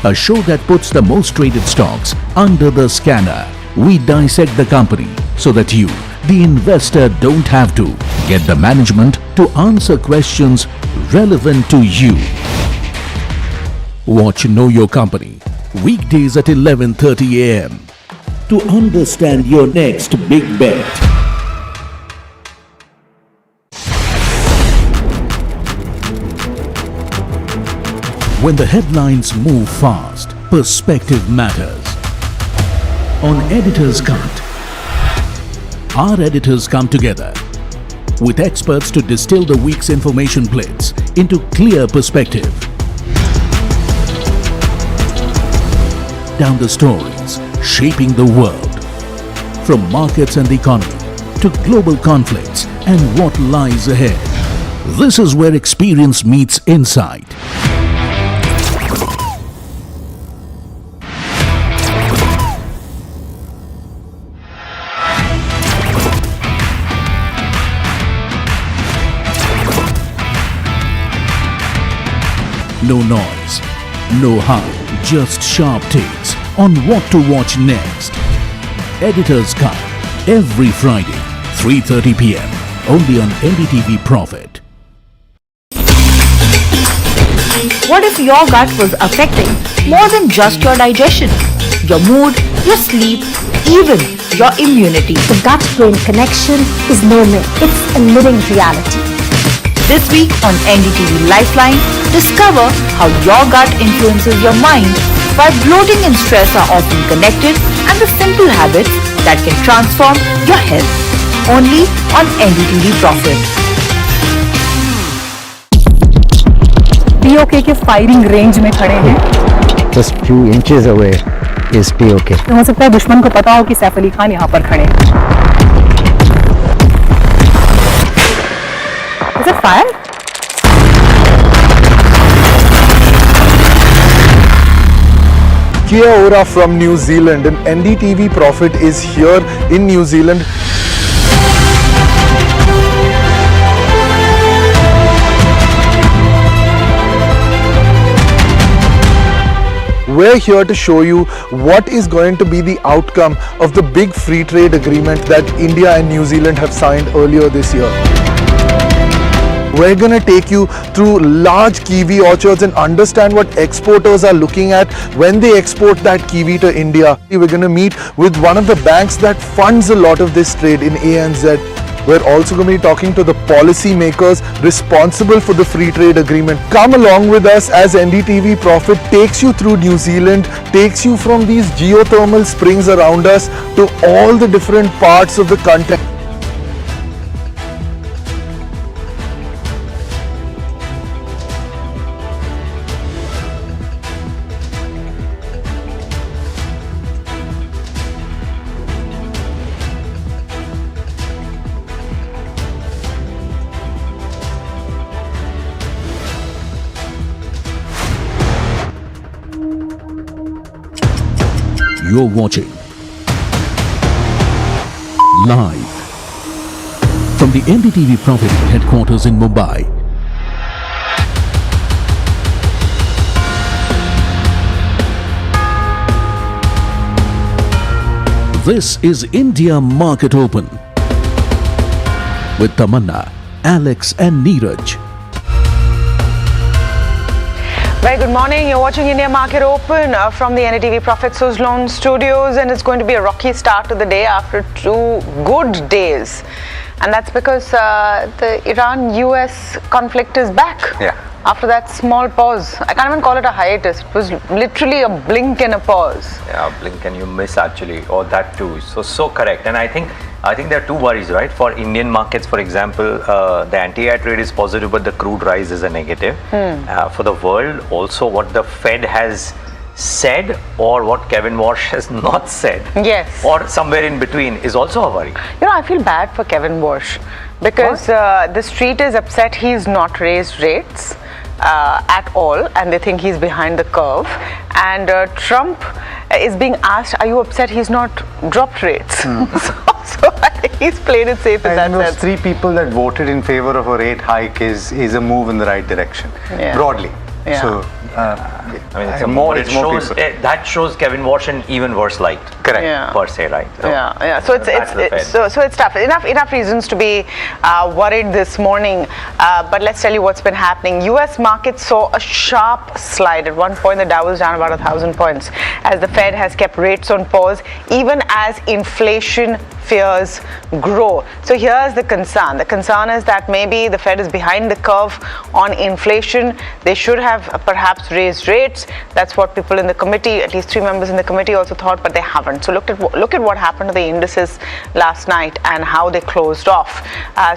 a show that puts the most traded stocks under the scanner. We dissect the company so that you, the investor, don't have to. Get the management to answer questions relevant to you. Watch Know Your Company weekdays at 11:30 a.m. to understand your next big bet. When the headlines move fast, perspective matters. On Editor's Cut, our editors come together with experts to distill the week's information blitz into clear perspective. Down the stories shaping the world, from markets and the economy to global conflicts and what lies ahead. This is where experience meets insight. No noise, no hype, just sharp takes on what to watch next. Editor's Cut, every Friday, 3:30 p.m. only on NDTV Profit. What if your gut was affecting more than just your digestion, your mood, your sleep, even your immunity? The gut-brain connection is no myth. It's a living reality. This week on NDTV Lifeline, discover how your gut influences your mind, why bloating and stress are often connected, and the simple habits that can transform your health. Only on NDTV Profit. POK के firing range में खड़े हैं. Just few inches away is POK. तो हो सकता है दुश्मन को पता हो कि सैफ अली खान यहाँ पर खड़े हैं. Is it fire? Kia ora from New Zealand, and NDTV Profit is here in New Zealand. We're here to show you what is going to be the outcome of the big free trade agreement that India and New Zealand have signed earlier this year. We're going to take you through large kiwi orchards and understand what exporters are looking at when they export that kiwi to India. We're going to meet with one of the banks that funds a lot of this trade in ANZ. We're also going to be talking to the policy makers responsible for the free trade agreement. Come along with us as NDTV Profit takes you through New Zealand, takes you from these geothermal springs around us to all the different parts of the country. You're watching live from the NDTV Profit headquarters in Mumbai. This is India Market Open with Tamanna, Alex and Neeraj. Very good morning. You're watching India Market Open from the NDTV Profit Suzlon studios, and it's going to be a rocky start to the day after 2 good days. And that's because the Iran-US conflict is back. Yeah. After that small pause. I can't even call it a hiatus. It was literally a blink and a pause. Yeah, blink and you miss actually, or that too. So correct. And I think there are two worries, right? For Indian markets, for example, the anti-air trade is positive, but the crude rise is a negative. For the world, also what the Fed has said or what Kevin Walsh has not said, yes, or somewhere in between, is also a worry. You know, I feel bad for Kevin Walsh because the street is upset he's not raised rates at all, and they think he's behind the curve. And Trump is being asked, are you upset he's not dropped rates? So I think he's played it safe in that sense. Those 3 people that voted in favor of a rate hike is a move in the right direction, broadly. Yeah. So, I mean, it's more people. that shows Kevin Walsh in even worse light. Correct. Yeah. Per se, right? So, Yeah. So that's the Fed. so it's tough. Enough reasons to be worried this morning. But let's tell you what's been happening. U.S. markets saw a sharp slide. At one point, the Dow was down about 1,000 points as the Fed has kept rates on pause, even as inflation fears grow. So here's the concern. The concern is that maybe the Fed is behind the curve on inflation. They should have perhaps raised rates. That's what people in the committee, at least 3 members in the committee, also thought, but they haven't. So look at what happened to the indices last night and how they closed off.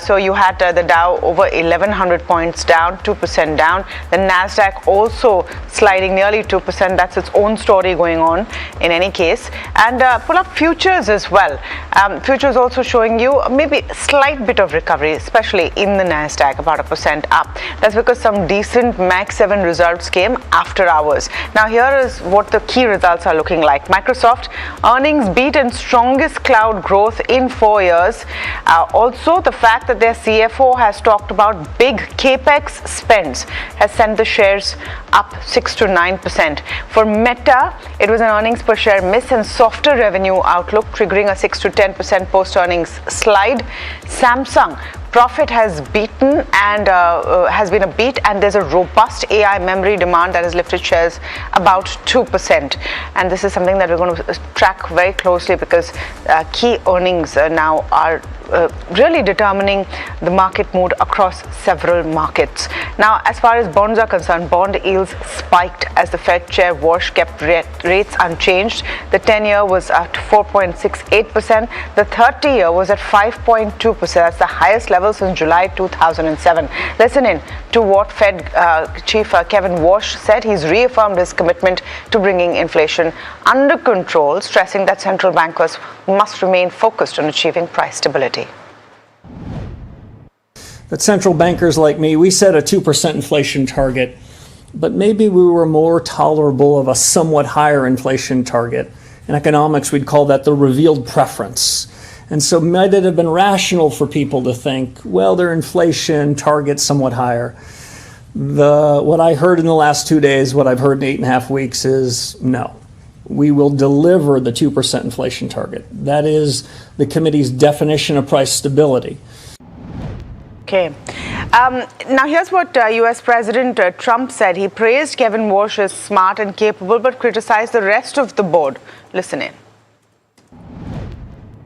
So you had the Dow over 1,100 points down, 2% down. The Nasdaq also sliding nearly 2%. That's its own story going on in any case. And pull up futures as well. Futures also showing you maybe a slight bit of recovery, especially in the Nasdaq, about 1% up. That's because some decent Mag 7 results came after hours. Now here is what the key results are looking like. Microsoft earnings beat and strongest cloud growth in 4 years. Also, the fact that their CFO has talked about big capex spends has sent the shares up 6 to 9%. For Meta, it was an earnings per share miss and softer revenue outlook, triggering a 6 to 10% post-earnings slide. Samsung profit has beaten and has been a beat, and there's a robust AI memory demand that has lifted shares about 2%. And this is something that we're going to track very closely because key earnings now are really determining the market mood across several markets. Now, as far as bonds are concerned, bond yields spiked as the Fed Chair Walsh kept rates unchanged. The 10-year was at 4.68%. The 30-year was at 5.2%. That's the highest level since July 2007. Listen in to what Fed Chief Kevin Walsh said. He's reaffirmed his commitment to bringing inflation under control, stressing that central bankers must remain focused on achieving price stability. But central bankers like me, we set a 2% inflation target, but maybe we were more tolerable of a somewhat higher inflation target. In economics, we'd call that the revealed preference. And so might it have been rational for people to think, well, their inflation target's somewhat higher. What I heard in the last 2 days, what I've heard in 8.5 weeks is no. We will deliver the 2% inflation target. That is the committee's definition of price stability. Okay. Now here's what U.S. President Trump said. He praised Kevin Walsh as smart and capable, but criticized the rest of the board. Listen in.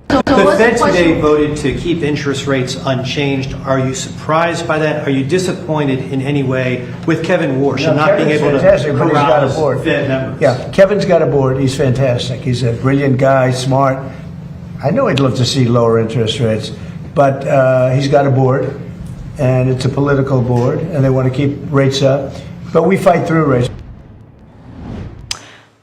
The Fed today voted to keep interest rates unchanged. Are you surprised by that? Are you disappointed in any way with Kevin Walsh and not being able to corral Fed members? Yeah, Kevin's got a board. He's fantastic. He's a brilliant guy, smart. I know he'd love to see lower interest rates, but he's got a board, and it's a political board, and they want to keep rates up. But we fight through rates.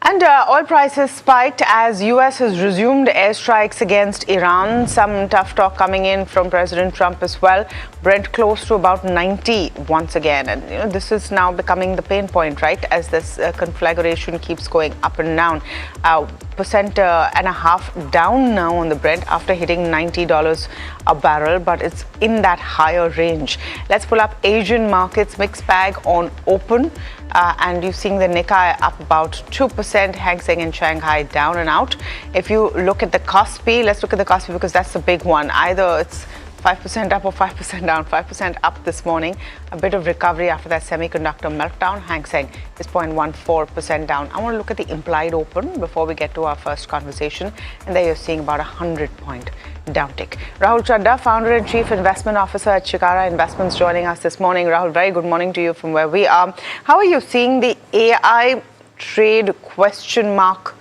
And oil prices spiked as U.S. has resumed airstrikes against Iran. Some tough talk coming in from President Trump as well. Brent close to about 90 once again. And this is now becoming the pain point, right? As this conflagration keeps going up and down. 1.5% down now on the Brent after hitting $90 a barrel, but it's in that higher range. Let's pull up Asian markets, mixed bag on open. And you're seeing the Nikkei up about 2%, Hang Seng in Shanghai down and out. If you look at the Kospi, let's look at the Kospi because that's the big one. Either it's 5% up or 5% down. 5% up this morning. A bit of recovery after that semiconductor meltdown. Hang Seng is 0.14% down. I want to look at the implied open before we get to our first conversation. And there you're seeing about 100-point downtick. Rahul Chadda, founder and chief investment officer at Shikara Investments, joining us this morning. Rahul, very good morning to you from where we are. How are you seeing the AI trade question mark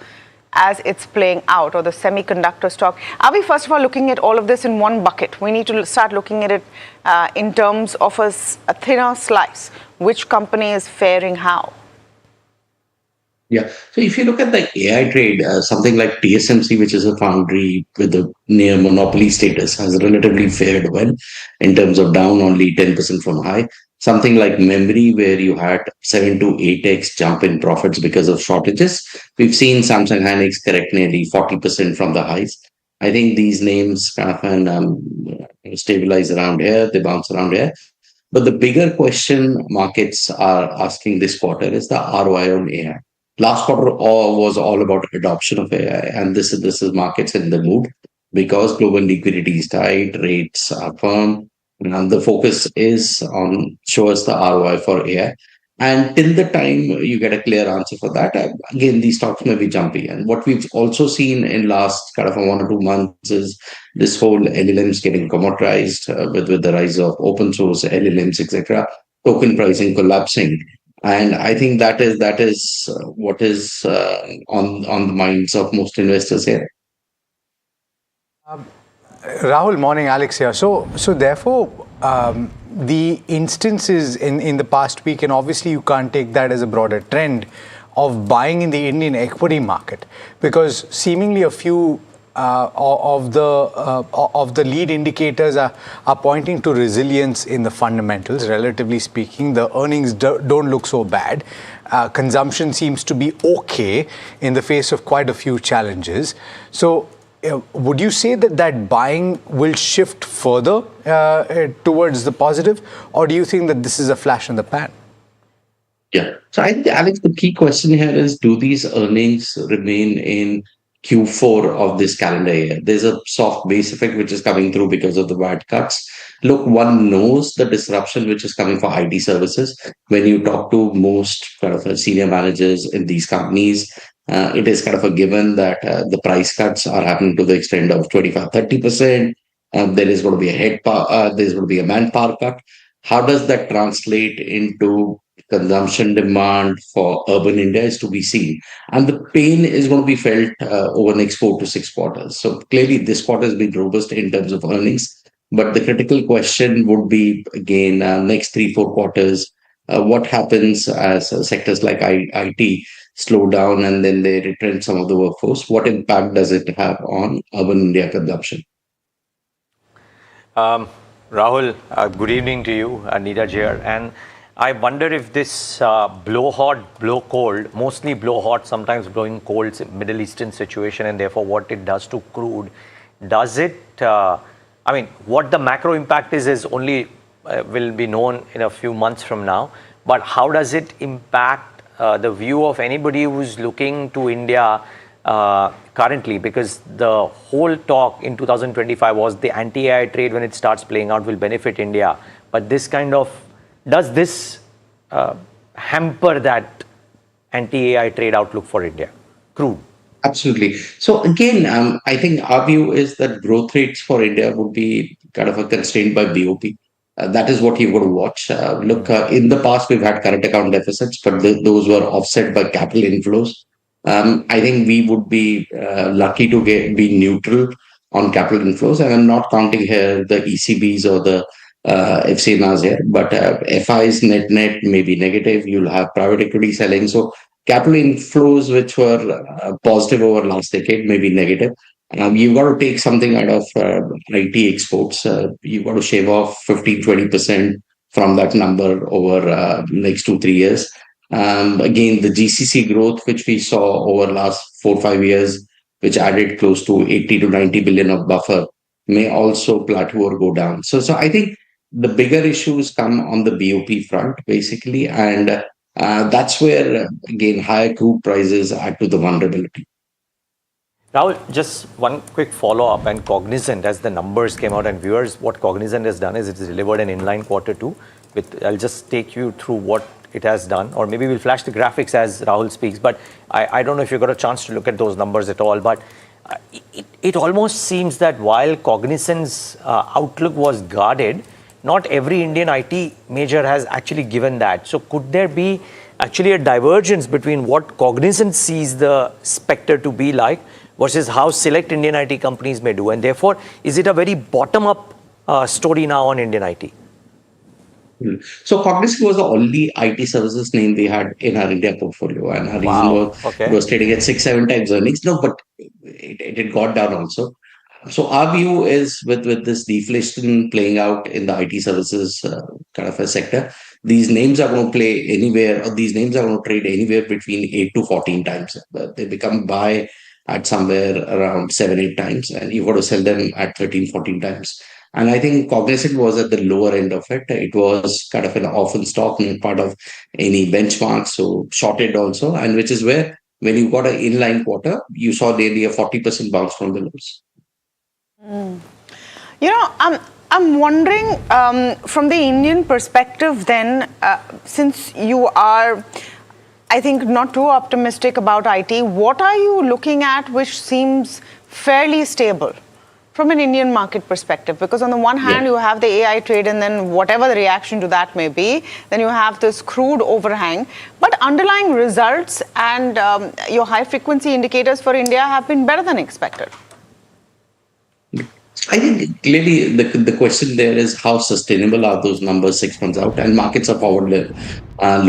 as it's playing out, or the semiconductor stock? Are we first of all looking at all of this in one bucket? We need to start looking at it in terms of a thinner slice. Which company is faring how? Yeah. So if you look at the AI trade, something like TSMC, which is a foundry with a near monopoly status, has relatively fared well in terms of down only 10% from high. Something like memory, where you had 7 to 8x jump in profits because of shortages. We've seen Samsung Hynix correct nearly 40% from the highs. I think these names kind of stabilize around here, they bounce around here. But the bigger question markets are asking this quarter is the ROI on AI. Last quarter was all about adoption of AI, and this is markets in the mood because global liquidity is tight, rates are firm, and the focus is on show us the ROI for AI. And till the time you get a clear answer for that, again, these stocks may be jumpy. And what we've also seen in last kind of 1 or 2 months is this whole LLMs getting commoditized with the rise of open source LLMs, etc. Token pricing collapsing, and I think that is what is on the minds of most investors here. Rahul, morning, Alex here. So therefore, the instances in the past week, and obviously you can't take that as a broader trend of buying in the Indian equity market, because seemingly a few of the lead indicators are pointing to resilience in the fundamentals. Relatively speaking, the earnings don't look so bad. Consumption seems to be okay in the face of quite a few challenges. So would you say that buying will shift further towards the positive, or do you think that this is a flash in the pan? Yeah. So I think, Alex, the key question here is, do these earnings remain in Q4 of this calendar year? There's a soft base effect which is coming through because of the VAT cuts. Look, one knows the disruption which is coming for IT services. When you talk to most kind of senior managers in these companies, it is kind of a given that the price cuts are happening to the extent of 25-30%. There is going to be there's going to be a manpower cut. How does that translate into consumption demand for urban India is to be seen. And the pain is going to be felt over the next 4 to 6 quarters. So clearly this quarter has been robust in terms of earnings. But the critical question would be, again, next 3-4 quarters, what happens as sectors like IT slow down and then they retrench some of the workforce? What impact does it have on urban India consumption? Rahul, good evening to you, Neeraj here. And I wonder if this blow hot, blow cold, mostly blow hot, sometimes blowing cold Middle Eastern situation, and therefore what it does to crude, does it, I mean, what the macro impact is only will be known in a few months from now. But how does it impact the view of anybody who's looking to India currently? Because the whole talk in 2025 was the anti-AI trade, when it starts playing out, will benefit India. But this kind of, does this hamper that anti-AI trade outlook for India? Crude. Absolutely. So again, I think our view is that growth rates for India would be kind of a constrained by BOP. That is what you've got to watch. Look, in the past, we've had current account deficits, but those were offset by capital inflows. I think we would be lucky to be neutral on capital inflows. And I'm not counting here the ECBs or the FCNRs here, but FIs net may be negative. You'll have private equity selling. So capital inflows, which were positive over last decade, may be negative. You've got to take something out of IT exports. You've got to shave off 15-20% from that number over next 2-3 years. Again, the GCC growth, which we saw over last 4-5 years, which added close to 80 to 90 billion of buffer, may also plateau or go down. So I think the bigger issues come on the BOP front, basically, and that's where, again, higher crude prices add to the vulnerability. Rahul, just one quick follow-up. And Cognizant, as the numbers came out, and viewers, what Cognizant has done is it's delivered an inline Q2. I'll just take you through what it has done, or maybe we'll flash the graphics as Rahul speaks. But I don't know if you got a chance to look at those numbers at all. But it almost seems that while Cognizant's outlook was guarded, not every Indian IT major has actually given that. So could there be actually a divergence between what Cognizant sees the spectre to be like versus how select Indian IT companies may do? And therefore, is it a very bottom-up story now on Indian IT? So Cognizant was the only IT services name we had in our India portfolio, and our reason was it was trading at 6-7 times earnings. No, but it got down also. So our view is with this deflation playing out in the IT services kind of a sector, these names are going to play anywhere, or these names are going to trade anywhere between 8 to 14 times. They become buy at somewhere around 7-8 times, and you've got to sell them at 13-14 times. And I think Cognizant was at the lower end of it. It was kind of an orphan stock, not part of any benchmark, so shorted also, and which is where when you got an inline quarter, you saw nearly a 40% bounce from the lows. You know, I'm wondering from the Indian perspective then, since you are, I think, not too optimistic about IT, what are you looking at which seems fairly stable from an Indian market perspective? Because on the one hand, you have the AI trade and then whatever the reaction to that may be, then you have this crude overhang. But underlying results and your high frequency indicators for India have been better than expected. I think clearly the question there is how sustainable are those numbers 6 months out, and markets are forward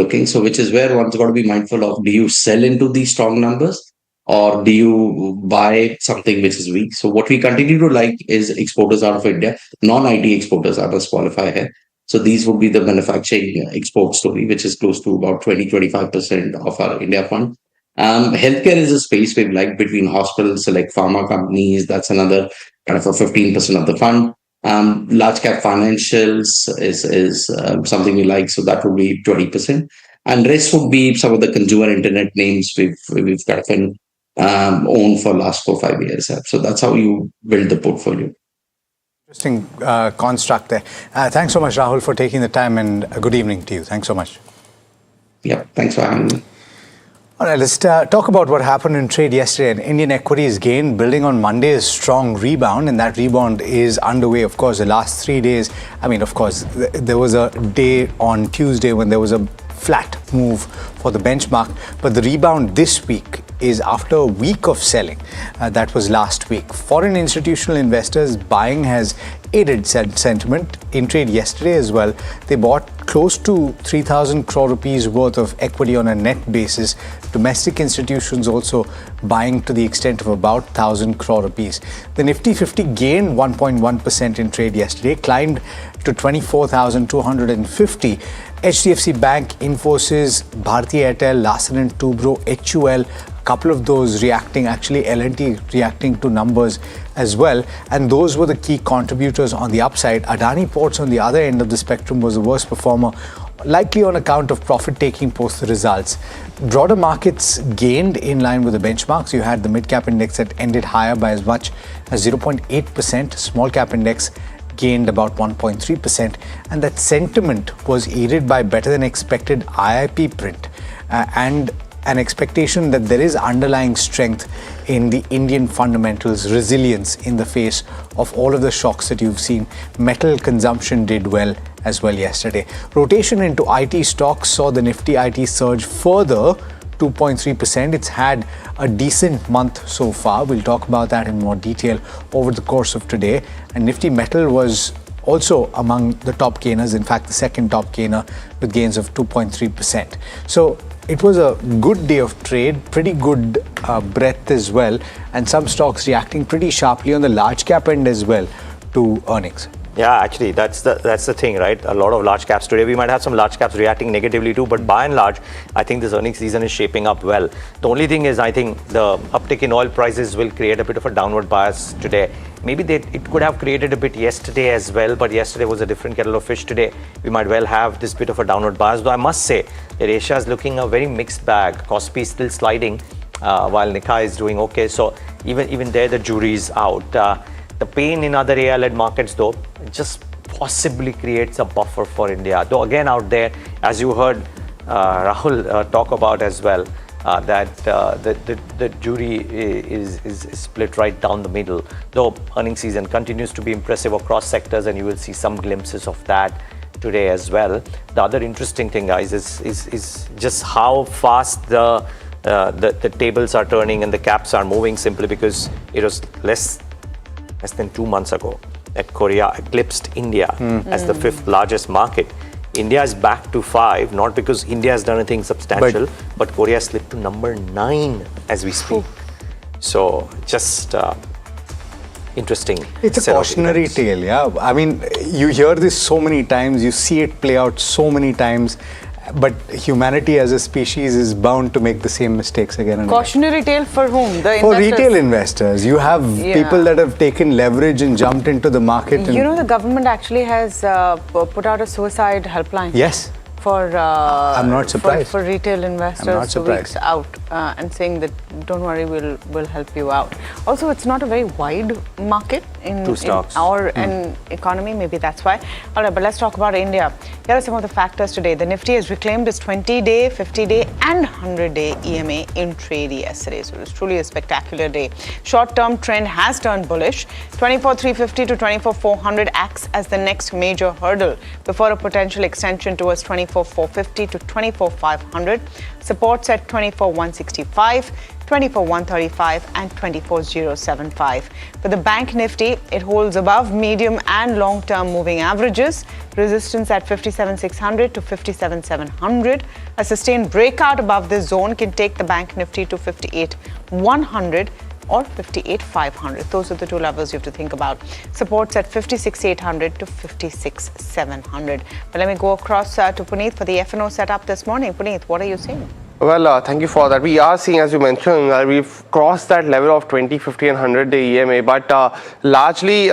looking. So, which is where one's got to be mindful of: do you sell into these strong numbers, or do you buy something which is weak? So, what we continue to like is exporters out of India, non-IT exporters. I must qualify here. So, these would be the manufacturing export story, which is close to about 20-25% of our India fund. Healthcare is a space we've liked between hospitals, select pharma companies. That's another kind of a 15% of the fund. Large cap financials is something we like, so that would be 20%. And rest would be some of the consumer internet names we've kind of owned for last 4-5 years. So that's how you build the portfolio. Interesting construct there. Thanks so much, Rahul, for taking the time, and good evening to you. Thanks so much. Yeah, thanks for having me. All right, let's talk about what happened in trade yesterday. And Indian equities gained, building on Monday's strong rebound, and that rebound is underway. Of course, the last 3 days, I mean, of course, there was a day on Tuesday when there was a flat move for the benchmark, but the rebound this week is after a week of selling. That was last week. Foreign institutional investors buying has aided sentiment in trade yesterday as well. They bought close to 3,000 crore rupees worth of equity on a net basis. Domestic institutions also buying to the extent of about 1,000 crore rupees. The Nifty 50 gained 1.1% in trade yesterday, climbed to 24,250. HDFC Bank, Infosys, Bharti Airtel, Larsen & Toubro, HUL, couple of those reacting, actually L&T reacting to numbers as well, and those were the key contributors on the upside. Adani Ports on the other end of the spectrum was the worst performer, likely on account of profit taking post the results. Broader markets gained in line with the benchmarks. You had the mid-cap index that ended higher by as much as 0.8%, small cap index gained about 1.3%, and that sentiment was aided by better than expected IIP print and an expectation that there is underlying strength in the Indian fundamentals, resilience in the face of all of the shocks that you've seen. Metal consumption did well as well yesterday. Rotation into IT stocks saw the Nifty IT surge further 2.3%. It's had a decent month so far. We'll talk about that in more detail over the course of today. And Nifty Metal was also among the top gainers, in fact the second top gainer with gains of 2.3%. So it was a good day of trade, pretty good breadth as well, and some stocks reacting pretty sharply on the large cap end as well to earnings. Yeah, actually, that's the thing, right? A lot of large caps today. We might have some large caps reacting negatively too, but by and large, I think this earnings season is shaping up well. The only thing is, I think the uptick in oil prices will create a bit of a downward bias today. Maybe it could have created a bit yesterday as well, but yesterday was a different kettle of fish. Today, we might well have this bit of a downward bias. Though I must say that Asia is looking a very mixed bag. Kospi is still sliding, while Nikkei is doing okay. So even there, the jury's out. The pain in other AI-led markets, though, just possibly creates a buffer for India. Though again, out there, as you heard Rahul talk about as well, that the jury is split right down the middle. Though earnings season continues to be impressive across sectors, and you will see some glimpses of that today as well. The other interesting thing, guys, is just how fast the tables are turning and the caps are moving, simply because it was less than 2 months ago that Korea eclipsed India as the 5th largest market. India is back to 5, not because India has done anything substantial, but Korea slipped to number 9 as we speak. So just interesting. It's a cautionary tale, yeah. I mean, you hear this so many times, you see it play out so many times, but humanity as a species is bound to make the same mistakes again and again. Cautionary tale for whom? The For investors? retail investors. You have people that have taken leverage and jumped into the market. You know, the government actually has put out a suicide helpline. Yes. For I'm not surprised. For retail investors, I'm not 2 weeks surprised. out, and saying that don't worry, we'll help you out. Also, it's not a very wide market in our economy. Maybe that's why. All right, but let's talk about India. Here are some of the factors today. The Nifty has reclaimed its 20-day, 50-day, and 100-day EMA in trade yesterday. So it was truly a spectacular day. Short-term trend has turned bullish. 24,350 to 24,400 acts as the next major hurdle before a potential extension towards 24,450 to 24,500. Supports at 24,165, 24,135 and 24,075. For the Bank Nifty, it holds above medium and long-term moving averages. Resistance at 57,600 to 57,700. A sustained breakout above this zone can take the Bank Nifty to 58,100 or 58,500. Those are the two levels you have to think about. Supports at 56,800 to 56,700. But let me go across to Puneet for the FNO setup this morning. Puneet, what are you seeing? Well, thank you for that. We are seeing, as you mentioned, we've crossed that level of 20, 50 and 100-day EMA, but largely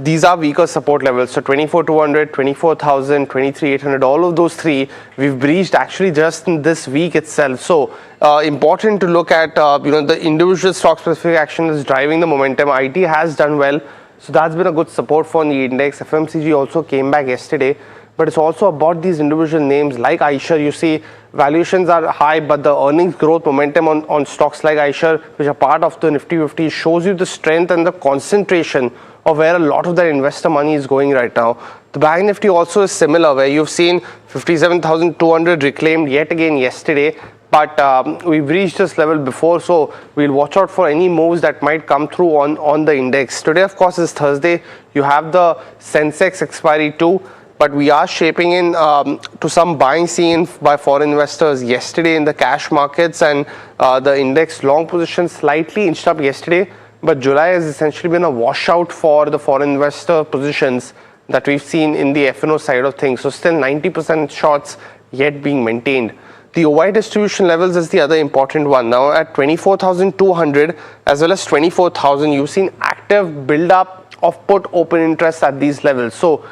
these are weaker support levels. So 24,200, 24,000, 23,800, all of those three we've breached actually just in this week itself. So important to look at, the individual stock-specific action is driving the momentum. IT has done well, so that's been a good support for the index. FMCG also came back yesterday. But it's also about these individual names like Eicher. You see valuations are high, but the earnings growth momentum on stocks like Eicher, which are part of the Nifty 50, shows you the strength and the concentration of where a lot of that investor money is going right now. The Bank Nifty also is similar, where you've seen 57,200 reclaimed yet again yesterday. But we've reached this level before, so we'll watch out for any moves that might come through on the index. Today, of course, is Thursday. You have the Sensex expiry too. But we are shaping in to some buying seen by foreign investors yesterday in the cash markets, and the index long position slightly inched up yesterday. But July has essentially been a washout for the foreign investor positions that we've seen in the FNO side of things. So still 90% shorts yet being maintained. The OI distribution levels is the other important one. Now at 24,200 as well as 24,000, you've seen active build-up of put open interest at these levels. So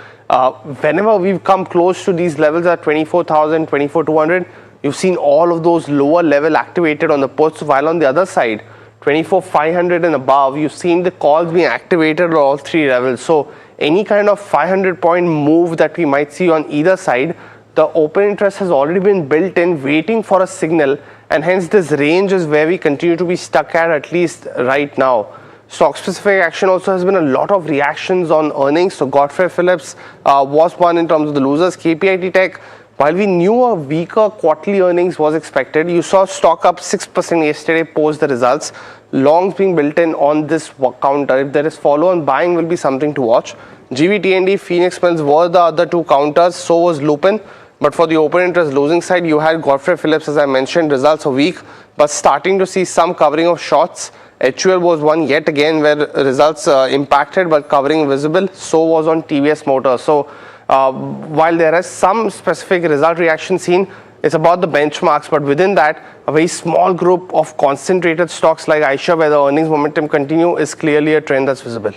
whenever we've come close to these levels at 24,000, 24,200, you've seen all of those lower level activated on the puts, while on the other side, 24,500 and above, you've seen the calls being activated at all three levels. So any kind of 500-point move that we might see on either side, the open interest has already been built in, waiting for a signal, and hence this range is where we continue to be stuck at least right now. Stock-specific action also has been a lot of reactions on earnings. So Godfrey Phillips was one in terms of the losers. KPIT Tech, while we knew a weaker quarterly earnings was expected, you saw stock up 6% yesterday post the results. Longs being built in on this counter. If there is follow-on buying, will be something to watch. GVTND, Phoenix Mills were the other two counters. So was Lupin. But for the open interest losing side, you had Godfrey Phillips, as I mentioned, results are weak, but starting to see some covering of shorts. HUL was one yet again where results impacted but covering visible. So was on TVS Motor. So while there is some specific result reaction seen, it's about the benchmarks, but within that, a very small group of concentrated stocks like Eicher, where the earnings momentum continue, is clearly a trend that's visible.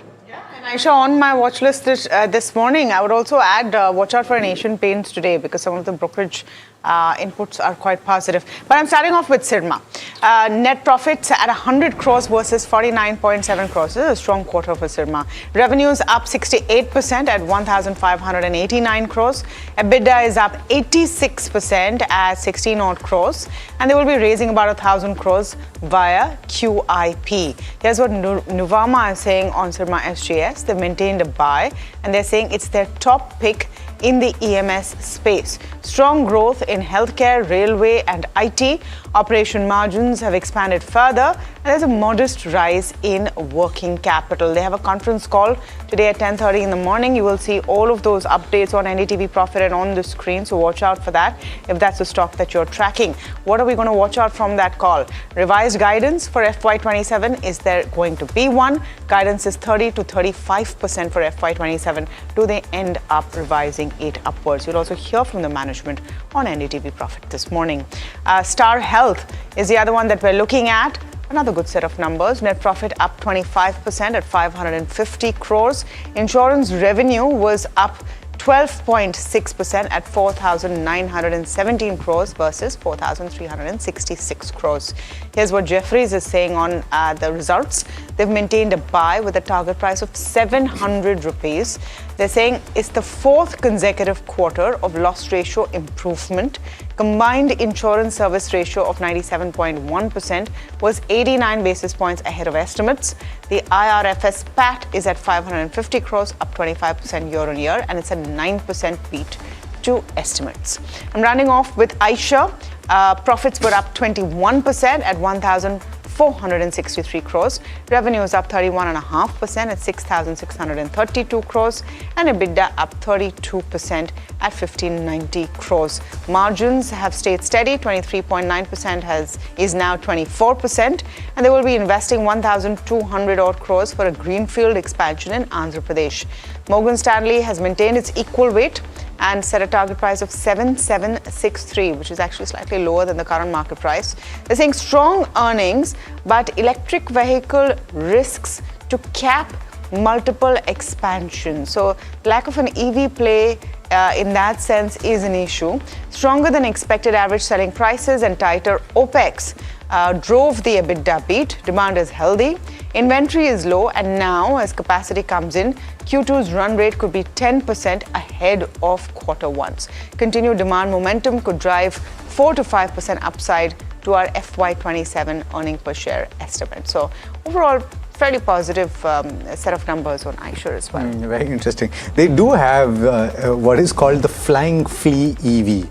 Aisha, on my watch list this morning, I would also add watch out for an Asian Paints today, because some of the brokerage inputs are quite positive. But I'm starting off with Syrma. Net profits at 100 crores versus 49.7 crores. This is a strong quarter for Syrma. Revenues up 68% at 1,589 crores. EBITDA is up 86% at 16 odd crores. And they will be raising about 1,000 crores via QIP. Here's what Nuvama is saying on Syrma SGS. They've maintained a buy, and they're saying it's their top pick in the EMS space. Strong growth in healthcare, railway and IT. Operation margins have expanded further, and there's a modest rise in working capital. They have a conference call today at 10:30 in the morning. You will see all of those updates on NDTV Profit and on the screen, so watch out for that if that's a stock that you're tracking. What are we going to watch out from that call? Revised guidance for FY27. Is there going to be one? Guidance is 30 to 35% for FY27. Do they end up revising revising it upwards. You'll also hear from the management on NDTV Profit this morning. Star Health is the other one that we're looking at. Another good set of numbers. Net profit up 25% at 550 crores. Insurance revenue was up 12.6% at 4,917 crores versus 4,366 crores. Here's what Jefferies is saying on the results. They've maintained a buy with a target price of 700 rupees. They're saying it's the fourth consecutive quarter of loss ratio improvement. Combined insurance service ratio of 97.1% was 89 basis points ahead of estimates. The IRFS PAT is at 550 crores, up 25% year on year, and it's a 9% beat to estimates. I'm running off with Aisha. Profits were up 21% at 1,463 crores. Revenue is up 31.5% at 6,632 crores. And EBITDA up 32% at 1,590 crores. Margins have stayed steady. 23.9% is now 24%. And they will be investing 1,200 odd crores for a greenfield expansion in Andhra Pradesh. Morgan Stanley has maintained its equal weight and set a target price of 7,763, which is actually slightly lower than the current market price. They're saying strong earnings, but electric vehicle risks to cap multiple expansion. So lack of an EV play in that sense is an issue. Stronger than expected average selling prices and tighter OPEX drove the EBITDA beat. Demand is healthy. Inventory is low, and now as capacity comes in, Q2's run rate could be 10% ahead of quarter one's. Continued demand momentum could drive 4 to 5% upside to our FY27 earning per share estimate. So overall, fairly positive set of numbers on Aisha as well. Very interesting. They do have what is called the flying flea EV,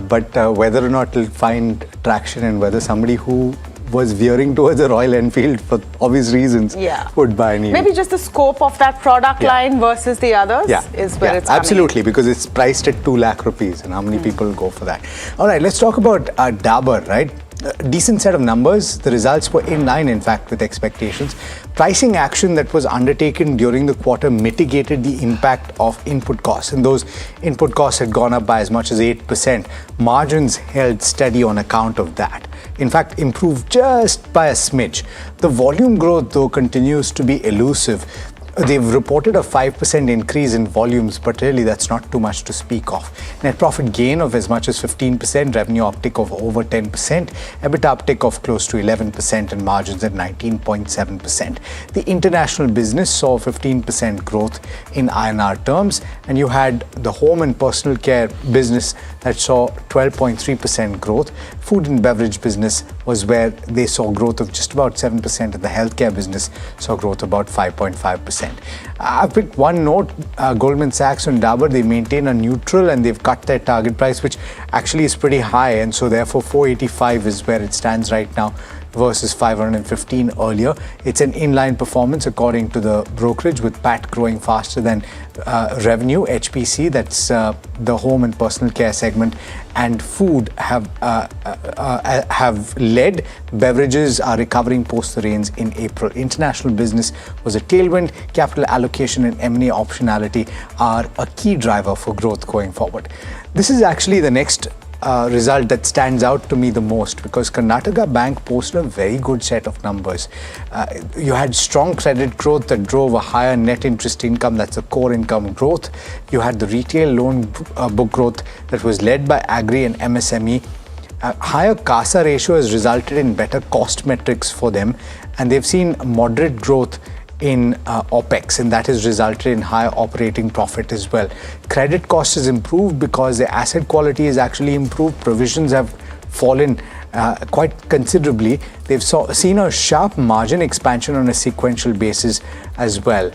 but whether or not it'll find traction and whether somebody who was veering towards a Royal Enfield for obvious reasons would buy an EV. Maybe just the scope of that product line versus the others is where it's absolutely, because it's priced at 2 lakh rupees, and how many people go for that? All right, let's talk about Dabur, right? Decent set of numbers. The results were in line, in fact, with expectations. Pricing action that was undertaken during the quarter mitigated the impact of input costs, and those input costs had gone up by as much as 8%. Margins held steady on account of that. In fact, improved just by a smidge. The volume growth, though, continues to be elusive. They've reported a 5% increase in volumes, but really that's not too much to speak of. Net profit gain of as much as 15%, revenue uptick of over 10%, EBITDA uptick of close to 11%, and margins at 19.7%. The international business saw 15% growth in INR terms, and you had the home and personal care business that saw 12.3% growth. Food and beverage business was where they saw growth of just about 7%, and the healthcare business saw growth about 5.5%. I picked one note, Goldman Sachs and Dabur, they maintain a neutral and they've cut their target price, which actually is pretty high, and so therefore 485 is where it stands right now versus 515 earlier. It's an inline performance according to the brokerage, with PAT growing faster than revenue. HPC, that's the home and personal care segment, and food have led. Beverages are recovering post the rains in April. International business was a tailwind. Capital allocation and M&A optionality are a key driver for growth going forward. This is actually the next result that stands out to me the most, because Karnataka Bank posted a very good set of numbers. You had strong credit growth that drove a higher net interest income, that's a core income growth. You had the retail loan book growth that was led by agri and MSME. Higher CASA ratio has resulted in better cost metrics for them, and they've seen moderate growth in OPEX, and that has resulted in higher operating profit as well. Credit cost has improved because the asset quality has actually improved. Provisions have fallen quite considerably. They've seen a sharp margin expansion on a sequential basis as well.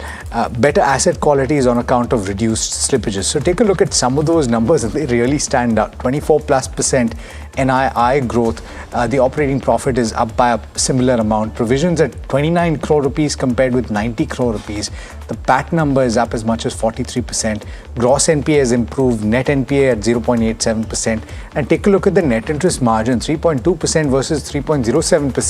Better asset quality is on account of reduced slippages. So take a look at some of those numbers and they really stand out. 24+% NII growth. The operating profit is up by a similar amount. Provisions at 29 crore rupees compared with 90 crore rupees. The PAT number is up as much as 43%. Gross NPA has improved. Net NPA at 0.87%. And take a look at the net interest margin, 3.2% versus 3.07%.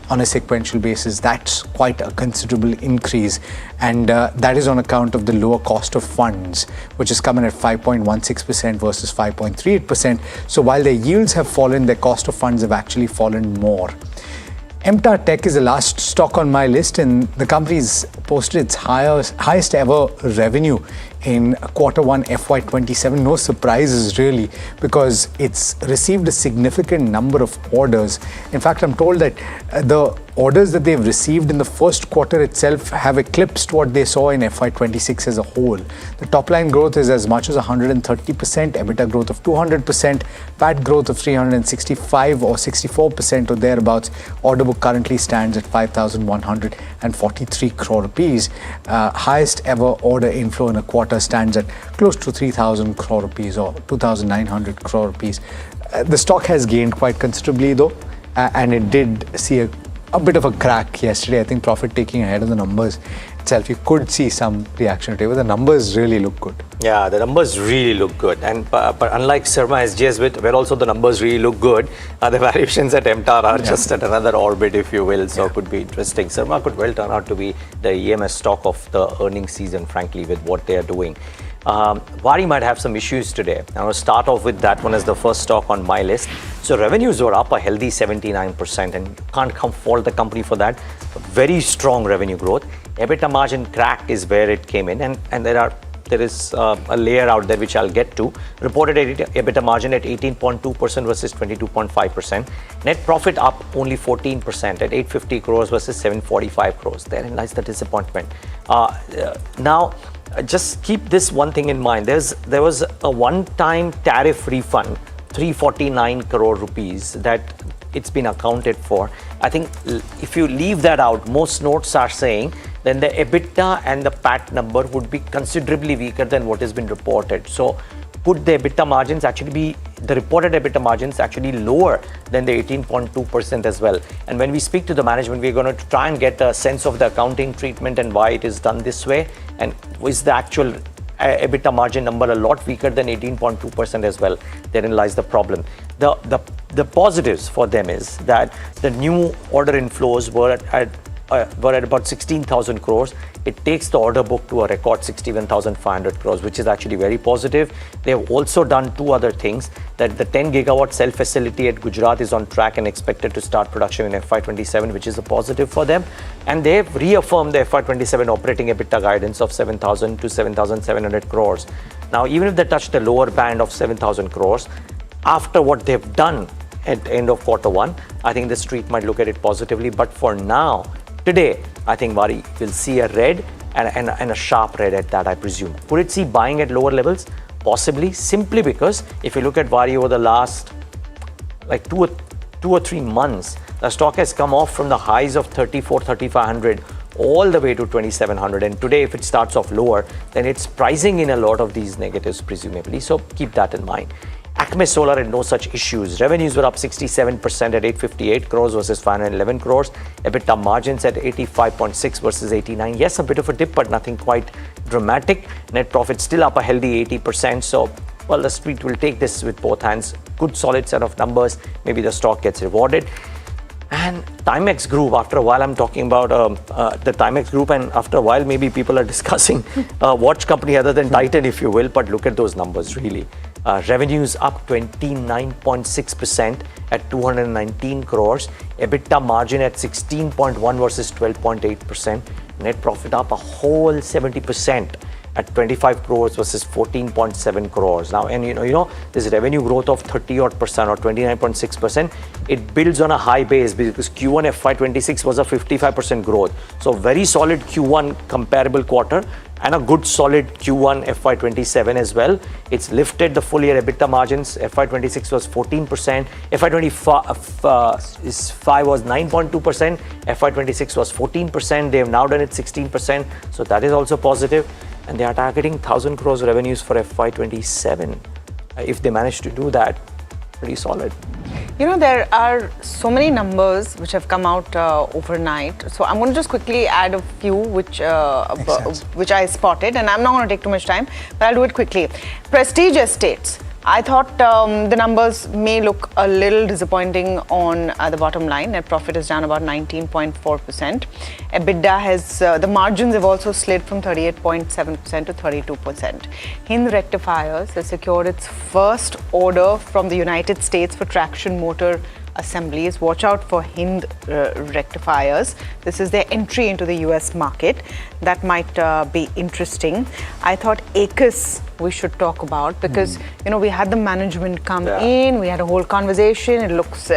on a sequential basis. That's quite a considerable increase, and that is on account of the lower cost of funds, which is coming at 5.16% versus 5.38%. So while their yields have fallen, their cost of funds have actually fallen more. MTAR Tech is the last stock on my list, and the company's posted its highest ever revenue in Q1 FY27. No surprises really, because it's received a significant number of orders. In fact, I'm told that the orders that they've received in the first quarter itself have eclipsed what they saw in FY26 as a whole. The top line growth is as much as 130%, EBITDA growth of 200%, PAT growth of 365 or 64% or thereabouts. Order book currently stands at 5,143 crore rupees. Highest ever order inflow in a quarter stands at close to 3,000 crore rupees or 2,900 crore rupees. The stock has gained quite considerably though, and it did see a bit of a crack yesterday. I think profit taking ahead of the numbers itself. You could see some reaction today, but the numbers really look good. Yeah, the numbers really look good. And but unlike Sharma SGS, where also the numbers really look good, the valuations at MTAR are just at another orbit, if you will. So it could be interesting. Sharma could well turn out to be the EMS stock of the earnings season, frankly, with what they are doing. Vari might have some issues today. I'm going to start off with that one as the first stock on my list. So revenues were up a healthy 79%, and you can't fault the company for that. Very strong revenue growth. EBITDA margin crack is where it came in, and there is a layer out there which I'll get to. Reported EBITDA margin at 18.2% versus 22.5%. Net profit up only 14% at 850 crores versus 745 crores. Therein lies the disappointment. Now, just keep this one thing in mind. There was a one-time tariff refund, 349 crore rupees, that it's been accounted for. I think if you leave that out, most notes are saying then the EBITDA and the PAT number would be considerably weaker than what has been reported. So could the EBITDA margins actually be, the reported EBITDA margins actually lower than the 18.2% as well? And when we speak to the management, we're going to try and get a sense of the accounting treatment and why it is done this way. And is the actual EBITDA margin number a lot weaker than 18.2% as well? Therein lies the problem. The positives for them is that the new order inflows were at about 16,000 crores. It takes the order book to a record 61,500 crores, which is actually very positive. They have also done two other things, that the 10 gigawatt cell facility at Gujarat is on track and expected to start production in FY27, which is a positive for them. And they have reaffirmed the FY27 operating EBITDA guidance of 7,000 to 7,700 crores. Now, even if they touch the lower band of 7,000 crores, after what they've done at the end of Q1, I think the street might look at it positively. But for now, today, I think Vari will see a red and a sharp red at that, I presume. Could it see buying at lower levels? Possibly, simply because if you look at Vari over the last like two or 3 months, the stock has come off from the highs of 3,500 all the way to 2,700. And today, if it starts off lower, then it's pricing in a lot of these negatives, presumably. So keep that in mind. Acme Solar had no such issues. Revenues were up 67% at 858 crores versus 511 crores. EBITDA margins at 85.6 versus 89. Yes, a bit of a dip, but nothing quite dramatic. Net profit still up a healthy 80%. So, well, the street will take this with both hands. Good solid set of numbers. Maybe the stock gets rewarded. And Timex Group, after a while I'm talking about the Timex Group, and after a while maybe people are discussing a watch company other than Titan, if you will, but look at those numbers really. Revenues up 29.6% at 219 crores. EBITDA margin at 16.1 versus 12.8%. Net profit up a whole 70% at 25 crores versus 14.7 crores. Now, and you know, this revenue growth of 30% or 29.6%, it builds on a high base because Q1 FY26 was a 55% growth. So very solid Q1 comparable quarter and a good solid Q1 FY27 as well. It's lifted the full year EBITDA margins. FY26 was 14%. FY25 was 9.2%. FY26 was 14%. They have now done it 16%. So that is also positive. And they are targeting 1,000 crores revenues for FY27. If they manage to do that, pretty solid. You know, there are so many numbers which have come out overnight. So I'm going to just quickly add a few which I spotted, and I'm not going to take too much time, but I'll do it quickly. Prestige Estates, I thought the numbers may look a little disappointing on the bottom line. Net profit is down about 19.4%. EBITDA has, the margins have also slid from 38.7% to 32%. Hind Rectifiers has secured its first order from the United States for traction motor assemblies. Watch out for Hind Rectifiers. This is their entry into the US market. That might be interesting. I thought ACUS we should talk about because you know, we had the management come in, we had a whole conversation. It looks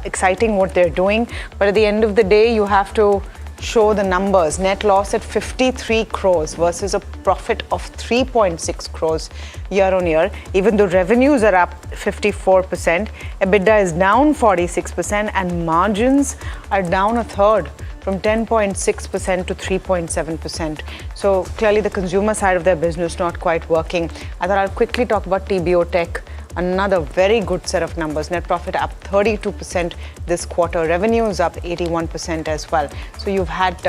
exciting what they're doing, but at the end of the day you have to show the numbers. Net loss at 53 crores versus a profit of 3.6 crores year on year. Even though revenues are up 54%, EBITDA is down 46% and margins are down a third from 10.6% to 3.7%. So clearly the consumer side of their business not quite working. I thought I'll quickly talk about TBO Tech. Another very good set of numbers. Net profit up 32% this quarter. Revenues up 81% as well. So you've had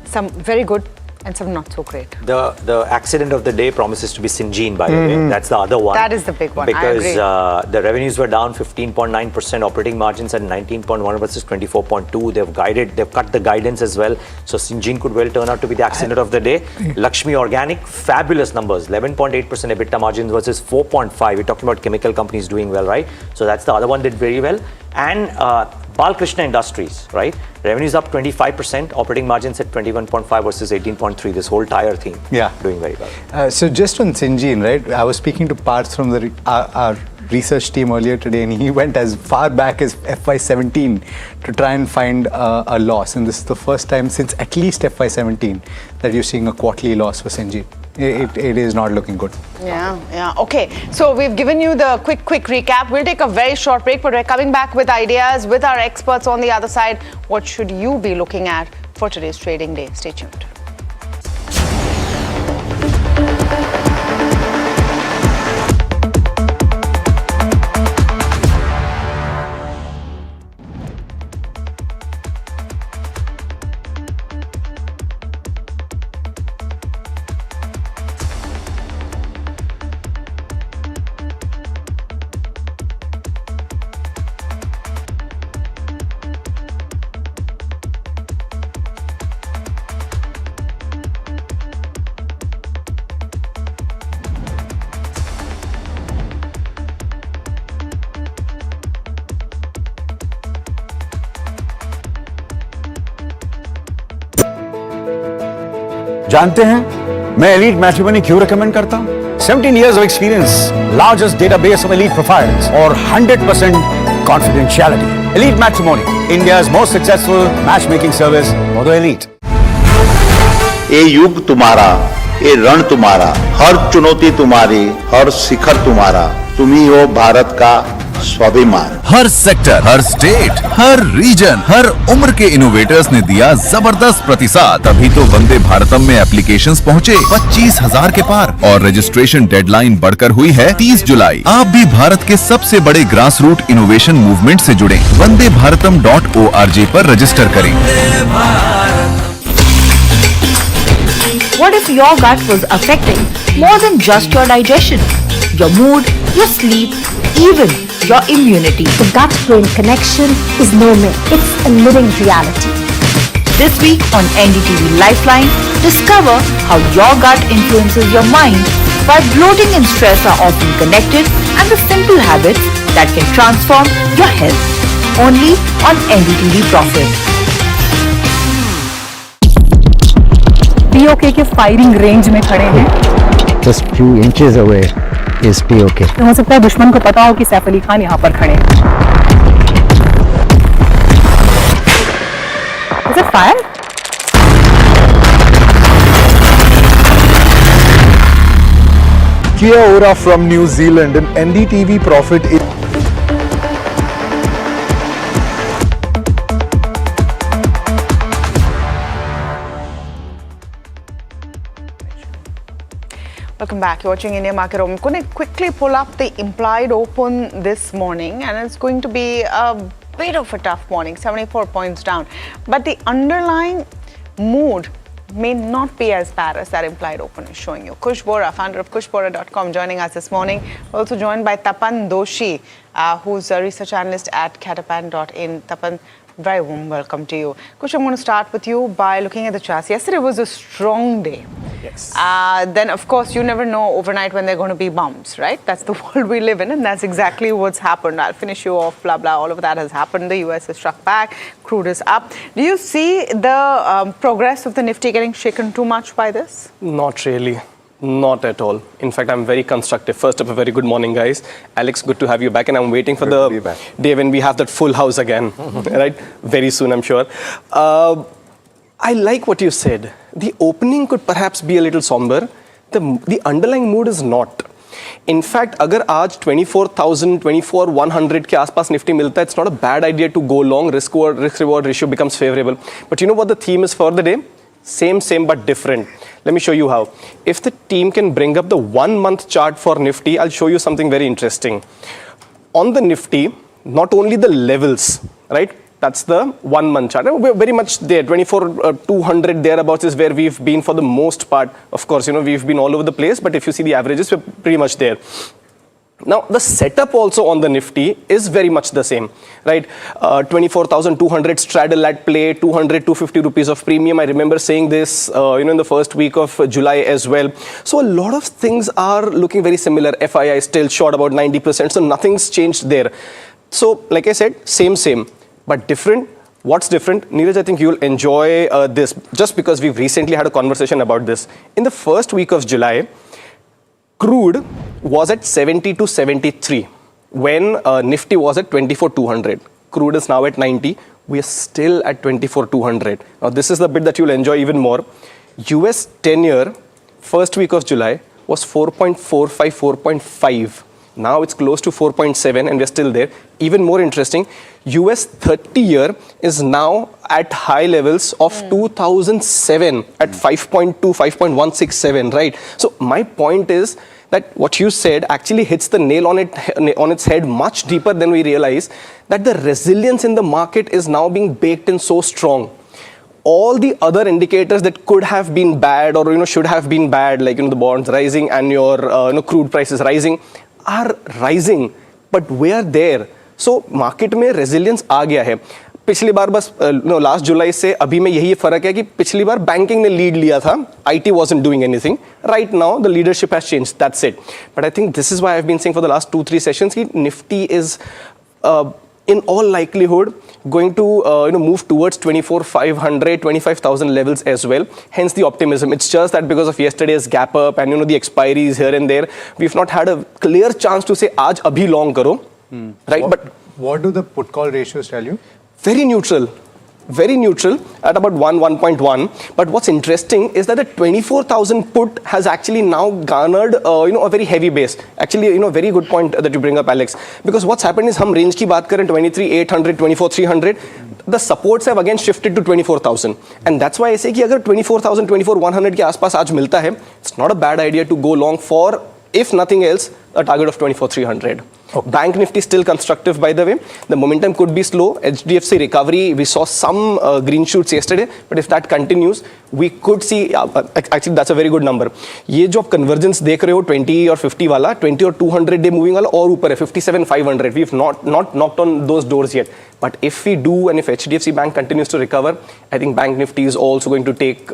some very good and some not so great. The accident of the day promises to be Syngene, by the way. That's the other one. That is the big one. Because I agree. The revenues were down 15.9%, operating margins at 19.1 versus 24.2. They've cut the guidance as well. So Syngene could well turn out to be the accident of the day. Lakshmi Organic, fabulous numbers. 11.8% EBITDA margins versus 4.5. We're talking about chemical companies doing well, right? So that's the other one that did very well. And Balkrishna Industries, right? Revenues up 25%, operating margins at 21.5 versus 18.3. This whole tire theme, doing very well. So just on Syngene, right? I was speaking to Parth from our research team earlier today, and he went as far back as FY17 to try and find a loss. And this is the first time since at least FY17 that you're seeing a quarterly loss for Syngene. It is not looking good. Yeah. Okay. So we've given you the quick recap. We'll take a very short break, but we're coming back with ideas with our experts on the other side. What should you be looking at for today's trading day? Stay tuned. जानते हैं मैं elite matrimony क्यों recommend करता हूं? 17 years of experience, largest database of elite profiles, और 100% confidentiality. Elite Matrimony, India's most successful matchmaking service for the elite. ये युग तुम्हारा, ये रण तुम्हारा, हर चुनौती तुम्हारी, हर शिखर तुम्हारा, तुम ही हो भारत का स्वाभिमान। हर सेक्टर, हर स्टेट, हर रीजन, हर उम्र के इनोवेटर्स ने दिया जबरदस्त प्रतिसाद। तभी तो वंदे भारतम में एप्लीकेशंस पहुंचे 25,000 के पार और रजिस्ट्रेशन डेडलाइन बढ़कर हुई है 30 जुलाई। आप भी भारत के सबसे बड़े ग्रास रूट इनोवेशन मूवमेंट से जुड़े। vandeBharatam.org पर रजिस्टर करें। What if your gut was affecting more than just your digestion, your mood, your sleep, even your immunity? The gut-brain connection is no myth. It's a living reality. This week on NDTV Lifeline, discover how your gut influences your mind, why bloating and stress are often connected, and the simple habits that can transform your health. Only on NDTV Profit. POK के firing range में खड़े हैं। Just few inches away is POK. हो सकता है दुश्मन को पता हो कि सैफ अली खान यहाँ पर खड़े हैं। Is it fire? Kia ora from New Zealand and NDTV Profit is Welcome back. You're watching India Market Open. I'm going to quickly pull up the implied open this morning, and it's going to be a bit of a tough morning, 74 points down. But the underlying mood may not be as bad as that implied open is showing you. Kush Bora, founder of kushbora.com, joining us this morning. Also joined by Tapan Doshi, who's a research analyst at catapan.in. Tapan, very warm welcome to you. Kush, I'm going to start with you by looking at the charts. Yesterday was a strong day. Yes. Then, of course, you never know overnight when there are going to be bumps, right? That's the world we live in, and that's exactly what's happened. I'll finish you off, blah, blah. All of that has happened. The US has struck back. Crude is up. Do you see the progress of the Nifty getting shaken too much by this? Not really. Not at all. In fact, I'm very constructive. First up, a very good morning, guys. Alex, good to have you back, and I'm waiting for the day when we have that full house again, right? Very soon, I'm sure. I like what you said. The opening could perhaps be a little somber. The underlying mood is not. In fact, अगर आज 24,000, 24,100 के आसपास Nifty मिलता है, it's not a bad idea to go long. Risk reward ratio becomes favorable. But you know what the theme is for the day? Same but different. Let me show you how. If the team can bring up the 1 month chart for Nifty, I'll show you something very interesting. On the Nifty, not only the levels, right? That's the 1 month chart. We're very much there. 24,200 thereabouts is where we've been for the most part. Of course, we've been all over the place, but if you see the averages, we're pretty much there. Now, the setup also on the Nifty is very much the same, right? 24,200 straddle at play, 200, 250 rupees of premium. I remember saying this, in the first week of July as well. So a lot of things are looking very similar. FII is still short about 90%, so nothing's changed there. So, like I said, same, but different. What's different? Neeraj, I think you'll enjoy this just because we've recently had a conversation about this. In the first week of July, crude was at 70 to 73 when Nifty was at 24,200. Crude is now at 90. We are still at 24,200. Now, this is the bit that you'll enjoy even more. US 10-year, first week of July, was 4.45, 4.5. Now it's close to 4.7 and we're still there. Even more interesting, US 30-year is now at high levels of 2007 at 5.2, 5.167, right? So my point is that what you said actually hits the nail on its head much deeper than we realize, that the resilience in the market is now being baked in so strong. All the other indicators that could have been bad or should have been bad, like the bonds rising and your crude prices rising, are rising, but we are there. So market में resilience आ गया है. पिछली बार बस last जुलाई से अभी में यही फर्क है कि पिछली बार बैंकिंग ने लीड लिया था, IT wasn't doing anything. Right now the leadership has changed. That's it. But I think this is why I've been saying for the last 2-3 sessions कि Nifty is in all likelihood going to move towards 24,500, 25,000 levels as well. Hence the optimism. It's just that because of yesterday's gap up and the expiries here and there, we've not had a clear chance to say आज अभी long करो, right? But what do the put call ratios tell you? Very neutral at about 1.1. But what's interesting is that the 24,000 put has actually now garnered a very heavy base. Actually, a very good point that you bring up, Alex. Because what's happened is हम range की बात करें 23,800, 24,300. The supports have again shifted to 24,000. And that's why I say कि अगर 24,000, 24,100 के आसपास आज मिलता है, it's not a bad idea to go long for, if nothing else, a target of 24,300. Okay. Bank Nifty still constructive, by the way. The momentum could be slow. HDFC recovery, we saw some green shoots yesterday, but if that continues, we could see, actually that's a very good number. ये जो आप convergence देख रहे हो 20 और 50 वाला, 20 और 200 day moving वाला और ऊपर है 57,500. We've not knocked on those doors yet. But if we do, and if HDFC Bank continues to recover, I think Bank Nifty is also going to take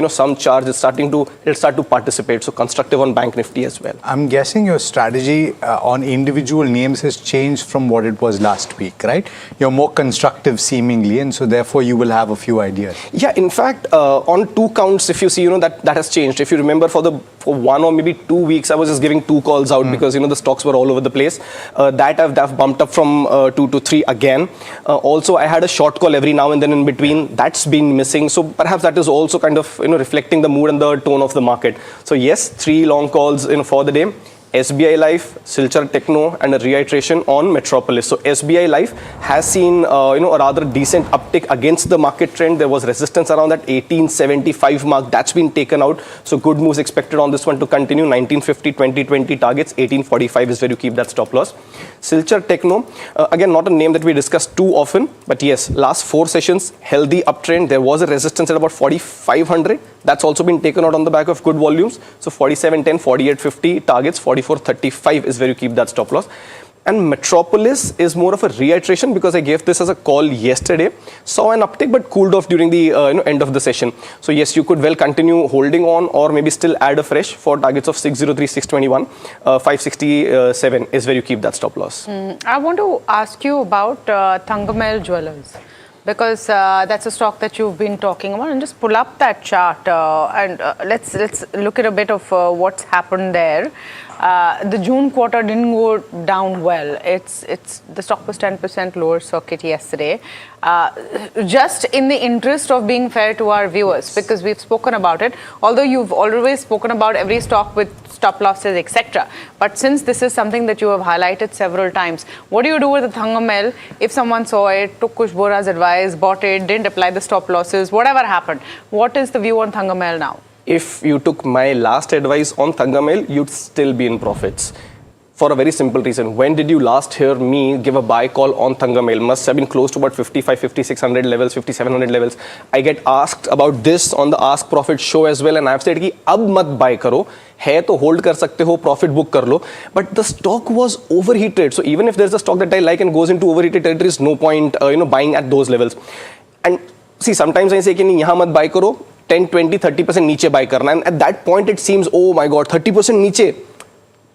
some charge. It'll start to participate. So constructive on Bank Nifty as well. I'm guessing your strategy on individual names has changed from what it was last week, right? You're more constructive seemingly, and so therefore you will have a few ideas. Yeah, in fact, on two counts, if you see, that has changed. If you remember, for 1 or maybe 2 weeks, I was just giving 2 calls out because the stocks were all over the place. That I've bumped up from 2 to 3 again. Also, I had a short call every now and then in between. That's been missing. So perhaps that is also kind of reflecting the mood and the tone of the market. So yes, 3 long calls for the day. SBI Life, Silchar Techno, and a reiteration on Metropolis. So SBI Life has seen a rather decent uptick against the market trend. There was resistance around that 1875 mark. That's been taken out. So good moves expected on this one to continue. 1950, 2020 targets. 1845 is where you keep that stop loss. Silchar Techno, again, not a name that we discuss too often, but yes, last 4 sessions, healthy uptrend. There was a resistance at about 4,500. That's also been taken out on the back of good volumes. So 47.10, 48.50 targets, 44.35 is where you keep that stop loss. And Metropolis is more of a reiteration because I gave this as a call yesterday. Saw an uptick but cooled off during the end of the session. So yes, you could well continue holding on or maybe still add a fresh for targets of 603, 621, 567 is where you keep that stop loss. I want to ask you about Thangamel Jewelers, because that's a stock that you've been talking about, and just pull up that chart and let's look at a bit of what's happened there. The June quarter didn't go down well. The stock was 10% lower circuit yesterday. Just in the interest of being fair to our viewers, because we've spoken about it, although you've always spoken about every stock with stop losses, etc. But since this is something that you have highlighted several times, what do you do with the Thangamel if someone saw it, took Kush Bora's advice, bought it, didn't apply the stop losses, whatever happened? What is the view on Thangamel now? If you took my last advice on Thangamel, you'd still be in profits. For a very simple reason. When did you last hear me give a buy call on Thangamel? Must have been close to about 55, 5600 levels, 5700 levels. I get asked about this on the Ask Profit show as well, and I've said कि अब मत buy करो, है तो hold कर सकते हो, profit book कर लो. But the stock was overheated. So even if there's a stock that I like and goes into overheated territory, there's no point buying at those levels. And see, sometimes I say कि नहीं यहाँ मत buy करो, 10, 20, 30% नीचे buy करना, and at that point it seems, oh my god, 30% नीचे.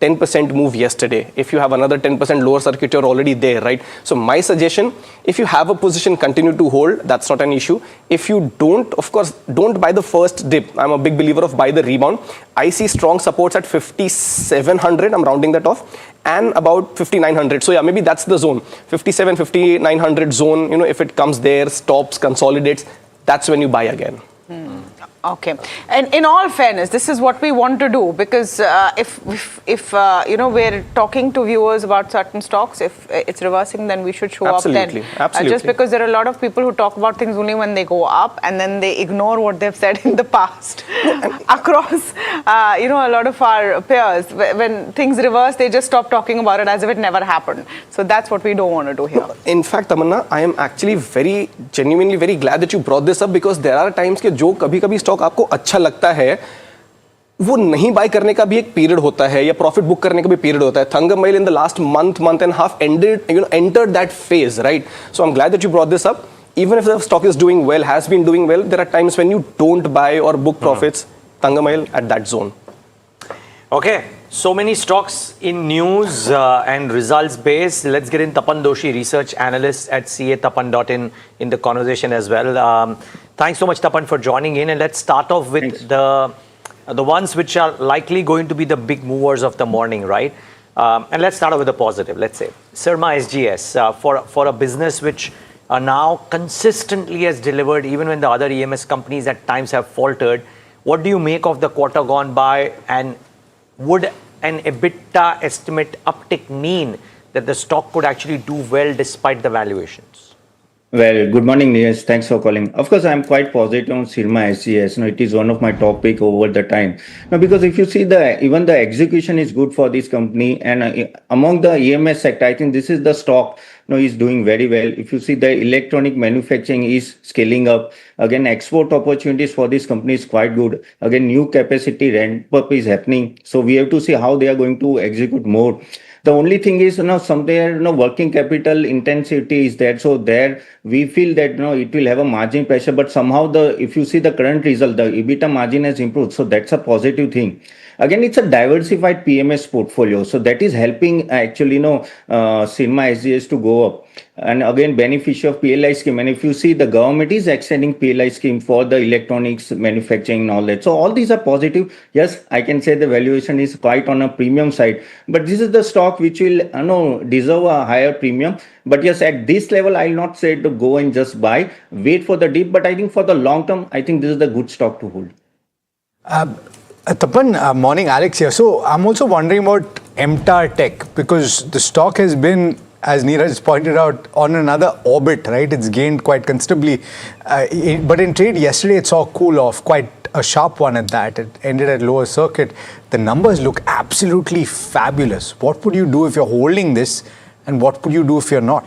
10% move yesterday. If you have another 10% lower circuit, you're already there, right? So my suggestion, if you have a position, continue to hold. That's not an issue. If you don't, of course, don't buy the first dip. I'm a big believer of buy the rebound. I see strong supports at 5,700. I'm rounding that off. And about 5,900. So yeah, maybe that's the zone. 57, 5,900 zone. If it comes there, stops, consolidates, that's when you buy again. Okay, and in all fairness, this is what we want to do, because if we're talking to viewers about certain stocks, if it's reversing, then we should show Absolutely. up then. Absolutely. Just because there are a lot of people who talk about things only when they go up, and then they ignore what they've said in the past. Across, a lot of our peers, when things reverse, they just stop talking about it as if it never happened. So that's what we don't want to do here. In fact, Tamanna, I am actually genuinely very glad that you brought this up, because there are times कि जो कभी-कभी stock आपको अच्छा लगता है, वो नहीं bye करने का भी एक पीरियड होता है, या प्रॉफिट बुक करने का भी पीरियड होता है. Thangamel in the last month and a half entered that phase, right? So I'm glad that you brought this up. Even if the stock is doing well, has been doing well, there are times when you don't buy or book profits. Thangamel at that zone. Okay, so many stocks in news and results base. Let's get in Tapan Doshi, research analyst at catapan.in in the conversation as well. Thanks so much, Tapan, for joining in. And let's start off with the ones which are likely going to be the big movers of the morning, right? And let's start off with a positive, let's say. Sirma SGS, for a business which now consistently has delivered, even when the other EMS companies at times have faltered. What do you make of the quarter gone by, and would an EBITDA estimate uptick mean that the stock could actually do well despite the valuations? Well, good morning, Neeraj. Thanks for calling. Of course, I'm quite positive on Sirma SGS. It is one of my top pick over the time. Now, because if you see even the execution is good for this company, and among the EMS sector, I think this is the stock is doing very well. If you see the electronic manufacturing is scaling up. Again, export opportunities for this company is quite good. Again, new capacity ramp up is happening. So we have to see how they are going to execute more. The only thing is, somewhere, working capital intensity is there. So there we feel that, it will have a margin pressure, but somehow if you see the current result, the EBITDA margin has improved. So that's a positive thing. Again, it's a diversified PMS portfolio. So that is helping actually, Sirma SGS to go up. And again, beneficiary of PLI scheme. And if you see, the government is extending PLI scheme for the electronics manufacturing and all that. So all these are positive. Yes, I can say the valuation is quite on a premium side. But this is the stock which will deserve a higher premium. But yes, at this level, I'll not say to go and just buy. Wait for the dip. But I think for the long term, I think this is the good stock to hold. Tapan, morning, Alex here. So I'm also wondering about MTAR Tech, because the stock has been, as Neeraj pointed out, on another orbit, right? It's gained quite considerably. But in trade yesterday, it saw a cool off, quite a sharp one at that. It ended at lower circuit. The numbers look absolutely fabulous. What would you do if you're holding this, and what would you do if you're not?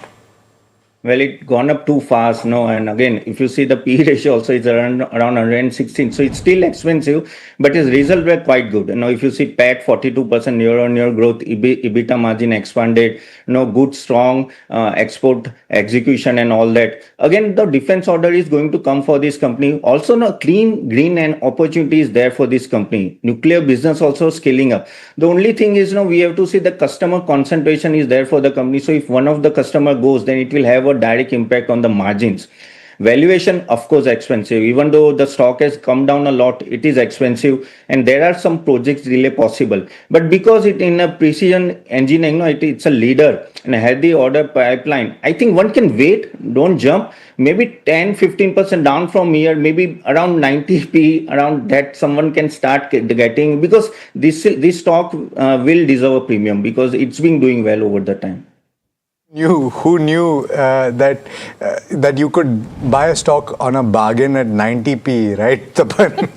Well, it gone up too fast, no. And again, if you see the P ratio also is around 116, so it's still expensive, but its results were quite good. If you see PAT 42% year-on-year growth, EBITDA margin expanded, good strong export execution and all that. Again, the defense order is going to come for this company. Also, clean, green and opportunity is there for this company. Nuclear business also scaling up. The only thing is, we have to see the customer concentration is there for the company. So if one of the customer goes, then it will have a direct impact on the margins. Valuation, of course, expensive. Even though the stock has come down a lot, it is expensive, and there are some projects delay possible. But because it in a precision engineering, it's a leader and had the order pipeline, I think one can wait, don't jump. Maybe 10-15% down from here, maybe around 90p, around that someone can start getting, because this stock will deserve a premium because it's been doing well over the time. Who knew that you could buy a stock on a bargain at 90p, right, Tapan?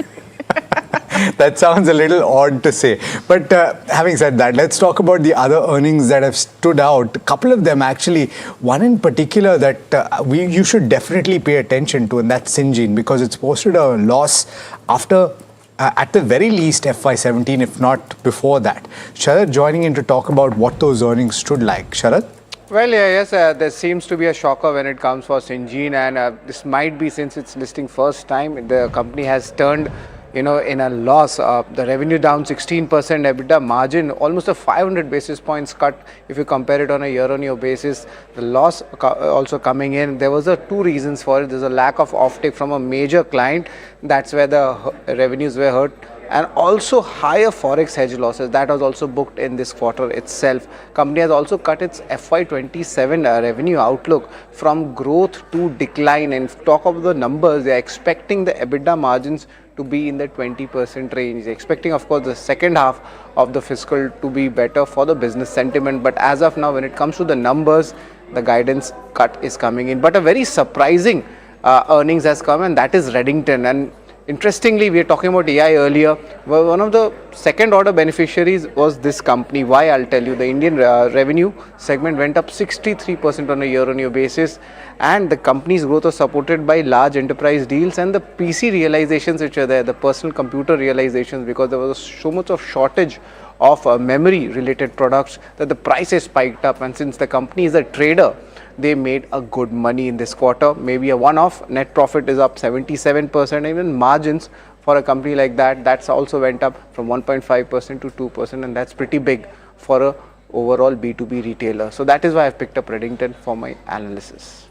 That sounds a little odd to say. But having said that, let's talk about the other earnings that have stood out. A couple of them actually. One in particular that you should definitely pay attention to, and that's Syngene, because it's posted a loss after at the very least FY17, if not before that. Sharad joining in to talk about what those earnings stood like. Sharad? Well, yes, there seems to be a shocker when it comes for Syngene, and this might be since it's listing first time. The company has turned, in a loss. The revenue down 16%, EBITDA margin almost a 500 basis points cut if you compare it on a year-on-year basis. The loss also coming in. There was two reasons for it. There's a lack of offtake from a major client. That's where the revenues were hurt. And also higher forex hedge losses that was also booked in this quarter itself. Company has also cut its FY27 revenue outlook from growth to decline. And talk about the numbers, they are expecting the EBITDA margins to be in the 20% range. They're expecting, of course, the second half of the fiscal to be better for the business sentiment. But as of now, when it comes to the numbers, the guidance cut is coming in. But a very surprising earnings has come, and that is Redington. And interestingly, we were talking about AI earlier. One of the second order beneficiaries was this company. Why? I'll tell you. The Indian revenue segment went up 63% on a year-on-year basis, and the company's growth was supported by large enterprise deals and the PC realizations which are there, the personal computer realizations, because there was so much of shortage of memory related products that the prices spiked up. And since the company is a trader, they made a good money in this quarter. Maybe a one-off. Net profit is up 77%. Even margins for a company like that, that's also went up from 1.5% to 2%, and that's pretty big for a overall B2B retailer. So that is why I've picked up Redington for my analysis.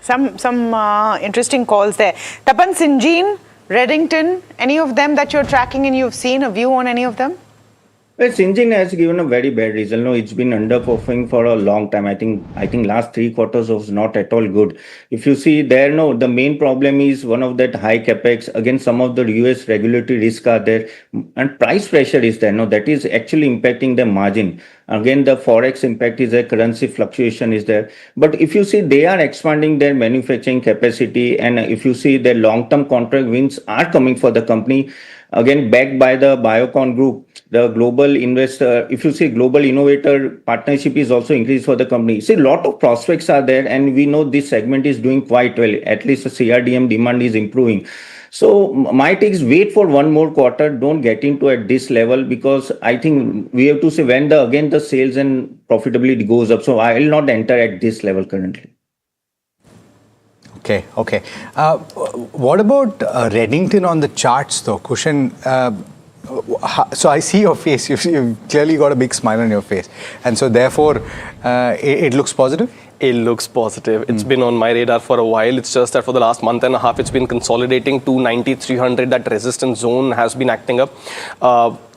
Some interesting calls there. Tapan, Syngene, Redington, any of them that you're tracking and you've seen a view on any of them? Well, Syngene has given a very bad result. No, it's been underperforming for a long time. I think last 3 quarters was not at all good. If you see there, the main problem is one of that high capex. Again, some of the US regulatory risks are there, and price pressure is there. That is actually impacting the margin. Again, the forex impact is there, currency fluctuation is there. But if you see, they are expanding their manufacturing capacity, and if you see, their long-term contract wins are coming for the company. Again, backed by the Biocon Group, the global investor, if you see, global innovator partnership is also increased for the company. See, a lot of prospects are there, and we know this segment is doing quite well. At least the CRDM demand is improving. So my take is wait for one more quarter. Don't get into at this level, because I think we have to see when the sales and profitability goes up. So I will not enter at this level currently. Okay. What about Redington on the charts though? Kushan, so I see your face. You've clearly got a big smile on your face. And so therefore, it looks positive? It looks positive. It's been on my radar for a while. It's just that for the last month and a half, it's been consolidating. 290, 300, that resistance zone has been acting up.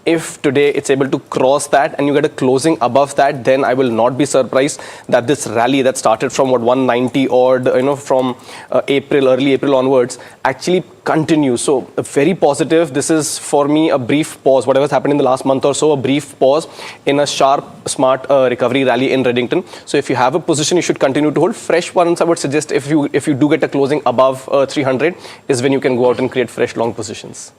if today it's able to cross that and you get a closing above that, then I will not be surprised that this rally that started from 190 odd, from early April onwards, actually continues. So very positive. This is for me a brief pause. Whatever's happened in the last month or so, a brief pause in a sharp, smart recovery rally in Reddington. So if you have a position, you should continue to hold. Fresh ones, I would suggest, if you do get a closing above 300, is when you can go out and create fresh long positions.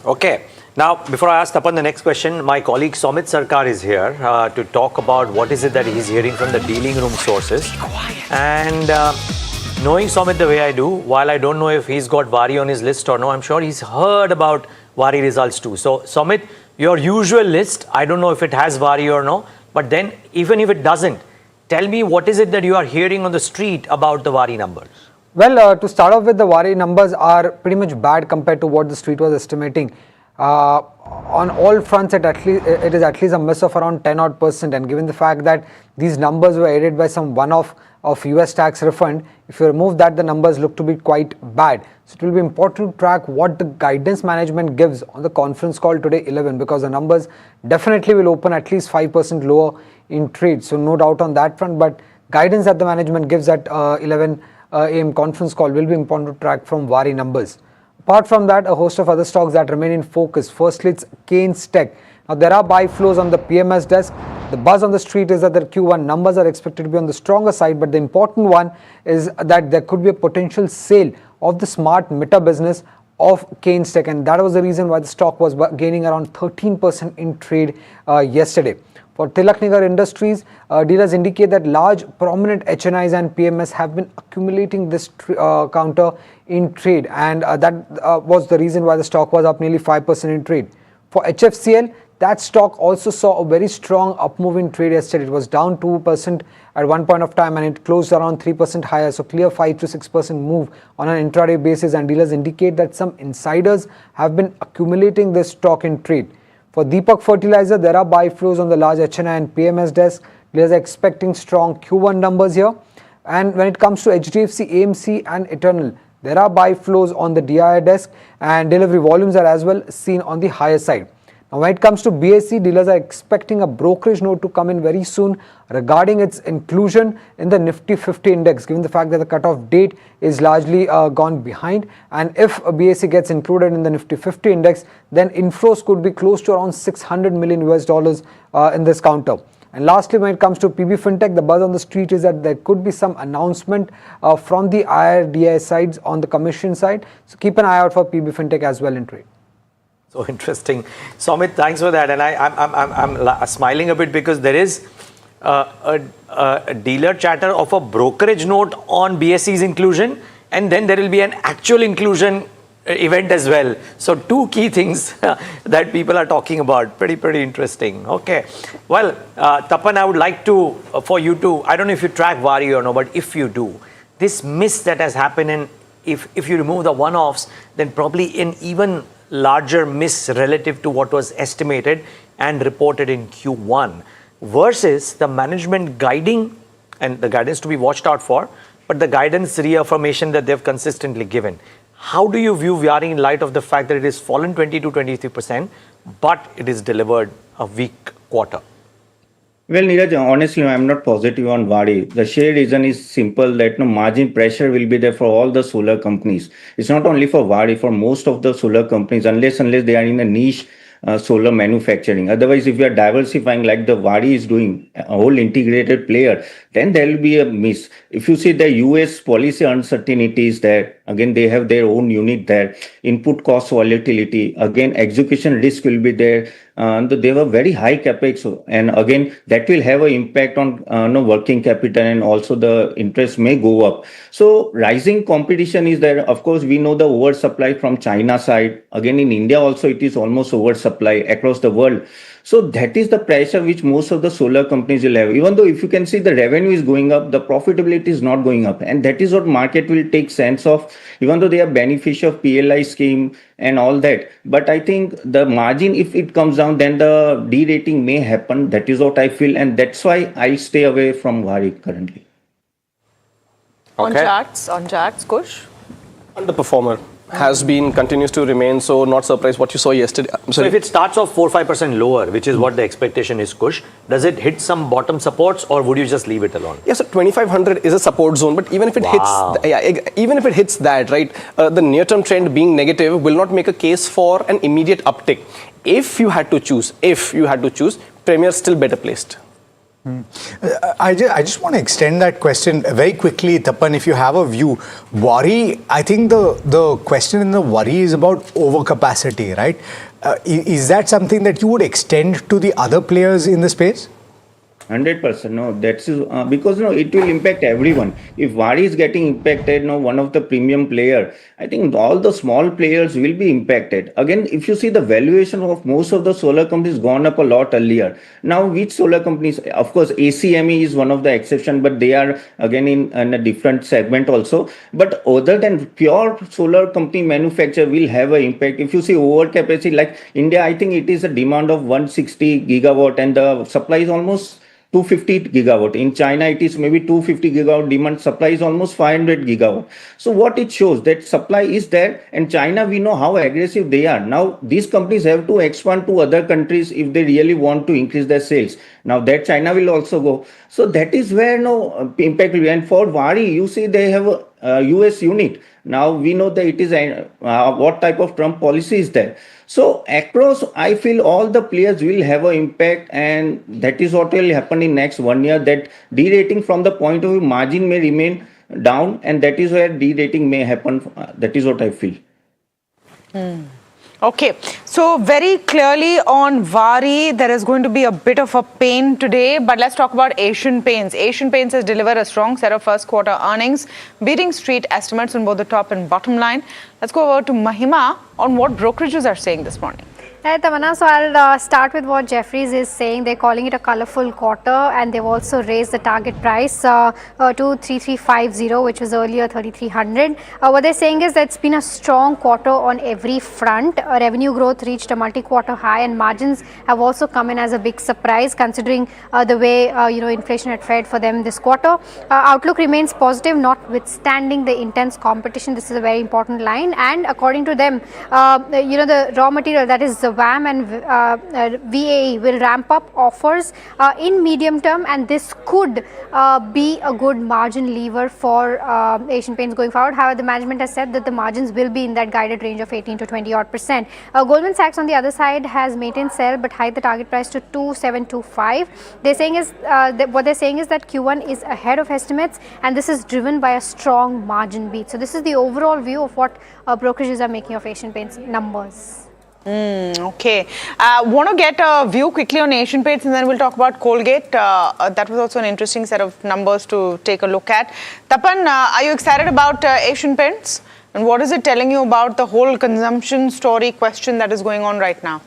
Okay. Now, before I ask Tapan the next question, my colleague Somit Sarkar is here to talk about what is it that he's hearing from the dealing room sources. And knowing Somit the way I do, while I don't know if he's got Wari on his list or no, I'm sure he's heard about Wari results too. So, Somit, your usual list, I don't know if it has Wari or no, but then even if it doesn't, tell me what is it that you are hearing on the street about the Wari numbers? Well, to start off with, the Wari numbers are pretty much bad compared to what the street was estimating. On all fronts, it is at least a miss of around 10 odd %, and given the fact that these numbers were aided by some one-off of US tax refund, if you remove that, the numbers look to be quite bad. So it will be important to track what the guidance management gives on the conference call today 11, because the numbers definitely will open at least 5% lower in trade. So no doubt on that front, but guidance that the management gives at 11 AM conference call will be important to track from Wari numbers. Apart from that, a host of other stocks that remain in focus. Firstly, it's Keynes Tech. Now, there are buy flows on the PMS desk. The buzz on the street is that the Q1 numbers are expected to be on the stronger side, but the important one is that there could be a potential sale of the smart meter business of Keynes Tech, and that was the reason why the stock was gaining around 13% in trade yesterday. For Tilaknagar Industries, dealers indicate that large prominent HNIs and PMS have been accumulating this counter in trade, and that was the reason why the stock was up nearly 5% in trade. For HFCL, that stock also saw a very strong up move in trade yesterday. It was down 2% at one point of time and it closed around 3% higher, so clear 5 to 6% move on an intraday basis, and dealers indicate that some insiders have been accumulating this stock in trade. For Deepak Fertilizer, there are buy flows on the large HNI and PMS desk. Dealers are expecting strong Q1 numbers here. And when it comes to HDFC, AMC and Eternal, there are buy flows on the DII desk, and delivery volumes are as well seen on the higher side. Now, when it comes to BSE, dealers are expecting a brokerage note to come in very soon regarding its inclusion in the Nifty 50 index, given the fact that the cutoff date is largely gone behind. And if a BSE gets included in the Nifty 50 index, then inflows could be close to around $600 million in this counter. And lastly, when it comes to PB Fintech, the buzz on the street is that there could be some announcement from the IRDAI sides on the commission side. So keep an eye out for PB Fintech as well in trade. So interesting. Somit, thanks for that. And I'm smiling a bit because there is a dealer chatter of a brokerage note on BSE's inclusion, and then there will be an actual inclusion event as well. So two key things that people are talking about. Pretty interesting. Okay. Well, Tapan, I would like to, for you to, I don't know if you track Wari or no, but if you do, this miss that has happened, and if you remove the one-offs, then probably an even larger miss relative to what was estimated and reported in Q1 versus the management guiding, and the guidance to be watched out for, but the guidance reaffirmation that they've consistently given. How do you view Wari in light of the fact that it has fallen 20 to 23%, but it is delivered a weak quarter? Well, Neeraj, honestly, I'm not positive on Wari. The sheer reason is simple that margin pressure will be there for all the solar companies. It's not only for Wari, for most of the solar companies, unless they are in a niche solar manufacturing. Otherwise, if you are diversifying like the Wari is doing, a whole integrated player, then there will be a miss. If you see the US policy uncertainties there, again, they have their own unit there. Input cost volatility, again, execution risk will be there. They were very high capex, and again, that will have an impact on working capital, and also the interest may go up. So rising competition is there. Of course, we know the oversupply from China side. Again, in India also, it is almost oversupply across the world. So that is the pressure which most of the solar companies will have. Even though if you can see the revenue is going up, the profitability is not going up. And that is what market will take sense of, even though they are beneficial of PLI scheme and all that. But I think the margin, if it comes down, then the de-rating may happen. That is what I feel. And that's why I stay away from Wari currently. Okay. On charts, Kush? Underperformer. continues to remain. So not surprised what you saw yesterday. So if it starts off 4-5% lower, which is what the expectation is, Kush, does it hit some bottom supports, or would you just leave it alone? Yeah, so 2500 is a support zone, but even if it hits that, right, the near-term trend being negative will not make a case for an immediate uptick. If you had to choose, Premier is still better placed. I just want to extend that question very quickly, Tapan. If you have a view, worry, I think the question in the worry is about overcapacity, right? Is that something that you would extend to the other players in the space? 100%. No, that's because it will impact everyone. If Wadi is getting impacted, one of the premium player, I think all the small players will be impacted. Again, if you see the valuation of most of the solar companies gone up a lot earlier. Now, which solar companies? Of course, ACME is one of the exception, but they are again in a different segment also. But other than pure solar company manufacturer will have an impact. If you see overcapacity, like India, I think it is a demand of 160 gigawatt and the supply is almost 250 gigawatt. In China, it is maybe 250 gigawatt demand. Supply is almost 500 gigawatt. So what it shows that supply is there, and China, we know how aggressive they are. Now, these companies have to expand to other countries if they really want to increase their sales. Now that China will also go. So that is where impact will be. And for Wadi, you see they have a US unit. Now we know that it is what type of Trump policy is there. So across, I feel all the players will have an impact, and that is what will happen in next 1 year. That de-rating from the point of view margin may remain down, and that is where de-rating may happen. That is what I feel. Okay, so very clearly on Vari, there is going to be a bit of a pain today, but let's talk about Asian Paints. Asian Paints has delivered a strong set of first quarter earnings, beating street estimates on both the top and bottom line. Let's go over to Mahima on what brokerages are saying this morning. Hey, Tamanna, so I'll start with what Jefferies is saying. They're calling it a colorful quarter, and they've also raised the target price to 3350, which was earlier 3300. What they're saying is that it's been a strong quarter on every front. Revenue growth reached a multi-quarter high, and margins have also come in as a big surprise, considering the way inflation had fared for them this quarter. Outlook remains positive, notwithstanding the intense competition. This is a very important line, and according to them, the raw material, that is the VAM and VAE, will ramp up offers in medium term, and this could be a good margin lever for Asian Paints going forward. However, the management has said that the margins will be in that guided range of 18 to 20%. Goldman Sachs on the other side has maintained sell but hiked the target price to 2725. What they're saying is that Q1 is ahead of estimates, and this is driven by a strong margin beat. So this is the overall view of what brokerages are making of Asian Paints numbers. Okay. Want to get a view quickly on Asian Paints, and then we'll talk about Colgate. That was also an interesting set of numbers to take a look at. Tapan, are you excited about Asian Paints? And what is it telling you about the whole consumption story question that is going on right now?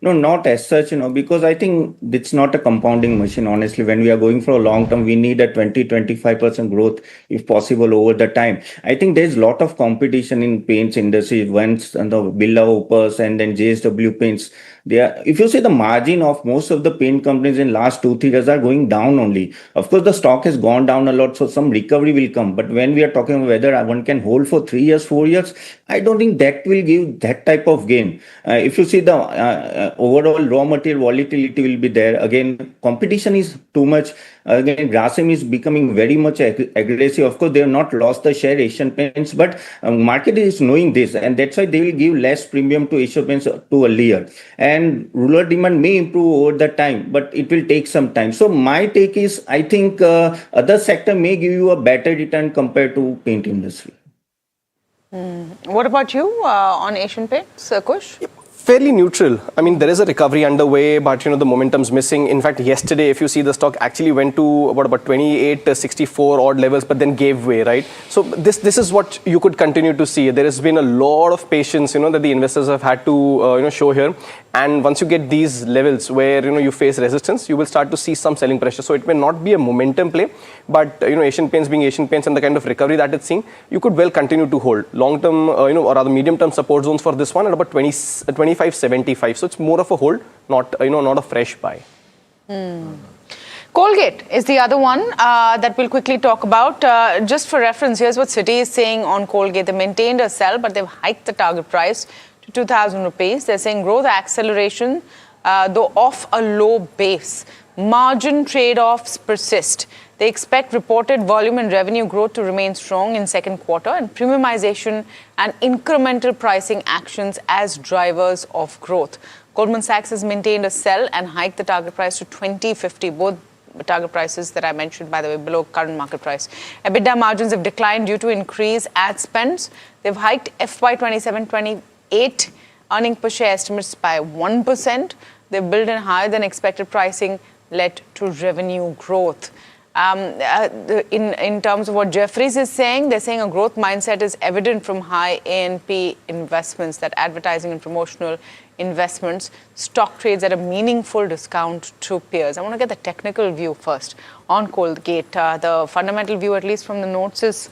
No, not as such, because I think it's not a compounding machine. Honestly, when we are going for a long term, we need a 20-25% growth if possible over the time. I think there's a lot of competition in paints industry. Once and the Birla Opus and then JSW Paints, if you see the margin of most of the paint companies in last 2-3 years are going down only. Of course, the stock has gone down a lot, so some recovery will come. But when we are talking about whether one can hold for 3 years, 4 years, I don't think that will give that type of gain. If you see the overall raw material volatility will be there. Again, competition is too much. Again, Grasim is becoming very much aggressive. Of course, they have not lost the share Asian Paints, but market is knowing this, and that's why they will give less premium to Asian Paints to earlier. And rural demand may improve over the time, but it will take some time. So my take is, I think other sector may give you a better return compared to paint industry. What about you on Asian Paints, Kush? Fairly neutral. I mean, there is a recovery underway, but the momentum's missing. In fact, yesterday, if you see, the stock actually went to about 28.64 odd levels, but then gave way, right? So this is what you could continue to see. There has been a lot of patience, that the investors have had to show here. And once you get these levels where you face resistance, you will start to see some selling pressure. So it may not be a momentum play, but Asian Paints being Asian Paints and the kind of recovery that it's seeing, you could well continue to hold long term, or rather medium term support zones for this one at about 25.75. So it's more of a hold, not a fresh buy. Colgate is the other one that we'll quickly talk about. Just for reference, here's what Citi is saying on Colgate. They maintained a sell, but they've hiked the target price to 2,000 rupees. They're saying growth acceleration, though off a low base. Margin trade-offs persist. They expect reported volume and revenue growth to remain strong in second quarter, and premiumization and incremental pricing actions as drivers of growth. Goldman Sachs has maintained a sell and hiked the target price to 2050, both target prices that I mentioned, by the way, below current market price. EBITDA margins have declined due to increased ad spends. They've hiked FY 27-28 earning per share estimates by 1%. They've built in higher than expected pricing led to revenue growth. In terms of what Jefferies is saying, they're saying a growth mindset is evident from high A&P investments, that advertising and promotional investments. Stock trades at a meaningful discount to peers. I want to get the technical view first on Colgate. The fundamental view, at least from the notes, is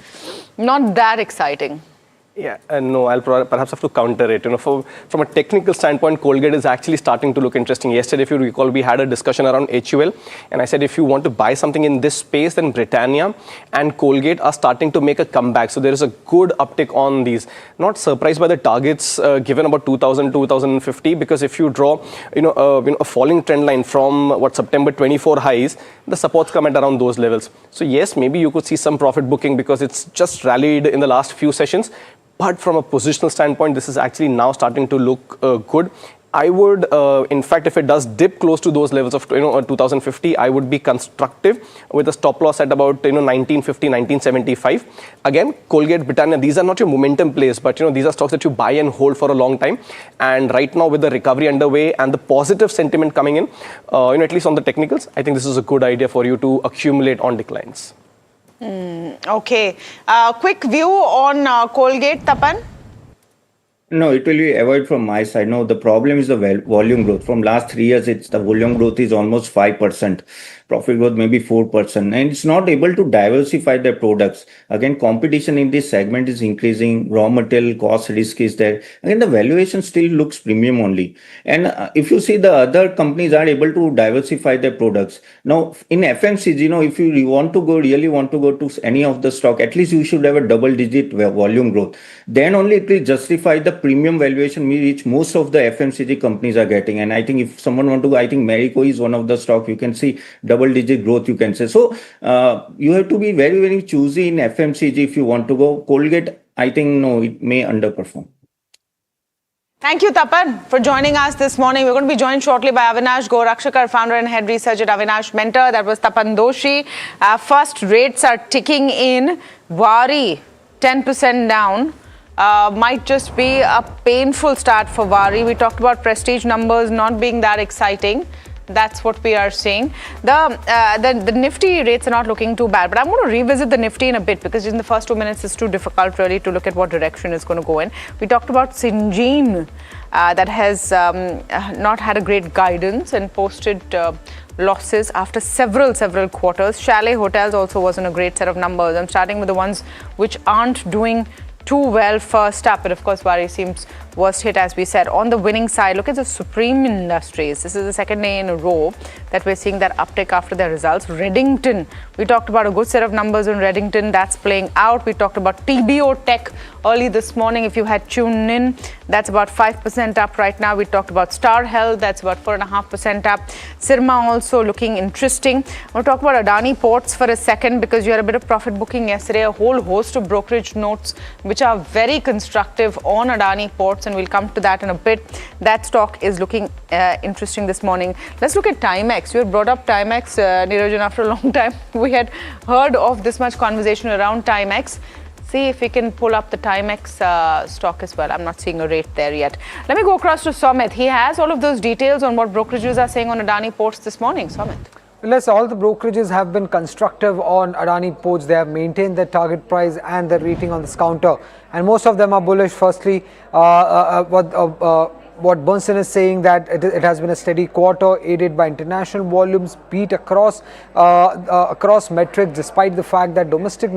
not that exciting. Yeah, no, I'll perhaps have to counter it. From a technical standpoint, Colgate is actually starting to look interesting. Yesterday, if you recall, we had a discussion around HUL, and I said if you want to buy something in this space, then Britannia and Colgate are starting to make a comeback. So there is a good uptick on these. Not surprised by the targets given about 2000, 2050, because if you draw, a falling trend line from September 24 highs, the supports come at around those levels. So yes, maybe you could see some profit booking because it's just rallied in the last few sessions. But from a positional standpoint, this is actually now starting to look good. I would, in fact, if it does dip close to those levels of 2050, I would be constructive with a stop loss at about 1950, 1975. Again, Colgate, Britannia, these are not your momentum plays, but these are stocks that you buy and hold for a long time. And right now, with the recovery underway and the positive sentiment coming in, at least on the technicals, I think this is a good idea for you to accumulate on declines. Okay. Quick view on Colgate, Tapan? No, it will be avoid from my side. No, the problem is the volume growth. From last 3 years, the volume growth is almost 5%. Profit growth maybe 4%. And it's not able to diversify their products. Again, competition in this segment is increasing. Raw material cost risk is there. Again, the valuation still looks premium only. And if you see, the other companies are able to diversify their products. Now, in FMCG, if you really want to go to any of the stock, at least you should have a double-digit volume growth. Then only it will justify the premium valuation which most of the FMCG companies are getting. And I think if someone want to go, I think Marico is one of the stock you can see double-digit growth, you can say. So you have to be very, very choosy in FMCG if you want to go. Colgate, I think, no, it may underperform. Thank you, Tapan, for joining us this morning. We're going to be joined shortly by Avinash Gorakshakar, founder and head research at Avinash Mentor. That was Tapan Doshi. First, rates are ticking in. Wari, 10% down. Might just be a painful start for Wari. We talked about prestige numbers not being that exciting. That's what we are seeing. The Nifty rates are not looking too bad, but I'm going to revisit the Nifty in a bit because in the first 2 minutes it's too difficult really to look at what direction it's going to go in. We talked about Syngene that has not had a great guidance and posted losses after several quarters. Chalet Hotels also wasn't a great set of numbers. I'm starting with the ones which aren't doing too well first up, but of course Wari seems worst hit, as we said. On the winning side, look at the Supreme Industries. This is the second day in a row that we're seeing that uptick after their results. Redington, we talked about a good set of numbers on Redington. That's playing out. We talked about TBO Tech early this morning. If you had tuned in, that's about 5% up right now. We talked about Star Health. That's about 4.5% up. Sirma also looking interesting. We'll talk about Adani Ports for a second because you had a bit of profit booking yesterday. A whole host of brokerage notes which are very constructive on Adani Ports, and we'll come to that in a bit. That stock is looking interesting this morning. Let's look at Timex. You had brought up Timex, Niranjan, after a long time. We had heard of this much conversation around Timex. See if we can pull up the Timex stock as well. I'm not seeing a rate there yet. Let me go across to Somit. He has all of those details on what brokerages are saying on Adani Ports this morning. Somit. Yes, all the brokerages have been constructive on Adani Ports. They have maintained their target price and their rating on this counter. And most of them are bullish. Firstly, what Bernstein is saying that it has been a steady quarter aided by international volumes, beat across metrics, despite the fact that domestic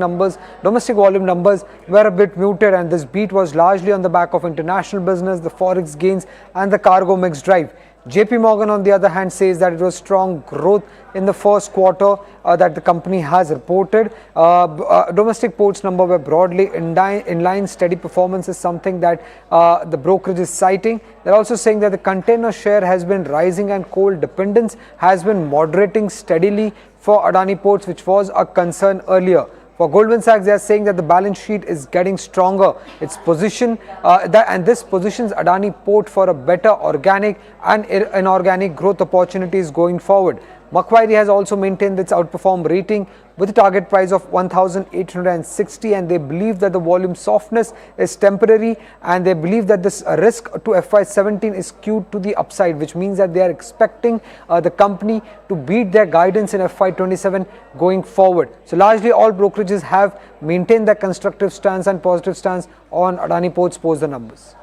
volume numbers were a bit muted, and this beat was largely on the back of international business, the forex gains and the cargo mix drive. JP Morgan, on the other hand, says that it was strong growth in the first quarter that the company has reported. Domestic ports number were broadly in line. Steady performance is something that the brokerage is citing. They're also saying that the container share has been rising and coal dependence has been moderating steadily for Adani Ports, which was a concern earlier. For Goldman Sachs, they are saying that the balance sheet is getting stronger. Its position and this positions Adani Port for a better organic and inorganic growth opportunities going forward. Macquarie has also maintained its outperform rating with a target price of 1,860, and they believe that the volume softness is temporary, and they believe that this risk to FY17 is skewed to the upside, which means that they are expecting the company to beat their guidance in FY27 going forward. So largely all brokerages have maintained their constructive stance and positive stance on Adani Ports post the numbers.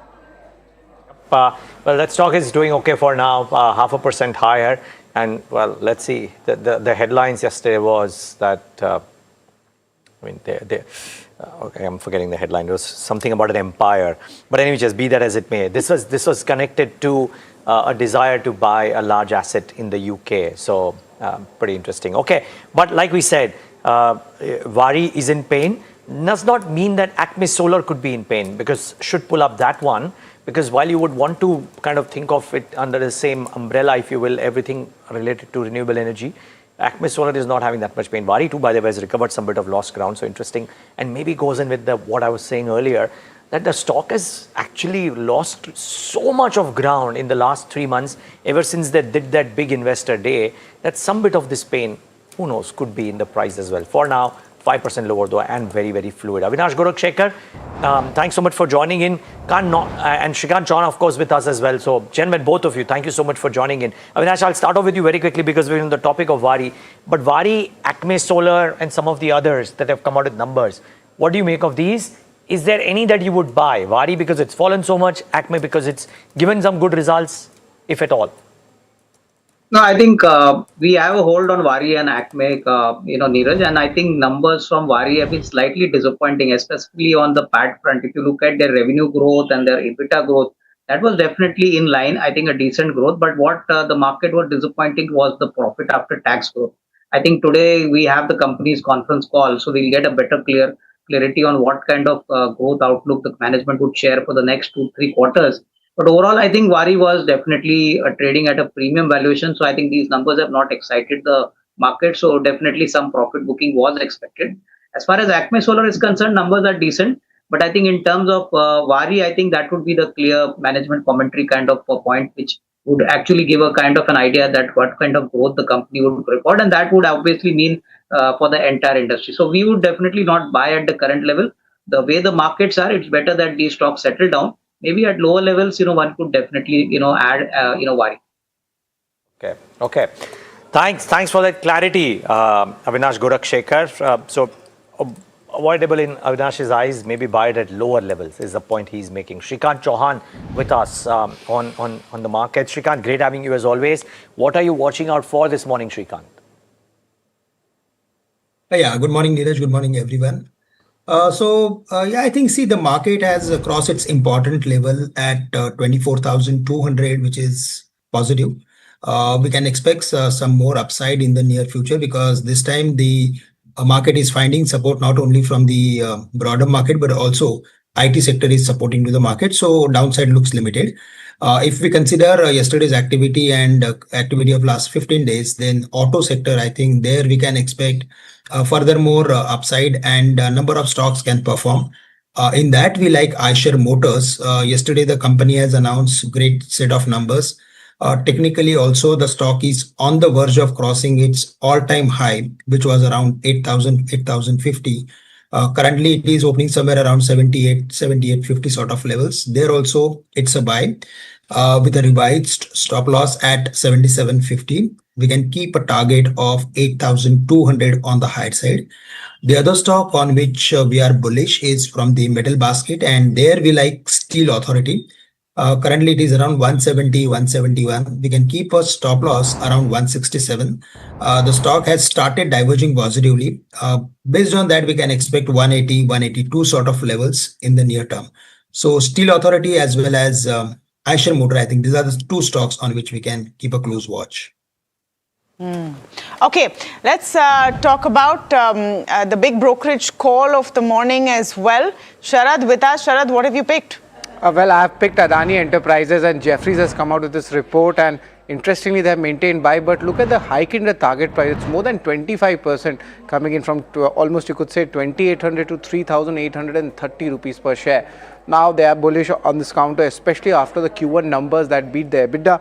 Well, that stock is doing okay for now, 0.5% higher. And well, let's see. The headlines yesterday was that okay, I'm forgetting the headline. It was something about an empire. But anyway, just be that as it may. This was connected to a desire to buy a large asset in the UK. So pretty interesting. Okay, but like we said, Wari is in pain. Does not mean that Acme Solar could be in pain, because should pull up that one. Because while you would want to kind of think of it under the same umbrella, if you will, everything related to renewable energy, Acme Solar is not having that much pain. Wari too, by the way, has recovered some bit of lost ground, so interesting. And maybe goes in with what I was saying earlier, that the stock has actually lost so much of ground in the last 3 months, ever since they did that big investor day, that some bit of this pain, who knows, could be in the price as well. For now, 5% lower though, and very, very fluid. Avinash Gorakhshekar, thanks so much for joining in. And Shrikant Chauhan, of course, with us as well. So, gentlemen, both of you, thank you so much for joining in. Avinash, I'll start off with you very quickly because we're on the topic of Wari. But Wari, Acme Solar, and some of the others that have come out with numbers, what do you make of these? Is there any that you would buy? Wari because it's fallen so much, Acme because it's given some good results, if at all? No, I think we have a hold on Wari and Acme, Neeraj, and I think numbers from Wari have been slightly disappointing, especially on the PAT front. If you look at their revenue growth and their EBITDA growth, that was definitely in line. I think a decent growth, but what the market was disappointing was the profit after tax growth. I think today we have the company's conference call, so we'll get a better clarity on what kind of growth outlook the management would share for the next 2-3 quarters. But overall, I think Wari was definitely trading at a premium valuation. So I think these numbers have not excited the market. So definitely some profit booking was expected. As far as Acme Solar is concerned, numbers are decent. But I think in terms of Wari, I think that would be the clear management commentary kind of a point, which would actually give a kind of an idea that what kind of growth the company would record. And that would obviously mean for the entire industry. So we would definitely not buy at the current level. The way the markets are, it's better that these stocks settle down. Maybe at lower levels, one could definitely, add, Wari. Okay. Thanks for that clarity, Avinash Gorakhshekar. So avoidable in Avinash's eyes, maybe buy it at lower levels is the point he's making. Shrikant Chauhan with us on the market. Shrikant, great having you as always. What are you watching out for this morning, Shrikant? Yeah, good morning, Neeraj. Good morning, everyone. I think, the market has crossed its important level at 24,200, which is positive. We can expect some more upside in the near future, because this time the market is finding support not only from the broader market, but also IT sector is supporting to the market. So downside looks limited. If we consider yesterday's activity and activity of last 15 days, then auto sector, I think there we can expect furthermore upside, and a number of stocks can perform. In that, we like Eicher Motors. Yesterday, the company has announced great set of numbers. Technically, also, the stock is on the verge of crossing its all-time high, which was around 8,000, 8,050. Currently, it is opening somewhere around 78.50 sort of levels. There also, it's a buy with a revised stop loss at 77.50. We can keep a target of 8,200 on the high side. The other stock on which we are bullish is from the metal basket, and there we like Steel Authority. Currently, it is around 170, 171. We can keep a stop loss around 167. The stock has started diverging positively. Based on that, we can expect 180, 182 sort of levels in the near term. So Steel Authority as well as Eicher Motor. I think these are the two stocks on which we can keep a close watch. Okay, let's talk about the big brokerage call of the morning as well. Sharad, with us. Sharad, what have you picked? Well, I have picked Adani Enterprises, and Jeffries has come out with this report, and interestingly they have maintained buy, but look at the hike in the target price. It's more than 25% coming in from almost, you could say, 2,800 to 3,830 rupees per share. Now they are bullish on this counter, especially after the Q1 numbers that beat the EBITDA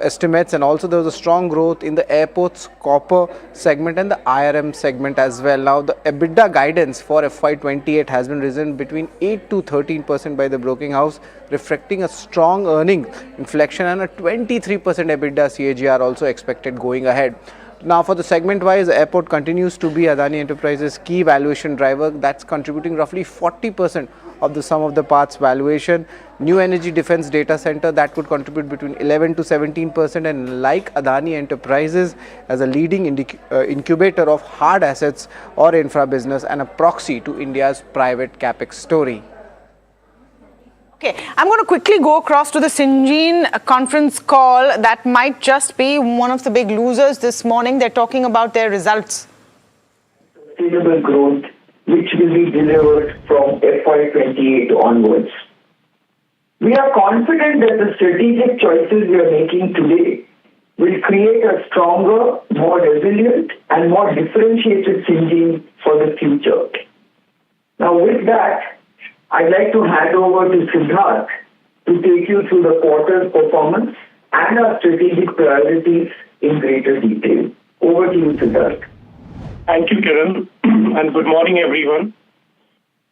estimates, and also there was a strong growth in the airports, copper segment and the IRM segment as well. Now the EBITDA guidance for FY28 has been risen between 8 to 13% by the broking house, reflecting a strong earning inflection, and a 23% EBITDA CAGR also expected going ahead. Now for the segment wise, the airport continues to be Adani Enterprises' key valuation driver. That's contributing roughly 40% of the sum of the parts valuation. New energy defense data center, that could contribute between 11 to 17%, and like Adani Enterprises as a leading incubator of hard assets or infra business and a proxy to India's private capex story. Okay, I'm going to quickly go across to the Syngene conference call. That might just be one of the big losers this morning. They're talking about their results. Sustainable growth, which will be delivered from FY28 onwards. We are confident that the strategic choices we are making today will create a stronger, more resilient and more differentiated Syngene for the future. Now with that, I'd like to hand over to Siddharth to take you through the quarter's performance and our strategic priorities in greater detail. Over to you, Siddharth. Thank you, Kiran, and good morning, everyone.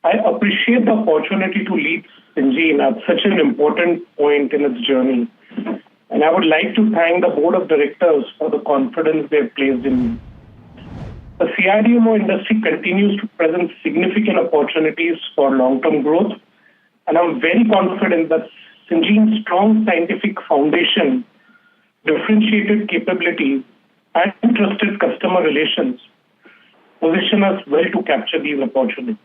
I appreciate the opportunity to lead Syngene at such an important point in its journey, and I would like to thank the board of directors for the confidence they have placed in me. The CRDMO industry continues to present significant opportunities for long-term growth, and I'm very confident that Syngene's strong scientific foundation, differentiated capabilities, and trusted customer relations position us well to capture these opportunities.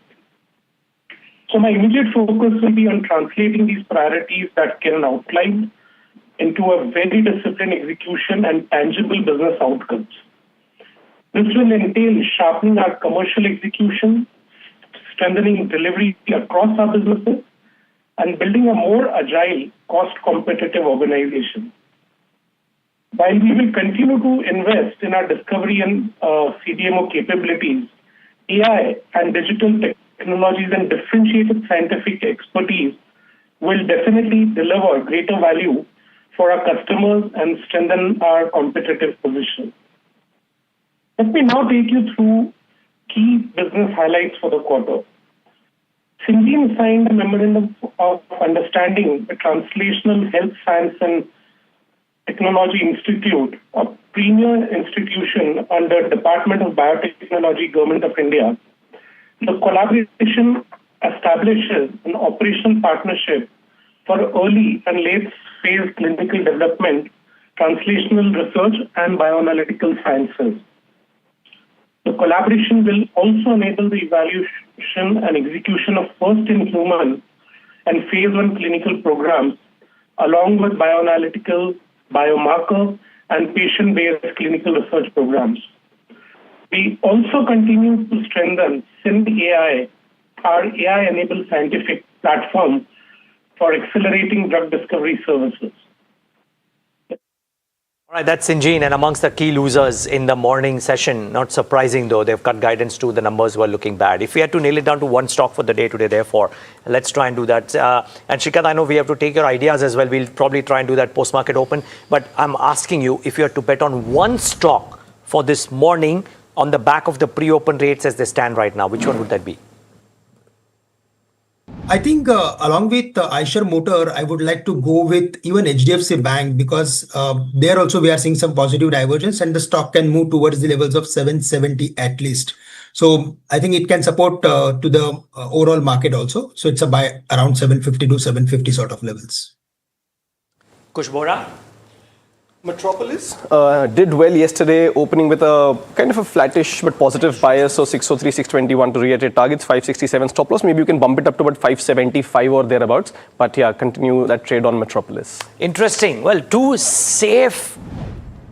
So my immediate focus will be on translating these priorities that Kiran outlined into a very disciplined execution and tangible business outcomes. This will entail sharpening our commercial execution, strengthening delivery across our businesses, and building a more agile, cost-competitive organization. While we will continue to invest in our discovery and CDMO capabilities, AI and digital technologies and differentiated scientific expertise will definitely deliver greater value for our customers and strengthen our competitive position. Let me now take you through key business highlights for the quarter. Syngene signed a memorandum of understanding with Translational Health Science and Technology Institute, a premier institution under Department of Biotechnology, Government of India. The collaboration establishes an operational partnership for early and late phase clinical development, translational research, and bioanalytical sciences. The collaboration will also enable the evaluation and execution of first-in-human and phase 1 clinical programs, along with bioanalytical, biomarker, and patient-based clinical research programs. We also continue to strengthen SynAI, our AI-enabled scientific platform for accelerating drug discovery services. All right, that's Syngene, and amongst the key losers in the morning session, not surprising though, they've cut guidance too, the numbers were looking bad. If we had to nail it down to one stock for the day today, therefore, let's try and do that. And Shrikant, I know we have to take your ideas as well. We'll probably try and do that post-market open. But I'm asking you, if you had to bet on one stock for this morning on the back of the pre-open rates as they stand right now, which one would that be? I think along with Eicher Motor, I would like to go with even HDFC Bank because there also we are seeing some positive divergence and the stock can move towards the levels of 770 at least. So I think it can support to the overall market also. So it's a buy around 750 to 750 sort of levels. Kush Bora? Metropolis did well yesterday, opening with a kind of a flattish but positive bias. So 603, 621 to reiterate targets, 567 stop loss. Maybe you can bump it up to about 575 or thereabouts. But yeah, continue that trade on Metropolis. Interesting. Well, two safe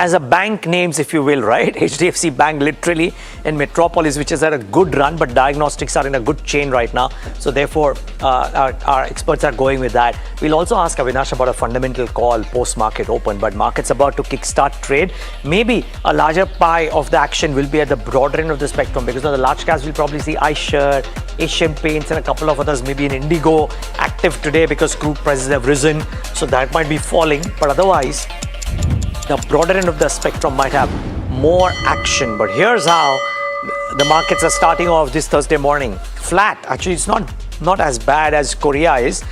as a bank names, if you will, right? HDFC Bank literally and Metropolis, which has had a good run, but diagnostics are in a good chain right now. So therefore, our experts are going with that. We'll also ask Avinash about a fundamental call post-market open, but market's about to kickstart trade. Maybe a larger pie of the action will be at the broader end of the spectrum, because on the large caps, we'll probably see iShares, Asian Paints and a couple of others, maybe in Indigo, active today because crude prices have risen. So that might be falling, but otherwise, the broader end of the spectrum might have more action. But here's how the markets are starting off this Thursday morning. Flat. Actually, it's not as bad as Korea is,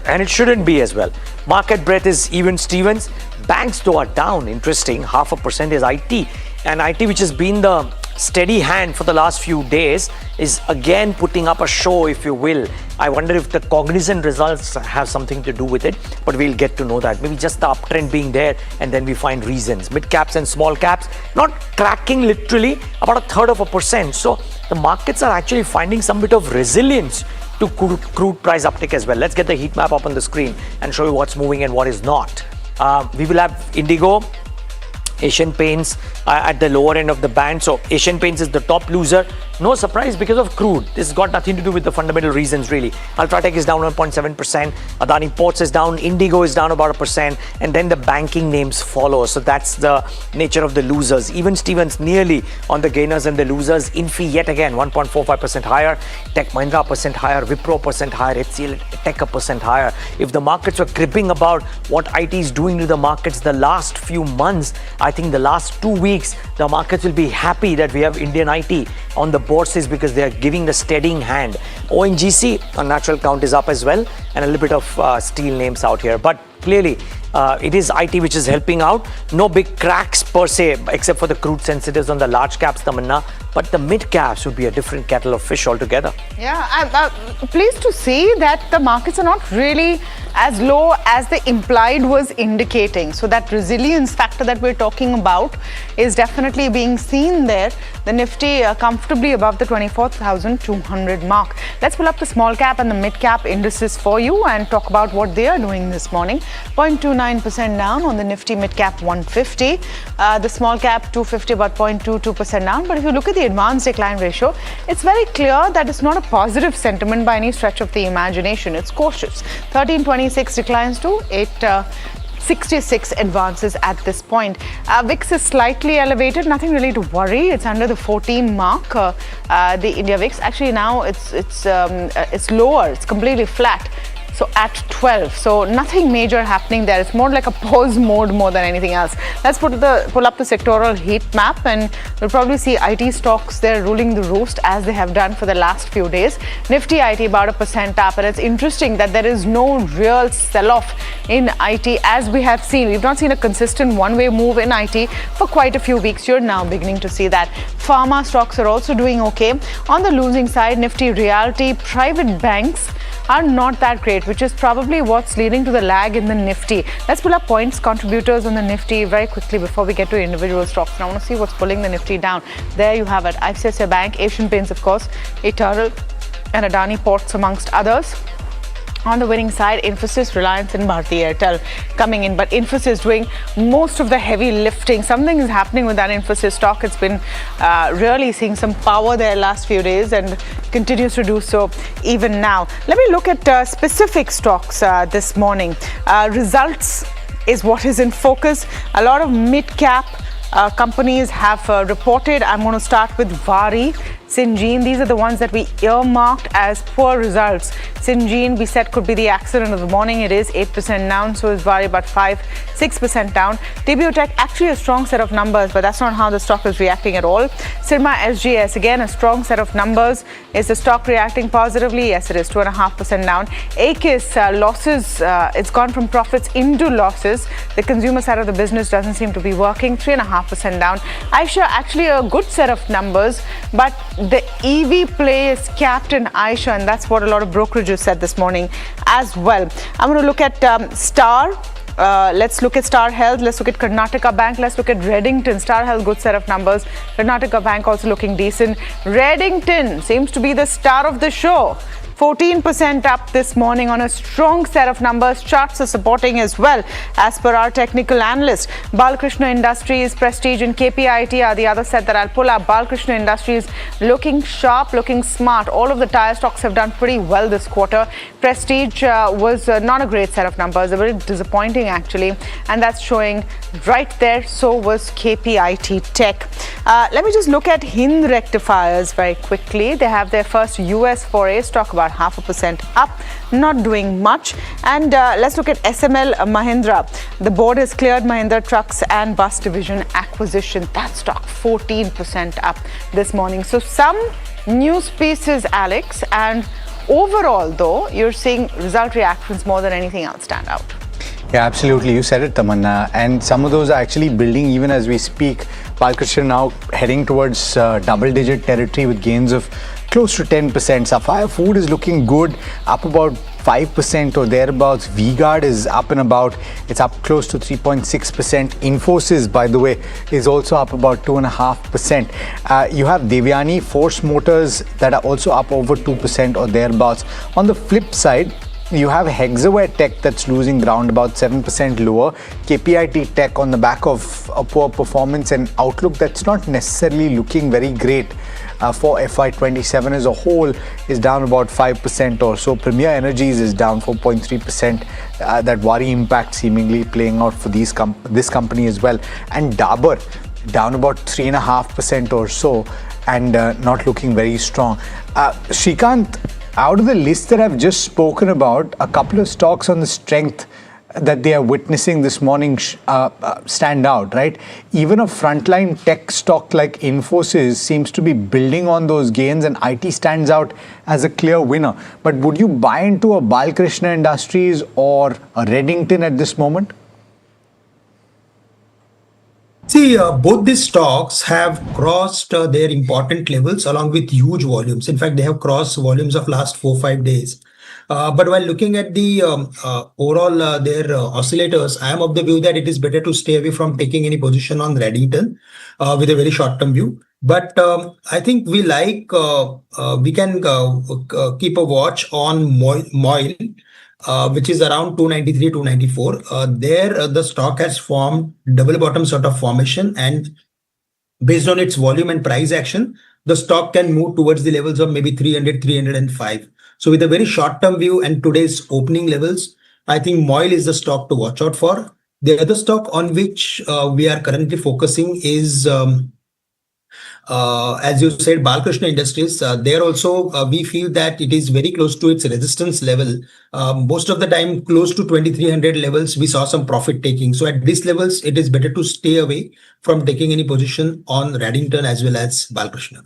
and it shouldn't be as well. Market breadth is even Stevens. Banks though are down. Interesting. 0.5% is IT. And IT, which has been the steady hand for the last few days, is again putting up a show, if you will. I wonder if the Cognizant results have something to do with it, but we'll get to know that. Maybe just the uptrend being there, and then we find reasons. Mid caps and small caps not cracking literally, about 1/3%. So the markets are actually finding some bit of resilience to crude price uptick as well. Let's get the heat map up on the screen and show you what's moving and what is not. We will have Indigo, Asian Paints at the lower end of the band. So Asian Paints is the top loser. No surprise because of crude. This has got nothing to do with the fundamental reasons really. Ultratech is down 1.7%. Adani Ports is down. Indigo is down about 1%. And then the banking names follow. So that's the nature of the losers. Even Stevens nearly on the gainers and the losers. Infi yet again 1.45% higher. Tech Mahindra 1% higher. Wipro 1% higher. HCL Tech 1% higher. If the markets were cribbing about what IT is doing to the markets the last few months, I think the last 2 weeks, the markets will be happy that we have Indian IT on the bourses because they are giving the steadying hand. ONGC on natural count is up as well, and a little bit of steel names out here. But clearly, it is IT which is helping out. No big cracks per se, except for the crude sensitives on the large caps, Tamanna. But the mid caps would be a different kettle of fish altogether. Yeah, I'm pleased to see that the markets are not really as low as the implied was indicating. So that resilience factor that we're talking about is definitely being seen there. The Nifty comfortably above the 24,200 mark. Let's pull up the small cap and the mid cap indices for you and talk about what they are doing this morning. 0.29% down on the Nifty mid cap 150. The small cap 250 about 0.22% down. But if you look at the advanced decline ratio, it's very clear that it's not a positive sentiment by any stretch of the imagination. It's cautious. 1326 declines to 866 advances at this point. VIX is slightly elevated, nothing really to worry. It's under the 14 mark. The India VIX actually now it's lower. It's completely flat. So at 12, so nothing major happening there. It's more like a pause mode more than anything else. Let's pull up the sectoral heat map, and we'll probably see IT stocks there ruling the roost as they have done for the last few days. Nifty IT about 1% up, and it's interesting that there is no real sell-off in IT as we have seen. We've not seen a consistent one-way move in IT for quite a few weeks. You're now beginning to see that. Pharma stocks are also doing okay. On the losing side, Nifty Realty, private banks are not that great, which is probably what's leading to the lag in the Nifty. Let's pull up points contributors on the Nifty very quickly before we get to individual stocks. Now I want to see what's pulling the Nifty down. There you have it. ICICI Bank, Asian Paints, of course, Eternal and Adani Ports amongst others. On the winning side, Infosys, Reliance and Bharti Airtel coming in. But Infosys doing most of the heavy lifting. Something is happening with that Infosys stock. It's been really seeing some power there last few days and continues to do so even now. Let me look at specific stocks this morning. Results is what is in focus. A lot of mid-cap companies have reported. I'm going to start with Vari, Syngene. These are the ones that we earmarked as poor results. Syngene, we said, could be the accident of the morning. It is 8% down. So is Vari, about 6% down. TBO actually a strong set of numbers, but that's not how the stock is reacting at all. Sirma SGS, again, a strong set of numbers. Is the stock reacting positively? Yes, it is, 2.5% down. Akis, losses, it's gone from profits into losses. The consumer side of the business doesn't seem to be working, 3.5% down. Aisha, actually a good set of numbers, but the EV play is capped in Aisha, and that's what a lot of brokerages said this morning as well. I'm going to look at Star. Let's look at Star Health. Let's look at Karnataka Bank. Let's look at Reddington. Star Health, good set of numbers. Karnataka Bank also looking decent. Reddington seems to be the star of the show. 14% up this morning on a strong set of numbers. Charts are supporting as well. As per our technical analyst, Balkrishna Industries, Prestige and KPIT are the other set that I'll pull up. Balkrishna Industries looking sharp, looking smart. All of the tire stocks have done pretty well this quarter. Prestige was not a great set of numbers, a very disappointing actually, and that's showing right there. So was KPIT Tech. Let me just look at Hind Rectifiers very quickly. They have their first US foray, stock about 0.5% up, not doing much. And let's look at SML Mahindra. The board has cleared Mahindra Trucks and Bus Division acquisition. That stock 14% up this morning. So some news pieces, Alex, and overall though, you're seeing result reactions more than anything else stand out. Yeah, absolutely. You said it, Tamanna. And some of those are actually building even as we speak. Balkrishna now heading towards double-digit territory with gains of close to 10%. Sapphire Food is looking good, up about 5% or thereabouts. V-Guard is up and about. It's up close to 3.6%. Infosys, by the way, is also up about 2.5%. You have Devyani, Force Motors that are also up over 2% or thereabouts. On the flip side, you have Hexaware Tech that's losing ground about 7% lower. KPIT Tech on the back of a poor performance and outlook that's not necessarily looking very great for FY27 as a whole is down about 5% or so. Premier Energies is down 4.3%. That worry impact seemingly playing out for this company as well. And Dabur down about 3.5% or so and not looking very strong. Shrikant, out of the list that I've just spoken about, a couple of stocks on the strength that they are witnessing this morning stand out, right? Even a frontline tech stock like Infosys seems to be building on those gains, and IT stands out as a clear winner. But would you buy into a Balkrishna Industries or a Reddington at this moment? See, both these stocks have crossed their important levels along with huge volumes. In fact, they have crossed volumes of last 4-5 days. But while looking at the overall their oscillators, I am of the view that it is better to stay away from taking any position on Reddington with a very short-term view. But I think we can keep a watch on Moil. Which is around 293, 294. There, the stock has formed double bottom sort of formation, and based on its volume and price action, the stock can move towards the levels of maybe 300, 305. So with a very short-term view and today's opening levels, I think Moil is the stock to watch out for. The other stock on which we are currently focusing is as you said, Balkrishna Industries. There also, we feel that it is very close to its resistance level. Most of the time, close to 2300 levels, we saw some profit taking. So at these levels, it is better to stay away from taking any position on Reddington as well as Balkrishna.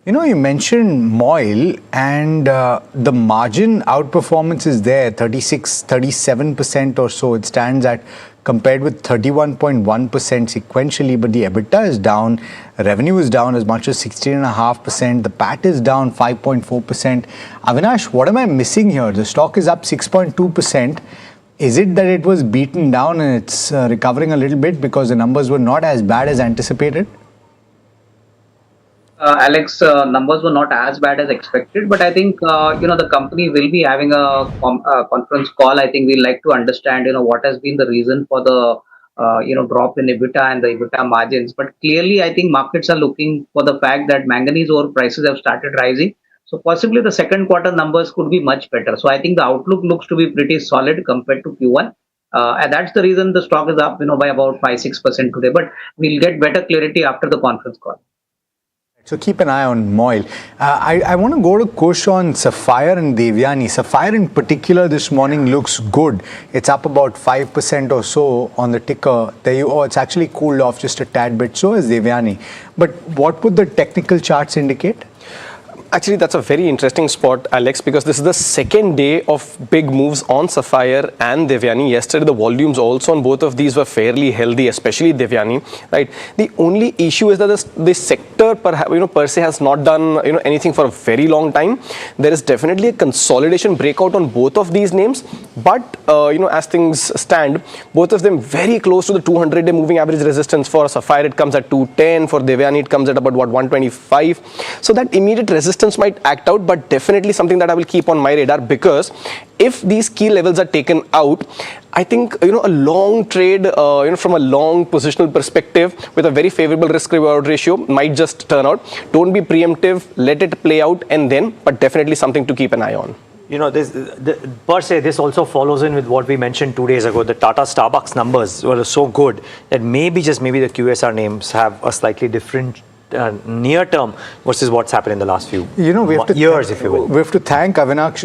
You know, you mentioned Moil, and the margin outperformance is there, 37% or so. It stands at, compared with 31.1% sequentially, but the EBITDA is down, revenue is down as much as 16.5%, the PAT is down 5.4%. Avinash, what am I missing here? The stock is up 6.2%. Is it that it was beaten down and it's recovering a little bit because the numbers were not as bad as anticipated? Alex, numbers were not as bad as expected, but I think the company will be having a conference call. I think we'd like to understand what has been the reason for the drop in EBITDA and the EBITDA margins. But clearly, I think markets are looking for the fact that manganese ore prices have started rising. So possibly the second quarter numbers could be much better. So I think the outlook looks to be pretty solid compared to Q1. And that's the reason the stock is up by about 5-6% today. But we'll get better clarity after the conference call. So keep an eye on Moil. I want to go to Kush on Sapphire and Devyani. Sapphire in particular this morning looks good. It's up about 5% or so on the ticker. It's actually cooled off just a tad bit. So is Devyani. But what would the technical charts indicate? Actually, that's a very interesting spot, Alex, because this is the second day of big moves on Sapphire and Devyani. Yesterday, the volumes also on both of these were fairly healthy, especially Devyani, right? The only issue is that this sector, per se, has not done anything for a very long time. There is definitely a consolidation breakout on both of these names, but as things stand, both of them very close to the 200-day moving average resistance. For Sapphire, it comes at 210. For Devyani, it comes at about 125. So that immediate resistance might act out, but definitely something that I will keep on my radar, because if these key levels are taken out, I think a long trade from a long positional perspective with a very favorable risk reward ratio might just turn out. Don't be preemptive, let it play out, and then, but definitely something to keep an eye on. Per se, this also follows in with what we mentioned 2 days ago. The Tata Starbucks numbers were so good that maybe the QSR names have a slightly different near term versus what's happened in the last few years, if you will. We have to thank Avinash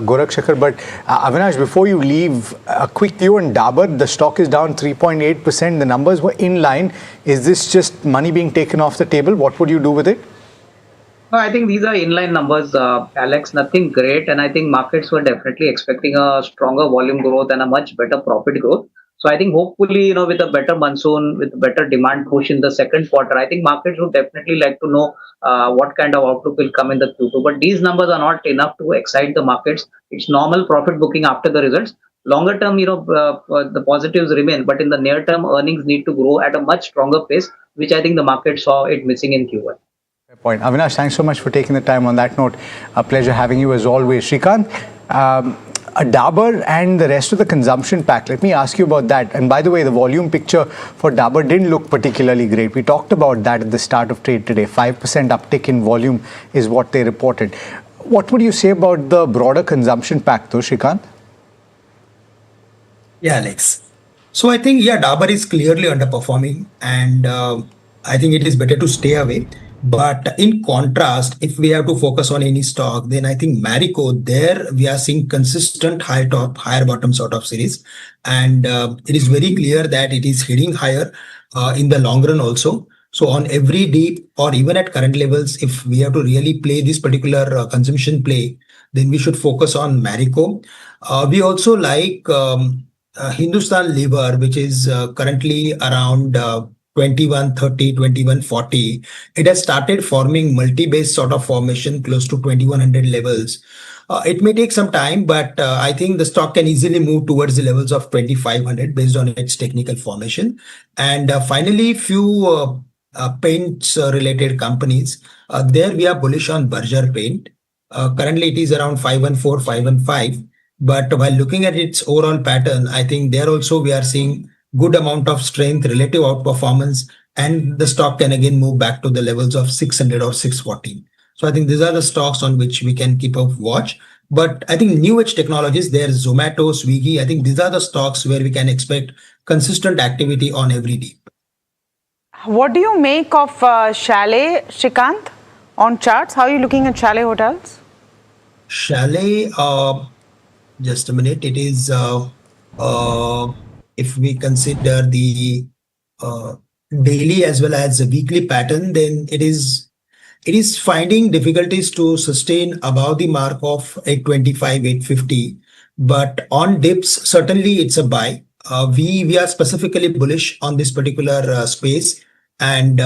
Gorakshakhar, but Avinash, before you leave, a quick view on Dabur. The stock is down 3.8%. The numbers were in line. Is this just money being taken off the table? What would you do with it? No, I think these are inline numbers, Alex, nothing great. And I think markets were definitely expecting a stronger volume growth and a much better profit growth. So I think hopefully, with a better monsoon, with better demand push in the second quarter, I think markets would definitely like to know what kind of outlook will come in the Q2. But these numbers are not enough to excite the markets. It's normal profit booking after the results. Longer term, the positives remain, but in the near term, earnings need to grow at a much stronger pace, which I think the market saw it missing in Q1. Fair point. Avinash, thanks so much for taking the time on that note. A pleasure having you as always. Shrikant, Dabur and the rest of the consumption pack, let me ask you about that. And by the way, the volume picture for Dabur didn't look particularly great. We talked about that at the start of trade today. 5% uptick in volume is what they reported. What would you say about the broader consumption pack though, Shrikant? Yeah, Alex. So I think, Dabur is clearly underperforming, and I think it is better to stay away. But in contrast, if we have to focus on any stock, then I think Marico, there we are seeing consistent high top, higher bottom sort of series. And it is very clear that it is heading higher in the long run also. So on every deep or even at current levels, if we have to really play this particular consumption play, then we should focus on Marico. We also like Hindustan Lever, which is currently around 2130, 2140. It has started forming multi-base sort of formation close to 2100 levels. It may take some time, but I think the stock can easily move towards the levels of 2500 based on its technical formation. And finally, few paints related companies. There we are bullish on Berger Paint. Currently it is around 514, 515. But while looking at its overall pattern, I think there also we are seeing good amount of strength, relative outperformance, and the stock can again move back to the levels of 600 or 640. So I think these are the stocks on which we can keep a watch. But I think new age technologies, there's Zomato, Swiggy. I think these are the stocks where we can expect consistent activity on every deep. What do you make of Chalet, Shrikant, on charts? How are you looking at Chalet Hotels? Chalet, just a minute. It is if we consider the daily as well as the weekly pattern, then it is finding difficulties to sustain above the mark of 825, 850. But on dips, certainly it's a buy. We are specifically bullish on this particular space. And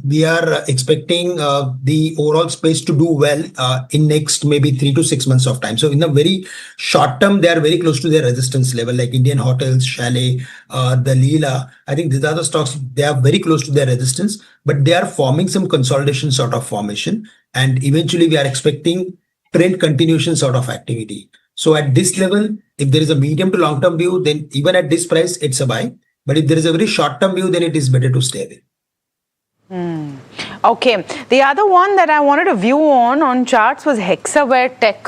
we are expecting the overall space to do well in next maybe 3 to 6 months of time. So in a very short term, they are very close to their resistance level, like Indian Hotels, Chalet, the Leela. I think these are the stocks, they are very close to their resistance, but they are forming some consolidation sort of formation. And eventually we are expecting trend continuation sort of activity. So at this level, if there is a medium to long term view, then even at this price, it's a buy. But if there is a very short term view, then it is better to stay away. Okay. The other one that I wanted a view on charts was Hexaware Tech.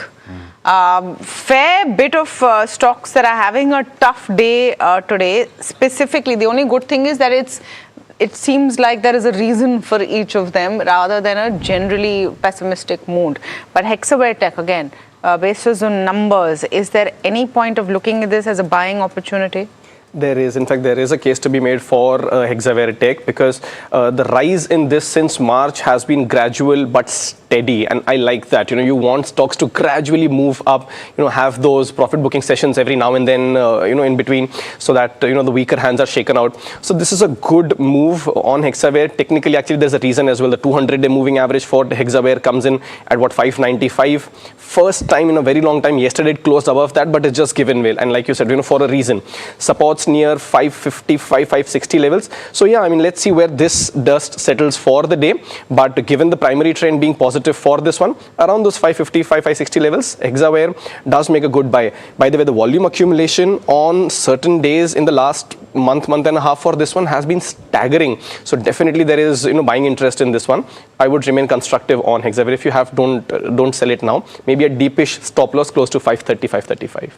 Fair bit of stocks that are having a tough day today. Specifically, the only good thing is that it seems like there is a reason for each of them rather than a generally pessimistic mood. But Hexaware Tech, again, based on numbers, is there any point of looking at this as a buying opportunity? There is, in fact, there is a case to be made for Hexaware Tech, because the rise in this since March has been gradual but steady, and I like that. You want stocks to gradually move up, have those profit booking sessions every now and then, in between, so that the weaker hands are shaken out. So this is a good move on Hexaware. Technically, actually, there's a reason as well. The 200-day moving average for Hexaware comes in at what, 595. First time in a very long time. Yesterday it closed above that, but it's just given way, and like you said, for a reason. Supports near 555, 560 levels. So yeah, let's see where this dust settles for the day. But given the primary trend being positive for this one, around those 555, 560 levels, Hexaware does make a good buy. By the way, the volume accumulation on certain days in the last month and a half for this one has been staggering. So definitely there is buying interest in this one. I would remain constructive on Hexaware. If you have, don't sell it now. Maybe a deepish stop loss close to 530, 535.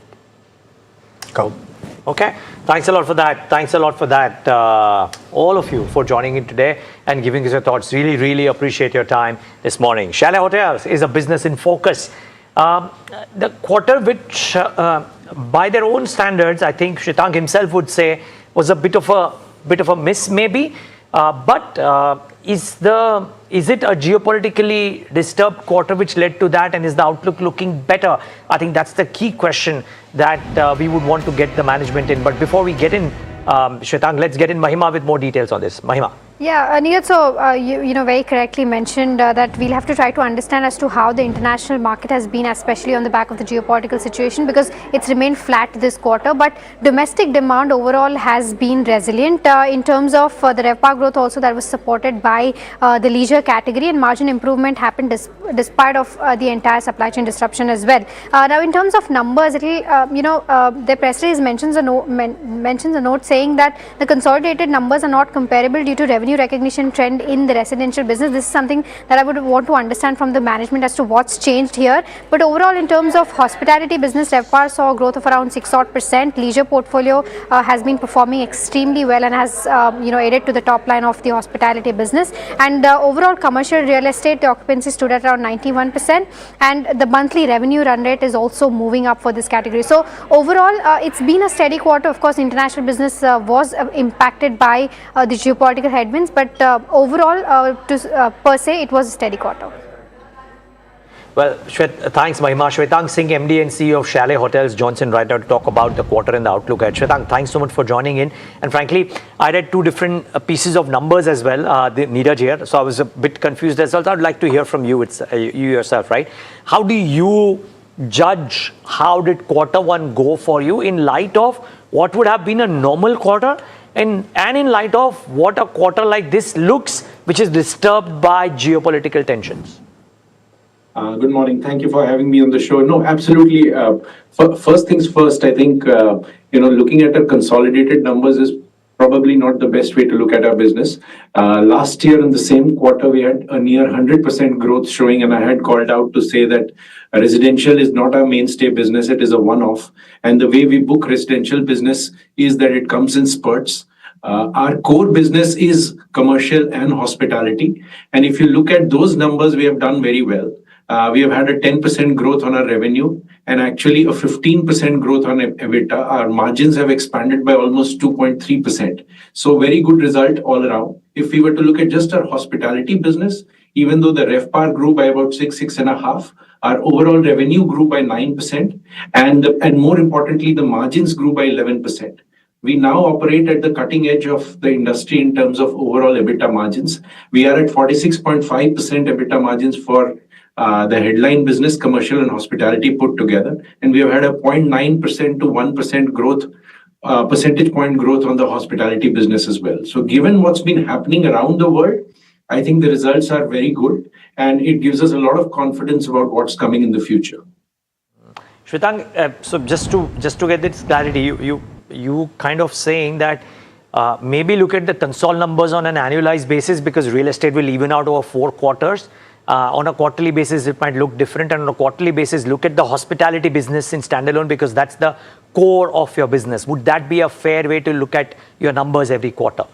Cool. Okay, thanks a lot for that. Thanks a lot for that, all of you, for joining in today and giving us your thoughts. Really, really appreciate your time this morning. Chalet Hotels is a business in focus. The quarter which, by their own standards, I think Shwetank himself would say was a bit of a miss, maybe. But is it a geopolitically disturbed quarter which led to that, and is the outlook looking better? I think that's the key question that we would want to get the management in. But before we get in, Shwetank, let's get in Mahima with more details on this. Mahima. Yeah, Neeraj, so you very correctly mentioned that we'll have to try to understand as to how the international market has been, especially on the back of the geopolitical situation, because it's remained flat this quarter. But domestic demand overall has been resilient in terms of the RevPAR growth also, that was supported by the leisure category, and margin improvement happened despite of the entire supply chain disruption as well. Now, in terms of numbers, the press release mentions a note saying that the consolidated numbers are not comparable due to revenue recognition trend in the residential business. This is something that I would want to understand from the management as to what's changed here. But overall, in terms of hospitality business, RevPAR saw a growth of around 6%. Leisure portfolio has been performing extremely well and has aided to the top line of the hospitality business. And overall commercial real estate, the occupancy stood at around 91%, and the monthly revenue run rate is also moving up for this category. So overall, it's been a steady quarter. Of course, international business was impacted by the geopolitical headwinds, but overall, per se, it was a steady quarter. Well, thanks, Mahima. Shwetank Singh, MD and CEO of Chalet Hotels, Johnson, right now to talk about the quarter and the outlook ahead. Shwetank, thanks so much for joining in. And frankly, I read two different pieces of numbers as well, Neeraj here, so I was a bit confused as well. I'd like to hear from you, you yourself, right? How do you judge how did quarter one go for you in light of what would have been a normal quarter, and in light of what a quarter like this looks, which is disturbed by geopolitical tensions? Good morning. Thank you for having me on the show. No, absolutely. First things first, I think, looking at our consolidated numbers is probably not the best way to look at our business. Last year in the same quarter, we had a near 100% growth showing, and I had called out to say that residential is not our mainstay business. It is a one-off. And the way we book residential business is that it comes in spurts. Our core business is commercial and hospitality. And if you look at those numbers, we have done very well. We have had a 10% growth on our revenue and actually a 15% growth on EBITDA. Our margins have expanded by almost 2.3%. So very good result all around. If we were to look at just our hospitality business, even though the RevPAR grew by about 6.5%, our overall revenue grew by 9%. And more importantly, the margins grew by 11%. We now operate at the cutting edge of the industry in terms of overall EBITDA margins. We are at 46.5% EBITDA margins for the headline business, commercial and hospitality put together. And we have had a 0.9% to 1% growth, percentage point growth on the hospitality business as well. So given what's been happening around the world, I think the results are very good, and it gives us a lot of confidence about what's coming in the future. Shwetank, so just to get this clarity, you kind of saying that maybe look at the console numbers on an annualized basis, because real estate will even out over 4 quarters. On a quarterly basis, it might look different, and on a quarterly basis, look at the hospitality business in standalone, because that's the core of your business. Would that be a fair way to look at your numbers every quarter?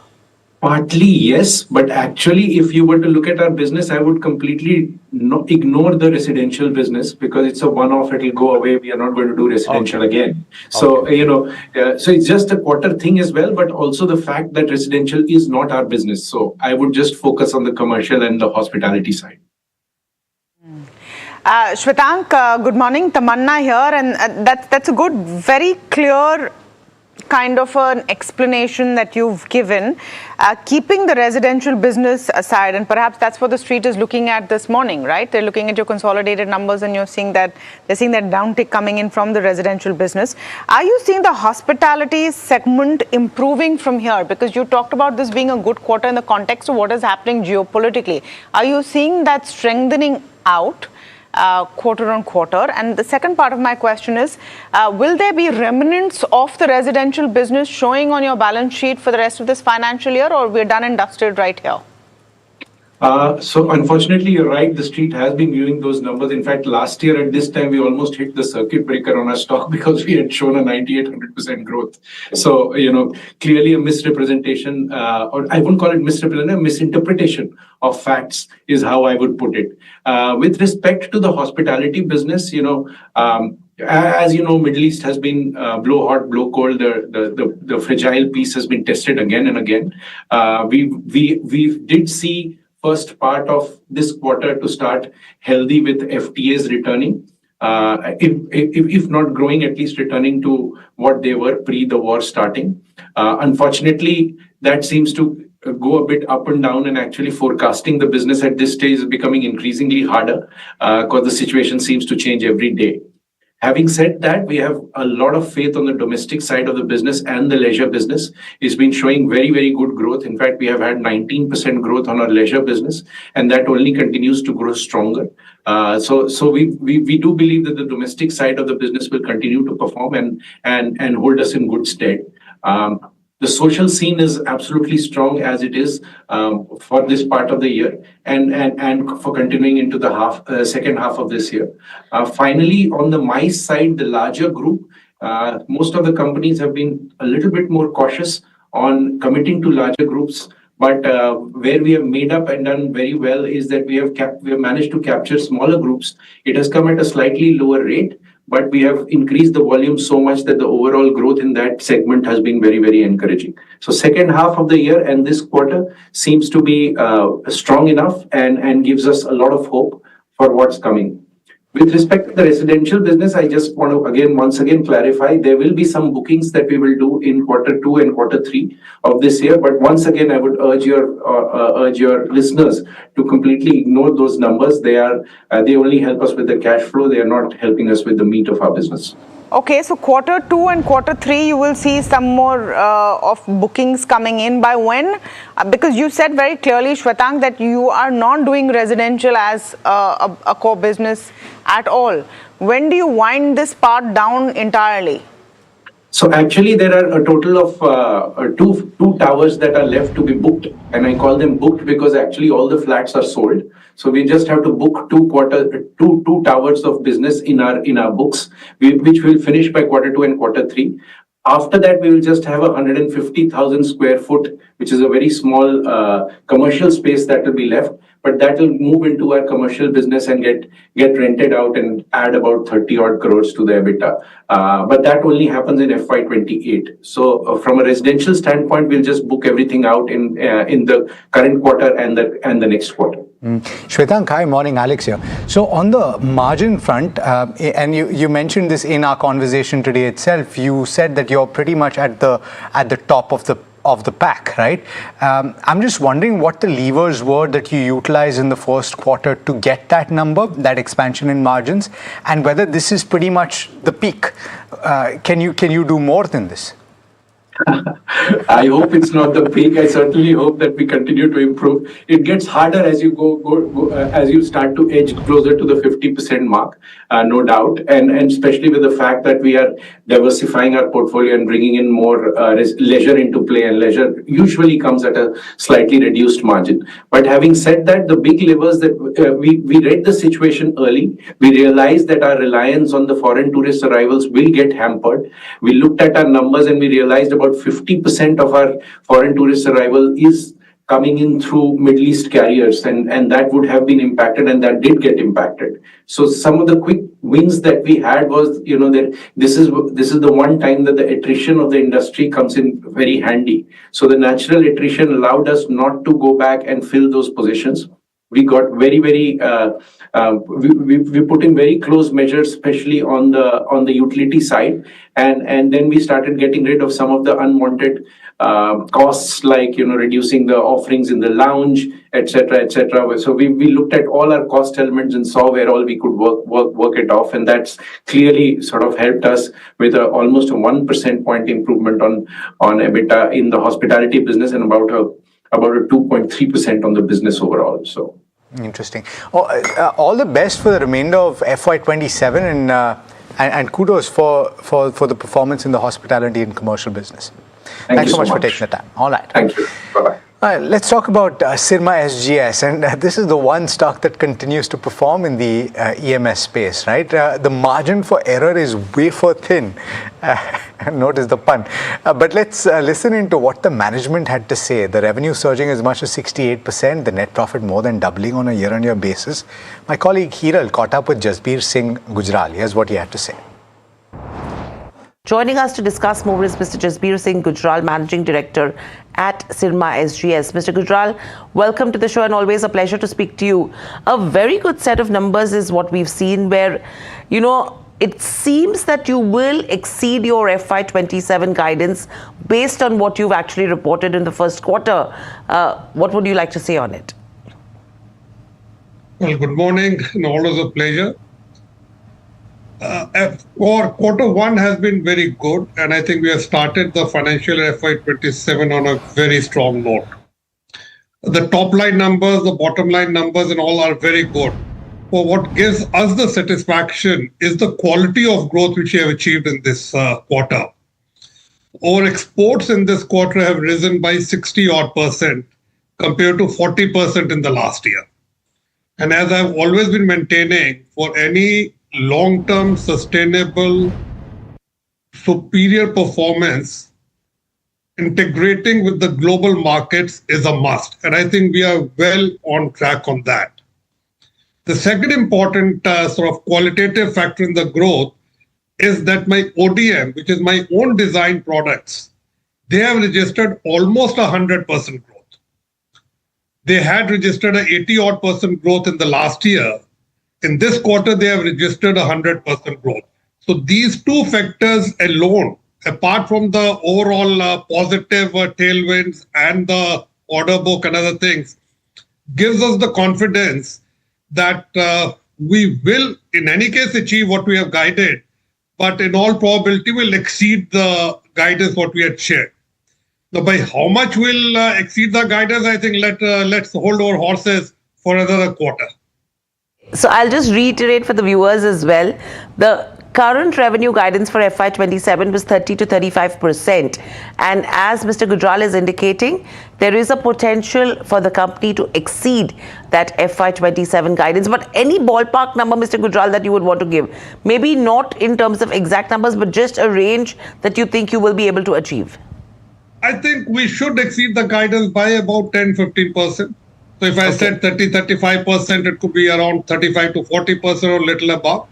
Partly, yes, but actually, if you were to look at our business, I would completely ignore the residential business because it's a one-off. It'll go away. We are not going to do residential again. So, so it's just a quarter thing as well, but also the fact that residential is not our business. So I would just focus on the commercial and the hospitality side. Shwetank, good morning. Tamanna here, and that's a good, very clear kind of an explanation that you've given, keeping the residential business aside, and perhaps that's what the street is looking at this morning, right? They're looking at your consolidated numbers and they're seeing that downtick coming in from the residential business. Are you seeing the hospitality segment improving from here? Because you talked about this being a good quarter in the context of what is happening geopolitically. Are you seeing that strengthening out quarter on quarter? And the second part of my question is, will there be remnants of the residential business showing on your balance sheet for the rest of this financial year, or we're done and dusted right here? So unfortunately, you're right. The street has been viewing those numbers. In fact, last year at this time, we almost hit the circuit breaker on our stock because we had shown a 98-100% growth. So, clearly a misrepresentation, or I wouldn't call it misrepresentation, misinterpretation of facts is how I would put it. With respect to the hospitality business, as you know, Middle East has been blow hot, blow cold. The fragile piece has been tested again and again. We did see first part of this quarter to start healthy with FTAs returning, if not growing, at least returning to what they were pre the war starting. Unfortunately, that seems to go a bit up and down, and actually forecasting the business at this stage is becoming increasingly harder because the situation seems to change every day. Having said that, we have a lot of faith on the domestic side of the business, and the leisure business has been showing very, very good growth. In fact, we have had 19% growth on our leisure business, and that only continues to grow stronger. So we do believe that the domestic side of the business will continue to perform and hold us in good stead. The social scene is absolutely strong as it is for this part of the year, and for continuing into the second half of this year. Finally, on the MICE side, the larger group, most of the companies have been a little bit more cautious on committing to larger groups. But where we have made up and done very well is that we have managed to capture smaller groups. It has come at a slightly lower rate, but we have increased the volume so much that the overall growth in that segment has been very, very encouraging. So second half of the year and this quarter seems to be strong enough and gives us a lot of hope for what's coming. With respect to the residential business, I just want to once again clarify, there will be some bookings that we will do in quarter 2 and quarter 3 of this year. But once again, I would urge your listeners to completely ignore those numbers. They only help us with the cash flow. They are not helping us with the meat of our business. Okay, so quarter 2 and quarter 3, you will see some more of bookings coming in. By when? Because you said very clearly, Shwetank, that you are not doing residential as a core business at all. When do you wind this part down entirely? So actually, there are a total of two towers that are left to be booked, and I call them booked because actually all the flats are sold. So we just have to book two towers of business in our books, which will finish by quarter 2 and quarter 3. After that, we will just have 150,000 square foot, which is a very small commercial space that will be left. But that will move into our commercial business and get rented out and add about 30 odd crores to the EBITDA. But that only happens in FY28. So from a residential standpoint, we'll just book everything out in the current quarter and the next quarter. Shwetank, hi, morning, Alex here. So on the margin front, and you mentioned this in our conversation today itself, you said that you're pretty much at the top of the pack, right? I'm just wondering what the levers were that you utilized in the first quarter to get that number, that expansion in margins, and whether this is pretty much the peak. Can you do more than this? I hope it's not the peak. I certainly hope that we continue to improve. It gets harder as you go as you start to edge closer to the 50% mark, no doubt, and especially with the fact that we are diversifying our portfolio and bringing in more leisure into play, and leisure usually comes at a slightly reduced margin. But having said that, the big levers that we read the situation early, we realized that our reliance on the foreign tourist arrivals will get hampered. We looked at our numbers and we realized about about 50% of our foreign tourist arrival is coming in through Middle East carriers, and that would have been impacted, and that did get impacted. So some of the quick wins that we had was, that this is the one time that the attrition of the industry comes in very handy. So the natural attrition allowed us not to go back and fill those positions. We got very, very, we put in very close measures, especially on the utility side, and then we started getting rid of some of the unwanted costs, like reducing the offerings in the lounge, etc., etc. So we looked at all our cost elements and saw where all we could work it off, and that's clearly sort of helped us with almost a 1% point improvement on EBITDA in the hospitality business, and about a 2.3% on the business overall. So interesting. All the best for the remainder of FY27, and kudos for the performance in the hospitality and commercial business. Thanks so much for taking the time. All right. Thank you. Bye-bye. Let's talk about Sirma SGS, and this is the one stock that continues to perform in the EMS space, right? The margin for error is wafer thin. Notice the pun. But let's listen into what the management had to say. The revenue surging as much as 68%, the net profit more than doubling on a year-on-year basis. My colleague Hiral caught up with Jasbir Singh Gujral. Here's what he had to say. Joining us to discuss more is Mr. Jasbir Singh Gujral, Managing Director at Sirma SGS. Mr. Gujral, welcome to the show, and always a pleasure to speak to you. A very good set of numbers is what we've seen, where, it seems that you will exceed your FY27 guidance based on what you've actually reported in the first quarter. What would you like to say on it? Well, good morning, and always a pleasure. Quarter one has been very good, and I think we have started the financial FY27 on a very strong note. The top line numbers, the bottom line numbers, and all are very good. But what gives us the satisfaction is the quality of growth which we have achieved in this quarter. Our exports in this quarter have risen by 60% compared to 40% in the last year. And as I've always been maintaining, for any long-term, sustainable, superior performance, integrating with the global markets is a must. And I think we are well on track on that. The second important sort of qualitative factor in the growth is that my ODM, which is my own design products, they have registered almost 100% growth. They had registered an 80% growth in the last year. In this quarter, they have registered 100% growth. So these two factors alone, apart from the overall positive tailwinds and the order book and other things, gives us the confidence that we will, in any case, achieve what we have guided, but in all probability will exceed the guidance what we had shared. Now, by how much we'll exceed the guidance, I think let's hold our horses for another quarter. So I'll just reiterate for the viewers as well. The current revenue guidance for FY27 was 30 to 35%. And as Mr. Gujral is indicating, there is a potential for the company to exceed that FY27 guidance. But any ballpark number, Mr. Gujral, that you would want to give? Maybe not in terms of exact numbers, but just a range that you think you will be able to achieve. I think we should exceed the guidance by about 10-15%. So if I said 30-35%, it could be around 35 to 40% or a little above.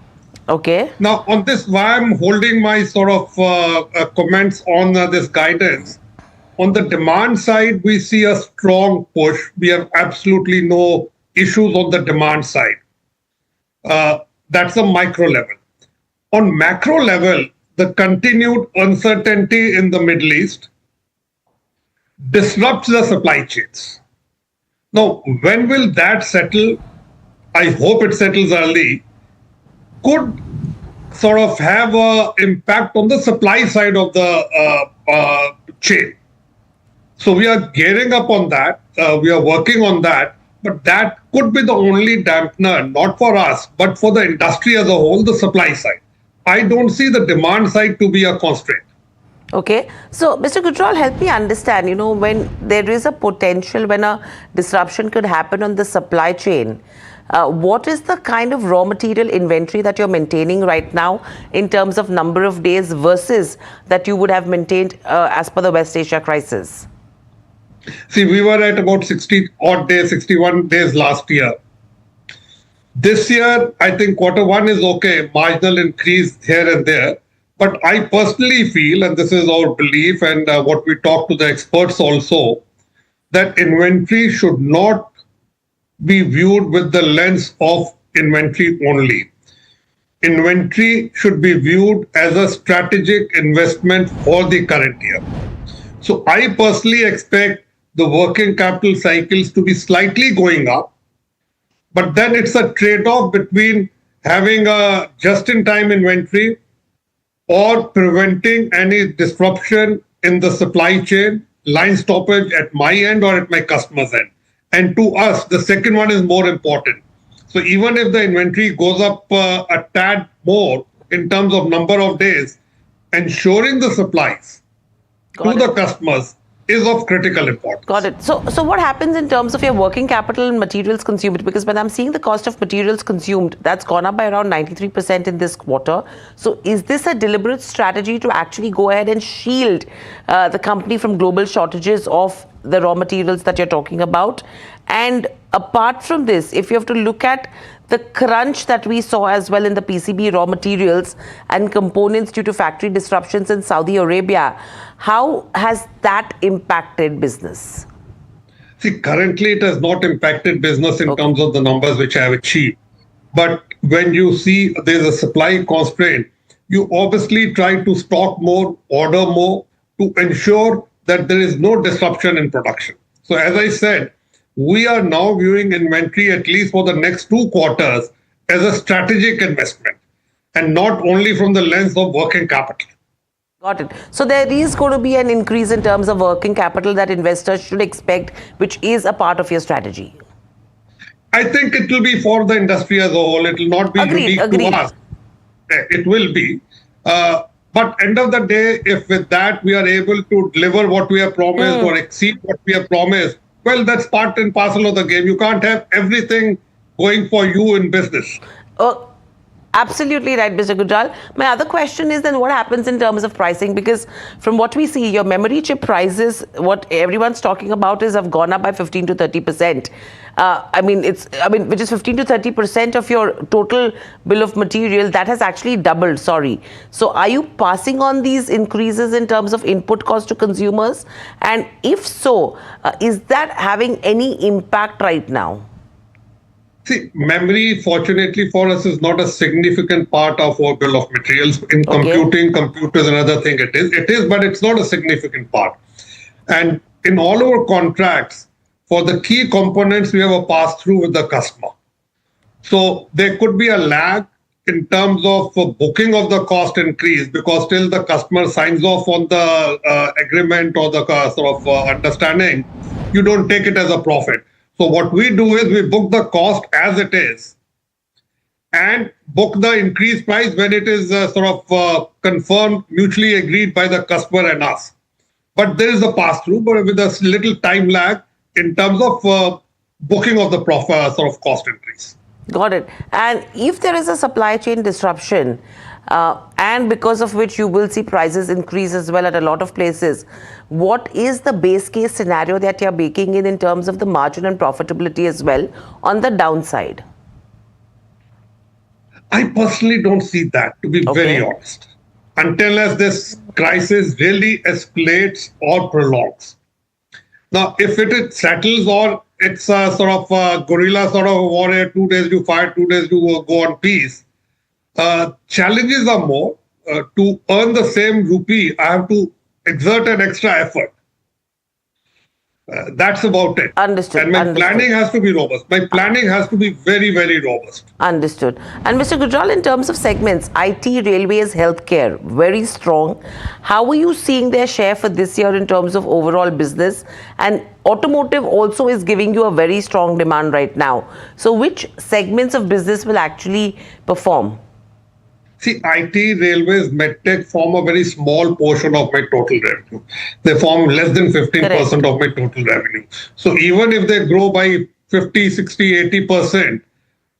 Okay. Now, on this, why I'm holding my sort of comments on this guidance, on the demand side, we see a strong push. We have absolutely no issues on the demand side. That's a micro level. On macro level, the continued uncertainty in the Middle East disrupts the supply chains. Now, when will that settle? I hope it settles early. Could sort of have an impact on the supply side of the chain. So we are gearing up on that. We are working on that. But that could be the only dampener, not for us, but for the industry as a whole, the supply side. I don't see the demand side to be a constraint. Okay. So, Mr. Gujral, help me understand, when there is a potential when a disruption could happen on the supply chain, What is the kind of raw material inventory that you're maintaining right now in terms of number of days versus that you would have maintained as per the West Asia crisis? See, we were at about 60 odd days, 61 days last year. This year, I think quarter one is okay, marginal increase here and there. But I personally feel, and this is our belief and what we talk to the experts also, that inventory should not be viewed with the lens of inventory only. Inventory should be viewed as a strategic investment for the current year. So I personally expect the working capital cycles to be slightly going up, but then it's a trade-off between having a just-in-time inventory or preventing any disruption in the supply chain, line stoppage at my end or at my customer's end. And to us, the second one is more important. So even if the inventory goes up a tad more in terms of number of days, ensuring the supplies to the customers is of critical importance. Got it. So what happens in terms of your working capital and materials consumed? Because when I'm seeing the cost of materials consumed, that's gone up by around 93% in this quarter. So is this a deliberate strategy to actually go ahead and shield the company from global shortages of the raw materials that you're talking about? And apart from this, if you have to look at the crunch that we saw as well in the PCB raw materials and components due to factory disruptions in Saudi Arabia, how has that impacted business? See, currently it has not impacted business in terms of the numbers which I have achieved. But when you see there's a supply constraint, you obviously try to stock more, order more to ensure that there is no disruption in production. So as I said, we are now viewing inventory, at least for the next 2 quarters, as a strategic investment and not only from the lens of working capital. Got it. So there is going to be an increase in terms of working capital that investors should expect, which is a part of your strategy. I think it will be for the industry as a whole. It will not be unique to us. It will be. But end of the day, if with that we are able to deliver what we have promised or exceed what we have promised, well, that's part and parcel of the game. You can't have everything going for you in business. Absolutely right, Mr. Gujral. My other question is then what happens in terms of pricing? Because from what we see, your memory chip prices, what everyone's talking about is have gone up by 15 to 30%. Which is 15 to 30% of your total bill of material that has actually doubled. Sorry. So are you passing on these increases in terms of input cost to consumers? And if so, is that having any impact right now? See, memory, fortunately for us, is not a significant part of our bill of materials. In computing, computers, another thing it is, but it's not a significant part. And in all our contracts, for the key components, we have a pass-through with the customer. So there could be a lag in terms of booking of the cost increase because till the customer signs off on the agreement or the understanding, you don't take it as a profit. So what we do is we book the cost as it is and book the increased price when it is confirmed, mutually agreed by the customer and us. But there is a pass-through, but with a little time lag in terms of booking of the cost increase. Got it. And if there is a supply chain disruption, and because of which you will see prices increase as well at a lot of places, what is the base case scenario that you're baking in terms of the margin and profitability as well on the downside? I personally don't see that, to be very honest, until this crisis really escalates or prolongs. Now, if it settles or it's a guerrilla war, 2 days you fight, 2 days you go on peace, challenges are more. To earn the same rupee, I have to exert an extra effort. That's about it. Understood. And my planning has to be robust. My planning has to be very, very robust. Understood. And Mr. Gujral, in terms of segments, IT, railways, healthcare, very strong. How are you seeing their share for this year in terms of overall business? And automotive also is giving you a very strong demand right now. So which segments of business will actually perform? See, IT, railways, medtech form a very small portion of my total revenue. They form less than 15% of my total revenue. So even if they grow by 50, 60, 80%,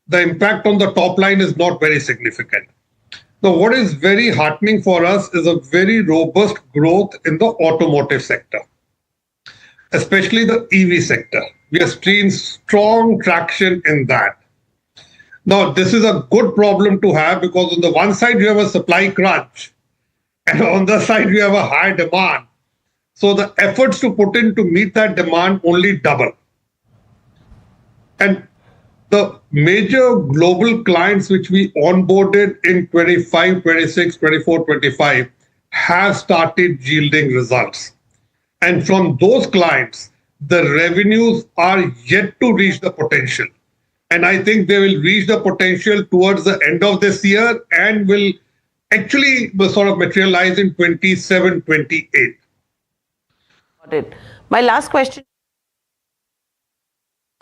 the impact on the top line is not very significant. Now, what is very heartening for us is a very robust growth in the automotive sector, especially the EV sector. We are seeing strong traction in that. Now, this is a good problem to have because on the one side, you have a supply crunch, and on the side, you have a high demand. So the efforts to put in to meet that demand only double. And the major global clients which we onboarded in 25, 26, 24, 25 have started yielding results. And from those clients, the revenues are yet to reach the potential. And I think they will reach the potential towards the end of this year and will actually sort of materialize in 27, 28. Got it. My last question.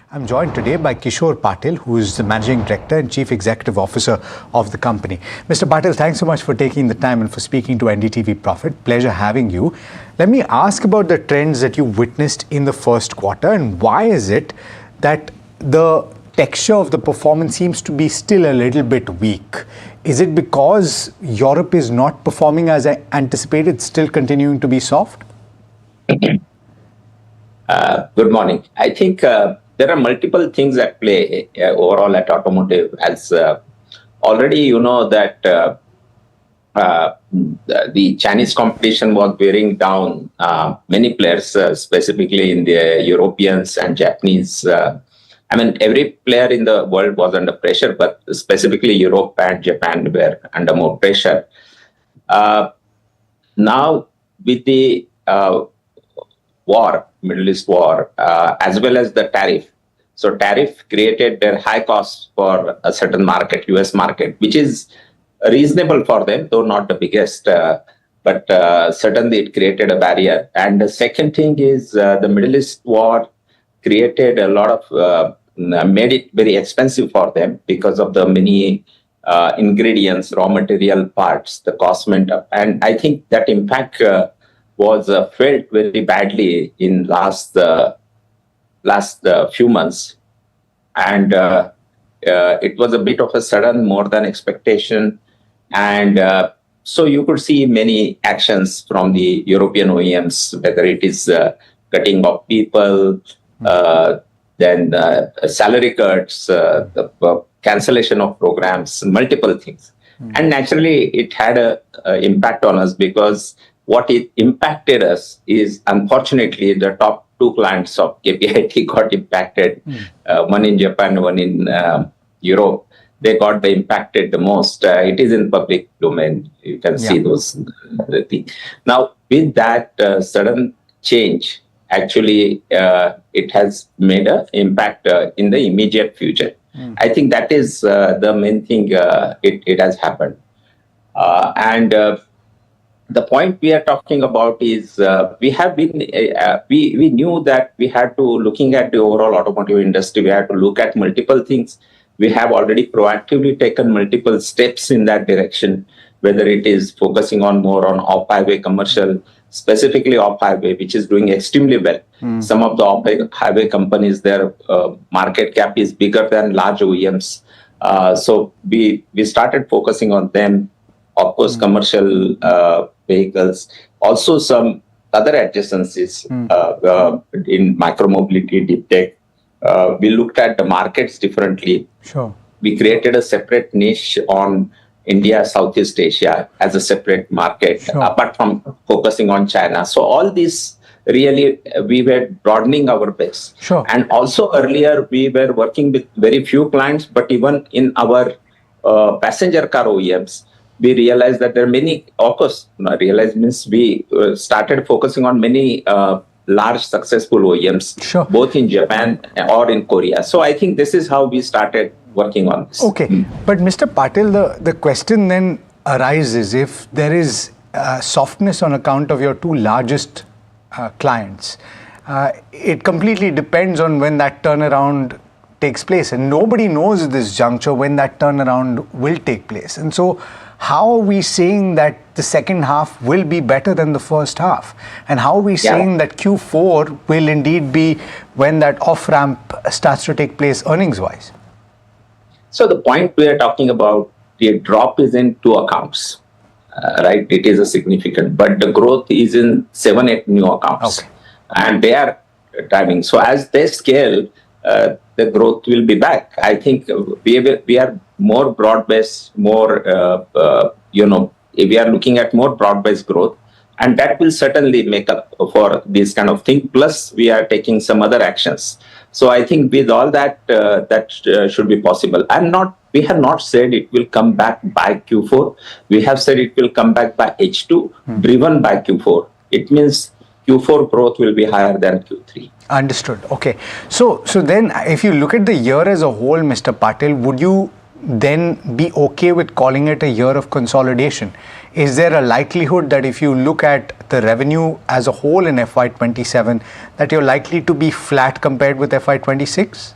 I'm joined today by Kishore Patil, who is the Managing Director and Chief Executive Officer of the company. Mr. Patil, thanks so much for taking the time and for speaking to NDTV Profit. Pleasure having you. Let me ask about the trends that you witnessed in the first quarter, and why is it that the texture of the performance seems to be still a little bit weak? Is it because Europe is not performing as anticipated, still continuing to be soft? Good morning. I think there are multiple things at play overall at automotive. As already you know that the Chinese competition was wearing down many players, specifically in the Europeans and Japanese. I mean, every player in the world was under pressure, but specifically Europe and Japan were under more pressure. Now, with the Middle East war, as well as the tariff. So tariff created their high costs for a certain market, US market, which is reasonable for them, though not the biggest, but certainly it created a barrier. And the second thing is the Middle East war created a lot of, made it very expensive for them because of the many ingredients, raw material parts, the cost went up. And I think that impact was felt very badly in last few months, and it was a bit of a sudden, more than expectation, and so you could see many actions from the European OEMs, whether it is cutting of people, then salary cuts, the cancellation of programs, multiple things, and naturally it had a impact on us because what it impacted us is, unfortunately, the top two clients of KPIT got impacted, one in Japan, one in Europe. They got impacted the most. It is in public domain. You can see those things. Now, with that sudden change, actually, it has made an impact in the immediate future. I think that is the main thing it has happened. And the point we are talking about is we have been, we knew that we had to, looking at the overall automotive industry, we had to look at multiple things. We have already proactively taken multiple steps in that direction, whether it is focusing on more on off-highway commercial, specifically off-highway, which is doing extremely well. Some of the off-highway companies, their market cap is bigger than large OEMs. So we started focusing on them. Of course, commercial vehicles, also some other adjacencies in micromobility, deep tech. We looked at the markets differently. Sure. We created a separate niche on India, Southeast Asia as a separate market, apart from focusing on China. So all this really, we were broadening our base. Sure. And also earlier, we were working with very few clients, but even in our passenger car OEMs, we realized that there are many, of course, realized means we started focusing on many large successful OEMs, both in Japan or in Korea. So I think this is how we started working on this. Okay, but Mr. Patil, the question then arises, if there is softness on account of your two largest clients, it completely depends on when that turnaround takes place, and nobody knows at this juncture when that turnaround will take place. And so how are we saying that the second half will be better than the first half? And how are we saying that Q4 will indeed be when that off-ramp starts to take place earnings-wise? So the point we are talking about, the drop is in two accounts, right? It is a significant, but the growth is in 7-8 new accounts, and they are driving. So as they scale, the growth will be back. I think we are more broad-based, more we are looking at more broad-based growth, and that will certainly make up for this kind of thing. Plus, we are taking some other actions. So I think with all that, should be possible. We have not said it will come back by Q4. We have said it will come back by H2, driven by Q4. It means Q4 growth will be higher than Q3. Understood. Okay. So then if you look at the year as a whole, Mr. Patil, would you then be okay with calling it a year of consolidation? Is there a likelihood that if you look at the revenue as a whole in FY27, that you're likely to be flat compared with FY26?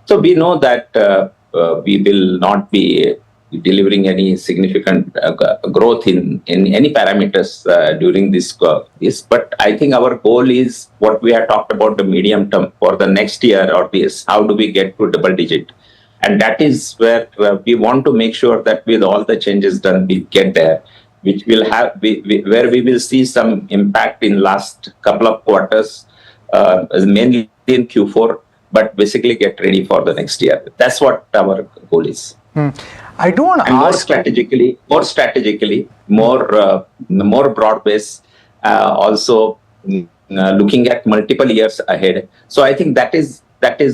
So we know that we will not be delivering any significant growth in any parameters during this. But I think our goal is what we have talked about the medium term for the next year or this. How do we get to double digit? And that is where we want to make sure that with all the changes done, we get there, which will have where we will see some impact in last couple of quarters, mainly in Q4, but basically get ready for the next year. That's what our goal is. I do want to ask more strategically, more broad-based, also looking at multiple years ahead. So I think that is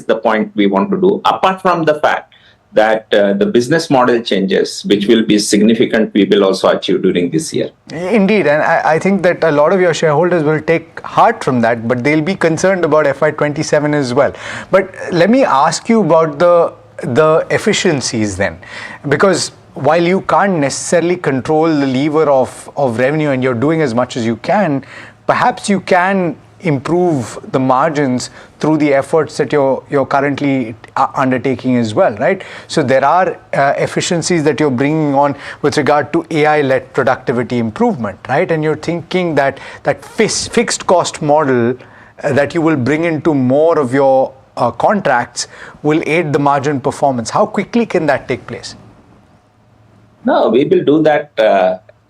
the point we want to do. Apart from the fact that the business model changes, which will be significant, we will also achieve during this year. Indeed, and I think that a lot of your shareholders will take heart from that, but they'll be concerned about FY27 as well. But let me ask you about the efficiencies then, because while you can't necessarily control the lever of revenue and you're doing as much as you can, perhaps you can improve the margins through the efforts that you're currently undertaking as well, right? So there are efficiencies that you're bringing on with regard to AI-led productivity improvement, right? And you're thinking that fixed cost model that you will bring into more of your contracts will aid the margin performance. How quickly can that take place? No, we will do that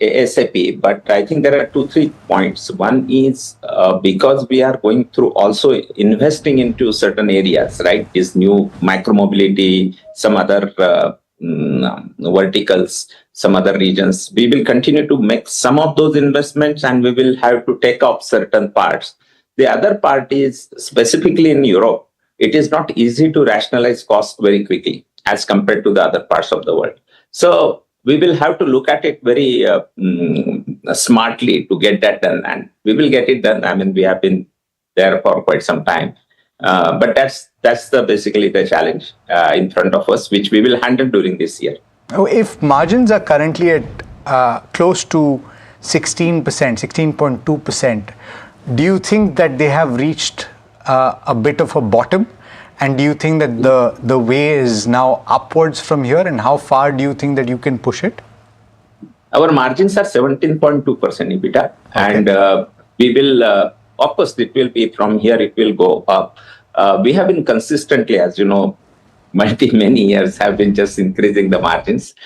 ASAP, but I think there are 2-3 points. One is because we are going through also investing into certain areas, right? This new micromobility, some other verticals, some other regions. We will continue to make some of those investments and we will have to take off certain parts. The other part is specifically in Europe. It is not easy to rationalize costs very quickly as compared to the other parts of the world. So we will have to look at it very smartly to get that done, and we will get it done. I mean, we have been there for quite some time, but that's basically the challenge in front of us, which we will handle during this year. If margins are currently at close to 16%, 16.2%, do you think that they have reached a bit of a bottom? And do you think that the way is now upwards from here? And how far do you think that you can push it? Our margins are 17.2% EBITDA. And we will, of course, it will be from here, it will go up. We have been consistently, as you know, many years have been just increasing the margins.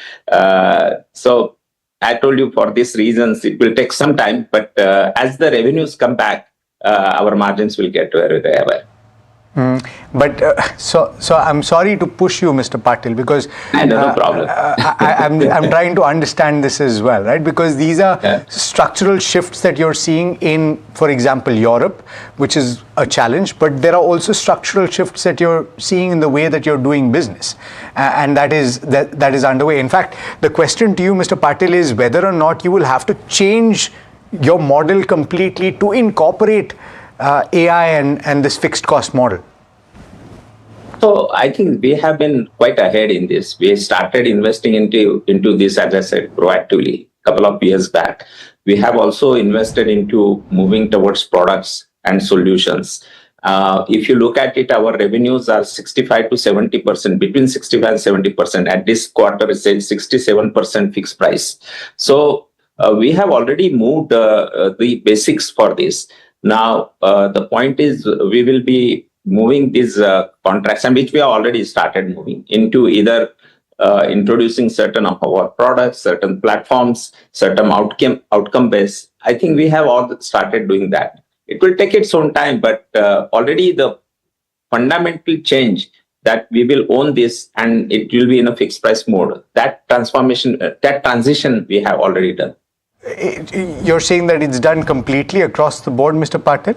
So I told you for these reasons, it will take some time. But as the revenues come back, our margins will get to where they are. But so I'm sorry to push you, Mr. Patil, because no problem. I'm trying to understand this as well, right? Because these are structural shifts that you're seeing in, for example, Europe, which is a challenge. But there are also structural shifts that you're seeing in the way that you're doing business, and that is underway. In fact, the question to you, Mr. Patil, is whether or not you will have to change your model completely to incorporate AI and this fixed cost model. So I think we have been quite ahead in this. We started investing into this, as I said, proactively a couple of years back. We have also invested into moving towards products and solutions. If you look at it, our revenues are 65 to 70%, between 65 and 70%. At this quarter, it's 67% fixed price. So we have already moved the basics for this. Now, the point is we will be moving these contracts, and which we have already started moving into either introducing certain of our products, certain platforms, certain outcome based. I think we have all started doing that. It will take its own time, but already the fundamental change that we will own this and it will be in a fixed price mode. That transformation, that transition we have already done. You're saying that it's done completely across the board, Mr. Patil?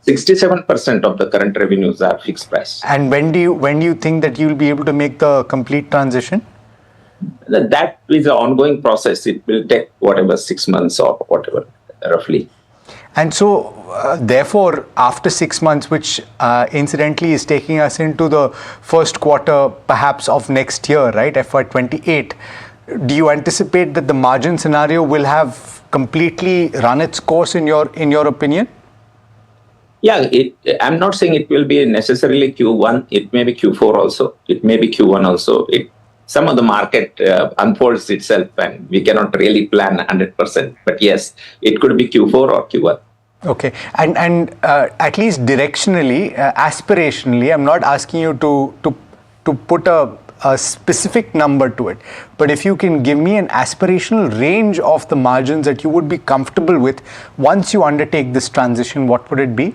67% of the current revenues are fixed price. And when do you think that you'll be able to make the complete transition? That is an ongoing process. It will take whatever 6 months or whatever, roughly. And so, therefore, after 6 months, which incidentally is taking us into the first quarter, perhaps of next year, right, FY28, do you anticipate that the margin scenario will have completely run its course in your opinion? Yeah, I'm not saying it will be necessarily Q1. It may be Q4 also. It may be Q1 also. Some of the market unfolds itself and we cannot really plan 100%. But yes, it could be Q4 or Q1. Okay. And at least directionally, aspirationally, I'm not asking you to put a specific number to it. But if you can give me an aspirational range of the margins that you would be comfortable with once you undertake this transition, what would it be?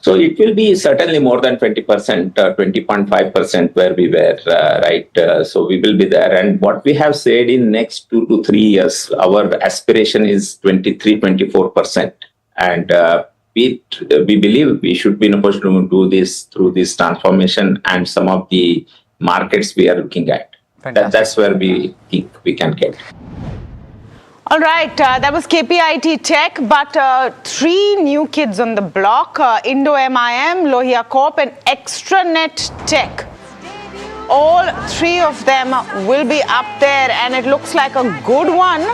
So it will be certainly more than 20%, 20.5% where we were, right? So we will be there. And what we have said in next 2 to 3 years, our aspiration is 23, 24%. And we believe we should be in a position to do this through this transformation and some of the markets we are looking at. That's where we think we can get. All right, that was KPIT Tech, but 3 new kids on the block, Indo MIM, Lohia Corp and Extranet Tech. All 3 of them will be up there and it looks like a good one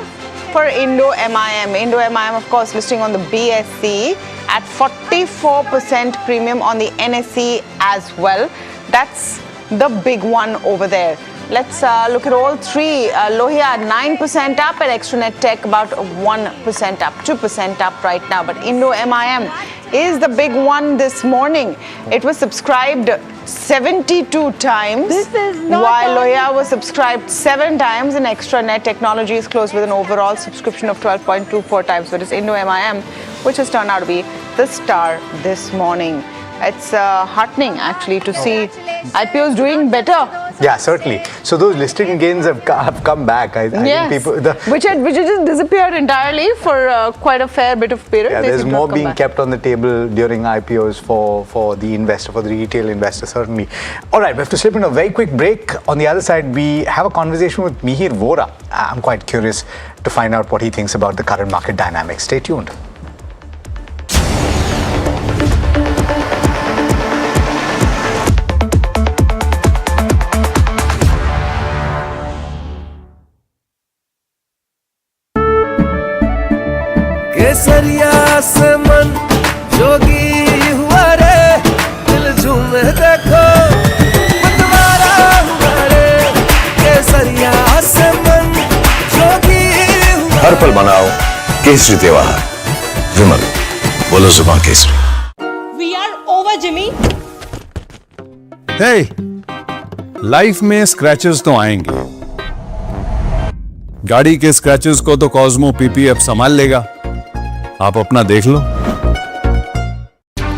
for Indo MIM. Indo MIM, of course, listing on the BSE at 44% premium on the NSE as well. That's the big one over there. Let's look at all 3. Lohia 9% up and Extranet Tech about 1% up, 2% up right now. But Indo MIM is the big one this morning. It was subscribed 72 times, while Lohia was subscribed 7 times, and Extranet Technologies closed with an overall subscription of 12.24 times. But it's Indo MIM, which has turned out to be the star this morning. It's heartening actually to see IPOs doing better. Yeah, certainly. So those listing gains have come back. I yes, think people, which had just disappeared entirely for quite a fair bit of period. Yeah, there's more being kept on the table during IPOs for the investor, for the retail investor, certainly. All right, we have to slip in a very quick break. On the other side, we have a conversation with Mihir Vora. I'm quite curious to find out what he thinks about the current market dynamics. Stay tuned. केसरिया से मन जोगी हुआ रे दिल झूमे देखो मतवारा हुआ रे केसरिया से मन जोगी हुआ हर पल मनाओ केसरी त्योहार विमल बोलो जुबान केसरी We are over, Jimmy. Hey, life में स्क्रैचेस तो आएंगे। गाड़ी के स्क्रैचेस को तो कॉस्मो पीपीएफ संभाल लेगा। आप अपना देख लो।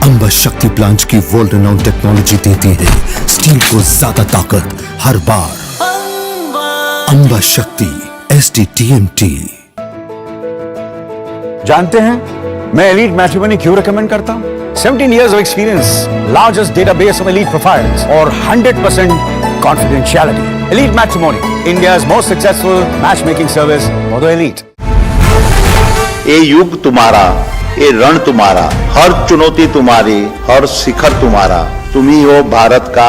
अंबा शक्ति प्लांट की वर्ल्ड रेनाउंड टेक्नोलॉजी देती है स्टील को ज्यादा ताकत हर बार। अंबा शक्ति SDTMT। जानते हैं मैं एलीट मैट्रिमोनी क्यों रेकमेंड करता हूं? 17 years of experience, largest database of elite profiles, और 100% confidentiality. Elite Matrimony, India's most successful matchmaking service for the elite. ये युग तुम्हारा, ये रण तुम्हारा, हर चुनौती तुम्हारी, हर शिखर तुम्हारा, तुम ही हो भारत का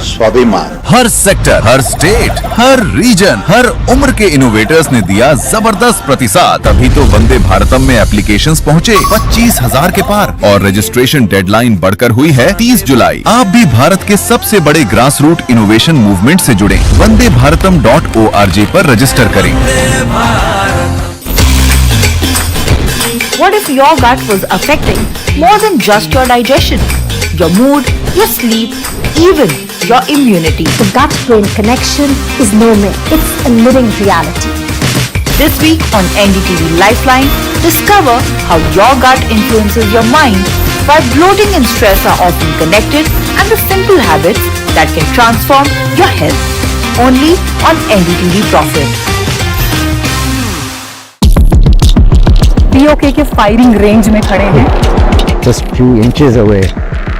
स्वाभिमान। हर सेक्टर, हर स्टेट, हर रीजन, हर उम्र के इनोवेटर्स ने दिया जबरदस्त प्रतिसाद। तभी तो वंदे भारतम में एप्लीकेशंस पहुंचे 25,000 के पार और रजिस्ट्रेशन डेडलाइन बढ़कर हुई है 30 जुलाई। आप भी भारत के सबसे बड़े ग्रास रूट इनोवेशन मूवमेंट से जुड़े। vandebharatam.org पर रजिस्टर करें। What if your gut was affecting more than just your digestion? your mood, your sleep, even your immunity. The gut-brain connection is no myth. It's a living reality. This week on NDTV Lifeline, discover how your gut influences your mind, why bloating and stress are often connected, and the simple habits that can transform your health. Only on NDTV Profit. POK के firing range में खड़े हैं. Just few inches away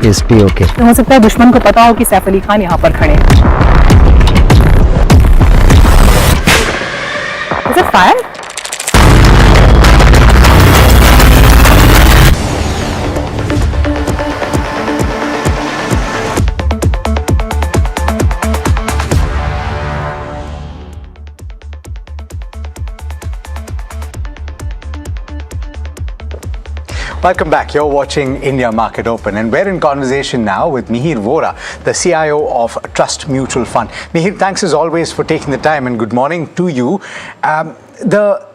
is POK. तो हो सकता है दुश्मन को पता हो कि सैफ अली खान यहाँ पर खड़े हैं. Is it fire? Welcome back. You're watching India Market Open, and we're in conversation now with Mihir Vora, the CIO of Trust Mutual Fund. Mihir, thanks as always for taking the time, and good morning to you. The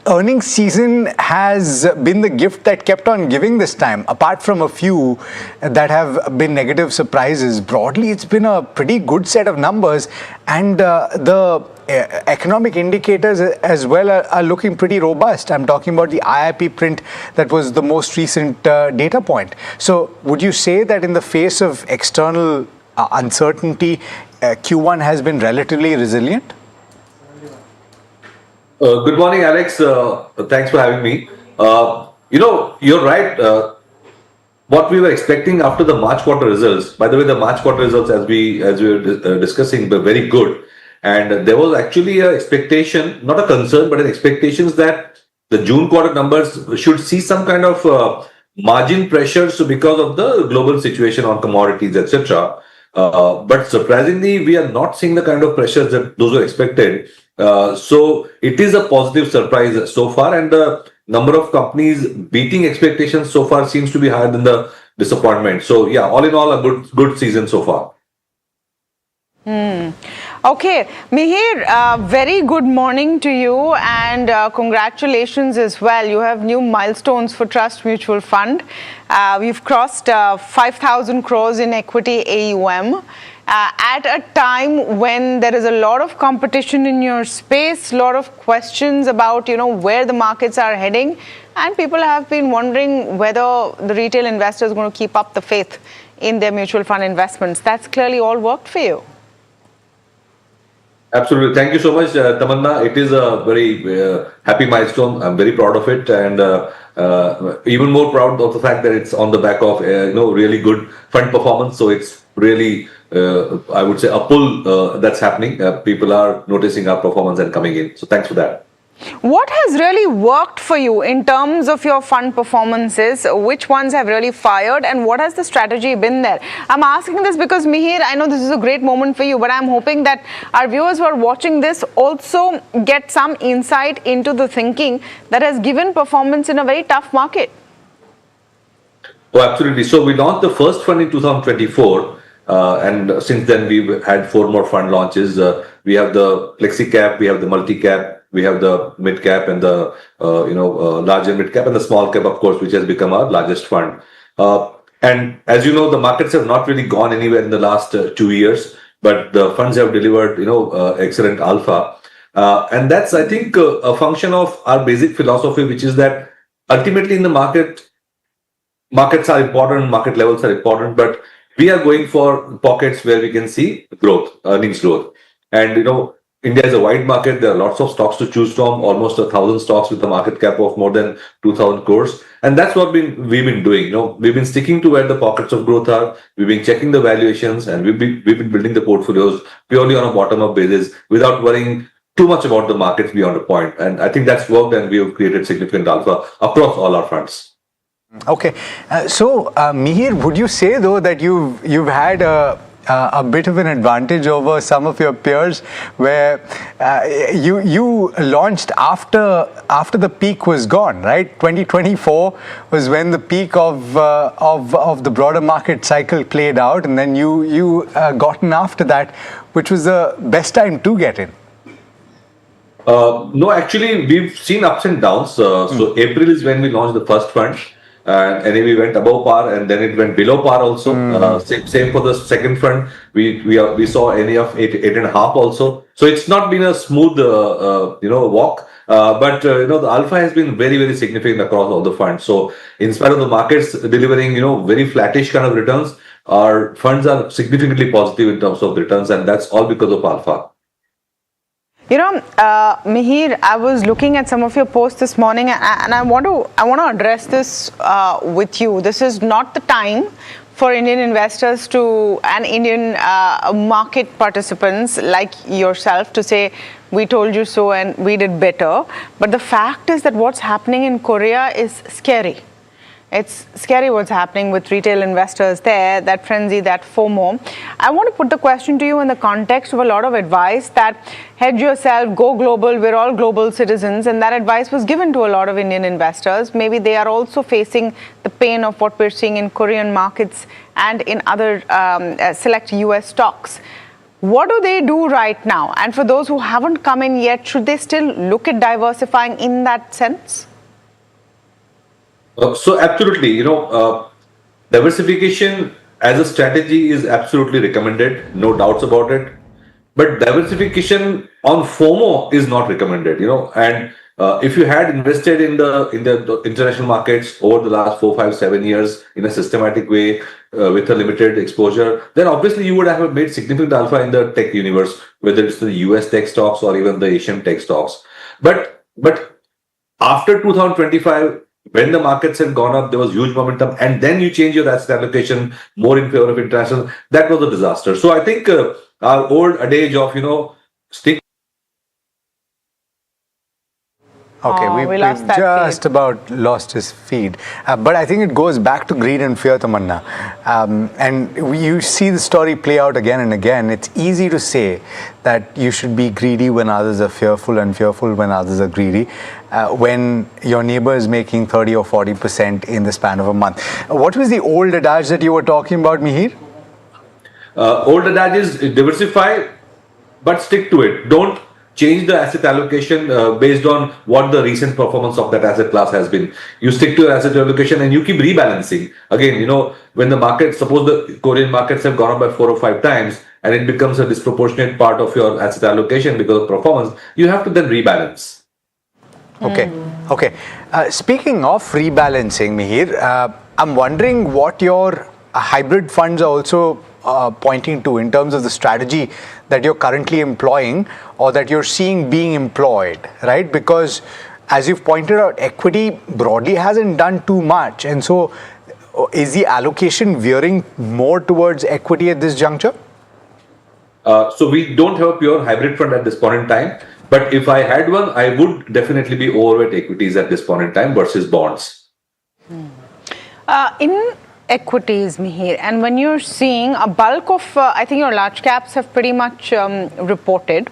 earnings season has been the gift that kept on giving this time. Apart from a few that have been negative surprises, broadly it's been a pretty good set of numbers, and the economic indicators as well are looking pretty robust. I'm talking about the IIP print that was the most recent data point. So would you say that in the face of external uncertainty, Q1 has been relatively resilient? Good morning, Alex. Thanks for having me. You're right. What we were expecting after the March quarter results, by the way, the March quarter results, as we were discussing, were very good. And there was actually an expectation, not a concern, but an expectation that the June quarter numbers should see some kind of margin pressures because of the global situation on commodities, etc. But surprisingly, we are not seeing the kind of pressures that those were expected. So it is a positive surprise so far, and the number of companies beating expectations so far seems to be higher than the disappointment. So yeah, all in all, a good season so far. Okay, Mihir, very good morning to you, and congratulations as well. You have new milestones for Trust Mutual Fund. We've crossed 5,000 crores in equity AUM. At a time when there is a lot of competition in your space, a lot of questions about, where the markets are heading, and people have been wondering whether the retail investors are going to keep up the faith in their mutual fund investments. That's clearly all worked for you. Absolutely. Thank you so much, Tamanna. It is a very happy milestone. I'm very proud of it, and even more proud of the fact that it's on the back of really good fund performance. So it's really, I would say, a pull that's happening. People are noticing our performance and coming in. So thanks for that. What has really worked for you in terms of your fund performances? Which ones have really fired, and what has the strategy been there? I'm asking this because, Mihir, I know this is a great moment for you, but I'm hoping that our viewers who are watching this also get some insight into the thinking that has given performance in a very tough market. Oh, absolutely. So we launched the first fund in 2024. And since then, we've had 4 more fund launches. We have the Flexi Cap, we have the Multi Cap, we have the Mid Cap, and the larger Mid Cap, and the Small Cap, of course, which has become our largest fund. And as you know, the markets have not really gone anywhere in the last 2 years, but the funds have delivered, excellent alpha. And that's, I think, a function of our basic philosophy, which is that ultimately in the markets are important, market levels are important, but we are going for pockets where we can see growth, earnings growth. And, India is a wide market. There are lots of stocks to choose from, almost 1,000 stocks with a market cap of more than 2,000 crores. And that's what we've been doing. We've been sticking to where the pockets of growth are. We've been checking the valuations, and we've been building the portfolios purely on a bottom-up basis without worrying too much about the markets beyond a point. And I think that's worked, and we have created significant alpha across all our funds. Okay, so Mihir, would you say though that you've had a bit of an advantage over some of your peers, where you launched after the peak was gone, right? 2024 was when the peak of the broader market cycle played out, and then you got in after that, which was the best time to get in. No, actually, we've seen ups and downs. So April is when we launched the first fund. and NAV went above par, and then it went below par also. Same for the second fund. We saw NAV of 8.5 also. So it's not been a smooth walk. But the alpha has been very, very significant across all the funds. So in spite of the markets delivering very flattish kind of returns, our funds are significantly positive in terms of returns, and that's all because of alpha. Mihir, I was looking at some of your posts this morning, and I want to address this with you. This is not the time for Indian investors and Indian market participants like yourself to say, we told you so and we did better. But the fact is that what's happening in Korea is scary. It's scary what's happening with retail investors there, that frenzy, that FOMO. I want to put the question to you in the context of a lot of advice that hedge yourself, go global, we're all global citizens, and that advice was given to a lot of Indian investors. Maybe they are also facing the pain of what we're seeing in Korean markets and in other select US stocks. What do they do right now? And for those who haven't come in yet, should they still look at diversifying in that sense? So absolutely, diversification as a strategy is absolutely recommended, no doubts about it. But diversification on FOMO is not recommended, And if you had invested in the international markets over the last 4, 5, 7 years in a systematic way with a limited exposure, then obviously you would have made significant alpha in the tech universe, whether it's the US tech stocks or even the Asian tech stocks. But after 2025. When the markets had gone up, there was huge momentum, and then you change your asset allocation more in favor of international. That was a disaster. So I think our old adage of stick. Okay, we've just about lost his feed. But I think it goes back to greed and fear, Tamanna. And you see the story play out again and again. It's easy to say that you should be greedy when others are fearful and fearful when others are greedy. When your neighbor is making 30 or 40% in the span of a month. What was the old adage that you were talking about, Mihir? Old adage is diversify, but stick to it. Don't change the asset allocation based on what the recent performance of that asset class has been. You stick to your asset allocation and you keep rebalancing. Again, when the market, suppose the Korean markets have gone up by 4 or 5 times and it becomes a disproportionate part of your asset allocation because of performance, you have to then rebalance. Okay. Speaking of rebalancing, Mihir, I'm wondering what your hybrid funds are also pointing to in terms of the strategy that you're currently employing or that you're seeing being employed, right? Because as you've pointed out, equity broadly hasn't done too much. And so is the allocation veering more towards equity at this juncture? So we don't have a pure hybrid fund at this point in time. But if I had one, I would definitely be overweight equities at this point in time versus bonds. In equities, Mihir, and when you're seeing a bulk of, I think your large caps have pretty much reported.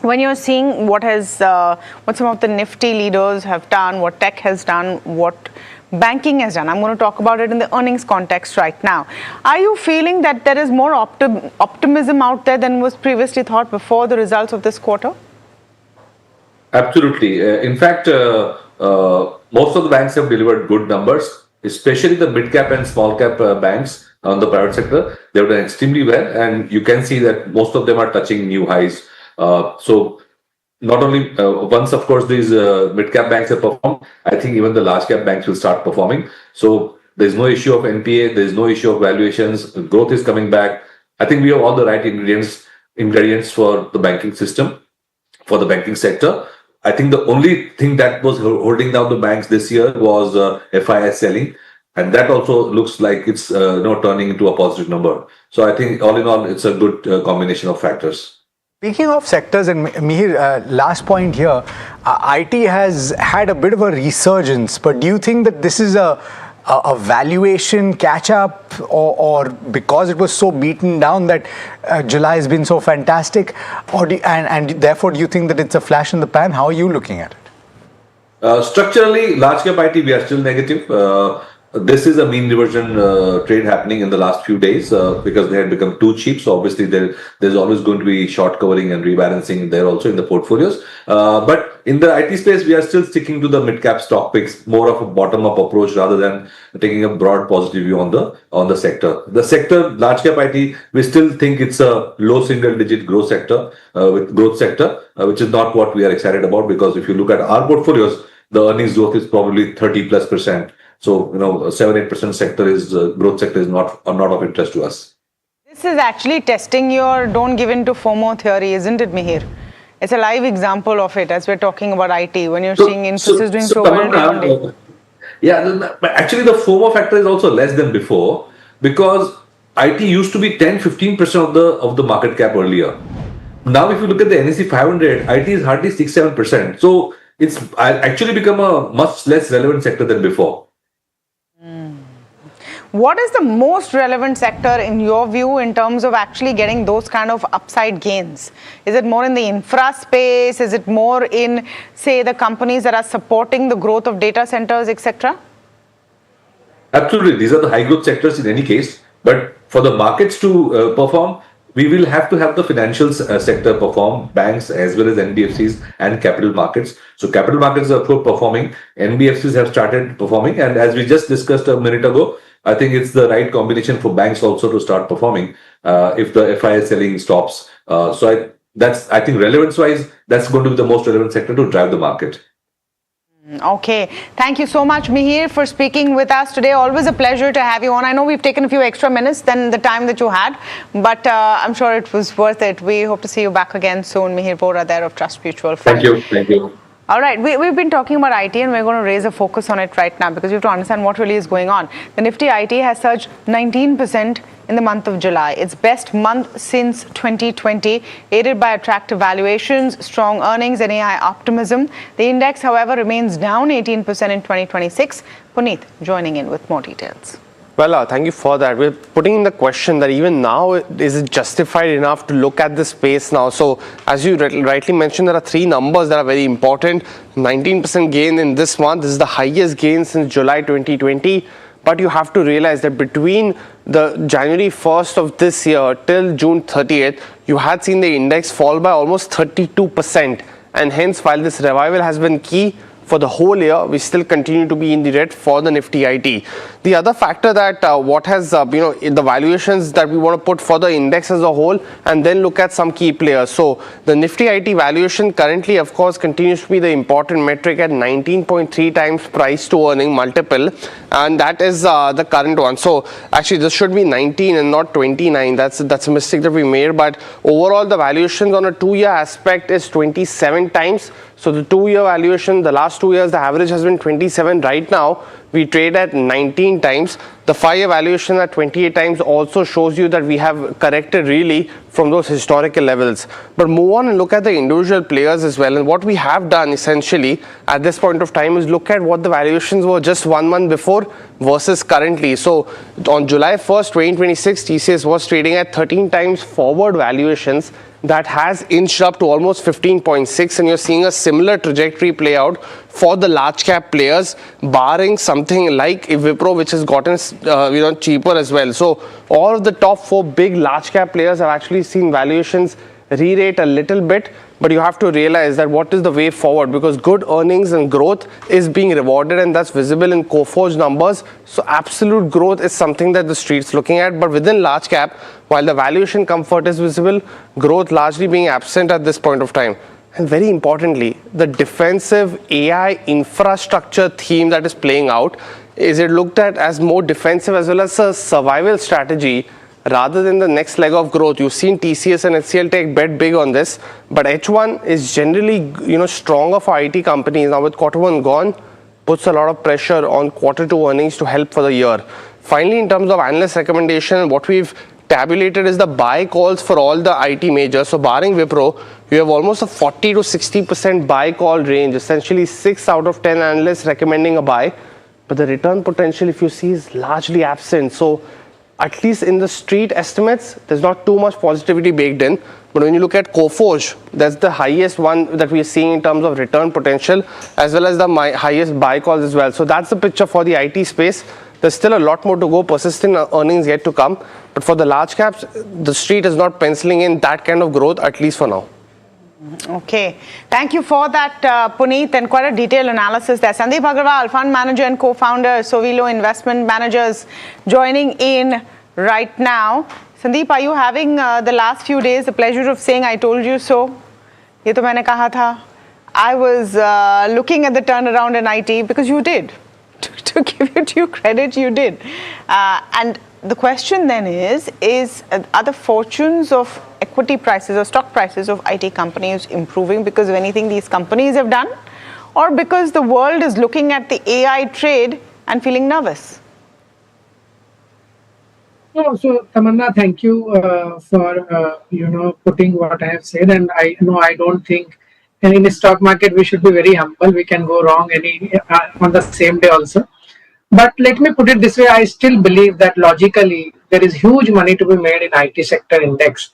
When you're seeing what some of the nifty leaders have done, what tech has done, what banking has done, I'm going to talk about it in the earnings context right now. Are you feeling that there is more optimism out there than was previously thought before the results of this quarter? Absolutely. In fact, most of the banks have delivered good numbers, especially the mid-cap and small-cap banks on the private sector. They've done extremely well, and you can see that most of them are touching new highs. So not only once, of course, these mid-cap banks have performed, I think even the large-cap banks will start performing. So there's no issue of NPA, there's no issue of valuations, growth is coming back. I think we have all the right ingredients for the banking system, for the banking sector. I think the only thing that was holding down the banks this year was FII selling, and that also looks like it's turning into a positive number. So I think all in all, it's a good combination of factors. Speaking of sectors, and Mihir, last point here, IT has had a bit of a resurgence, but do you think that this is a valuation catch-up or because it was so beaten down that July has been so fantastic, and therefore do you think that it's a flash in the pan? How are you looking at it? Structurally, large cap IT, we are still negative. this is a mean reversion trade happening in the last few days because they had become too cheap. So obviously there's always going to be short covering and rebalancing there also in the portfolios. But in the IT space, we are still sticking to the mid-cap stock picks, more of a bottom-up approach rather than taking a broad positive view on the sector. The sector, large cap IT, we still think it's a low single-digit growth sector, which is not what we are excited about, because if you look at our portfolios, the earnings growth is probably 30+%. So 7-8% sector is growth sector is not of interest to us. This is actually testing your don't give in to FOMO theory, isn't it, Mihir? It's a live example of it as we're talking about IT. When you're seeing Infosys doing so well. Yeah, actually the FOMO factor is also less than before, because IT used to be 10-15% of the market cap earlier. Now, if you look at the NSE 500, IT is hardly 6-7%. So it's actually become a much less relevant sector than before. What is the most relevant sector in your view in terms of actually getting those kind of upside gains? Is it more in the infra space? Is it more in, say, the companies that are supporting the growth of data centers, etc.? Absolutely. These are the high growth sectors in any case. But for the markets to perform, we will have to have the financial sector perform, banks as well as NBFCs and capital markets. So capital markets are performing, NBFCs have started performing, and as we just discussed a minute ago, I think it's the right combination for banks also to start performing if the FII selling stops. I think relevance-wise, that's going to be the most relevant sector to drive the market. Okay. Thank you so much, Mihir, for speaking with us today. Always a pleasure to have you on. I know we've taken a few extra minutes than the time that you had, but I'm sure it was worth it. We hope to see you back again soon. Mihir Vora there of Trust Mutual Fund. Thank you. Thank you. All right, we've been talking about IT and we're going to raise a focus on it right now because you have to understand what really is going on. The Nifty IT has surged 19% in the month of July. Its best month since 2020, aided by attractive valuations, strong earnings and AI optimism. The index, however, remains down 18% in 2026. Puneet joining in with more details. Well, thank you for that. We're putting in the question that even now, is it justified enough to look at this space now? So, as you rightly mentioned, there are three numbers that are very important. 19% gain in this month. This is the highest gain since July 2020. But you have to realize that between the January 1st of this year till June 30th, you had seen the index fall by almost 32%. And hence, while this revival has been key for the whole year, we still continue to be in the red for the Nifty IT. The other factor that what has, the valuations that we want to put for the index as a whole, and then look at some key players. So the Nifty IT valuation currently, of course, continues to be the important metric at 19.3 times price to earning multiple, and that is the current one. So actually, this should be 19 and not 29. That's a mistake that we made. But overall, the valuations on a 2-year aspect is 27 times. So the 2-year valuation, the last 2 years, the average has been 27. Right now, we trade at 19 times. The 5-year valuation at 28 times also shows you that we have corrected really from those historical levels. But move on and look at the individual players as well. And what we have done essentially at this point of time is look at what the valuations were just 1 month before versus currently. So on July 1st, 2026, TCS was trading at 13 times forward valuations. That has inched up to almost 15.6, and you're seeing a similar trajectory play out for the large cap players, barring something like Wipro, which has gotten cheaper as well. So all of the top 4 big large cap players have actually seen valuations re-rate a little bit, but you have to realize that what is the way forward, because good earnings and growth is being rewarded, and that's visible in Coforge numbers. So absolute growth is something that the street's looking at, but within large cap, while the valuation comfort is visible, growth largely being absent at this point of time. And very importantly, the defensive AI infrastructure theme that is playing out, is it looked at as more defensive as well as a survival strategy rather than the next leg of growth. You've seen TCS and HCL take bet big on this, but H1 is generally stronger for IT companies. Now with Q1 gone, puts a lot of pressure on Q2 earnings to help for the year. Finally, in terms of analyst recommendation, what we've tabulated is the buy calls for all the IT majors. So barring Wipro, you have almost a 40 to 60% buy call range. Essentially 6 out of 10 analysts recommending a buy, but the return potential, if you see, is largely absent. So at least in the street estimates, there's not too much positivity baked in. But when you look at Coforge, that's the highest one that we are seeing in terms of return potential, as well as the highest buy calls as well. So that's the picture for the IT space. There's still a lot more to go, persistent earnings yet to come. But for the large caps, the street is not penciling in that kind of growth, at least for now. Okay, thank you for that, Puneet, and quite a detailed analysis there. Sandeep Agarwal, fund manager and co-founder, Sovilo Investment Managers, joining in right now. Sandeep, are you having the last few days the pleasure of saying "I told you so"? ये तो मैंने कहा था. I was looking at the turnaround in IT because you did. To give you due credit, you did. And the question then is are the fortunes of equity prices or stock prices of IT companies improving because of anything these companies have done, or because the world is looking at the AI trade and feeling nervous? No, so Tamanna, thank you for putting what I have said, and I know I don't think in the stock market we should be very humble. We can go wrong on the same day also. But let me put it this way, I still believe that logically there is huge money to be made in IT sector index.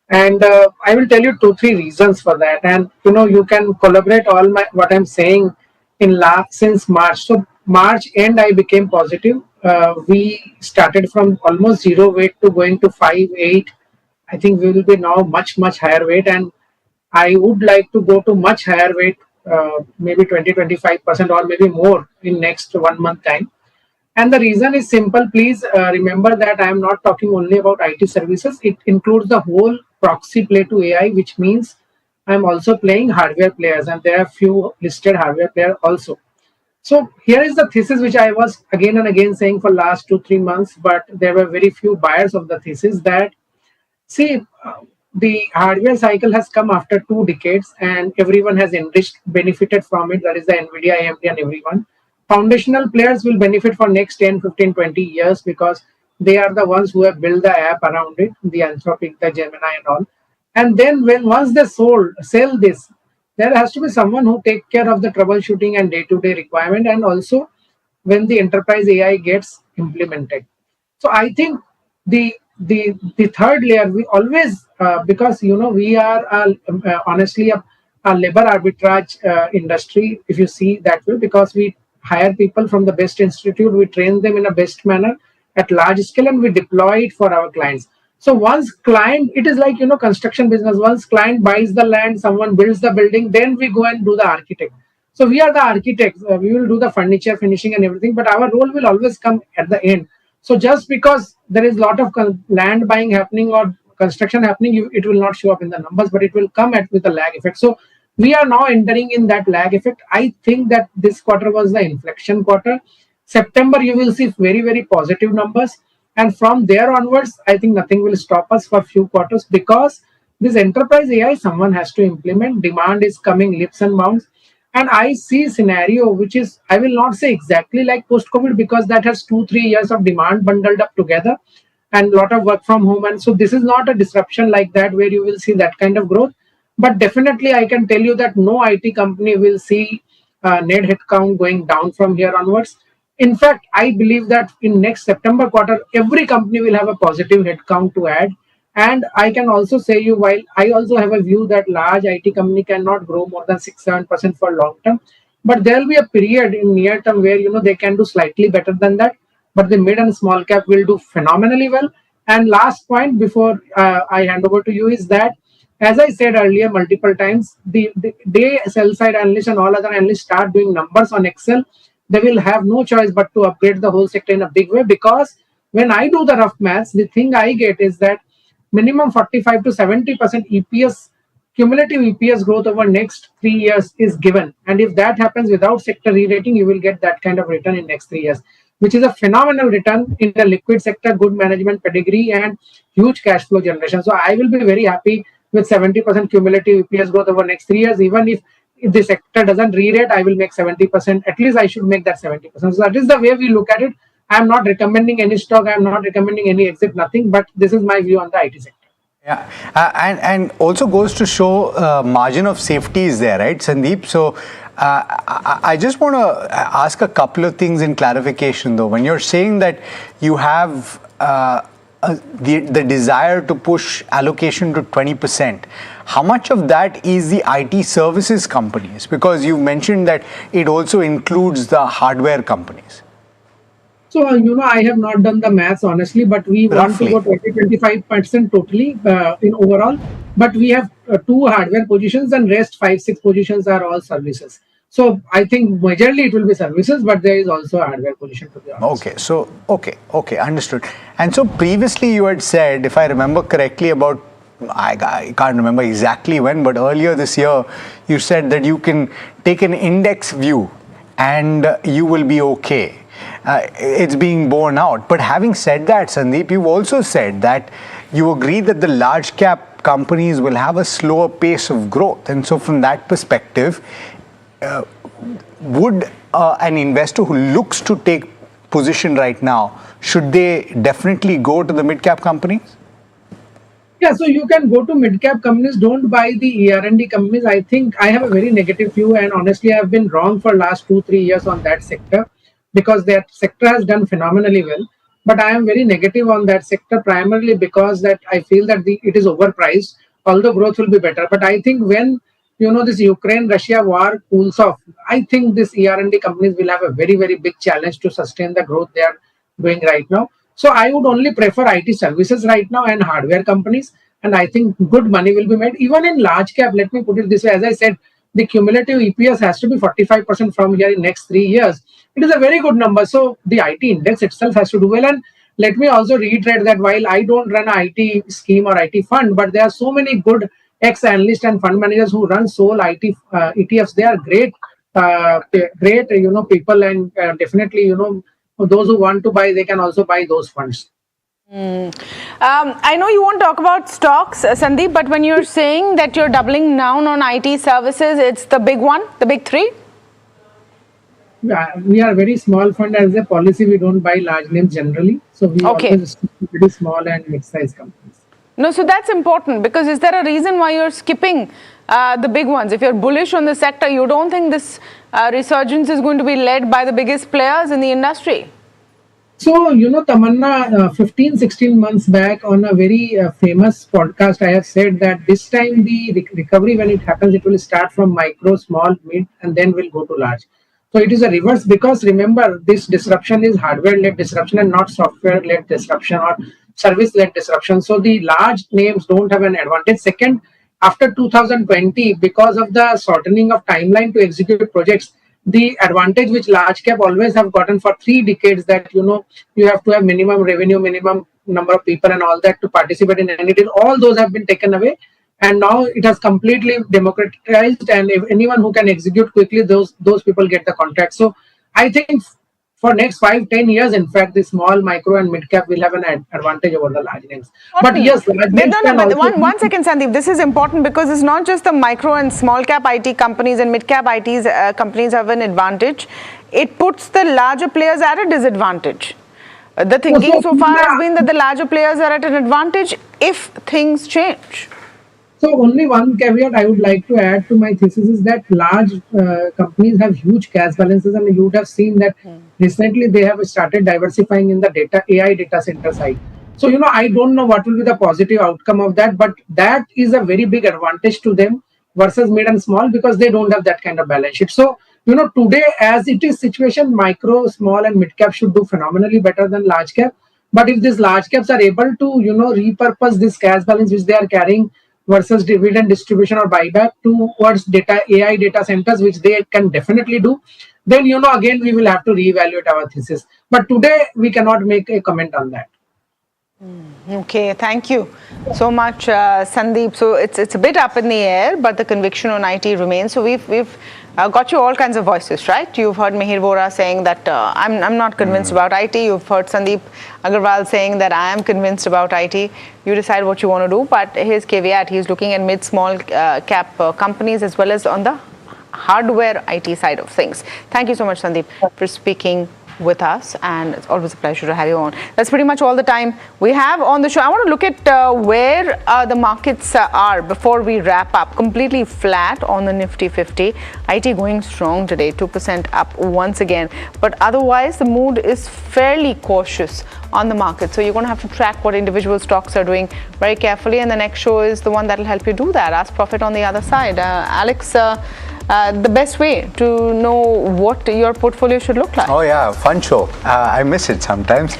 And I will tell you 2-3 reasons for that. And you can collaborate all what I'm saying since March. So March end I became positive. We started from almost 0 weight to going to 5-8. I think we will be now much higher weight, and I would like to go to much higher weight, maybe 20-25% or maybe more in next 1 month time. And the reason is simple. Please remember that I am not talking only about IT services. It includes the whole proxy play to AI, which means I am also playing hardware players, and there are few listed hardware players also. So here is the thesis which I was again and again saying for last 2-3 months, but there were very few buyers of the thesis that, see, the hardware cycle has come after 2 decades and everyone has benefited from it. That is the NVIDIA, AMD and everyone. Foundational players will benefit for next 10, 15, 20 years because they are the ones who have built the app around it, the Anthropic, the Gemini and all. And then once they sell this, there has to be someone who take care of the troubleshooting and day-to-day requirement, and also when the enterprise AI gets implemented. So I think the third layer, we always because we are honestly a labor arbitrage industry, if you see that way, because we hire people from the best institute, we train them in a best manner at large scale, and we deploy it for our clients. So once client, it is like construction business, once client buys the land, someone builds the building, then we go and do the architect. So we are the architects, we will do the furniture finishing and everything, but our role will always come at the end. So just because there is a lot of land buying happening or construction happening, it will not show up in the numbers, but it will come with a lag effect. So we are now entering in that lag effect. I think that this quarter was the inflection quarter. September, you will see very positive numbers. And from there onwards, I think nothing will stop us for a few quarters, because this enterprise AI, someone has to implement. Demand is coming leaps and bounds. And I see a scenario which is, I will not say exactly like post-COVID, because that has 2-3 years of demand bundled up together and a lot of work from home. And so this is not a disruption like that where you will see that kind of growth. But definitely I can tell you that no IT company will see net headcount going down from here onwards. In fact, I believe that in next September quarter, every company will have a positive headcount to add. And I can also say you, while I also have a view that large IT company cannot grow more than 6-7% for long term, but there will be a period in near term where they can do slightly better than that, but the mid and small cap will do phenomenally well. And last point before I hand over to you is that, as I said earlier multiple times, the day sell side analysts and all other analysts start doing numbers on Excel, they will have no choice but to upgrade the whole sector in a big way, because when I do the rough maths, the thing I get is that minimum 45 to 70% EPS, cumulative EPS growth over next 3 years is given. And if that happens without sector re-rating, you will get that kind of return in next 3 years, which is a phenomenal return in the liquid sector, good management pedigree and huge cash flow generation. So I will be very happy with 70% cumulative EPS growth over next 3 years. Even if the sector doesn't re-rate, I will make 70%. At least I should make that 70%. So that is the way we look at it. I am not recommending any stock. I am not recommending any exit, nothing. But this is my view on the IT sector. Yeah, and also goes to show margin of safety is there, right, Sandeep? So I just want to ask a couple of things in clarification, though. When you're saying that you have the desire to push allocation to 20%, how much of that is the IT services companies? Because you mentioned that it also includes the hardware companies. So, I have not done the maths honestly, but we want to go 20-25% totally in overall. But we have 2 hardware positions and rest 5-6 positions are all services. So I think majorly it will be services, but there is also a hardware position to be honest. Okay, so, okay, understood. And so previously you had said, if I remember correctly, about, I can't remember exactly when, but earlier this year, you said that you can take an index view and you will be okay. It's being borne out. But having said that, Sandeep, you also said that you agree that the large cap companies will have a slower pace of growth. And so from that perspective, would an investor who looks to take position right now, should they definitely go to the mid-cap companies? Yeah, so you can go to mid-cap companies, don't buy the ER&D companies. I think I have a very negative view, and honestly, I've been wrong for last 2-3 years on that sector, because that sector has done phenomenally well. But I am very negative on that sector primarily because that I feel that it is overpriced, although growth will be better. But I think when this Ukraine-Russia war cools off, I think this ER&D companies will have a very, very big challenge to sustain the growth they are doing right now. So I would only prefer IT services right now and hardware companies, and I think good money will be made. Even in large cap, let me put it this way, as I said, the cumulative EPS has to be 45% from here in next 3 years. It is a very good number. So the IT index itself has to do well. And let me also reiterate that while I don't run an IT scheme or IT fund, but there are so many good ex-analysts and fund managers who run sole IT ETFs. They are great, people, and definitely, those who want to buy, they can also buy those funds. I know you won't talk about stocks, Sandeep, but when you're saying that you're doubling down on IT services, it's the big one, the big 3? We are a very small fund. As a policy, we don't buy large names generally. So we always stick to very small and mid-sized companies. No, so that's important, because is there a reason why you're skipping the big ones? If you're bullish on the sector, you don't think this resurgence is going to be led by the biggest players in the industry? So, Tamanna, 15-16 months back on a very famous podcast, I have said that this time the recovery, when it happens, it will start from micro, small, mid, and then will go to large. So it is a reverse, because remember, this disruption is hardware-led disruption and not software-led disruption or service-led disruption. So the large names don't have an advantage. Second, after 2020, because of the shortening of timeline to execute projects, the advantage which large cap always have gotten for 3 decades, that you have to have minimum revenue, minimum number of people and all that to participate in any deal, all those have been taken away, and now it has completely democratized, and if anyone who can execute quickly, those people get the contract. So I think for next 5-10 years, in fact, the small, micro and mid cap will have an advantage over the large names. But yes, large names can also one second, Sandeep, this is important, because it's not just the micro and small cap IT companies and mid cap IT companies have an advantage. It puts the larger players at a disadvantage. The thinking so far has been that the larger players are at an advantage if things change. So only one caveat I would like to add to my thesis is that large companies have huge cash balances, and you would have seen that recently they have started diversifying in the AI data center side. So, I don't know what will be the positive outcome of that, but that is a very big advantage to them versus mid and small, because they don't have that kind of balance sheet. So, today as it is situation, micro, small and mid cap should do phenomenally better than large cap. But if these large caps are able to, repurpose this cash balance which they are carrying versus dividend distribution or buyback towards AI data centers, which they can definitely do, then, again, we will have to reevaluate our thesis. But today, we cannot make a comment on that. Okay, thank you so much, Sandeep. So it's a bit up in the air, but the conviction on IT remains. So we've got you all kinds of voices, right? You've heard Mihir Vora saying that I'm not convinced about IT. You've heard Sandeep Agarwal saying that I am convinced about IT. You decide what you want to do. But his caveat, he's looking at mid-small cap companies as well as on the hardware IT side of things. Thank you so much, Sandeep, for speaking with us, and it's always a pleasure to have you on. That's pretty much all the time we have on the show. I want to look at where the markets are before we wrap up. Completely flat on the Nifty 50. IT going strong today, 2% up once again. But otherwise, the mood is fairly cautious on the market. So you're going to have to track what individual stocks are doing very carefully. And the next show is the one that will help you do that. Ask Profit on the other side. Alex, the best way to know what your portfolio should look like? Oh yeah, fun show. I miss it sometimes.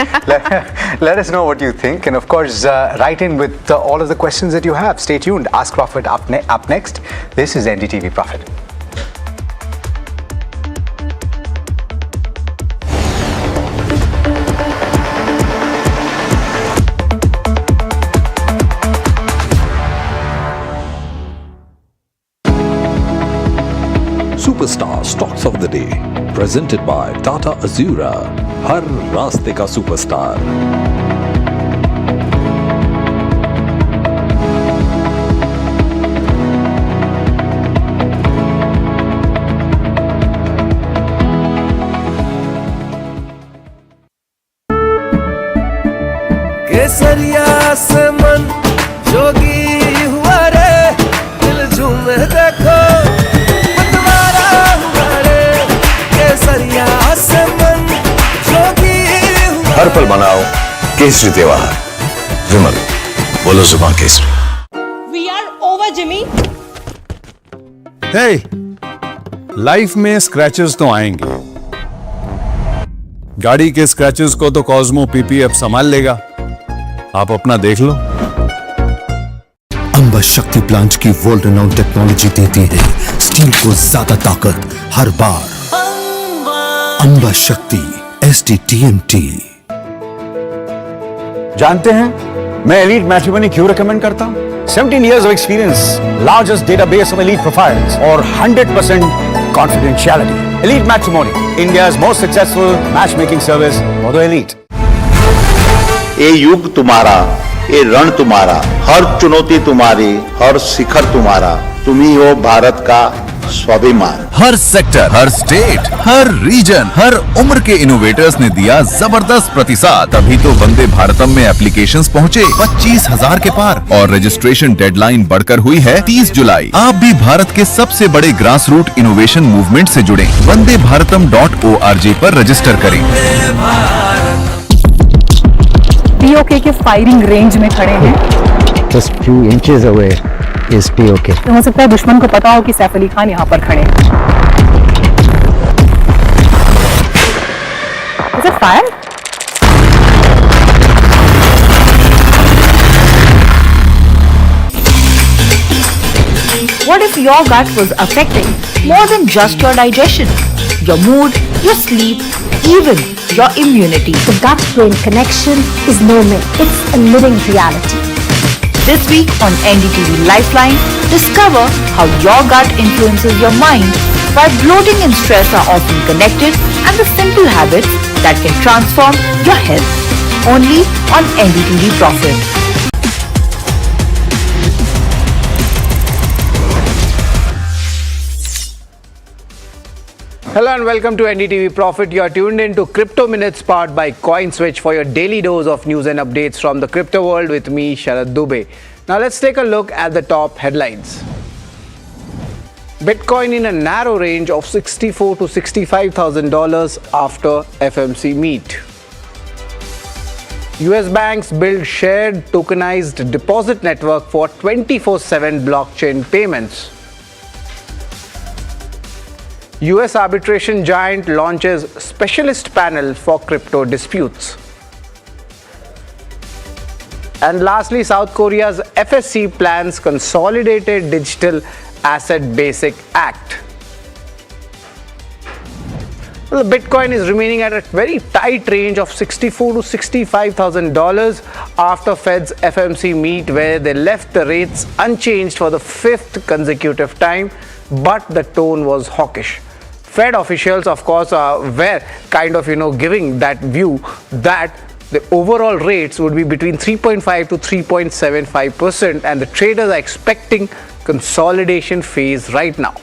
Let us know what you think, and of course write in with all of the questions that you have. Stay tuned. Ask Profit up next. This is NDTV Profit. Superstar stocks of the day presented by Tata अजूरा, हर रास्ते का superstar. केसरिया से मन जोगी हुआ रे, दिल झूमे देखो मतवारा हुआ रे। केसरिया से मन जोगी हुआ। हर पल मनाओ केसरी त्योहार। विमल, बोलो जुबान केसरी। We are over, Jimmy. Hey, life में स्क्रैचेस तो आएंगे। गाड़ी के स्क्रैचेस को तो कॉस्मो पीपीएफ संभाल लेगा, आप अपना देख लो। अंबा शक्ति प्लांट की वर्ल्ड रेनाउंड टेक्नोलॉजी देती है स्टील को ज्यादा ताकत हर बार। अंबा शक्ति SDTMT। जानते हैं मैं एलीट मैट्रिमोनी क्यों रिकमेंड करता हूं? 17 years of experience, largest database of elite profiles और 100% confidentiality. Elite Matrimony, India's most successful matchmaking service for the elite. ये युग तुम्हारा, ये रण तुम्हारा, हर चुनौती तुम्हारी, हर शिखर तुम्हारा, तुम ही हो भारत का स्वाभिमान। हर सेक्टर, हर स्टेट, हर रीजन, हर उम्र के इनोवेटर्स ने दिया जबरदस्त प्रतिसाद, तभी तो वंदे भारतम में एप्लीकेशंस पहुंचे 25,000 के पार और रजिस्ट्रेशन डेडलाइन बढ़कर हुई है 30 जुलाई। आप भी भारत के सबसे बड़े ग्रास रूट इनोवेशन मूवमेंट से जुड़े। vandeBharatam.org पर रजिस्टर करें। पीओके के फायरिंग रेंज में खड़े हैं। Just few inches away is POK. तो हो सकता है दुश्मन को पता हो कि सैफ अली खान यहाँ पर खड़े हैं। Is it fire? What if your gut was affecting more than just your digestion, your mood, your sleep, even your immunity? The gut-brain connection is no myth. It's a living reality. This week on NDTV Lifeline, discover how your gut influences your mind, why bloating and stress are often connected, and the simple habits that can transform your health. Only on NDTV Profit. Hello and welcome to NDTV Profit. You are tuned in to Crypto Minutes powered by CoinSwitch for your daily dose of news and updates from the crypto world with me, Sharad Dubey. Now let's take a look at the top headlines. Bitcoin in a narrow range of $64,000 to $65,000 after FMC meet. US banks build shared tokenized deposit network for 24/7 blockchain payments. US arbitration giant launches specialist panel for crypto disputes. And lastly, South Korea's FSC plans Consolidated Digital Asset Basic Act. Well, the Bitcoin is remaining at a very tight range of $64,000 to $65,000 after Fed's FMC meet, where they left the rates unchanged for the fifth consecutive time, but the tone was hawkish. Fed officials, of course, were kind of, giving that view that the overall rates would be between 3.5 to 3.75%, and the traders are expecting consolidation phase right now.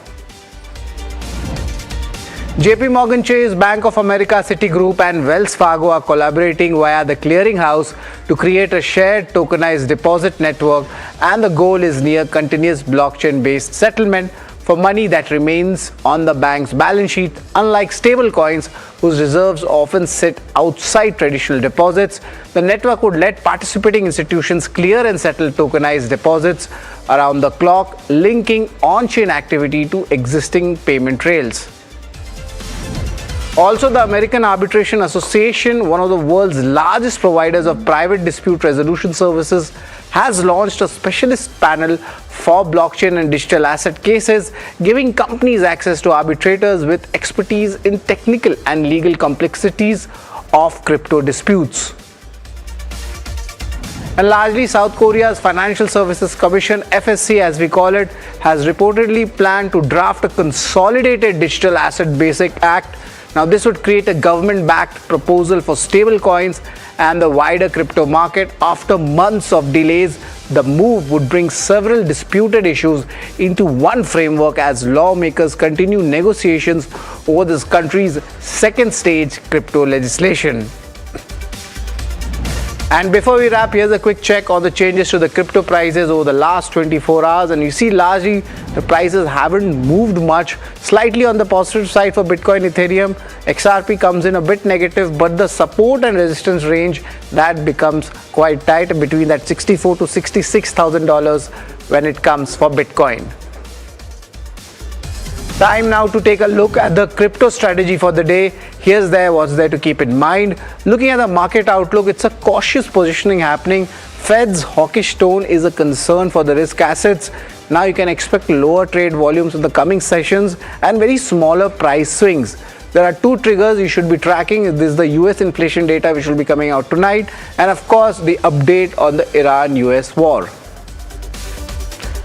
JP Morgan Chase, Bank of America, Citigroup and Wells Fargo are collaborating via the clearinghouse to create a shared tokenized deposit network, and the goal is near continuous blockchain-based settlement for money that remains on the bank's balance sheet, unlike stable coins whose reserves often sit outside traditional deposits. The network would let participating institutions clear and settle tokenized deposits around the clock, linking on-chain activity to existing payment rails. Also, the American Arbitration Association, one of the world's largest providers of private dispute resolution services, has launched a specialist panel for blockchain and digital asset cases, giving companies access to arbitrators with expertise in technical and legal complexities of crypto disputes. And largely, South Korea's Financial Services Commission, FSC as we call it, has reportedly planned to draft a consolidated digital asset basic act. Now, this would create a government-backed proposal for stable coins and the wider crypto market. After months of delays, the move would bring several disputed issues into one framework as lawmakers continue negotiations over this country's second stage crypto legislation. And before we wrap, here's a quick check on the changes to the crypto prices over the last 24 hours. And you see, largely, the prices haven't moved much. Slightly on the positive side for Bitcoin, Ethereum. XRP comes in a bit negative, but the support and resistance range, that becomes quite tight between that $64,000 to $66,000 when it comes for Bitcoin. Time now to take a look at the crypto strategy for the day. Here's what's there to keep in mind. Looking at the market outlook, it's a cautious positioning happening. Fed's hawkish tone is a concern for the risk assets. Now you can expect lower trade volumes in the coming sessions and very smaller price swings. There are two triggers you should be tracking. This is the US inflation data which will be coming out tonight, and of course the update on the Iran-US war.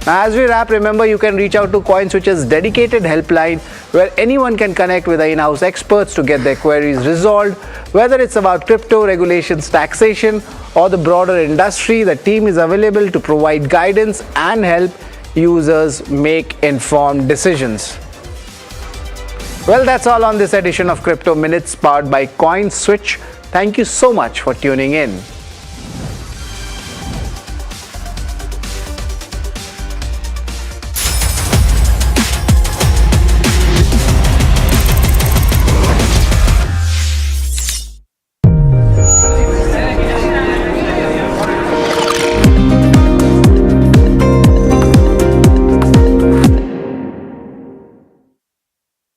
Now, as we wrap, remember you can reach out to CoinSwitch's dedicated helpline where anyone can connect with the in-house experts to get their queries resolved. Whether it's about crypto, regulations, taxation, or the broader industry, the team is available to provide guidance and help users make informed decisions. Well, that's all on this edition of Crypto Minutes powered by CoinSwitch. Thank you so much for tuning in.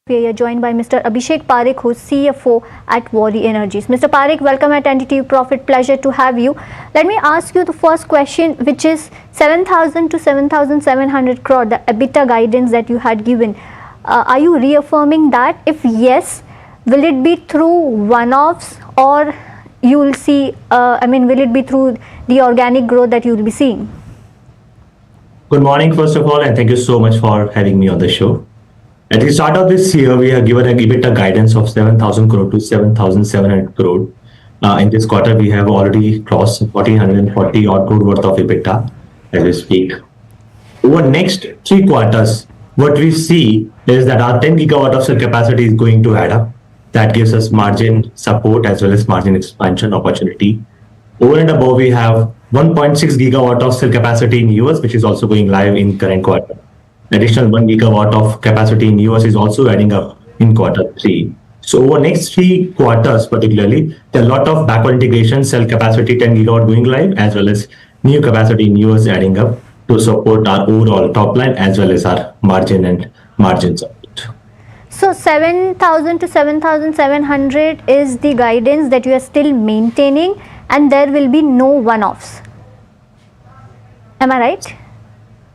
We are joined by Mr. Abhishek Parekh, who's CFO at Worry Energies. Mr. Parekh, welcome at NDTV Profit. Pleasure to have you. Let me ask you the first question, which is 7,000 to 7,700 crore, the EBITDA guidance that you had given. Are you reaffirming that? If yes, will it be through one-offs, or you will see, will it be through the organic growth that you will be seeing? Good morning, first of all, and thank you so much for having me on the show. At the start of this year, we have given an EBITDA guidance of 7,000 crore to 7,700 crore. In this quarter, we have already crossed 1,440 odd crore worth of EBITDA as we speak. Over next 3 quarters, what we see is that our 10 gigawatt of cell capacity is going to add up. That gives us margin support as well as margin expansion opportunity. Over and above, we have 1.6 gigawatt of cell capacity in US, which is also going live in current quarter. Additional 1 gigawatt of capacity in US is also adding up in quarter 3. So over next 3 quarters particularly, there are a lot of backward integration, cell capacity 10 gigawatt going live, as well as new capacity in US adding up to support our overall top line as well as our margin and margin support. So 7,000 to 7,700 is the guidance that you are still maintaining, and there will be no one-offs. Am I right?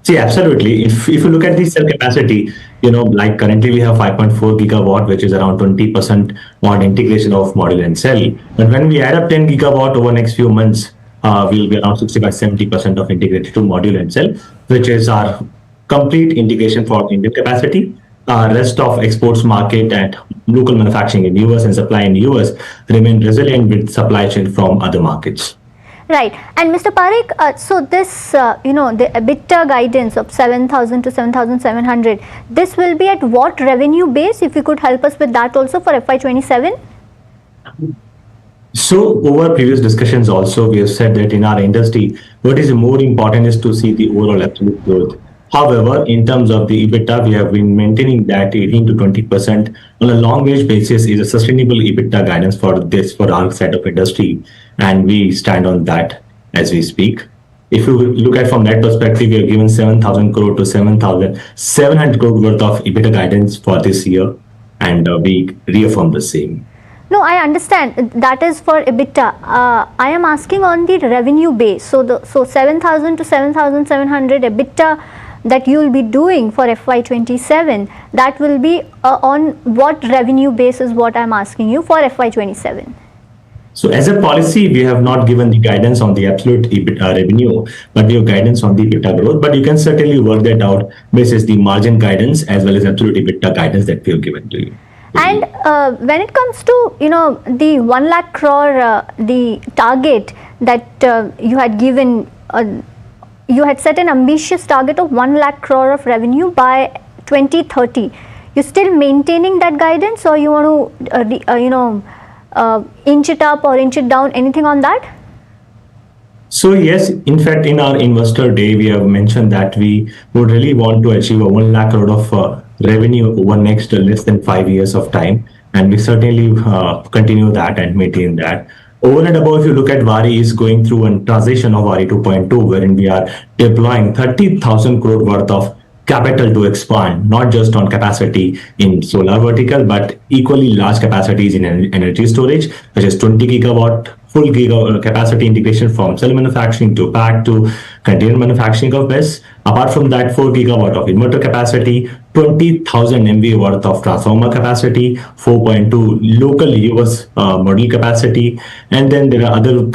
See, absolutely. If you look at the cell capacity, like currently we have 5.4 gigawatt, which is around 20% on integration of module and cell. But when we add up 10 gigawatt over next few months, we'll be around 65-70% of integrated to module and cell, which is our complete integration for Indian capacity. Rest of exports market and local manufacturing in US and supply in US remain resilient with supply chain from other markets. Right. And Mr. Parekh, so this, the EBITDA guidance of 7,000 to 7,700, this will be at what revenue base? If you could help us with that also for FY27? So over previous discussions also, we have said that in our industry, what is more important is to see the overall absolute growth. However, in terms of the EBITDA, we have been maintaining that 18 to 20% on a long range basis is a sustainable EBITDA guidance for our set of industry, and we stand on that as we speak. If you look at from that perspective, we have given 7,000 crore to 7,700 crore worth of EBITDA guidance for this year, and we reaffirm the same. No, I understand that is for EBITDA. I am asking on the revenue base. So 7,000 to 7,700 EBITDA that you will be doing for FY27, that will be on what revenue base is what I am asking you for FY27. So as a policy, we have not given the guidance on the absolute EBITDA revenue, but we have guidance on the EBITDA growth. But you can certainly work that out basis the margin guidance as well as absolute EBITDA guidance that we have given to you. And when it comes to the 1 lakh crore the target that you had given, you had set an ambitious target of 1 lakh crore of revenue by 2030. You still maintaining that guidance, or you want to inch it up or inch it down? Anything on that? So yes, in fact, in our investor day, we have mentioned that we would really want to achieve a 1 lakh crore of revenue over next less than 5 years of time, and we certainly continue that and maintain that. Over and above, if you look at Waaree is going through a transition of Waaree 2.2, wherein we are deploying 30,000 crore worth of capital to expand, not just on capacity in solar vertical, but equally large capacities in energy storage, such as 20 gigawatt full capacity integration from cell manufacturing to pack to container manufacturing of BESS. Apart from that, 4 gigawatt of inverter capacity, 20,000 MVA worth of transformer capacity, 4.2 local US module capacity, and then there are other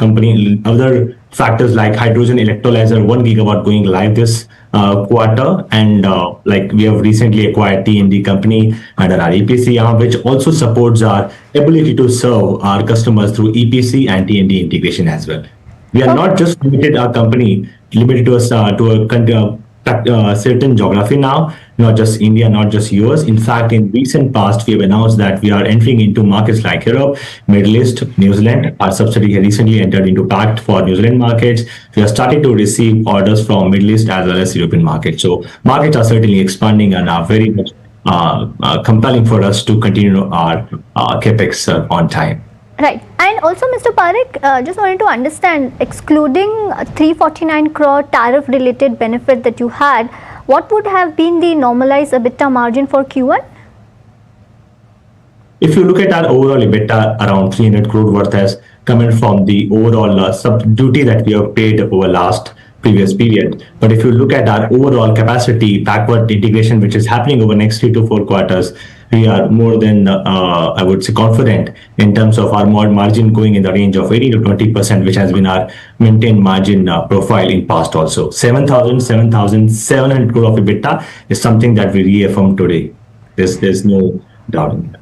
factors like hydrogen electrolyzer, 1 gigawatt going live this quarter, and like we have recently acquired T&D company under our EPC arm, which also supports our ability to serve our customers through EPC and T&D integration as well. We are not just limited to a certain geography now, not just India, not just US. In fact, in recent past, we have announced that we are entering into markets like Europe, Middle East, New Zealand. Our subsidiary has recently entered into pact for New Zealand markets. We are starting to receive orders from Middle East as well as European markets. So markets are certainly expanding and are very much compelling for us to continue our capex on time. Right. And also, Mr. Parekh, just wanted to understand, excluding 349 crore tariff related benefit that you had, what would have been the normalized EBITDA margin for Q1? If you look at our overall EBITDA, around 300 crore worth has come in from the overall sub duty that we have paid over last previous period. But if you look at our overall capacity backward integration, which is happening over next 3 to 4 quarters, we are more than, I would say, confident in terms of our margin going in the range of 80 to 20%, which has been our maintained margin profile in past also. 7,700 crore of EBITDA is something that we reaffirm today. There's no doubt in that.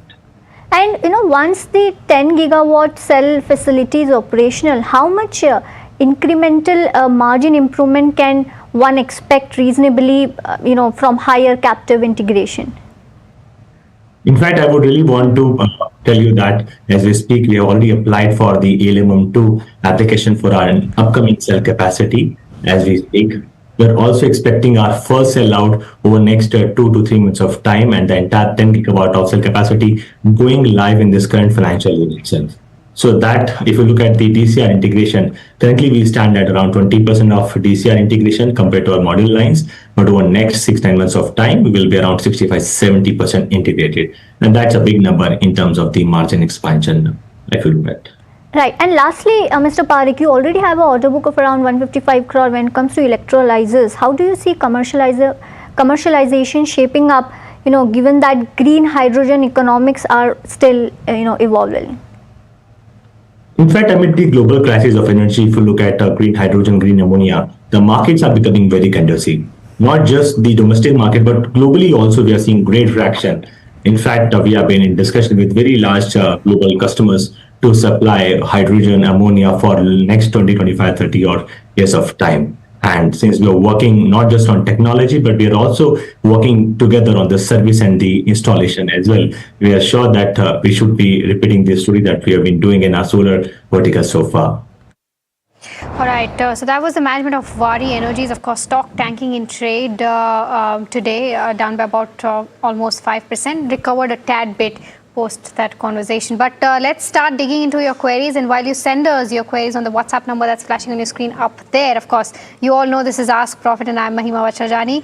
And once the 10 gigawatt cell facility is operational, how much incremental margin improvement can one expect reasonably, from higher captive integration? In fact, I would really want to tell you that as we speak, we have already applied for the ALMM2 application for our upcoming cell capacity as we speak. We're also expecting our first cell out over next 2 to 3 months of time, and the entire 10 gigawatt of cell capacity going live in this current financial year itself. So that if you look at the DCR integration, currently we stand at around 20% of DCR integration compared to our module lines, but over next 6-9 months of time, we will be around 65-70% integrated. And that's a big number in terms of the margin expansion, if you look at. Right. And lastly, Mr. Parekh, you already have an order book of around 155 crore when it comes to electrolyzers. How do you see commercialization shaping up, given that green hydrogen economics are still, evolving? In fact, amid the global crisis of energy, if you look at green hydrogen, green ammonia, the markets are becoming very conducive. Not just the domestic market, but globally also we are seeing great traction. In fact, we have been in discussion with very large global customers to supply hydrogen, ammonia for next 20, 25, 30 or years of time. And since we are working not just on technology, but we are also working together on the service and the installation as well, we are sure that we should be repeating the story that we have been doing in our solar vertical so far. All right, so that was the management of Waaree Energies. Of course, stock tanking in trade today, down by about almost 5%, recovered a tad bit post that conversation. But let's start digging into your queries, and while you send us your queries on the WhatsApp number that's flashing on your screen up there, of course, you all know this is Ask Profit and I'm Mahima Vachrajani.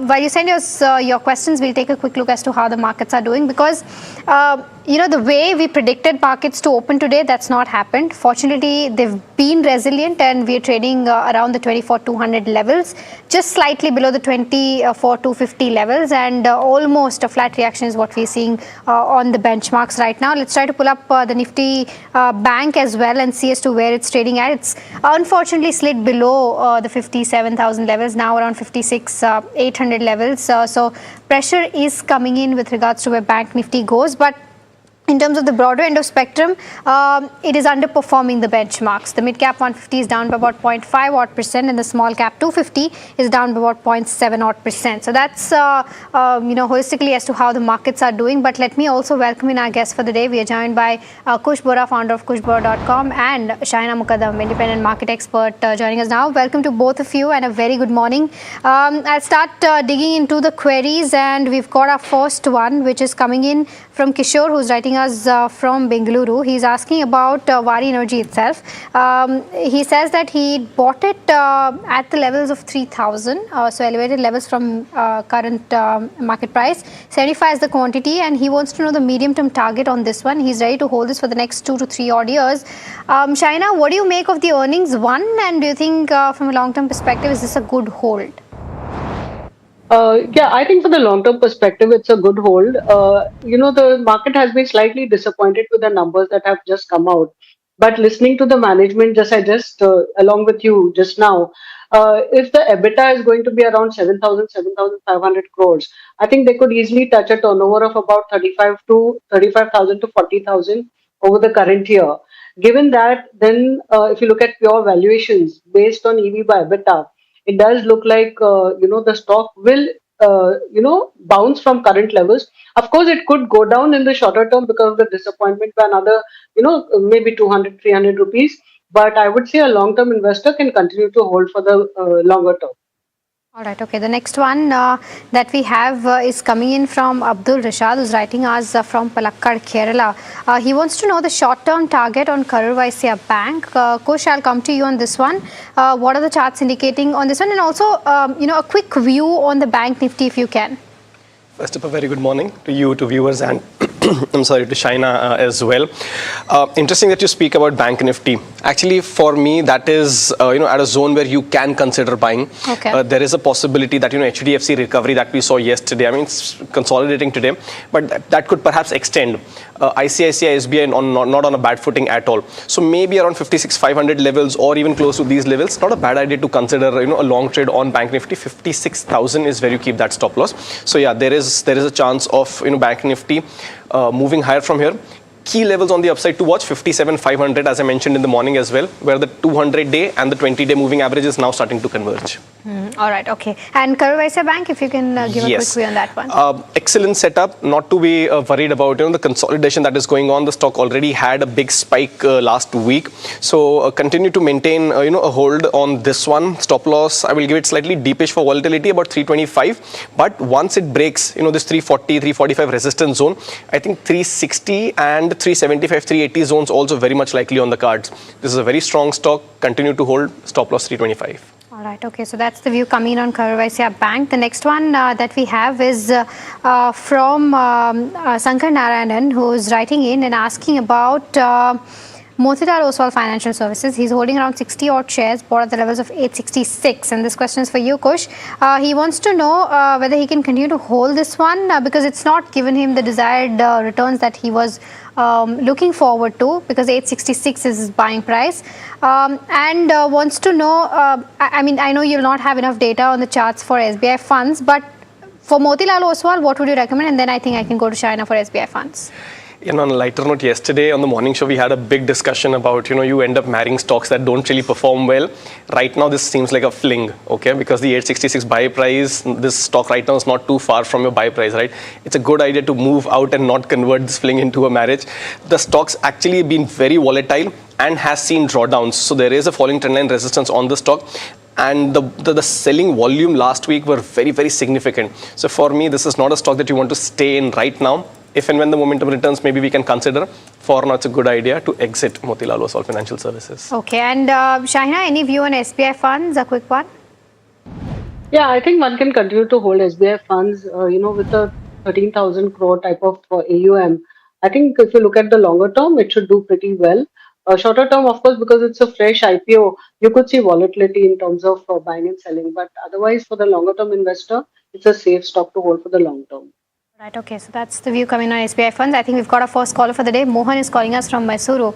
While you send us your questions, we'll take a quick look as to how the markets are doing, because the way we predicted markets to open today, that's not happened. Fortunately, they've been resilient and we're trading around the 24,200 levels, just slightly below the 24,250 levels, and almost a flat reaction is what we're seeing on the benchmarks right now. Let's try to pull up the Nifty bank as well and see as to where it's trading at. It's unfortunately slid below the 57,000 levels, now around 56,800 levels. So pressure is coming in with regards to where Bank Nifty goes, but in terms of the broader end of spectrum, it is underperforming the benchmarks. The mid cap 150 is down by about 0.5 odd percent, and the small cap 250 is down by about 0.7 odd percent. So that's holistically as to how the markets are doing. But let me also welcome in our guests for the day. We are joined by Kush Bora, founder of kushbora.com, and Shaina Mukaddam, independent market expert, joining us now. Welcome to both of you and a very good morning. I'll start digging into the queries, and we've got our first one, which is coming in from Kishore, who's writing us from Bengaluru. He's asking about Waaree Energy itself. He says that he bought it at the levels of 3,000, so elevated levels from current market price. 75 is the quantity, and he wants to know the medium-term target on this one. He's ready to hold this for the next 2 to 3 odd years. Shaina, what do you make of the earnings, one, and do you think from a long-term perspective, is this a good hold? Yeah, I think for the long-term perspective, it's a good hold. The market has been slightly disappointed with the numbers that have just come out. But listening to the management, along with you just now, if the EBITDA is going to be around 7,500 crores, I think they could easily touch a turnover of about 35,000 to 40,000 over the current year. Given that, then if you look at pure valuations based on EV by EBITDA, it does look like the stock will bounce from current levels. Of course, it could go down in the shorter term because of the disappointment by another maybe 200, 300 rupees. But I would say a long-term investor can continue to hold for the longer term. All right, okay. The next one that we have is coming in from Abdul Rashad, who's writing us from Palakkad, Kerala. He wants to know the short-term target on Karur Vysya Bank. Kush, I'll come to you on this one. What are the charts indicating on this one? And also, a quick view on the Bank Nifty, if you can. First up, a very good morning to you, to viewers, and I'm sorry, to Shaina as well. Interesting that you speak about Bank Nifty. Actually, for me, that is, at a zone where you can consider buying. Okay. There is a possibility that, HDFC recovery that we saw yesterday, it's consolidating today, but that could perhaps extend. ICICI, SBI not on a bad footing at all. So maybe around 56,500 levels or even close to these levels, not a bad idea to consider, a long trade on Bank Nifty. 56,000 is where you keep that stop loss. So yeah, there is a chance of, Bank Nifty moving higher from here. Key levels on the upside to watch, 57,500 as I mentioned in the morning as well, where the 200-day and the 20-day moving average is now starting to converge. All right, okay. And Karur Vysya Bank, if you can give a quick view on that one. Excellent setup, not to be worried about the consolidation that is going on. The stock already had a big spike last week. So continue to maintain a hold on this one. Stop loss, I will give it slightly deepish for volatility, about 325. But once it breaks, this 340, 345 resistance zone, I think 360 and 375, 380 zones also very much likely on the cards. This is a very strong stock. Continue to hold. Stop loss 325. All right, okay, so that's the view coming in on Karur Vysya Bank. The next one that we have is from Sankar Narayanan, who's writing in and asking about Motilal Oswal Financial Services. He's holding around 60 odd shares, bought at the levels of 866. And this question is for you, Kush. He wants to know whether he can continue to hold this one because it's not given him the desired returns that he was looking forward to, because 866 is his buying price, and wants to know, I know you'll not have enough data on the charts for SBI funds, but for Motilal Oswal, what would you recommend? And then I think I can go to Shaina for SBI funds. On a lighter note, yesterday on the morning show, we had a big discussion about, you end up marrying stocks that don't really perform well. Right now, this seems like a fling, okay? Because the 866 buy price, this stock right now is not too far from your buy price, right? It's a good idea to move out and not convert this fling into a marriage. The stock's actually been very volatile and has seen drawdowns. So there is a falling trendline resistance on the stock. And the selling volume last week were very, very significant. So for me, this is not a stock that you want to stay in right now. If and when the momentum returns, maybe we can consider. For now, it's a good idea to exit Motilal Oswal Financial Services. Okay, and Shahina, any view on SBI funds? A quick one. Yeah, I think one can continue to hold SBI funds, with the 13,000 crore type of AUM. I think if you look at the longer term, it should do pretty well. Shorter term, of course, because it's a fresh IPO, you could see volatility in terms of buying and selling. But otherwise, for the longer term investor, it's a safe stock to hold for the long term. Right, okay, so that's the view coming on SBI funds. I think we've got our first caller for the day. Mohan is calling us from Mysuru.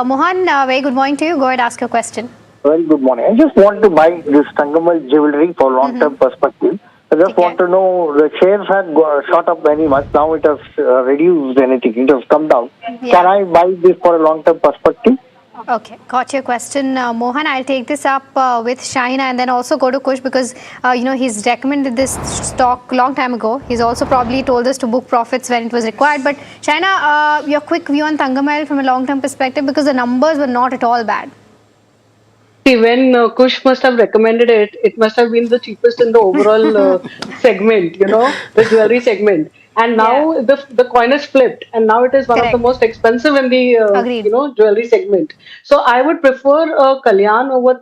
Mohan, very good morning to you. Go ahead, ask your question. Well, good morning. I just want to buy this Tangamal jewelry for long-term perspective. I just want to know, the shares had shot up very much. Now it has reduced anything. It has come down. Yeah. Can I buy this for a long-term perspective? Okay, got your question, Mohan. I'll take this up with Shahina and then also go to Kush because, he's recommended this stock long time ago. He's also probably told us to book profits when it was required. But Shahina, your quick view on Tangamal from a long-term perspective because the numbers were not at all bad. See, when Kush must have recommended it, it must have been the cheapest in the overall segment, the jewelry segment. And now the coin has flipped, and now it is one of the most expensive in the jewelry segment. So I would prefer Kalyan over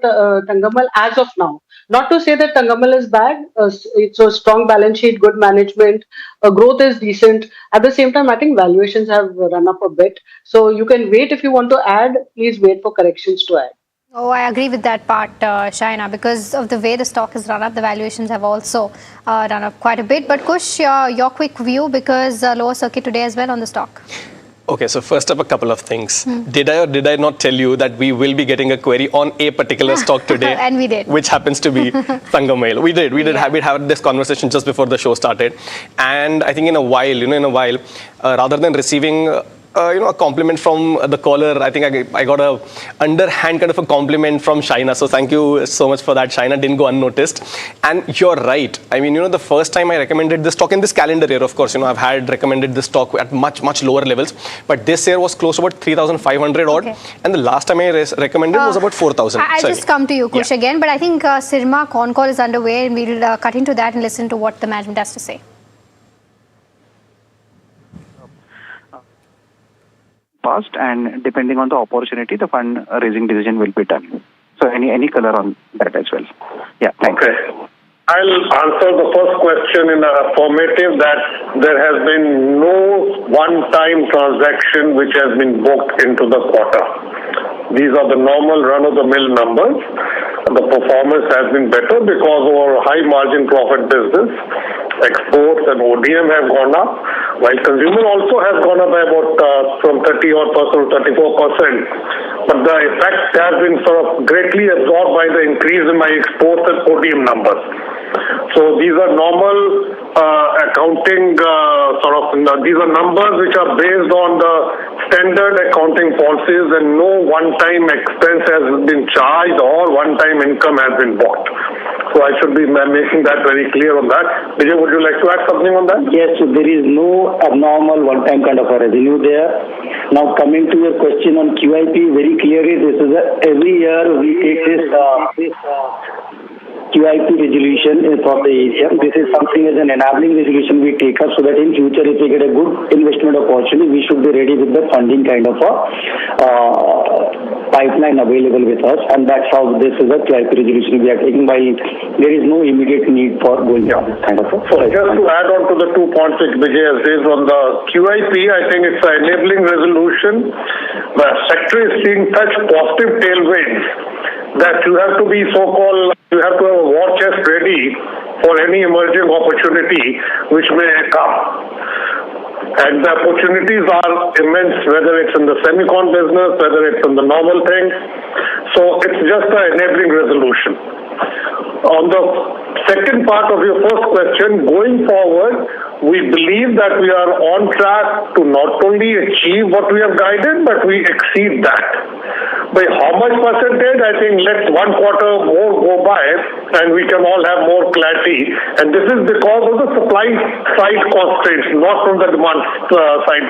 Tangamal as of now. Not to say that Tangamal is bad. It's a strong balance sheet, good management, growth is decent. At the same time, I think valuations have run up a bit. So you can wait if you want to add. Please wait for corrections to add. Oh, I agree with that part, Shaina, because of the way the stock has run up, the valuations have also run up quite a bit. But Kush, your quick view, because lower circuit today as well on the stock. Okay, so first up, a couple of things. Did I or did I not tell you that we will be getting a query on a particular stock today? And we did. Which happens to be Tangamal. We did have this conversation just before the show started. And I think in a while, rather than receiving a compliment from the caller, I think I got a underhand kind of a compliment from Shaina. So thank you so much for that. Shaina didn't go unnoticed. And you're right. I mean, the first time I recommended this stock in this calendar year, of course, I've had recommended this stock at much, much lower levels. But this year was close to about 3,500 odd. Okay. And the last time I recommended was about 4,000. I'll just come to you, Kush, again. But I think Sirma con call is underway and we'll cut into that and listen to what the management has to say. Past, and depending on the opportunity, the fund raising decision will be done. So any color on that as well. Yeah, thanks. Okay. I'll answer the first question in a affirmative that there has been no one-time transaction which has been booked into the quarter. These are the normal run-of-the-mill numbers. The performance has been better because of our high-margin profit business. Exports and ODM have gone up, while consumer also has gone up by about from 30% to 34%. But the effect has been sort of greatly absorbed by the increase in my exports and ODM numbers. So these are normal accounting these are numbers which are based on the standard accounting policies, and no one-time expense has been charged or one-time income has been bought. So I should be making that very clear on that. Vijay, would you like to add something on that? Yes, so there is no abnormal one-time kind of a revenue there. Now coming to your question on QIP, very clearly this is every year we take this QIP resolution from the AGM. This is something as an enabling resolution we take up so that in future if we get a good investment opportunity, we should be ready with the funding kind of a pipeline available with us, and that's how this is a QIP resolution we are taking by. There is no immediate need for going down this kind of a. So just to add on to the 2 points which Vijay has raised on the QIP, I think it's an enabling resolution. The sector is seeing such positive tailwinds that you have to be you have to have a war chest ready for any emerging opportunity which may come. And the opportunities are immense, whether it's in the semicon business, whether it's in the normal thing. So it's just an enabling resolution. On the second part of your first question, going forward, we believe that we are on track to not only achieve what we have guided, but we exceed that. By how much percentage? I think let one quarter more go by and we can all have more clarity. And this is because of the supply side constraints, not from the demand side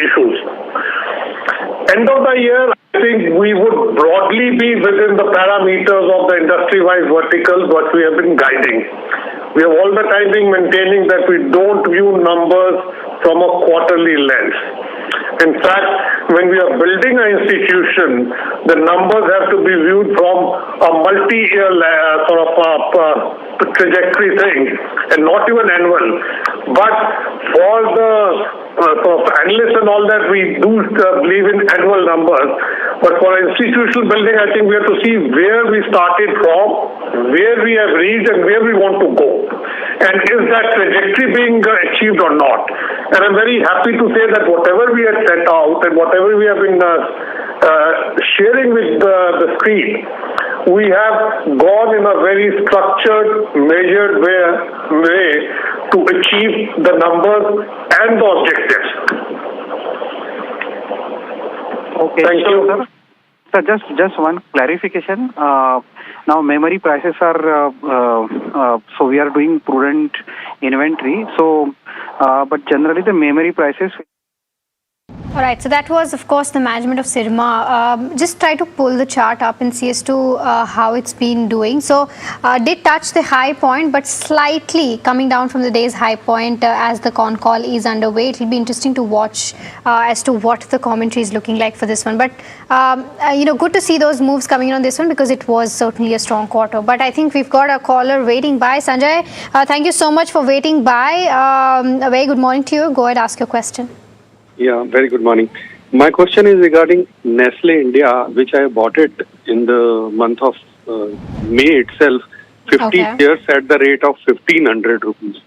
issues. End of the year, I think we would broadly be within the parameters of the industry-wise verticals what we have been guiding. We have all the time been maintaining that we don't view numbers from a quarterly lens. In fact, when we are building an institution, the numbers have to be viewed from a multi-year trajectory thing and not even annual. But for the analysts and all that, we do believe in annual numbers. But for institutional building, I think we have to see where we started from, where we have reached, and where we want to go. And is that trajectory being achieved or not? And I'm very happy to say that whatever we had set out and whatever we have been sharing with the street, we have gone in a very structured, measured way to achieve the numbers and the objectives. Okay. Thank you. Sir, just one clarification. Now memory prices are, so we are doing prudent inventory. So, but generally the memory prices. All right, so that was, of course, the management of Syrma. Just try to pull the chart up and see as to how it's been doing. So, did touch the high point, but slightly coming down from the day's high point as the con call is underway. It will be interesting to watch as to what the commentary is looking like for this one. But, good to see those moves coming in on this one because it was certainly a strong quarter. But I think we've got a caller waiting by. Sanjay, thank you so much for waiting by. A very good morning to you. Go ahead, ask your question. Yeah, very good morning. My question is regarding Nestle India, which I bought it in the month of May itself, 50 shares at the rate of 1,500 rupees.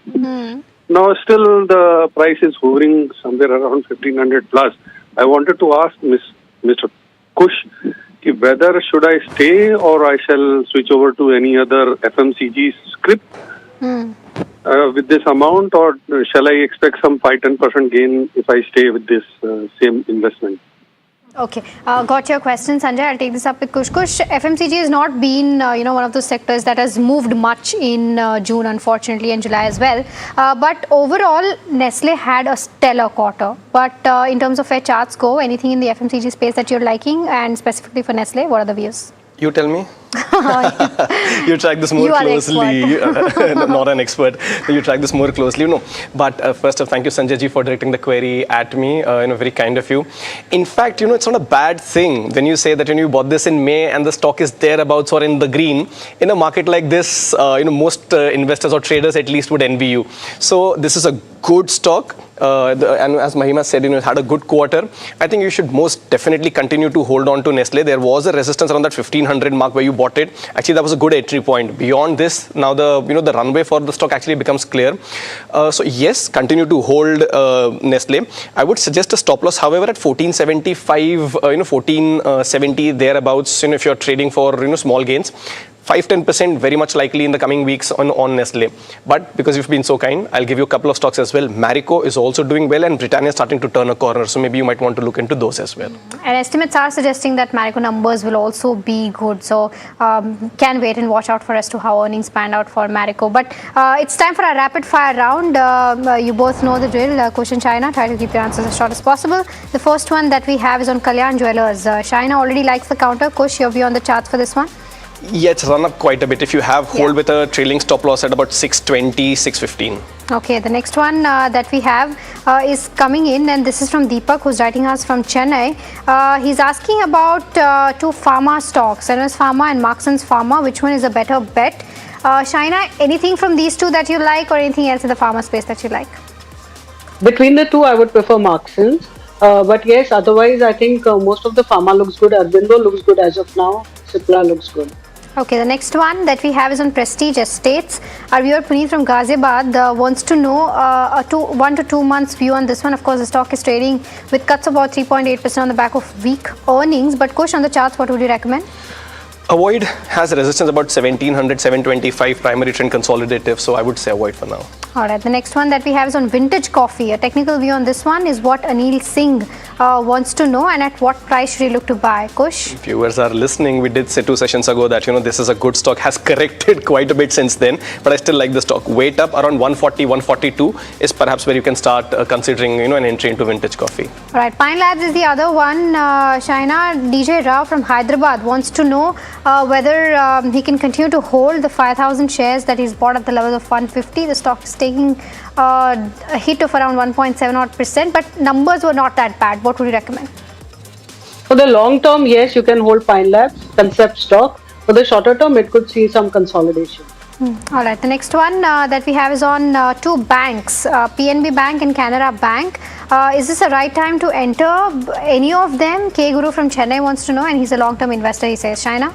Now still the price is hovering somewhere around 1,500 plus. I wanted to ask Mr. Kush whether should I stay or I shall switch over to any other FMCG script with this amount, or shall I expect some 5-10% gain if I stay with this same investment? Okay, got your question, Sanjay. I'll take this up with Kush. Kush, FMCG has not been, one of those sectors that has moved much in June, unfortunately, and July as well. But overall, Nestle had a stellar quarter. But in terms of where charts go, anything in the FMCG space that you're liking, and specifically for Nestle, what are the views? You tell me. You track this more closely. Not an expert. You track this more closely. No. But first off, thank you, Sanjay ji, for directing the query at me. Very kind of you. In fact, it's not a bad thing when you say that you bought this in May and the stock is thereabouts or in the green. In a market like this, most investors or traders at least would envy you. So this is a good stock. And as Mahima said, it had a good quarter. I think you should most definitely continue to hold on to Nestle. There was a resistance around that 1,500 mark where you bought it. Actually, that was a good entry point. Beyond this, now the the runway for the stock actually becomes clear. So yes, continue to hold Nestle. I would suggest a stop loss, however, at 1475, 1470 thereabouts. If you're trading for small gains. 5-10% very much likely in the coming weeks on Nestle. But because you've been so kind, I'll give you a couple of stocks as well. Marico is also doing well and Britannia is starting to turn a corner. So maybe you might want to look into those as well. And estimates are suggesting that Marico numbers will also be good. So can wait and watch out for as to how earnings pan out for Marico. But it's time for our rapid fire round. You both know the drill. Question China. Try to keep your answers as short as possible. The first one that we have is on Kalyan Jewelers. China already likes the counter. Kush, your view on the charts for this one? Yeah, it's run up quite a bit. If you have hold with a trailing stop loss at about 620, 615. Okay, the next one that we have is coming in, and this is from Deepak, who's writing us from Chennai. He's asking about two pharma stocks, NS Pharma and Marksans Pharma. Which one is a better bet? Shaina, anything from these two that you like, or anything else in the pharma space that you like? Between the two, I would prefer Marksans. But yes, otherwise, I think most of the pharma looks good. Arvindo looks good as of now. Cipla looks good. Okay, the next one that we have is on Prestige Estates. Our viewer Puneet from Ghaziabad wants to know a 1 to 2 months view on this one. Of course, the stock is trading with cuts of about 3.8% on the back of weak earnings. But Kush, on the charts, what would you recommend? Avoid has a resistance about 1700, 725 primary trend consolidative. So I would say avoid for now. All right, the next one that we have is on vintage coffee. A technical view on this one is what Anil Singh wants to know, and at what price should he look to buy? Kush? Viewers are listening. We did say 2 sessions ago that, this is a good stock, has corrected quite a bit since then, but I still like the stock. Weight up around 140, 142 is perhaps where you can start considering, an entry into vintage coffee. All right, Pine Labs is the other one. Shaina DJ Rao from Hyderabad wants to know whether he can continue to hold the 5,000 shares that he's bought at the level of 150. The stock is taking a hit of around 1.7%, but numbers were not that bad. What would you recommend? For the long term, yes, you can hold Pine Labs, concept stock. For the shorter term, it could see some consolidation. All right, the next one that we have is on 2 banks, PNB Bank and Canara Bank. Is this the right time to enter any of them? K Guru from Chennai wants to know, and he's a long-term investor, he says. Shaina?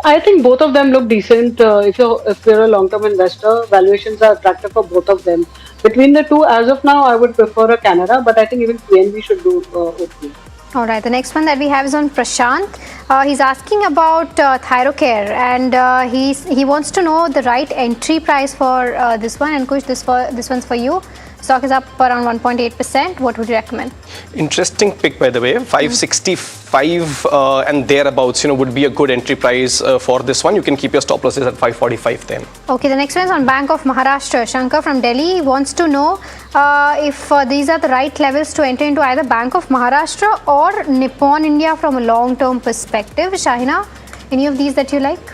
I think both of them look decent. If you're a long-term investor, valuations are attractive for both of them. Between the two, as of now, I would prefer a Canara, but I think even PNB should do okay. All right, the next one that we have is on Prashant. He's asking about Thyrocare, and he wants to know the right entry price for this one. And Kush, this one's for you. Stock is up around 1.8%. What would you recommend? Interesting pick, by the way. 565 and thereabouts, would be a good entry price for this one. You can keep your stop losses at 545 then. Okay, the next one is on Bank of Maharashtra. Shankar from Delhi wants to know if these are the right levels to enter into either Bank of Maharashtra or Nippon India from a long-term perspective. Shahina, any of these that you like?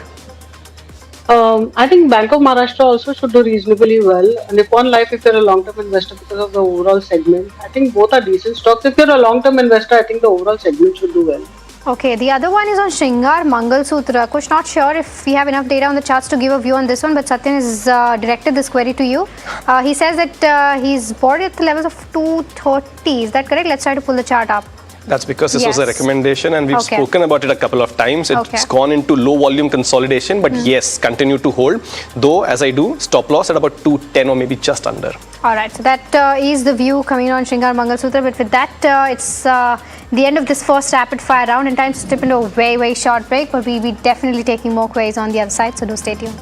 I think Bank of Maharashtra also should do reasonably well. Nippon Life, if you're a long-term investor, because of the overall segment, I think both are decent stocks. If you're a long-term investor, I think the overall segment should do well. Okay, the other one is on Shringar Mangalsutra. Kush, not sure if we have enough data on the charts to give a view on this one, but Satyan has directed this query to you. He says that he's bought it at the levels of 230. Is that correct? Let's try to pull the chart up. That's because this was a recommendation and we've Okay. spoken about it a couple of times. It's gone into low volume consolidation, but yes, continue to hold. Though, as I do, stop loss at about 210 or maybe just under. All right, so that is the view coming on Shringar Mangalsutra. But with that, it's the end of this first rapid fire round, and time to step into a very, very short break. But we'll be definitely taking more queries on the other side, so do stay tuned.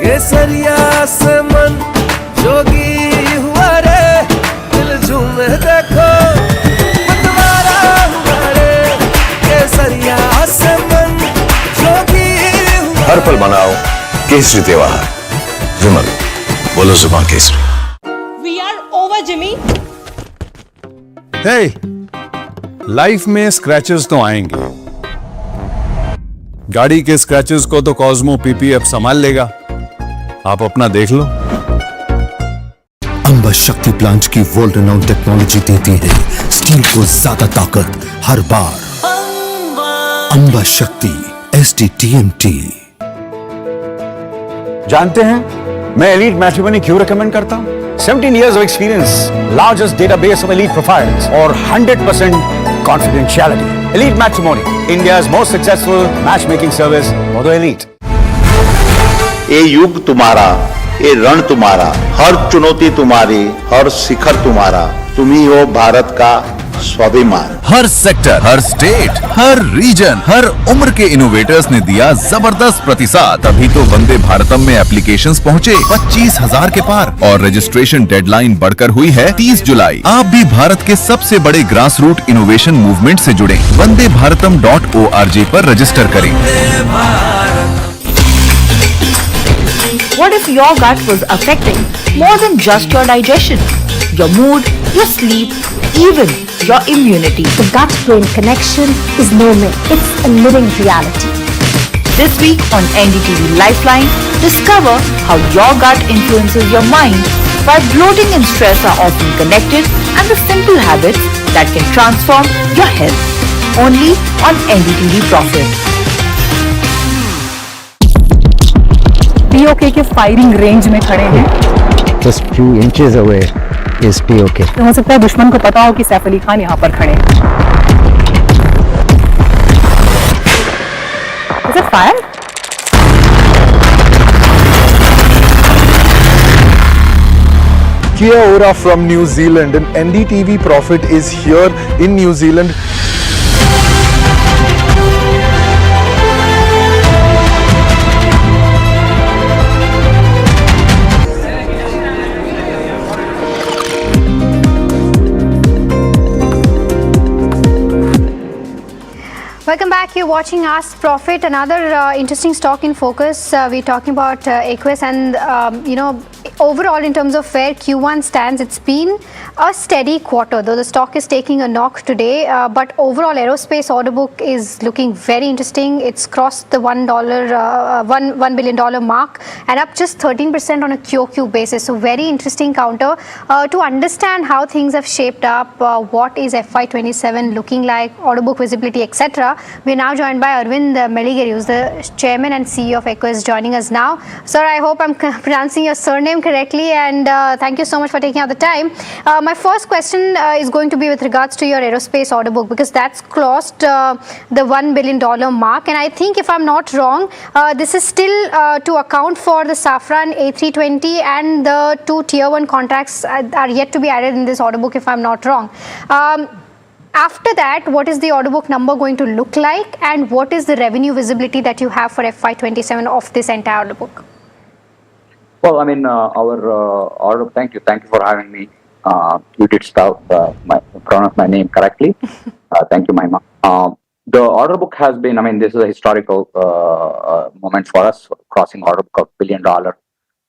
केसरिया से मन जोगी हुआ रे दिल झूमे देखो मतवारा हुआ रे केसरिया से मन जोगी हुआ हर पल मनाओ केसरी त्योहार विमल बोलो जुबान केसरी We are over, Jimmy. Hey, life में स्क्रैचेस तो आएंगे। गाड़ी के स्क्रैचेस को तो कॉस्मो पीपीएफ संभाल लेगा। आप अपना देख लो। अंबा शक्ति प्लांट की वर्ल्ड रेनाउंड टेक्नोलॉजी देती है स्टील को ज्यादा ताकत हर बार। अंबा शक्ति SDTMT। जानते हैं मैं एलीट मैट्रिमोनी क्यों रेकमेंड करता हूं? 17 years of experience, largest database of elite profiles, और 100% confidentiality. Elite Matrimony, India's most successful matchmaking service for the elite. ये युग तुम्हारा, ये रण तुम्हारा, हर चुनौती तुम्हारी, हर शिखर तुम्हारा, तुम ही हो भारत का स्वाभिमान। हर सेक्टर, हर स्टेट, हर रीजन, हर उम्र के इनोवेटर्स ने दिया जबरदस्त प्रतिसाद, तभी तो वंदे भारतम में एप्लीकेशंस पहुंचे 25,000 के पार और रजिस्ट्रेशन डेडलाइन बढ़कर हुई है 30 जुलाई। आप भी भारत के सबसे बड़े ग्रास रूट इनोवेशन मूवमेंट से जुड़े। वंदेभारतम.org पर रजिस्टर करें। What if your gut was affecting more than just your digestion, your mood, your sleep, even your immunity? The gut-brain connection is no myth. It's a living reality. This week on NDTV Lifeline, discover how your gut influences your mind, why bloating and stress are often connected, and the simple habits that can transform your health. Only on NDTV Profit. PoK के firing range में खड़े हैं। Just few inches away is POK. तो हो सकता है दुश्मन को पता हो कि सैफ अली खान यहाँ पर खड़े हैं। Is it fire? Kia ora from New Zealand, and NDTV Profit is here in New Zealand. Welcome back. You're watching Ask Profit, another interesting stock in focus. We're talking about Equus, and overall in terms of where Q1 stands, it's been a steady quarter, though the stock is taking a knock today. But overall, aerospace order book is looking very interesting. It's crossed the $1 billion mark and up just 13% on a QOQ basis. So very interesting counter. To understand how things have shaped up, what is FY27 looking like, order book visibility, etc. We're now joined by Arvind Meligeri, who's the chairman and CEO of Equus, joining us now. Sir, I hope I'm pronouncing your surname correctly, and thank you so much for taking out the time. My first question is going to be with regards to your aerospace order book, because that's crossed the $1 billion mark, and I think, if I'm not wrong, this is still to account for the Safran A320, and the 2 tier 1 contracts are yet to be added in this order book, if I'm not wrong. After that, what is the order book number going to look like, and what is the revenue visibility that you have for FY27 of this entire order book? Well, I mean, our order. Thank you for having me. You did spell pronounce my name correctly. Thank you, Maima. The order book has been. I mean, this is a historical moment for us, crossing order book of $1 billion.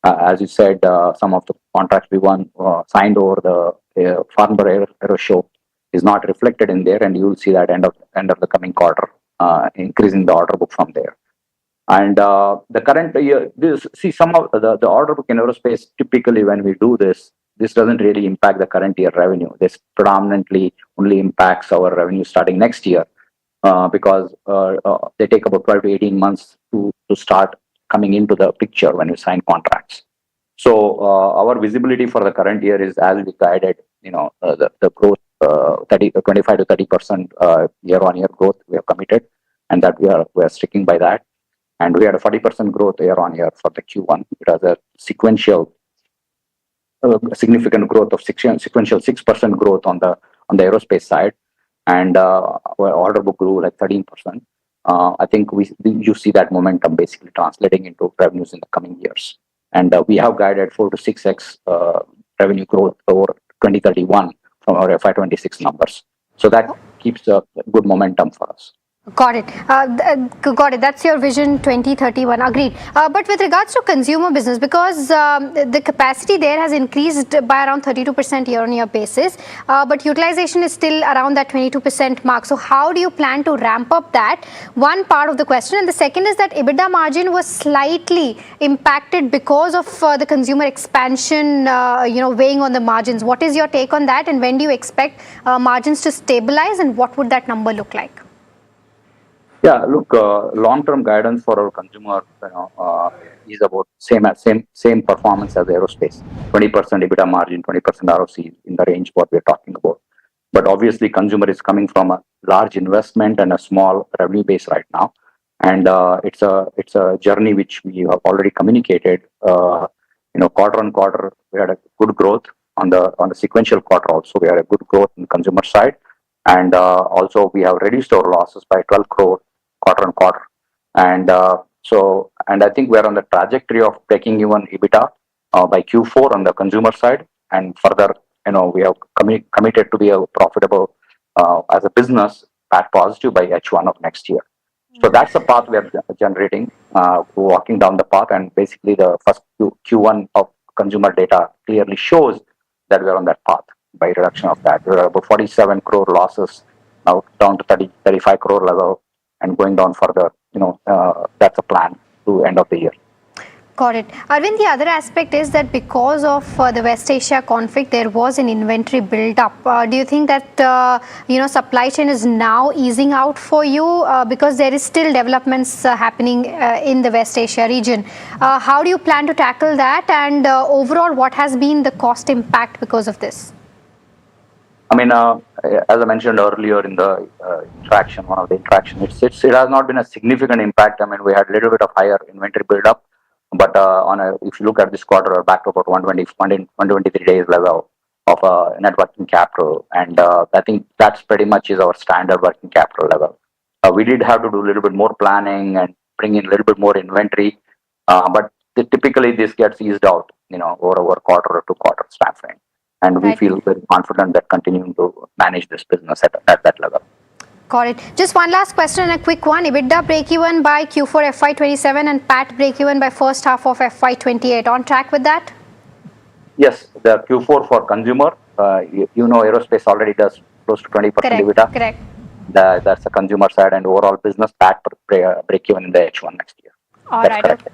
As you said, some of the contracts we won signed over the Farnborough Aero Show is not reflected in there, and you will see that end of the coming quarter, increasing the order book from there. And the current year, some of the order book in aerospace, typically when we do this doesn't really impact the current year revenue. This predominantly only impacts our revenue starting next year, because they take about 12 to 18 months to start coming into the picture when you sign contracts. So our visibility for the current year is, as we guided, the growth, 25 to 30% year-on-year growth we have committed, and that we are sticking by that. And we had a 40% growth year-on-year for the Q1. It has a sequential significant growth of sequential 6% growth on the aerospace side, and our order book grew like 13%. I think you see that momentum basically translating into revenues in the coming years. And we have guided 4 to 6x revenue growth over 2031 from our FY26 numbers. So that keeps a good momentum for us. Got it. Got it. That's your vision 2031. Agreed. But with regards to consumer business, because the capacity there has increased by around 32% year-on-year basis, but utilization is still around that 22% mark. So how do you plan to ramp up that? One part of the question. And the second is that EBITDA margin was slightly impacted because of the consumer expansion, weighing on the margins. What is your take on that? And when do you expect margins to stabilize? And what would that number look like? Yeah, look, long-term guidance for our consumer, is about same performance as aerospace. 20% EBITDA margin, 20% ROC in the range what we're talking about. But obviously, consumer is coming from a large investment and a small revenue base right now, and it's a journey which we have already communicated. Quarter on quarter, we had a good growth on the sequential quarter. Also, we had a good growth in the consumer side, and also we have reduced our losses by 12 crore. Quarter on quarter, and I think we're on the trajectory of breaking even EBITDA by Q4 on the consumer side, and further, we have committed to be a profitable as a business at positive by H1 of next year. So that's the path we are generating, walking down the path, and basically the first Q1 of consumer data clearly shows that we're on that path by reduction of that. We're about 47 crore losses now down to 35 crore level. And going down further, that's a plan to end of the year. Got it. Arvind, the other aspect is that because of the West Asia conflict, there was an inventory build-up. Do you think that, supply chain is now easing out for you? Because there is still developments happening in the West Asia region. How do you plan to tackle that? And overall, what has been the cost impact because of this? I mean, as I mentioned earlier in the one of the interaction, it has not been a significant impact. I mean, we had a little bit of higher inventory build-up, But if you look at this quarter, we're back to about 123 days level of net working capital, and I think that's pretty much is our standard working capital level. We did have to do a little bit more planning and bring in a little bit more inventory, but typically this gets eased out, over a quarter to quarter time frame, and we feel very confident that continuing to manage this business at that level. Got it. Just one last question and a quick one. EBITDA break-even by Q4 FY27 and PAT break-even by first half of FY28. On track with that? Yes, the Q4 for consumer, aerospace already does close to 20% EBITDA. Correct. That's the consumer side, and overall business PAT break-even in the H1 next year. All right. Correct.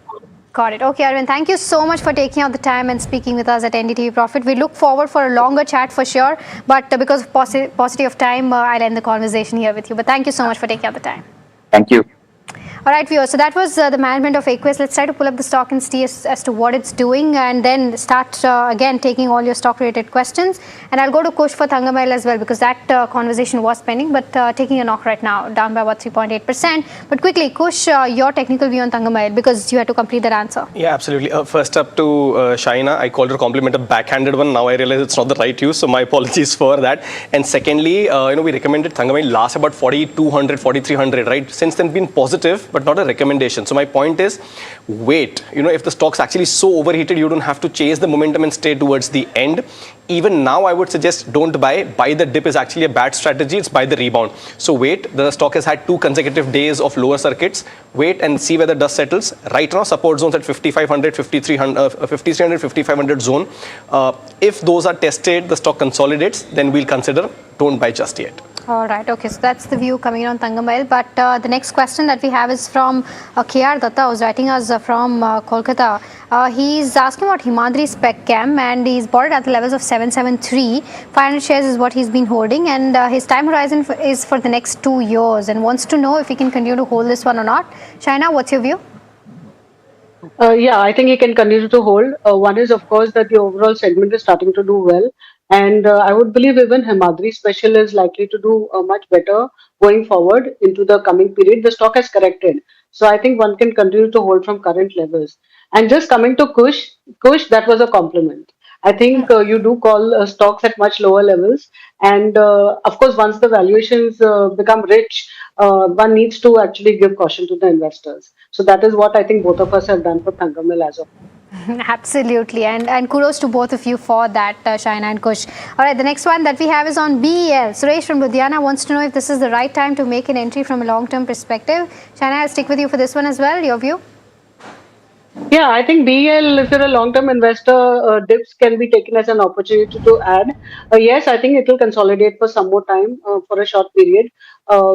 Got it. Okay, Arvind, thank you so much for taking out the time and speaking with us at NDTV Profit. We look forward for a longer chat for sure, but because of paucity of time, I'll end the conversation here with you. But thank you so much for taking out the time. Thank you. All right, viewers. So that was the management of Aquis. Let's try to pull up the stock and see as to what it's doing, and then start again taking all your stock-related questions. And I'll go to Kush for Thangamayil as well, because that conversation was pending, but taking a knock right now, down by about 3.8%. But quickly, Kush, your technical view on Thangamayil, because you had to complete that answer. Yeah, absolutely. First up to Shaina, I called her compliment a backhanded one. Now I realize it's not the right use, so my apologies for that. And secondly, we recommended Thangamayil last about 4,200, 4,300, right? Since then, been positive, but not a recommendation. So my point is, wait. If the stock's actually so overheated, you don't have to chase the momentum and stay towards the end. Even now, I would suggest don't buy. Buy the dip is actually a bad strategy. It's buy the rebound. So wait. The stock has had 2 consecutive days of lower circuits. Wait and see where the dust settles. Right now, support zones at 5,500, 5,300, 5,500 zone. If those are tested, the stock consolidates, then we'll consider don't buy just yet. All right. Okay. So that's the view coming in on Thangamayil. But the next question that we have is from KR Datta, who's writing us from Kolkata. He's asking about Himadri Spec Chem, and he's bought it at the levels of 773. 500 shares is what he's been holding, and his time horizon is for the next 2 years, and wants to know if he can continue to hold this one or not. Shaina, what's your view? Yeah, I think he can continue to hold. One is, of course, that the overall segment is starting to do well. And I would believe even Himadri Special is likely to do much better going forward into the coming period. The stock has corrected. So I think one can continue to hold from current levels. And just coming to Kush, that was a compliment. I think you do call stocks at much lower levels. And of course, once the valuations become rich, one needs to actually give caution to the investors. So that is what I think both of us have done for Thangamayil as of now. Absolutely, and kudos to both of you for that, Shaina and Kush. All right, the next one that we have is on BEL. Suresh from Ludhiana wants to know if this is the right time to make an entry from a long-term perspective. Shaina, I'll stick with you for this one as well. Your view? Yeah, I think BEL, if you're a long-term investor, dips can be taken as an opportunity to add. Yes, I think it will consolidate for some more time, for a short period,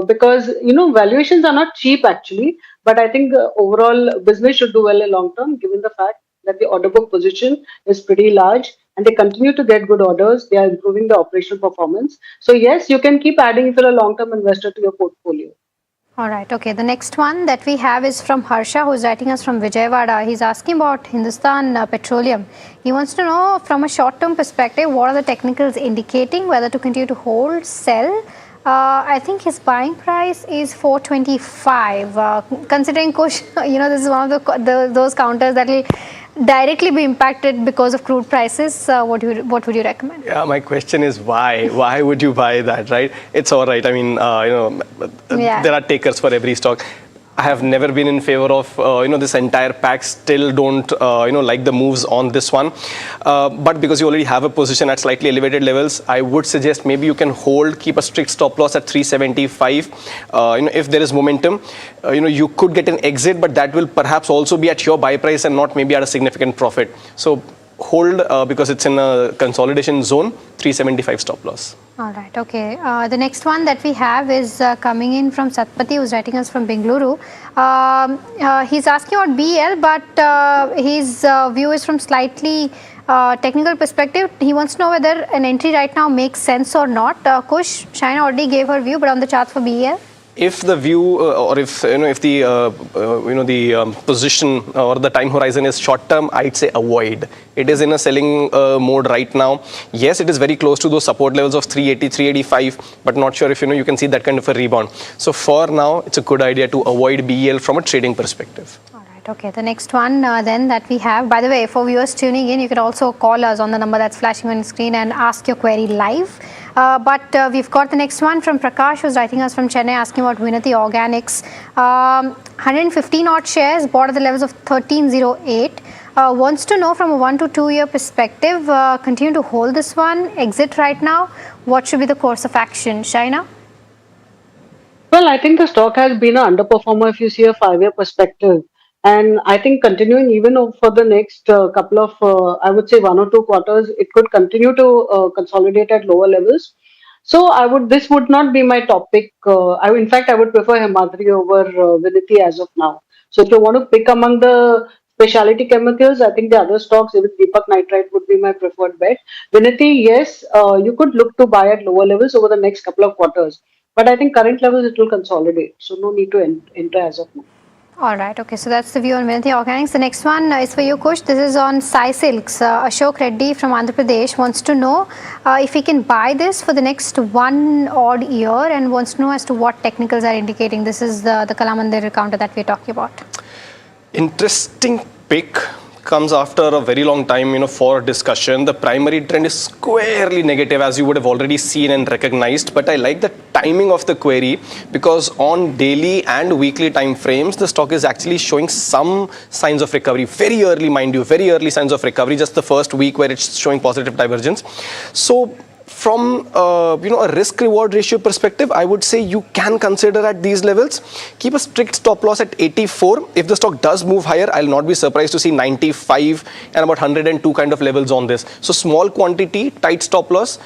because, valuations are not cheap actually, but I think overall business should do well in long term, given the fact that the order book position is pretty large and they continue to get good orders. They are improving the operational performance. So yes, you can keep adding if you're a long-term investor to your portfolio. All right. Okay. The next one that we have is from Harsha, who's writing us from Vijayawada. He's asking about Hindustan Petroleum. He wants to know from a short-term perspective, what are the technicals indicating whether to continue to hold, sell? I think his buying price is 425. Considering Kush, this is one of those counters that will directly be impacted because of crude prices. What would you recommend? Yeah, my question is why? Why would you buy that, right? It's all right. I mean, there are takers for every stock. I have never been in favor of, this entire pack. Still don't, like the moves on this one. But because you already have a position at slightly elevated levels, I would suggest maybe you can hold, keep a strict stop loss at 375. If there is momentum, you could get an exit, but that will perhaps also be at your buy price and not maybe at a significant profit. So hold because it's in a consolidation zone, 375 stop loss. All right. Okay. The next one that we have is coming in from Satpati, who's writing us from Bengaluru. He's asking about BEL, but his view is from slightly technical perspective. He wants to know whether an entry right now makes sense or not. Kush, Shaina already gave her view, but on the charts for BEL? If the view or if the position or the time horizon is short term, I'd say avoid. It is in a selling mode right now. Yes, it is very close to those support levels of 380, 385, but not sure if you can see that kind of a rebound. So for now, it's a good idea to avoid BEL from a trading perspective. right. Okay. The next one then that we have, by the way, for viewers tuning in, you can also call us on the number that's flashing on the screen and ask your query live. But we've got the next one from Prakash, who's writing us from Chennai, asking about Vinati Organics. 115 odd shares, bought at the levels of 1308. Wants to know from a 1 to 2 year perspective, continue to hold this one, exit right now. What should be the course of action? Shaina? Well, I think the stock has been an underperformer if you see a 5 year perspective. And I think continuing even for the next couple of, I would say 1 or 2 quarters, it could continue to consolidate at lower levels. So this would not be my topic. In fact, I would prefer Himadri over Viniti as of now. So if you want to pick among the specialty chemicals, I think the other stocks, even Deepak Nitrite would be my preferred bet. Viniti, yes, you could look to buy at lower levels over the next couple of quarters. But I think current levels it will consolidate. So no need to enter as of now. All right. Okay. So that's the view on Vinati Organics. The next one is for you, Kush. This is on Sai Silks. Ashok Reddy from Andhra Pradesh wants to know if he can buy this for the next 1 odd year and wants to know as to what technicals are indicating. This is the Kalamandir counter that we're talking about. Interesting pick. Comes after a very long time, for discussion. The primary trend is squarely negative, as you would have already seen and recognized. But I like the timing of the query because on daily and weekly time frames, the stock is actually showing some signs of recovery. Very early, mind you, very early signs of recovery. Just the first week where it's showing positive divergence. So from a risk reward ratio perspective, I would say you can consider at these levels. Keep a strict stop loss at 84. If the stock does move higher, I'll not be surprised to see 95 and about 102 kind of levels on this. So small quantity, tight stop loss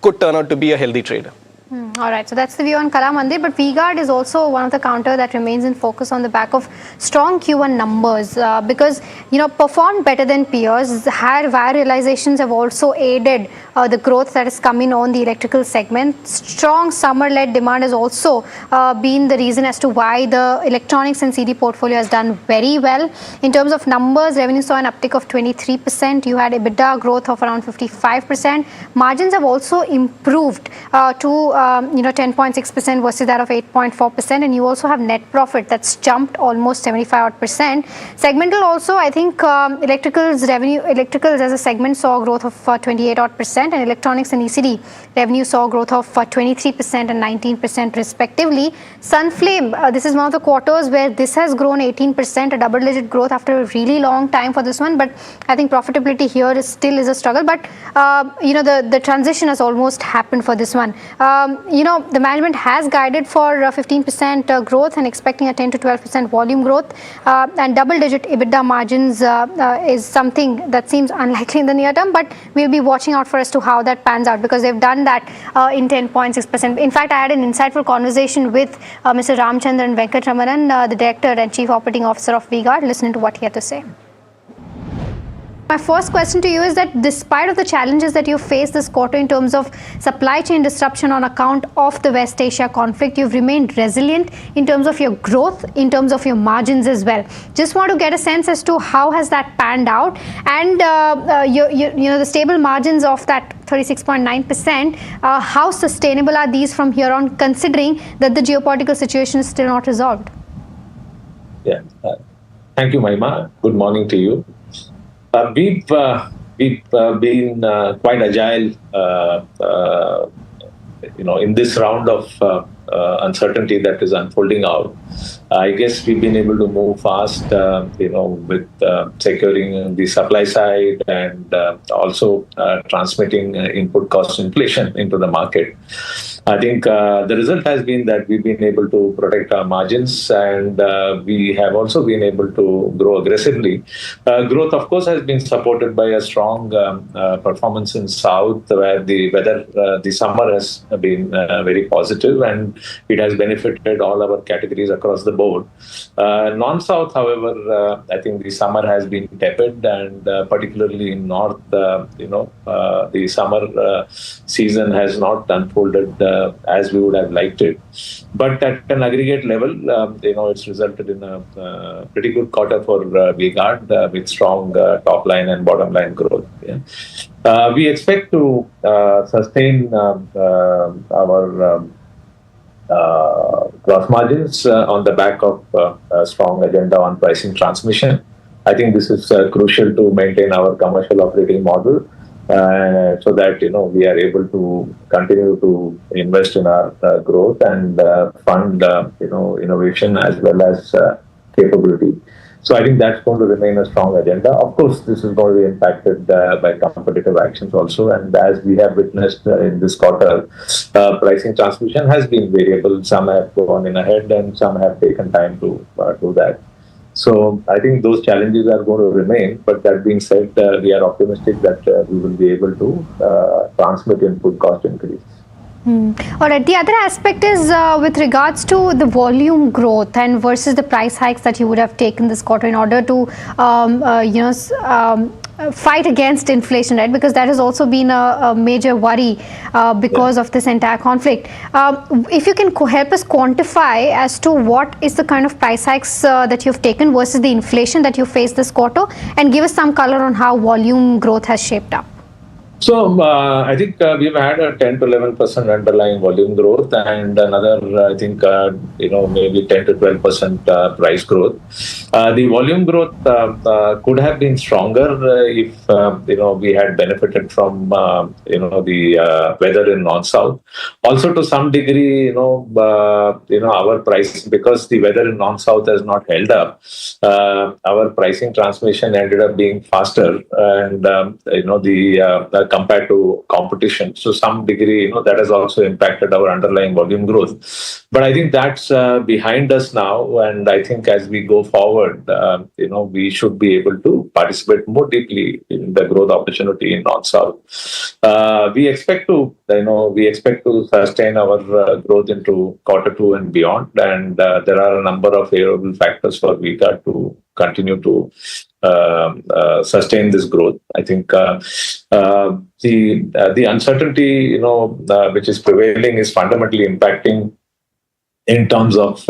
could turn out to be a healthy trade. All right, so that's the view on Kalamandir, but V-Guard is also one of the counter that remains in focus on the back of strong Q1 numbers because, performed better than peers. Higher wire realizations have also aided the growth that has come in on the electrical segment. Strong summer-led demand has also been the reason as to why the electronics and CD portfolio has done very well. In terms of numbers, revenue saw an uptick of 23%. You had EBITDA growth of around 55%. Margins have also improved to 10.6% versus that of 8.4%, and you also have net profit that's jumped almost 75%. Segmental also, I think electricals as a segment saw a growth of 28% and electronics and ECD revenue saw a growth of 23% and 19% respectively. Sunflame, this is one of the quarters where this has grown 18%, a double-digit growth after a really long time for this one, but I think profitability here still is a struggle, but the transition has almost happened for this one. The management has guided for 15% growth and expecting a 10 to 12% volume growth, and double-digit EBITDA margins is something that seems unlikely in the near term, but we'll be watching out for as to how that pans out because they've done that in 10.6%. In fact, I had an insightful conversation with Mr. Ramchandran Venkatramanan, the Director and Chief Operating Officer of V-Guard. Listen to what he had to say. My first question to you is that despite of the challenges that you faced this quarter in terms of supply chain disruption on account of the West Asia conflict, you've remained resilient in terms of your growth, in terms of your margins as well. Just want to get a sense as to how has that panned out, and the stable margins of that 36.9%, how sustainable are these from here on, considering that the geopolitical situation is still not resolved? Yeah, thank you, Mahima. Good morning to you. We've been quite agile, in this round of uncertainty that is unfolding out. I guess we've been able to move fast, with securing the supply side and also transmitting input cost inflation into the market. I think the result has been that we've been able to protect our margins, and we have also been able to grow aggressively. Growth, of course, has been supported by a strong performance in South, where the weather, the summer has been very positive, and it has benefited all our categories across the board. Non-South, however, I think the summer has been tepid, and particularly in North, the summer season has not unfolded as we would have liked it. But at an aggregate level, it's resulted in a pretty good quarter for V-Guard with strong top line and bottom line growth. Yeah. We expect to sustain our gross margins on the back of a strong agenda on pricing transmission. I think this is crucial to maintain our commercial operating model, so that we are able to continue to invest in our growth and fund innovation as well as capability. So I think that's going to remain a strong agenda. Of course, this is going to be impacted by competitive actions also. And as we have witnessed in this quarter, pricing transmission has been variable. Some have gone in ahead and some have taken time to do that. So I think those challenges are going to remain. But that being said, we are optimistic that we will be able to transmit input cost increase. All right. The other aspect is with regards to the volume growth and versus the price hikes that you would have taken this quarter in order to, fight against inflation, right? Because that has also been a major worry because of this entire conflict. If you can help us quantify as to what is the kind of price hikes that you've taken versus the inflation that you faced this quarter, and give us some color on how volume growth has shaped up. So I think we've had a 10 to 11% underlying volume growth and another, I think, maybe 10 to 12% price growth. The volume growth could have been stronger if we had benefited from the weather in non-south. Also, to some degree, our price, because the weather in non-south has not held up, our pricing transmission ended up being faster, and compared to competition. So some degree, that has also impacted our underlying volume growth. But I think that's behind us now. And I think as we go forward, we should be able to participate more deeply in the growth opportunity in North-South. We expect to sustain our growth into Q2 and beyond. And there are a number of favorable factors for VITA to continue to sustain this growth. I think the uncertainty, which is prevailing, is fundamentally impacting in terms of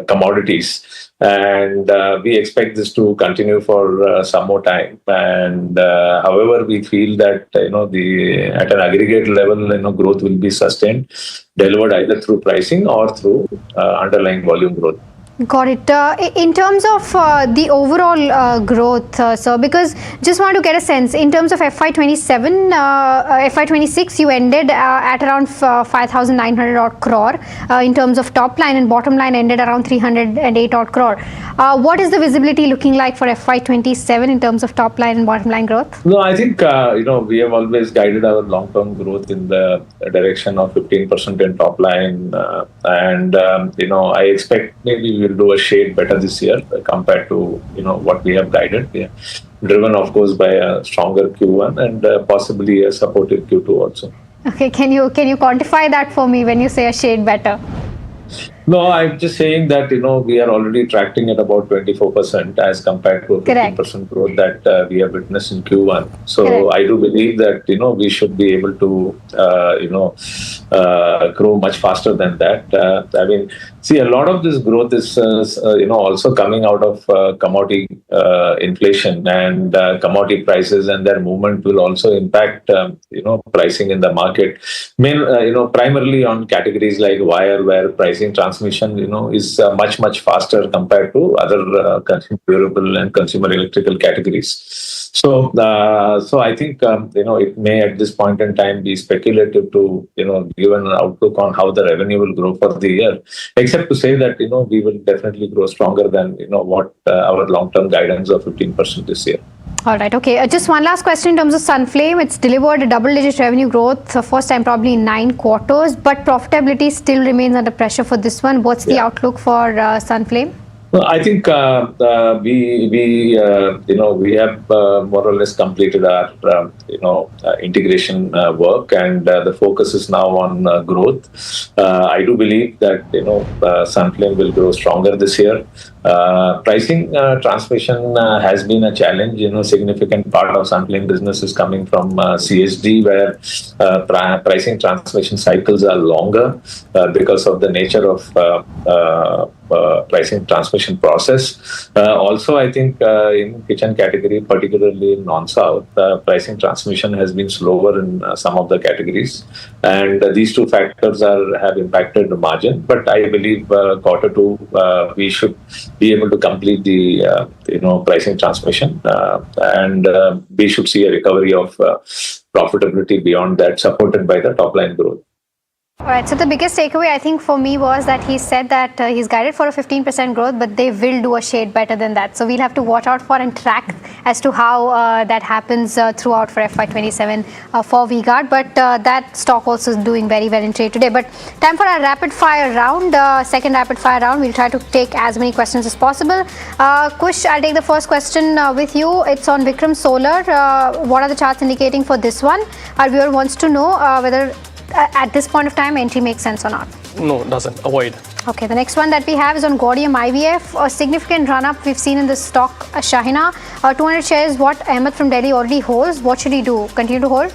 commodities, and we expect this to continue for some more time. And however, we feel that at an aggregate level, growth will be sustained, delivered either through pricing or through underlying volume growth. Got it. In terms of the overall growth, sir, because just want to get a sense, in terms of FY27, FY26, you ended at around 5,900 odd crore in terms of top line, and bottom line ended around 308 odd crore. What is the visibility looking like for FY27 in terms of top line and bottom line growth? No, I think, we have always guided our long-term growth in the direction of 15% in top line. I expect maybe we'll do a shade better this year compared to, what we have guided. Yeah. Driven, of course, by a stronger Q1 and possibly a supportive Q2 also. Okay, can you quantify that for me when you say a shade better? No, I'm just saying that, we are already tracking at about 24% as compared to a 15% growth that we have witnessed in Q1. So I do believe that, we should be able to, grow much faster than that. I mean, see, a lot of this growth is, also coming out of commodity inflation, and commodity prices and their movement will also impact, pricing in the market. Primarily on categories like wire, where pricing transmission, is much faster compared to other consumer durable and consumer electrical categories. So I think, it may at this point in time be speculative to, give an outlook on how the revenue will grow for the year, except to say that, we will definitely grow stronger than, what our long-term guidance of 15% this year. All right. Okay. Just one last question in terms of Sunflame. It's delivered a double-digit revenue growth for first time probably in 9 quarters, but profitability still remains under pressure for this one. What's the outlook for Sunflame? Well, I think we have more or less completed our integration work, and the focus is now on growth. I do believe that Sunflame will grow stronger this year. Pricing transmission has been a challenge. Significant part of sampling business is coming from CSD, where pricing transmission cycles are longer because of the nature of pricing transmission process. Also, I think in kitchen category, particularly in non-South, pricing transmission has been slower in some of the categories, and these two factors have impacted the margin. But I believe quarter two we should be able to complete the pricing transmission, and we should see a recovery of profitability beyond that, supported by the top line growth. All right, so the biggest takeaway I think for me was that he said that he's guided for a 15% growth, but they will do a shade better than that. So we'll have to watch out for and track as to how that happens throughout for FY27 for V-Guard. But that stock also is doing very well in trade today. But time for our rapid fire round, second rapid fire round. We'll try to take as many questions as possible. Kush, I'll take the first question with you. It's on Vikram Solar. What are the charts indicating for this one? Our viewer wants to know whether at this point of time entry makes sense or not. No, it doesn't. Avoid. Okay, the next one that we have is on Gaudium IVF. A significant run-up we've seen in the stock, Shahina. 200 shares what Ahmed from Delhi already holds. What should he do? Continue to hold?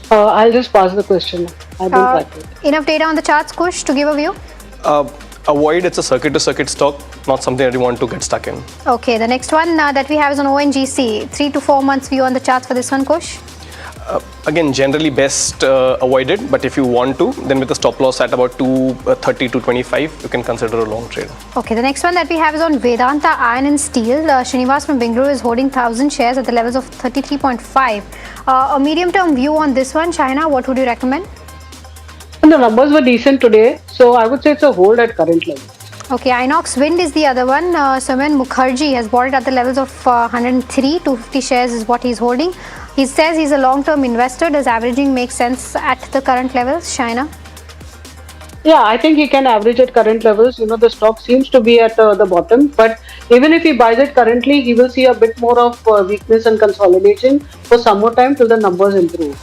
I'll just pass the question. I didn't like it. Enough data on the charts, Kush, to give a view? Avoid. It's a circuit-to-circuit stock, not something that you want to get stuck in. Okay, the next one that we have is on ONGC. 3 to 4 months view on the charts for this one, Kush? Again, generally best avoided, but if you want to, then with a stop loss at about 230 to 25, you can consider a long trade. Okay, the next one that we have is on Vedanta Iron and Steel. Srinivas from Bengaluru is holding 1,000 shares at the levels of 33.5. A medium-term view on this one, Shahina, what would you recommend? The numbers were decent today, so I would say it's a hold at current level. Okay, Inox Wind is the other one. Somen Mukherjee has bought it at the levels of 103. 250 shares is what he's holding. He says he's a long-term investor. Does averaging make sense at the current levels, Shaina? Yeah, I think he can average at current levels. The stock seems to be at the bottom, but even if he buys it currently, he will see a bit more of weakness and consolidation for some more time till the numbers improve.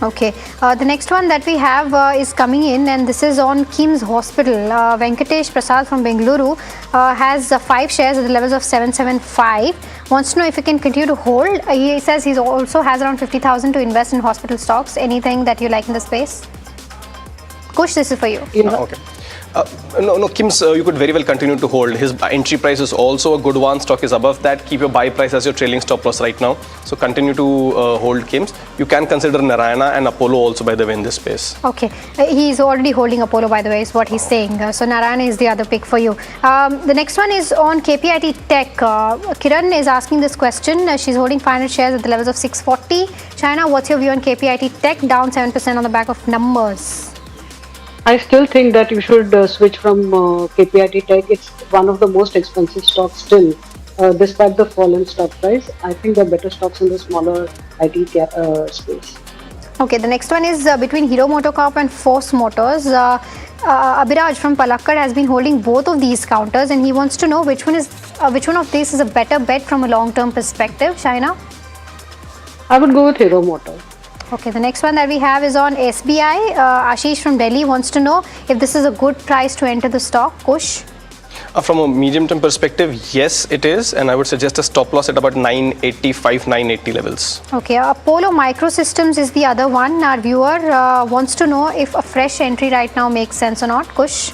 Okay, the next one that we have is coming in, and this is on KIMS Hospital. Venkatesh Prasad from Bengaluru has 5 shares at the levels of 775. Wants to know if he can continue to hold. He says he also has around 50,000 to invest in hospital stocks. Anything that you like in the space? Kush, this is for you. Okay. No, KIMS, you could very well continue to hold. His entry price is also a good one. Stock is above that. Keep your buy price as your trailing stop loss right now. So continue to hold KIMS. You can consider Narayana and Apollo also, by the way, in this space. Okay. He's already holding Apollo, by the way, is what he's saying. So Narayana is the other pick for you. The next one is on KPIT Tech. Kiran is asking this question. She's holding 500 shares at the levels of 640. China, what's your view on KPIT Tech? Down 7% on the back of numbers. I still think that you should switch from KPIT Tech. It's one of the most expensive stocks still, despite the fall in stock price. I think there are better stocks in the smaller IT space. Okay, the next one is between Hero MotoCorp and Force Motors. Abhiraj from Palakkad has been holding both of these counters, and he wants to know which one of these is a better bet from a long-term perspective. Shaina? I would go with Hero Motors. Okay, the next one that we have is on SBI. Ashish from Delhi wants to know if this is a good price to enter the stock. Kush? From a medium-term perspective, yes, it is. And I would suggest a stop loss at about 985, 980 levels. Okay, Apollo Microsystems is the other one. Our viewer wants to know if a fresh entry right now makes sense or not. Kush?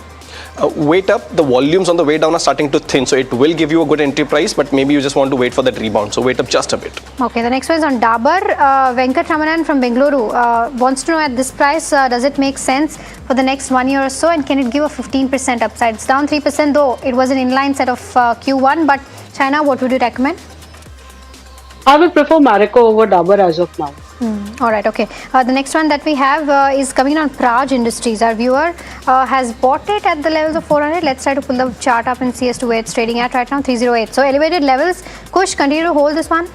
Wait up, the volumes on the way down are starting to thin, so it will give you a good entry price, but maybe you just want to wait for that rebound, so wait up just a bit. Okay, the next one is on Dabur. Venkat Ramanan from Bengaluru wants to know at this price, does it make sense for the next 1 year or so, and can it give a 15% upside? It's down 3% though. It was an inline set of Q1, but China, what would you recommend? I would prefer Marico over Dabur as of now. All right, okay. The next one that we have is coming on Praj Industries. Our viewer has bought it at the levels of 400. Let's try to pull the chart up and see as to where it's trading at right now, 308. So elevated levels. Kush, continue to hold this one?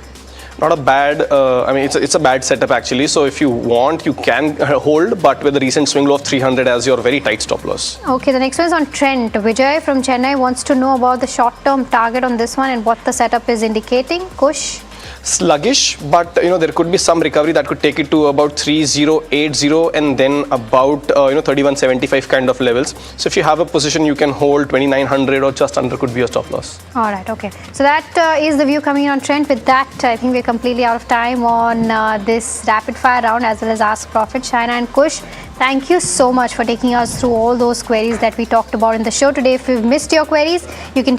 Not a bad, it's a bad setup actually. So if you want, you can hold, but with the recent swing low of 300 as your very tight stop loss. Okay, the next one is on Trent. Vijay from Chennai wants to know about the short-term target on this one and what the setup is indicating. Kush? sluggish, but there could be some recovery that could take it to about 3080 and then about 3175 kind of levels. So if you have a position, you can hold 2900 or just under could be a stop loss. All right, okay. So that is the view coming on trend. With that, I think we're completely out of time on this rapid fire round as well as Ask Profit. Shaina and Kush, thank you so much for taking us through all those queries that we talked about in the show today. If you've missed your queries, you can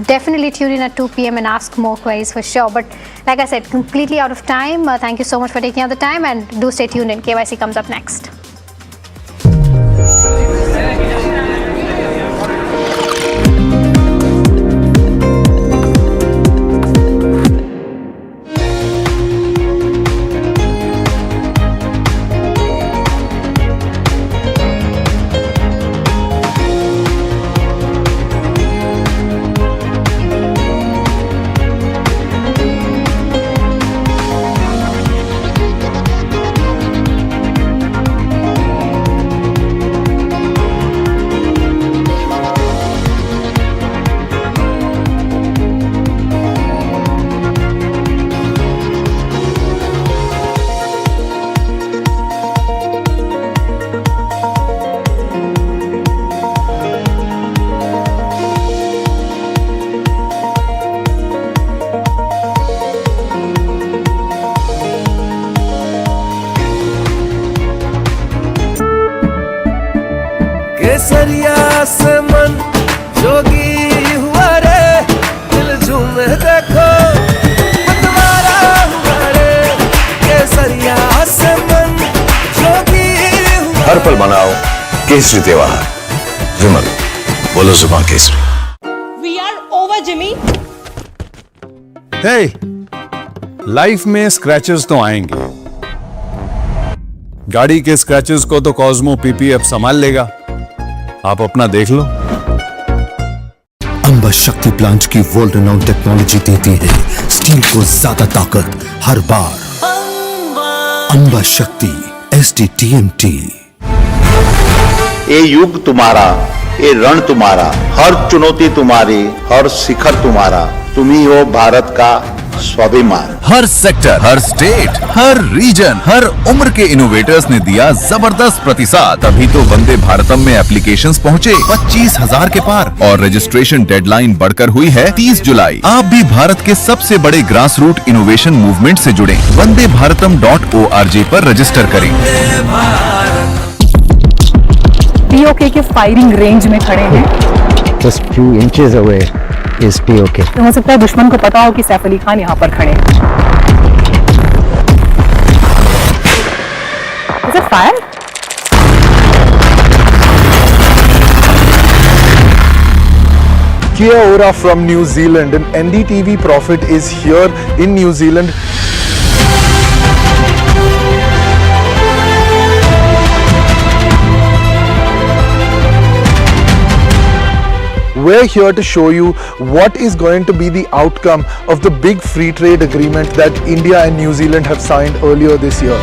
definitely tune in at 2 p.m. and ask more queries for sure. But like I said, completely out of time. Thank you so much for taking out the time, and do stay tuned in. KYC comes up next. केसरिया से मन जोगी हुआ रे, दिल झूमे देखो मतवारा हुआ रे। केसरिया से मन जोगी हुआ। हर पल मनाओ केसरी त्योहार। विमल, बोलो जुबान केसरी। We are over, Jimmy. Hey, life में स्क्रैचेस तो आएंगे। गाड़ी के स्क्रैचेस को तो कॉस्मो पीपीएफ संभाल लेगा, आप अपना देख लो। अंबा शक्ति प्लांट की वर्ल्ड रेनाउंड टेक्नोलॉजी देती है स्टील को ज्यादा ताकत हर बार। अंबा शक्ति SDTMT। ये युग तुम्हारा, ये रण तुम्हारा, हर चुनौती तुम्हारी, हर शिखर तुम्हारा, तुम ही हो भारत का स्वाभिमान। हर सेक्टर, हर स्टेट, हर रीजन, हर उम्र के इनोवेटर्स ने दिया जबरदस्त प्रतिसाद, तभी तो वंदे भारतम में एप्लीकेशंस पहुंचे 25,000 के पार और रजिस्ट्रेशन डेडलाइन बढ़कर हुई है 30 जुलाई। आप भी भारत के सबसे बड़े ग्रास रूट इनोवेशन मूवमेंट से जुड़े। वंदेभारतम.org पर रजिस्टर करें। पीओके के फायरिंग रेंज में खड़े हैं। Just few inches away is POK. तो हो सकता है दुश्मन को पता हो कि सैफ अली खान यहाँ पर खड़े हैं। Is it fire? Kia ora from New Zealand, and NDTV Profit is here in New Zealand. We're here to show you what is going to be the outcome of the big free trade agreement that India and New Zealand have signed earlier this year.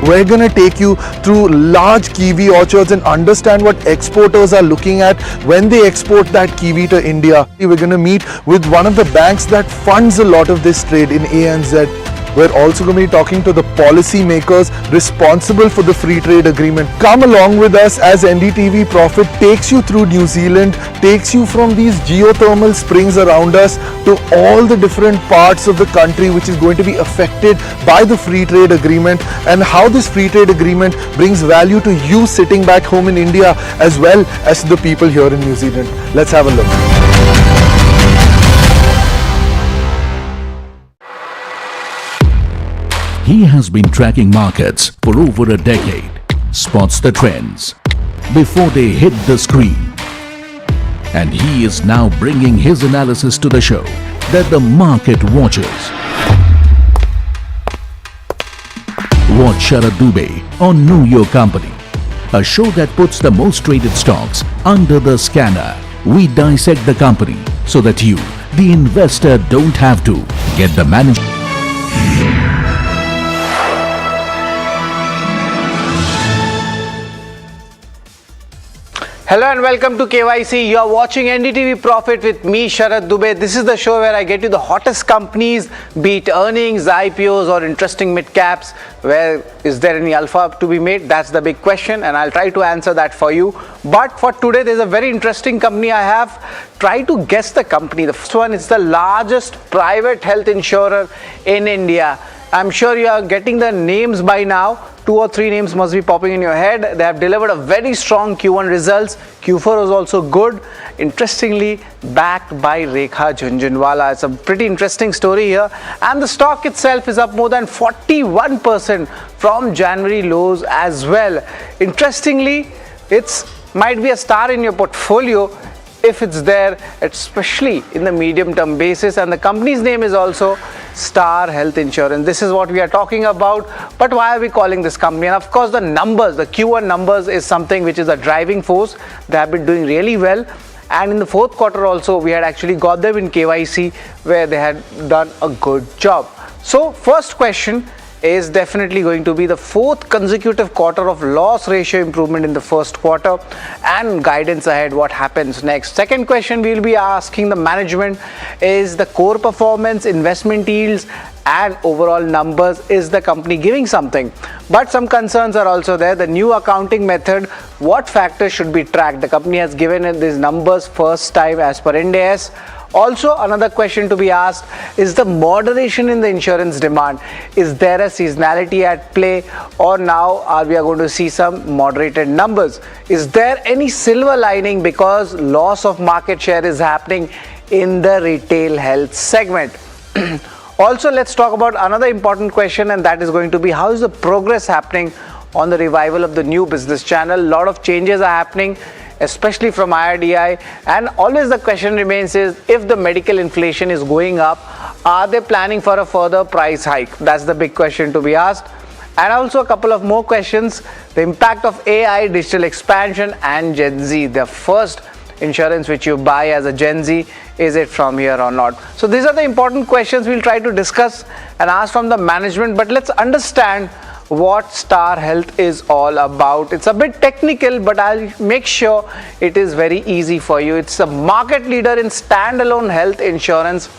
We're going to take you through large kiwi orchards and understand what exporters are looking at when they export that kiwi to India. We're going to meet with one of the banks that funds a lot of this trade in ANZ. We're also going to be talking to the policy makers responsible for the free trade agreement. Come along with us as NDTV Profit takes you through New Zealand, takes you from these geothermal springs around us to all the different parts of the country which is going to be affected by the free trade agreement, and how this free trade agreement brings value to you sitting back home in India as well as to the people here in New Zealand. Let's have a look. He has been tracking markets for over a decade, spots the trends before they hit the screen. And he is now bringing his analysis to the show that the market watches. Watch Sharad Dubey on Know Your Company, a show that puts the most traded stocks under the scanner. We dissect the company so that you, the investor, don't have to get the management. Hello and welcome to KYC. You are watching NDTV Profit with me, Sharad Dubey. This is the show where I get you the hottest companies, be it earnings, IPOs or interesting mid-caps. Where is there any alpha to be made? That's the big question and I'll try to answer that for you. But for today, there's a very interesting company I have. Try to guess the company. The first one is the largest private health insurer in India. I'm sure you are getting the names by now. 2 or 3 names must be popping in your head. They have delivered a very strong Q1 results. Q4 was also good. Interestingly, backed by Rekha Jhunjhunwala. It's a pretty interesting story here. And the stock itself is up more than 41% from January lows as well. Interestingly, it might be a star in your portfolio if it's there, especially in the medium term basis. And the company's name is also Star Health Insurance. This is what we are talking about. But why are we calling this company? And of course, the numbers, the Q1 numbers is something which is a driving force. They have been doing really well. And in the fourth quarter also, we had actually got them in KYC where they had done a good job. So first question is definitely going to be the fourth consecutive quarter of loss ratio improvement in the first quarter and guidance ahead, what happens next. Second question we will be asking the management is the core performance, investment yields and overall numbers. Is the company giving something? But some concerns are also there. The new accounting method, what factors should be tracked? The company has given it these numbers first time as per Ind AS. Also, another question to be asked is the moderation in the insurance demand. Is there a seasonality at play or now are we going to see some moderated numbers? Is there any silver lining because loss of market share is happening in the retail health segment? Also, let's talk about another important question, and that is going to be how is the progress happening on the revival of the new business channel? A lot of changes are happening, especially from IRDAI, and always the question remains is if the medical inflation is going up, are they planning for a further price hike? That's the big question to be asked. And also a couple of more questions, the impact of AI, digital expansion and Gen Z. The first insurance which you buy as a Gen Z, is it from here or not? So these are the important questions we'll try to discuss and ask from the management, but let's understand what Star Health is all about. It's a bit technical, but I'll make sure it is very easy for you. It's a market leader in standalone health insurance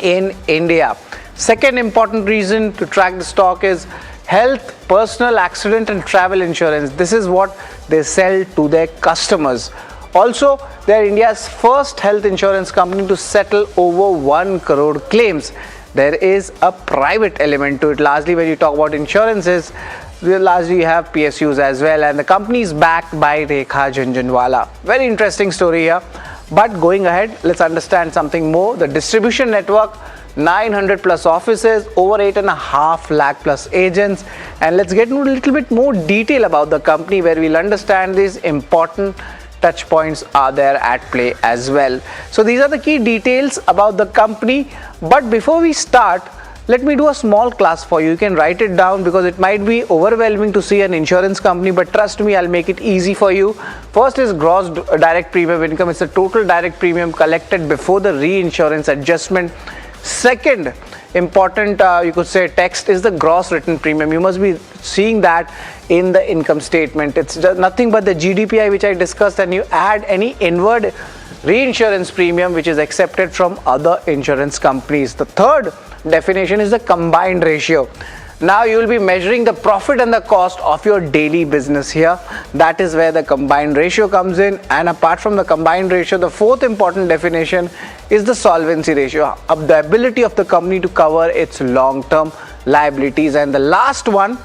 in India. Second important reason to track the stock is health, personal accident and travel insurance. This is what they sell to their customers. Also, they're India's first health insurance company to settle over 1 crore claims. There is a private element to it. Largely when you talk about insurances, largely you have PSUs as well, and the company is backed by Rekha Jhunjhunwala. Very interesting story here. But going ahead, let's understand something more. The distribution network, 900 plus offices, over 8.5 lakh plus agents, and let's get into a little bit more detail about the company where we'll understand these important touch points are there at play as well. So these are the key details about the company. But before we start, let me do a small class for you. You can write it down because it might be overwhelming to see an insurance company, but trust me, I'll make it easy for you. First is gross direct premium income. It's the total direct premium collected before the reinsurance adjustment. Second important, you could say, text is the gross written premium. You must be seeing that in the income statement. It's just nothing but the GDPI which I discussed, and you add any inward reinsurance premium which is accepted from other insurance companies. The third definition is the combined ratio. Now you will be measuring the profit and the cost of your daily business here. That is where the combined ratio comes in. And apart from the combined ratio, the fourth important definition is the solvency ratio, of the ability of the company to cover its long-term liabilities. And the last one,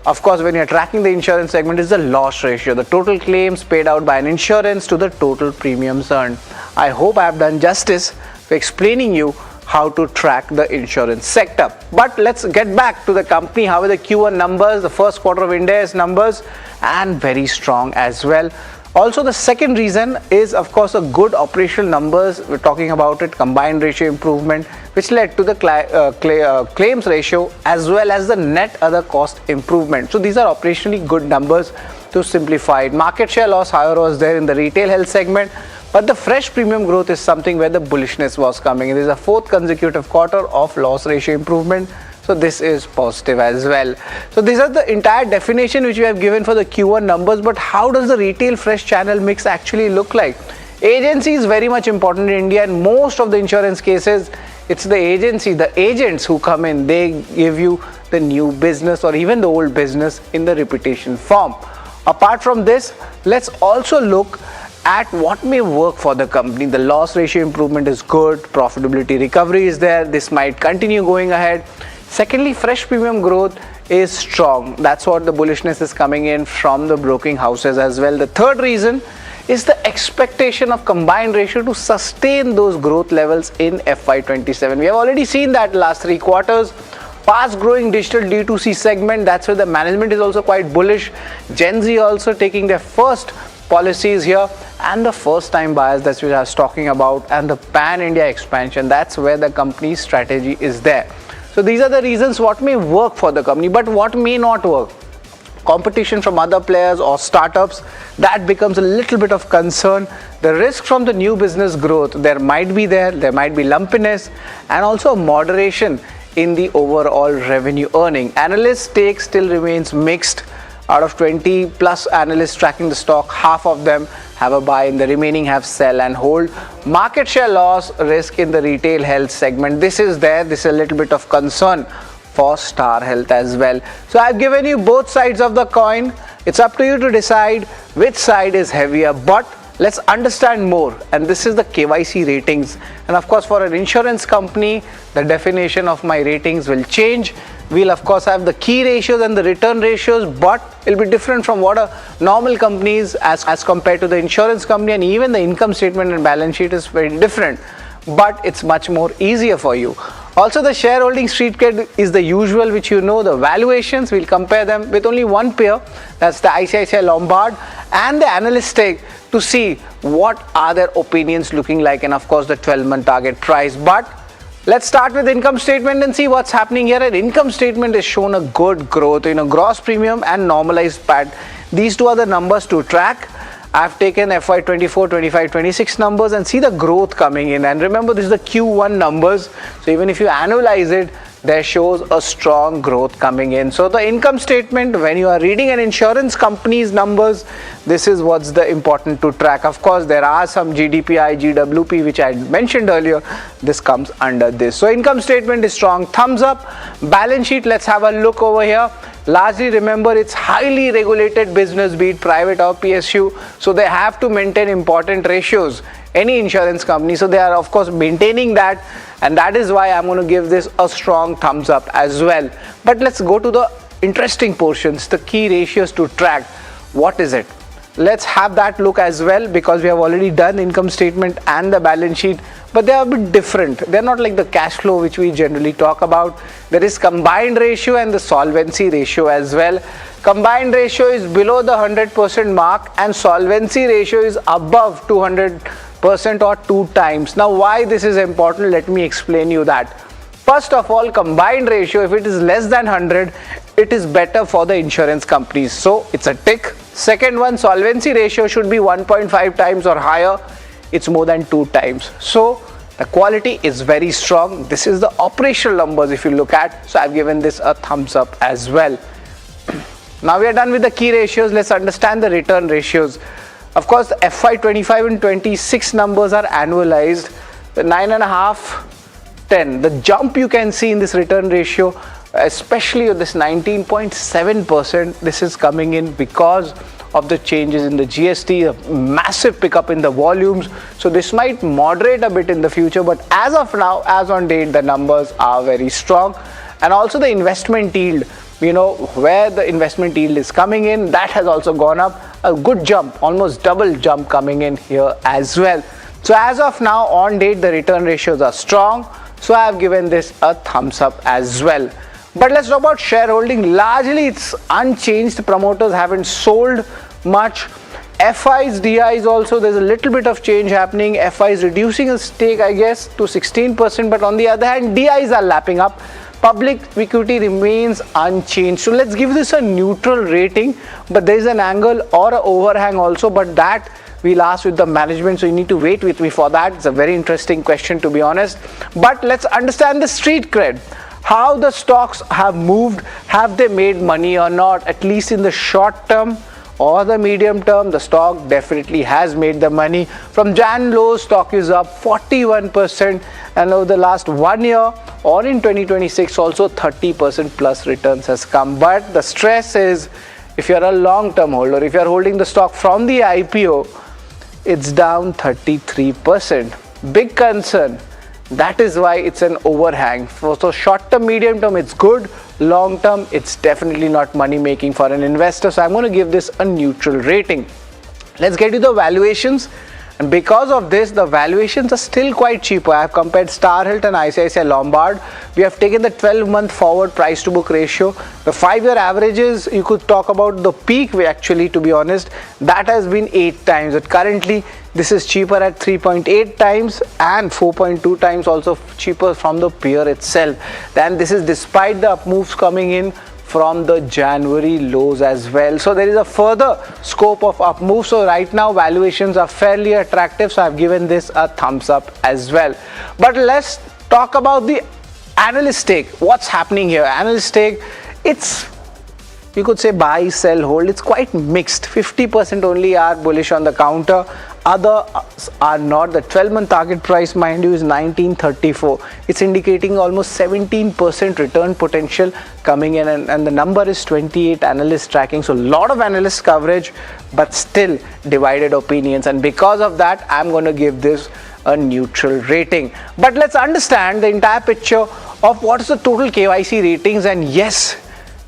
of course, when you're tracking the insurance segment, is the loss ratio, the total claims paid out by an insurance to the total premiums earned. I hope I have done justice to explaining you how to track the insurance sector. But let's get back to the company. How are the Q1 numbers, the first quarter of India's numbers, and very strong as well. Also, the second reason is, of course, a good operational numbers. We're talking about it, combined ratio improvement, which led to the claims ratio as well as the net other cost improvement. So these are operationally good numbers. To simplify it, market share loss, however, was there in the retail health segment, but the fresh premium growth is something where the bullishness was coming. It is a fourth consecutive quarter of loss ratio improvement. So this is positive as well. So these are the entire definition which we have given for the Q1 numbers, but how does the retail fresh channel mix actually look like? Agency is very much important in India, and most of the insurance cases, it's the agency, the agents who come in, they give you the new business or even the old business in the reputation form. Apart from this, let's also look at what may work for the company. The loss ratio improvement is good, profitability recovery is there, this might continue going ahead. Secondly, fresh premium growth is strong. That's what the bullishness is coming in from the broking houses as well. The third reason is the expectation of combined ratio to sustain those growth levels in FY27. We have already seen that last 3 quarters. Fast growing digital D2C segment, that's where the management is also quite bullish. Gen Z also taking their first policies here, and the first time buyers, that's what I was talking about, and the pan India expansion, that's where the company's strategy is there. So these are the reasons what may work for the company, but what may not work. Competition from other players or startups, that becomes a little bit of concern. The risk from the new business growth, there might be lumpiness, and also moderation in the overall revenue earning. Analysts' take still remains mixed. Out of 20 plus analysts tracking the stock, half of them have a buy and the remaining have sell and hold. Market share loss risk in the retail health segment, this is there. This is a little bit of concern for Star Health as well. So I've given you both sides of the coin. It's up to you to decide which side is heavier, but let's understand more. And this is the KYC ratings. And of course, for an insurance company, the definition of my ratings will change. We'll of course have the key ratios and the return ratios, but it'll be different from what a normal company is as compared to the insurance company, and even the income statement and balance sheet is very different, but it's much more easier for you. Also, the shareholding street cred is the usual, which you know. The valuations, we'll compare them with only one pair, that's the ICICI Lombard, and the analyst take to see what are their opinions looking like, and of course the 12-month target price. But let's start with income statement and see what's happening here. An income statement has shown a good growth, gross premium and normalized PAT. These two are the numbers to track. I've taken FY24, 25, 26 numbers and see the growth coming in. And remember, this is the Q1 numbers. So even if you annualize it, there shows a strong growth coming in. So the income statement, when you are reading an insurance company's numbers, this is what's the important to track. Of course, there are some GDPI, GWP, which I mentioned earlier. This comes under this. So income statement is strong, thumbs up. Balance sheet, let's have a look over here. Largely, remember, it's highly regulated business, be it private or PSU. So they have to maintain important ratios, any insurance company. So they are of course maintaining that, and that is why I'm going to give this a strong thumbs up as well. But let's go to the interesting portions, the key ratios to track. What is it? Let's have that look as well, because we have already done income statement and the balance sheet, but they are a bit different. They're not like the cash flow which we generally talk about. There is combined ratio and the solvency ratio as well. Combined ratio is below the 100% mark, and solvency ratio is above 200% or 2 times. Now, why this is important? Let me explain you that. First of all, combined ratio, if it is less than 100, it is better for the insurance companies. So it's a tick. Second one, solvency ratio should be 1.5 times or higher. It's more than 2 times. So the quality is very strong. This is the operational numbers if you look at. So I've given this a thumbs up as well. Now we are done with the key ratios. Let's understand the return ratios. Of course, the FY25 and 26 numbers are annualized. The 9.5, 10. The jump you can see in this return ratio, especially this 19.7%, this is coming in because of the changes in the GST, a massive pickup in the volumes. So this might moderate a bit in the future, but as of now, as on date, the numbers are very strong. And also the investment yield, where the investment yield is coming in, that has also gone up. A good jump, almost double jump coming in here as well. So as of now, on date, the return ratios are strong. So I have given this a thumbs up as well. But let's talk about shareholding. Largely, it's unchanged. Promoters haven't sold much. FIs, DIs also, there's a little bit of change happening. FI is reducing a stake, I guess, to 16%. But on the other hand, DIs are lapping up. Public equity remains unchanged. So let's give this a neutral rating. But there is an angle or an overhang also. But that we'll ask with the management. So you need to wait with me for that. It's a very interesting question, to be honest. But let's understand the street cred. how the stocks have moved. Have they made money or not? At least in the short term or the medium term, the stock definitely has made the money. From Jan low, stock is up 41%, and over the last 1 year or in 2026 also 30% plus returns has come. But the stress is, if you're a long-term holder, if you're holding the stock from the IPO, it's down 33%. Big concern. That is why it's an overhang. So short term, medium term, it's good. Long term, it's definitely not money making for an investor. So I'm going to give this a neutral rating. Let's get to the valuations. And because of this, the valuations are still quite cheaper. I have compared Star Health and ICICI Lombard. We have taken the 12-month forward price to book ratio. The 5-year averages, you could talk about the peak, actually, to be honest, that has been 8 times. But currently, this is cheaper at 3.8 times and 4.2 times also cheaper from the peer itself. Then this is despite the up moves coming in from the January lows as well. So there is a further scope of up move. So right now valuations are fairly attractive. So I've given this a thumbs up as well. But let's talk about the analyst take. What's happening here? Analyst take, it's, you could say buy, sell, hold. It's quite mixed. 50% only are bullish on the counter. Others are not. The 12-month target price, mind you, is 1934. It's indicating almost 17% return potential coming in, and the number is 28 analysts tracking. So a lot of analyst coverage, but still divided opinions. And because of that, I'm going to give this a neutral rating. But let's understand the entire picture of what is the total KYC ratings. And yes,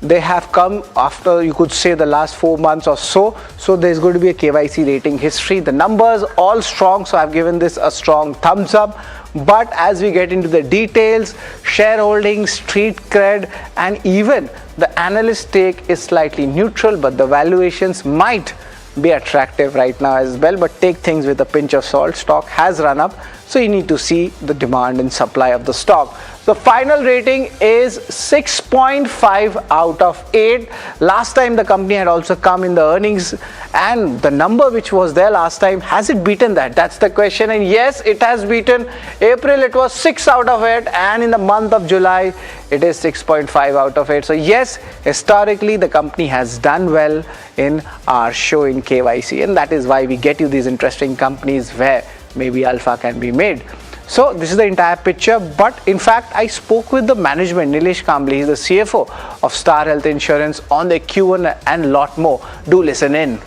they have come after, you could say, the last 4 months or so. So there's going to be a KYC rating history. The numbers all strong, so I've given this a strong thumbs up. But as we get into the details, shareholding, street cred, and even the analyst take is slightly neutral, but the valuations might be attractive right now as well. But take things with a pinch of salt. Stock has run up, so you need to see the demand and supply of the stock. The final rating is 6.5 out of 8. Last time the company had also come in the earnings, and the number which was there last time, has it beaten that? That's the question. And yes, it has beaten. April it was 6 out of 8, and in the month of July it is 6.5 out of 8. So yes, historically the company has done well in our show in KYC, and that is why we get you these interesting companies where maybe alpha can be made. So this is the entire picture. But in fact, I spoke with the management, Nilesh Kamble, he's the CFO of Star Health Insurance, on the Q1 and lot more. Do listen in.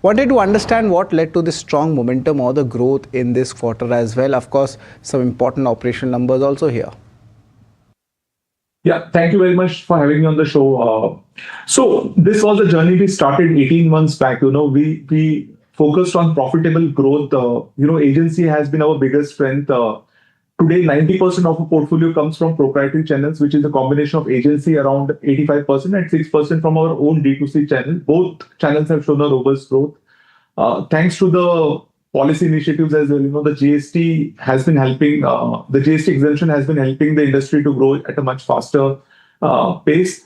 Wanted to understand what led to this strong momentum or the growth in this quarter as well. Of course, some important operational numbers also here. Yeah, thank you very much for having me on the show. So this was a journey we started 18 months back. We focused on profitable growth. Agency has been our biggest strength. Today, 90% of our portfolio comes from proprietary channels, which is a combination of agency around 85% and 6% from our own D2C channel. Both channels have shown a robust growth. Thanks to the policy initiatives as well, the GST has been helping, the GST exemption has been helping the industry to grow at a much faster pace.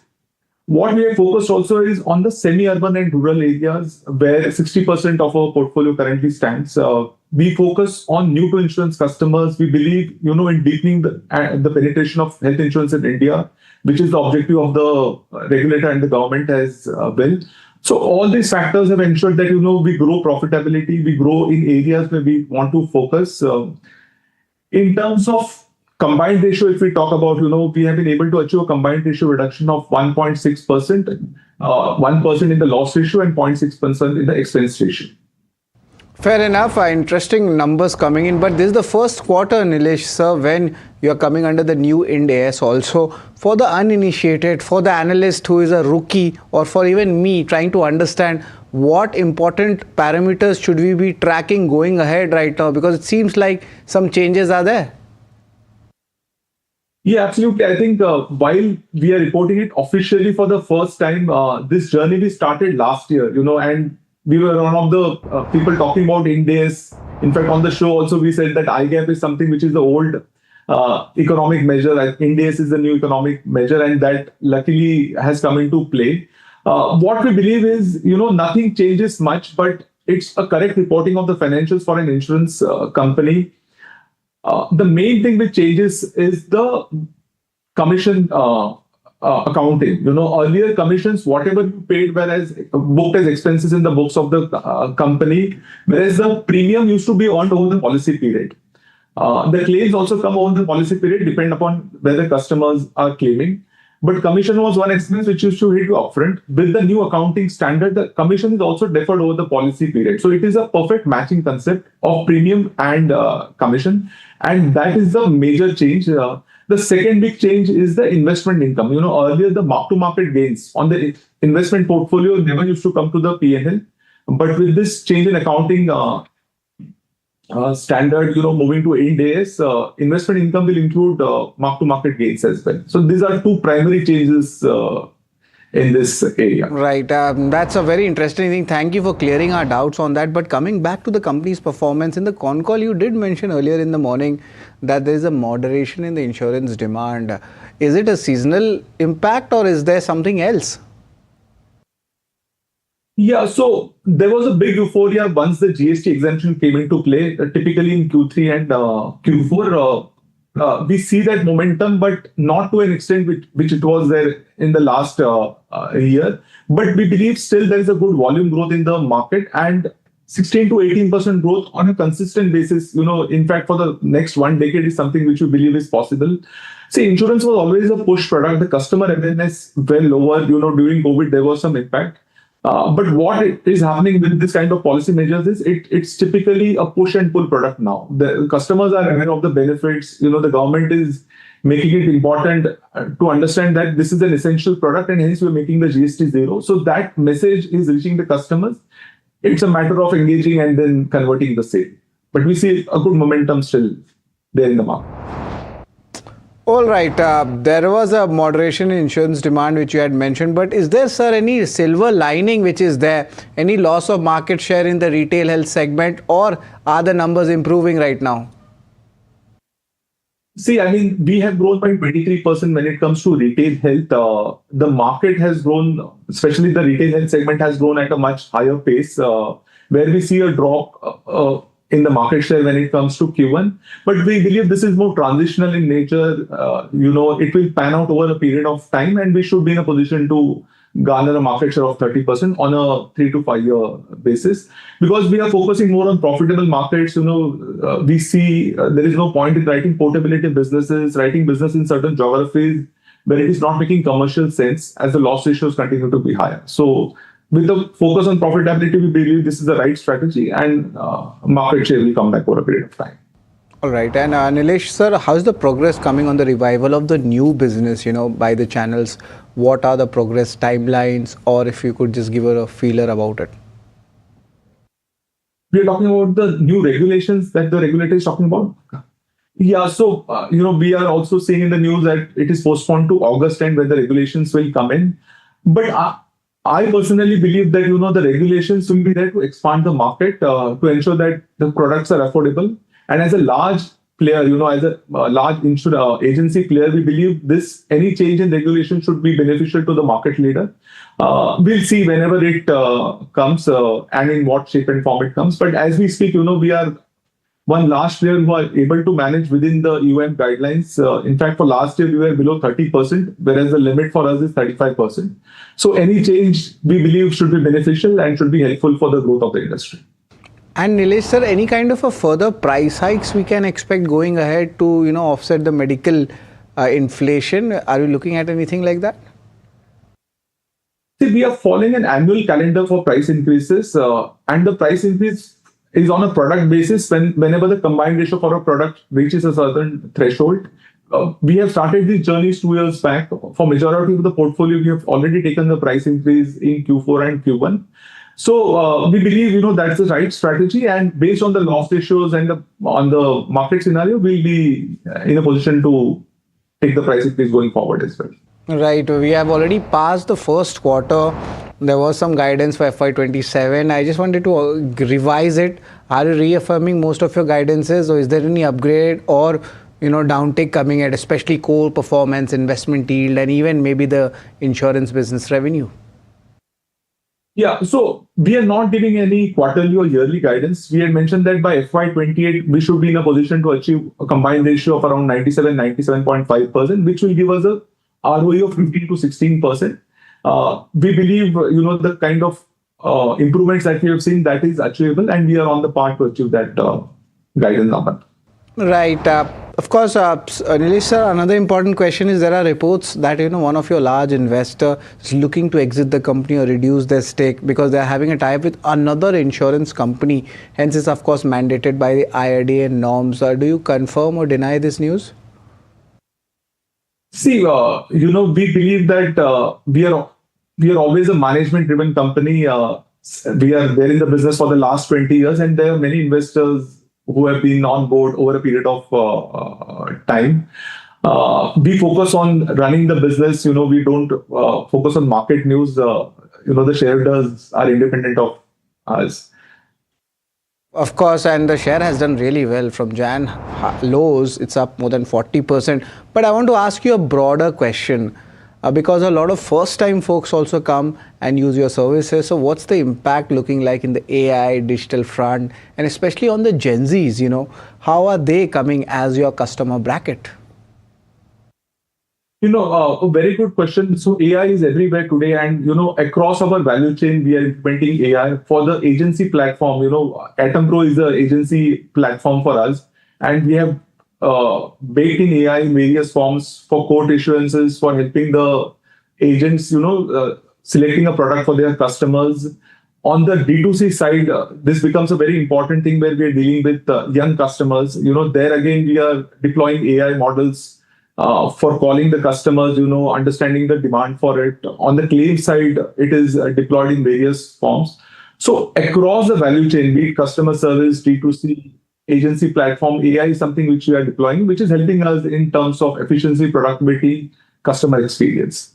What we have focused also is on the semi-urban and rural areas where 60% of our portfolio currently stands. We focus on new to insurance customers. We believe, in deepening the penetration of health insurance in India, which is the objective of the regulator and the government as well. So all these factors have ensured that, we grow profitability, we grow in areas where we want to focus. In terms of combined ratio, if we talk about, we have been able to achieve a combined ratio reduction of 1.6%, 1% in the loss ratio and 0.6% in the expense ratio. Fair enough. Interesting numbers coming in. But this is the first quarter, Nilesh sir, when you are coming under the new Ind AS also. For the uninitiated, for the analyst who is a rookie, or for even me trying to understand what important parameters should we be tracking going ahead right now, because it seems like some changes are there. Yeah, absolutely. I think while we are reporting it officially for the first time, this journey we started last year, and we were one of the people talking about Ind AS. In fact, on the show also, we said that IGAP is something which is the old economic measure. Ind AS is the new economic measure, and that luckily has come into play. What we believe is, nothing changes much, but it's a correct reporting of the financials for an insurance company. The main thing which changes is the commission accounting. Earlier commissions, whatever you paid, whereas booked as expenses in the books of the company, whereas the premium used to be earned over the policy period. The claims also come over the policy period, depend upon whether customers are claiming. But commission was one expense which used to hit you upfront. With the new accounting standard, the commission is also deferred over the policy period. So it is a perfect matching concept of premium and commission. And that is the major change. The second big change is the investment income. Earlier the mark-to-market gains on the investment portfolio never used to come to the P&L. But with this change in accounting standard, moving to Ind AS, investment income will include mark-to-market gains as well. So these are two primary changes in this area. Right. That's a very interesting thing. Thank you for clearing our doubts on that. But coming back to the company's performance, in the con call, you did mention earlier in the morning that there is a moderation in the insurance demand. Is it a seasonal impact or is there something else? Yeah, so there was a big euphoria once the GST exemption came into play, typically in Q3 and Q4. We see that momentum, but not to an extent which it was there in the last year. But we believe still there is a good volume growth in the market and 16 to 18% growth on a consistent basis. In fact, for the next 1 decade is something which we believe is possible. See, insurance was always a push product. The customer awareness well lower. During COVID, there was some impact. But what is happening with this kind of policy measures is it's typically a push and pull product now. The customers are aware of the benefits. The government is making it important to understand that this is an essential product and hence we're making the GST zero. So that message is reaching the customers. It's a matter of engaging and then converting the sale. But we see a good momentum still there in the market. All right. There was a moderation in insurance demand which you had mentioned, but is there, sir, any silver lining which is there? Any loss of market share in the retail health segment, or are the numbers improving right now? See, we have grown by 23% when it comes to retail health. The market has grown, especially the retail health segment has grown at a much higher pace, where we see a drop in the market share when it comes to Q1. But we believe this is more transitional in nature. It will pan out over a period of time and we should be in a position to garner a market share of 30% on a 3 to 5 year basis. Because we are focusing more on profitable markets, we see there is no point in writing portability businesses, writing business in certain geographies where it is not making commercial sense as the loss ratios continue to be higher. So with the focus on profitability, we believe this is the right strategy and market share will come back over a period of time. All right. And Nilesh, sir, how's the progress coming on the revival of the new business, by the channels? What are the progress timelines, or if you could just give a feeler about it? We are talking about the new regulations that the regulator is talking about. Yeah, so, we are also seeing in the news that it is postponed to August end when the regulations will come in. But I personally believe that, the regulations will be there to expand the market, to ensure that the products are affordable. And as a large player, as a large agency player, we believe any change in regulation should be beneficial to the market leader. We'll see whenever it comes and in what shape and form it comes. But as we speak, we are one large player who are able to manage within the guidelines. In fact, for last year, we were below 30%, whereas the limit for us is 35%. So any change we believe should be beneficial and should be helpful for the growth of the industry. And Nilesh, sir, any kind of a further price hikes we can expect going ahead to, offset the medical inflation? Are you looking at anything like that? See, we are following an annual calendar for price increases, and the price increase is on a product basis whenever the combined ratio for a product reaches a certain threshold. We have started these journeys 2 years back. For majority of the portfolio, we have already taken the price increase in Q4 and Q1. So we believe, that's the right strategy, and based on the loss ratios and on the market scenario, we'll be in a position to take the price increase going forward as well. Right. We have already passed the first quarter. There was some guidance for FY27. I just wanted to revise it. Are you reaffirming most of your guidances, or is there any upgrade or downtick coming at especially core performance, investment yield, and even maybe the insurance business revenue? Yeah, so we are not giving any quarterly or yearly guidance. We had mentioned that by FY28, we should be in a position to achieve a combined ratio of around 97.5%, which will give us a ROE of 15 to 16%. We believe, the kind of improvements that we have seen, that is achievable, and we are on the path to achieve that guidance number. Right. Of course, Nilesh sir, another important question is there are reports that one of your large investor is looking to exit the company or reduce their stake because they are having a tie-up with another insurance company. Hence, it's of course mandated by the IRDA norms. Do you confirm or deny this news? See, we believe that we are always a management-driven company. We are there in the business for the last 20 years, and there are many investors who have been on board over a period of time. We focus on running the business. We don't focus on market news. The shareholders are independent of us. Of course, and the share has done really well from Jan lows. It's up more than 40%. But I want to ask you a broader question because a lot of first-time folks also come and use your services. So what's the impact looking like in the AI digital front, and especially on the Gen Zs? How are they coming as your customer bracket? A very good question. So AI is everywhere today, and across our value chain, we are implementing AI for the agency platform. Atom Pro is the agency platform for us, and we have baked in AI in various forms for quote issuances, for helping the agents, selecting a product for their customers. On the D2C side, this becomes a very important thing where we are dealing with young customers. There again, we are deploying AI models for calling the customers, understanding the demand for it. On the claim side, it is deployed in various forms. So across the value chain, be it customer service, D2C, agency platform, AI is something which we are deploying, which is helping us in terms of efficiency, productivity, customer experience.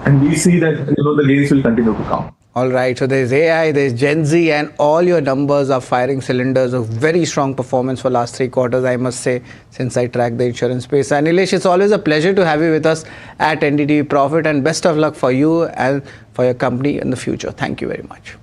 And we see that the gains will continue to come. All right, so there's AI, there's Gen Z, and all your numbers are firing cylinders of very strong performance for last 3 quarters, I must say, since I track the insurance space. And Nilesh, it's always a pleasure to have you with us at NDTV Profit, and best of luck for you and for your company in the future. Thank you very much.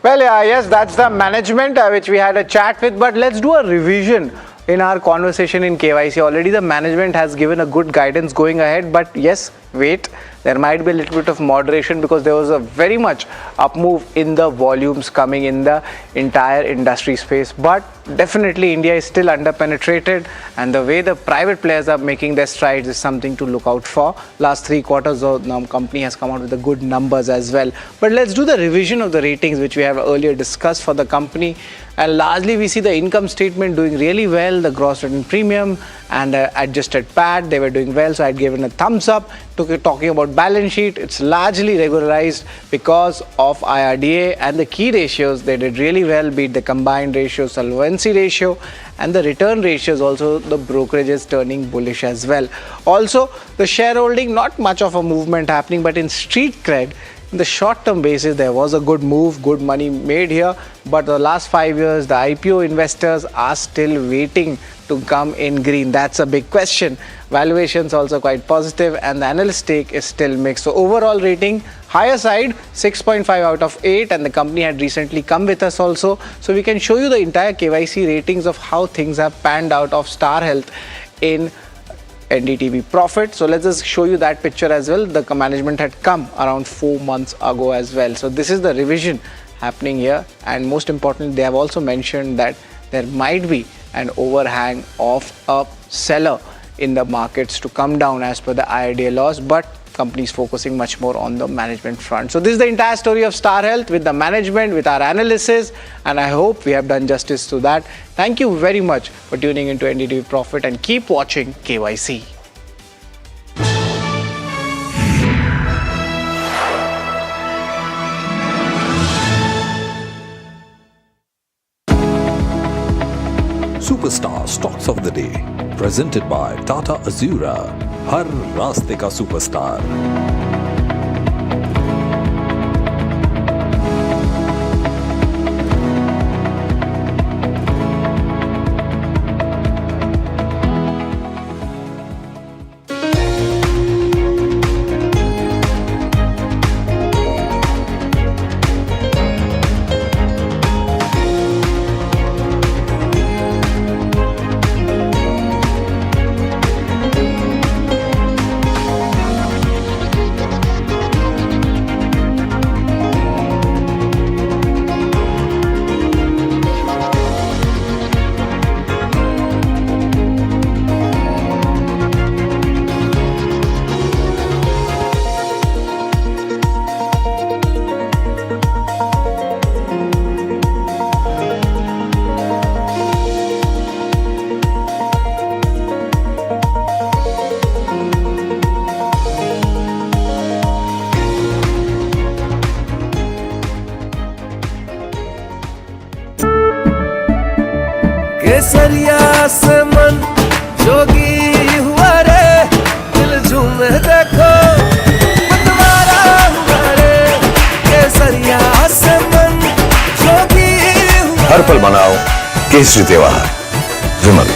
Well, yes, that's the management which we had a chat with, but let's do a revision in our conversation in KYC. Already the management has given a good guidance going ahead, but yes, wait, there might be a little bit of moderation because there was a very much up move in the volumes coming in the entire industry space. But definitely India is still under-penetrated, and the way the private players are making their strides is something to look out for. Last 3 quarters, the company has come out with the good numbers as well. But let's do the revision of the ratings which we have earlier discussed for the company. And largely we see the income statement doing really well, the gross written premium and adjusted PAT, they were doing well, so I'd given a thumbs up. Talking about balance sheet, it's largely regularized because of IRDA, and the key ratios, they did really well, be it the combined ratio, solvency ratio, and the return ratios. Also the brokerage is turning bullish as well. Also the shareholding, not much of a movement happening, but in street cred, in the short-term basis, there was a good move, good money made here. But the last 5 years, the IPO investors are still waiting to come in green. That's a big question. Valuations also quite positive, and the analyst stake is still mixed. So overall rating, higher side, 6.5 out of 8, and the company had recently come with us also. So we can show you the entire KYC ratings of how things have panned out of Star Health in NDTV Profit. So let's just show you that picture as well. The management had come around 4 months ago as well. So this is the revision happening here, and most importantly, they have also mentioned that there might be an overhang of a seller in the markets to come down as per the IRDA laws, but companies focusing much more on the management front. So this is the entire story of Star Health with the management, with our analysis, and I hope we have done justice to that. Thank you very much for tuning into NDTV Profit, and keep watching KYC. Superstar Stocks of the Day, presented by Tata Azura. हर रास्ते का superstar. केसरिया से मन जोगी हुआ रे दिल झूमे देखो मतवारा हुआ रे केसरिया से मन जोगी हुआ हर पल मनाओ केसरी त्योहार। विमल,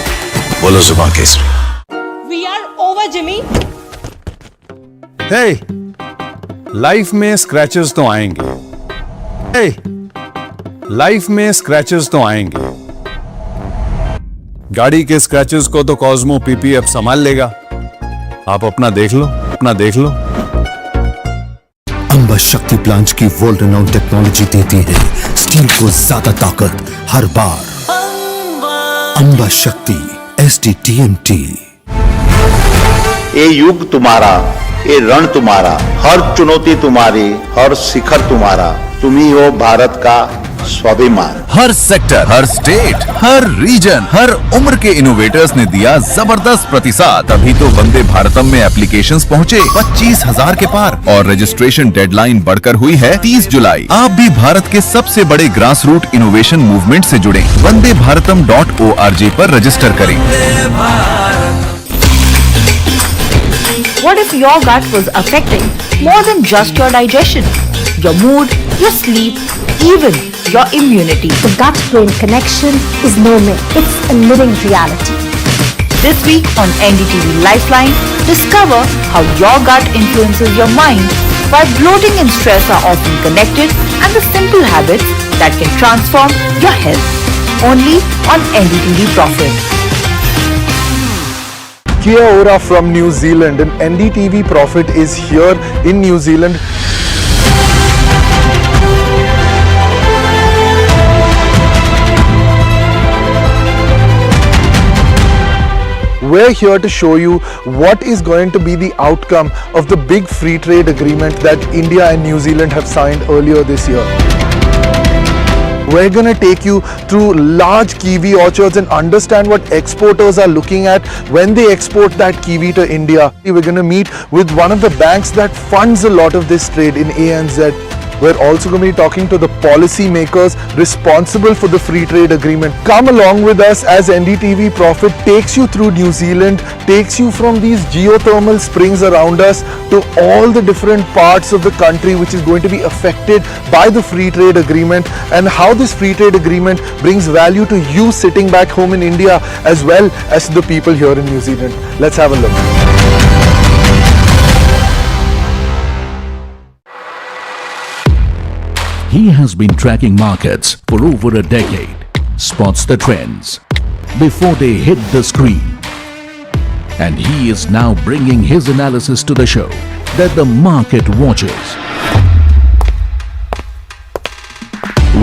बोलो जुबान केसरी। We are over, Jimmy. Hey, life में स्क्रैचेस तो आएंगे। हे, लाइफ में स्क्रैचेस तो आएंगे। गाड़ी के स्क्रैचेस को तो कॉस्मो पीपीएफ संभाल लेगा। आप अपना देख लो, अपना देख लो। अंबा शक्ति प्लांट की वर्ल्ड रेनाउंड टेक्नोलॉजी देती है स्टील को ज्यादा ताकत हर बार। अंबा शक्ति SDTMT। ये युग तुम्हारा, ये रण तुम्हारा, हर चुनौती तुम्हारी, हर शिखर तुम्हारा, तुम ही हो भारत का स्वाभिमान। हर सेक्टर, हर स्टेट, हर रीजन, हर उम्र के इनोवेटर्स ने दिया जबरदस्त प्रतिसाद। तभी तो वंदे भारतम में एप्लीकेशंस पहुंचे 25,000 के पार और रजिस्ट्रेशन डेडलाइन बढ़कर हुई है 30 जुलाई। आप भी भारत के सबसे बड़े ग्रास रूट इनोवेशन मूवमेंट से जुड़े। वंदेभारतम.org पर रजिस्टर करें। What if your gut was affecting more than just your digestion, your mood, your sleep, even your immunity? The gut-brain connection is no myth. It's a living reality. This week on NDTV Lifeline, discover how your gut influences your mind, why bloating and stress are often connected, and the simple habits that can transform your health. Only on NDTV Profit. Kia ora from New Zealand, and NDTV Profit is here in New Zealand. We're here to show you what is going to be the outcome of the big free trade agreement that India and New Zealand have signed earlier this year. We're going to take you through large kiwi orchards and understand what exporters are looking at when they export that kiwi to India. We're going to meet with one of the banks that funds a lot of this trade in ANZ. We're also going to be talking to the policy makers responsible for the free trade agreement. Come along with us as NDTV Profit takes you through New Zealand, takes you from these geothermal springs around us to all the different parts of the country which is going to be affected by the free trade agreement, and how this free trade agreement brings value to you sitting back home in India as well as to the people here in New Zealand. Let's have a look. He has been tracking markets for over a decade, spots the trends before they hit the screen. And he is now bringing his analysis to the show that the market watches.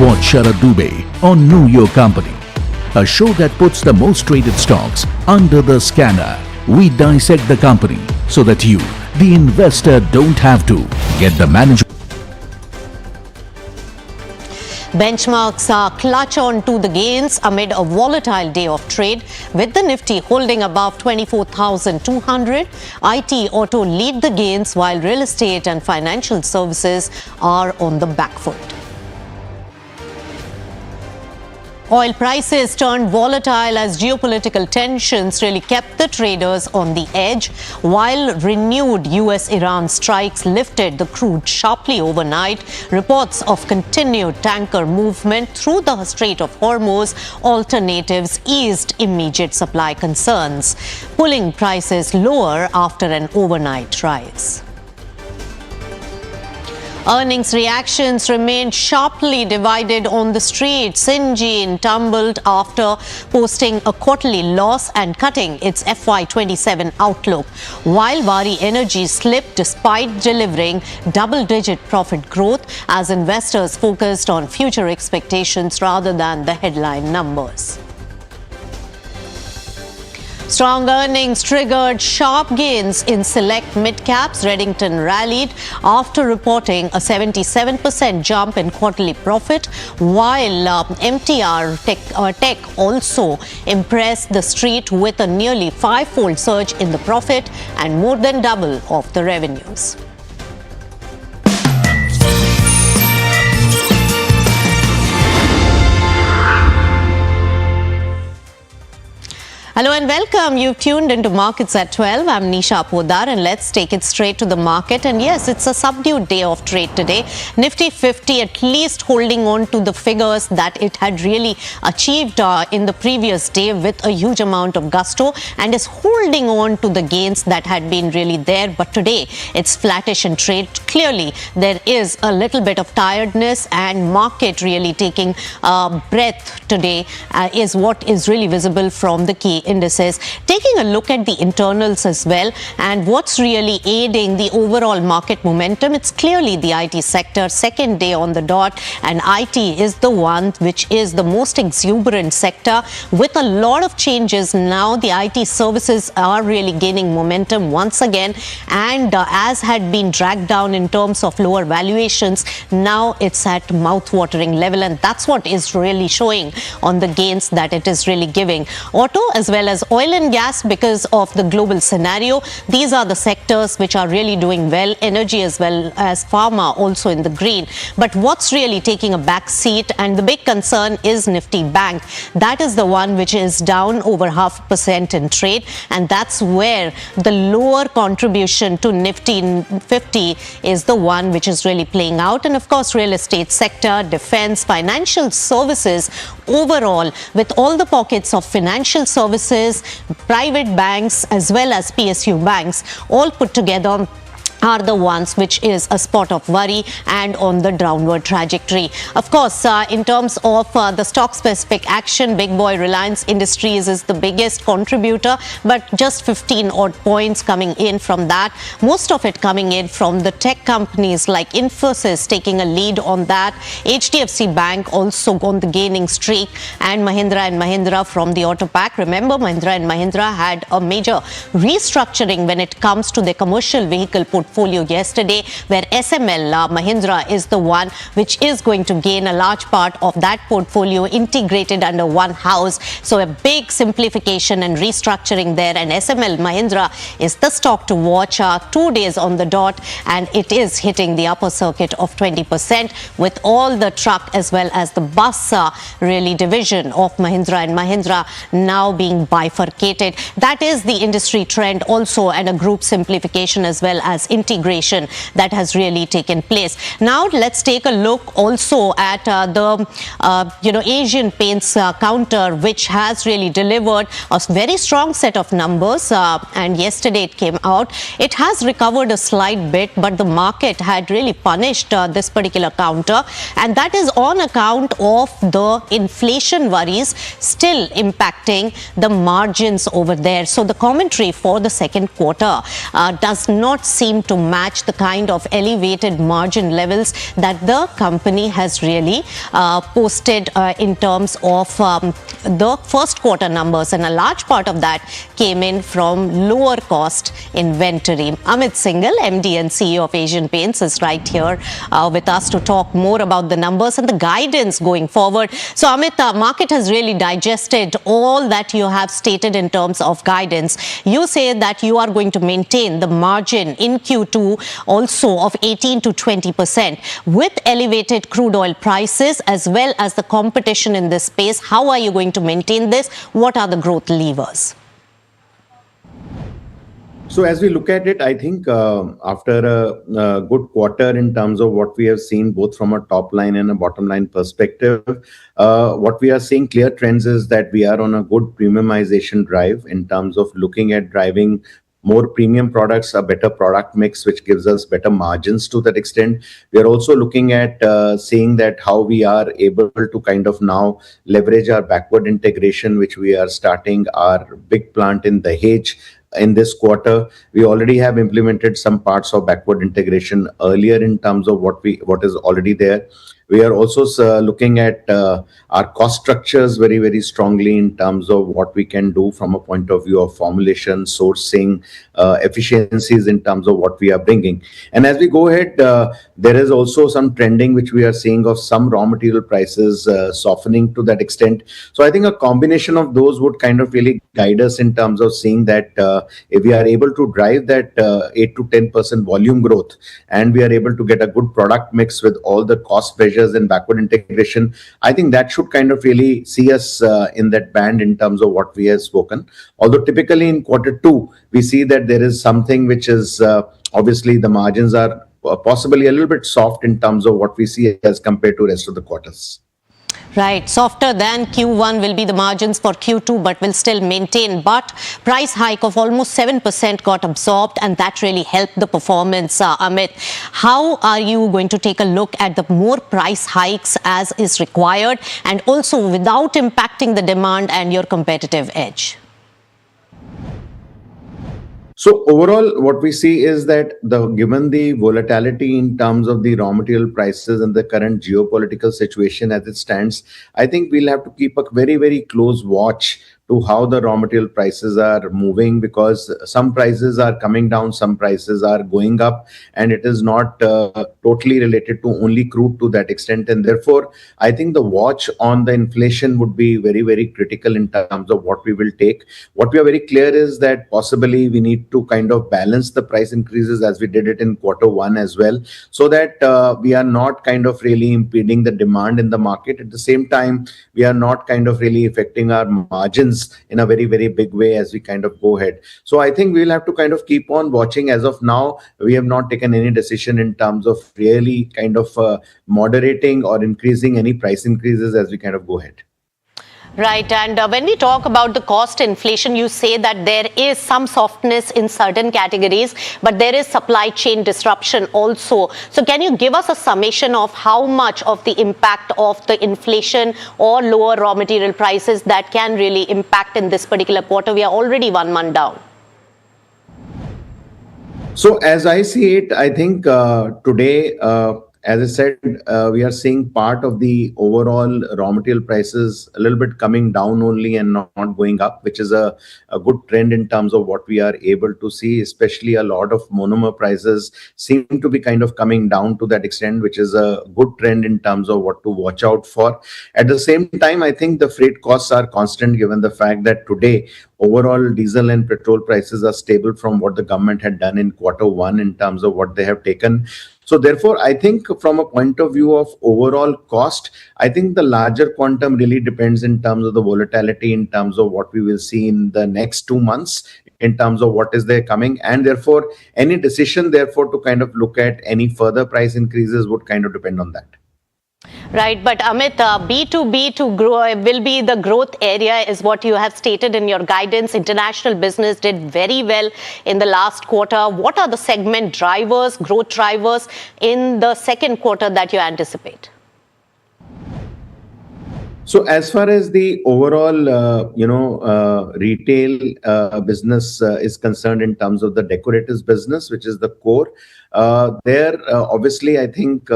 Watch Sharad Dubey on Know Your Company, a show that puts the most traded stocks under the scanner. We dissect the company so that you, the investor, don't have to get the management. Benchmarks are clutch on to the gains amid a volatile day of trade, with the Nifty holding above 24,200. IT auto lead the gains, while real estate and financial services are on the back foot. Oil prices turned volatile as geopolitical tensions really kept the traders on the edge, while renewed US-Iran strikes lifted the crude sharply overnight. Reports of continued tanker movement through the Strait of Hormuz alternatives eased immediate supply concerns, pulling prices lower after an overnight rise. Earnings reactions remained sharply divided on the street. Syngene tumbled after posting a quarterly loss and cutting its FY27 outlook, while Vari Energy slipped despite delivering double-digit profit growth as investors focused on future expectations rather than the headline numbers. Strong earnings triggered sharp gains in select mid-caps. Reddington rallied after reporting a 77% jump in quarterly profit, while MTR Tech also impressed the street with a nearly five-fold surge in the profit and more than double of the revenues. Hello and welcome. You've tuned into Markets at 12. I'm Nisha Podar and let's take it straight to the market. And yes, it's a subdued day of trade today. Nifty 50 at least holding on to the figures that it had really achieved in the previous day with a huge amount of gusto and is holding on to the gains that had been really there. But today it's flattish in trade. Clearly, there is a little bit of tiredness and market really taking a breath today is what is really visible from the key indices. Taking a look at the internals as well and what's really aiding the overall market momentum, it's clearly the IT sector, second day on the dot, and IT is the one which is the most exuberant sector with a lot of changes. Now the IT services are really gaining momentum once again, and as had been dragged down in terms of lower valuations, now it's at mouth-watering level, and that's what is really showing on the gains that it is really giving. Auto as well as oil and gas, because of the global scenario, these are the sectors which are really doing well. Energy as well as pharma also in the green. But what's really taking a back seat and the big concern is Nifty Bank. That is the one which is down over 0.5% in trade, and that's where the lower contribution to Nifty 50 is the one which is really playing out. And of course, real estate sector, defense, financial services overall, with all the pockets of financial services, private banks as well as PSU banks all put together are the ones which is a spot of worry and on the downward trajectory. Of course, in terms of the stock-specific action, big boy Reliance Industries is the biggest contributor, but just 15 odd points coming in from that. Most of it coming in from the tech companies like Infosys taking a lead on that. HDFC Bank also on the gaining streak, and Mahindra & Mahindra from the auto pack. Remember, Mahindra & Mahindra had a major restructuring when it comes to their commercial vehicle portfolio yesterday, where SML Mahindra is the one which is going to gain a large part of that portfolio integrated under one house. So a big simplification and restructuring there, and SML Mahindra is the stock to watch. 2 days on the dot, and it is hitting the upper circuit of 20%, with all the truck as well as the bus really division of Mahindra & Mahindra now being bifurcated. That is the industry trend also, and a group simplification as well as integration that has really taken place. Now let's take a look also at the Asian Paints counter, which has really delivered a very strong set of numbers, and yesterday it came out. It has recovered a slight bit, but the market had really punished this particular counter, and that is on account of the inflation worries still impacting the margins over there. So the commentary for the second quarter does not seem to match the kind of elevated margin levels that the company has really posted in terms of the first quarter numbers, and a large part of that came in from lower cost inventory. Amit Singhal, MD and CEO of Asian Paints, is right here with us to talk more about the numbers and the guidance going forward. So Amit, market has really digested all that you have stated in terms of guidance. You say that you are going to maintain the margin in Q2 also of 18 to 20%. With elevated crude oil prices as well as the competition in this space, how are you going to maintain this? What are the growth levers? So as we look at it, I think after a good quarter in terms of what we have seen both from a top line and a bottom line perspective, what we are seeing clear trends is that we are on a good premiumization drive in terms of looking at driving more premium products, a better product mix, which gives us better margins to that extent. We are also looking at seeing that how we are able to kind of now leverage our backward integration, which we are starting our big plant in Dahej in this quarter. We already have implemented some parts of backward integration earlier in terms of what is already there. We are also looking at our cost structures very, very strongly in terms of what we can do from a point of view of formulation, sourcing, efficiencies in terms of what we are bringing. And as we go ahead, there is also some trending which we are seeing of some raw material prices softening to that extent. So I think a combination of those would kind of really guide us in terms of seeing that if we are able to drive that 8 to 10% volume growth, and we are able to get a good product mix with all the cost measures measures in backward integration, I think that should kind of really see us in that band in terms of what we have spoken. Although typically in Q2, we see that there is something which is obviously the margins are possibly a little bit soft in terms of what we see as compared to rest of the quarters. Right, softer than Q1 will be the margins for Q2, but will still maintain. But price hike of almost 7% got absorbed, and that really helped the performance. Amit, how are you going to take a look at the more price hikes as is required, and also without impacting the demand and your competitive edge? So overall, what we see is that given the volatility in terms of the raw material prices and the current geopolitical situation as it stands, I think we'll have to keep a very, very close watch to how the raw material prices are moving, because some prices are coming down, some prices are going up, and it is not totally related to only crude to that extent. And therefore, I think the watch on the inflation would be very, very critical in terms of what we will take. What we are very clear is that possibly we need to kind of balance the price increases as we did it in Q1 as well, so that we are not kind of really impeding the demand in the market. At the same time, we are not kind of really affecting our margins in a very, very big way as we kind of go ahead. So I think we'll have to kind of keep on watching. As of now, we have not taken any decision in terms of really kind of moderating or increasing any price increases as we kind of go ahead. Right, and when we talk about the cost inflation, you say that there is some softness in certain categories, but there is supply chain disruption also. So can you give us a summation of how much of the impact of the inflation or lower raw material prices that can really impact in this particular quarter? We are already 1 month down. So as I see it, I think today, as I said, we are seeing part of the overall raw material prices a little bit coming down only and not going up, which is a good trend in terms of what we are able to see. Especially a lot of monomer prices seem to be kind of coming down to that extent, which is a good trend in terms of what to watch out for. At the same time, I think the freight costs are constant, given the fact that today overall diesel and petrol prices are stable from what the government had done in Q1 in terms of what they have taken. So therefore, I think from a point of view of overall cost, I think the larger quantum really depends in terms of the volatility, in terms of what we will see in the next 2 months, in terms of what is there coming. And therefore, any decision, therefore, to kind of look at any further price increases would kind of depend on that. Right, but Amit, B2B to grow will be the growth area is what you have stated in your guidance. International business did very well in the last quarter. What are the segment drivers, growth drivers in the second quarter that you anticipate? So as far as the overall, retail business is concerned in terms of the decoratives business, which is the core, obviously, I think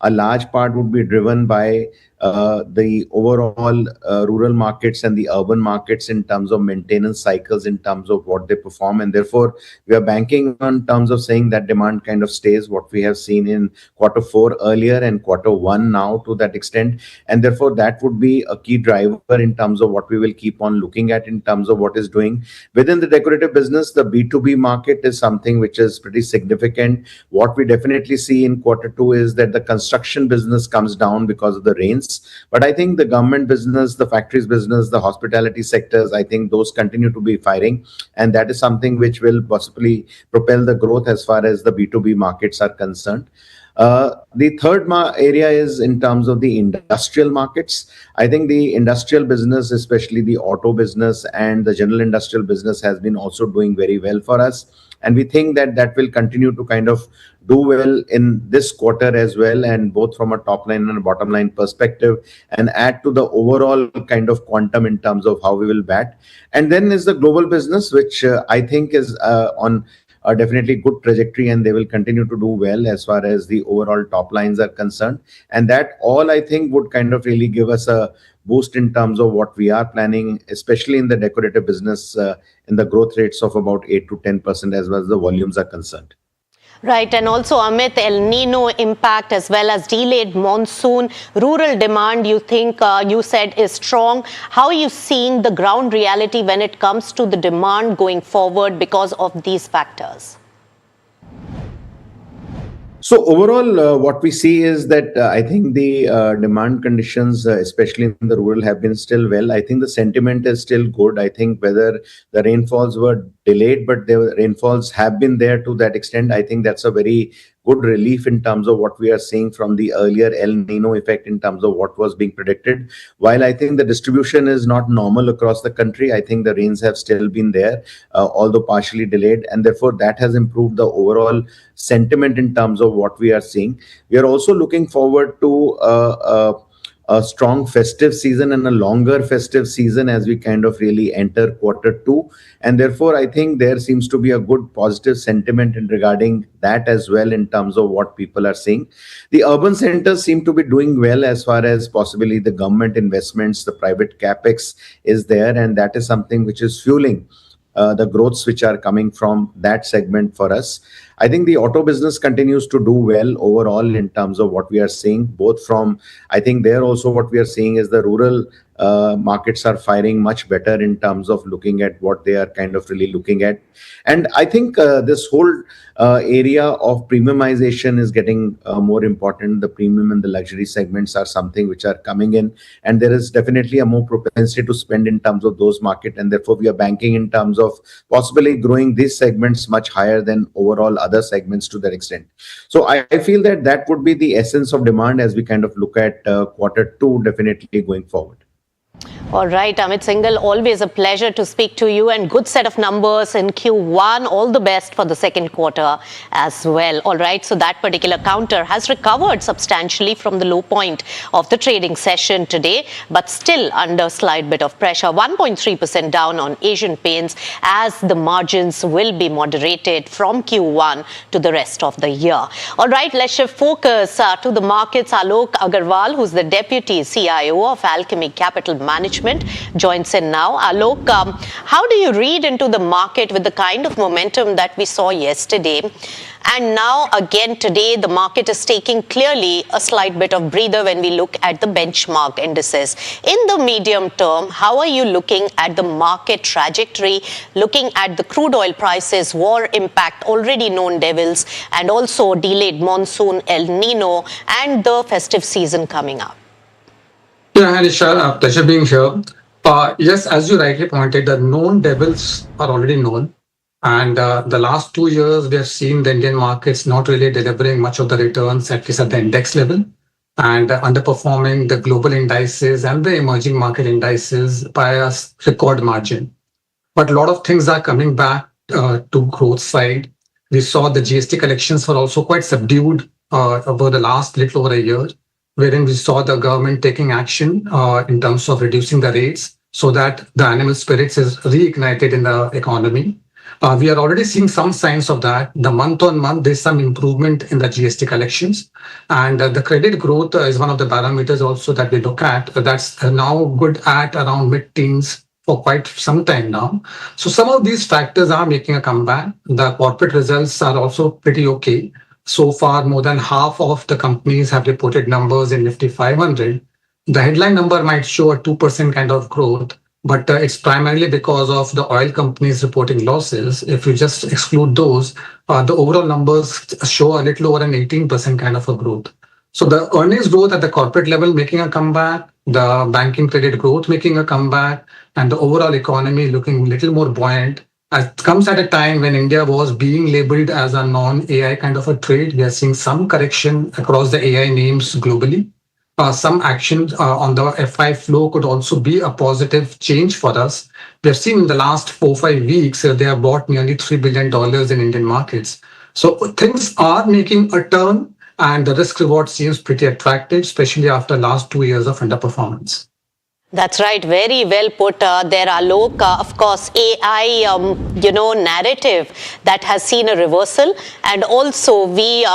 a large part would be driven by the overall rural markets and the urban markets in terms of maintenance cycles, in terms of what they perform. And therefore, we are banking on terms of saying that demand kind of stays what we have seen in Q4 earlier and Q1 now to that extent. And therefore, that would be a key driver in terms of what we will keep on looking at in terms of what is doing. Within the decorative business, the B2B market is something which is pretty significant. What we definitely see in Q2 is that the construction business comes down because of the rains. But I think the government business, the factories business, the hospitality sectors, I think those continue to be firing. And that is something which will possibly propel the growth as far as the B2B markets are concerned. The third area is in terms of the industrial markets. I think the industrial business, especially the auto business and the general industrial business, has been also doing very well for us. And we think that that will continue to kind of do well in this quarter as well, and both from a top line and a bottom line perspective, and add to the overall kind of quantum in terms of how we will bat. And then is the global business, which I think is on a definitely good trajectory, and they will continue to do well as far as the overall top lines are concerned. And that all, I think, would kind of really give us a boost in terms of what we are planning, especially in the decorative business, in the growth rates of about 8 to 10% as well as the volumes are concerned. Right, and also Amit, El Nino impact as well as delayed monsoon, rural demand, you think you said is strong. How are you seeing the ground reality when it comes to the demand going forward because of these factors? So overall, what we see is that I think the demand conditions, especially in the rural, have been still well. I think the sentiment is still good. I think whether the rainfalls were delayed, but the rainfalls have been there to that extent. I think that's a very good relief in terms of what we are seeing from the earlier El Nino effect in terms of what was being predicted. While I think the distribution is not normal across the country, I think the rains have still been there, although partially delayed, and therefore that has improved the overall sentiment in terms of what we are seeing. We are also looking forward to a strong festive season and a longer festive season as we kind of really enter quarter 2. And therefore, I think there seems to be a good positive sentiment in regarding that as well in terms of what people are seeing. The urban centers seem to be doing well as far as possibly the government investments, the private capex is there, and that is something which is fueling the growths which are coming from that segment for us. I think the auto business continues to do well overall in terms of what we are seeing, both from, I think there also what we are seeing is the rural markets are firing much better in terms of looking at what they are kind of really looking at. And I think this whole area of premiumization is getting more important. The premium and the luxury segments are something which are coming in, and there is definitely a more propensity to spend in terms of those market, and therefore we are banking in terms of possibly growing these segments much higher than overall other segments to that extent. So I feel that that would be the essence of demand as we kind of look at quarter 2 definitely going forward. All right, Amit Singhal, always a pleasure to speak to you, and good set of numbers in Q1. All the best for the second quarter as well. All right, so that particular counter has recovered substantially from the low point of the trading session today, but still under slight bit of pressure. 1.3% down on Asian Paints as the margins will be moderated from Q1 to the rest of the year. All right, let's shift focus to the markets. Alok Agarwal, who's the Deputy CIO of Alchemy Capital Management, joins in now. Alok, how do you read into the market with the kind of momentum that we saw yesterday? And now again today, the market is taking clearly a slight bit of breather when we look at the benchmark indices. In the medium term, how are you looking at the market trajectory, looking at the crude oil prices, war impact, already known devils, and also delayed monsoon, El Nino, and the festive season coming up? Yeah, hi Nisha, pleasure being here. Yes, as you rightly pointed, the known devils are already known. And the last 2 years, we have seen the Indian markets not really delivering much of the returns, at least at the index level, and underperforming the global indices and the emerging market indices by a record margin. But a lot of things are coming back to growth side. We saw the GST collections were also quite subdued over the last little over a year, wherein we saw the government taking action in terms of reducing the rates so that the animal spirits is reignited in the economy. We are already seeing some signs of that. The month on month, there's some improvement in the GST collections. And the credit growth is one of the parameters also that we look at. That's now good at around mid-teens for quite some time now. So some of these factors are making a comeback. The corporate results are also pretty okay. So far, more than half of the companies have reported numbers in Nifty 500. The headline number might show a 2% kind of growth, but it's primarily because of the oil companies reporting losses. If you just exclude those, the overall numbers show a little over an 18% kind of a growth. So the earnings growth at the corporate level making a comeback, the banking credit growth making a comeback, and the overall economy looking a little more buoyant. It comes at a time when India was being labeled as a non-AI kind of a trade. We are seeing some correction across the AI names globally. Some action on the FI flow could also be a positive change for us. We have seen in the last 4-5 weeks, they have bought nearly $3 billion in Indian markets. So things are making a turn, and the risk reward seems pretty attractive, especially after last 2 years of underperformance. That's right. Very well put there, Alok. Of course, AI, narrative that has seen a reversal, and also we,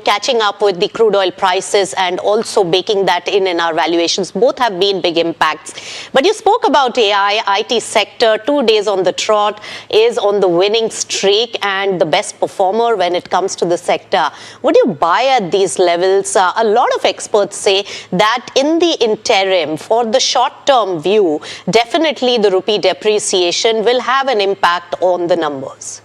catching up with the crude oil prices and also baking that in our valuations. Both have been big impacts. But you spoke about AI, IT sector, 2 days on the trot, is on the winning streak and the best performer when it comes to the sector. Would you buy at these levels? A lot of experts say that in the interim, for the short-term view, definitely the rupee depreciation will have an impact on the numbers.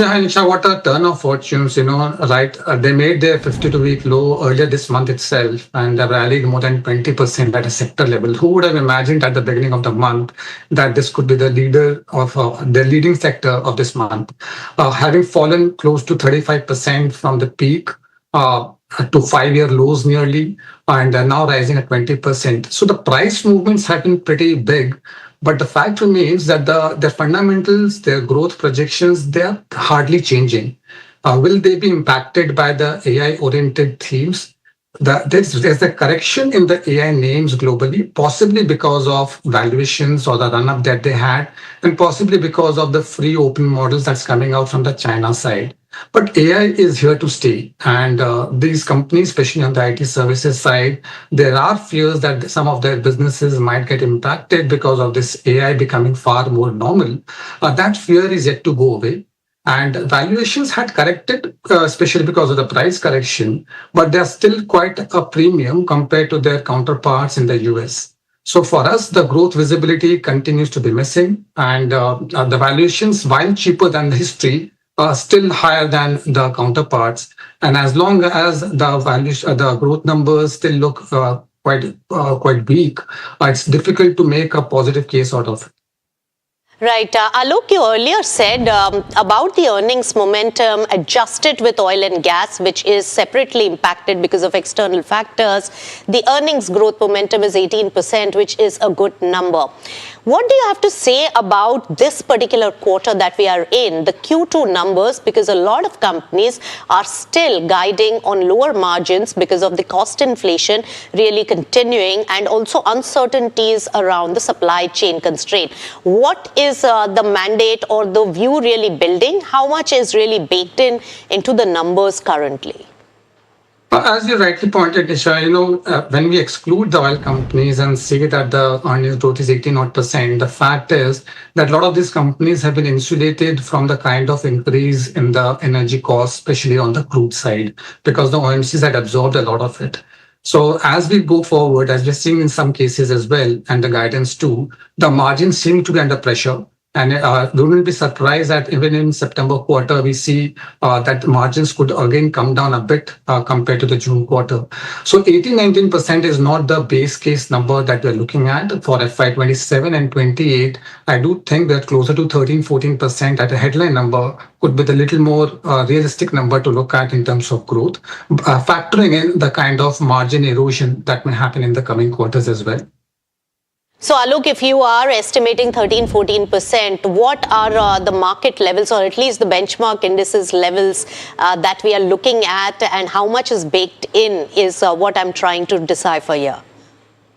Yeah, Anisha, what a turn of fortunes, right? They made their 52-week low earlier this month itself and they rallied more than 20% at a sector level. Who would have imagined at the beginning of the month that this could be the leading sector of this month? Having fallen close to 35% from the peak to 5-year lows nearly, and now rising at 20%. So the price movements have been pretty big. But the fact remains that their fundamentals, their growth projections, they are hardly changing. Will they be impacted by the AI-oriented themes? There's a correction in the AI names globally, possibly because of valuations or the run-up that they had, and possibly because of the free open models that's coming out from the China side. But AI is here to stay. And these companies, especially on the IT services side, there are fears that some of their businesses might get impacted because of this AI becoming far more normal. That fear is yet to go away. And valuations had corrected, especially because of the price correction, but they're still quite a premium compared to their counterparts in the US. So for us, the growth visibility continues to be missing, and the valuations, while cheaper than the history, still higher than the counterparts. And as long as the growth numbers still look quite weak, it's difficult to make a positive case out of it. Right. Alok, you earlier said about the earnings momentum adjusted with oil and gas, which is separately impacted because of external factors. The earnings growth momentum is 18%, which is a good number. What do you have to say about this particular quarter that we are in, the Q2 numbers, because a lot of companies are still guiding on lower margins because of the cost inflation really continuing and also uncertainties around the supply chain constraint. What is the mandate or the view really building? How much is really baked into the numbers currently? As you rightly pointed, Nisha, when we exclude the oil companies and say that the earnings growth is 18%, the fact is that a lot of these companies have been insulated from the kind of increase in the energy costs, especially on the crude side, because the OMCs had absorbed a lot of it. So as we go forward, as we're seeing in some cases as well, and the guidance too, the margins seem to be under pressure. And we will be surprised that even in September quarter, we see that margins could again come down a bit compared to the June quarter. So 18-19% is not the base case number that we're looking at for FY27 and 28. I do think that closer to 13-14% at a headline number could be the little more realistic number to look at in terms of growth, factoring in the kind of margin erosion that may happen in the coming quarters as well. So, Alok, if you are estimating 13-14%, what are the market levels or at least the benchmark indices levels that we are looking at, and how much is baked in is what I'm trying to decipher here?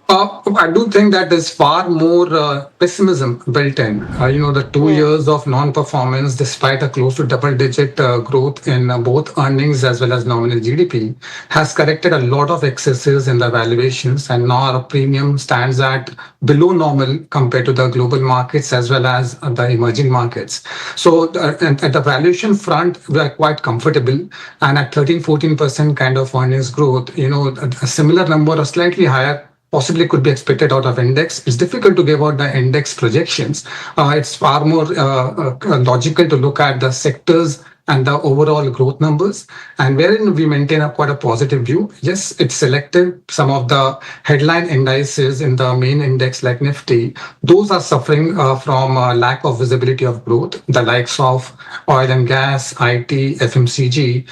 I do think that there's far more pessimism built in. The 2 years of non-performance, despite a close to double-digit growth in both earnings as well as nominal GDP, has corrected a lot of excesses in the valuations, and now our premium stands at below normal compared to the global markets as well as the emerging markets. So at the valuation front, we are quite comfortable, and at 13-14% kind of earnings growth, a similar number or slightly higher possibly could be expected out of index. It's difficult to give out the index projections. It's far more logical to look at the sectors and the overall growth numbers, and wherein we maintain quite a positive view. Yes, it's selective. Some of the headline indices in the main index like Nifty, those are suffering from a lack of visibility of growth. The likes of oil and gas, IT, FMCG,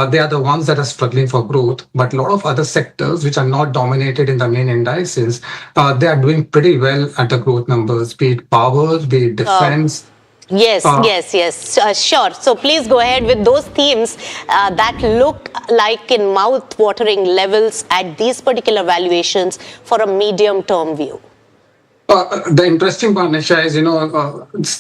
they are the ones that are struggling for growth. But a lot of other sectors which are not dominated in the main indices, they are doing pretty well at the growth numbers, be it power, be it defense. Yes. Sure. So please go ahead with those themes that look like in mouth-watering levels at these particular valuations for a medium-term view. The interesting part, Nisha, is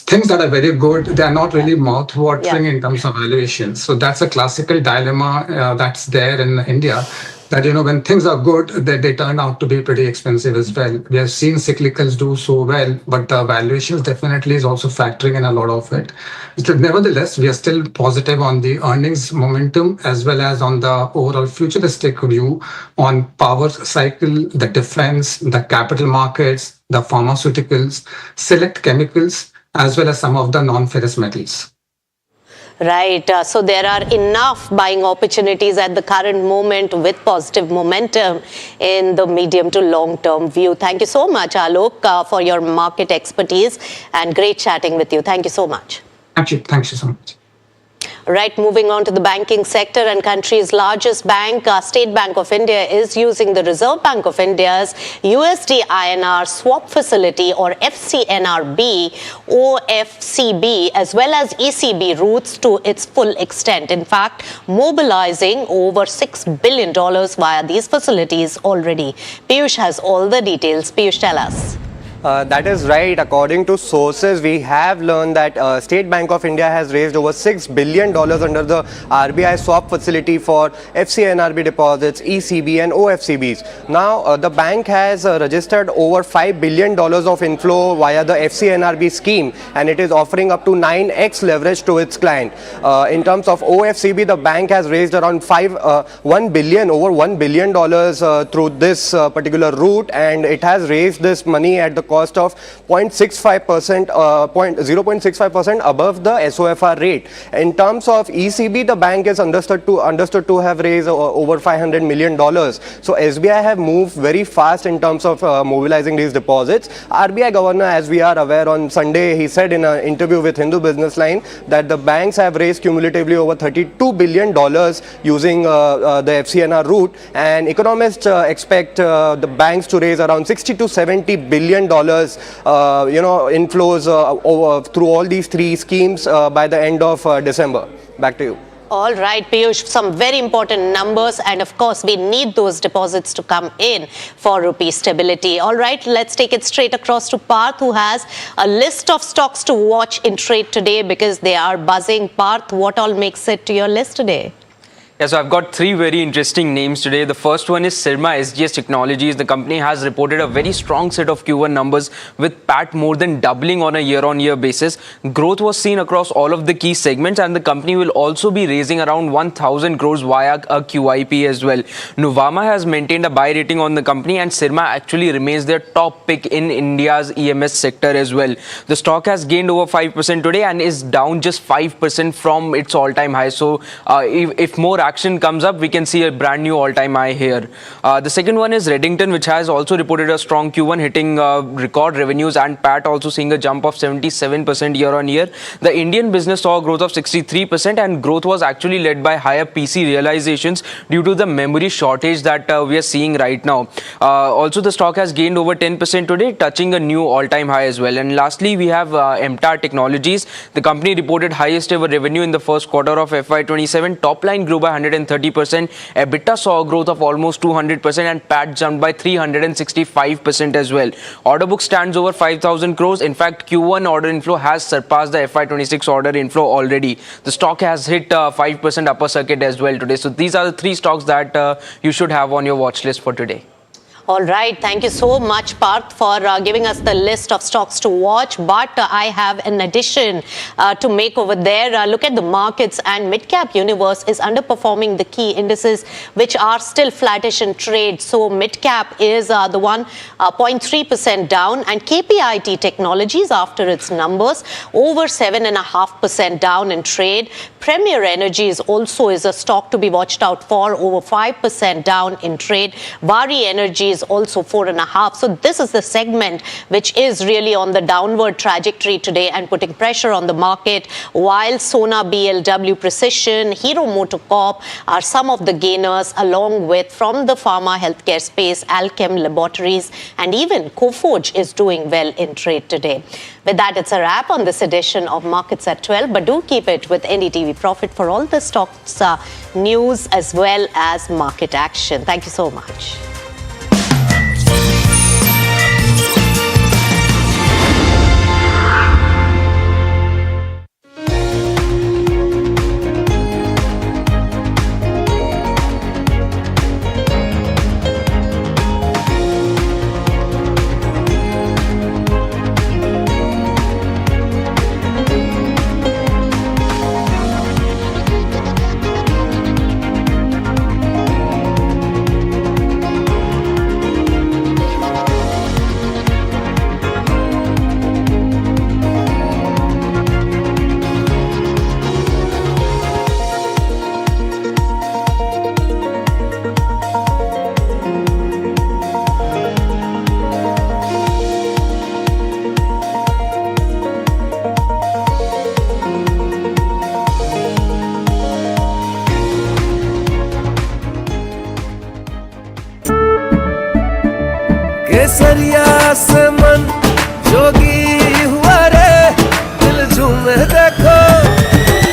things that are very good, they are not really mouth-watering in terms of valuations. So that's a classical dilemma that's there in India. That when things are good, they turn out to be pretty expensive as well. We have seen cyclicals do so well, but the valuations definitely is also factoring in a lot of it. Nevertheless, we are still positive on the earnings momentum as well as on the overall futuristic view on power cycle, the defense, the capital markets, the pharmaceuticals, select chemicals, as well as some of the non-ferrous metals. Right. So there are enough buying opportunities at the current moment with positive momentum in the medium to long term view. Thank you so much, Alok, for your market expertise and great chatting with you. Thank you so much. Thank you. Thank you so much. Right, moving on to the banking sector, and country's largest bank, State Bank of India, is using the Reserve Bank of India's USD INR swap facility, or FCNRB, OFCB, as well as ECB routes to its full extent. In fact, mobilizing over $6 billion via these facilities already. Piyush has all the details. Piyush, tell us. That is right. According to sources, we have learned that State Bank of India has raised over $6 billion under the RBI swap facility for FCNRB deposits, ECB and OFCBs. Now, the bank has registered over $5 billion of inflow via the FCNRB scheme, and it is offering up to 9x leverage to its client. In terms of OFCB, the bank has raised around over $1 billion through this particular route, and it has raised this money at the cost of 0.65% above the SOFR rate. In terms of ECB, the bank is understood to have raised over $500 million. So SBI have moved very fast in terms of mobilizing these deposits. RBI governor, as we are aware, on Sunday, he said in an interview with Hindu Business Line that the banks have raised cumulatively over $32 billion using the FCNR route, and economists expect the banks to raise around $60 to $70 billion inflows through all these three schemes by the end of December. Back to you. All right, Piyush, some very important numbers, and of course we need those deposits to come in for rupee stability. All right, let's take it straight across to Parth, who has a list of stocks to watch in trade today because they are buzzing. Parth, what all makes it to your list today? Yeah, so I've got three very interesting names today. The first one is Syrma SGS Technologies. The company has reported a very strong set of Q1 numbers with PAT more than doubling on a year-on-year basis. Growth was seen across all of the key segments, and the company will also be raising around 1,000 crores via a QIP as well. Nuvama has maintained a buy rating on the company, and Syrma actually remains their top pick in India's EMS sector as well. The stock has gained over 5% today and is down just 5% from its all-time high. So if more action comes up, we can see a brand new all-time high here. The second one is Redington, which has also reported a strong Q1, hitting record revenues, and PAT also seeing a jump of 77% year-on-year. The Indian business saw a growth of 63%, and growth was actually led by higher PC realizations due to the memory shortage that we are seeing right now. Also, the stock has gained over 10% today, touching a new all-time high as well. And lastly, we have MTAR Technologies. The company reported highest ever revenue in the first quarter of FY27. Top line grew by 130%. EBITDA saw a growth of almost 200%, and PAT jumped by 365% as well. Order book stands over 5,000 crores. In fact, Q1 order inflow has surpassed the FY26 order inflow already. The stock has hit 5% upper circuit as well today. So these are the three stocks that you should have on your watch list for today. All right. Thank you so much, Parth, for giving us the list of stocks to watch. But I have an addition to make over there. Look at the markets, and mid-cap universe is underperforming the key indices, which are still flattish in trade. So mid-cap is the one 0.3% down, and KPIT Technologies, after its numbers, over 7.5% down in trade. Premier Energies also is a stock to be watched out for, over 5% down in trade. Vari Energy is also 4.5%. So this is the segment which is really on the downward trajectory today and putting pressure on the market, while Sona, BLW Precision, Hero MotoCorp are some of the gainers, along with, from the pharma healthcare space, Alchem Laboratories, and even Coforge is doing well in trade today. With that, it's a wrap on this edition of Markets at 12, but do keep it with NDTV Profit for all the stocks news as well as market action. Thank you so much. केसरिया से मन जोगी हुआ रे, दिल झूमे देखो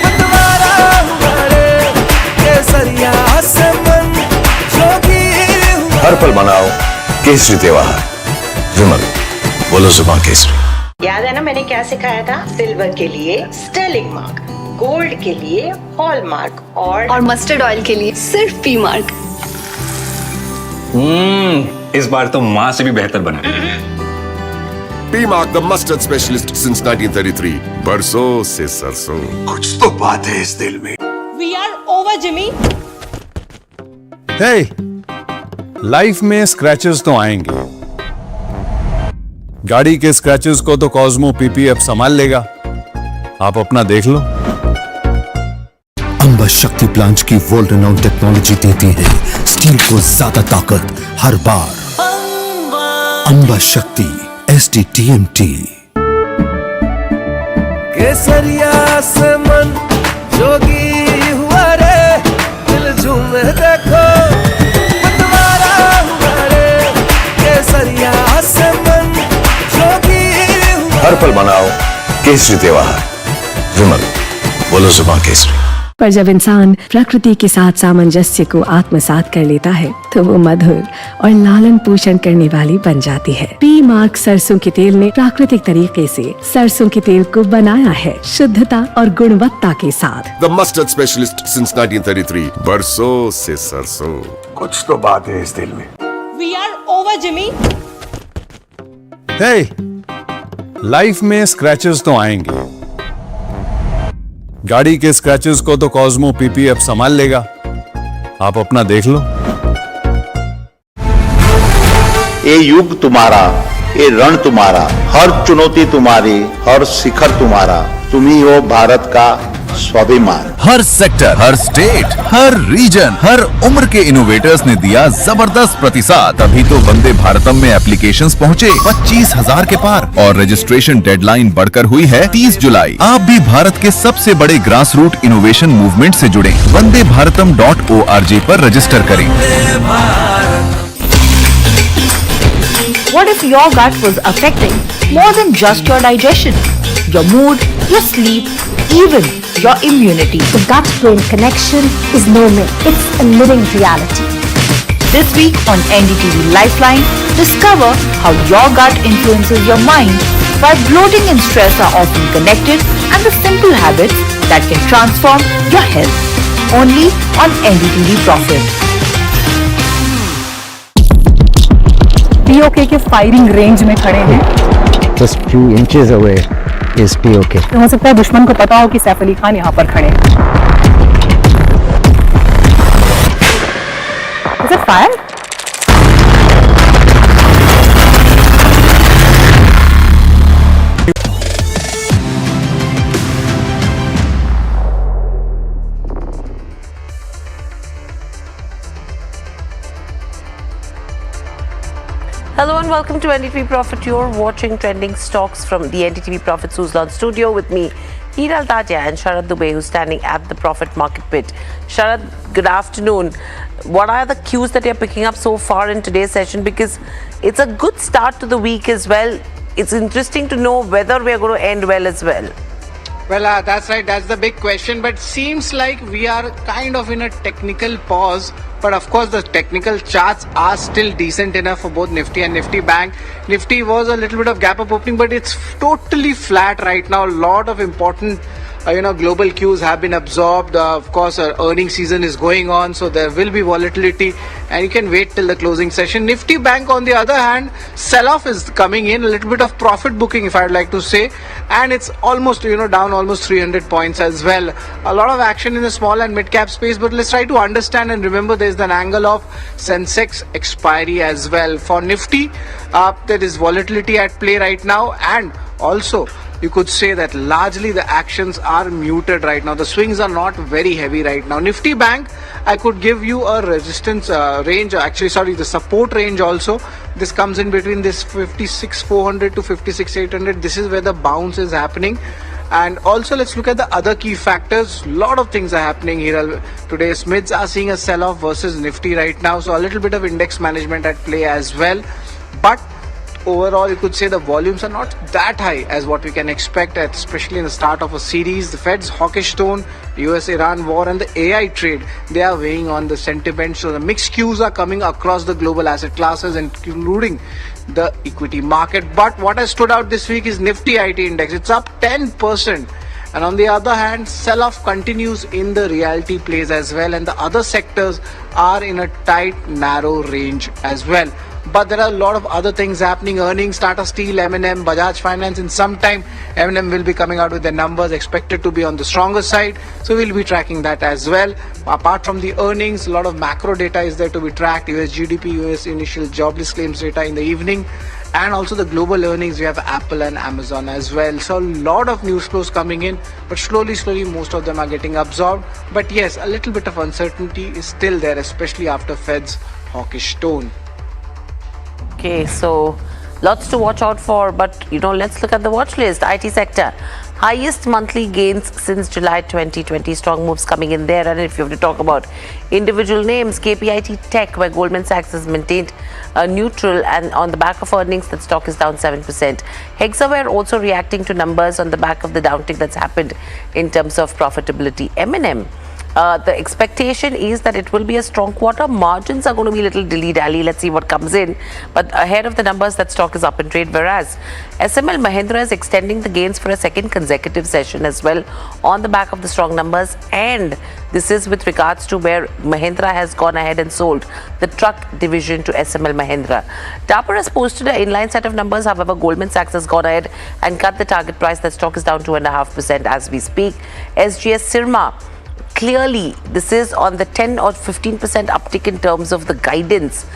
पतवारा हुआ रे, केसरिया से मन जोगी हुआ। हर पल मनाओ केसरी त्योहार। विमल, बोलो जुबान केसरी। याद है ना मैंने क्या सिखाया था? सिल्वर के लिए स्टर्लिंग मार्क, गोल्ड के लिए हॉलमार्क और मस्टर्ड ऑयल के लिए सिर्फ पी मार्क। इस बार तो माँ से भी बेहतर बना। P mark the mustard specialist since 1933। बरसों से सरसों। कुछ तो बात है इस दिल में। We are over Jimmy. Hey, life में स्क्रैचेस तो आएंगे। गाड़ी के स्क्रैचेस को तो कॉस्मो पीपीएफ संभाल लेगा, आप अपना देख लो। अंबा शक्ति प्लांट की वर्ल्ड रिनाउंड टेक्नोलॉजी देती है स्टील को ज्यादा ताकत हर बार। अंबा शक्ति SDTMT। केसरिया से मन जोगी हुआ रे, दिल झूमे देखो पतवारा हुआ रे, केसरिया से मन जोगी हुआ। हर पल मनाओ केसरी त्योहार। विमल, बोलो जुबान केसरी। पर जब इंसान प्रकृति के साथ सामंजस्य को आत्मसात कर लेता है तो वो मधुर और लालन पोषण करने वाली बन जाती है। पी मार्क सरसों के तेल ने प्राकृतिक तरीके से सरसों के तेल को बनाया है शुद्धता और गुणवत्ता के साथ। The mustard specialist since 1933। बरसों से सरसों। कुछ तो बात है इस दिल में। We are over Jimmy. Hey, life में स्क्रैचेस तो आएंगे। गाड़ी के स्क्रैचेस को तो कॉस्मो पीपीएफ संभाल लेगा, आप अपना देख लो। ये युग तुम्हारा, ये रण तुम्हारा, हर चुनौती तुम्हारी, हर शिखर तुम्हारा, तुम ही हो भारत का स्वाभिमान। हर सेक्टर, हर स्टेट, हर रीजन, हर उम्र के इनोवेटर्स ने दिया जबरदस्त प्रतिसाद, तभी तो वंदे भारतम में एप्लीकेशंस पहुंचे 25,000 के पार और रजिस्ट्रेशन डेडलाइन बढ़कर हुई है 30 जुलाई। आप भी भारत के सबसे बड़े ग्रास रूट इनोवेशन मूवमेंट से जुड़े। vandeBharatam.org पर रजिस्टर करें। What if your gut was affecting more than just your digestion, your mood, your sleep, even your immunity? The gut-brain connection is no myth. It's a living reality. This week on NDTV Lifeline, discover how your gut influences your mind, why bloating and stress are often connected, and the simple habits that can transform your health. Only on NDTV Profit. POK के firing range में खड़े हैं। Just few inches away is POK. तो हो सकता है दुश्मन को पता हो कि सैफ अली खान यहाँ पर खड़े हैं। Is it fire? Hello and welcome to NDTV Profit. You're watching trending stocks from the NDTV Profit Suzlon studio with me, Hiral Taja, and Sharad Dubey, who's standing at the Profit Market Pit. Sharad, good afternoon. What are the cues that you're picking up so far in today's session? Because it's a good start to the week as well. It's interesting to know whether we're going to end well as well. Well, that's right. That's the big question. But seems like we are kind of in a technical pause. But of course, the technical charts are still decent enough for both Nifty and Nifty Bank. Nifty was a little bit of gap up opening, but it's totally flat right now. A lot of important global cues have been absorbed. Of course, earnings season is going on, so there will be volatility, and you can wait till the closing session. Nifty Bank, on the other hand, sell-off is coming in, a little bit of profit booking, if I'd like to say, and it's almost down almost 300 points as well. A lot of action in the small and mid-cap space, but let's try to understand and remember there's an angle of Sensex expiry as well. For Nifty, there is volatility at play right now, and also you could say that largely the actions are muted right now. The swings are not very heavy right now. Nifty Bank, I could give you a resistance range, the support range also. This comes in between this 56,400 to 56,800. This is where the bounce is happening. And also let's look at the other key factors. Lot of things are happening here today. Smids are seeing a sell-off versus Nifty right now. So a little bit of index management at play as well. But overall you could say the volumes are not that high as what we can expect, especially in the start of a series. The Fed's hawkish tone, US-Iran war and the AI trade, they are weighing on the sentiment. So the mixed cues are coming across the global asset classes, including the equity market. But what has stood out this week is Nifty IT index. It's up 10%. And on the other hand, sell-off continues in the realty plays as well, and the other sectors are in a tight, narrow range as well. But there are a lot of other things happening. Earnings, Tata Steel, M&M, Bajaj Finance. In some time, M&M will be coming out with their numbers, expected to be on the stronger side. So we'll be tracking that as well. Apart from the earnings, a lot of macro data is there to be tracked. US GDP, US initial jobless claims data in the evening. And also the global earnings, we have Apple and Amazon as well. So a lot of news flows coming in, but slowly, most of them are getting absorbed. But yes, a little bit of uncertainty is still there, especially after Fed's hawkish tone. Okay, so lots to watch out for, but let's look at the watch list. IT sector, highest monthly gains since July 2020. Strong moves coming in there. And if you have to talk about individual names, KPIT Tech, where Goldman Sachs has maintained neutral, and on the back of earnings, that stock is down 7%. Hexaware also reacting to numbers on the back of the downtick that's happened in terms of profitability. M&M, the expectation is that it will be a strong quarter. Margins are going to be a little dilly-dally. Let's see what comes in. But ahead of the numbers, that stock is up in trade. Whereas SML Mahindra is extending the gains for a second consecutive session as well on the back of the strong numbers. And this is with regards to where Mahindra has gone ahead and sold the truck division to SML Mahindra. Dapper has posted an inline set of numbers. However, Goldman Sachs has gone ahead and cut the target price. That stock is down 2.5% as we speak. SGS Sirma, clearly, this is on the 10 or 15% uptick in terms of the guidance.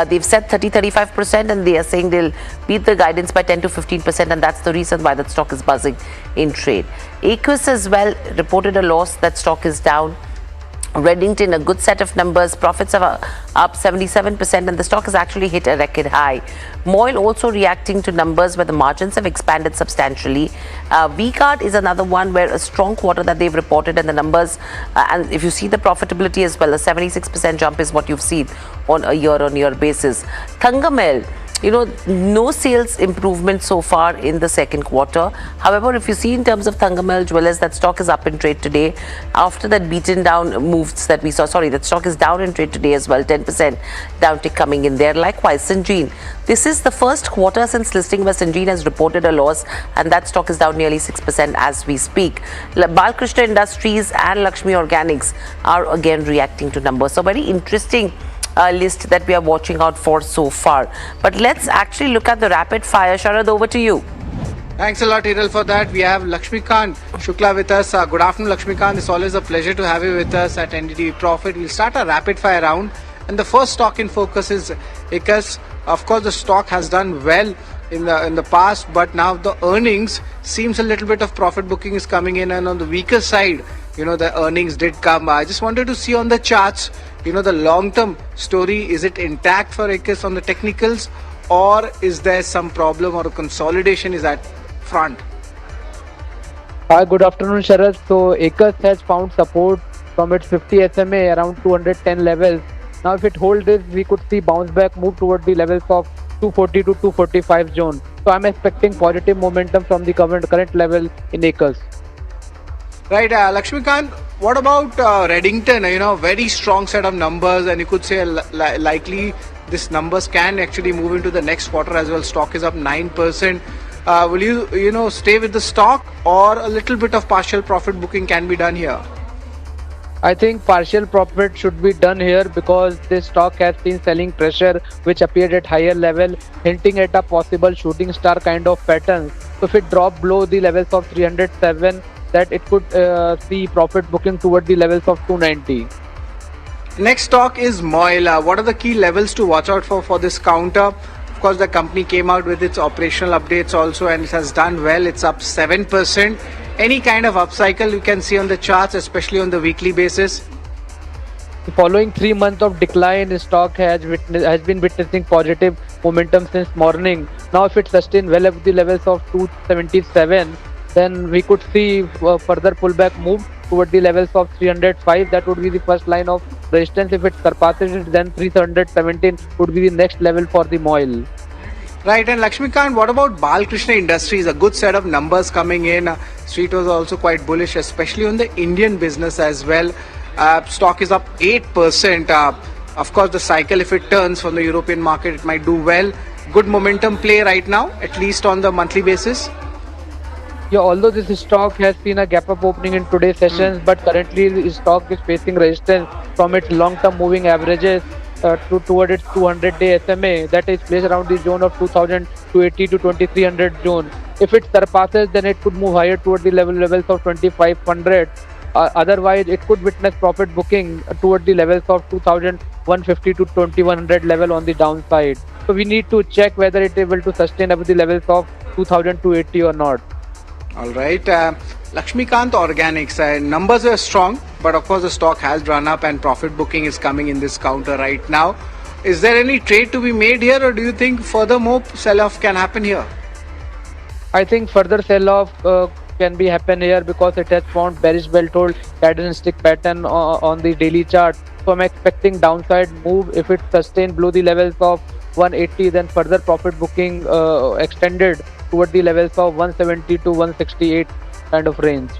They've said 30-35%, and they are saying they'll beat the guidance by 10 to 15%, and that's the reason why that stock is buzzing in trade. Aquis as well reported a loss. That stock is down. Reddington, a good set of numbers. Profits are up 77%, and the stock has actually hit a record high. Moil also reacting to numbers where the margins have expanded substantially. V-Guard is another one where a strong quarter that they've reported, and the numbers, and if you see the profitability as well, a 76% jump is what you've seen on a year-on-year basis. Thangamel, no sales improvement so far in the second quarter. However, if you see in terms of Thangamel Jewellers, that stock is up in trade today after that beaten down moves that we saw. That stock is down in trade today as well, 10% downtick coming in there. Likewise, Syngene. This is the first quarter since listing where Syngene has reported a loss, and that stock is down nearly 6% as we speak. Balkrishna Industries and Lakshmi Organics are again reacting to numbers. So very interesting list that we are watching out for so far. But let's actually look at the rapid fire. Sharad, over to you. Thanks a lot, Hiral, for that. We have Lakshmikant Shukla with us. Good afternoon, Lakshmikant. It's always a pleasure to have you with us at NDTV Profit. We'll start a rapid fire round. And the first stock in focus is ICAS. Of course, the stock has done well in the past, but now the earnings seems a little bit of profit booking is coming in, and on the weaker side, the earnings did come. I just wanted to see on the charts, the long-term story, is it intact for ICAS on the technicals, or is there some problem or a consolidation is at front? Hi, good afternoon, Sharad. So ICAS has found support from its 50 SMA around 210 levels. Now if it holds this, we could see bounce back move toward the levels of 240 to 245 zone. So I'm expecting positive momentum from the current level in ICAS. Right, Lakshmikant, what about Reddington? Very strong set of numbers, and you could say likely this numbers can actually move into the next quarter as well. Stock is up 9%. Will you stay with the stock, or a little bit of partial profit booking can be done here? I think partial profit should be done here because this stock has seen selling pressure which appeared at higher level, hinting at a possible shooting star kind of pattern. So if it drops below the levels of 307, that it could see profit booking toward the levels of 290. Next stock is Moil. What are the key levels to watch out for this counter? Of course, the company came out with its operational updates also, and it has done well. It's up 7%. Any kind of upcycle you can see on the charts, especially on the weekly basis? Following 3 months of decline, the stock has been witnessing positive momentum since morning. Now, if it sustains well above the levels of 277, then we could see further pullback move toward the levels of 305. That would be the first line of resistance. If it surpasses it, then 317 would be the next level for the Moil. Right, and Lakshmikant, what about Balkrishna Industries? A good set of numbers coming in. Street was also quite bullish, especially on the Indian business as well. Stock is up 8%. Of course, the cycle, if it turns from the European market, it might do well. Good momentum play right now, at least on the monthly basis. Yeah, although this stock has seen a gap up opening in today's sessions, but currently the stock is facing resistance from its long-term moving averages toward its 200-day SMA that is placed around the zone of 2280 to 2300 zone. If it surpasses, then it could move higher toward the levels of 2500. Otherwise, it could witness profit booking toward the levels of 2150 to 2100 level on the downside. So we need to check whether it is able to sustain up the levels of 2280 or not. All right. Lakshmikant Organics, numbers are strong, but of course the stock has run up and profit booking is coming in this counter right now. Is there any trade to be made here, or do you think furthermore sell-off can happen here? I think further sell-off can be happen here because it has formed bearish belt hold candlestick pattern on the daily chart. So I'm expecting downside move. If it sustains below the levels of 180, then further profit booking extended toward the levels of 170 to 168 kind of range.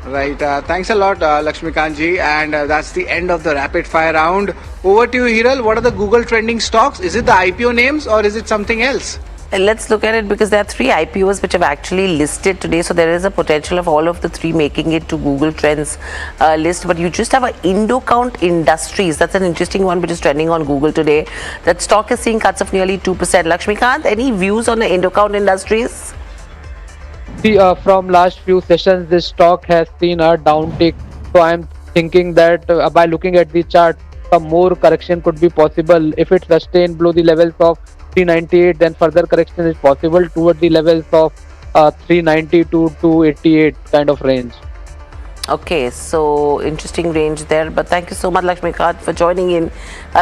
Right. Thanks a lot, Lakshmikant ji. And that's the end of the rapid fire round. Over to you, Hiral. What are the Google trending stocks? Is it the IPO names or is it something else? Let's look at it because there are 3 IPOs which have actually listed today. So there is a potential of all of the 3 making it to Google Trends list. But you just have a Indocount Industries. That's an interesting one which is trending on Google today. That stock is seeing cuts of nearly 2%. Lakshmikant, any views on the Indocount Industries? See, from last few sessions, this stock has seen a downtick. So I'm thinking that by looking at the chart, some more correction could be possible. If it sustains below the levels of 398, then further correction is possible toward the levels of 390 to 288 kind of range. Okay, so interesting range there, but thank you so much, Lakshmikant, for joining in.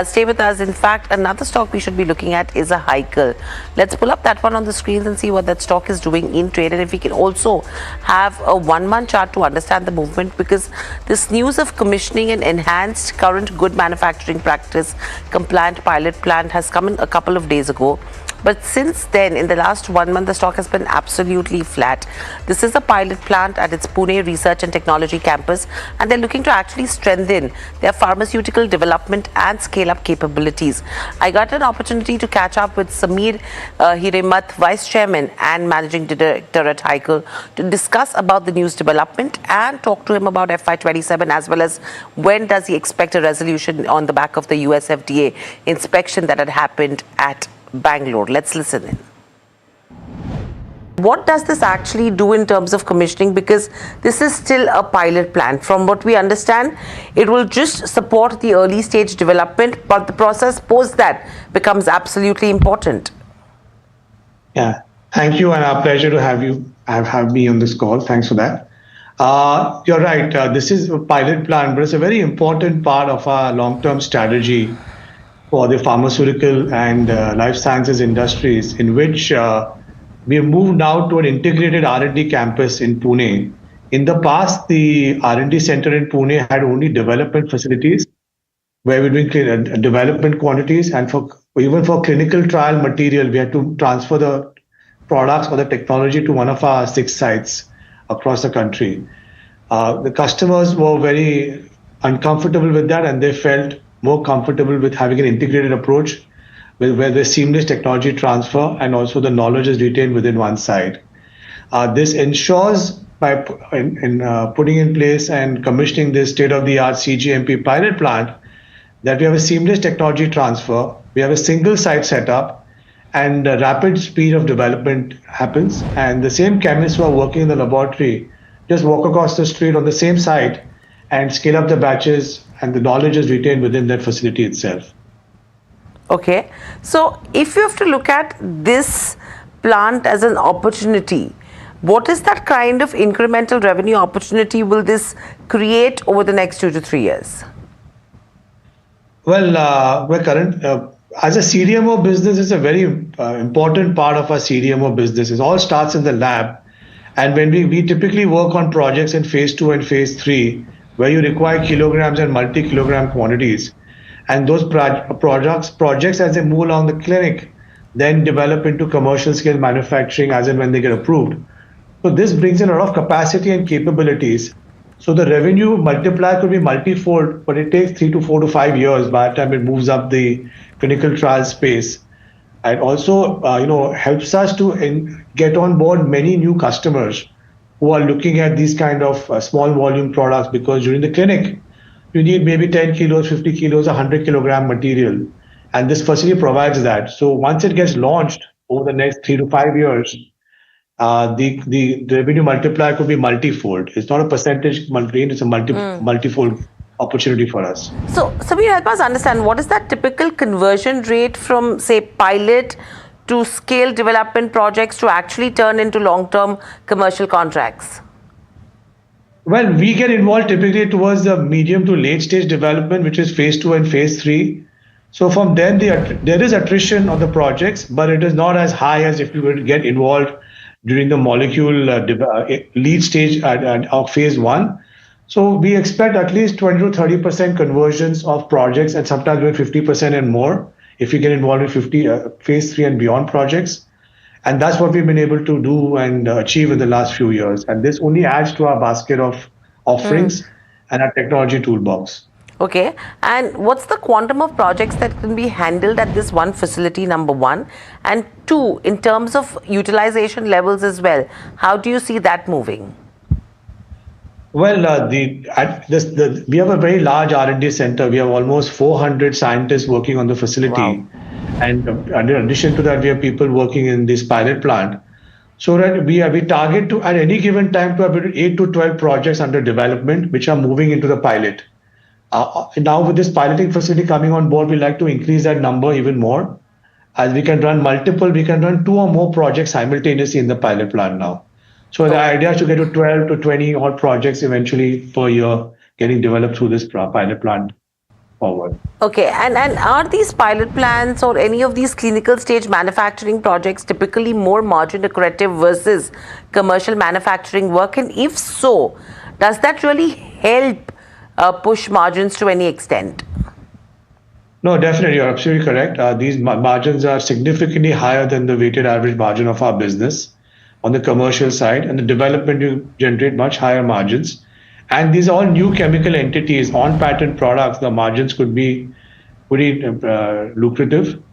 Stay with us. In fact, another stock we should be looking at is a Heikel. Let's pull up that one on the screen and see what that stock is doing in trade, and if we can also have a 1-month chart to understand the movement, because this news of commissioning an enhanced current good manufacturing practice compliant pilot plant has come in a couple of days ago. But since then, in the last 1 month, the stock has been absolutely flat. This is a pilot plant at its Pune Research and Technology campus, and they're looking to actually strengthen their pharmaceutical development and scale-up capabilities. I got an opportunity to catch up with Samir Hiremath, Vice Chairman and Managing Director at Heikel, to discuss about the news development and talk to him about FY27, as well as when does he expect a resolution on the back of the US FDA inspection that had happened at Bangalore. Let's listen in. What does this actually do in terms of commissioning? Because this is still a pilot plant. From what we understand, it will just support the early stage development, but the process post that becomes absolutely important. Yeah, thank you, and our pleasure to have me on this call. Thanks for that. You're right. This is a pilot plant, but it's a very important part of our long-term strategy for the pharmaceutical and life sciences industries, in which we have moved now to an integrated R&D campus in Pune. In the past, the R&D center in Pune had only development facilities where we're doing development quantities, and even for clinical trial material, we had to transfer the products or the technology to one of our 6 sites across the country. The customers were very uncomfortable with that, and they felt more comfortable with having an integrated approach where there's seamless technology transfer and also the knowledge is retained within one side. This ensures by putting in place and commissioning this state-of-the-art CGMP pilot plant that we have a seamless technology transfer, we have a single site setup, and a rapid speed of development happens. And the same chemists who are working in the laboratory just walk across the street on the same site and scale up the batches, and the knowledge is retained within that facility itself. Okay, so if you have to look at this plant as an opportunity, what is that kind of incremental revenue opportunity will this create over the next 2 to 3 years? Well, as a CDMO business, it's a very important part of our CDMO business. It all starts in the lab, and when we typically work on projects in phase 2 and phase 3, where you require kilograms and multi-kilogram quantities. And those projects, as they move along the clinic, then develop into commercial scale manufacturing as and when they get approved. So this brings in a lot of capacity and capabilities. So the revenue multiplier could be multifold, but it takes 3 to 4 to 5 years by the time it moves up the clinical trial space. And also, helps us to get on board many new customers who are looking at these kind of small volume products, because during the clinic, you need maybe 10 kilos, 50 kilos, 100 kilogram material. And this facility provides that. So once it gets launched over the next 3 to 5 years, the revenue multiplier could be multifold. It's not a percentage gain, it's a multifold opportunity for us. So, Samir, help us understand, what is that typical conversion rate from, say, pilot to scale development projects to actually turn into long-term commercial contracts? Well, we get involved typically towards the medium to late stage development, which is phase 2 and phase 3. So from then, there is attrition of the projects, but it is not as high as if you were to get involved during the molecule lead stage of phase 1. So we expect at least 20 to 30% conversions of projects, and sometimes even 50% and more if you get involved in phase 3 and beyond projects. And that's what we've been able to do and achieve in the last few years. And this only adds to our basket of offerings and our technology toolbox. Okay. And what's the quantum of projects that can be handled at this one facility, number one? And two, in terms of utilization levels as well, how do you see that moving? Well, we have a very large R&D center. We have almost 400 scientists working on the facility. Wow. And in addition to that, we have people working in this pilot plant. So that we target to, at any given time, to have 8 to 12 projects under development, which are moving into the pilot. Now with this piloting facility coming on board, we like to increase that number even more. As we can run 2 or more projects simultaneously in the pilot plant now. So the idea is to get to 12 to 20 odd projects eventually per year getting developed through this pilot plant forward. Okay, and are these pilot plants or any of these clinical stage manufacturing projects typically more margin accretive versus commercial manufacturing work? And if so, does that really help push margins to any extent? No, definitely. You're absolutely correct. These margins are significantly higher than the weighted average margin of our business on the commercial side, and the development you generate much higher margins. And these are all new chemical entities, on-patent products. The margins could be pretty lucrative,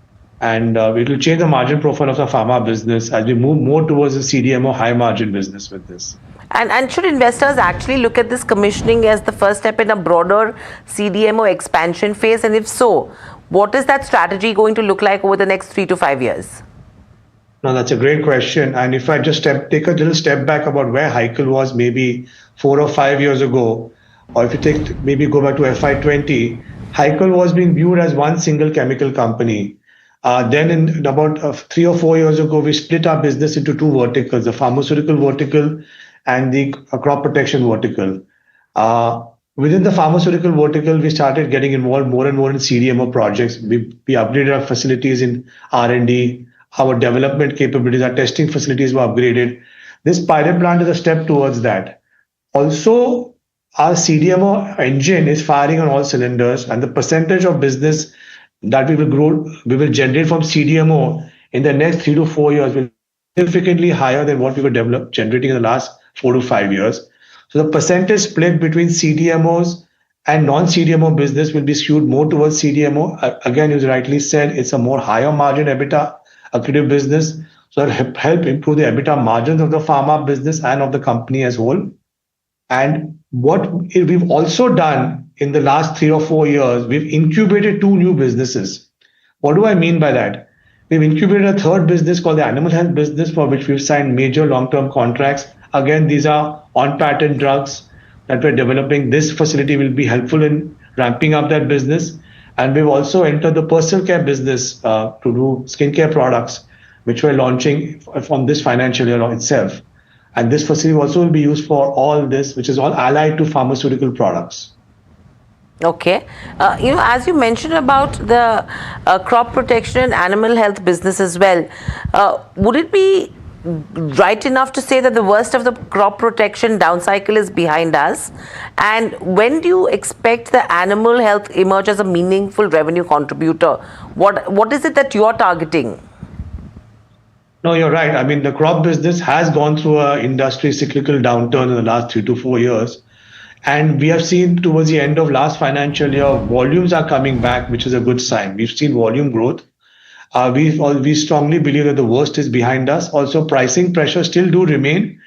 and it will change the margin profile of the pharma business as we move more towards the CDMO high margin business with this. And should investors actually look at this commissioning as the first step in a broader CDMO expansion phase? And if so, what is that strategy going to look like over the next 3 to 5 years? No, that's a great question. And if I just take a little step back about where Heikel was maybe 4 or 5 years ago, or if you go back to FY20, Heikel was being viewed as one single chemical company. Then in about 3 or 4 years ago, we split our business into 2 verticals, the pharmaceutical vertical and the crop protection vertical. Within the pharmaceutical vertical, we started getting involved more and more in CDMO projects. We upgraded our facilities in R&D, our development capabilities, our testing facilities were upgraded. This pilot plant is a step towards that. Also, our CDMO engine is firing on all cylinders, and the percentage of business that we will generate from CDMO in the next 3 to 4 years will be significantly higher than what we were generating in the last 4 to 5 years. So the percentage split between CDMOs and non-CDMO business will be skewed more towards CDMO. Again, as rightly said, it's a more higher margin EBITDA accretive business. So it'll help improve the EBITDA margins of the pharma business and of the company as whole. And what we've also done in the last 3 or 4 years, we've incubated 2 new businesses. What do I mean by that? We've incubated a third business called the animal health business, for which we've signed major long-term contracts. Again, these are on-patent drugs that we're developing. This facility will be helpful in ramping up that business. And we've also entered the personal care business to do skincare products, which we're launching from this financial year itself. And this facility also will be used for all this, which is all allied to pharmaceutical products. Okay. As you mentioned about the crop protection and animal health business as well, would it be right enough to say that the worst of the crop protection down cycle is behind us? And when do you expect the animal health emerge as a meaningful revenue contributor? What is it that you are targeting? No, you're right. I mean, the crop business has gone through a industry cyclical downturn in the last 3 to 4 years. And we have seen towards the end of last financial year, volumes are coming back, which is a good sign. We've seen volume growth. We strongly believe that the worst is behind us. Also, pricing pressure still do remain.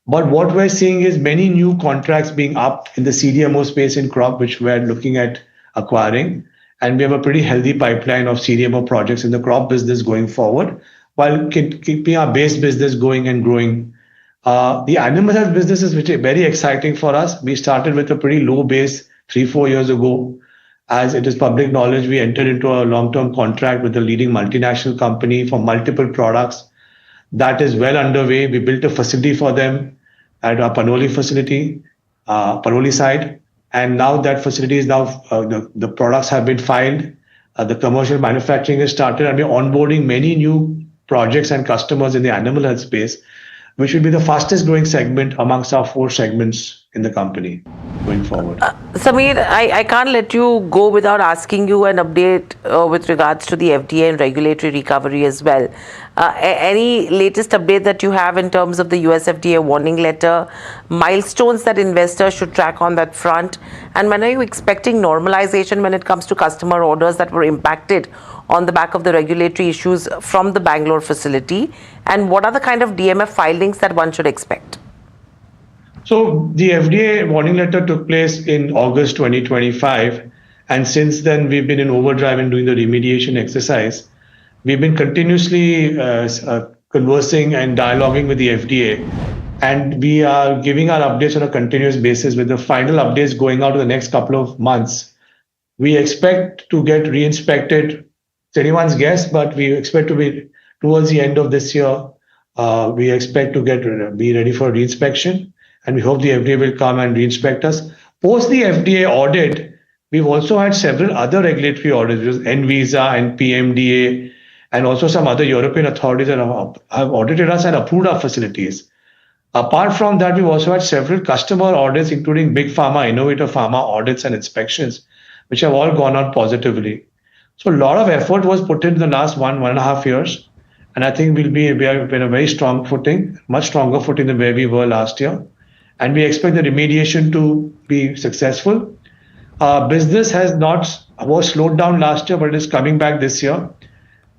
But what we're seeing is many new contracts being up in the CDMO space in crop, which we're looking at acquiring. And we have a pretty healthy pipeline of CDMO projects in the crop business going forward, while keeping our base business going and growing. The animal health business is very exciting for us. We started with a pretty low base 3, 4 years ago. As it is public knowledge, we entered into a long-term contract with a leading multinational company for multiple products. That is well underway. We built a facility for them at our Panoli facility, Panoli site. And now that facility is the products have been filed. The commercial manufacturing has started, and we're onboarding many new projects and customers in the animal health space, which will be the fastest growing segment amongst our 4 segments in the company going forward. Sameer, I can't let you go without asking you an update with regards to the FDA and regulatory recovery as well. Any latest update that you have in terms of the US FDA warning letter, milestones that investors should track on that front, and when are you expecting normalization when it comes to customer orders that were impacted on the back of the regulatory issues from the Bangalore facility, and what are the kind of DMF filings that one should expect? So the FDA warning letter took place in August 2025, and since then we've been in overdrive and doing the remediation exercise. We've been continuously conversing and dialoguing with the FDA, and we are giving our updates on a continuous basis, with the final updates going out in the next couple of months. We expect to get re-inspected. It's anyone's guess, but we expect to be towards the end of this year. We expect to be ready for re-inspection, and we hope the FDA will come and re-inspect us. Post the FDA audit, we've also had several other regulatory audits, which is NVISA and PMDA, and also some other European authorities that have audited us and approved our facilities. Apart from that, we've also had several customer audits, including big pharma, innovator pharma audits and inspections, which have all gone out positively. So a lot of effort was put in the last 1.5 years. And I think we are in a very strong footing, much stronger footing than where we were last year. And we expect the remediation to be successful. Business was slowed down last year, but it is coming back this year.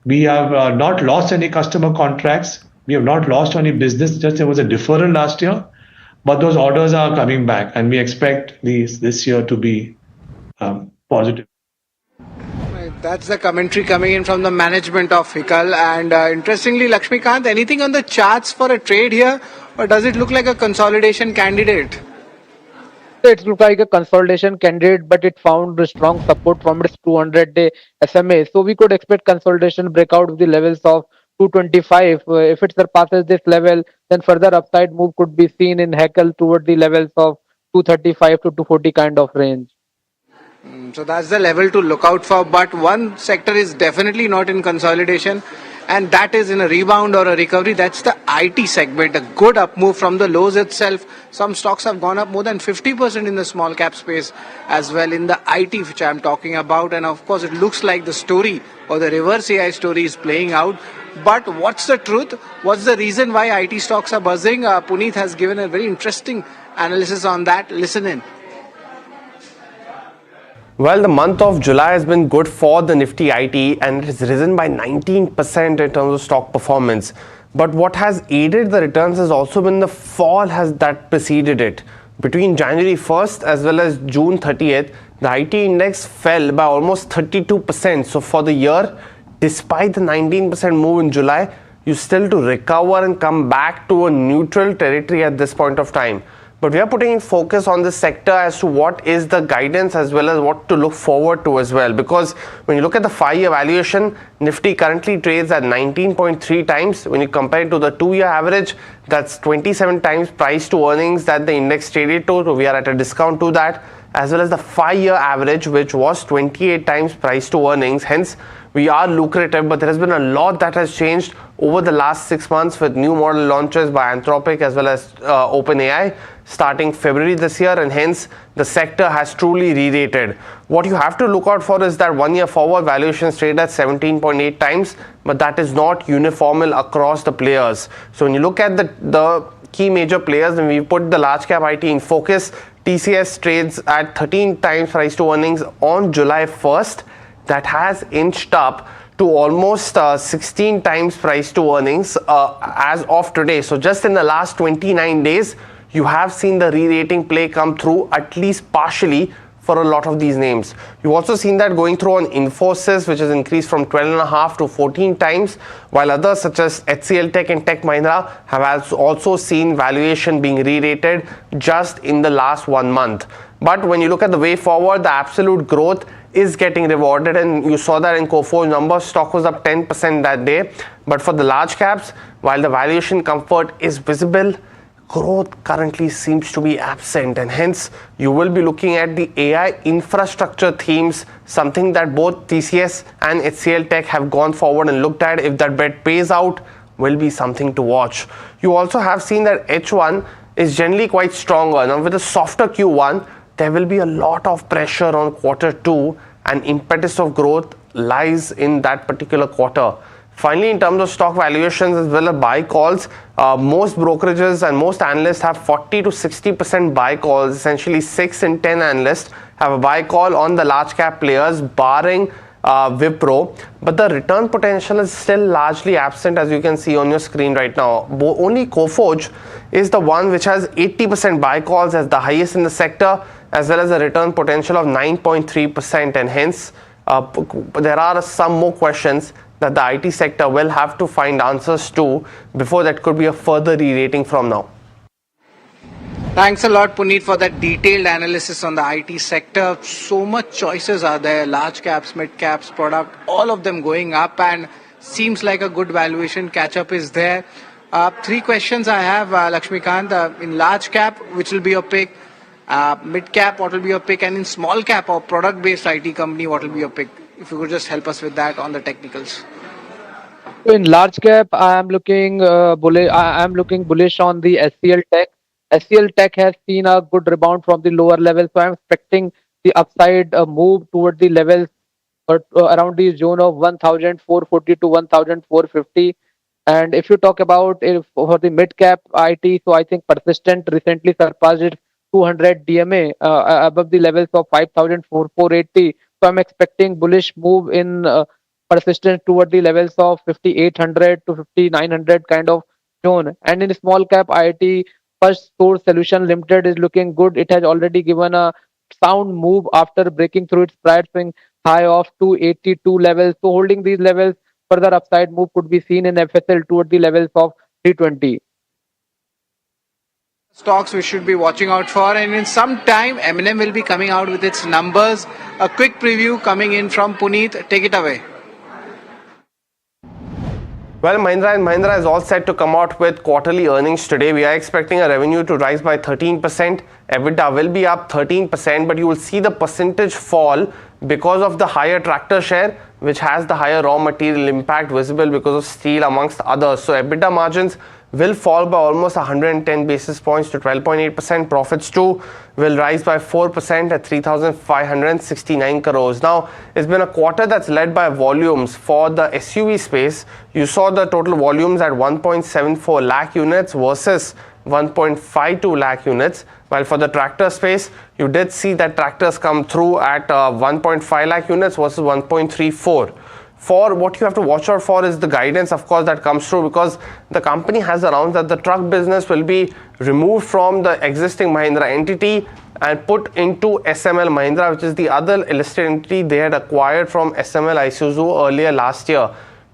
We have not lost any customer contracts. We have not lost any business. Just there was a deferral last year, but those orders are coming back, and we expect this year to be positive. That's the commentary coming in from the management of Hikal. And interestingly, Lakshmikant, anything on the charts for a trade here, or does it look like a consolidation candidate? It looks like a consolidation candidate, but it found strong support from its 200-day SMA. So we could expect consolidation breakout of the levels of 225. If it surpasses this level, then further upside move could be seen in Hekal toward the levels of 235 to 240 kind of range. So that's the level to look out for. But one sector is definitely not in consolidation, and that is in a rebound or a recovery. That's the IT segment, a good up move from the lows itself. Some stocks have gone up more than 50% in the small cap space as well in the IT, which I'm talking about. And of course, it looks like the story or the reverse AI story is playing out. But what's the truth? What's the reason why IT stocks are buzzing? Puneet has given a very interesting analysis on that. Listen in. Well, the month of July has been good for the Nifty IT, and it has risen by 19% in terms of stock performance. But what has aided the returns has also been the fall that preceded it. Between January 1st as well as June 30th, the IT index fell by almost 32%. So for the year, despite the 19% move in July, you still to recover and come back to a neutral territory at this point of time. But we are putting in focus on this sector as to what is the guidance as well as what to look forward to as well. Because when you look at the 5-year valuation, Nifty currently trades at 19.3 times. When you compare it to the 2-year average, that's 27 times price to earnings that the index traded to. So we are at a discount to that, as well as the 5-year average, which was 28 times price to earnings. Hence, we are lucrative, but there has been a lot that has changed over the last 6 months with new model launches by Anthropic as well as OpenAI starting February this year, and hence the sector has truly re-rated. What you have to look out for is that 1 year forward valuations trade at 17.8 times, but that is not uniform across the players. So when you look at the key major players, and we put the large cap IT in focus, TCS trades at 13 times price to earnings on July 1st. That has inched up to almost 16 times price to earnings as of today. So just in the last 29 days, you have seen the re-rating play come through at least partially for a lot of these names. You've also seen that going through on Infosys, which has increased from 12.5 to 14 times, while others such as HCL Tech and Tech Mahindra have also seen valuation being re-rated just in the last 1 month. But when you look at the way forward, the absolute growth is getting rewarded, and you saw that in Coforge numbers. Stock was up 10% that day. But for the large caps, while the valuation comfort is visible, growth currently seems to be absent, and hence you will be looking at the AI infrastructure themes, something that both TCS and HCL Tech have gone forward and looked at. If that bet pays out, will be something to watch. You also have seen that H1 is generally quite stronger. Now with a softer Q1, there will be a lot of pressure on Q2, and impetus of growth lies in that particular quarter. Finally, in terms of stock valuations as well as buy calls, most brokerages and most analysts have 40 to 60% buy calls. Essentially 6 in 10 analysts have a buy call on the large cap players, barring Wipro, but the return potential is still largely absent, as you can see on your screen right now. Only Coforge is the one which has 80% buy calls as the highest in the sector, as well as a return potential of 9.3%, and hence there are some more questions that the IT sector will have to find answers to before that could be a further re-rating from now. Thanks a lot, Puneet, for that detailed analysis on the IT sector. So much choices are there, large caps, mid caps, product, all of them going up, and seems like a good valuation catch-up is there. 3 questions I have, Lakshmikant. In large cap, which will be your pick? Mid cap, what will be your pick? And in small cap or product-based IT company, what will be your pick? If you could just help us with that on the technicals. In large cap, I am looking bullish. I am looking bullish on the HCL Tech. HCL Tech has seen a good rebound from the lower levels, so I'm expecting the upside move toward the levels around the zone of 1,440 to 1,450. And if you talk about for the mid cap IT, so I think Persistent recently surpassed its 200 DMA above the levels of 5,480. So I'm expecting bullish move in Persistent toward the levels of 5,800 to 5,900 kind of zone. And in small cap IT, First Source Solution Limited is looking good. It has already given a sound move after breaking through its prior swing high of 282 levels. So holding these levels, further upside move could be seen in FSL toward the levels of 320. Stocks we should be watching out for, and in some time M&M will be coming out with its numbers. A quick preview coming in from Puneet. Take it away. Well, Mahindra & Mahindra is all set to come out with quarterly earnings today. We are expecting a revenue to rise by 13%. EBITDA will be up 13%, but you will see the percentage fall because of the higher tractor share, which has the higher raw material impact visible because of steel amongst others. So EBITDA margins will fall by almost 110 basis points to 12.8%. Profits too will rise by 4% at 3,569 crores. Now, it's been a quarter that's led by volumes. For the SUV space, you saw the total volumes at 1.74 lakh units versus 1.52 lakh units, while for the tractor space, you did see that tractors come through at 1.5 lakh units versus 1.34. For what you have to watch out for is the guidance, of course, that comes through, because the company has announced that the truck business will be removed from the existing Mahindra entity and put into SML Mahindra, which is the other listed entity they had acquired from SML Isuzu earlier last year.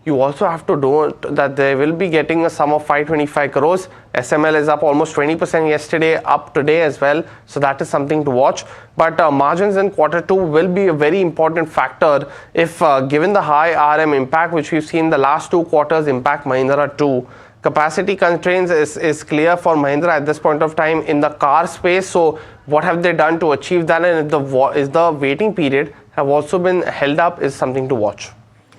You also have to note that they will be getting a sum of 525 crores. SML is up almost 20% yesterday, up today as well. So that is something to watch. But margins in Q2 will be a very important factor if given the high RM impact, which we've seen the last 2 quarters impact Mahindra too. Capacity constraints is clear for Mahindra at this point of time in the car space. So what have they done to achieve that, and if the waiting period have also been held up is something to watch.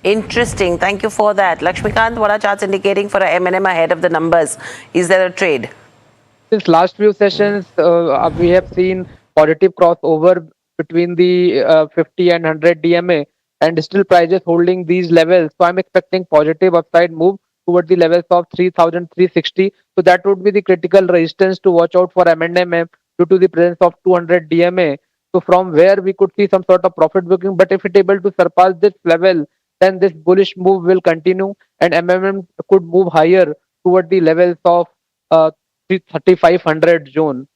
Interesting. Thank you for that. Lakshmikant, what are charts indicating for a M&M ahead of the numbers? Is there a trade? Since last few sessions, we have seen positive crossover between the 50 and 100 DMA, and still prices holding these levels. So I'm expecting positive upside move toward the levels of 3,360. So that would be the critical resistance to watch out for M&M due to the presence of 200 DMA. So from where we could see some sort of profit booking, but if it able to surpass this level, then this bullish move will continue, and M&M could move higher toward the levels of 3,500 zone.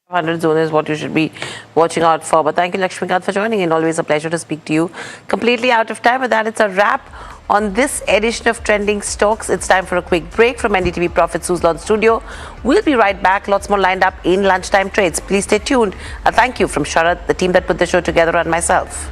100 zone is what you should be watching out for. But thank you, Lakshmikant, for joining in. Always a pleasure to speak to you. Completely out of time. With that, it's a wrap on this edition of Trending Stocks. It's time for a quick break from NDTV Profit Suzlon Studio. We'll be right back. Lots more lined up in lunchtime trades. Please stay tuned. A thank you from Sharad, the team that put the show together, and myself.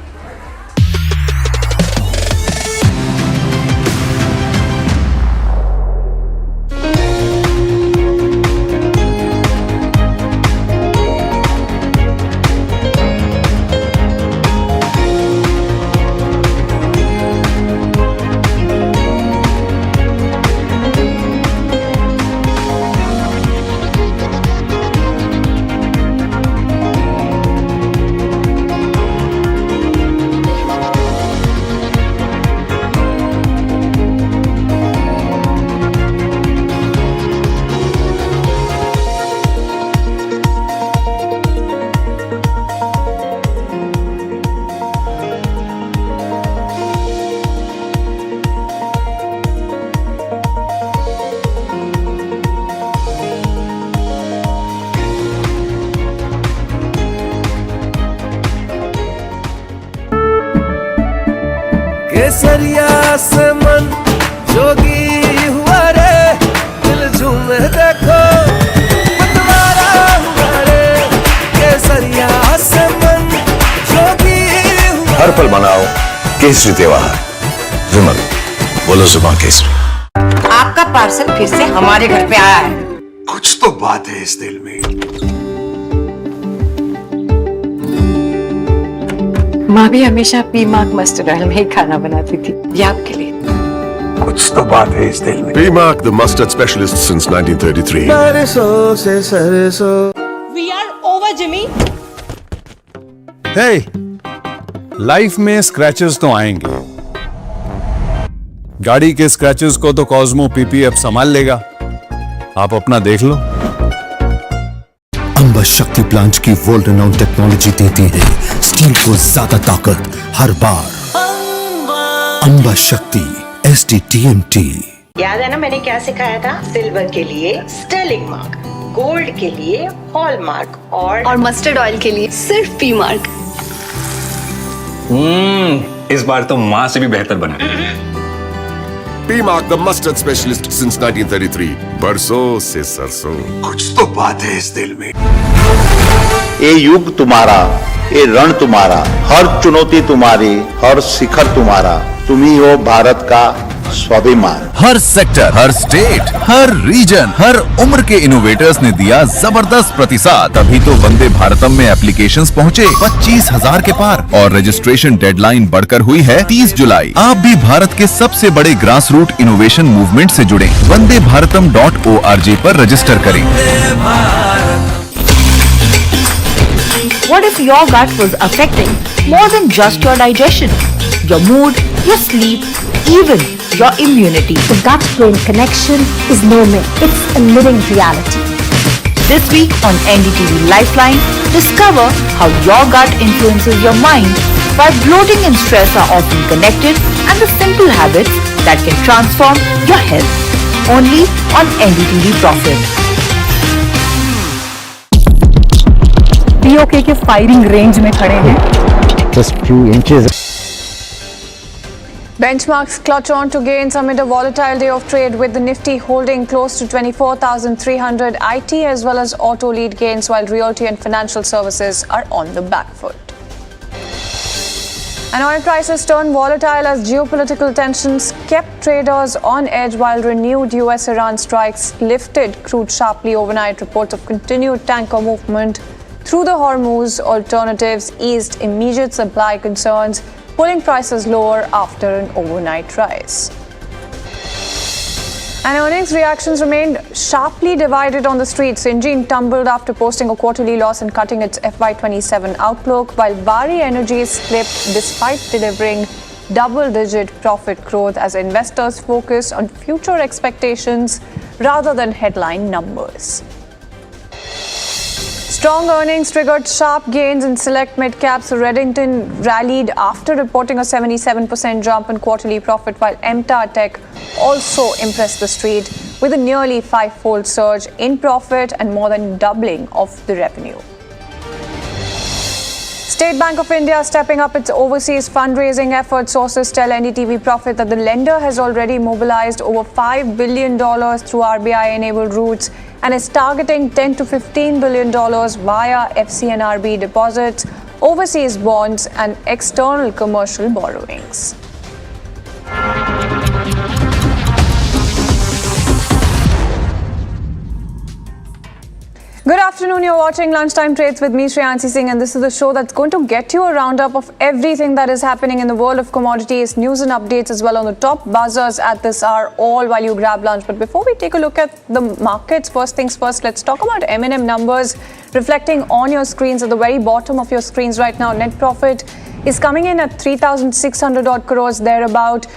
केसरिया से मन जोगी हुआ रे, दिल झूमे देखो पतवारा हुआ रे। केसरिया से मन जोगी हुआ। हर पल मनाओ केसरी त्योहार। विमल, बोलो जुबां केसरी। आपका पार्सल फिर से हमारे घर पे आया है। कुछ तो बात है इस दिल में। माँ भी हमेशा पी मार्क मस्टर्ड ऑयल में ही खाना बनाती थी, ये आपके लिए। कुछ तो बात है इस दिल में। PMark, the mustard specialist since 1933. सरसों से सरसों। We are over, Jimmy. Hey, life में स्क्रैचेस तो आएंगे। गाड़ी के स्क्रैचेस को तो कॉस्मो PPF संभाल लेगा। आप अपना देख लो। अंबा शक्ति प्लांट की वर्ल्ड रेनाउंड टेक्नोलॉजी देती है स्टील को ज्यादा ताकत हर बार। अंबा शक्ति SDTMT। याद है ना मैंने क्या सिखाया था? सिल्वर के लिए स्टर्लिंग मार्क, गोल्ड के लिए हॉलमार्क और मस्टर्ड ऑयल के लिए सिर्फ पी मार्क। इस बार तो माँ से भी बेहतर बना है। PMark, the mustard specialist since 1933. बरसों से सरसों। कुछ तो बात है इस दिल में। ये युग तुम्हारा, ये रण तुम्हारा, हर चुनौती तुम्हारी, हर शिखर तुम्हारा, तुम ही हो भारत का स्वाभिमान। हर सेक्टर, हर स्टेट, हर रीजन, हर उम्र के इनोवेटर्स ने दिया जबरदस्त प्रतिसाद, तभी तो वंदे भारतम में एप्लीकेशंस पहुंचे 25,000 के पार और रजिस्ट्रेशन डेडलाइन बढ़कर हुई है 30 जुलाई। आप भी भारत के सबसे बड़े ग्रास रूट इनोवेशन मूवमेंट से जुड़े। vandebharatam.org पर रजिस्टर करें। What if your gut was affecting more than just your digestion, your mood, your sleep, even your immunity? The gut-brain connection is no myth. It's a living reality. This week on NDTV Lifeline, discover how your gut influences your mind, why bloating and stress are often connected, and the simple habits that can transform your health. Only on NDTV Profit. POK के firing range में खड़े हैं। Just few inches. Benchmarks clutch on to gains amid a volatile day of trade, with the Nifty holding close to 24,300. IT as well as auto lead gains, while realty and financial services are on the back foot. And oil prices turned volatile as geopolitical tensions kept traders on edge, while renewed US-Iran strikes lifted crude sharply overnight. Reports of continued tanker movement through the Hormuz alternatives eased immediate supply concerns. pulling prices lower after an overnight rise. And earnings reactions remained sharply divided on the street. Syngene tumbled after posting a quarterly loss and cutting its FY27 outlook, while Bari Energies slipped despite delivering double-digit profit growth as investors focused on future expectations rather than headline numbers. Strong earnings triggered sharp gains in select mid-caps. Redington rallied after reporting a 77% jump in quarterly profit, while MTA Tech also impressed the street with a nearly five-fold surge in profit and more than doubling of the revenue. State Bank of India stepping up its overseas fundraising efforts. Sources tell NDTV Profit that the lender has already mobilized over $5 billion through RBI-enabled routes and is targeting $10 to $15 billion via FCNRB deposits, overseas bonds and external commercial borrowings. Good afternoon, you're watching Lunchtime Trades with me, Shreyansi Singh, and this is the show that's going to get you a roundup of everything that is happening in the world of commodities, news and updates as well on the top buzzers at this hour, all while you grab lunch. But before we take a look at the markets, first things first, let's talk about M&M numbers reflecting on your screens at the very bottom of your screens right now. Net profit is coming in at 3,600 odd crores thereabout.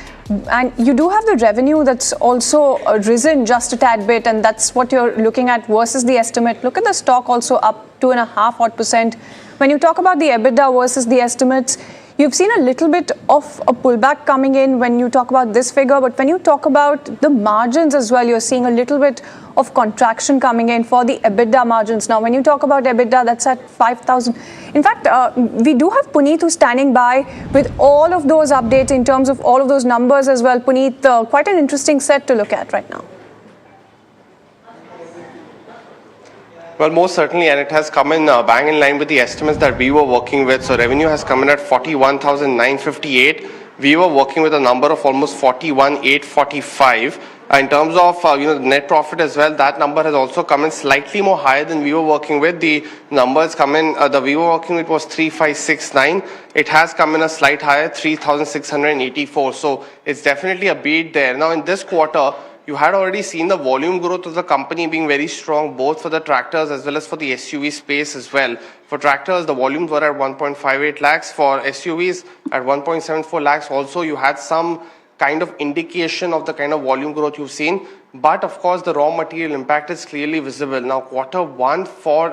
And you do have the revenue that's also risen just a tad bit, and that's what you're looking at versus the estimate. Look at the stock also up 2.5% odd. When you talk about the EBITDA versus the estimates, you've seen a little bit of a pullback coming in when you talk about this figure, but when you talk about the margins as well, you're seeing a little bit of contraction coming in for the EBITDA margins. Now, when you talk about EBITDA, that's at 5,000. In fact, we do have Puneet who's standing by with all of those updates in terms of all of those numbers as well. Puneet, quite an interesting set to look at right now. Well, most certainly, and it has come in bang in line with the estimates that we were working with. So revenue has come in at 41,958. We were working with a number of almost 41,845. In terms of the net profit as well, that number has also come in slightly more higher than we were working with. The numbers come in, the we were working with was 3,569. It has come in a slight higher, 3,684. So it's definitely a beat there. Now in this quarter, you had already seen the volume growth of the company being very strong, both for the tractors as well as for the SUV space as well. For tractors, the volumes were at 1.58 lakhs. For SUVs, at 1.74 lakhs. Also, you had some kind of indication of the kind of volume growth you've seen. But of course, the raw material impact is clearly visible. Now, quarter one for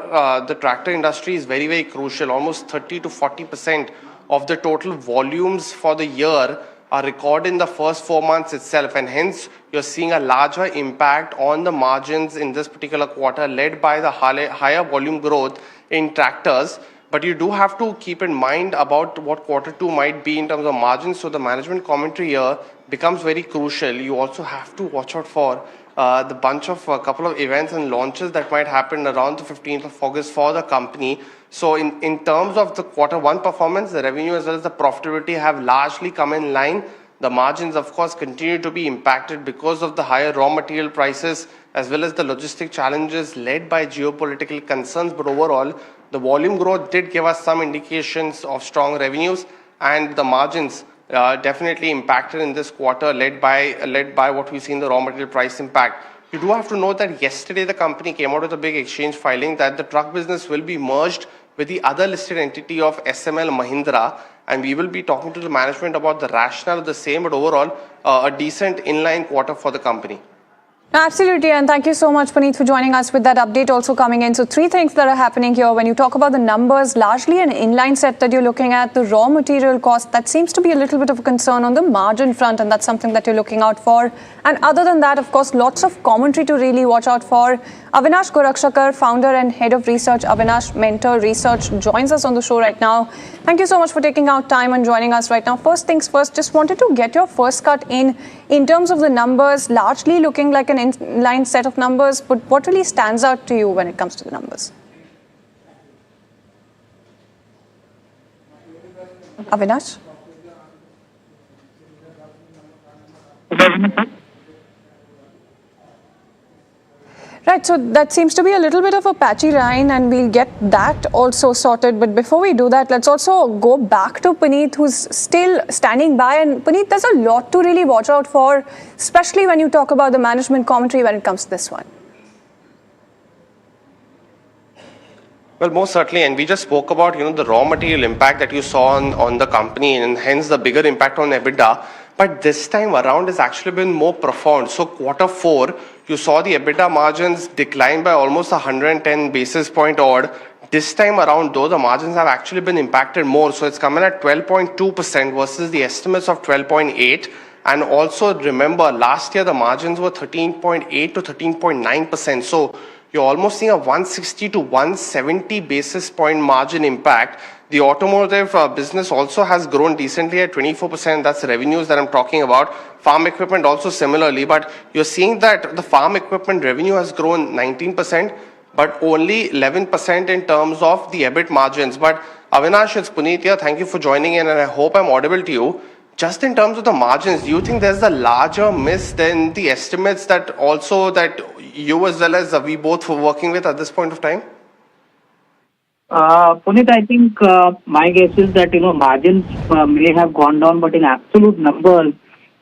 the tractor industry is very, very crucial. Almost 30 to 40% of the total volumes for the year are recorded in the first 4 months itself, and hence you're seeing a larger impact on the margins in this particular quarter, led by the higher volume growth in tractors. But you do have to keep in mind about what quarter two might be in terms of margins. So the management commentary here becomes very crucial. You also have to watch out for the bunch of a couple of events and launches that might happen around the 15th of August for the company. So in terms of the quarter one performance, the revenue as well as the profitability have largely come in line. The margins, of course, continue to be impacted because of the higher raw material prices as well as the logistic challenges led by geopolitical concerns. But overall, the volume growth did give us some indications of strong revenues, and the margins definitely impacted in this quarter, led by what we see in the raw material price impact. You do have to note that yesterday the company came out with a big exchange filing that the truck business will be merged with the other listed entity of SML Mahindra, and we will be talking to the management about the rationale of the same, but overall a decent inline quarter for the company. Absolutely, and thank you so much, Puneet, for joining us with that update also coming in. So three things that are happening here. When you talk about the numbers, largely an inline set that you're looking at, the raw material cost, that seems to be a little bit of a concern on the margin front, and that's something that you're looking out for. And other than that, of course, lots of commentary to really watch out for. Avinash Gorakshakar, founder and head of research, Avinash Mentor Research, joins us on the show right now. Thank you so much for taking out time and joining us right now. First things first, just wanted to get your first cut in terms of the numbers, largely looking like an inline set of numbers, but what really stands out to you when it comes to the numbers? Avinash? Right, so that seems to be a little bit of a patchy line, and we'll get that also sorted. But before we do that, let's also go back to Puneet, who's still standing by. And Puneet, there's a lot to really watch out for, especially when you talk about the management commentary when it comes to this one. Well, most certainly, and we just spoke about, the raw material impact that you saw on the company, and hence the bigger impact on EBITDA. But this time around has actually been more profound. So quarter 4, you saw the EBITDA margins decline by almost 110 basis point odd. This time around, though, the margins have actually been impacted more. So it's coming at 12.2% versus the estimates of 12.8%. And also remember, last year the margins were 13.8 to 13.9%. So you're almost seeing a 160 to 170 basis point margin impact. The automotive business also has grown decently at 24%. That's the revenues that I'm talking about. Farm equipment also similarly. But you're seeing that the farm equipment revenue has grown 19%, but only 11% in terms of the EBIT margins. But Avinash, it's Puneet here. Thank you for joining in, and I hope I'm audible to you. Just in terms of the margins, do you think there's a larger miss than the estimates that you as well as we both were working with at this point of time? Puneet, I think my guess is that margins may have gone down, but in absolute numbers,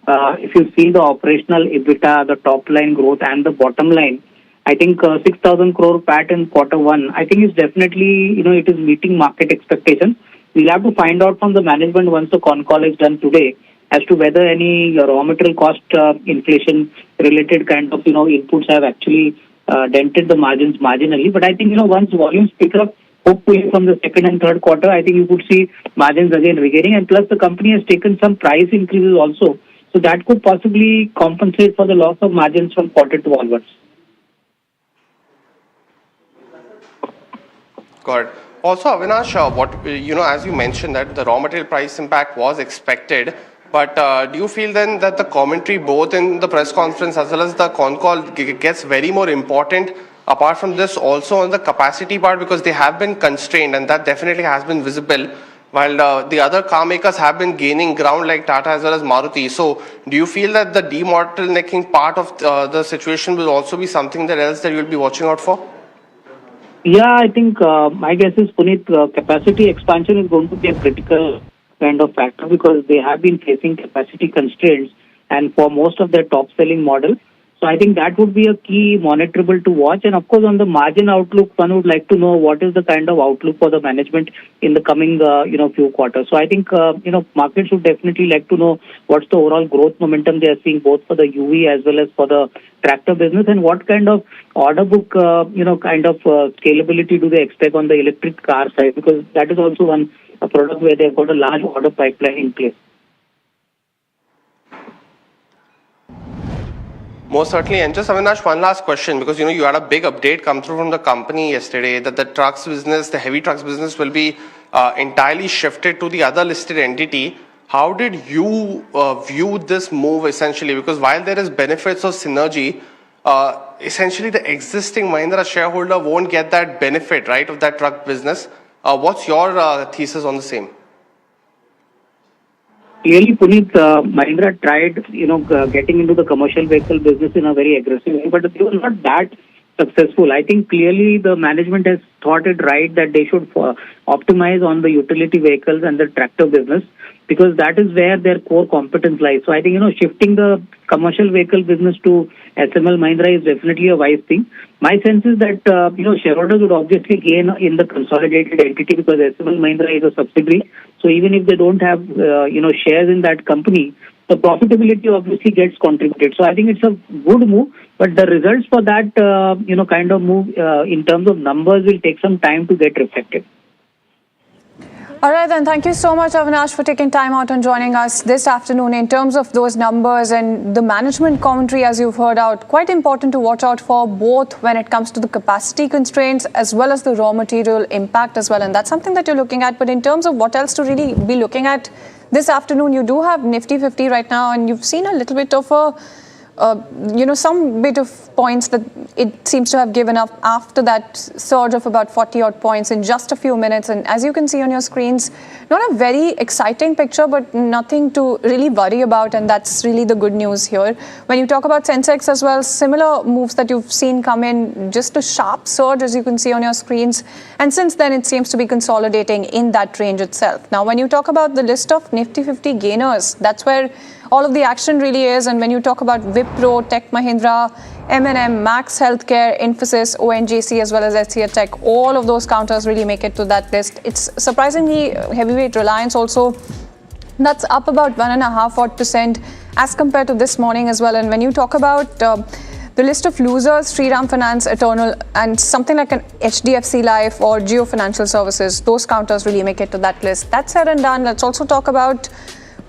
if you see the operational EBITDA, the top line growth and the bottom line, I think 6,000 crore PAT in quarter 1, I think is definitely, it is meeting market expectations. We'll have to find out from the management once the con call is done today as to whether any raw material cost inflation related kind of, inputs have actually dented the margins marginally. But I think, once volumes pick up, hopefully from the second and third quarter, I think you could see margins again regaining. And plus the company has taken some price increases also. So that could possibly compensate for the loss of margins from quarter 2 onwards. Got it. Also, Avinash, as you mentioned that the raw material price impact was expected, but do you feel then that the commentary both in the press conference as well as the con call gets very more important apart from this also on the capacity part, because they have been constrained and that definitely has been visible, while the other car makers have been gaining ground like Tata as well as Maruti. So do you feel that the debottlenecking part of the situation will also be something else that you'll be watching out for? Yeah, I think my guess is, Puneet, capacity expansion is going to be a critical kind of factor because they have been facing capacity constraints and for most of their top-selling models. So I think that would be a key monitorable to watch. And of course, on the margin outlook, one would like to know what is the kind of outlook for the management in the coming, few quarters. So I think, markets would definitely like to know what's the overall growth momentum they are seeing both for the UV as well as for the tractor business, and what kind of order book, scalability do they expect on the electric car side, because that is also a product where they've got a large order pipeline in place. Most certainly. And just Avinash, one last question, because you had a big update come through from the company yesterday that the trucks business, the heavy trucks business will be entirely shifted to the other listed entity. How did you view this move essentially? Because while there is benefits of synergy, essentially the existing Mahindra shareholder won't get that benefit, right, of that truck business. What's your thesis on the same? Clearly, Puneet, Mahindra tried, getting into the commercial vehicle business in a very aggressive way, but they were not that successful. I think clearly the management has thought it right that they should optimize on the utility vehicles and the tractor business, because that is where their core competence lies. So I think, shifting the commercial vehicle business to SML Mahindra is definitely a wise thing. My sense is that, shareholders would obviously gain in the consolidated entity because SML Mahindra is a subsidiary. So even if they don't have, shares in that company, the profitability obviously gets contributed. So I think it's a good move, but the results for that, kind of move in terms of numbers will take some time to get reflected. All right, then. Thank you so much, Avinash, for taking time out and joining us this afternoon. In terms of those numbers and the management commentary, as you've heard out, quite important to watch out for both when it comes to the capacity constraints as well as the raw material impact as well. And that's something that you're looking at. But in terms of what else to really be looking at this afternoon, you do have Nifty 50 right now, and you've seen a little bit of a some bit of points that it seems to have given up after that surge of about 40 odd points in just a few minutes. And as you can see on your screens, not a very exciting picture, but nothing to really worry about. And that's really the good news here. When you talk about Sensex as well, similar moves that you've seen come in, just a sharp surge, as you can see on your screens. And since then, it seems to be consolidating in that range itself. Now, when you talk about the list of Nifty 50 gainers, that's where all of the action really is. And when you talk about Wipro, Tech Mahindra, M&M, Max Healthcare, Infosys, ONGC, as well as HCL Tech, all of those counters really make it to that list. It's surprisingly heavyweight Reliance also, that's up about 1.5% as compared to this morning as well. And when you talk about the list of losers, Shriram Finance, Eternal, and something like an HDFC Life or Geo Financial Services, those counters really make it to that list. That said and done, let's also talk about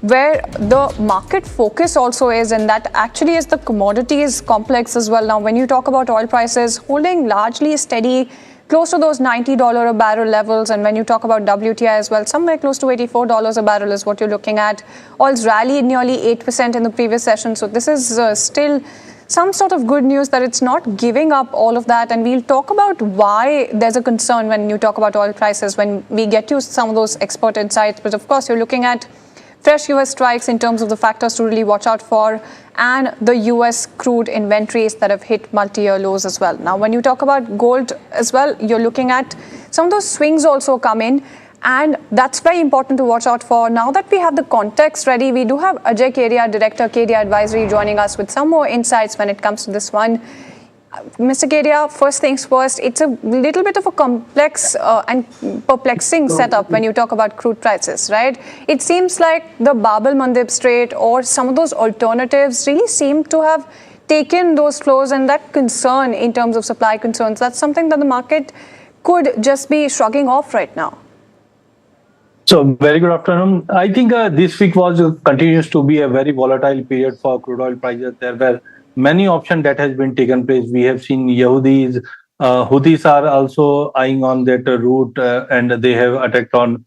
where the market focus also is, and that actually is the commodities complex as well. Now, when you talk about oil prices holding largely steady, close to those $90 a barrel levels, and when you talk about WTI as well, somewhere close to $84 a barrel is what you're looking at. Oil's rallied nearly 8% in the previous session, so this is still some sort of good news that it's not giving up all of that. And we'll talk about why there's a concern when you talk about oil prices when we get to some of those expert insights. But of course, you're looking at fresh US strikes in terms of the factors to really watch out for, and the US crude inventories that have hit multi-year lows as well. Now, when you talk about gold as well, you're looking at some of those swings also come in, and that's very important to watch out for. Now that we have the context ready, we do have Ajay Kedia, Director, Kedia Advisory, joining us with some more insights when it comes to this one. Mr. Kedia, first things first, it's a little bit of a complex and perplexing setup when you talk about crude prices, right? It seems like the Bab el-Mandeb Strait or some of those alternatives really seem to have taken those flows, and that concern in terms of supply concerns, that's something that the market could just be shrugging off right now. So, very good afternoon. I think this week continues to be a very volatile period for crude oil prices. There were many options that has been taken place. We have seen Houthis are also eyeing on that route, and they have attacked on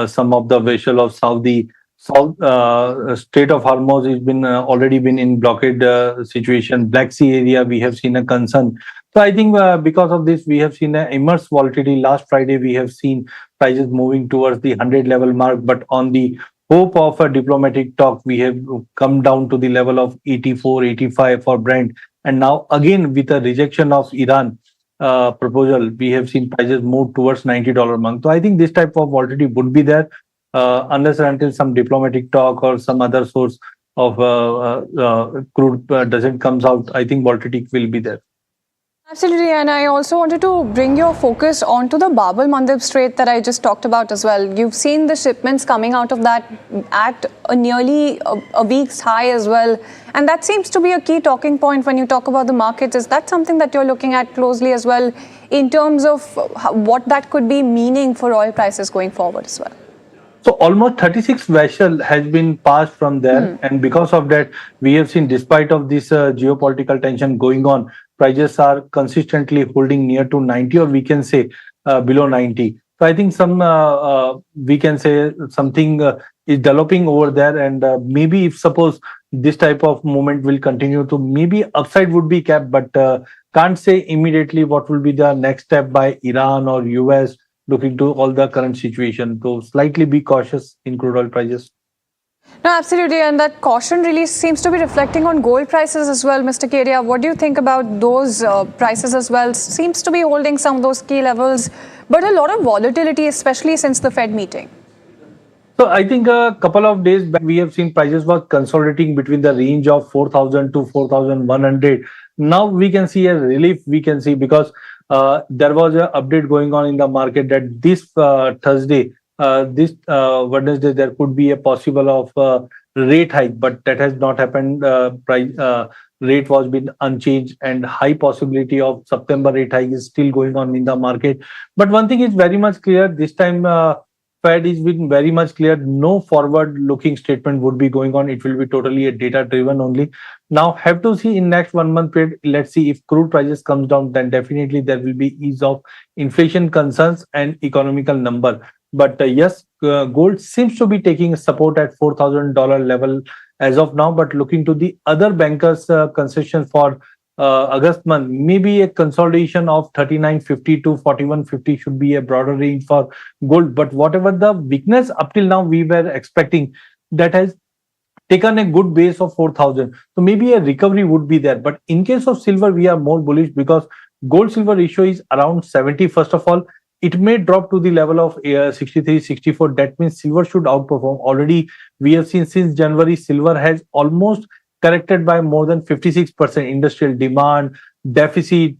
some of the vessel of Saudi. Strait of Hormuz has been already been in blockade situation. Black Sea area, we have seen a concern. So I think because of this, we have seen an immense volatility. Last Friday, we have seen prices moving towards the 100 level mark, but on the hope of a diplomatic talk, we have come down to the level of 84, 85 for Brent. And now again, with a rejection of Iran proposal, we have seen prices move towards $90 mark. So I think this type of volatility would be there unless and until some diplomatic talk or some other source of crude doesn't comes out. I think volatility will be there. Absolutely, and I also wanted to bring your focus onto the Bab el-Mandeb Strait that I just talked about as well. You've seen the shipments coming out of that at nearly a week's high as well, and that seems to be a key talking point when you talk about the markets. Is that something that you're looking at closely as well in terms of what that could be meaning for oil prices going forward as well? So almost 36 vessels has been passed from there, and because of that, we have seen, despite of this geopolitical tension going on, prices are consistently holding near to 90, or we can say below 90. So I think we can say something is developing over there, and maybe if suppose this type of movement will continue, to maybe upside would be capped, but can't say immediately what will be the next step by Iran or US. Looking to all the current situation, so slightly be cautious in crude oil prices. No, absolutely, and that caution really seems to be reflecting on gold prices as well, Mr. Kedia. What do you think about those prices as well? Seems to be holding some of those key levels, but a lot of volatility, especially since the Fed meeting. So I think a couple of days back, we have seen prices were consolidating between the range of 4,000 to 4,100. Now we can see a relief, we can see, because there was an update going on in the market that this Thursday, this Wednesday, there could be a possible of rate hike, but that has not happened. Rate was been unchanged, and high possibility of September rate hike is still going on in the market. But one thing is very much clear this time. Fed is been very much clear. No forward-looking statement would be going on. It will be totally a data-driven only. Now, have to see in next 1 month period. Let's see if crude prices comes down. Then definitely there will be ease of inflation concerns and economical number. But yes, gold seems to be taking support at $4,000 level, as of now, but looking to the other bankers' concessions for August month, maybe a consolidation of 39.50 to 41.50 should be a broader range for gold. But whatever the weakness up till now we were expecting, that has taken a good base of 4,000. So maybe a recovery would be there. But in case of silver, we are more bullish because gold silver ratio is around 70. First of all, it may drop to the level of 63, 64. That means silver should outperform. Already we have seen since January, silver has almost corrected by more than 56%. Industrial demand deficit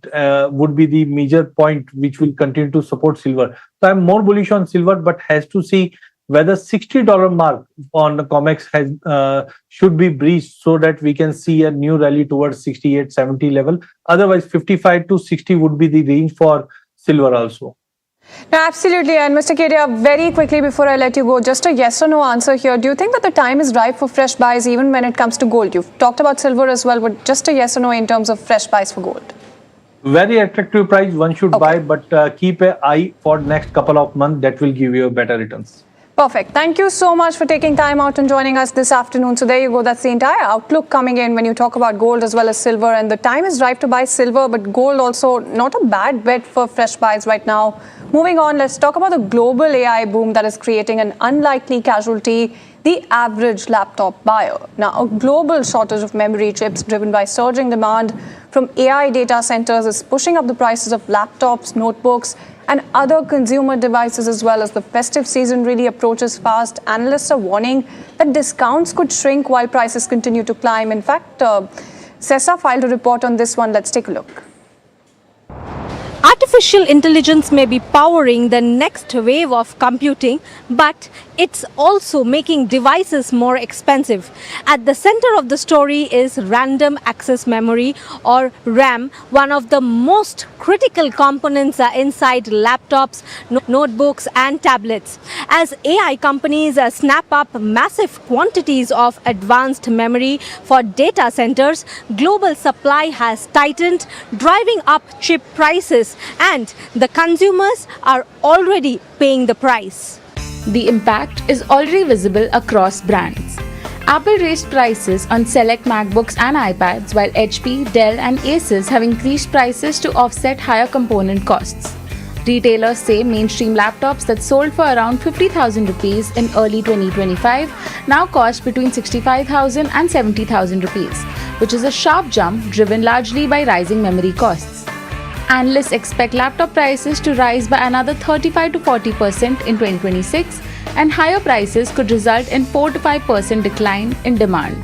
would be the major point which will continue to support silver. So I'm more bullish on silver, but has to see whether $60 mark on the COMEX has should be breached so that we can see a new rally towards 68, 70 level. Otherwise, 55 to 60 would be the range for silver also. No, absolutely. And Mr. Kedia, very quickly before I let you go, just a yes or no answer here. Do you think that the time is ripe for fresh buys even when it comes to gold? You've talked about silver as well, but just a yes or no in terms of fresh buys for gold. Very attractive price, one should buy, but keep an eye for next couple of months. That will give you better returns. Perfect. Thank you so much for taking time out and joining us this afternoon. So there you go. That's the entire outlook coming in when you talk about gold as well as silver. And the time is ripe to buy silver, but gold also not a bad bet for fresh buys right now. Moving on, let's talk about the global AI boom that is creating an unlikely casualty, the average laptop buyer. Now, a global shortage of memory chips driven by surging demand from AI data centers is pushing up the prices of laptops, notebooks, and other consumer devices as well. As the festive season really approaches fast, analysts are warning that discounts could shrink while prices continue to climb. In fact, CESA filed a report on this one. Let's take a look. Artificial intelligence may be powering the next wave of computing, but it's also making devices more expensive. At the center of the story is random access memory, or RAM, one of the most critical components inside laptops, notebooks and tablets. As AI companies snap up massive quantities of advanced memory for data centers, global supply has tightened, driving up chip prices, and the consumers are already paying the price. The impact is already visible across brands. Apple raised prices on select MacBooks and iPads, while HP, Dell and Asus have increased prices to offset higher component costs. Retailers say mainstream laptops that sold for around 50,000 rupees in early 2025 now cost between 65,000 and 70,000 rupees, which is a sharp jump driven largely by rising memory costs. Analysts expect laptop prices to rise by another 35 to 40% in 2026, and higher prices could result in 4 to 5% decline in demand.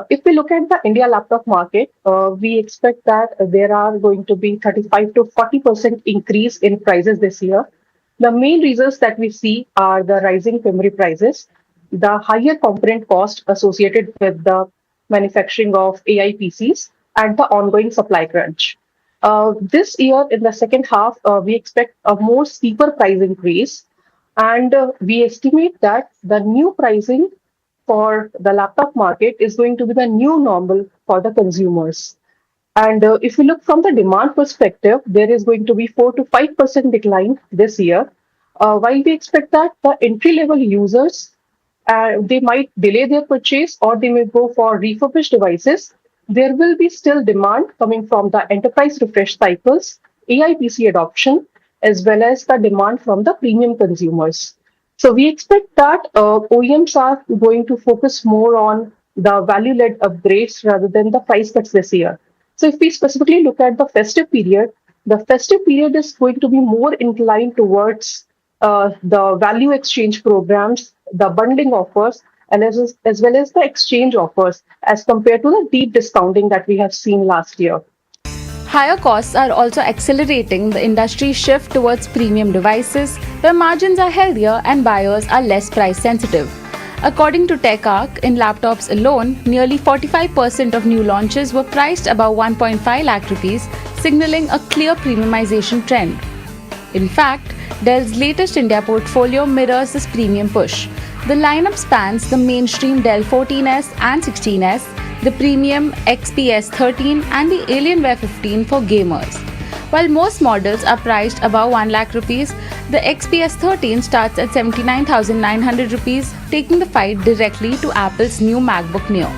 If we look at the India laptop market, we expect that there are going to be 35 to 40% increase in prices this year. The main reasons that we see are the rising memory prices, the higher component cost associated with the manufacturing of AI PCs, and the ongoing supply crunch. This year, in the second half, we expect a more steeper price increase, and we estimate that the new pricing for the laptop market is going to be the new normal for the consumers. And if we look from the demand perspective, there is going to be 4 to 5% decline this year. While we expect that the entry-level users, they might delay their purchase or they may go for refurbished devices, there will be still demand coming from the enterprise refresh cycles, AI PC adoption, as well as the demand from the premium consumers. So we expect that OEMs are going to focus more on the value-led upgrades rather than the price cuts this year. So if we specifically look at the festive period is going to be more inclined towards the value exchange programs, the bundling offers, and as well as the exchange offers as compared to the deep discounting that we have seen last year. Higher costs are also accelerating the industry's shift towards premium devices, where margins are healthier and buyers are less price sensitive. According to TechArc, in laptops alone, nearly 45% of new launches were priced above 1.5 lakh rupees, signaling a clear premiumization trend. In fact, Dell's latest India portfolio mirrors this premium push. The lineup spans the mainstream Dell 14S and 16S, the premium XPS 13 and the Alienware 15 for gamers. While most models are priced above 1 lakh rupees, the XPS 13 starts at 79,900 rupees, taking the fight directly to Apple's new MacBook Neo.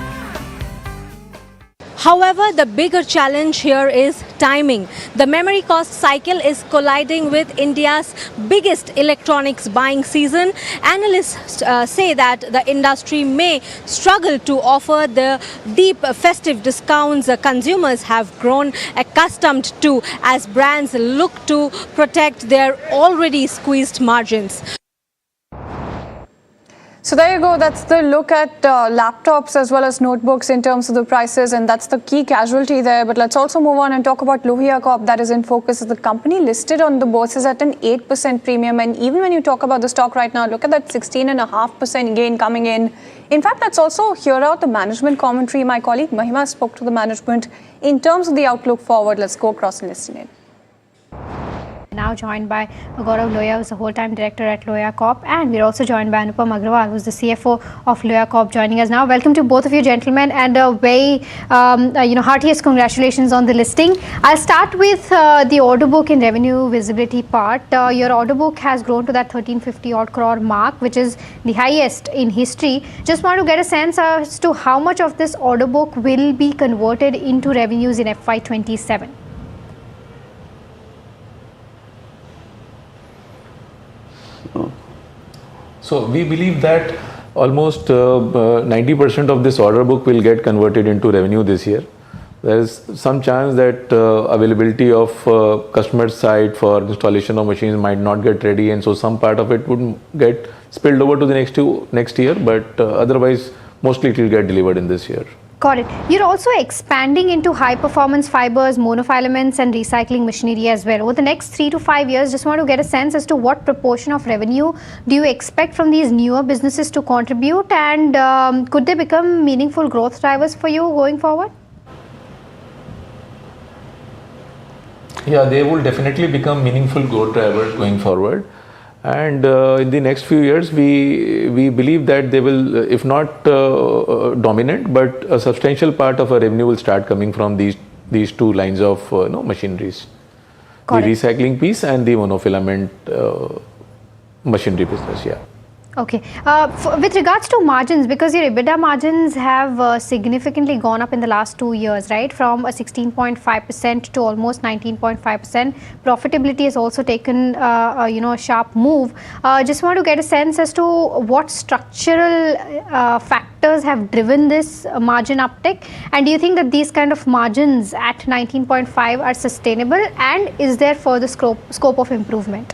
However, the bigger challenge here is timing. The memory cost cycle is colliding with India's biggest electronics buying season. Analysts say that the industry may struggle to offer the deep festive discounts consumers have grown accustomed to as brands look to protect their already squeezed margins. So there you go, that's the look at laptops as well as notebooks in terms of the prices, and that's the key casualty there. But let's also move on and talk about Lohia Corp, that is in focus. The company listed on the bourses at an 8% premium, and even when you talk about the stock right now, look at that 16.5% gain coming in. In fact, let's also hear out the management commentary. My colleague Mahima spoke to the management in terms of the outlook forward. Let's go across and listen in. Now joined by Gaurav Lohia, who's the whole-time director at Lohia Corp, and we're also joined by Anupam Agrawal, who's the CFO of Lohia Corp, joining us now. Welcome to both of you, gentlemen, and a very heartiest congratulations on the listing. I'll start with the order book and revenue visibility part. Your order book has grown to that 1350 odd crore mark, which is the highest in history. Just want to get a sense as to how much of this order book will be converted into revenues in FY27. So we believe that almost 90% of this order book will get converted into revenue this year. There is some chance that availability of customer side for installation of machines might not get ready, and so some part of it would get spilled over to the next year, but otherwise mostly it will get delivered in this year. Got it. You're also expanding into high-performance fibers, monofilaments and recycling machinery as well. Over the next 3 to 5 years, just want to get a sense as to what proportion of revenue do you expect from these newer businesses to contribute, and could they become meaningful growth drivers for you going forward? Yeah, they will definitely become meaningful growth drivers going forward. And in the next few years, we believe that they will, if not dominant, but a substantial part of our revenue will start coming from these two lines of machineries. The recycling piece and the monofilament machinery business, yeah. Okay. With regards to margins, because your EBITDA margins have significantly gone up in the last 2 years, right? From a 16.5% to almost 19.5%. Profitability has also taken, a sharp move. Just want to get a sense as to what structural factors have driven this margin uptick, and do you think that these kind of margins at 19.5 are sustainable, and is there further scope of improvement?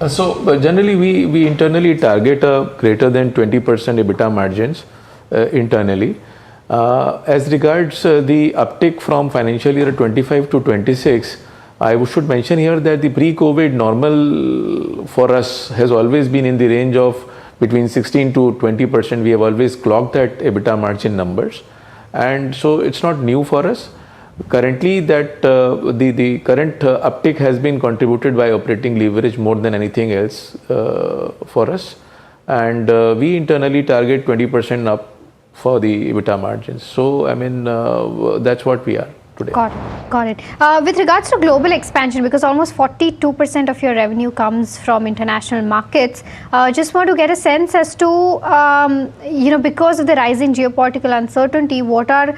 So generally we internally target a greater than 20% EBITDA margins internally. As regards the uptick from financial year 25 to 26, I should mention here that the pre-COVID normal for us has always been in the range of between 16 to 20%. We have always clocked that EBITDA margin numbers, and so it's not new for us. Currently, that the current uptick has been contributed by operating leverage more than anything else for us, and we internally target 20% up for the EBITDA margins. So, I mean, that's what we are today. Got it. With regards to global expansion, because almost 42% of your revenue comes from international markets, just want to get a sense as to, because of the rising geopolitical uncertainty, what are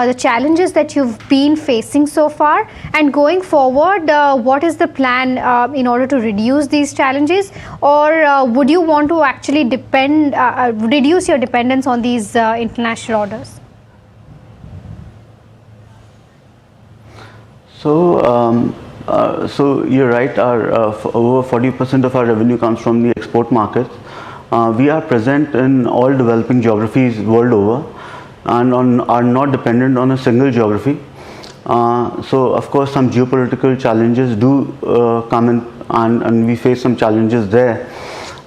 the challenges that you've been facing so far, and going forward, what is the plan in order to reduce these challenges, or would you want to actually reduce your dependence on these international orders? So you're right. Over 40% of our revenue comes from the export markets. We are present in all developing geographies world over, and are not dependent on a single geography. So of course, some geopolitical challenges do come in, and we face some challenges there.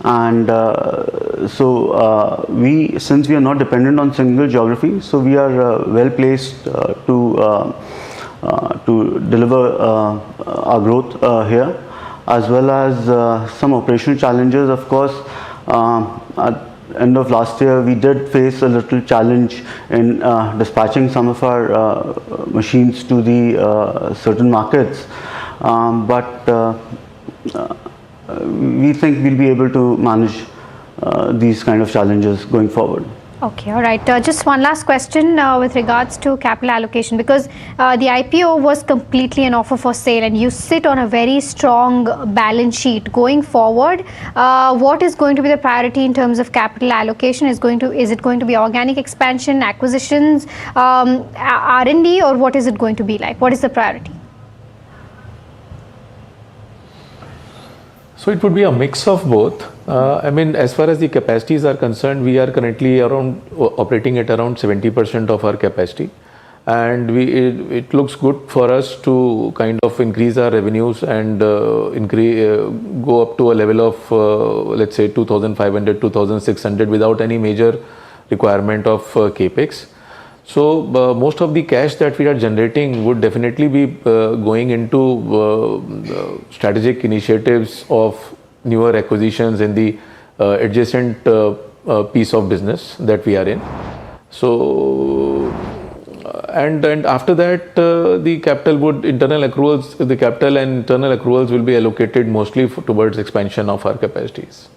And since we are not dependent on single geography, so we are well placed to deliver our growth here, as well as some operational challenges. Of course, end of last year, we did face a little challenge in dispatching some of our machines to the certain markets, but we think we'll be able to manage these kind of challenges going forward. Okay, all right. Just one last question with regards to capital allocation, because the IPO was completely an offer for sale and you sit on a very strong balance sheet. Going forward, what is going to be the priority in terms of capital allocation? Is it going to be organic expansion, acquisitions, R&D, or what is it going to be like? What is the priority? So it would be a mix of both. I mean, as far as the capacities are concerned, we are currently operating at around 70% of our capacity, and it looks good for us to kind of increase our revenues and go up to a level of let's say 2,500, 2,600 without any major requirement of capex. So most of the cash that we are generating would definitely be going into strategic initiatives of newer acquisitions in the adjacent piece of business that we are in. So and after that the capital and internal accruals will be allocated mostly towards expansion of our capacities.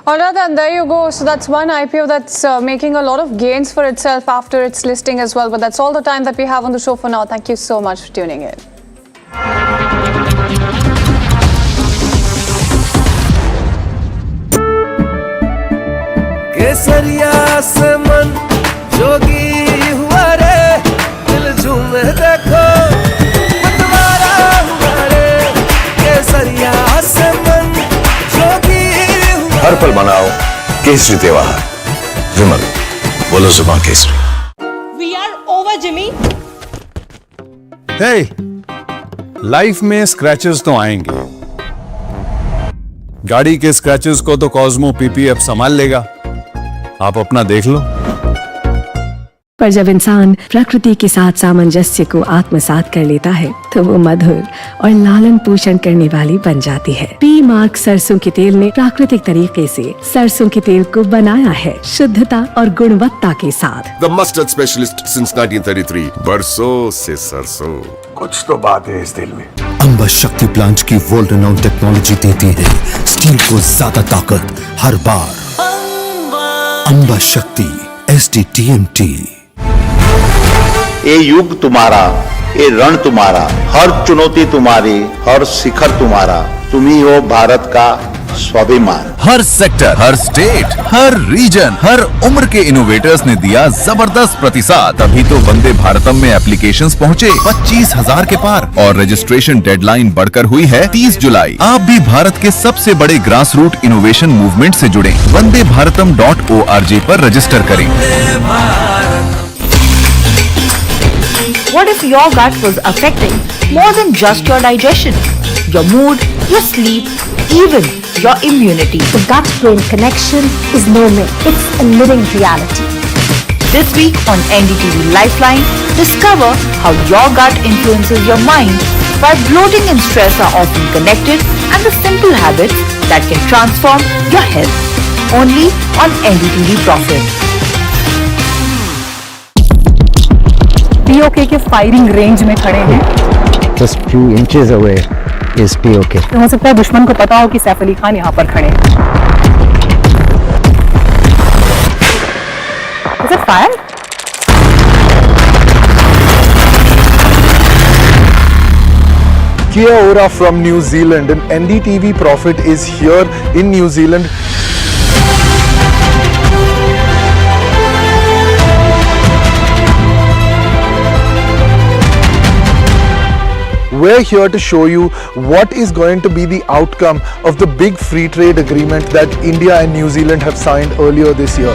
Alright, then there you go. So that's one IPO that's making a lot of gains for itself after its listing as well. But that's all the time that we have on the show for now. Thank you so much for tuning in. केसरिया से मन जोगी हुआ रे दिल झूमे देखो मतवारा हुआ रे केसरिया से मन जोगी हर पल मनाओ केसरी त्योहार। विमल, बोलो जुबान केसरी। We are over, Jimmy. Hey, life में स्क्रैचेस तो आएंगे। गाड़ी के स्क्रैचेस को तो कॉस्मो पीपीएफ संभाल लेगा, आप अपना देख लो। पर जब इंसान प्रकृति के साथ सामंजस्य को आत्मसात कर लेता है तो वो मधुर और लालन पोषण करने वाली बन जाती है। पी मार्क सरसों के तेल ने प्राकृतिक तरीके से सरसों के तेल को बनाया है शुद्धता और गुणवत्ता के साथ। The mustard specialist since 1933. बरसों से सरसों। कुछ तो बात है इस दिल में। अंबा शक्ति प्लांट की वर्ल्ड रेनाउंड टेक्नोलॉजी देती है स्टील को ज्यादा ताकत हर बार। अंबा शक्ति SDTMT। ये युग तुम्हारा, ये रण तुम्हारा, हर चुनौती तुम्हारी, हर शिखर तुम्हारा, तुम ही हो भारत का स्वाभिमान। हर सेक्टर, हर स्टेट, हर रीजन, हर उम्र के इनोवेटर्स ने दिया जबरदस्त प्रतिसाद, तभी तो वंदे भारतम में एप्लीकेशंस पहुंचे 25,000 के पार और रजिस्ट्रेशन डेडलाइन बढ़कर हुई है 30 जुलाई। आप भी भारत के सबसे बड़े ग्रास रूट इनोवेशन मूवमेंट से जुड़े। vandebharatam.org पर रजिस्टर करें। What if your gut was affecting more than just your digestion, your mood, your sleep, even your immunity? The gut-brain connection is no myth. It's a living reality. This week on NDTV Lifeline, discover how your gut influences your mind, why bloating and stress are often connected, and the simple habits that can transform your health. Only on NDTV Profit. POK के firing range में खड़े हैं। Just few inches away is POK. तो हो सकता है दुश्मन को पता हो कि सैफ अली खान यहाँ पर खड़े हैं। Is it fire? Kia ora from New Zealand, and NDTV Profit is here in New Zealand. We're here to show you what is going to be the outcome of the big free trade agreement that India and New Zealand have signed earlier this year.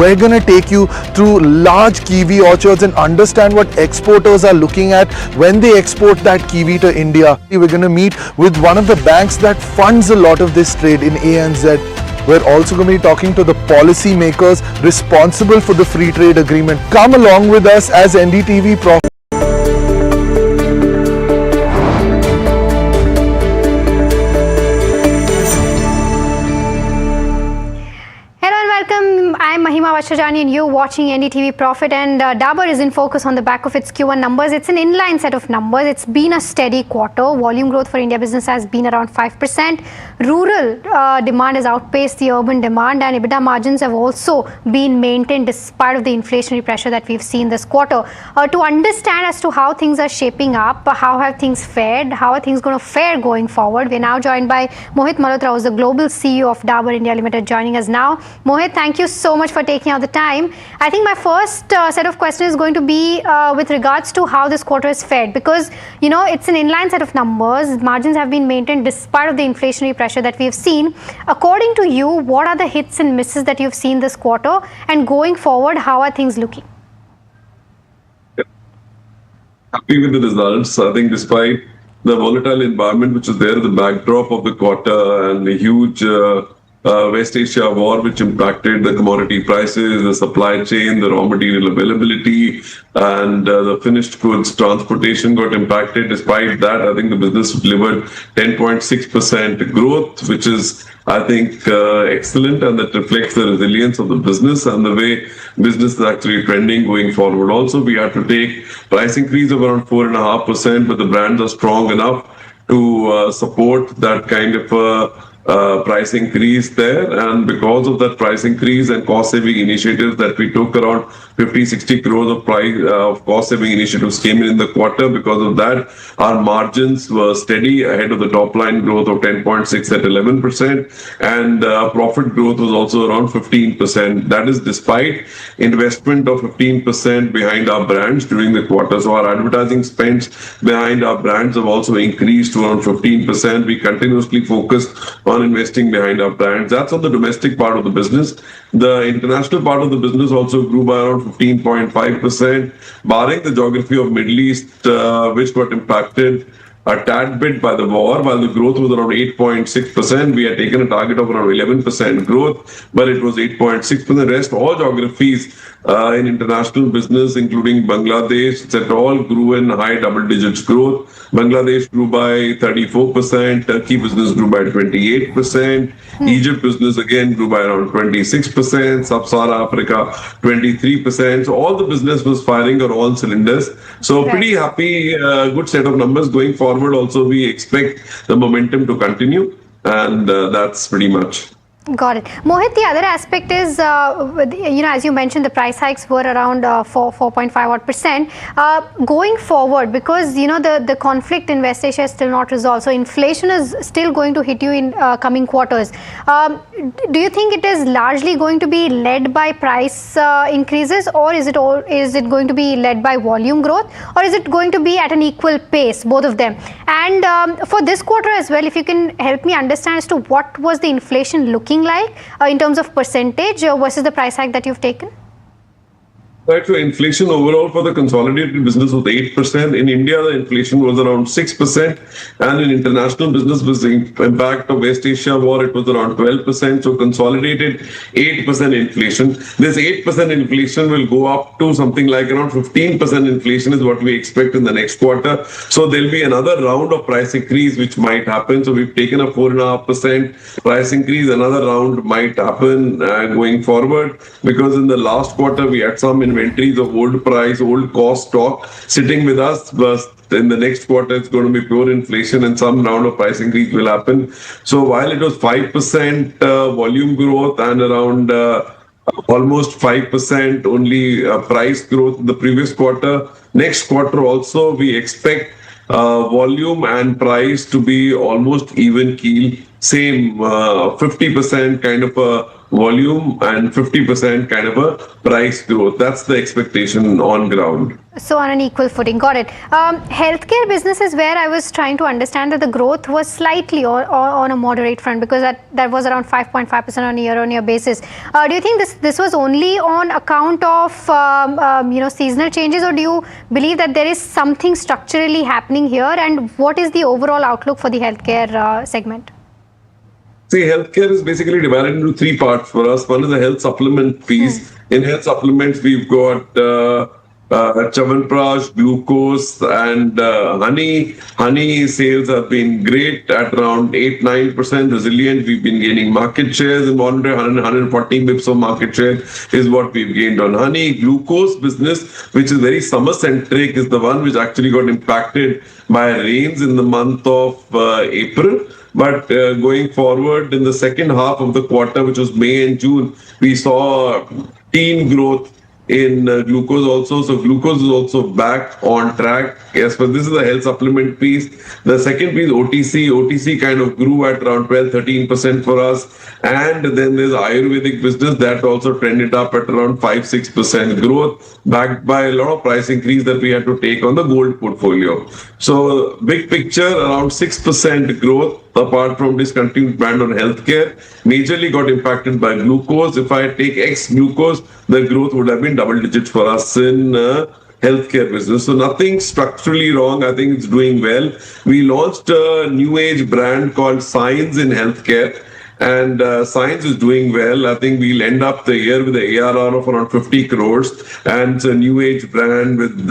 We're going to take you through large kiwi orchards and understand what exporters are looking at when they export that kiwi to India. We're going to meet with one of the banks that funds a lot of this trade in ANZ. We're also going to be talking to the policy makers responsible for the free trade agreement. Come along with us as NDTV Profit. Deshjani and you're watching NDTV Profit, and Dabur is in focus on the back of its Q1 numbers. It's an inline set of numbers. It's been a steady quarter. Volume growth for India business has been around 5%. Rural demand has outpaced the urban demand, and EBITDA margins have also been maintained despite of the inflationary pressure that we've seen this quarter. To understand as to how things are shaping up, how have things fared, how are things going to fare going forward, we're now joined by Mohit Malhotra, who's the global CEO of Dabur India Limited, joining us now. Mohit, thank you so much for taking out the time. I think my first set of questions is going to be with regards to how this quarter is fared, because you know it's an inline set of numbers. Margins have been maintained despite of the inflationary pressure that we've seen. According to you, what are the hits and misses that you've seen this quarter, and going forward, how are things looking? Happy with the results. I think despite the volatile environment which is there, the backdrop of the quarter and the huge West Asia war which impacted the commodity prices, the supply chain, the raw material availability, and the finished goods transportation got impacted. Despite that, I think the business delivered 10.6% growth, which is, I think, excellent, and that reflects the resilience of the business and the way business is actually trending going forward. Also, we had to take price increase of around 4.5%, but the brands are strong enough to support that kind of price increase there, and because of that price increase and cost saving initiatives that we took, around 50-60 crores of cost saving initiatives came in the quarter. Because of that, our margins were steady ahead of the top line growth of 10.6 at 11%, and profit growth was also around 15%. That is despite investment of 15% behind our brands during the quarter. So our advertising spends behind our brands have also increased to around 15%. We continuously focus on investing behind our brands. That's on the domestic part of the business. The international part of the business also grew by around 15.5%, barring the geography of Middle East, which got impacted a tad bit by the war. While the growth was around 8.6%, we had taken a target of around 11% growth, but it was 8.6%. Rest, all geographies in international business, including Bangladesh, that all grew in high double digits growth. Bangladesh grew by 34%, Turkey business grew by 28%, Egypt business again grew by around 26%, Sub-Saharan Africa 23%. So all the business was firing on all cylinders. So pretty happy, good set of numbers going forward. Also, we expect the momentum to continue, and that's pretty much. Got it. Mohit, the other aspect is, as you mentioned, the price hikes were around 4.5%. Going forward, because, the conflict in West Asia is still not resolved, so inflation is still going to hit you in coming quarters. Do you think it is largely going to be led by price increases, or is it going to be led by volume growth, or is it going to be at an equal pace, both of them? And for this quarter as well, if you can help me understand as to what was the inflation looking like in terms of percentage versus the price hike that you've taken? Right, so inflation overall for the consolidated business was 8%. In India, the inflation was around 6%. And in international business, with the impact of West Asia war, it was around 12%. So consolidated 8% inflation. This 8% inflation will go up to something like around 15% inflation is what we expect in the next quarter. So there'll be another round of price increase which might happen. So we've taken a 4.5% price increase. Another round might happen going forward, because in the last quarter, we had some inventories of old price, old cost stock sitting with us, but in the next quarter it's going to be pure inflation and some round of price increase will happen. So while it was 5% volume growth and around almost 5% only price growth in the previous quarter, next quarter also we expect volume and price to be almost even keel, same 50% kind of a volume and 50% kind of a price growth. That's the expectation on ground. So on an equal footing, got it. Healthcare business is where I was trying to understand that the growth was slightly on a moderate front, because that was around 5.5% on a year-on-year basis. Do you think this was only on account of seasonal changes, or do you believe that there is something structurally happening here, and what is the overall outlook for the healthcare segment? See, healthcare is basically divided into three parts for us. One is the health supplement piece. In health supplements, we've got Chyawanprash, glucose, and honey. Honey sales have been great at around 8-9% resilient. We've been gaining market shares in modern trade. 140 bips of market share is what we've gained on honey. Glucose business, which is very summer centric, is the one which actually got impacted by rains in the month of April. But going forward in the second half of the quarter, which was May and June, we saw teen growth in glucose also. So glucose is also back on track. Yes, but this is the health supplement piece. The second piece, OTC. OTC kind of grew at around 12-13% for us. And then there's Ayurvedic business that also trended up at around 5-6% growth, backed by a lot of price increase that we had to take on the gold portfolio. So big picture, around 6% growth, apart from discontinued brand on healthcare, majorly got impacted by glucose. If I take ex-glucose, the growth would have been double digits for us in healthcare business. So nothing structurally wrong. I think it's doing well. We launched a new age brand called Science in healthcare. And Science is doing well. I think we'll end up the year with an ARR of around 50 crores. And it's a new age brand with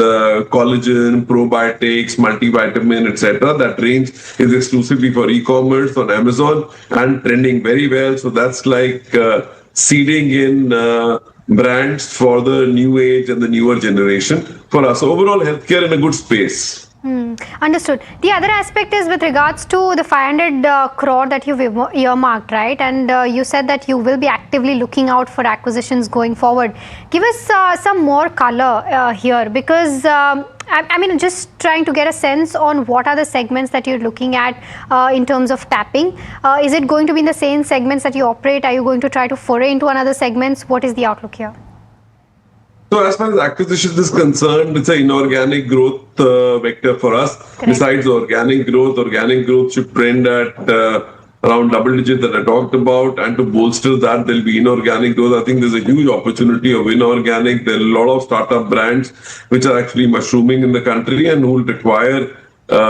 collagen, probiotics, multivitamin, etc. That range is exclusively for e-commerce on Amazon and trending very well. So that's like seeding in brands for the new age and the newer generation for us. Overall, healthcare in a good space. Understood. The other aspect is with regards to the 500 crore that you've earmarked, right? And you said that you will be actively looking out for acquisitions going forward. Give us some more color here, because I mean, just trying to get a sense on what are the segments that you're looking at in terms of tapping. Is it going to be in the same segments that you operate? Are you going to try to foray into another segments? What is the outlook here? So as far as acquisitions is concerned, it's an inorganic growth vector for us. Correct. Besides organic growth should trend at around double digit that I talked about, and to bolster that, there'll be inorganic growth. I think there's a huge opportunity of inorganic. There are a lot of startup brands which are actually mushrooming in the country and who will require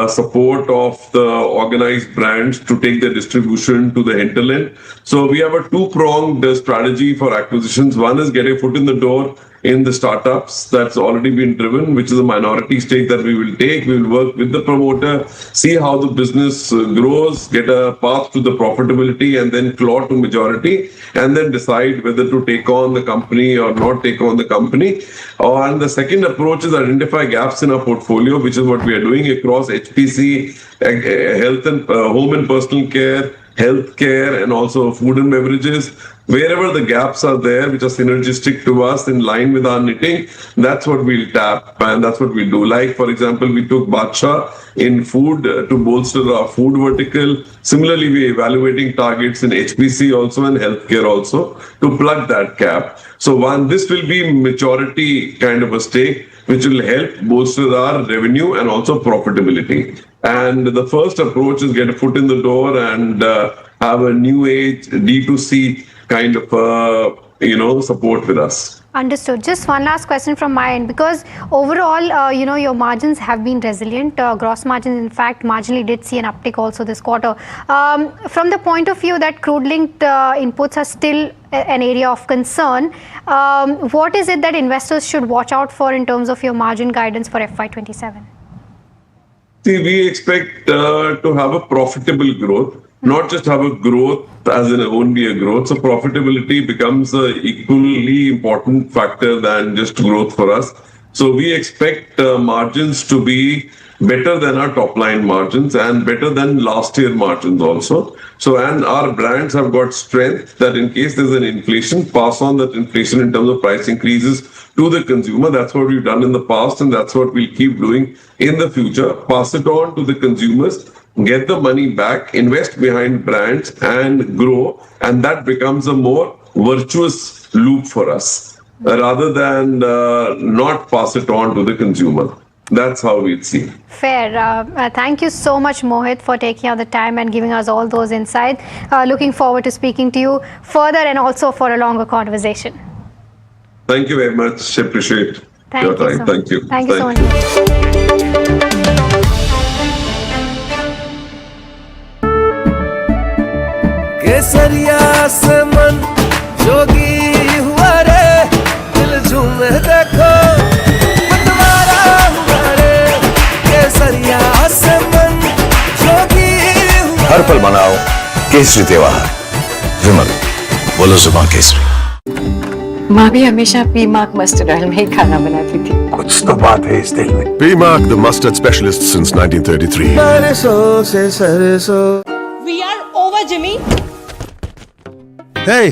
support of the organized brands to take their distribution to the hinterland. So we have a two-pronged strategy for acquisitions. One is get a foot in the door in the startups that's already been driven, which is a minority stake that we will take. We will work with the promoter, see how the business grows, get a path to the profitability, and then claw to majority, and then decide whether to take on the company or not take on the company. And the second approach is identify gaps in our portfolio, which is what we are doing across HPC, health and home and personal care, healthcare, and also food and beverages. Wherever the gaps are there, which are synergistic to us in line with our knitting, that's what we'll tap and that's what we'll do. Like, for example, we took Badshah in food to bolster our food vertical. Similarly, we're evaluating targets in HPC also and healthcare also to plug that gap. So one, this will be maturity kind of a stake, which will help bolster our revenue and also profitability. And the first approach is get a foot in the door and have a new age D2C kind of support with us. Understood. Just one last question from my end, because overall, your margins have been resilient. Gross margins, in fact, marginally did see an uptick also this quarter. From the point of view that crude-linked inputs are still an area of concern, what is it that investors should watch out for in terms of your margin guidance for FY27? See, we expect to have a profitable growth, not just have a growth as in only a growth. So profitability becomes an equally important factor than just growth for us. So we expect margins to be better than our top line margins and better than last year margins also. So, and our brands have got strength that in case there's an inflation, pass on that inflation in terms of price increases to the consumer. That's what we've done in the past and that's what we'll keep doing in the future. Pass it on to the consumers, get the money back, invest behind brands and grow. And that becomes a more virtuous loop for us rather than not pass it on to the consumer. That's how we'd see. Fair. Thank you so much, Mohit, for taking out the time and giving us all those insights. Looking forward to speaking to you further and also for a longer conversation. Thank you very much. Appreciate your time. Thank you. Thank you so much. केसरिया से मन जोगी हुआ रे दिल झूमे देखो सफल बनाओ केसरी त्योहार। विमल, बोलो जुबान केसरी। माँ भी हमेशा पी मार्क मस्टर्ड ऑयल में ही खाना बनाती थी। कुछ तो बात है इस दिल में। P-Mark, the mustard specialist since 1933. सरसों से सरसों। We are over, Jimmy. Hey,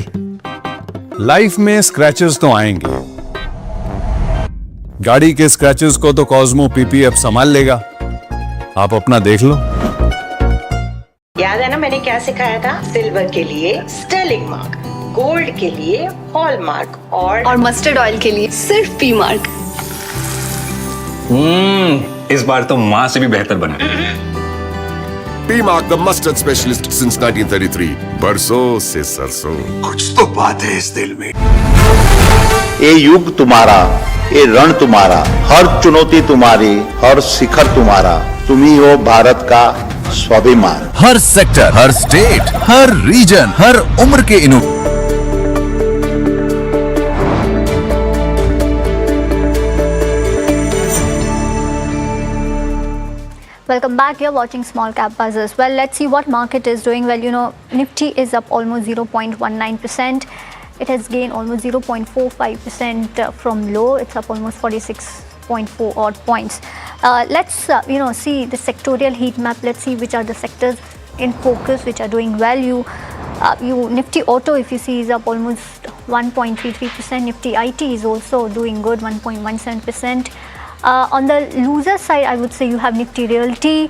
life में स्क्रैचेस तो आएंगे। गाड़ी के स्क्रैचेस को तो कॉस्मो पीपीएफ संभाल लेगा। आप अपना देख लो। याद है ना मैंने क्या सिखाया था? सिल्वर के लिए स्टर्लिंग मार्क, गोल्ड के लिए हॉलमार्क और मस्टर्ड ऑयल के लिए सिर्फ पी मार्क। इस बार तो माँ से भी बेहतर बना। P-Mark, the mustard specialist since 1933. बरसों से सरसों। कुछ तो बात है इस दिल में। ये युग तुम्हारा, ये रण तुम्हारा, हर चुनौती तुम्हारी, हर शिखर तुम्हारा, तुम ही हो भारत का स्वाभिमान। हर सेक्टर, हर स्टेट, हर रीजन, हर उम्र के Welcome back. You're watching Small Cap Buzzers. Well, let's see what market is doing. Well, you know, Nifty is up almost 0.19%. It has gained almost 0.45% from low. It's up almost 46.4 odd points. Let's see the sectorial heat map. Let's see which are the sectors in focus which are doing well. Nifty Auto, if you see, is up almost 1.33%. Nifty IT is also doing good, 1.17%. On the loser side, I would say you have Nifty Realty,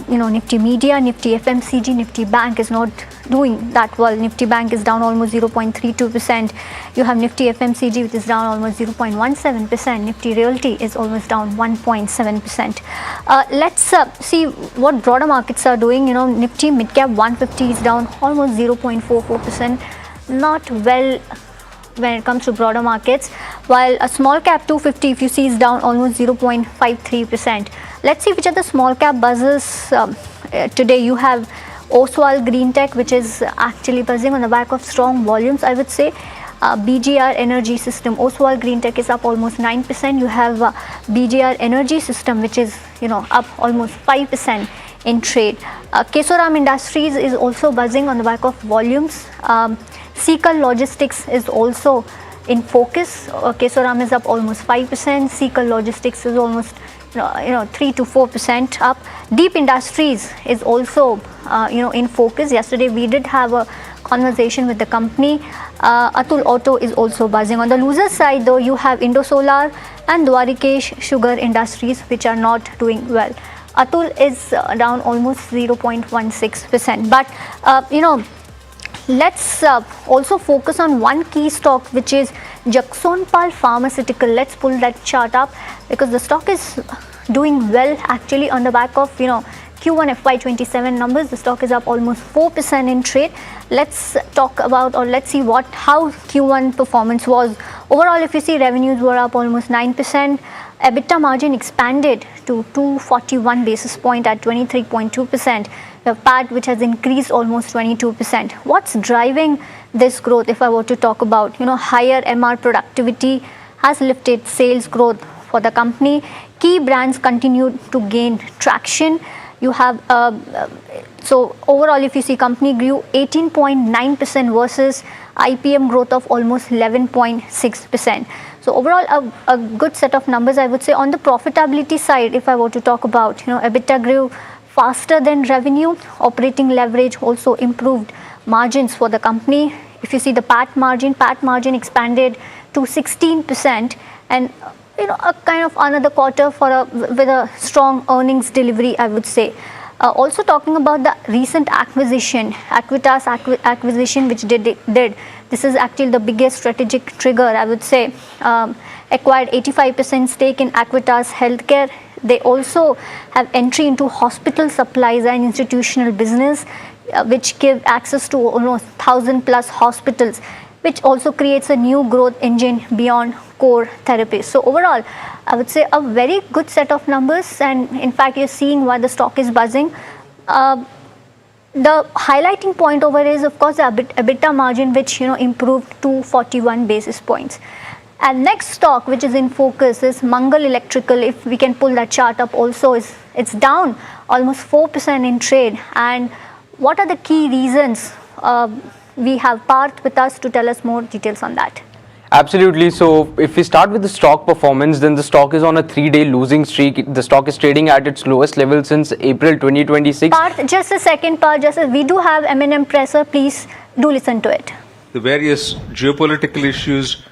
Nifty Media, Nifty FMCG, Nifty Bank is not doing that well. Nifty Bank is down almost 0.32%. You have Nifty FMCG, which is down almost 0.17%. Nifty Realty is almost down 1.7%. Let's see what broader markets are doing. Nifty Midcap 150 is down almost 0.44%. Not well when it comes to broader markets, while a small cap 250, if you see, is down almost 0.53%. Let's see which are the small cap buzzers today. You have Oswald Green Tech, which is actually buzzing on the back of strong volumes, I would say. BGR Energy System, Oswald Green Tech is up almost 9%. You have BGR Energy System, which is up almost 5% in trade. Kesoram Industries is also buzzing on the back of volumes. Sequel Logistics is also in focus. Kesoram is up almost 5%. Sequel Logistics is almost 3 to 4% up. Deep Industries is also in focus. Yesterday we did have a conversation with the company. Atul Auto is also buzzing. On the loser side though, you have Indosolar and Dwarikesh Sugar Industries, which are not doing well. Atul is down almost 0.16%. But let's also focus on one key stock, which is Jagsonpal Pharmaceutical. Let's pull that chart up because the stock is doing well actually on the back of Q1 FY27 numbers. The stock is up almost 4% in trade. Let's talk about, or let's see how Q1 performance was. Overall, if you see, revenues were up almost 9%. EBITDA margin expanded to 241 basis point at 23.2%. The PAT, which has increased almost 22%. What's driving this growth? If I were to talk about, higher MR productivity has lifted sales growth for the company. Key brands continue to gain traction. You have so overall, if you see, company grew 18.9% versus IPM growth of almost 11.6%. So overall, a good set of numbers, I would say. On the profitability side, if I were to talk about, EBITDA grew faster than revenue. Operating leverage also improved margins for the company. If you see the PAT margin expanded to 16%, and a kind of another quarter with a strong earnings delivery, I would say. Also talking about the recent acquisition, Aquitas acquisition, which did. This is actually the biggest strategic trigger, I would say. Acquired 85% stake in Aquitas Healthcare. They also have entry into hospital supplies and institutional business, which give access to almost 1,000 plus hospitals, which also creates a new growth engine beyond core therapies. So overall, I would say a very good set of numbers, and in fact, you're seeing why the stock is buzzing. The highlighting point over is, of course, the EBITDA margin, which improved to 41 basis points. And next stock which is in focus is Mangal Electrical. If we can pull that chart up also, it's down almost 4% in trade. And what are the key reasons? We have Parth with us to tell us more details on that. Absolutely. So if we start with the stock performance, then the stock is on a 3-day losing streak. The stock is trading at its lowest level since April 2026. Parth, just a second, Parth, we do have M&M presser. Please do listen to it. The various geopolitical issues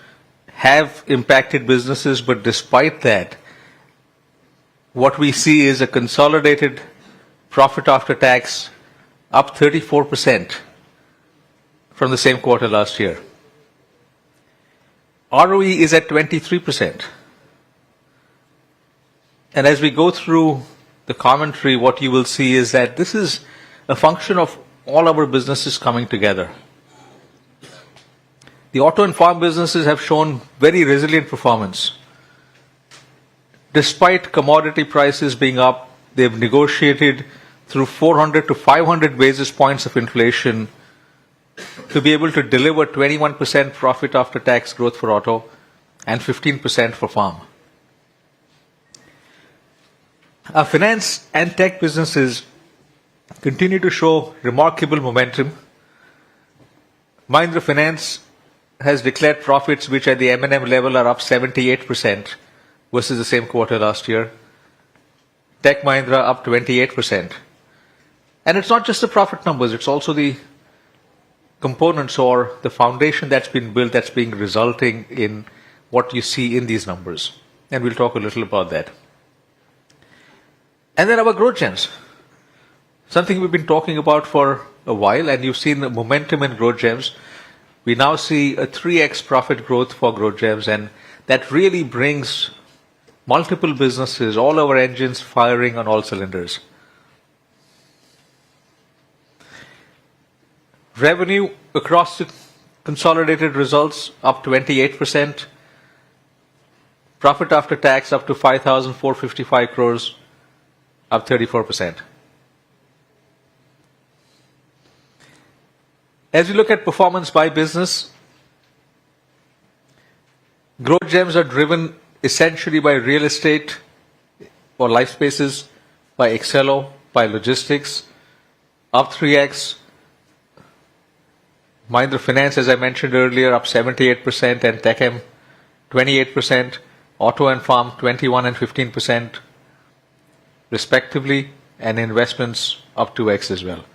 have impacted businesses, but despite that, what we see is a consolidated profit after tax up 34% from the same quarter last year. ROE is at 23%. And as we go through the commentary, what you will see is that this is a function of all our businesses coming together. The auto and farm businesses have shown very resilient performance. Despite commodity prices being up, they've negotiated through 400 to 500 basis points of inflation to be able to deliver 21% profit after tax growth for auto and 15% for farm. Our finance and tech businesses continue to show remarkable momentum. Mahindra Finance has declared profits which at the M&M level are up 78% versus the same quarter last year. Tech Mahindra up 28%. And it's not just the profit numbers, it's also the components or the foundation that's been built that's being resulting in what you see in these numbers. And we'll talk a little about that. And then our growth gems. Something we've been talking about for a while, and you've seen the momentum in growth gems. We now see a 3x profit growth for growth gems, and that really brings multiple businesses, all our engines firing on all cylinders. Revenue across the consolidated results up 28%. Profit after tax up to 5,455 crores, up 34%. As we look at performance by business, growth gems are driven essentially by real estate or life spaces, by Excello, by logistics, up 3x. Mahindra Finance, as I mentioned earlier, up 78%, and TechM 28%, Auto and Farm 21 and 15% respectively, and investments up 2x as well.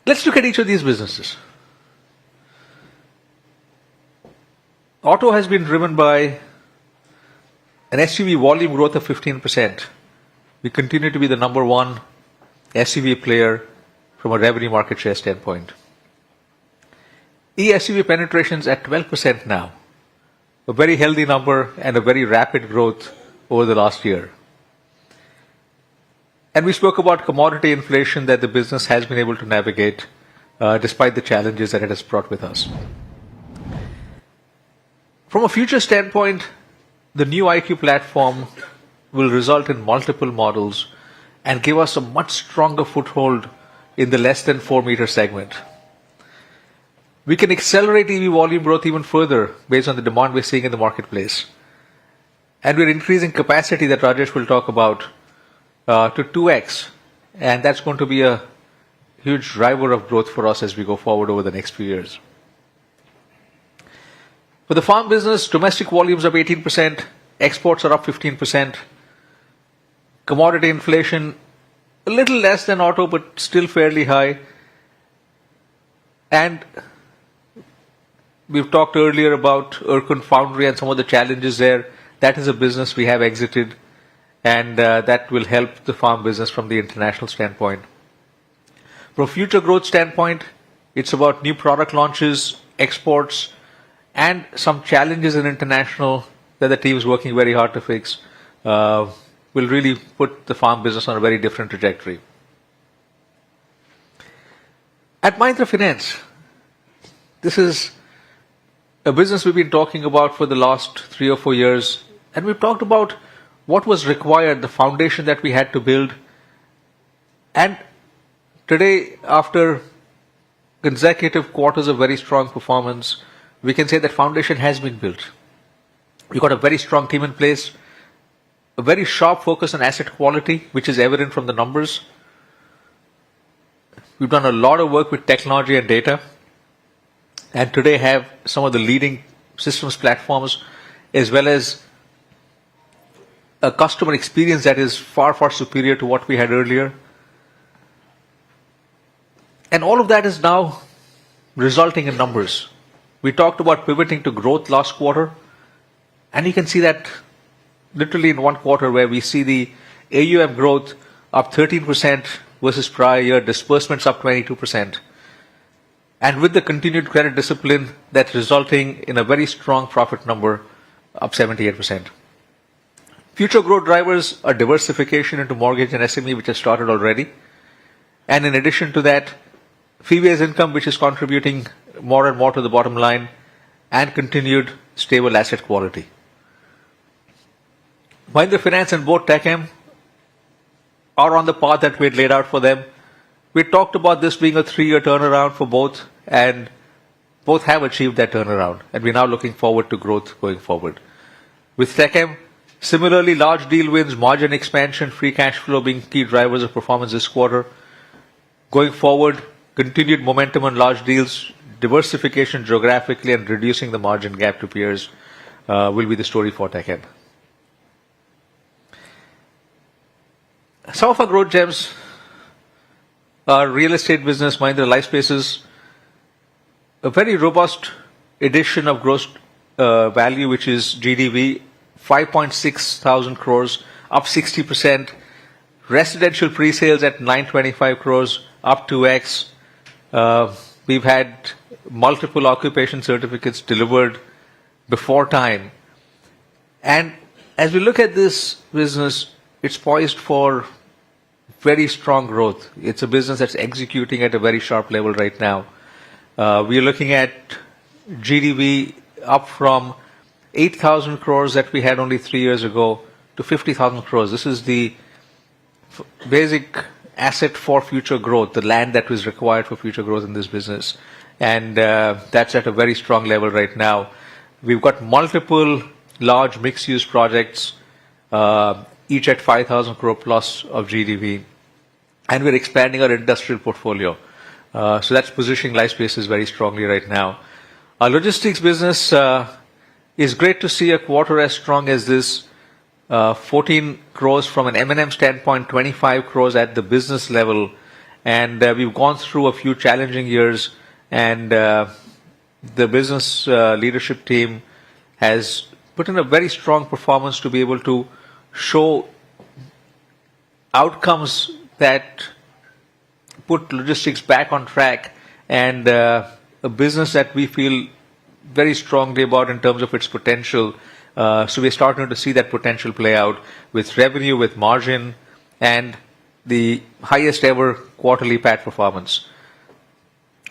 Let's look at each of these businesses. Auto has been driven by an SUV volume growth of 15%. We continue to be the number one SUV player from a revenue market share standpoint. E-SUV penetrations at 12% now, a very healthy number and a very rapid growth over the last year. And we spoke about commodity inflation that the business has been able to navigate despite the challenges that it has brought with us. From a future standpoint, the new IQ platform will result in multiple models and give us a much stronger foothold in the less than 4 meter segment. We can accelerate EV volume growth even further based on the demand we're seeing in the marketplace. And we're increasing capacity that Rajesh will talk about to 2x. And that's going to be a huge driver of growth for us as we go forward over the next few years. For the farm business, domestic volumes up 18%, exports are up 15%. Commodity inflation, a little less than auto, but still fairly high. And we've talked earlier about Erkun Foundry and some of the challenges there. That is a business we have exited, and that will help the farm business from the international standpoint. From a future growth standpoint, it's about new product launches, exports, and some challenges in international that the team is working very hard to fix. Will really put the farm business on a very different trajectory. At Mahindra Finance, this is a business we've been talking about for the last 3 or 4 years, and we've talked about what was required, the foundation that we had to build. And today, after consecutive quarters of very strong performance, we can say that foundation has been built. We've got a very strong team in place. a very sharp focus on asset quality, which is evident from the numbers. We've done a lot of work with technology and data, and today have some of the leading systems platforms, as well as a customer experience that is far, far superior to what we had earlier. And all of that is now resulting in numbers. We talked about pivoting to growth last quarter, and you can see that literally in one quarter, where we see the AUM growth up 13% versus prior year, disbursements up 22%. And with the continued credit discipline, that's resulting in a very strong profit number, up 78%. Future growth drivers are diversification into mortgage and SME, which has started already. And in addition to that, fee-based income, which is contributing more and more to the bottom line, and continued stable asset quality. Mahindra Finance and both TechM are on the path that we had laid out for them. We talked about this being a 3-year turnaround for both, and both have achieved that turnaround. And we're now looking forward to growth going forward. With TechM, similarly, large deal wins, margin expansion, free cash flow being key drivers of performance this quarter. Going forward, continued momentum on large deals, diversification geographically, and reducing the margin gap to peers will be the story for TechM. Some of our growth gems are real estate business, Mahindra Lifespaces, a very robust addition of gross value, which is GDV, 5.6 thousand crores, up 60%. Residential pre-sales at 925 crores, up 2x. We've had multiple occupation certificates delivered before time. And as we look at this business, it's poised for very strong growth. It's a business that's executing at a very sharp level right now. We are looking at GDV up from 8,000 crores that we had only 3 years ago to 50,000 crores. This is the basic asset for future growth, the land that was required for future growth in this business. And that's at a very strong level right now. We've got multiple large mixed-use projects, each at 5,000 crore plus of GDV. And we're expanding our industrial portfolio. So that's positioning Lifespaces very strongly right now. Our logistics business is great to see a quarter as strong as this. 14 crores from an M&M standpoint, 25 crores at the business level. And we've gone through a few challenging years. And the business leadership team has put in a very strong performance to be able to show outcomes that put logistics back on track, and a business that we feel very strongly about in terms of its potential. So we're starting to see that potential play out with revenue, with margin, and the highest ever quarterly PAT performance.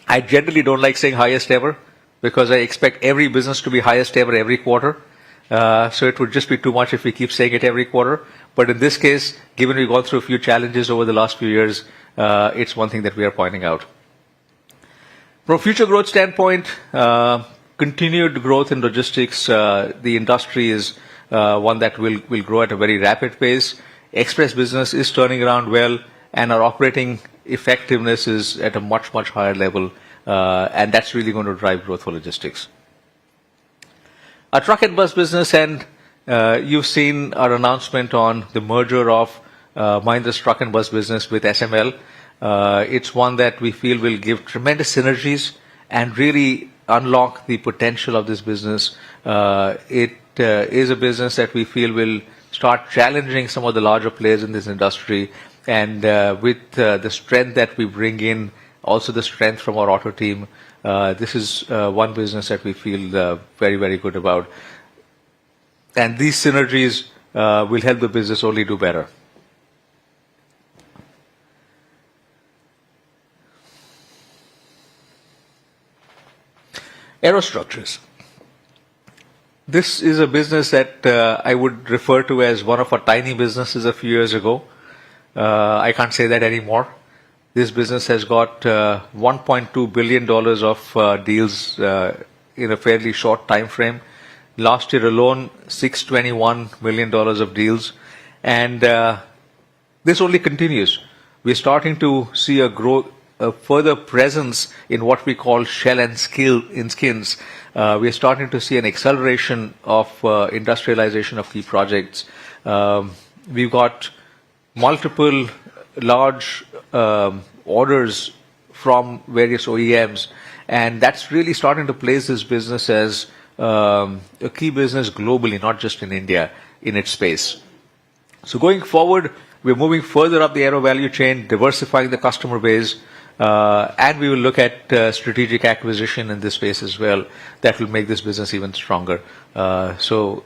I generally don't like saying highest ever because I expect every business to be highest ever every quarter. So it would just be too much if we keep saying it every quarter. But in this case, given we've gone through a few challenges over the last few years, it's one thing that we are pointing out. From a future growth standpoint, continued growth in logistics. The industry is one that will grow at a very rapid pace. Express business is turning around well, and our operating effectiveness is at a much, much higher level. And that's really going to drive growth for logistics. Our truck and bus business, and you've seen our announcement on the merger of Mahindra's truck and bus business with SML. It's one that we feel will give tremendous synergies and really unlock the potential of this business. It is a business that we feel will start challenging some of the larger players in this industry. And with the strength that we bring in, also the strength from our auto team, this is one business that we feel very, very good about. And these synergies will help the business only do better. Aerostructures. This is a business that I would refer to as one of our tiny businesses a few years ago. I can't say that anymore. This business has got $1.2 billion of deals in a fairly short time frame. Last year alone, $621 million of deals. And this only continues. We're starting to see a further presence in what we call shell and skins. We're starting to see an acceleration of industrialization of key projects. We've got multiple large orders from various OEMs, and that's really starting to place this business as a key business globally, not just in India, in its space. So going forward, we're moving further up the aero value chain, diversifying the customer base, and we will look at strategic acquisition in this space as well. That will make this business even stronger. So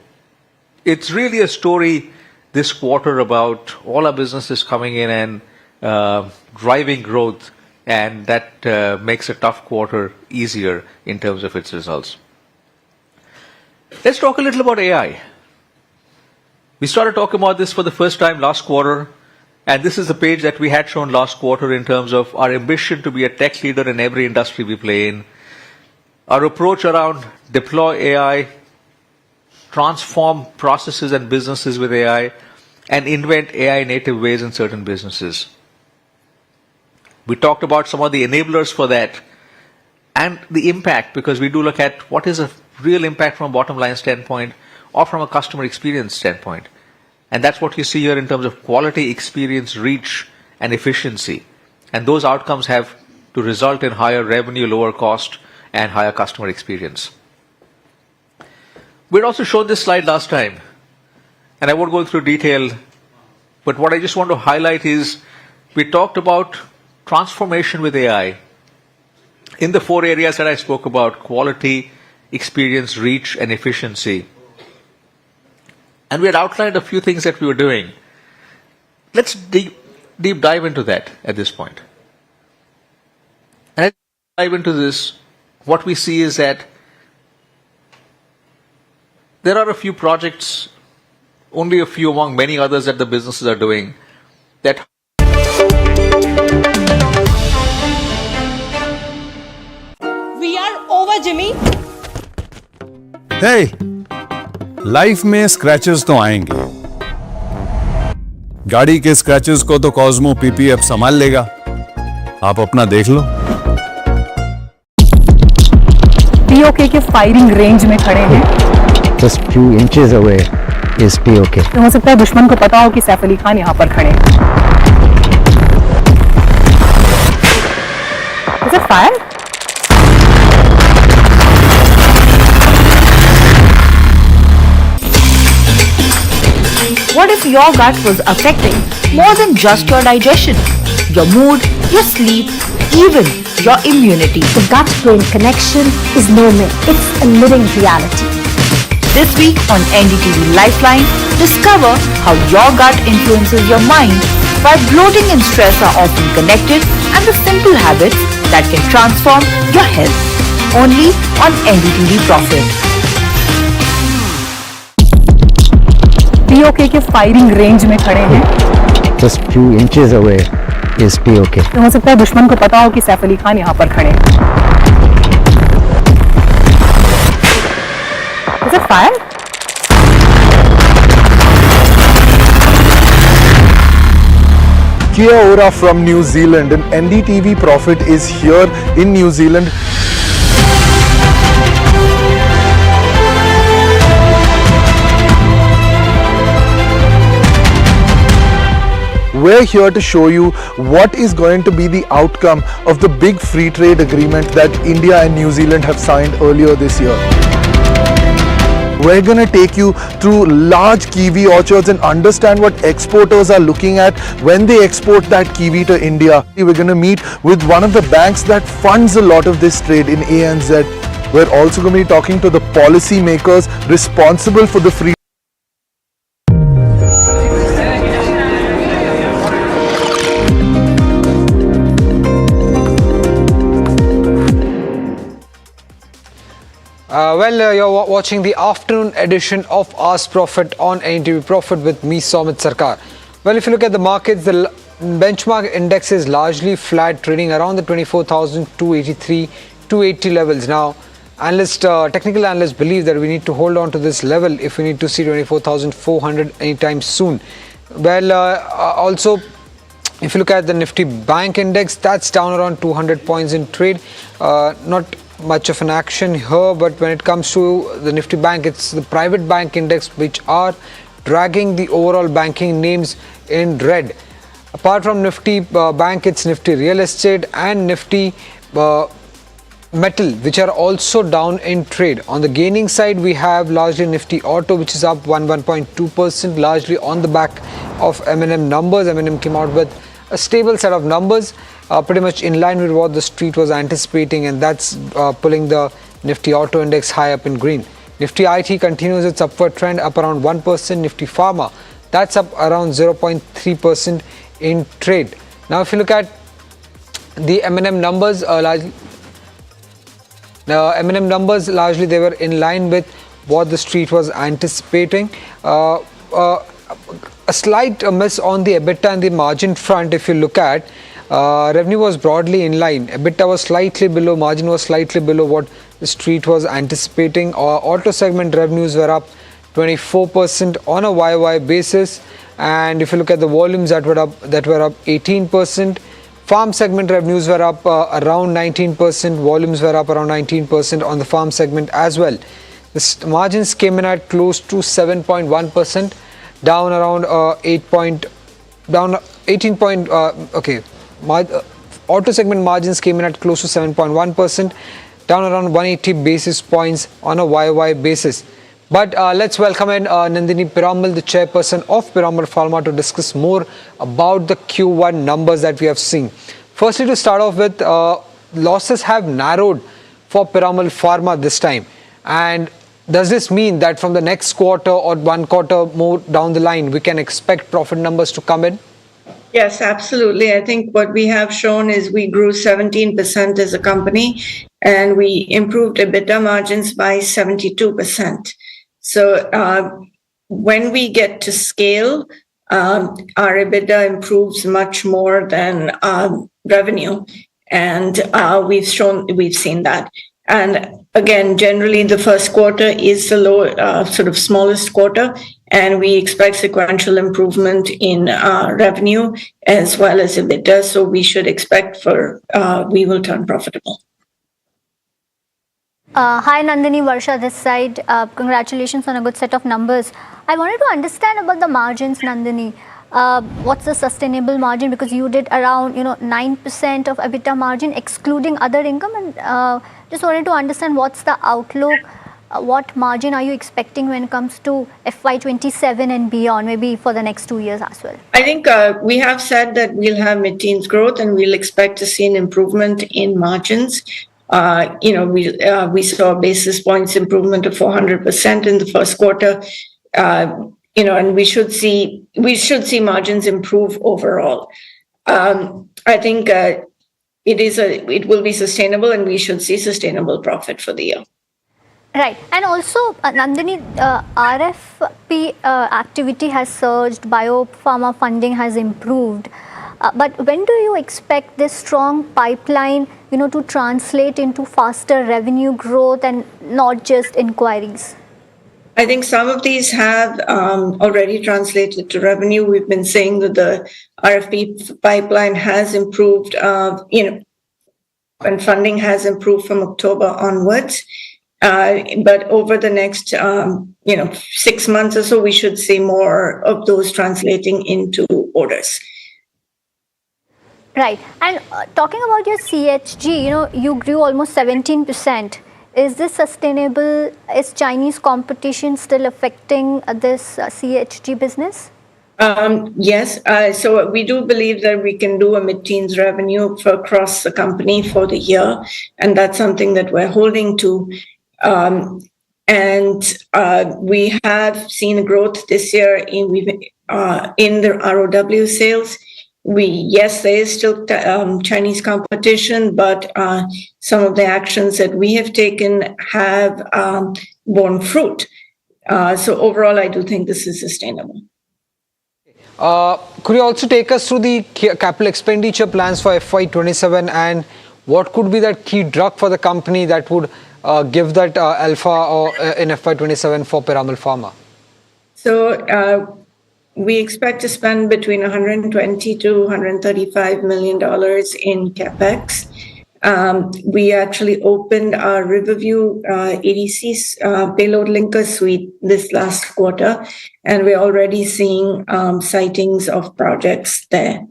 it's really a story this quarter about all our businesses coming in and driving growth, and that makes a tough quarter easier in terms of its results. Let's talk a little about AI. We started talking about this for the first time last quarter, and this is the page that we had shown last quarter in terms of our ambition to be a tech leader in every industry we play in, our approach around deploy AI, transform processes and businesses with AI, and invent AI native ways in certain businesses. We talked about some of the enablers for that and the impact, because we do look at what is a real impact from a bottom line standpoint or from a customer experience standpoint. And that's what you see here in terms of quality, experience, reach, and efficiency. And those outcomes have to result in higher revenue, lower cost, and higher customer experience. We'd also showed this slide last time, and I won't go through detail, but what I just want to highlight is we talked about transformation with AI in the 4 areas that I spoke about: quality, experience, reach, and efficiency. And we had outlined a few things that we were doing. Let's deep dive into that at this point. And as we dive into this, what we see is that there are a few projects, only a few among many others that the businesses are doing, that We are over, Jimmy. Hey, life में scratches तो आएंगे। गाड़ी के scratches को तो Cosmo PPF संभाल लेगा, आप अपना देख लो। पीओके के फायरिंग रेंज में खड़े हैं। Just few inches away is POK. हो सकता है दुश्मन को पता हो कि सैफ अली खान यहाँ पर खड़े हैं। Is it fire? What if your gut was affecting more than just your digestion, your mood, your sleep, even your immunity? The gut-brain connection is no myth. It's a living reality. This week on NDTV Lifeline, discover how your gut influences your mind, why bloating and stress are often connected, and the simple habits that can transform your health. Only on NDTV Profit. PoK के firing range में खड़े हैं। Just few inches away is POK. हो सकता है दुश्मन को पता हो कि सैफ अली खान यहाँ पर खड़े हैं। Is it fire? Kia ora from New Zealand, and NDTV Profit is here in New Zealand. We're here to show you what is going to be the outcome of the big free trade agreement that India and New Zealand have signed earlier this year. We're going to take you through large kiwi orchards and understand what exporters are looking at when they export that kiwi to India. We're going to meet with one of the banks that funds a lot of this trade in ANZ. We're also going to be talking to the policy makers responsible for the free you're watching the afternoon edition of Ask Profit on NDTV Profit with me, Somit Sarkar. Well, if you look at the markets, the benchmark index is largely flat, trading around the 24,283, 280 levels. Now, technical analysts believe that we need to hold on to this level if we need to see 24,400 anytime soon. Well, also, if you look at the Nifty Bank Index, that's down around 200 points in trade. Not much of an action here, but when it comes to the Nifty Bank, it's the private bank index which are dragging the overall banking names in red. Apart from Nifty Bank, it's Nifty Real Estate and Nifty Metal, which are also down in trade. On the gaining side, we have largely Nifty Auto, which is up 1.2%, largely on the back of M&M numbers. M&M came out with a stable set of numbers, pretty much in line with what the street was anticipating, and that's pulling the Nifty Auto Index high up in green. Nifty IT continues its upward trend, up around 1%. Nifty Pharma, that's up around 0.3% in trade. Now, if you look at the M&M numbers, largely they were in line with what the street was anticipating. A slight miss on the EBITDA and the margin front. If you look at revenue was broadly in line, EBITDA was slightly below, margin was slightly below what the street was anticipating. Auto segment revenues were up 24% on a YY basis, and if you look at the volumes that were up 18%. Farm segment revenues were up around 19%, volumes were up around 19% on the farm segment as well. The margins came in at close to 7.1%, down around 18. Auto segment margins came in at close to 7.1%, down around 180 basis points on a YY basis. But let's welcome in Nandini Piramal, the chairperson of Piramal Pharma, to discuss more about the Q1 numbers that we have seen. Firstly, to start off with, losses have narrowed for Piramal Pharma this time. And does this mean that from the next quarter or one quarter more down the line, we can expect profit numbers to come in? Yes, absolutely. I think what we have shown is we grew 17% as a company, and we improved EBITDA margins by 72%. So when we get to scale, our EBITDA improves much more than revenue, and we've seen that. And again, generally the first quarter is the smallest quarter, and we expect sequential improvement in revenue as well as EBITDA. So we should expect we will turn profitable. Hi Nandini, Varsha this side. Congratulations on a good set of numbers. I wanted to understand about the margins, Nandini. What's the sustainable margin? Because you did around 9% of EBITDA margin excluding other income, and just wanted to understand what's the outlook. What margin are you expecting when it comes to FY27 and beyond, maybe for the next 2 years as well? I think we have said that we'll have mid-teens growth, and we'll expect to see an improvement in margins. We saw basis points improvement of 400% in the first quarter, and we should see margins improve overall. I think it will be sustainable, and we should see sustainable profit for the year. Right, and also Nandini, RFP activity has surged, biopharma funding has improved. But when do you expect this strong pipeline, to translate into faster revenue growth and not just inquiries? I think some of these have already translated to revenue. We've been saying that the RFP pipeline has improved, and funding has improved from October onwards. But over the next, 6 months or so, we should see more of those translating into orders. Right. And talking about your CHG, you grew almost 17%. Is this sustainable? Is Chinese competition still affecting this CHG business? Yes. So we do believe that we can do a mid-teens revenue across the company for the year. And that's something that we're holding to. And we have seen growth this year in the ROW sales. Yes, there is still Chinese competition, but some of the actions that we have taken have borne fruit. So overall, I do think this is sustainable. Could you also take us through the capital expenditure plans for FY27, and what could be that key drug for the company that would give that alpha in FY27 for Piramal Pharma? So we expect to spend between $120 to $135 million in capex. We actually opened our Riverview ADC payload linker suite this last quarter, and we're already seeing sightings of projects there.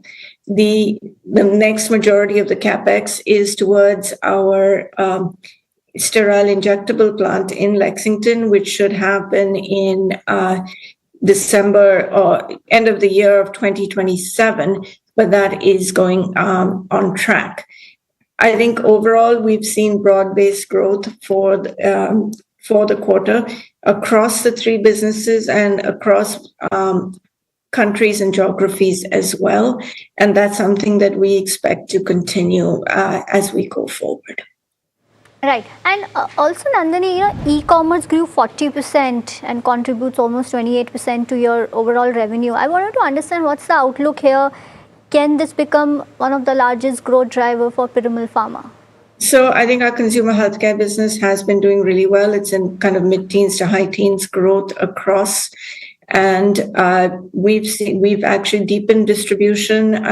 The next majority of the capex is towards our sterile injectable plant in Lexington, which should happen in December or end of the year of 2027, but that is going on track. I think overall we've seen broad-based growth for the quarter across the three businesses and across countries and geographies as well, and that's something that we expect to continue as we go forward. Right, and also Nandini, e-commerce grew 40% and contributes almost 28% to your overall revenue. I wanted to understand what's the outlook here. Can this become one of the largest growth driver for Piramal Pharma? So I think our consumer healthcare business has been doing really well. It's in kind of mid-teens to high-teens growth across, and we've actually deepened distribution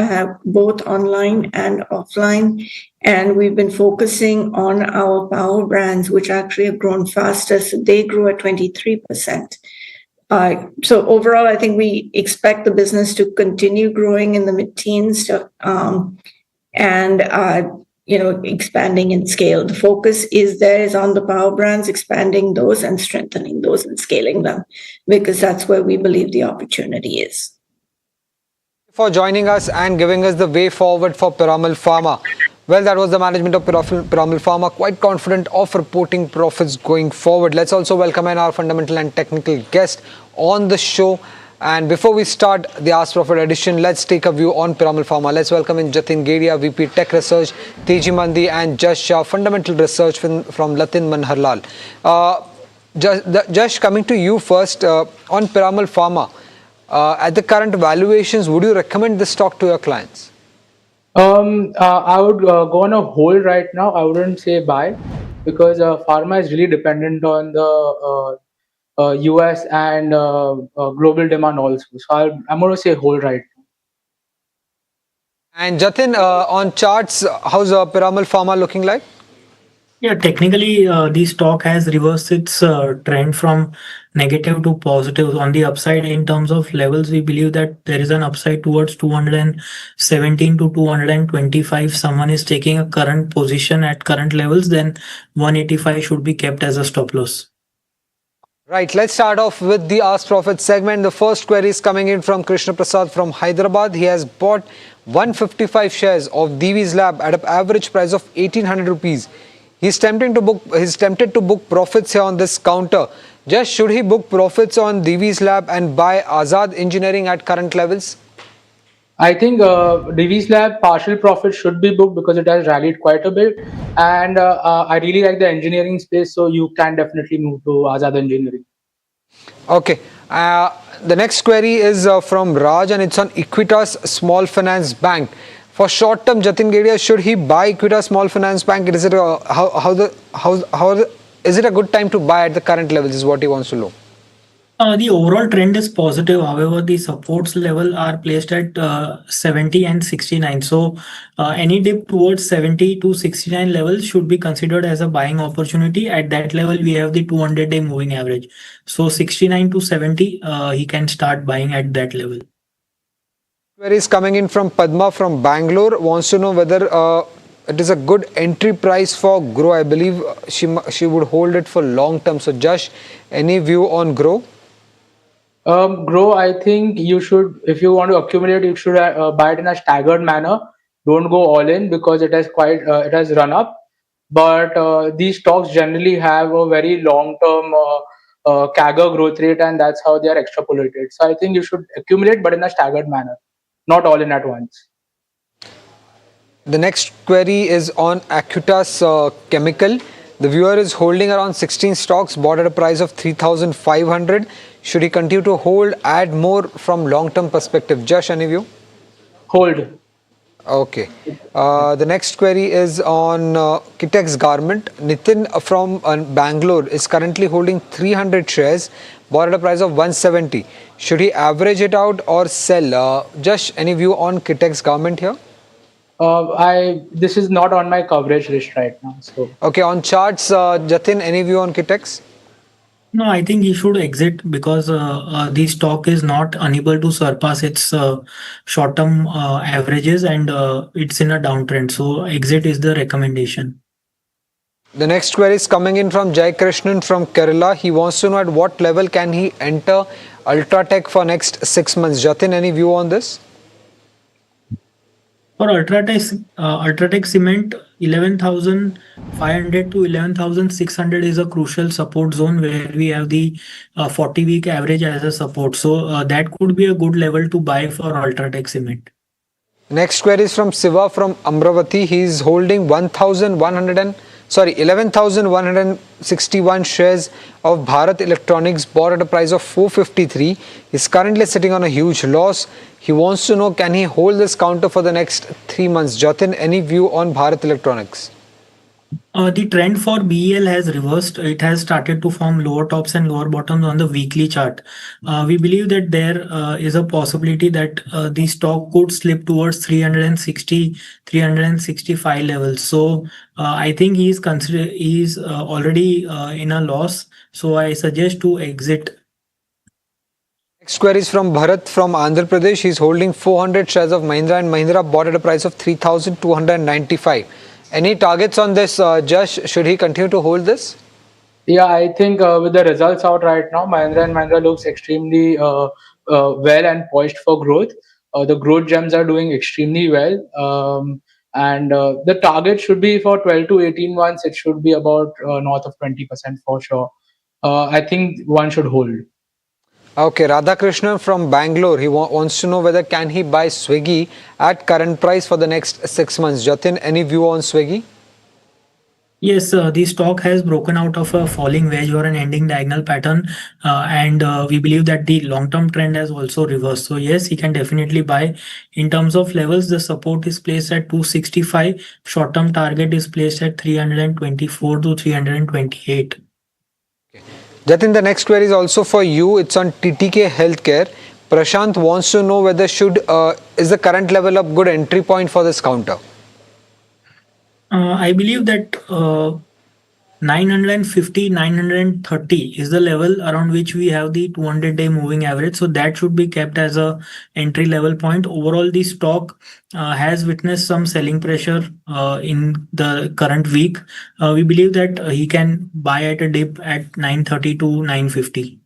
both online and offline, and we've been focusing on our power brands, which actually have grown faster. So they grew at 23%. So overall, I think we expect the business to continue growing in the mid-teens and expanding in scale. The focus is on the power brands, expanding those and strengthening those and scaling them, because that's where we believe the opportunity is. For joining us and giving us the way forward for Piramal Pharma. Well, that was the management of Piramal Pharma, quite confident of reporting profits going forward. Let's also welcome in our fundamental and technical guest on the show. And before we start the Ask Profit edition, let's take a view on Piramal Pharma. Let's welcome in Jatin Gedia, VP Tech Research, Teji Mandi and Jash Shah, Fundamental Research from Latin Manharlal. Jash, coming to you first, on Piramal Pharma, at the current valuations, would you recommend this stock to your clients? I would go on a hold right now. I wouldn't say buy, because pharma is really dependent on the US and global demand also. So I'm going to say hold right now. And Jatin, on charts, how's Piramal Pharma looking like? Yeah, technically, the stock has reversed its trend from negative to positive. On the upside, in terms of levels, we believe that there is an upside towards 217 to 225. Someone is taking a current position at current levels, then 185 should be kept as a stop loss. Right, let's start off with the Ask Profit segment. The first query is coming in from Krishna Prasad from Hyderabad. He has bought 155 shares of Divi's Lab at an average price of 1800 rupees. He's tempted to book profits here on this counter. Just should he book profits on Divi's Lab and buy Azad Engineering at current levels? I think Divi's Lab partial profit should be booked because it has rallied quite a bit, and I really like the engineering space, so you can definitely move to Azad Engineering. Okay. The next query is from Raj, and it's on Equitas Small Finance Bank. For short term, Jatin Gedia, should he buy Equitas Small Finance Bank? Is it is it a good time to buy at the current levels? Is what he wants to know. The overall trend is positive. However, the supports level are placed at 70 and 69. So any dip towards 70 to 69 levels should be considered as a buying opportunity. At that level, we have the 200-day moving average. So 69 to 70, he can start buying at that level. Query is coming in from Padma from Bangalore. Wants to know whether it is a good entry price for Grow. I believe she would hold it for long term. So Josh, any view on Grow? Grow, I think you should, if you want to accumulate, you should buy it in a staggered manner. Don't go all in because it has it has run up. But these stocks generally have a very long-term CAGR growth rate, and that's how they are extrapolated. So I think you should accumulate, but in a staggered manner, not all in at once. The next query is on Acuitas Chemical. The viewer is holding around 16 stocks, bought at a price of 3,500. Should he continue to hold, add more from long-term perspective? Josh, any view? Hold. Okay. The next query is on Kitex Garment. Nitin from Bangalore is currently holding 300 shares, bought at a price of 170. Should he average it out or sell? Just any view on Kitex government here? This is not on my coverage list right now. So Okay, on charts, Jatin, any view on Kitex? No, I think he should exit because the stock is not unable to surpass its short-term averages, and it's in a downtrend. So exit is the recommendation. The next query is coming in from Jai Krishnan from Kerala. He wants to know at what level can he enter Ultratech for next 6 months. Jatin, any view on this? For Ultratech Cement, 11,500 to 11,600 is a crucial support zone where we have the 40-week average as a support. So that could be a good level to buy for Ultratech Cement. Next query is from Siva from Amravati. He is holding 11,161 shares of Bharat Electronics bought at a price of 453. He is currently sitting on a huge loss. He wants to know, can he hold this counter for the next 3 months? Jatin, any view on Bharat Electronics? The trend for BEL has reversed. It has started to form lower tops and lower bottoms on the weekly chart. We believe that there is a possibility that the stock could slip towards 360, 365 levels. So I think he is already in a loss. So I suggest to exit. Next query is from Bharat from Andhra Pradesh. He is holding 400 shares of Mahindra and Mahindra bought at a price of 3,295. Any targets on this, Josh? Should he continue to hold this? yeah, I think with the results out right now, Mahindra and Mahindra looks extremely well and poised for growth. The growth gems are doing extremely well. And the target should be for 12 to 18 months. It should be about north of 20% for sure. I think one should hold. Okay, Radhakrishnan from Bangalore. He wants to know whether can he buy Swiggy at current price for the next 6 months. Jatin, any view on Swiggy? Yes, the stock has broken out of a falling wedge or an ending diagonal pattern, and we believe that the long-term trend has also reversed. So yes, he can definitely buy. In terms of levels, the support is placed at 265. Short-term target is placed at 324 to 328. Jatin, the next query is also for you. It's on TTK Healthcare. Prashant wants to know whether is the current level of good entry point for this counter? I believe that 950, 930 is the level around which we have the 200-day moving average. So that should be kept as a entry level point. Overall, the stock has witnessed some selling pressure in the current week. We believe that he can buy at a dip at 930 to 950.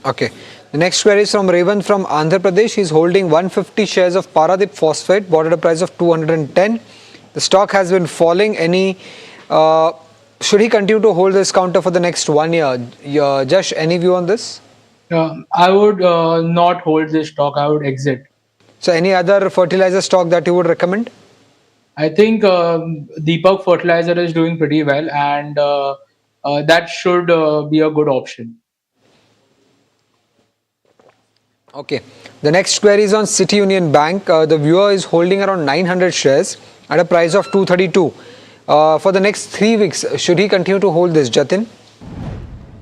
Okay. The next query is from Revan from Andhra Pradesh. He's holding 150 shares of Paradip Phosphate bought at a price of 210. The stock has been falling. Should he continue to hold this counter for the next 1 year? Josh, any view on this? I would not hold this stock. I would exit. So any other fertilizer stock that you would recommend? I think Deepak Fertilizer is doing pretty well, and that should be a good option. Okay. The next query is on City Union Bank. The viewer is holding around 900 shares at a price of 232. For the next 3 weeks, should he continue to hold this, Jatin?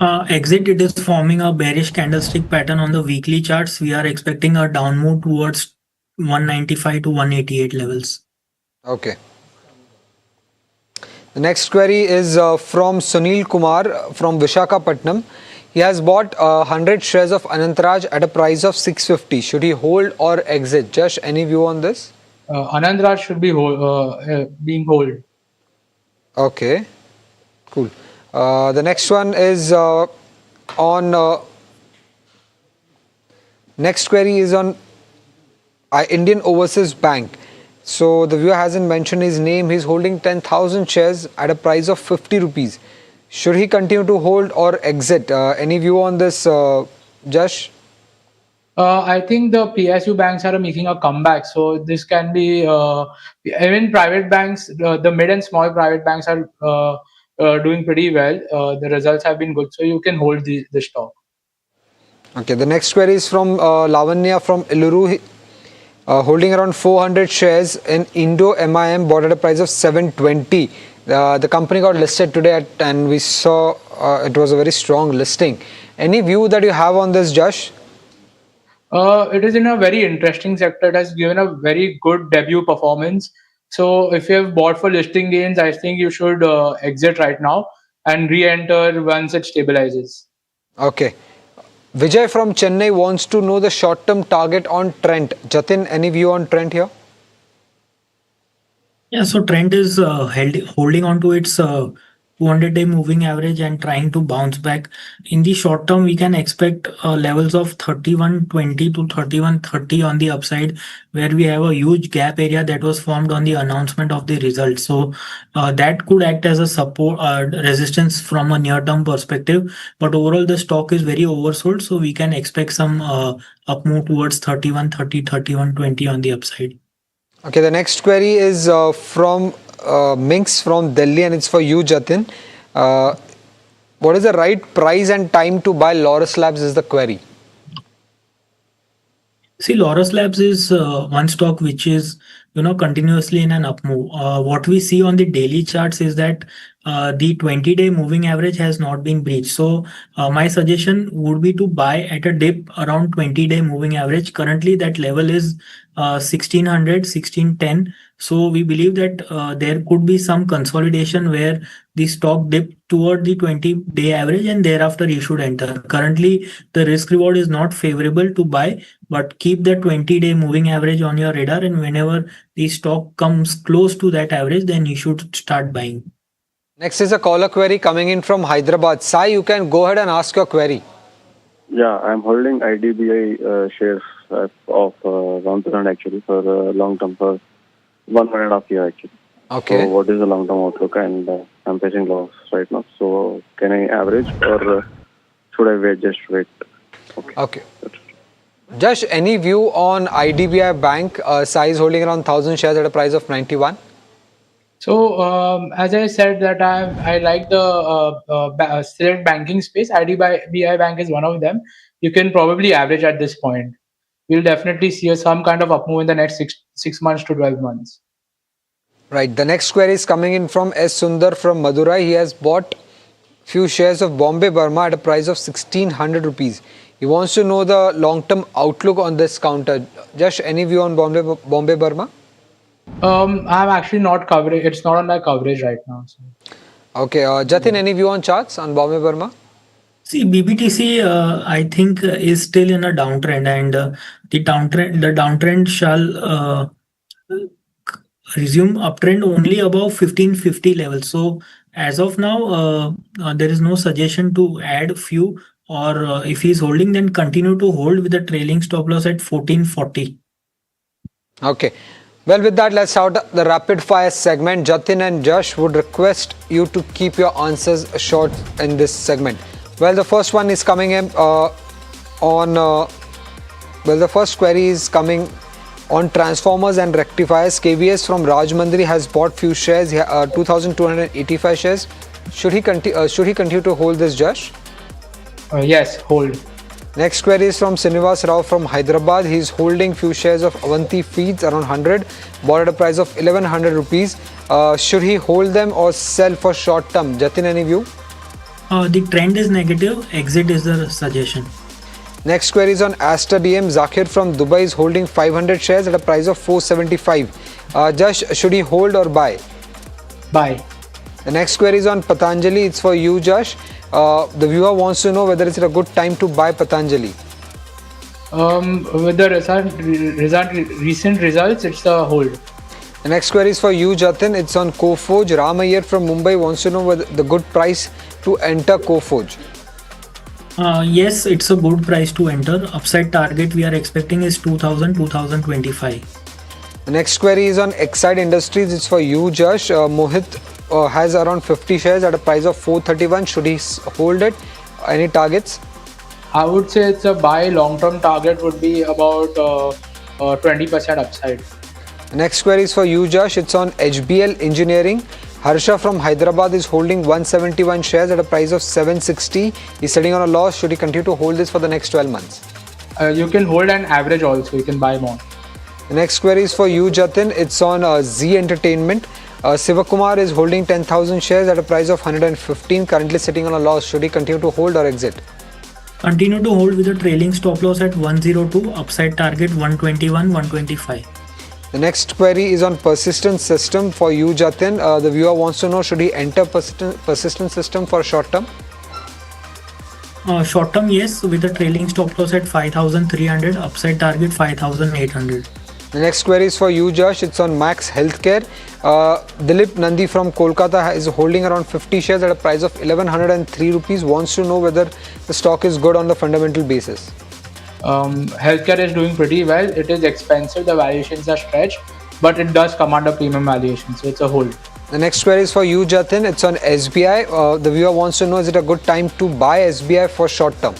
Exit, it is forming a bearish candlestick pattern on the weekly charts. We are expecting a down move towards 195 to 188 levels. Okay. The next query is from Sunil Kumar from Vishakhapatnam. He has bought 100 shares of Anantraj at a price of 650. Should he hold or exit? Josh, any view on this? Anantraj should be being hold. Okay, cool. The next one is next query is on Indian Overseas Bank. So the viewer hasn't mentioned his name. He's holding 10,000 shares at a price of 50 rupees. Should he continue to hold or exit? Any view on this, Josh? I think the PSU banks are making a comeback. So this can be even private banks, the mid and small private banks are doing pretty well. The results have been good. So you can hold the stock. Okay, the next query is from Lavanya from Iluru. Holding around 400 shares in Indo MIM bought at a price of 720. The company got listed today and we saw it was a very strong listing. Any view that you have on this, Josh? It is in a very interesting sector. It has given a very good debut performance. So if you have bought for listing gains, I think you should exit right now and re-enter once it stabilizes. Okay. Vijay from Chennai wants to know the short-term target on Trent. Jatin, any view on Trent here? Yeah, so trend is holding on to its 200-day moving average and trying to bounce back. In the short term, we can expect levels of 3120 to 3130 on the upside, where we have a huge gap area that was formed on the announcement of the results. So that could act as a support resistance from a near-term perspective. But overall, the stock is very oversold, so we can expect some up move towards 3130, 3120 on the upside. Okay, the next query is from Minx from Delhi, and it's for you, Jatin. What is the right price and time to buy Laurus Labs is the query. See, Laurus Labs is one stock which is continuously in an up move. What we see on the daily charts is that the 20-day moving average has not been breached. So my suggestion would be to buy at a dip around 20-day moving average. Currently, that level is 1600, 1610. So we believe that there could be some consolidation where the stock dip toward the 20-day average and thereafter you should enter. Currently, the risk reward is not favorable to buy, but keep the 20-day moving average on your radar, and whenever the stock comes close to that average, then you should start buying. Next is a caller query coming in from Hyderabad. Sai, you can go ahead and ask your query. Yeah, I'm holding IDBI shares of Round actually for long term, for 1.5 years actually. Okay. So what is the long term outlook? And I'm facing loss right now. So can I average or should I wait? Just wait. Okay. Josh, any view on IDBI Bank? Sai is holding around 1,000 shares at a price of 91. So as I said that I like the select banking space. IDBI Bank is one of them. You can probably average at this point. We'll definitely see some kind of up move in the next 6 months to 12 months. Right. The next query is coming in from S. Sundar from Madurai. He has bought few shares of Bombay Burma at a price of 1,600 rupees. He wants to know the long-term outlook on this counter. Josh, any view on Bombay Burma? I'm actually not covering. It's not on my coverage right now. So. Okay. Jatin, any view on charts on Bombay Burma? See, BBTC, I think, is still in a downtrend, and the downtrend shall resume uptrend only above 1550 level. So as of now, there is no suggestion to add few, or if he's holding, then continue to hold with the trailing stop loss at 1440. Okay. Well, with that, let's start the rapid fire segment. Jatin and Josh would request you to keep your answers short in this segment. Well, the first one is coming in the first query is coming on transformers and rectifiers. KVS from Rajmandri has bought few shares, 2,285 shares. Should he continue to hold this, Josh? Yes, hold. Next query is from Srinivas Rao from Hyderabad. He is holding few shares of Avanti Feeds around 100, bought at a price of 1,100 rupees. Should he hold them or sell for short term? Jatin, any view? The trend is negative. Exit is the suggestion. Next query is on Aster DM. Zakir from Dubai is holding 500 shares at a price of 475. Josh, should he hold or buy? Buy. The next query is on Patanjali. It's for you, Josh. The viewer wants to know whether it's a good time to buy Patanjali. With the recent results, it's a hold. The next query is for you, Jatin. It's on Coforge. Ram Iyer from Mumbai wants to know whether the good price to enter Coforge. Yes, it's a good price to enter. Upside target we are expecting is 2000, 2025. The next query is on Exide Industries. It's for you, Josh. Mohit has around 50 shares at a price of 431. Should he hold it? Any targets? I would say it's a buy. Long-term target would be about 20% upside. The next query is for you, Josh. It's on HBL Engineering. Harsha from Hyderabad is holding 171 shares at a price of 760. He's sitting on a loss. Should he continue to hold this for the next 12 months? You can hold an average also. You can buy more. The next query is for you, Jatin. It's on Z Entertainment. Sivakumar is holding 10,000 shares at a price of 115. Currently sitting on a loss. Should he continue to hold or exit? Continue to hold with a trailing stop loss at 102, upside target 121, 125. The next query is on persistent system for you, Jatin. The viewer wants to know, should he enter persistent system for short term? Short term, yes, with a trailing stop loss at 5,300, upside target 5,800. The next query is for you, Josh. It's on Max Healthcare. Dilip Nandi from Kolkata is holding around 50 shares at a price of 1103 rupees. Wants to know whether the stock is good on the fundamental basis. Healthcare is doing pretty well. It is expensive. The valuations are stretched, but it does command a premium valuation. So it's a hold. The next query is for you, Jatin. It's on SBI. The viewer wants to know, is it a good time to buy SBI for short term?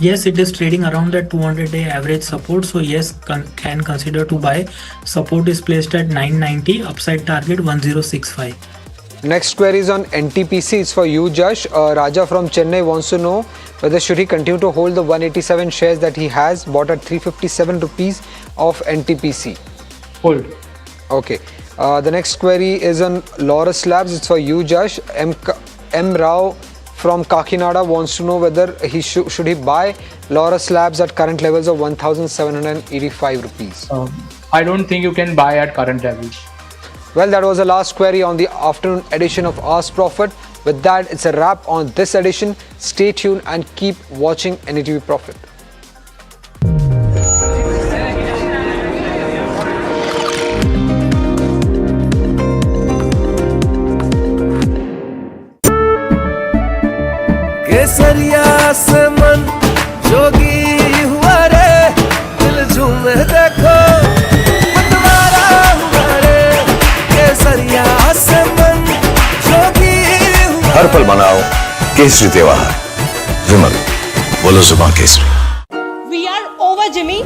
Yes, it is trading around that 200-day average support. So yes, can consider to buy. Support is placed at 990, upside target 1065. Next query is on NTPC. It's for you, Josh. Raja from Chennai wants to know whether should he continue to hold the 187 shares that he has bought at 357 rupees of NTPC. Hold. Okay. The next query is on Laurus Labs. It's for you, Josh. M. Rao from Kakinada wants to know whether he should he buy Laurus Labs at current levels of 1,785 rupees. I don't think you can buy at current levels. Well, that was the last query on the afternoon edition of Ask Profit. With that, it's a wrap on this edition. Stay tuned and keep watching NDTV Profit. केसरिया से मन जोगी हुआ रे दिल झूमे देखो मतवारा हुआ रे केसरिया से मन जोगी हुआ हर पल मनाओ केसरी त्योहार विमल बोलो जुबान केसरी We are over, Jimmy.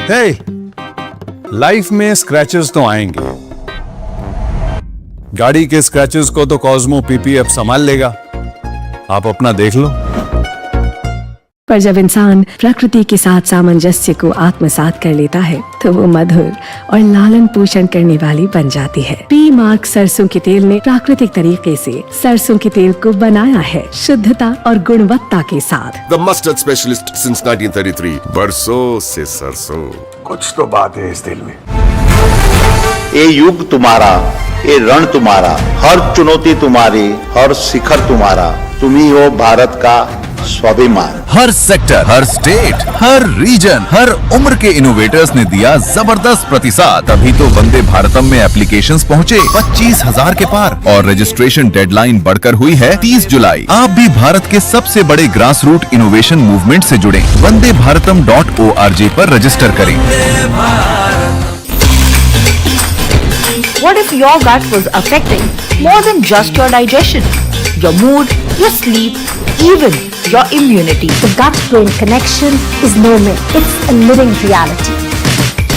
Hey, life में स्क्रैचेस तो आएंगे। गाड़ी के स्क्रैचेस को तो कॉस्मो पीपीएफ संभाल लेगा। आप अपना देख लो। पर जब इंसान प्रकृति के साथ सामंजस्य को आत्मसात कर लेता है तो वो मधुर और लालन पोषण करने वाली बन जाती है। पी मार्क सरसों के तेल ने प्राकृतिक तरीके से सरसों के तेल को बनाया है शुद्धता और गुणवत्ता के साथ। The mustard specialist since 1933. बरसों से सरसों। कुछ तो बात है इस दिल में। ये युग तुम्हारा, ये रण तुम्हारा, हर चुनौती तुम्हारी, हर शिखर तुम्हारा, तुम ही हो भारत का स्वाभिमान। हर सेक्टर, हर स्टेट, हर रीजन, हर उम्र के इनोवेटर्स ने दिया जबरदस्त प्रतिसाद। तभी तो वंदे भारतम में एप्लीकेशंस पहुँचे 25,000 के पार और रजिस्ट्रेशन डेडलाइन बढ़कर हुई है 30 जुलाई। आप भी भारत के सबसे बड़े ग्रास रूट इनोवेशन मूवमेंट से जुड़े। vandebharatam.org पर रजिस्टर करें। What if your gut was affecting more than just your digestion, your mood, your sleep, even your immunity? The gut-brain connection is no myth. It's a living reality.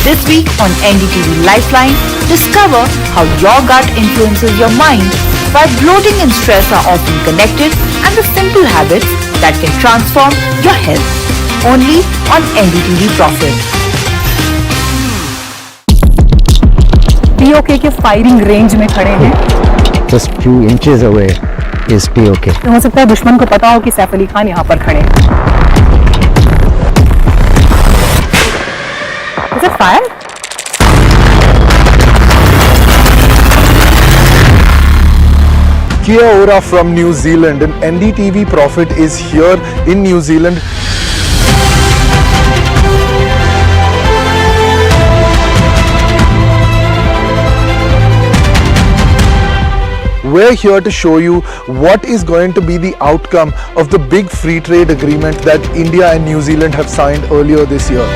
This week on NDTV Lifeline, discover how your gut influences your mind, why bloating and stress are often connected, and the simple habits that can transform your health. Only on NDTV Profit. PoK के firing range में खड़े हैं। Just few inches away is POK. हो सकता है दुश्मन को पता हो कि सैफ अली खान यहाँ पर खड़े हैं। Is it fire? Kia ora from New Zealand, and NDTV Profit is here in New Zealand. We're here to show you what is going to be the outcome of the big free trade agreement that India and New Zealand have signed earlier this year.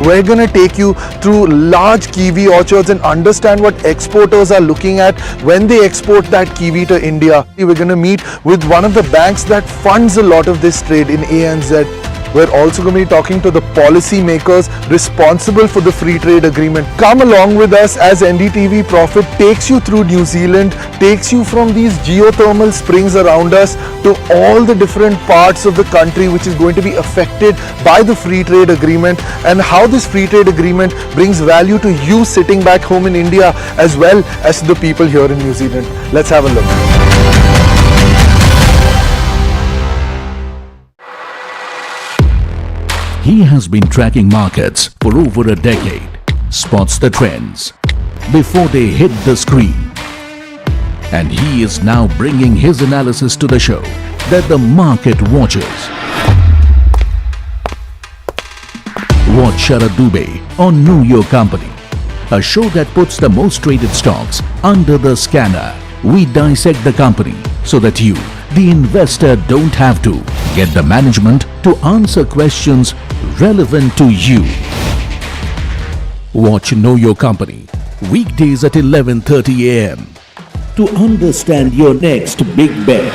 We're going to take you through large kiwi orchards and understand what exporters are looking at when they export that kiwi to India. We're going to meet with one of the banks that funds a lot of this trade in ANZ. We're also going to be talking to the policy makers responsible for the free trade agreement. Come along with us as NDTV Profit takes you through New Zealand, takes you from these geothermal springs around us to all the different parts of the country which is going to be affected by the free trade agreement, and how this free trade agreement brings value to you sitting back home in India as well as the people here in New Zealand. Let's have a look. He has been tracking markets for over a decade, spots the trends before they hit the screen. And he is now bringing his analysis to the show that the market watches. Watch Sharad Dubey on Know Your Company, a show that puts the most traded stocks under the scanner. We dissect the company so that you, the investor, don't have to. Get the management to answer questions relevant to you. Watch Know Your Company weekdays at 11:30 a.m. to understand your next big bet.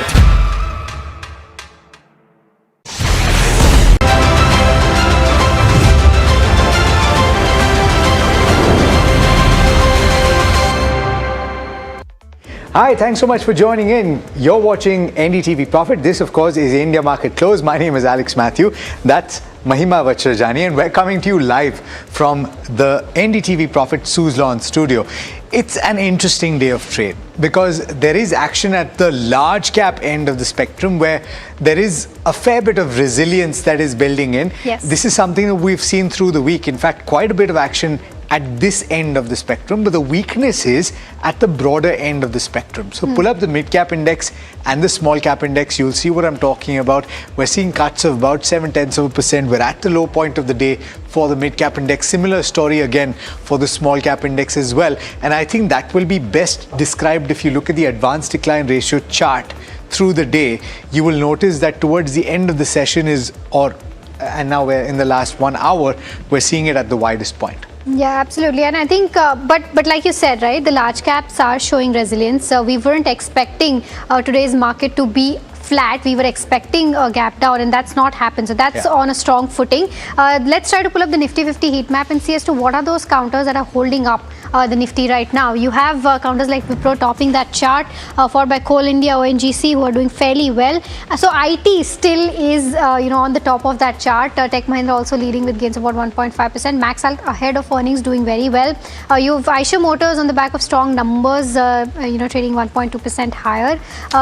Hi, thanks so much for joining in. You're watching NDTV Profit. This, of course, is India Market Close. My name is Alex Matthew. That's Mahima Vachrajani, and we're coming to you live from the NDTV Profit Suzlon studio. It's an interesting day of trade because there is action at the large cap end of the spectrum where there is a fair bit of resilience that is building in. Yes. This is something that we've seen through the week. In fact, quite a bit of action at this end of the spectrum, but the weakness is at the broader end of the spectrum. So pull up the mid cap index and the small cap index, you'll see what I'm talking about. We're seeing cuts of about 0.7%. We're at the low point of the day for the mid cap index. Similar story again for the small cap index as well. And I think that will be best described if you look at the advanced decline ratio chart through the day. You will notice that towards the end of the session and now we're in the last 1 hour, we're seeing it at the widest point. Yeah, absolutely. And I think, but like you said, right, the large caps are showing resilience. We weren't expecting today's market to be flat. We were expecting a gap down, and that's not happened. So that's on a strong footing. Let's try to pull up the Nifty 50 heat map and see as to what are those counters that are holding up the Nifty right now. You have counters like Wipro topping that chart, followed by Coal India, ONGC, who are doing fairly well. So IT still is on the top of that chart. Tech Mahindra also leading with gains of about 1.5%. Max Alt ahead of earnings, doing very well. You have Eicher Motors on the back of strong numbers, trading 1.2% higher.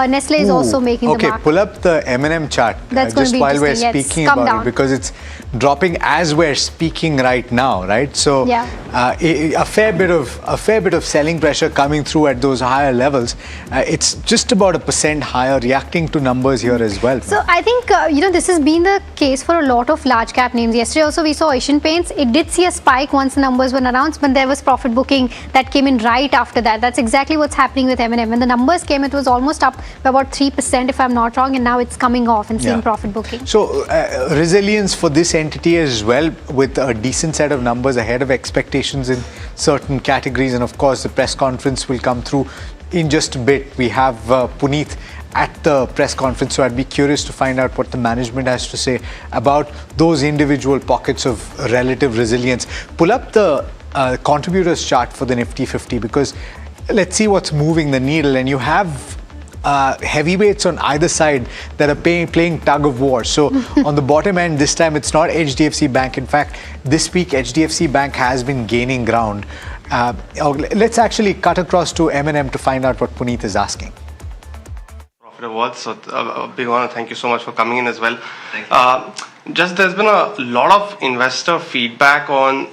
Nestle is also making the mark. Pull up the M&M chart That's going to just be while we're interesting. speaking Come about down. it, because it's dropping as we're speaking right now, right? So a fair bit of selling pressure coming through at those higher levels. It's just about 1% higher, reacting to numbers here as well. So I think this has been the case for a lot of large cap names. Yesterday also we saw Asian Paints. It did see a spike once the numbers were announced, but there was profit booking that came in right after that. That's exactly what's happening with M&M. When the numbers came, it was almost up by about 3%, if I'm not wrong, and now it's coming off and seeing profit booking. So resilience for this entity as well, with a decent set of numbers ahead of expectations in certain categories, and of course the press conference will come through in just a bit. We have Puneet at the press conference, so I'd be curious to find out what the management has to say about those individual pockets of relative resilience. Pull up the contributors chart for the Nifty 50, because let's see what's moving the needle. And you have heavyweights on either side that are playing tug of war. So on the bottom end, this time it's not HDFC Bank. In fact, this week HDFC Bank has been gaining ground. Let's actually cut across to M&M to find out what Puneet is asking. Profit Awards, so a big honor. Thank you so much for coming in as well. There's been a lot of investor feedback on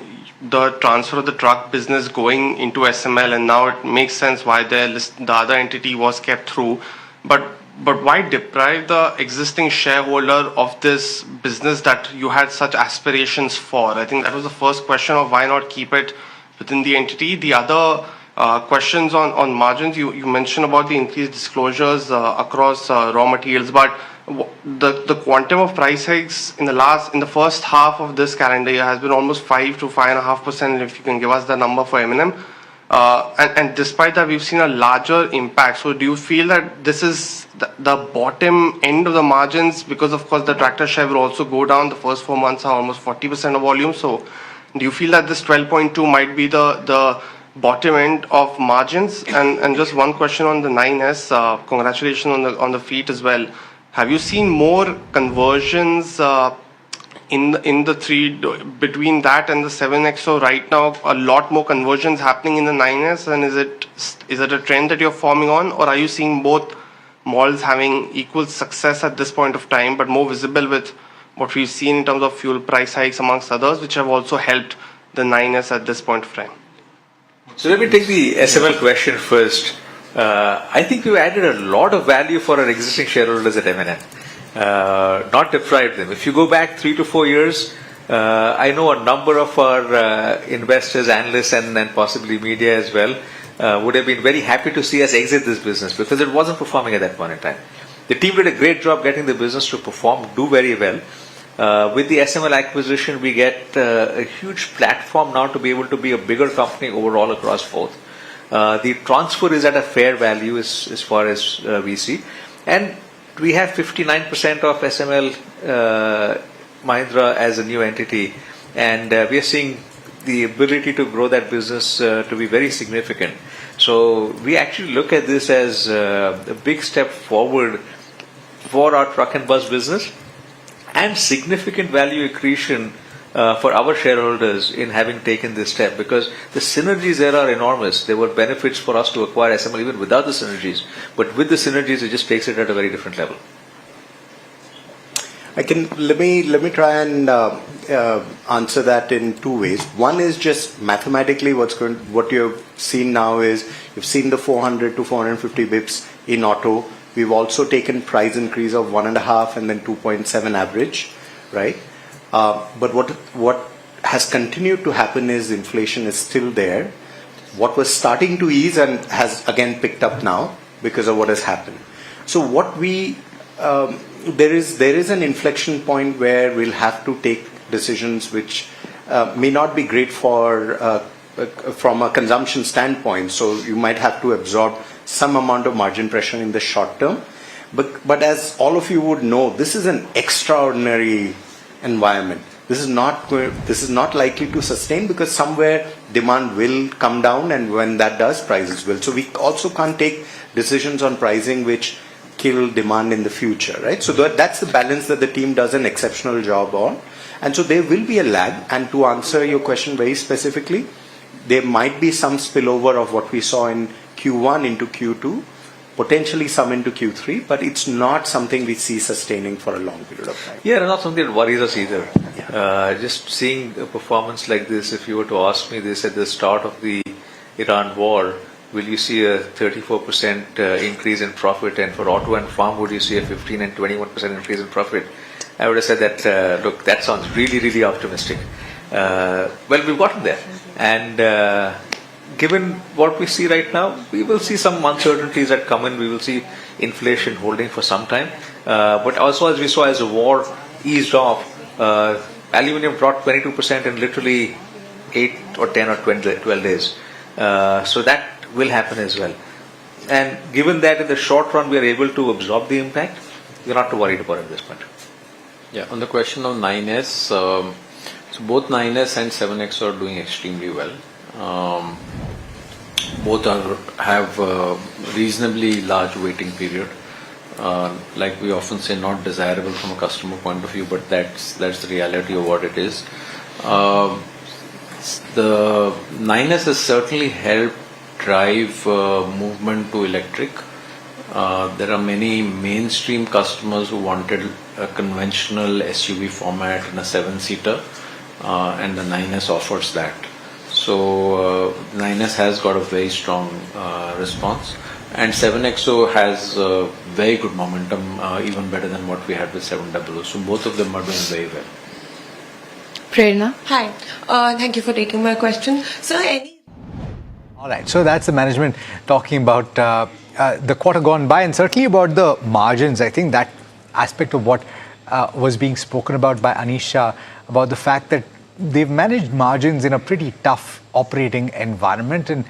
the transfer of the truck business going into SML, and now it makes sense why the other entity was kept through. But why deprive the existing shareholder of this business that you had such aspirations for? I think that was the first question of why not keep it within the entity. The other questions on margins, you mentioned about the increased disclosures across raw materials, but the quantum of price hikes in the first half of this calendar year has been almost 5 to 5.5%. If you can give us the number for M&M, and despite that, we've seen a larger impact. So, do you feel that this is the bottom end of the margins? Because of course, the tractor share will also go down. The first 4 months are almost 40% of volume. So, do you feel that this 12.2 might be the bottom end of margins? And just one question on the 9S. Congratulations on the feat as well. Have you seen more conversions in the three between that and the 7X? So right now, a lot more conversions happening in the 9S, and is it a trend that you're forming on, or are you seeing both malls having equal success at this point of time, but more visible with what we've seen in terms of fuel price hikes amongst others, which have also helped the 9S at this point of time. So let me take the SML question first. I think we've added a lot of value for our existing shareholders at M&M. Not deprived them. If you go back 3 to 4 years, I know a number of our investors, analysts, and possibly media as well would have been very happy to see us exit this business because it wasn't performing at that point in time. The team did a great job getting the business to perform, do very well. With the SML acquisition, we get a huge platform now to be able to be a bigger company overall across both. The transfer is at a fair value as far as we see. And we have 59% of SML Mahindra as a new entity. And we are seeing the ability to grow that business to be very significant. So we actually look at this as a big step forward for our truck and bus business and significant value accretion for our shareholders in having taken this step, because the synergies there are enormous. There were benefits for us to acquire SML even without the synergies, but with the synergies it just takes it at a very different level. Let me try and answer that in two ways. One is just mathematically what you've seen now is you've seen the 400 to 450 bips in auto. We've also taken price increase of 1.5 and then 2.7 average, right? But what has continued to happen is inflation is still there. What was starting to ease and has again picked up now because of what has happened. So what we there is an inflection point where we'll have to take decisions which may not be great for from a consumption standpoint. So you might have to absorb some amount of margin pressure in the short term. But as all of you would know, this is an extraordinary environment. This is not likely to sustain because somewhere demand will come down, and when that does, prices will. So we also can't take decisions on pricing which kill demand in the future, right? So that's the balance that the team does an exceptional job on. And so there will be a lag. And to answer your question very specifically, there might be some spillover of what we saw in Q1 into Q2, potentially some into Q3, but it's not something we see sustaining for a long period of time. Yeah, not something that worries us either. Just seeing a performance like this, if you were to ask me this at the start of the Iran war, will you see a 34% increase in profit, and for auto and farm would you see a 15 and 21% increase in profit? I would have said that, look, that sounds really, really optimistic. Well, we've gotten there. And given what we see right now, we will see some uncertainties that come in. We will see inflation holding for some time. But also, as we saw, as the war eased off, aluminium dropped 22% in literally 8 or 10 or 12 days. So that will happen as well. And given that in the short run we are able to absorb the impact, we're not too worried about it at this point. Yeah, on the question of 9S, so both 9S and 7X are doing extremely well. Both have a reasonably large waiting period. Like we often say, not desirable from a customer point of view, but that's the reality of what it is. The 9S has certainly helped drive movement to electric. There are many mainstream customers who wanted a conventional SUV format in a 7-seater, and the 9S offers that. So 9S has got a very strong response, and 7XO has very good momentum, even better than what we had with 700. So both of them are doing very well. Prerna. Hi, thank you for taking my question. So All right, so that's the management talking about the quarter gone by, and certainly about the margins. I think that aspect of what was being spoken about by Anisha, about the fact that they've managed margins in a pretty tough operating environment, and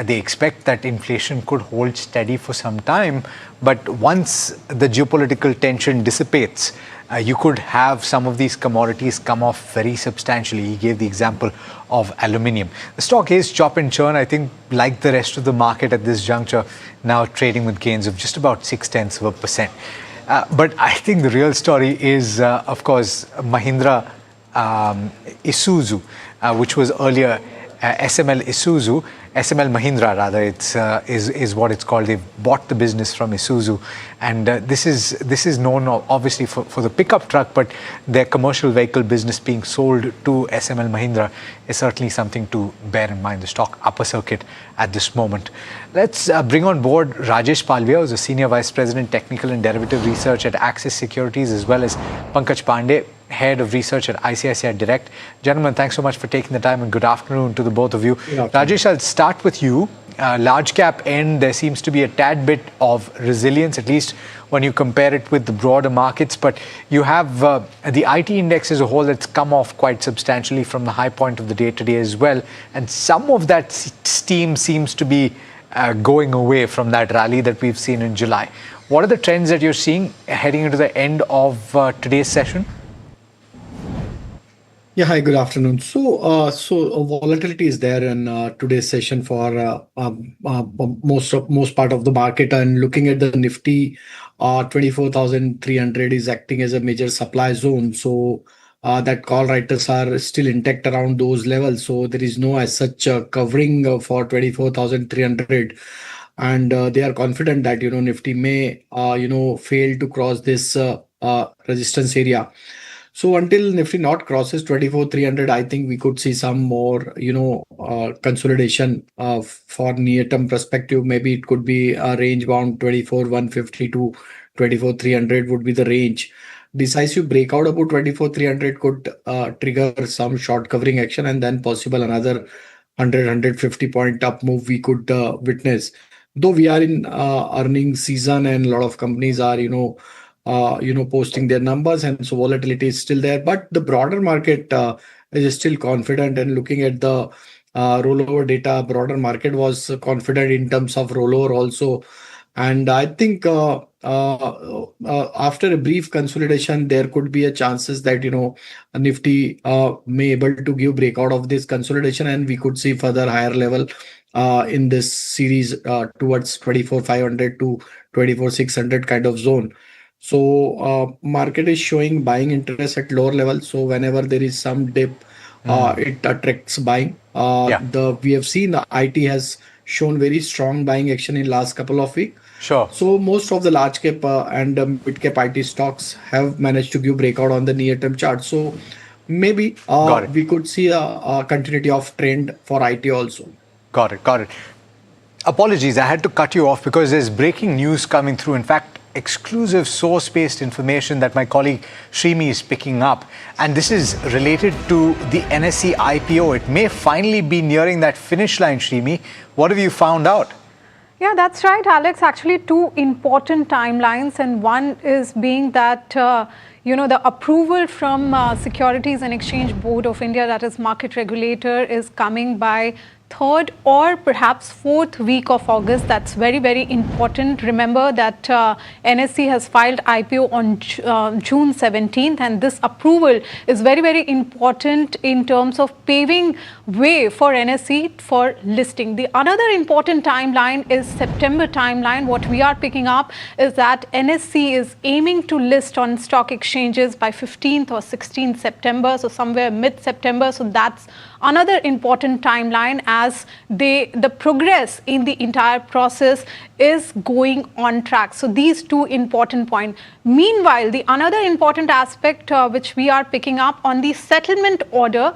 they expect that inflation could hold steady for some time. But once the geopolitical tension dissipates, you could have some of these commodities come off very substantially. He gave the example of aluminium. The stock is chop and churn, I think, like the rest of the market at this juncture, now trading with gains of just about 0.6%. But I think the real story is, of course, Mahindra Isuzu, which was earlier SML Isuzu, SML Mahindra rather, is what it's called. They've bought the business from Isuzu, and this is known obviously for the pickup truck, but their commercial vehicle business being sold to SML Mahindra is certainly something to bear in mind. The stock upper circuit at this moment. Let's bring on board Rajesh Palvia, who's a Senior Vice President Technical and Derivative Research at Axis Securities, as well as Pankaj Pandey, Head of Research at ICICI Direct. Gentlemen, thanks so much for taking the time, and good afternoon to the both of you. Rajesh, I'll start with you. Large cap end, there seems to be a tad bit of resilience, at least when you compare it with the broader markets, but you have the IT index as a whole that's come off quite substantially from the high point of the day today as well, and some of that steam seems to be going away from that rally that we've seen in July. What are the trends that you're seeing heading into the end of today's session? Yeah, hi, good afternoon. So volatility is there in today's session for most part of the market, and looking at the Nifty, 24,300 is acting as a major supply zone. So that call writers are still intact around those levels. So there is no as such covering for 24,300, and they are confident that Nifty may fail to cross this resistance area. So until Nifty not crosses 24,300, I think we could see some more, consolidation for near-term perspective. Maybe it could be a range bound 24,150 to 24,300 would be the range. Decisive breakout about 24,300 could trigger some short covering action, and then possible another 150 point up move we could witness. Though we are in earnings season and a lot of companies are, posting their numbers, and so volatility is still there. But the broader market is still confident, and looking at the rollover data, broader market was confident in terms of rollover also. And I think after a brief consolidation, there could be a chances that Nifty may able to give breakout of this consolidation, and we could see further higher level in this series towards 24,500 to 24,600 kind of zone. So market is showing buying interest at lower levels. So whenever there is some dip, it attracts buying. We have seen the IT has shown very strong buying action in last couple of weeks. Sure. So most of the large cap and mid cap IT stocks have managed to give breakout on the near term chart. So maybe we could see a continuity of trend for IT also. Got it. Apologies, I had to cut you off because there's breaking news coming through. In fact, exclusive source-based information that my colleague Shrimi is picking up, and this is related to the NSE IPO. It may finally be nearing that finish line. Shrimi, what have you found out? Yeah, that's right, Alex. Actually, two important timelines, and one is being that the approval from Securities and Exchange Board of India, that is market regulator, is coming by 3rd or perhaps 4th week of August. That's very, very important. Remember that NSE has filed IPO on June 17th, and this approval is very, very important in terms of paving way for NSE for listing. The another important timeline is September timeline. What we are picking up is that NSE is aiming to list on stock exchanges by 15th or 16th September, so somewhere mid-September. So that's another important timeline as the progress in the entire process is going on track. So these two important points. Meanwhile, the another important aspect which we are picking up on the settlement order,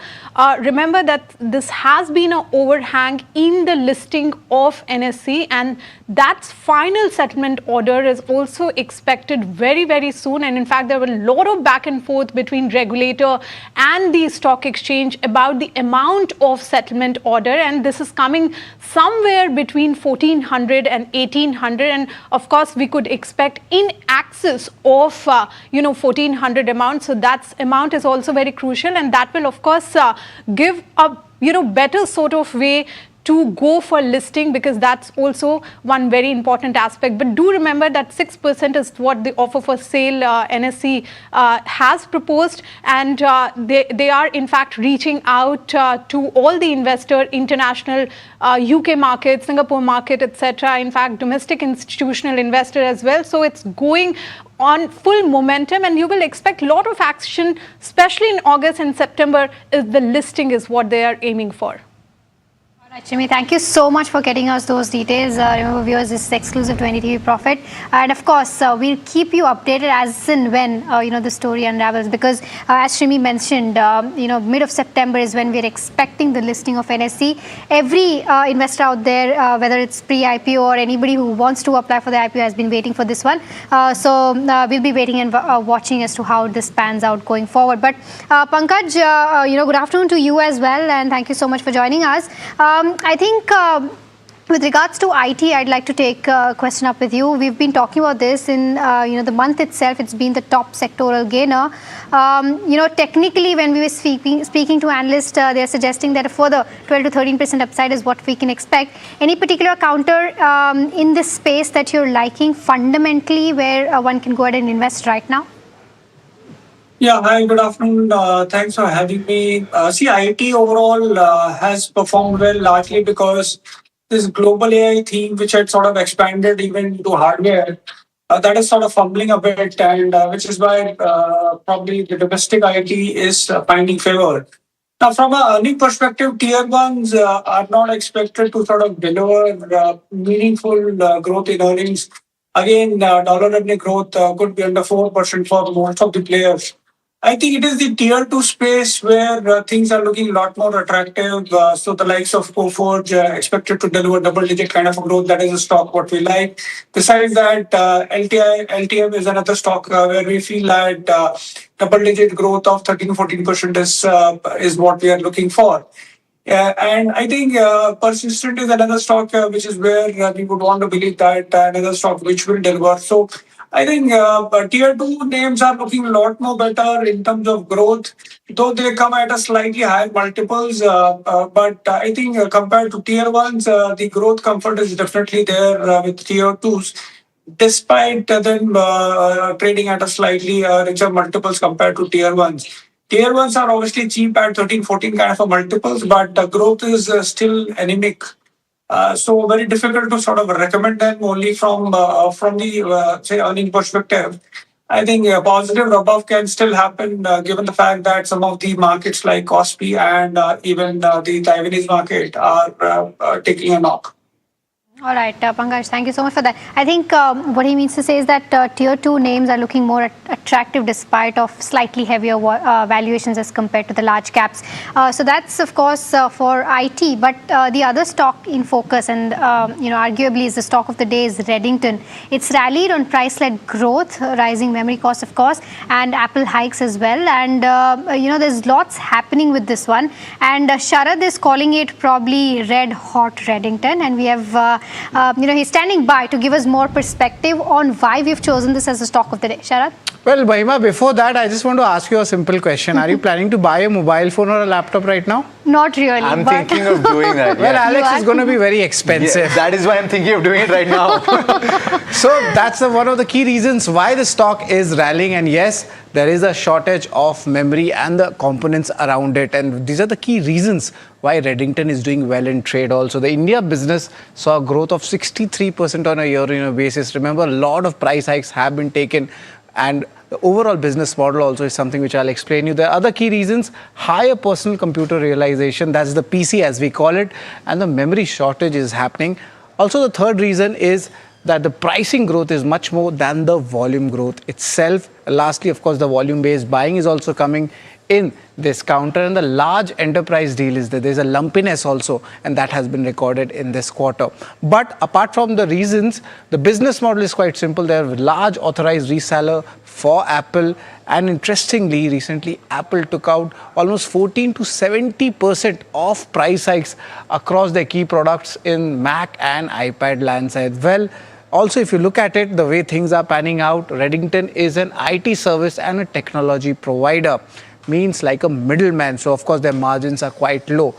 remember that this has been an overhang in the listing of NSE, and that final settlement order is also expected very, very soon. And in fact, there were a lot of back and forth between regulator and the stock exchange about the amount of settlement order, and this is coming somewhere between 1,400 and 1,800, and of course we could expect in excess of 1,400 amount. So that amount is also very crucial, and that will of course give a better sort of way to go for listing, because that's also one very important aspect. But do remember that 6% is what the offer for sale NSE has proposed, and they are in fact reaching out to all the investor, international UK market, Singapore market, etc. In fact, domestic institutional investor as well. So it's going on full momentum, and you will expect a lot of action, especially in August and September, if the listing is what they are aiming for. Jimmy, thank you so much for getting us those details. Remember, viewers, this is exclusive to NDTV Profit, and of course, we'll keep you updated as and when the story unravels. Because as Shrimi mentioned, mid of September is when we're expecting the listing of NSE. Every investor out there, whether it's pre-IPO or anybody who wants to apply for the IPO, has been waiting for this one. So we'll be waiting and watching as to how this pans out going forward. But Pankaj, good afternoon to you as well, and thank you so much for joining us. I think with regards to IT, I'd like to take a question up with you. We've been talking about this in the month itself. It's been the top sectoral gainer. Technically, when we were speaking to analysts, they're suggesting that a further 12 to 13% upside is what we can expect. Any particular counter in this space that you're liking fundamentally, where one can go ahead and invest right now? Yeah, hi, good afternoon. Thanks for having me. IT overall has performed well largely because this global AI theme, which had sort of expanded even into hardware, that is sort of fumbling a bit, and which is why probably the domestic IT is finding favor. Now, from an earning perspective, tier ones are not expected to sort of deliver meaningful growth in earnings. Again, dollar revenue growth could be under 4% for most of the players. I think it is the tier 2 space where things are looking a lot more attractive. So the likes of Coforge expected to deliver double-digit kind of a growth. That is a stock what we like. Besides that, LTM is another stock where we feel that double-digit growth of 13-14% is what we are looking for. And I think Persistent is another stock which is where we would want to believe that another stock which will deliver. So I think tier 2 names are looking a lot more better in terms of growth, though they come at a slightly higher multiples. But I think compared to tier 1s, the growth comfort is definitely there with tier 2s, despite them trading at a slightly richer multiples compared to tier 1s. Tier 1s are obviously cheap at 13, 14 kind of a multiples, but the growth is still anemic. So very difficult to sort of recommend them only from the say earning perspective. I think a positive rub-off can still happen given the fact that some of the markets like Kospi and even the Taiwanese market are taking a knock. All right, Pankaj, thank you so much for that. I think what he means to say is that tier 2 names are looking more attractive despite of slightly heavier valuations as compared to the large caps. So that's, of course, for IT. But the other stock in focus and, arguably is the stock of the day is Reddington. It's rallied on price-led growth, rising memory costs, of course, and Apple hikes as well. And, there's lots happening with this one. And Sharad is calling it probably red-hot Reddington. And we have... he's standing by to give us more perspective on why we've chosen this as the stock of the day. Sharad? Well, Mahima, before that, I just want to ask you a simple question. Are you planning to buy a mobile phone or a laptop right now? Not really. I'm thinking of doing that. Well, Alex, is going to be very expensive. Yeah, that is why I'm thinking of doing it right now. So that's one of the key reasons why the stock is rallying. And yes, there is a shortage of memory and the components around it. And these are the key reasons why Reddington is doing well in trade also. The India business saw a growth of 63% on a year-on-year basis. Remember, a lot of price hikes have been taken, and the overall business model also is something which I'll explain you. There are other key reasons: higher personal computer realization, that's the PC as we call it, and the memory shortage is happening. Also, the third reason is that the pricing growth is much more than the volume growth itself. Lastly, of course, the volume-based buying is also coming in this counter, and the large enterprise deal is there. There's a lumpiness also, and that has been recorded in this quarter. But apart from the reasons, the business model is quite simple. They're a large authorized reseller for Apple, and interestingly, recently Apple took out almost 14 to 70% of price hikes across their key products in Mac and iPad lands as well. Also, if you look at it, the way things are panning out, Reddington is an IT service and a technology provider, means like a middleman. So, of course, their margins are quite low.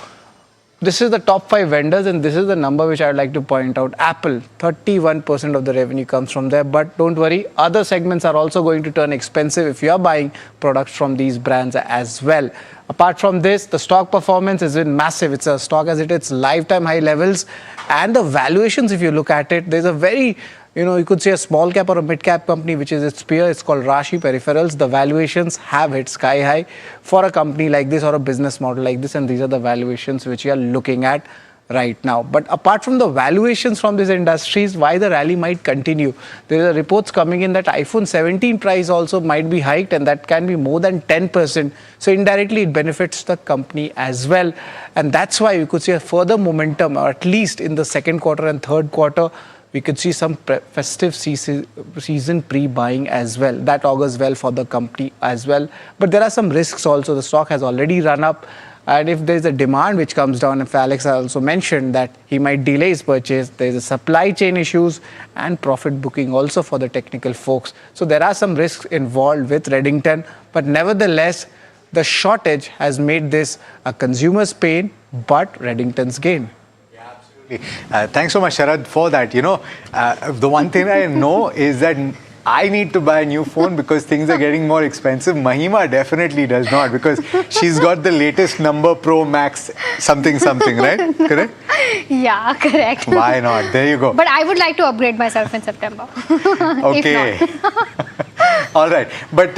This is the top 5 vendors, and this is the number which I'd like to point out. Apple, 31% of the revenue comes from there. But don't worry, other segments are also going to turn expensive if you are buying products from these brands as well. Apart from this, the stock performance has been massive. It's a stock as it its lifetime high levels. And the valuations, if you look at it, there's a very, you could say a small cap or a mid cap company, which is its peer. It's called Rashi Peripherals. The valuations have hit sky high for a company like this or a business model like this. And these are the valuations which you are looking at. right now. But apart from the valuations from these industries, why the rally might continue? There are reports coming in that iPhone 17 price also might be hiked, and that can be more than 10%. So indirectly it benefits the company as well. And that's why we could see a further momentum, or at least in the second quarter and third quarter, we could see some festive season pre-buying as well. That augurs well for the company as well. But there are some risks also. The stock has already run up. And if there's a demand which comes down, if Alex also mentioned that he might delay his purchase, there's a supply chain issues and profit booking also for the technical folks. So there are some risks involved with Redington. But nevertheless, the shortage has made this a consumer's pain, but Redington's gain. Thanks so much, Sharad, for that. The one thing I know is that I need to buy a new phone because things are getting more expensive. Mahima definitely does not, because she's got the latest number Pro Max something, right? Correct? Yeah, correct. Why not? There you go. But I would like to upgrade myself in September. Okay. All right. But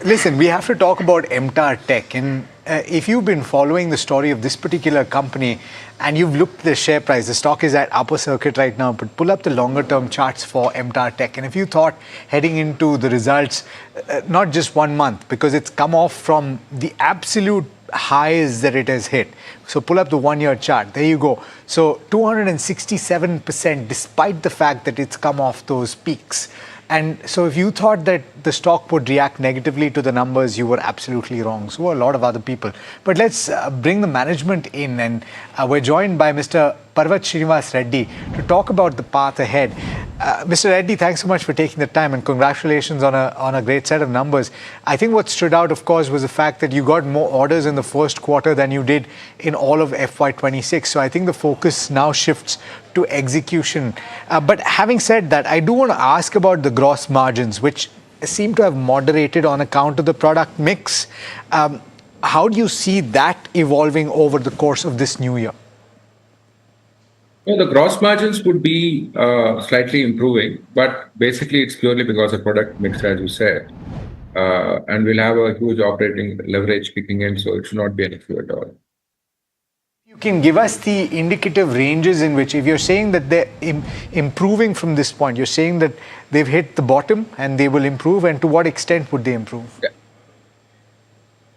listen, we have to talk about MTAR Tech. And if you've been following the story of this particular company and you've looked at the share price, the stock is at upper circuit right now, but pull up the longer term charts for MTAR Tech. And if you thought heading into the results, not just 1 month, because it's come off from the absolute highs that it has hit. So pull up the 1 year chart. There you go. So 267% despite the fact that it's come off those peaks. And so if you thought that the stock would react negatively to the numbers, you were absolutely wrong. So were a lot of other people. But let's bring the management in, and we're joined by Mr. Parvat Srinivas Reddy to talk about the path ahead. Mr. Reddy, thanks so much for taking the time, and congratulations on a great set of numbers. I think what stood out, of course, was the fact that you got more orders in the first quarter than you did in all of FY26. So I think the focus now shifts to execution. But having said that, I do want to ask about the gross margins, which seem to have moderated on account of the product mix. How do you see that evolving over the course of this new year? Well, the gross margins would be slightly improving, but basically it's purely because of product mix, as you said. And we'll have a huge operating leverage kicking in, so it should not be an issue at all. You can give us the indicative ranges in which, if you're saying that they're improving from this point, you're saying that they've hit the bottom and they will improve, and to what extent would they improve?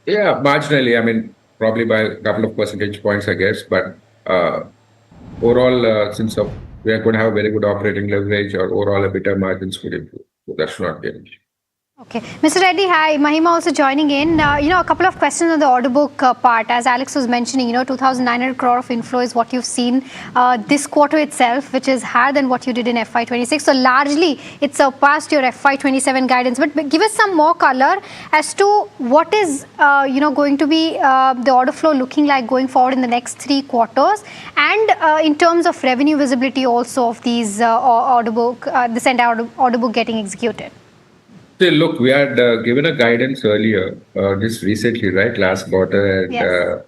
Yeah, marginally. I mean, probably by a couple of percentage points, I guess. But overall, since we are going to have very good operating leverage, or overall EBITDA margins will improve. So that should not be an issue. Okay. Mr. Reddy, hi. Mahima also joining in. A couple of questions on the order book part. As Alex was mentioning, 2,900 crore of inflow is what you've seen this quarter itself, which is higher than what you did in FY26. So largely, it surpassed your FY27 guidance. But give us some more color as to what is, going to be the order flow looking like going forward in the next 3 quarters. And in terms of revenue visibility also of these order book, this entire order book getting executed. Look, we had given a guidance earlier, just recently, right? Last quarter, and yes.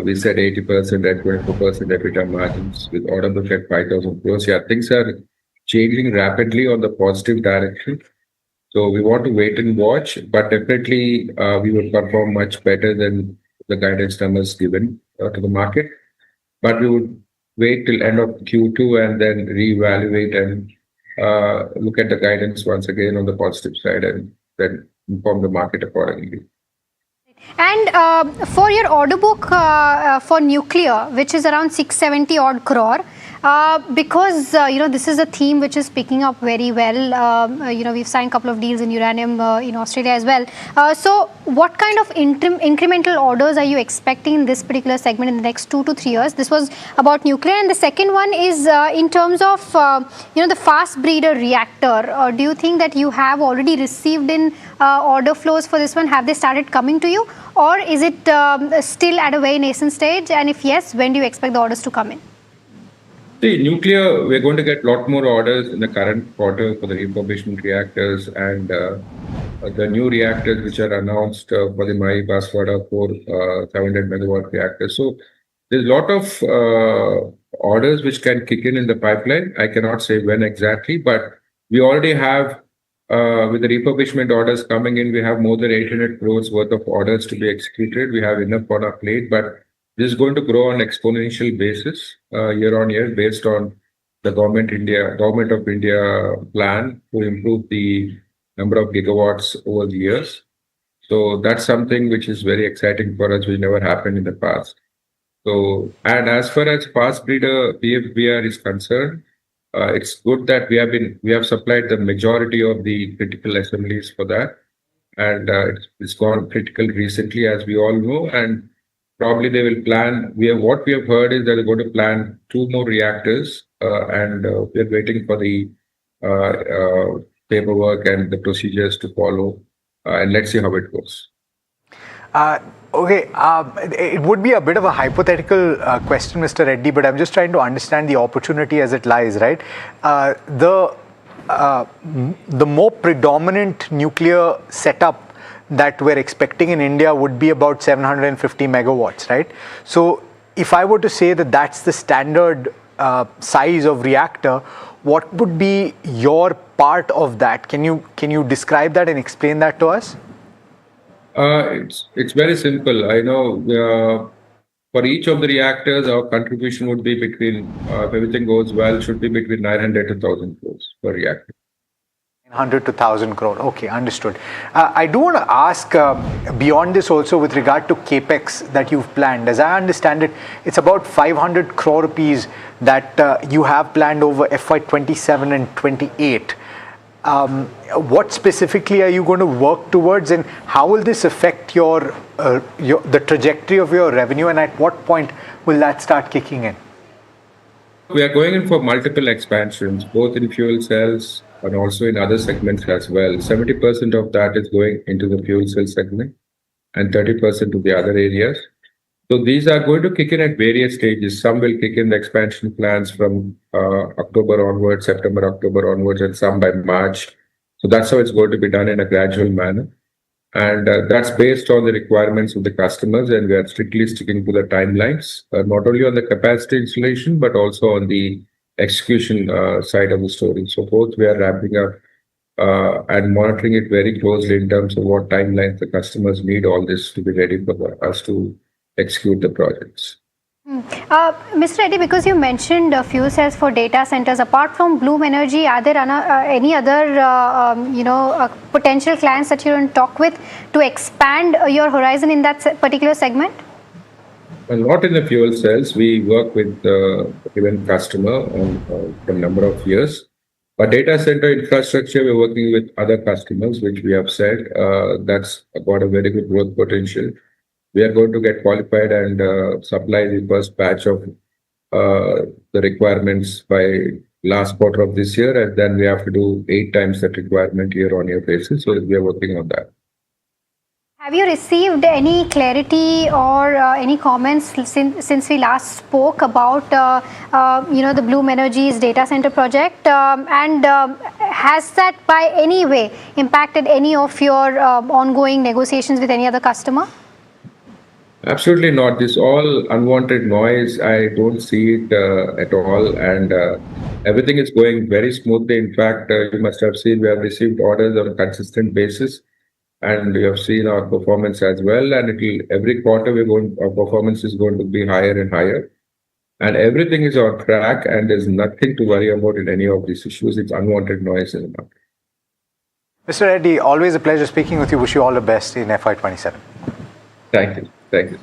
We said 80% and 24% EBITDA margins with order book at 5,000 crores. Yeah, things are changing rapidly on the positive direction. So we want to wait and watch, but definitely we will perform much better than the guidance numbers given to the market. But we would wait till end of Q2 and then reevaluate and look at the guidance once again on the positive side, and then inform the market accordingly. And for your order book for nuclear, which is around 670 odd crore, because this is a theme which is picking up very well. We've signed a couple of deals in uranium in Australia as well. So what kind of incremental orders are you expecting in this particular segment in the next 2 to 3 years? This was about nuclear. And the second one is in terms of the fast breeder reactor. Do you think that you have already received in order flows for this one? Have they started coming to you, or is it still at a very nascent stage? And if yes, when do you expect the orders to come in? See, nuclear, we're going to get a lot more orders in the current quarter for the refurbishment reactors and the new reactors which are announced for the Mahi Banswara 700 megawatt reactors. So there's a lot of orders which can kick in the pipeline. I cannot say when exactly, but we already have, with the refurbishment orders coming in, we have more than 800 crores worth of orders to be executed. We have enough on our plate, but This is going to grow on exponential basis year on year based on the government of India plan to improve the number of gigawatts over the years. So that's something which is very exciting for us, which never happened in the past. So, and as far as fast breeder BFBR is concerned, it's good that we have supplied the majority of the critical assemblies for that, and it's gone critical recently, as we all know. And probably they will plan. What we have heard is that they're going to plan 2 more reactors, and we're waiting for the paperwork and the procedures to follow, and let's see how it goes. Okay, it would be a bit of a hypothetical question, Mr. Reddy, but I'm just trying to understand the opportunity as it lies, right? The more predominant nuclear setup that we're expecting in India would be about 750 megawatts, right? So if I were to say that that's the standard size of reactor, what would be your part of that? Can you describe that and explain that to us? It's very simple. I know for each of the reactors, our contribution would be between, if everything goes well, should be between 900 to 1,000 crores per reactor. 100 to 1,000 crore. Okay, understood. I do want to ask beyond this also with regard to capex that you've planned. As I understand it, it's about 500 crore rupees that you have planned over FY27 and 28. What specifically are you going to work towards, and how will this affect the trajectory of your revenue, and at what point will that start kicking in? We are going in for multiple expansions, both in fuel cells and also in other segments as well. 70% of that is going into the fuel cell segment and 30% to the other areas. So these are going to kick in at various stages. Some will kick in the expansion plans from October onwards, September, October onwards, and some by March. So that's how it's going to be done in a gradual manner. And that's based on the requirements of the customers, and we are strictly sticking to the timelines, not only on the capacity installation, but also on the execution side of the story. So both we are ramping up and monitoring it very closely in terms of what timelines the customers need all this to be ready for us to execute the projects. Mr. Reddy, because you mentioned fuel cells for data centers, apart from Bloom Energy, are there any other potential clients that you're in talk with to expand your horizon in that particular segment? Well, not in the fuel cells. We work with a given customer for a number of years. But data center infrastructure, we're working with other customers, which we have said that's got a very good growth potential. We are going to get qualified and supply the first batch of the requirements by last quarter of this year, and then we have to do 8 times that requirement year-on-year basis. So we are working on that. Have you received any clarity or any comments since we last spoke about the Bloom Energy's data center project, and has that by any way impacted any of your ongoing negotiations with any other customer? Absolutely not. This all unwanted noise, I don't see it at all, and everything is going very smoothly. In fact, you must have seen we have received orders on a consistent basis, and you have seen our performance as well. And every quarter our performance is going to be higher and higher, and everything is on track, and there's nothing to worry about in any of these issues. It's unwanted noise in the market. Mr. Reddy, always a pleasure speaking with you. Wish you all the best in FY27. Thank you. Thank you.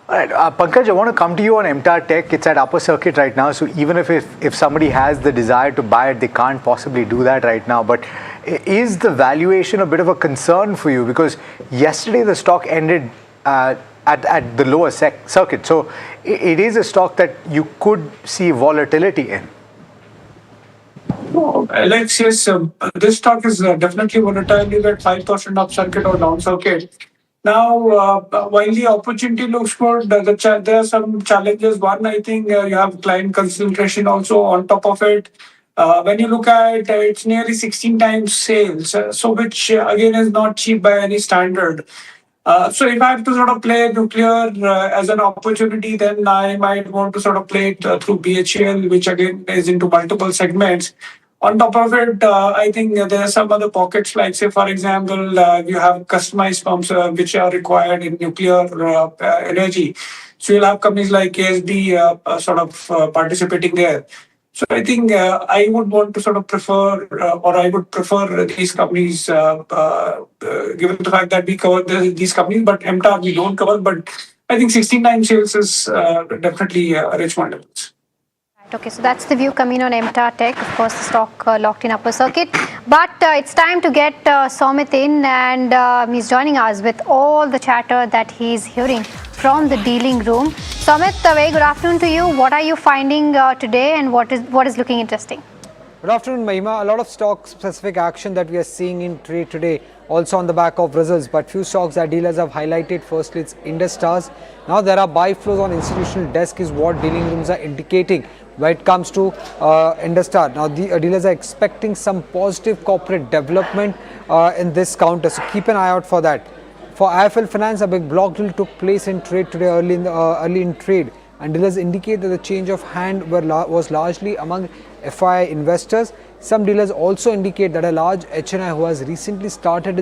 All right, Pankaj, I want to come to you on MTAR Tech. It's at upper circuit right now, so even if somebody has the desire to buy it, they can't possibly do that right now. But is the valuation a bit of a concern for you? Because yesterday the stock ended at the lower circuit, so it is a stock that you could see volatility in. No, Alex, yes, this stock is definitely volatile, either at 5% up circuit or down circuit. Now, while the opportunity looks good, there are some challenges. One, I think you have client concentration also on top of it. When you look at it's nearly 16 times sales, so which again is not cheap by any standard. So if I have to sort of play nuclear as an opportunity, then I might want to sort of play it through BHEL, which again is into multiple segments. On top of it, I think there are some other pockets, like say, for example, you have customized pumps which are required in nuclear energy. So you'll have companies like KSD participating there. So I think I would want to sort of prefer, or I would prefer these companies, given the fact that we cover these companies, but MTAR we don't cover. But I think 16 times sales is definitely rich multiples. Okay, so that's the view coming on MTAR Tech. Of course, the stock locked in upper circuit. But it's time to get Somit in, and he's joining us with all the chatter that he's hearing from the dealing room. Somit, a very good afternoon to you. What are you finding today, and what is looking interesting? Good afternoon, Mahima. A lot of stock-specific action that we are seeing in trade today, also on the back of results. But few stocks that dealers have highlighted. Firstly, it's Indus Towers. Now there are buy flows on institutional desk is what dealing rooms are indicating when it comes to Indus Towers. Now the dealers are expecting some positive corporate development in this counter. So keep an eye out for that. For IIFL Finance, a big block deal took place in trade today early in trade, and dealers indicate that the change of hand was largely among FII investors. Some dealers also indicate that a large HNI who has recently started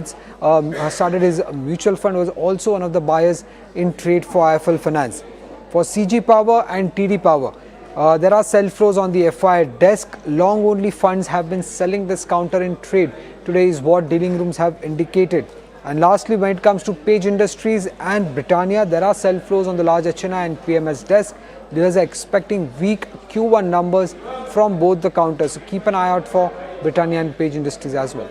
his mutual fund was also one of the buyers in trade for IIFL Finance. For CG Power and TD Power, there are sell flows on the FII desk. Long only funds have been selling this counter in trade today is what dealing rooms have indicated. And lastly, when it comes to Page Industries and Britannia, there are sell flows on the large HNI and PMS desk. Dealers are expecting weak Q1 numbers from both the counters. So keep an eye out for Britannia and Page Industries as well.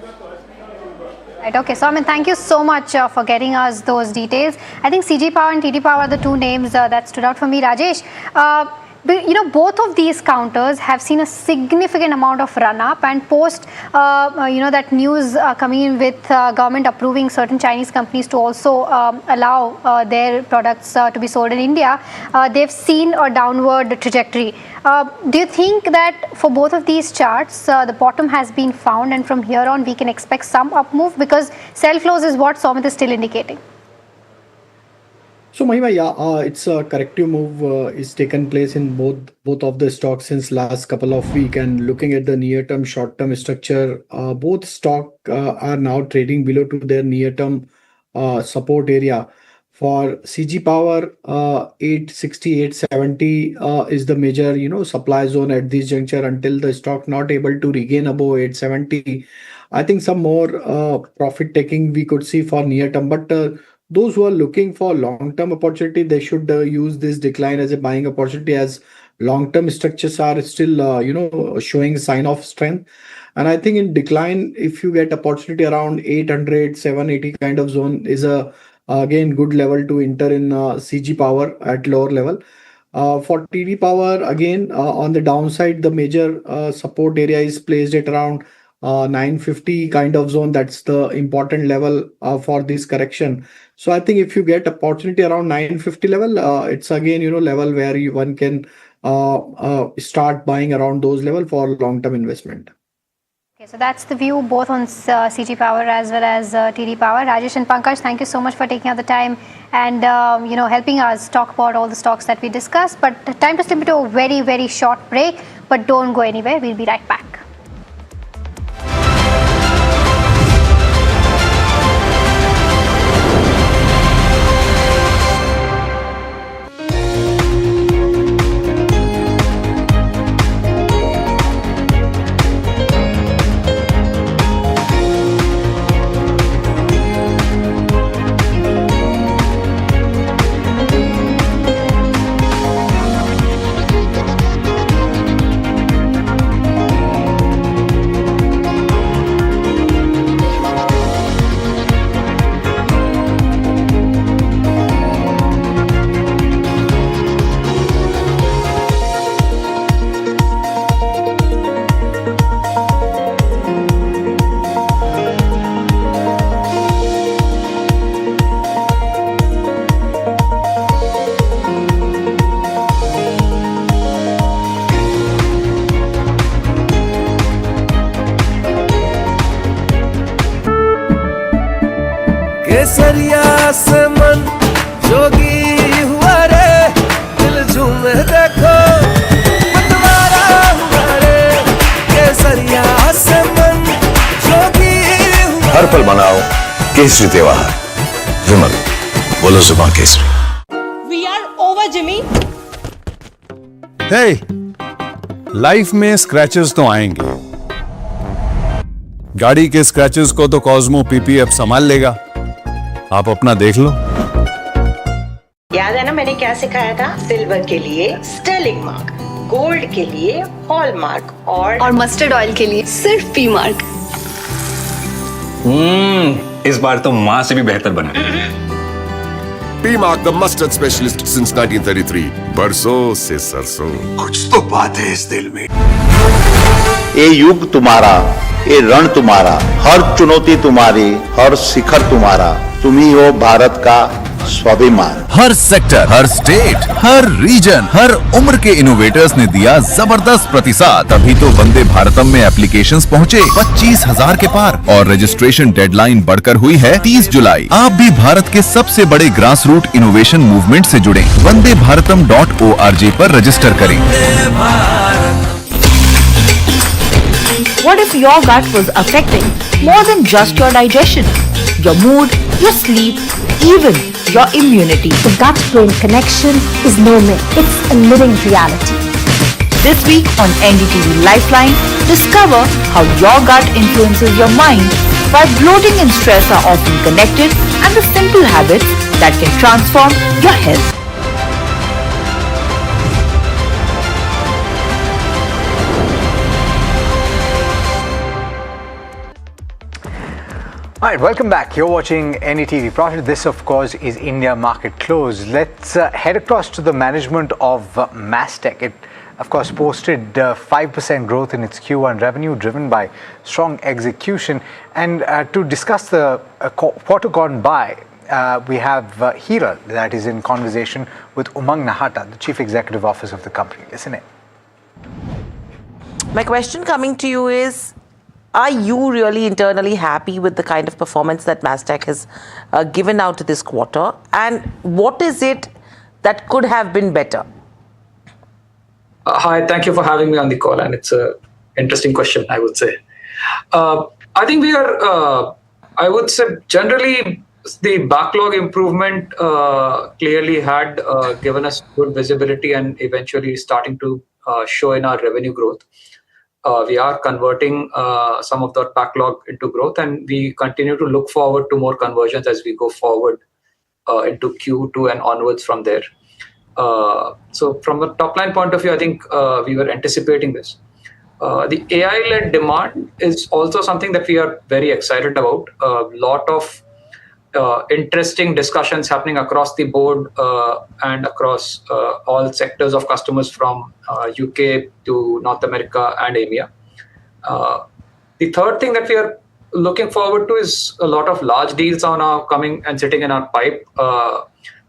Right, okay, so thank you so much for getting us those details. I think CG Power and TD Power are the two names that stood out for me. Rajesh, both of these counters have seen a significant amount of run-up, and post, that news coming in with government approving certain Chinese companies to also allow their products to be sold in India, they've seen a downward trajectory. Do you think that for both of these charts, the bottom has been found, and from here on we can expect some up move, because sell flows is what Somit is still indicating? So Mahima, it's a corrective move is taken place in both of the stocks since last couple of weeks, and looking at the near-term, short-term structure, both stock are now trading below to their near-term support area. For CG Power, 860, 870 is the major supply zone at this juncture. Until the stock not able to regain above 870, I think some more profit taking we could see for near-term, but those who are looking for long-term opportunity, they should use this decline as a buying opportunity, as long-term structures are still, showing sign of strength. And I think in decline, if you get opportunity around 800, 780 kind of zone is again good level to enter in CG Power at lower level. For TD Power, again, on the downside, the major support area is placed at around 950 kind of zone. That's the important level for this correction. So I think if you get opportunity around 950 level, it's again level where one can start buying around those level for long-term investment. Okay, so that's the view both on CG Power as well as TD Power. Rajesh and Pankaj, thank you so much for taking out the time and helping us talk about all the stocks that we discussed. But time to slip into a very, very short break. But don't go anywhere. We'll be right back. केसरिया से मन जोगी हुआ रे, दिल झूमे देखो पतवारा हुआ रे, केसरिया से मन जोगी हुआ। हर पल मनाओ केसरी त्योहार, विमल बोलो जुबान केसरी। We are over Jimmy? Hey, life में स्क्रैचेस तो आएंगे। गाड़ी के स्क्रैचेस को तो कॉस्मो पीपीएफ संभाल लेगा। आप अपना देख लो। याद है ना मैंने क्या सिखाया था? सिल्वर के लिए स्टर्लिंग मार्क, गोल्ड के लिए हॉलमार्क और मस्टर्ड ऑयल के लिए सिर्फ पी मार्क। इस बार तो माँ से भी बेहतर बना। P mark the mustard specialist since 1933। बरसों से सरसों। कुछ तो बात है इस दिल में। ये युग तुम्हारा, ये रण तुम्हारा, हर चुनौती तुम्हारी, हर शिखर तुम्हारा, तुम ही हो भारत का स्वाभिमान। हर सेक्टर, हर स्टेट, हर रीजन, हर उम्र के इनोवेटर्स ने दिया जबरदस्त प्रतिसाद। तभी तो वंदे भारतम में एप्लीकेशंस पहुंचे 25,000 के पार और रजिस्ट्रेशन डेडलाइन बढ़कर हुई है 30 जुलाई। आप भी भारत के सबसे बड़े ग्रास रूट इनोवेशन मूवमेंट से जुड़े। वंदेभारतम.org पर रजिस्टर करें। What if your gut was affecting more than just your digestion, your mood, your sleep, even your immunity? The gut-brain connection is no myth. It's a living reality. This week on NDTV Lifeline, discover how your gut influences your mind, why bloating and stress are often connected, and the simple habits that can transform your health. All right, welcome back. You're watching NDTV Profit. This, of course, is India Market Close. Let's head across to the management of Mastech. It, of course, posted 5% growth in its Q1 revenue, driven by strong execution. And to discuss the quarter gone by, we have Hiral, that is in conversation with Umang Nahata, the Chief Executive Officer of the company. Listen in. My question coming to you is, are you really internally happy with the kind of performance that Mastech has given out this quarter? And what is it that could have been better? Hi, thank you for having me on the call. And it's an interesting question, I would say. I think we are, I would say, generally, the backlog improvement clearly had given us good visibility and eventually starting to show in our revenue growth. We are converting some of that backlog into growth, and we continue to look forward to more conversions as we go forward into Q2 and onwards from there. So from a top line point of view, I think we were anticipating this. The AI-led demand is also something that we are very excited about. A lot of interesting discussions happening across the board and across all sectors of customers from UK to North America and EMEA. The third thing that we are looking forward to is a lot of large deals are now coming and sitting in our pipe.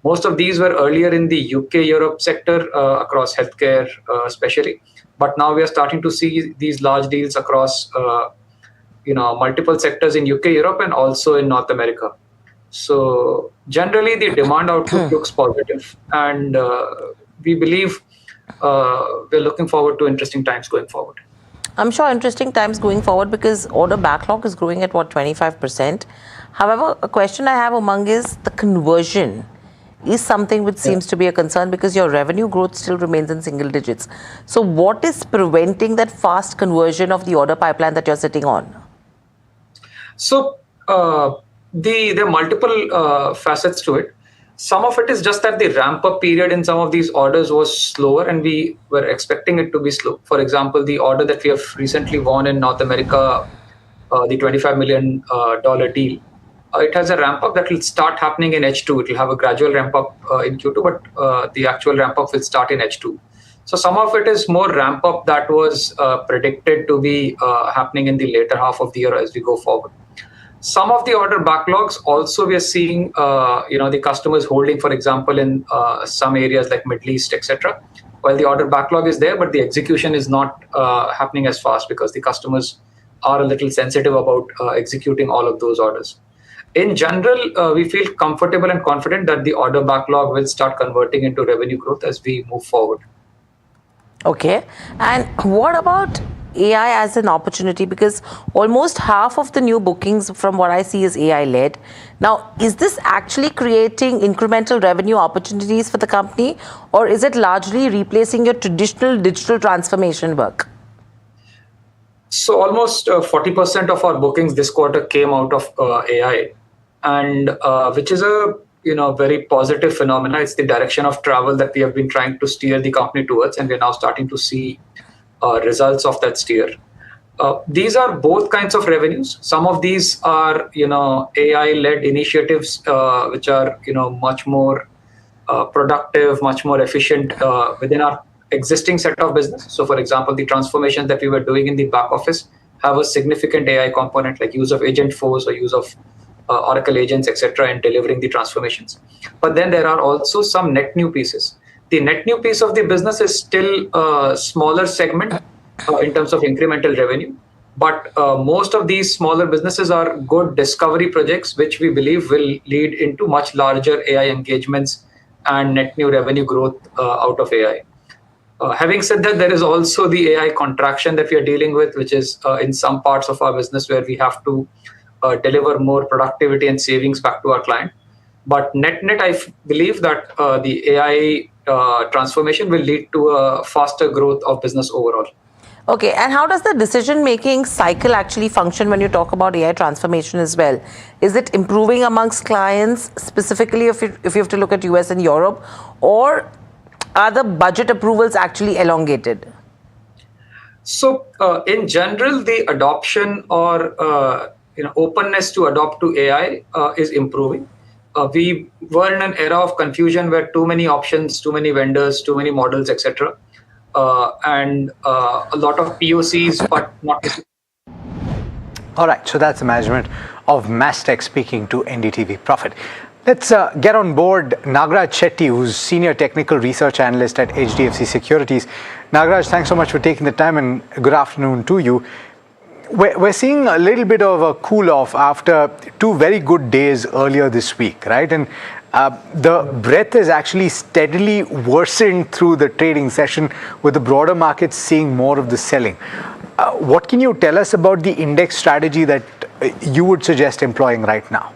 Most of these were earlier in the UK-Europe sector across healthcare especially. But now we are starting to see these large deals across multiple sectors in UK, Europe, and also in North America. So generally, the demand outlook looks positive, and we believe we're looking forward to interesting times going forward. I'm sure interesting times going forward because order backlog is growing at 25%. However, a question I have among is the conversion is something which seems to be a concern because your revenue growth still remains in single digits. So what is preventing that fast conversion of the order pipeline that you're sitting on? So there are multiple facets to it. Some of it is just that the ramp up period in some of these orders was slower and we were expecting it to be slow. For example, the order that we have recently won in North America, the $25 million deal, it has a ramp up that will start happening in H2. It will have a gradual ramp up in Q2, but the actual ramp up will start in H2. So some of it is more ramp up that was predicted to be happening in the later half of the year as we go forward. Some of the order backlogs also we are seeing, the customers holding, for example, in some areas like Middle East, etc. While the order backlog is there, but the execution is not happening as fast because the customers are a little sensitive about executing all of those orders. In general, we feel comfortable and confident that the order backlog will start converting into revenue growth as we move forward. Okay. And what about AI as an opportunity? Because almost half of the new bookings from what I see is AI led. Now, is this actually creating incremental revenue opportunities for the company, or is it largely replacing your traditional digital transformation work? So almost 40% of our bookings this quarter came out of AI, and which is a very positive phenomena. It's the direction of travel that we have been trying to steer the company towards, and we're now starting to see results of that steer. These are both kinds of revenues. Some of these are AI-led initiatives, which are much more productive, much more efficient within our existing set of business. So, for example, the transformations that we were doing in the back office have a significant AI component, like use of agent force or use of Oracle agents, etc., in delivering the transformations. But then there are also some net new pieces. The net new piece of the business is still a smaller segment in terms of incremental revenue. But most of these smaller businesses are good discovery projects, which we believe will lead into much larger AI engagements and net new revenue growth out of AI. Having said that, there is also the AI contraction that we are dealing with, which is in some parts of our business where we have to deliver more productivity and savings back to our client. But net, I believe that the AI transformation will lead to a faster growth of business overall. Okay, and how does the decision-making cycle actually function when you talk about AI transformation as well? Is it improving amongst clients, specifically if you have to look at US and Europe, or are the budget approvals actually elongated? So, in general, the adoption or openness to adopt to AI is improving. We were in an era of confusion where too many options, too many vendors, too many models, etc., and a lot of POCs, but not. All right, so that's the management of Mastech speaking to NDTV Profit. Let's get on board Nagaraj Shetty, who's Senior Technical Research Analyst at HDFC Securities. Nagaraj, thanks so much for taking the time, and good afternoon to you. We're seeing a little bit of a cool-off after two very good days earlier this week, right? And the breadth has actually steadily worsened through the trading session, with the broader markets seeing more of the selling. What can you tell us about the index strategy that you would suggest employing right now?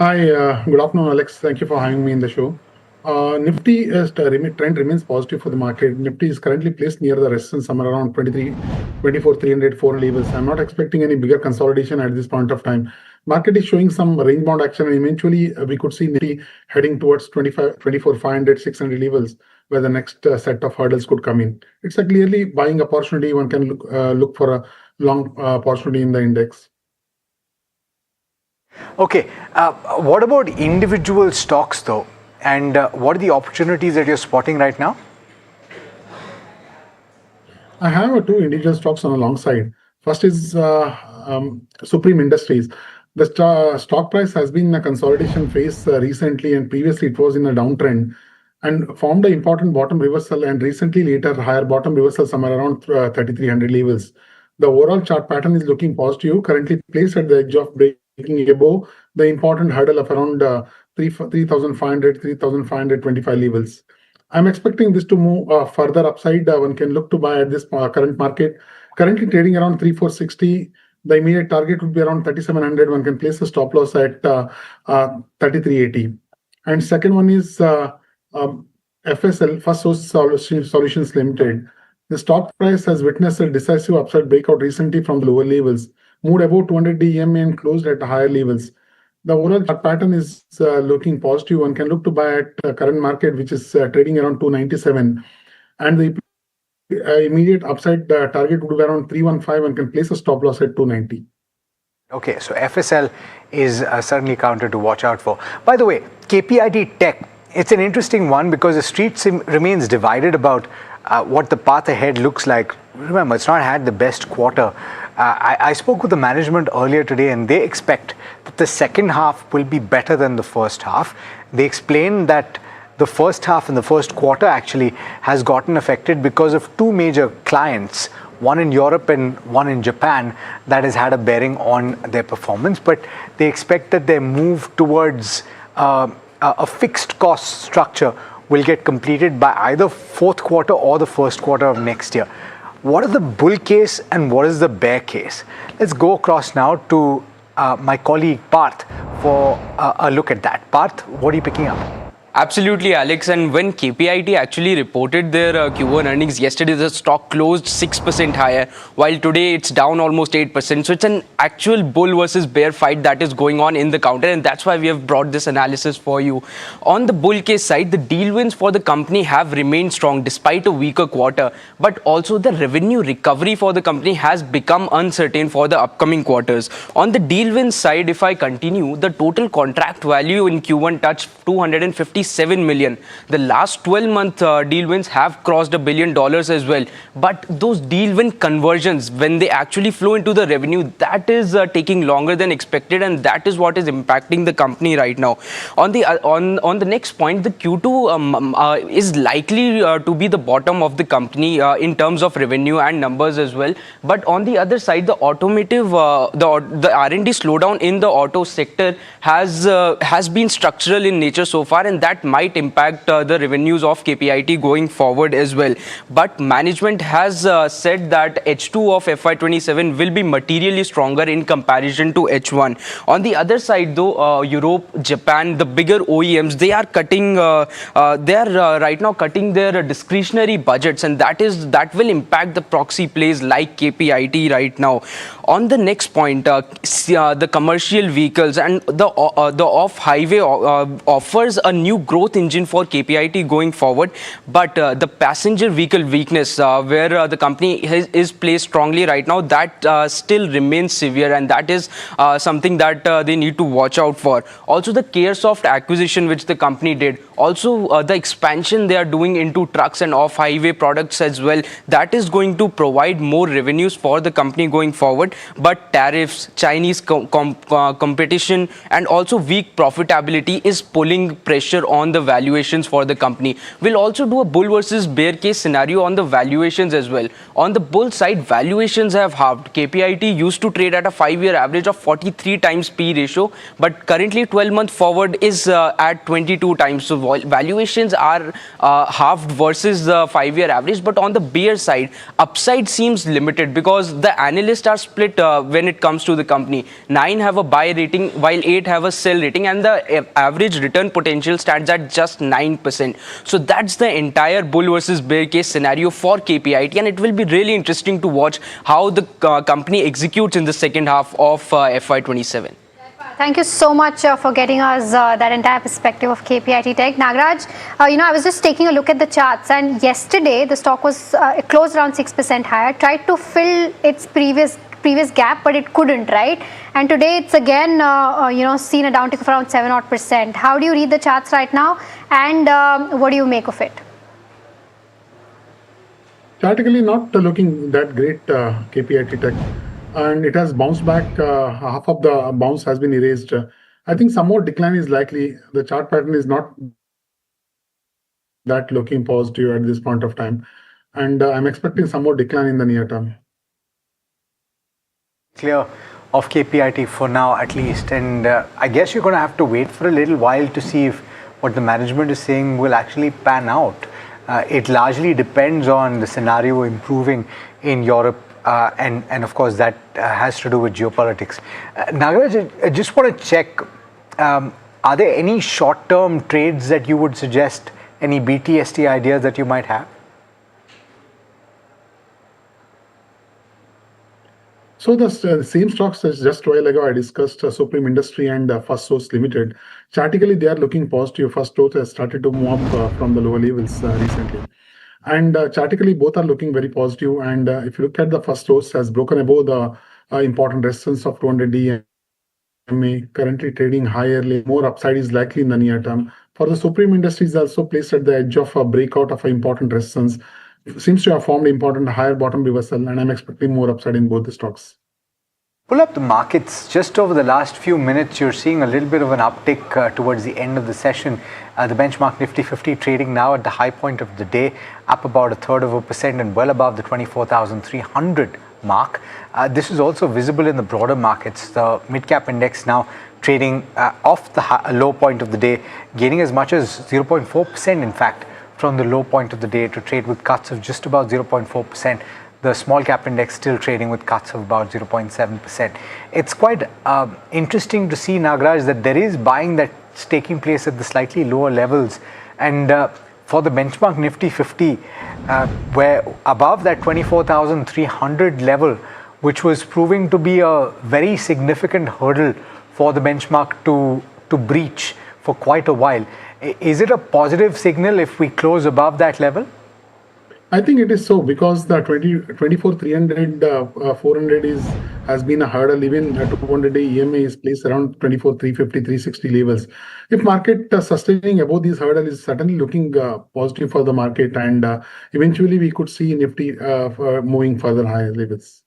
Hi, good afternoon, Alex. Thank you for having me in the show. Nifty trend remains positive for the market. Nifty is currently placed near the resistance somewhere around 24,304 levels. I'm not expecting any bigger consolidation at this point of time. Market is showing some range-bound action, and eventually we could see Nifty heading towards 24,500, 600 levels, where the next set of hurdles could come in. It's a clearly buying opportunity. One can look for a long opportunity in the index. Okay, what about individual stocks though? And what are the opportunities that you're spotting right now? I have two individual stocks on the long side. First is Supreme Industries. The stock price has been in a consolidation phase recently, and previously it was in a downtrend and formed an important bottom reversal, and recently later higher bottom reversal somewhere around 3,300 levels. The overall chart pattern is looking positive, currently placed at the edge of breaking above the important hurdle of around 3,500, 3,525 levels. I'm expecting this to move further upside. One can look to buy at this current market, currently trading around 3,460. The immediate target would be around 3,700. One can place a stop loss at 3,380. And second one is FSL, First Source Solutions Limited. The stock price has witnessed a decisive upside breakout recently from the lower levels, moved above 200 EMA and closed at higher levels. The overall chart pattern is looking positive. One can look to buy at current market, which is trading around 297, and the immediate upside target would be around 315 and can place a stop loss at 290. Okay, so FSL is certainly counter to watch out for. By the way, KPIT Tech, it's an interesting one because the street remains divided about what the path ahead looks like. Remember, it's not had the best quarter. I spoke with the management earlier today, and they expect that the second half will be better than the first half. They explained that the first half and the first quarter actually has gotten affected because of two major clients, one in Europe and one in Japan, that has had a bearing on their performance. But they expect that their move towards a fixed cost structure will get completed by either fourth quarter or the first quarter of next year. What is the bull case and what is the bear case? Let's go across now to my colleague Parth for a look at that. Parth, what are you picking up? Absolutely, Alex. And when KPIT actually reported their Q1 earnings yesterday, the stock closed 6% higher, while today it's down almost 8%. So it's an actual bull versus bear fight that is going on in the counter, and that's why we have brought this analysis for you. On the bull case side, the deal wins for the company have remained strong despite a weaker quarter, but also the revenue recovery for the company has become uncertain for the upcoming quarters. On the deal wins side, if I continue, the total contract value in Q1 touched 257 million. The last 12-month deal wins have crossed $1 billion as well. But those deal win conversions, when they actually flow into the revenue, that is taking longer than expected, and that is what is impacting the company right now. On the next point, the Q2 is likely to be the bottom of the company in terms of revenue and numbers as well. But on the other side, the automotive, the R&D slowdown in the auto sector has been structural in nature so far, and that might impact the revenues of KPIT going forward as well. But management has said that H2 of FY27 will be materially stronger in comparison to H1. On the other side, though, Europe, Japan, the bigger OEMs, they are cutting. They are right now cutting their discretionary budgets, and that will impact the proxy plays like KPIT right now. On the next point, the commercial vehicles and the off-highway offers a new growth engine for KPIT going forward, but the passenger vehicle weakness where the company is placed strongly right now, that still remains severe, and that is something that they need to watch out for. Also, the Caresoft acquisition which the company did, also the expansion they are doing into trucks and off-highway products as well, that is going to provide more revenues for the company going forward. But tariffs, Chinese competition, and also weak profitability is pulling pressure on the valuations for the company. We'll also do a bull versus bear case scenario on the valuations as well. On the bull side, valuations have halved. KPIT used to trade at a 5-year average of 43 times P ratio, but currently 12-month forward is at 22 times. So valuations are halved versus the 5-year average. But on the bear side, upside seems limited because the analysts are split when it comes to the company. 9 have a buy rating while 8 have a sell rating, and the average return potential stands at just 9%. So that's the entire bull versus bear case scenario for KPIT, and it will be really interesting to watch how the company executes in the second half of FY27. Thank you so much for getting us that entire perspective of KPIT Tech. Nagaraj, I was just taking a look at the charts, and yesterday the stock was it closed around 6% higher, tried to fill its previous gap, but it couldn't, right? And today it's again seen a downtick of around 7%. How do you read the charts right now, and what do you make of it? Chartically, not looking that great, KPIT Tech, and it has bounced back. Half of the bounce has been erased. I think some more decline is likely. The chart pattern is not that looking positive at this point of time, and I'm expecting some more decline in the near term. Clear of KPIT for now at least, and I guess you're going to have to wait for a little while to see if what the management is saying will actually pan out. It largely depends on the scenario improving in Europe, and of course that has to do with geopolitics. Nagaraj, I just want to check, are there any short-term trades that you would suggest, any BTST ideas that you might have? So the same stocks as just a while ago I discussed, Supreme Industry and First Source Limited. Chartically, they are looking positive. First Source has started to move up from the lower levels recently. And chartically, both are looking very positive. And if you look at the First Source, has broken above the important resistance of 200 EMA, currently trading higher. More upside is likely in the near term. For the Supreme Industries, also placed at the edge of a breakout of an important resistance. Seems to have formed important higher bottom reversal, and I'm expecting more upside in both the stocks. Pull up the markets. Just over the last few minutes, you're seeing a little bit of an uptick towards the end of the session. The benchmark Nifty 50 trading now at the high point of the day, up about 0.33% and well above the 24,300 mark. This is also visible in the broader markets. The mid-cap index now trading off the low point of the day, gaining as much as 0.4% in fact from the low point of the day, to trade with cuts of just about 0.4%. The small cap index still trading with cuts of about 0.7%. It's quite interesting to see, Nagaraj, that there is buying that's taking place at the slightly lower levels. And for the benchmark Nifty 50, where above that 24,300 level, which was proving to be a very significant hurdle for the benchmark to breach for quite a while. Is it a positive signal if we close above that level? I think it is so, because the 24,300, 400 has been a hurdle. Even 200-day EMA is placed around 24,350, 360 levels. If market sustaining above these hurdles is certainly looking positive for the market, and eventually we could see Nifty moving further higher levels.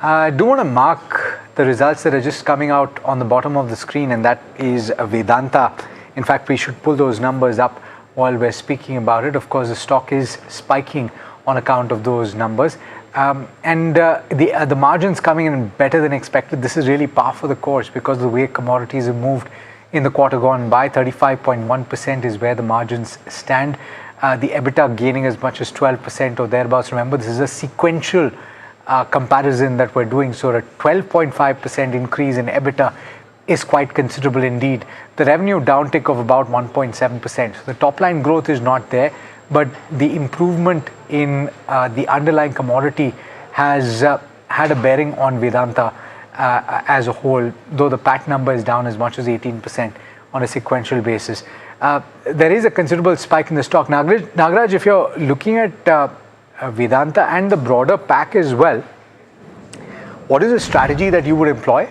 I do want to mark the results that are just coming out on the bottom of the screen, and that is Vedanta. In fact, we should pull those numbers up while we're speaking about it. Of course, the stock is spiking on account of those numbers. The margins coming in better than expected. This is really par for the course, because the way commodities have moved in the quarter gone by, 35.1% is where the margins stand. The EBITDA gaining as much as 12% or thereabouts. Remember, this is a sequential comparison that we're doing. So a 12.5% increase in EBITDA is quite considerable indeed. The revenue downtick of about 1.7%. So the top line growth is not there, but the improvement in the underlying commodity has had a bearing on Vedanta as a whole, though the PAT number is down as much as 18% on a sequential basis. There is a considerable spike in the stock. Nagaraj, if you're looking at Vedanta and the broader pack as well, what is the strategy that you would employ?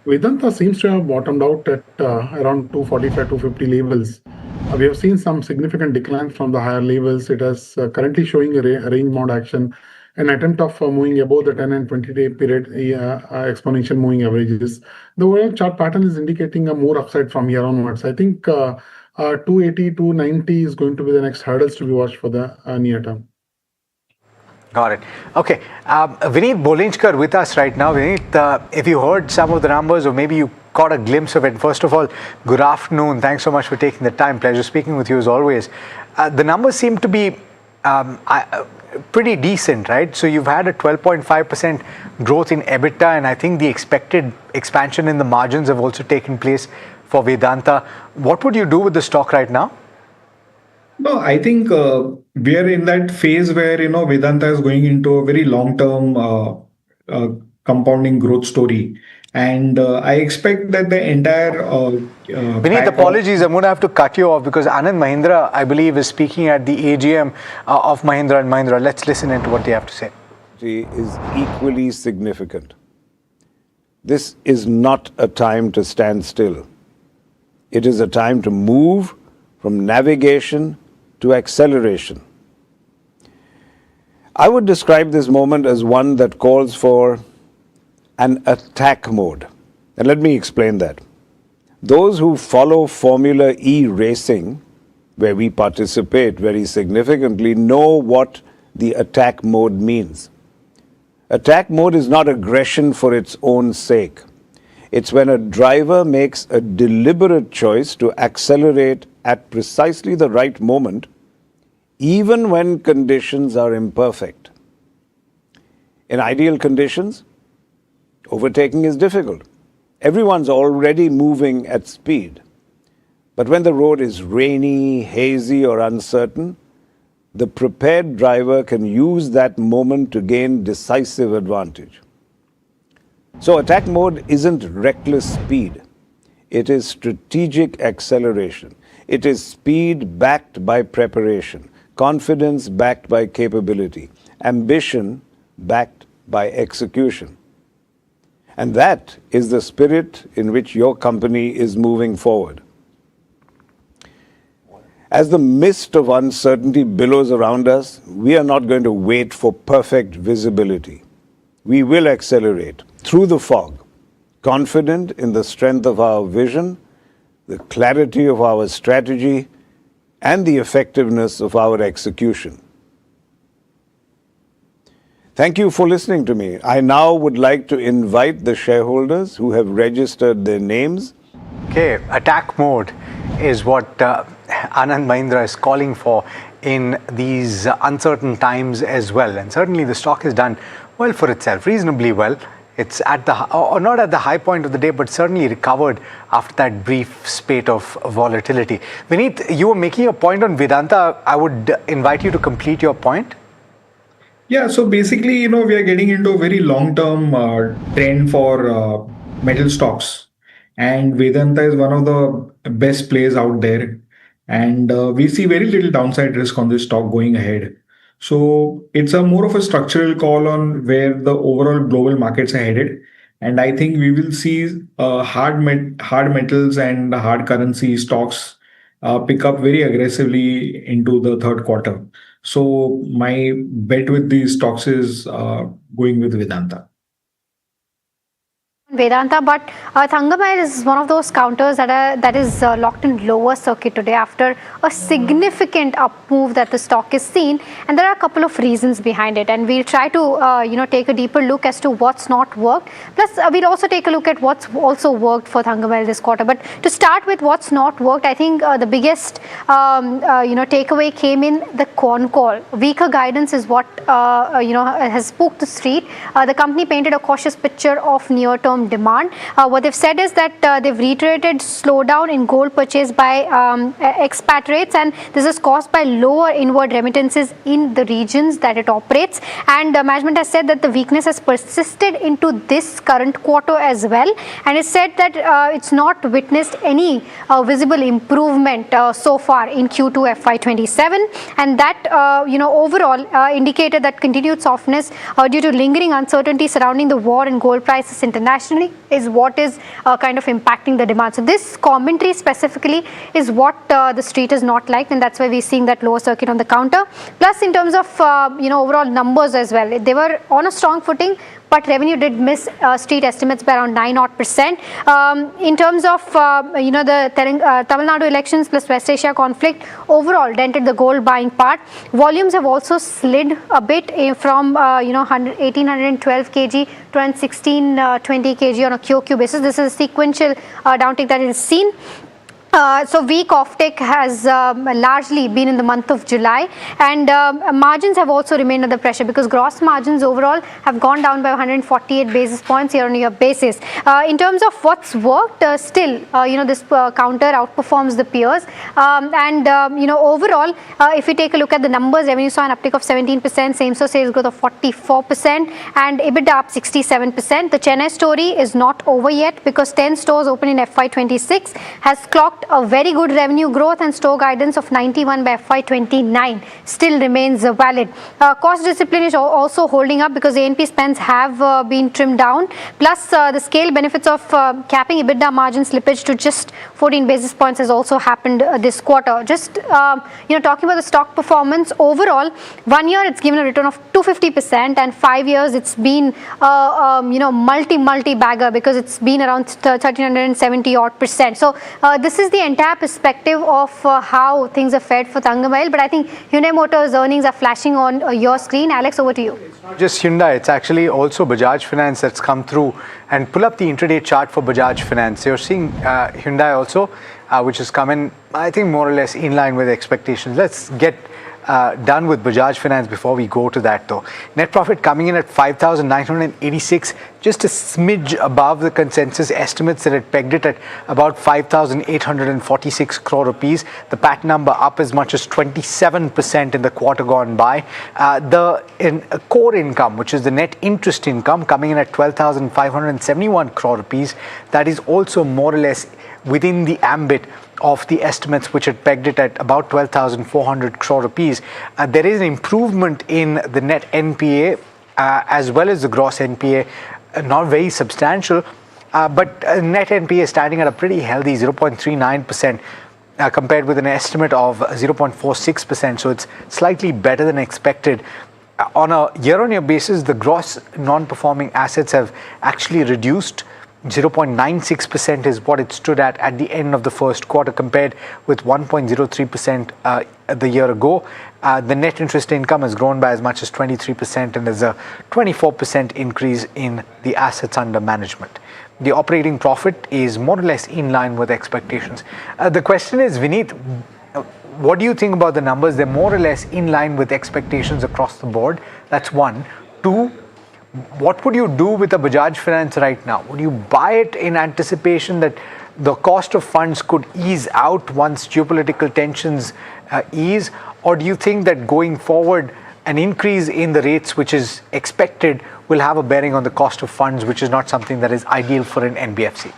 Vedanta seems to have bottomed out at around 245, 250 levels. We have seen some significant decline from the higher levels. It is currently showing a range bound action, an attempt of moving above the 10 and 20-day period exponential moving averages. The overall chart pattern is indicating a more upside from here onwards. I think 280, 290 is going to be the next hurdles to be watched for the near term. Got it. Okay. Vineet Bolinchkar with us right now. Vineet, if you heard some of the numbers, or maybe you caught a glimpse of it, first of all, good afternoon. Thanks so much for taking the time. Pleasure speaking with you as always. The numbers seem to be pretty decent, right? So you've had a 12.5% growth in EBITDA, and I think the expected expansion in the margins have also taken place for Vedanta. What would you do with the stock right now? No, I think we are in that phase where, Vedanta is going into a very long-term compounding growth story. And I expect that the entire... Vineet, apologies, I'm going to have to cut you off, because Anand Mahindra, I believe, is speaking at the AGM of Mahindra & Mahindra. Let's listen into what they have to say. Is equally significant. This is not a time to stand still. It is a time to move from navigation to acceleration. I would describe this moment as one that calls for an attack mode. And let me explain that. Those who follow Formula E racing, where we participate very significantly, know what the attack mode means. Attack mode is not aggression for its own sake. It's when a driver makes a deliberate choice to accelerate at precisely the right moment, even when conditions are imperfect. In ideal conditions, overtaking is difficult. Everyone's already moving at speed. But when the road is rainy, hazy, or uncertain, the prepared driver can use that moment to gain decisive advantage. So attack mode isn't reckless speed. It is strategic acceleration. It is speed backed by preparation, confidence backed by capability, ambition backed by execution. And that is the spirit in which your company is moving forward. As the mist of uncertainty billows around us, we are not going to wait for perfect visibility. We will accelerate through the fog, confident in the strength of our vision, the clarity of our strategy, and the effectiveness of our execution. Thank you for listening to me. I now would like to invite the shareholders who have registered their names. Okay, attack mode is what Anand Mahindra is calling for in these uncertain times as well. And certainly the stock has done well for itself, reasonably well. It's at the, or not at the high point of the day, but certainly recovered after that brief spate of volatility. Vineet, you were making a point on Vedanta. I would invite you to complete your point. Yeah, so basically, we are getting into a very long-term trend for metal stocks. And Vedanta is one of the best plays out there. And we see very little downside risk on this stock going ahead. So it's a more of a structural call on where the overall global markets are headed. And I think we will see hard metals and hard currency stocks pick up very aggressively into the third quarter. So my bet with these stocks is going with Vedanta. Vedanta, but Thangamayil is one of those counters that is locked in lower circuit today after a significant up move that the stock is seen, and there are a couple of reasons behind it, and we'll try to take a deeper look as to what's not worked. Plus, we'll also take a look at what's also worked for Thangamayil this quarter. But to start with what's not worked, I think the biggest takeaway came in the con call. Weaker guidance is what has spooked the street. The company painted a cautious picture of near-term demand. What they've said is that they've reiterated slowdown in gold purchase by expatriates, and this is caused by lower inward remittances in the regions that it operates. And management has said that the weakness has persisted into this current quarter as well, and it said that it's not witnessed any visible improvement so far in Q2 FY27, and that overall indicated that continued softness due to lingering uncertainty surrounding the war and gold prices internationally is what is kind of impacting the demand. So this commentary specifically is what the street is not liked, and that's why we're seeing that lower circuit on the counter. Plus, in terms of overall numbers as well, they were on a strong footing, but revenue did miss street estimates by around 9%. In terms of the Tamil Nadu elections plus West Asia conflict, overall dented the gold buying part. Volumes have also slid a bit from 1812 kg to 1620 kg on a QOQ basis. This is a sequential downtick that is seen. So weak offtake has largely been in the month of July, and margins have also remained under pressure because gross margins overall have gone down by 148 basis points year-on-year basis. In terms of what's worked, still this counter outperforms the peers, and overall if we take a look at the numbers, revenue saw an uptick of 17%, same-store sales growth of 44%, and EBITDA up 67%. The Chennai story is not over yet because 10 stores open in FY26 has clocked a very good revenue growth, and store guidance of 91 by FY29 still remains valid. Cost discipline is also holding up because A&P spends have been trimmed down. Plus, the scale benefits of capping EBITDA margin slippage to just 14 basis points has also happened this quarter. Just talking about the stock performance overall, 1 year it's given a return of 250%, and 5 years it's been multi bagger because it's been around 1370 odd percent. So this is the entire perspective of how things are fared for Thangamayil, but I think Hyundai Motors earnings are flashing on your screen. Alex, over to you. It's not just Hyundai, it's actually also Bajaj Finance that's come through. And pull up the intraday chart for Bajaj Finance. You're seeing Hyundai also, which has come in, I think, more or less in line with expectations. Let's get done with Bajaj Finance before we go to that though. Net profit coming in at 5,986, just a smidge above the consensus estimates that had pegged it at about 5,846 crore rupees. The PAT number up as much as 27% in the quarter gone by. The core income, which is the net interest income, coming in at 12,571 crore rupees. That is also more or less within the ambit of the estimates which had pegged it at about 12,400 crore rupees. There is an improvement in the net NPA as well as the gross NPA, not very substantial, but net NPA standing at a pretty healthy 0.39%. Compared with an estimate of 0.46%, so it's slightly better than expected. On a year-on-year basis, the gross non-performing assets have actually reduced. 0.96% is what it stood at the end of the first quarter, compared with 1.03% the year ago. The net interest income has grown by as much as 23%, and there's a 24% increase in the assets under management. The operating profit is more or less in line with expectations. The question is, Vineet, what do you think about the numbers? They're more or less in line with expectations across the board. That's one. Two, what would you do with the Bajaj Finance right now? Would you buy it in anticipation that the cost of funds could ease out once geopolitical tensions ease? Or do you think that going forward, an increase in the rates which is expected will have a bearing on the cost of funds, which is not something that is ideal for an NBFC?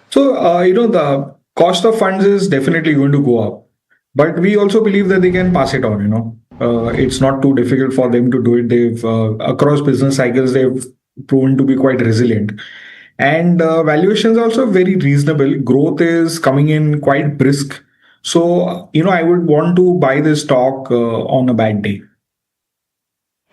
So, the cost of funds is definitely going to go up. But we also believe that they can pass it on, It's not too difficult for them to do it. They've, across business cycles, they've proven to be quite resilient. And valuations are also very reasonable. Growth is coming in quite brisk. So, I would want to buy this stock on a bad day.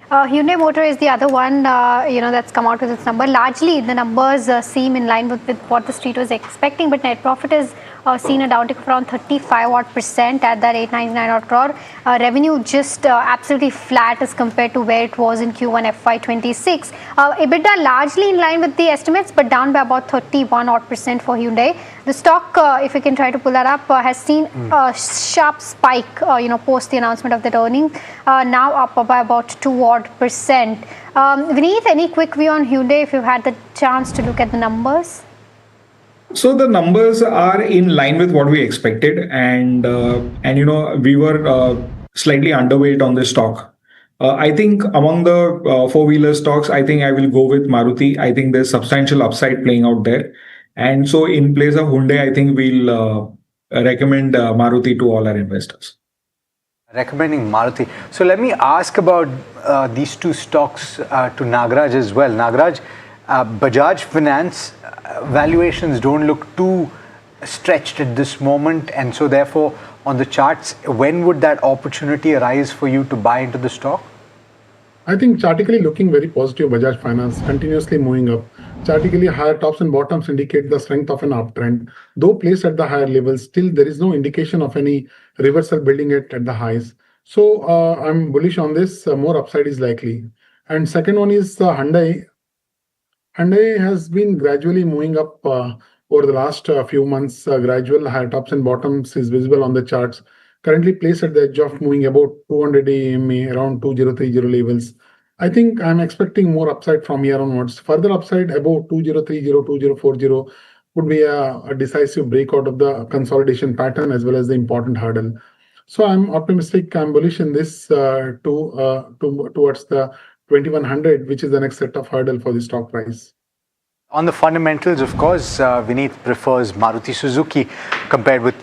Hyundai Motor is the other one, that's come out with its number. Largely, the numbers seem in line with what the street was expecting, but net profit is seen a downtick of around 35% at that 899 crore. Revenue just absolutely flat as compared to where it was in Q1 FY26. EBITDA largely in line with the estimates, but down by about 31% for Hyundai. The stock, if we can try to pull that up, has seen a sharp spike, post the announcement of that earning, now up by about 2% Vineet, any quick view on Hyundai if you've had the chance to look at the numbers? So the numbers are in line with what we expected, and we were slightly underweight on this stock. I think among the four-wheeler stocks, I think I will go with Maruti. I think there's substantial upside playing out there. And so in place of Hyundai, I think we'll recommend Maruti to all our investors. Recommending Maruti. So let me ask about these two stocks to Nagaraj as well. Nagaraj, Bajaj Finance valuations don't look too stretched at this moment, and so therefore on the charts, when would that opportunity arise for you to buy into the stock? I think chartically looking very positive. Bajaj Finance continuously moving up. Chartically, higher tops and bottoms indicate the strength of an uptrend. Though placed at the higher levels, still there is no indication of any reversal building it at the highs. So I'm bullish on this. More upside is likely. And second one is Hyundai. Hyundai has been gradually moving up over the last few months. Gradual higher tops and bottoms is visible on the charts. Currently placed at the edge of moving about 200 EMA, around 2030 levels. I think I'm expecting more upside from here onwards. Further upside above 2030, 2040 would be a decisive breakout of the consolidation pattern as well as the important hurdle. So I'm optimistic. I'm bullish in this towards the 2100, which is the next set of hurdle for the stock price. On the fundamentals, of course, Vineet prefers Maruti Suzuki compared with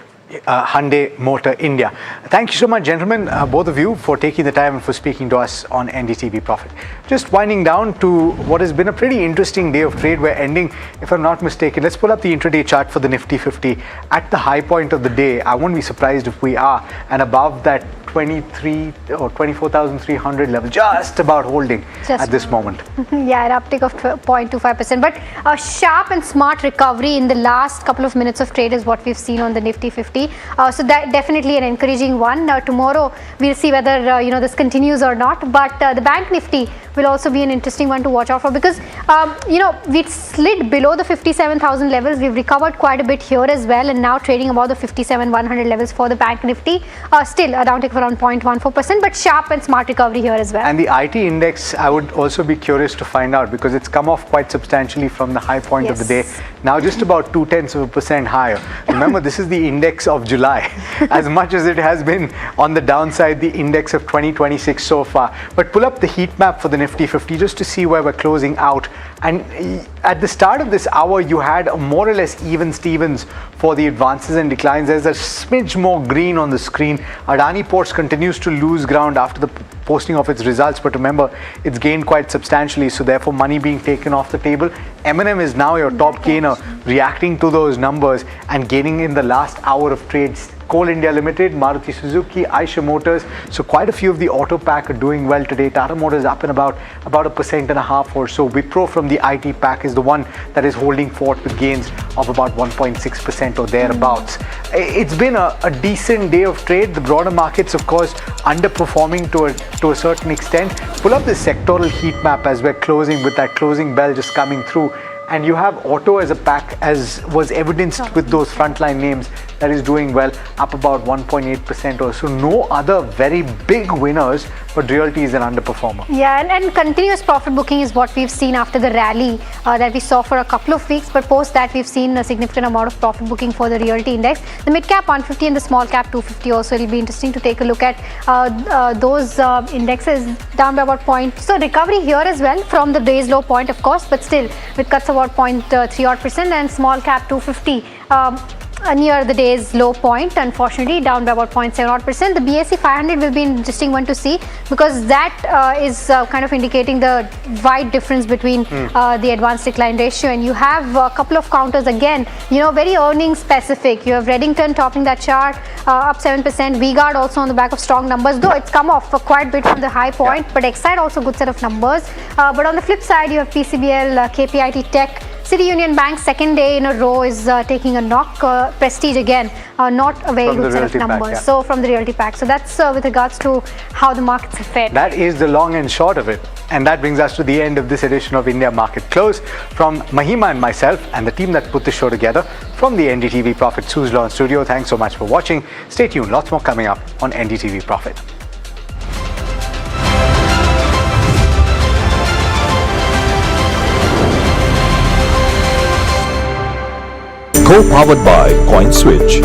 Hyundai Motor India. Thank you so much, gentlemen, both of you, for taking the time and for speaking to us on NDTV Profit. Just winding down to what has been a pretty interesting day of trade. We're ending, if I'm not mistaken, let's pull up the intraday chart for the Nifty 50. At the high point of the day, I won't be surprised if we are, and above that 23 or 24,300 level, just about holding at this moment. Yeah, an uptick of 0.25%, but a sharp and smart recovery in the last couple of minutes of trade is what we've seen on the Nifty 50. So that definitely an encouraging one. Tomorrow we'll see whether this continues or not. But the Bank Nifty will also be an interesting one to watch out for, because we slid below the 57,000 levels. We've recovered quite a bit here as well, and now trading above the 57,100 levels for the Bank Nifty. Still a downtick of around 0.14%, but sharp and smart recovery here as well. And the IT index, I would also be curious to find out, because it's come off quite substantially from the high point of the day. Now just about 0.2% higher. Remember, this is the index of July. As much as it has been on the downside, the index of 2026 so far. But pull up the heat map for the Nifty 50 just to see where we're closing out. And at the start of this hour, you had a more or less even Stevens for the advances and declines. There's a smidge more green on the screen. Adani Ports continues to lose ground after the posting of its results, but remember, it's gained quite substantially, so therefore money being taken off the table. M&M is now your top gainer, reacting to those numbers and gaining in the last hour of trades Coal India Limited, Maruti Suzuki, Eicher Motors. So quite a few of the auto pack are doing well today. Tata Motors up in about 1.5% or so. Wipro from the IT pack is the one that is holding forth with gains of about 1.6% or thereabouts. It's been a decent day of trade. The broader markets, of course, underperforming to a certain extent. Pull up the sectoral heat map as we're closing, with that closing bell just coming through. And you have auto as a pack, as was evidenced with those frontline names, that is doing well, up about 1.8% or so. No other very big winners, but realty is an underperformer. Yeah, and continuous profit booking is what we've seen after the rally that we saw for a couple of weeks, but post that we've seen a significant amount of profit booking for the realty index. The mid cap 150 and the small cap 250 also. It'll be interesting to take a look at those indexes down by about point. So recovery here as well from the day's low point, of course, but still with cuts about 0.3% and small cap 250 near the day's low point, unfortunately down by about 0.7%. The BSE 500 will be an interesting one to see, because that is kind of indicating the wide difference between the advanced decline ratio, and you have a couple of counters again, very earnings specific. You have Reddington topping that chart, up 7%. V-Guard also on the back of strong numbers, though it's come off quite a bit from the high point, but Exide also good set of numbers. But on the flip side, you have PCBL, KPIT Tech, City Union Bank, second day in a row is taking a knock. Prestige again, not a very good set of numbers. So from the realty pack. So that's with regards to how the markets have fared. That is the long and short of it. And that brings us to the end of this edition of India Market Close. From Mahima and myself and the team that put the show together, from the NDTV Profit Suzlon studio, thanks so much for watching. Stay tuned, lots more coming up on NDTV Profit. Co-powered by CoinSwitch.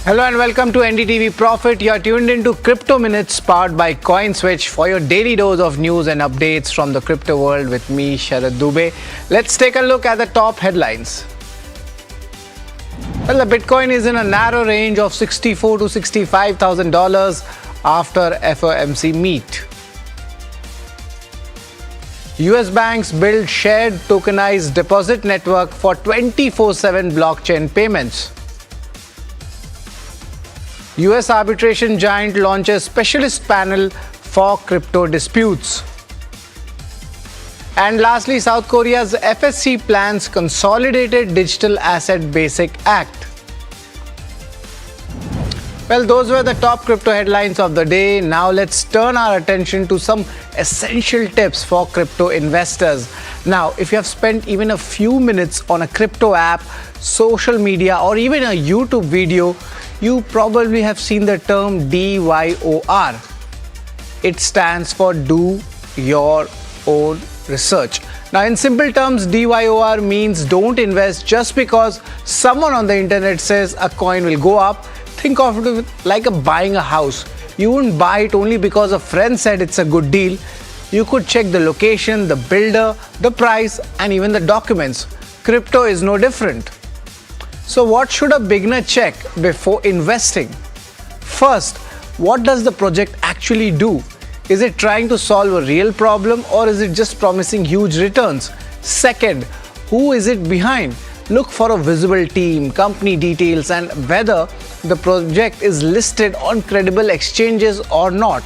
Hello and welcome to NDTV Profit. You are tuned into Crypto Minutes powered by CoinSwitch for your daily dose of news and updates from the crypto world with me, Sharad Dubey. Let's take a look at the top headlines. Well, the Bitcoin is in a narrow range of $64,000 to $65,000 after FOMC meet. US banks build shared tokenized deposit network for 24/7 blockchain payments. US arbitration giant launches specialist panel for crypto disputes. And lastly, South Korea's FSC plans Consolidated Digital Asset Basic Act. Well, those were the top crypto headlines of the day. Now let's turn our attention to some essential tips for crypto investors. Now, if you have spent even a few minutes on a crypto app, social media, or even a YouTube video, you probably have seen the term DYOR. It stands for Do Your Own Research. Now, in simple terms, DYOR means don't invest just because someone on the internet says a coin will go up. Think of it like buying a house. You wouldn't buy it only because a friend said it's a good deal. You could check the location, the builder, the price, and even the documents. Crypto is no different. So what should a beginner check before investing? First, what does the project actually do? Is it trying to solve a real problem, or is it just promising huge returns? Second, who is it behind? Look for a visible team, company details, and whether the project is listed on credible exchanges or not.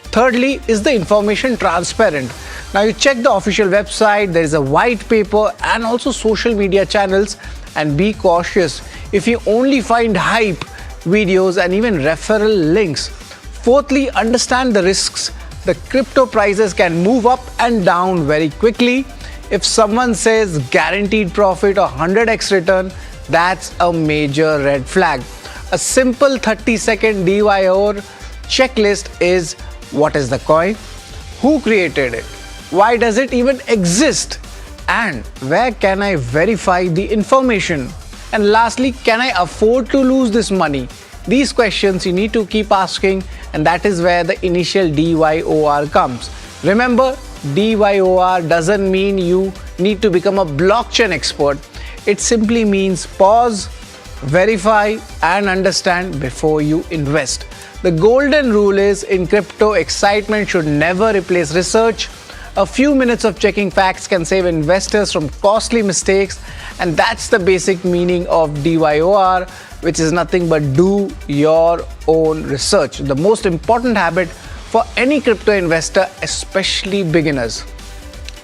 Thirdly, is the information transparent? Now you check the official website, there is a white paper and also social media channels, and be cautious if you only find hype videos and even referral links. Fourthly, understand the risks. The crypto prices can move up and down very quickly. If someone says guaranteed profit or 100x return, that's a major red flag. A simple 30-second DYOR checklist is: what is the coin? Who created it? Why does it even exist? And where can I verify the information? And lastly, can I afford to lose this money? These questions you need to keep asking, and that is where the initial DYOR comes. Remember, DYOR doesn't mean you need to become a blockchain expert. It simply means pause, verify and understand before you invest. The golden rule is in crypto, excitement should never replace research. A few minutes of checking facts can save investors from costly mistakes, and that's the basic meaning of DYOR, which is nothing but do your own research. The most important habit for any crypto investor, especially beginners.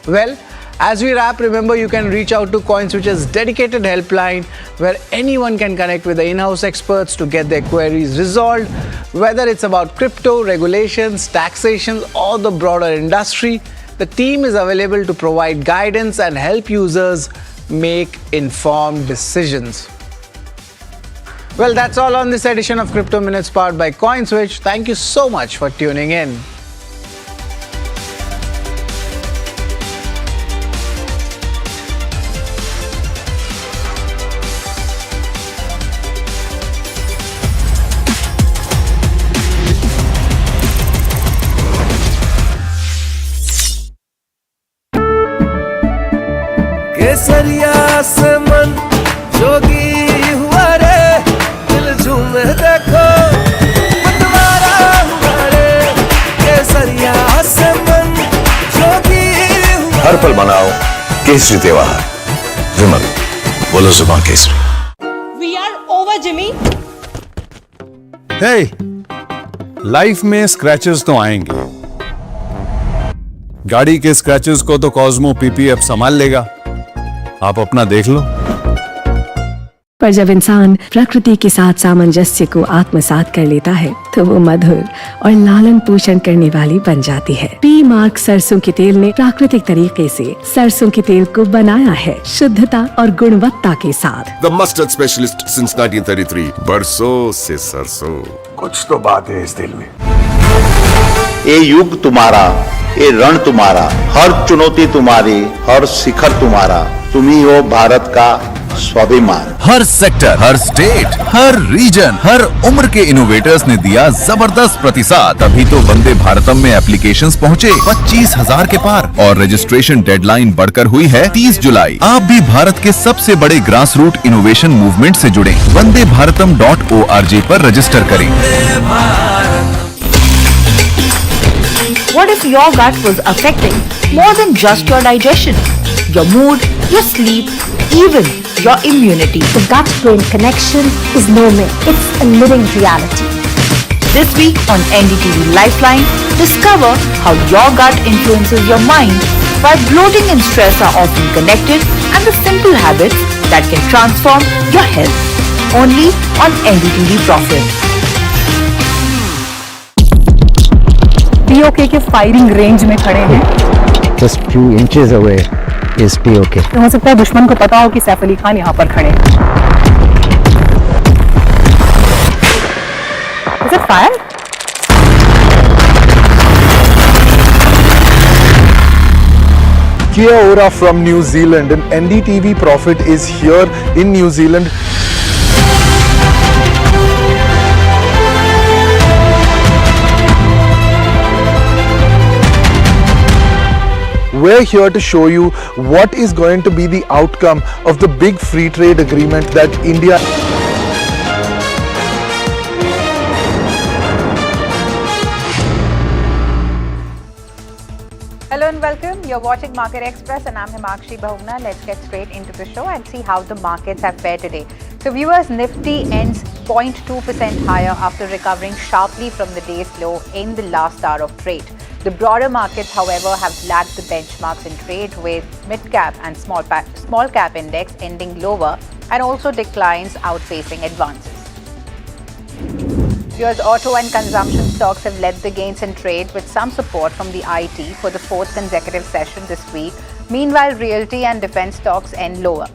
Well, as we wrap, remember you can reach out to CoinSwitch's dedicated helpline where anyone can connect with the in-house experts to get their queries resolved, whether it's about crypto, regulations, taxation, or the broader industry. The team is available to provide guidance and help users make informed decisions. Well, that's all on this edition of Crypto Minutes powered by CoinSwitch. Thank you so much for tuning in. केसरिया से मन जोगी हुआ रे दिल झूमे देखो पतवारा हुआ रे केसरिया से मन जोगी हुआ हर पल मनाओ केसरी त्योहार विमल बोलो जुबान केसरी We are over, Jimmy. Hey, life में स्क्रैचेस तो आएंगे। गाड़ी के स्क्रैचेस को तो कॉस्मो पीपीएफ संभाल लेगा। आप अपना देख लो। पर जब इंसान प्रकृति के साथ सामंजस्य को आत्मसात कर लेता है तो वो मधुर और लालन पोषण करने वाली बन जाती है। पी मार्क सरसों के तेल ने प्राकृतिक तरीके से सरसों के तेल को बनाया है शुद्धता और गुणवत्ता के साथ। The mustard specialist since 1933. बरसों से सरसों। कुछ तो बात है इस दिल में। ये युग तुम्हारा, ये रण तुम्हारा, हर चुनौती तुम्हारी, हर शिखर तुम्हारा, तुम ही हो भारत का स्वाभिमान। हर सेक्टर, हर स्टेट, हर रीजन, हर उम्र के इनोवेटर्स ने दिया जबरदस्त प्रतिसाद। तभी तो वंदे भारतम में एप्लीकेशंस पहुंचे 25,000 के पार और रजिस्ट्रेशन डेडलाइन बढ़कर हुई है 30 जुलाई। आप भी भारत के सबसे बड़े ग्रास रूट इनोवेशन मूवमेंट से जुड़े। वंदेभारतम.org पर रजिस्टर करें। What if your gut was affecting more than just your digestion, your mood, your sleep, even your immunity? The gut-brain connection is no myth. It's a living reality. This week on NDTV Lifeline, discover how your gut influences your mind, why bloating and stress are often connected, and the simple habits that can transform your health. Only on NDTV Profit. POK के firing range में खड़े हैं। Just few inches away is POK. तो हो सकता है दुश्मन को पता हो कि सैफ अली खान यहाँ पर खड़े हैं। Is it fire? Kia ora from New Zealand, and NDTV Profit is here in New Zealand. We're here to show you what is going to be the outcome of the big free trade agreement that India. Hello and welcome. You're watching Market Express and I'm Himakshi Bahugna. Let's get straight into the show and see how the markets have fared today. So viewers, Nifty ends 0.2% higher after recovering sharply from the day's low in the last hour of trade. The broader markets, however, have lagged the benchmarks in trade, with mid-cap and small-cap index ending lower and also declines outpacing advances. Here's auto and consumption stocks have led the gains in trade, with some support from the IT for the fourth consecutive session this week. Meanwhile, realty and defense stocks end lower.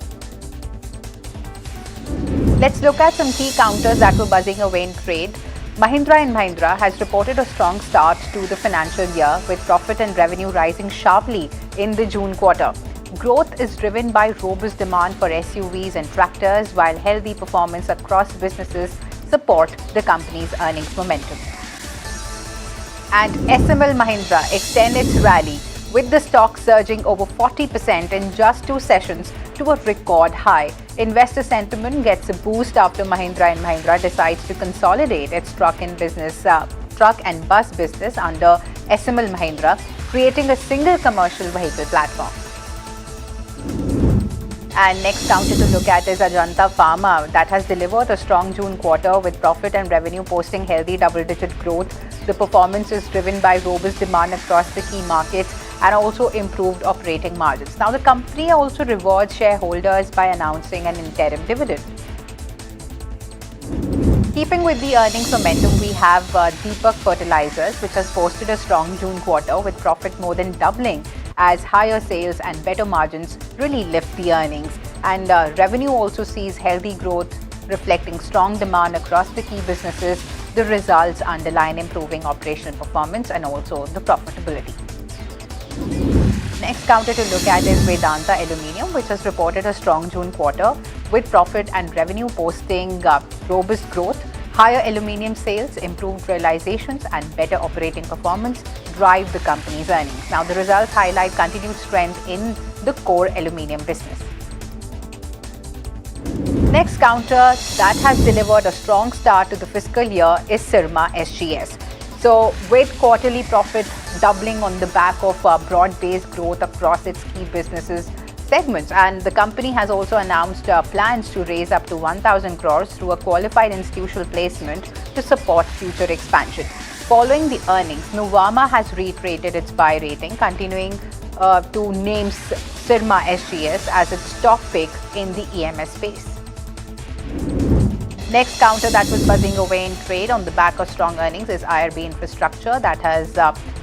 Let's look at some key counters that were buzzing away in trade. Mahindra & Mahindra has reported a strong start to the financial year, with profit and revenue rising sharply in the June quarter. Growth is driven by robust demand for SUVs and tractors, while healthy performance across businesses support the company's earnings momentum. And SML Mahindra extend its rally, with the stock surging over 40% in just 2 sessions to a record high. Investor sentiment gets a boost after Mahindra & Mahindra decides to consolidate its truck and bus business under SML Mahindra, creating a single commercial vehicle platform. And next counter to look at is Ajanta Pharma, that has delivered a strong June quarter with profit and revenue posting healthy double-digit growth. The performance is driven by robust demand across the key markets and also improved operating margins. Now, the company also rewards shareholders by announcing an interim dividend. Keeping with the earnings momentum, we have Deepak Fertilizers, which has posted a strong June quarter with profit more than doubling as higher sales and better margins really lift the earnings. And revenue also sees healthy growth, reflecting strong demand across the key businesses. The results underline improving operational performance and also the profitability. Next counter to look at is Vedanta Aluminium, which has reported a strong June quarter with profit and revenue posting robust growth. Higher aluminium sales, improved realizations and better operating performance drive the company's earnings. Now, the results highlight continued strength in the core aluminium business. Next counter that has delivered a strong start to the fiscal year is Syrma SGS. So, with quarterly profit doubling on the back of broad-based growth across its key businesses segments, and the company has also announced plans to raise up to 1,000 crores through a qualified institutional placement to support future expansion. Following the earnings, Nuvama has reiterated its buy rating, continuing to name Syrma SGS as its top pick in the EMS space. Next counter that was buzzing away in trade on the back of strong earnings is IRB Infrastructure, that has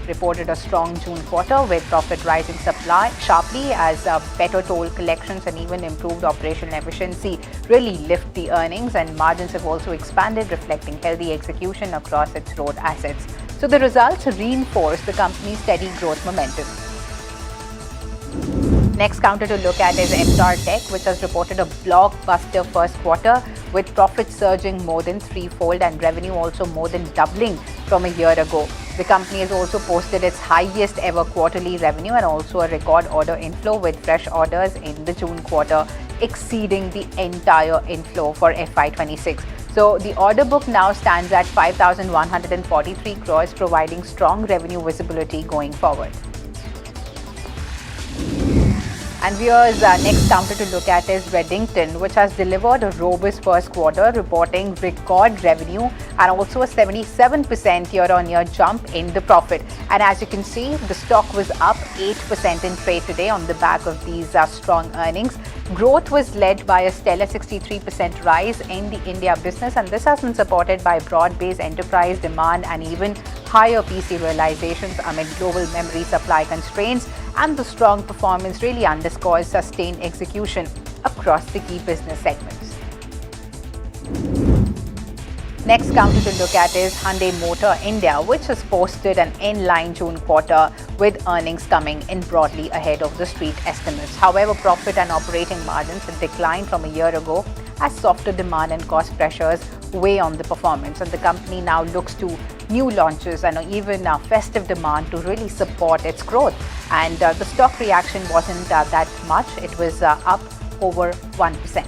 reported a strong June quarter with profit rising sharply as better toll collections and even improved operational efficiency really lift the earnings, and margins have also expanded, reflecting healthy execution across its road assets. So the results reinforce the company's steady growth momentum. Next counter to look at is MTAR Tech, which has reported a blockbuster first quarter with profits surging more than threefold and revenue also more than doubling from a year ago. The company has also posted its highest ever quarterly revenue and also a record order inflow, with fresh orders in the June quarter exceeding the entire inflow for FY26. So the order book now stands at 5,143 crores, providing strong revenue visibility going forward. And viewers, next counter to look at is Redington, which has delivered a robust first quarter, reporting record revenue and also a 77% year-on-year jump in the profit. And as you can see, the stock was up 8% in trade today on the back of these strong earnings. Growth was led by a stellar 63% rise in the India business, and this has been supported by broad-based enterprise demand and even higher PC realizations amid global memory supply constraints, and the strong performance really underscores sustained execution across the key business segments. Next counter to look at is Hyundai Motor India, which has posted an in-line June quarter with earnings coming in broadly ahead of the street estimates. However, profit and operating margins have declined from a year ago as softer demand and cost pressures weigh on the performance, and the company now looks to new launches and even festive demand to really support its growth. And the stock reaction wasn't that much. It was up over 1%.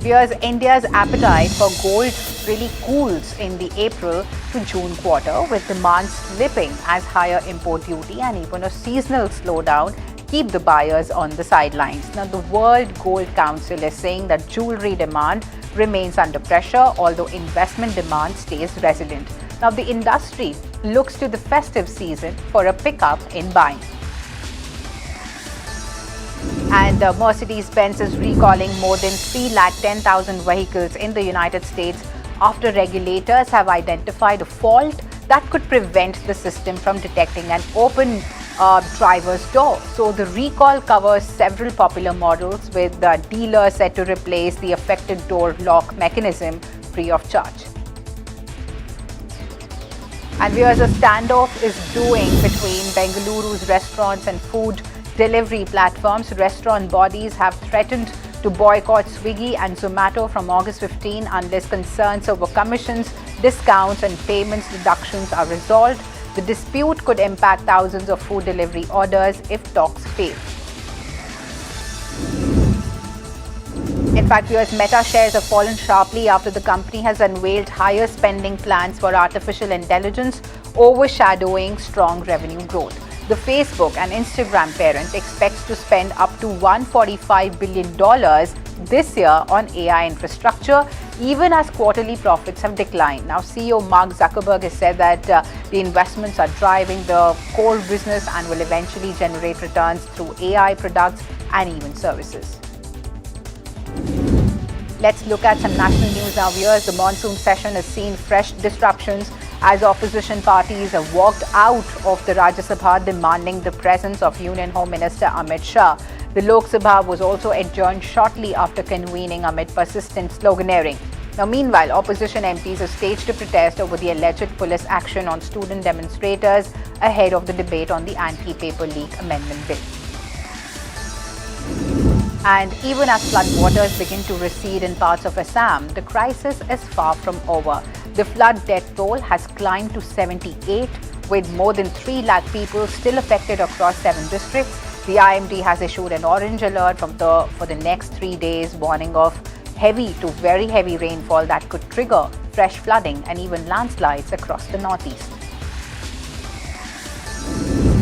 Here's India's appetite for gold really cools in the April to June quarter, with demand slipping as higher import duty and even a seasonal slowdown keep the buyers on the sidelines. Now, the World Gold Council is saying that jewelry demand remains under pressure, although investment demand stays resilient. Now, the industry looks to the festive season for a pickup in buying. And Mercedes-Benz is recalling more than 310,000 vehicles in the United States after regulators have identified a fault that could prevent the system from detecting an open driver's door. So the recall covers several popular models, with the dealer set to replace the affected door lock mechanism free of charge. And here's a standoff is brewing between Bengaluru's restaurants and food delivery platforms. Restaurant bodies have threatened to boycott Swiggy and Zomato from August 15 unless concerns over commissions, discounts and payments deductions are resolved. The dispute could impact thousands of food delivery orders if talks fail. In fact, US Meta shares have fallen sharply after the company has unveiled higher spending plans for artificial intelligence, overshadowing strong revenue growth. The Facebook and Instagram parent expects to spend up to $145 billion this year on AI infrastructure, even as quarterly profits have declined. Now, CEO Mark Zuckerberg has said that the investments are driving the core business and will eventually generate returns through AI products and even services. Let's look at some national news now, viewers. The monsoon session has seen fresh disruptions as opposition parties have walked out of the Rajya Sabha demanding the presence of Union Home Minister Amit Shah. The Lok Sabha was also adjourned shortly after convening amid persistent sloganeering. Now, meanwhile, opposition MPs have staged a protest over the alleged police action on student demonstrators ahead of the debate on the anti-paper leak amendment bill. And even as floodwaters begin to recede in parts of Assam, the crisis is far from over. The flood death toll has climbed to 78, with more than 3 lakh people still affected across 7 districts. The IMD has issued an orange alert for the next 3 days, warning of heavy to very heavy rainfall that could trigger fresh flooding and even landslides across the northeast.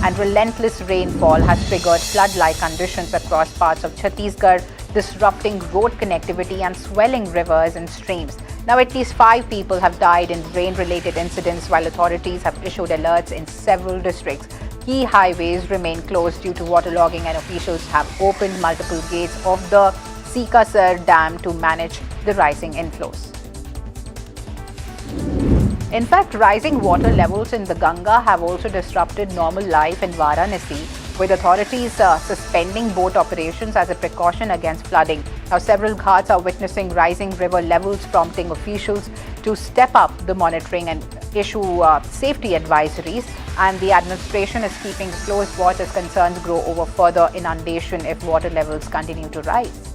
And relentless rainfall has triggered flood-like conditions across parts of Chhattisgarh, disrupting road connectivity and swelling rivers and streams. Now, at least 5 people have died in rain-related incidents, while authorities have issued alerts in several districts. Key highways remain closed due to waterlogging, and officials have opened multiple gates of the Sikasar Dam to manage the rising inflows. In fact, rising water levels in the Ganga have also disrupted normal life in Varanasi, with authorities suspending boat operations as a precaution against flooding. Now, several ghats are witnessing rising river levels, prompting officials to step up the monitoring and issue safety advisories. And the administration is keeping a close watch as concerns grow over further inundation if water levels continue to rise.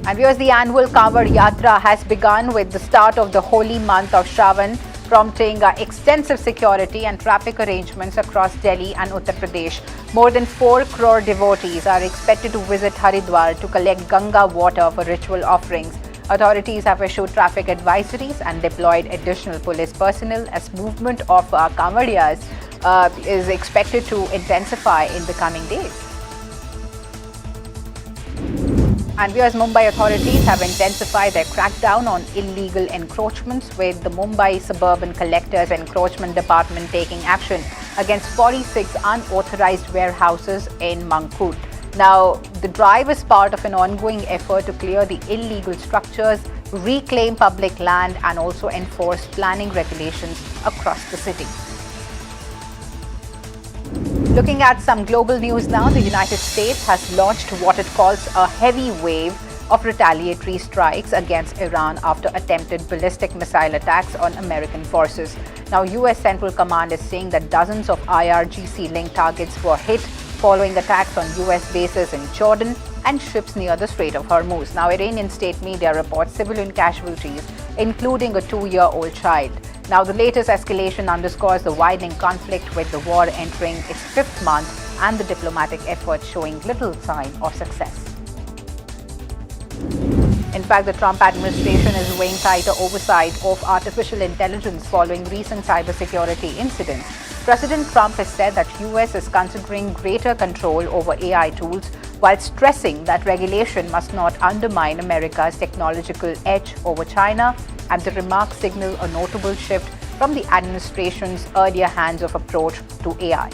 And viewers, the annual Kanwar Yatra has begun with the start of the holy month of Shravan, prompting extensive security and traffic arrangements across Delhi and Uttar Pradesh. More than 4 crore devotees are expected to visit Haridwar to collect Ganga water for ritual offerings. Authorities have issued traffic advisories and deployed additional police personnel as movement of Kanwarias is expected to intensify in the coming days. And viewers, Mumbai authorities have intensified their crackdown on illegal encroachments, with the Mumbai Suburban Collectors Encroachment Department taking action against 46 unauthorized warehouses in Mankut. Now, the drive is part of an ongoing effort to clear the illegal structures, reclaim public land, and also enforce planning regulations across the city. Looking at some global news now, the United States has launched what it calls a heavy wave of retaliatory strikes against Iran after attempted ballistic missile attacks on American forces. Now, US Central Command is saying that dozens of IRGC-linked targets were hit following attacks on US bases in Jordan and ships near the Strait of Hormuz. Now, Iranian state media reports civilian casualties, including a 2-year-old child. Now, the latest escalation underscores the widening conflict, with the war entering its 5th month and the diplomatic efforts showing little sign of success. In fact, the Trump administration is weighing tighter oversight of artificial intelligence following recent cybersecurity incidents. President Trump has said that US is considering greater control over AI tools, while stressing that regulation must not undermine America's technological edge over China, and the remarks signal a notable shift from the administration's earlier hands-off approach to AI.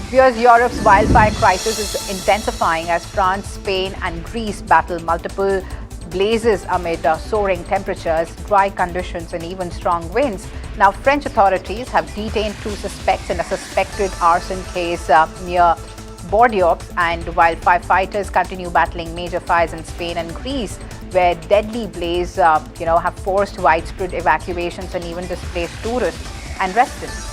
Viewers, Europe's wildfire crisis is intensifying as France, Spain and Greece battle multiple blazes amid soaring temperatures, dry conditions and even strong winds. Now, French authorities have detained 2 suspects in a suspected arson case near Bordeaux, and while firefighters continue battling major fires in Spain and Greece, where deadly blaze have forced widespread evacuations and even displaced tourists and residents.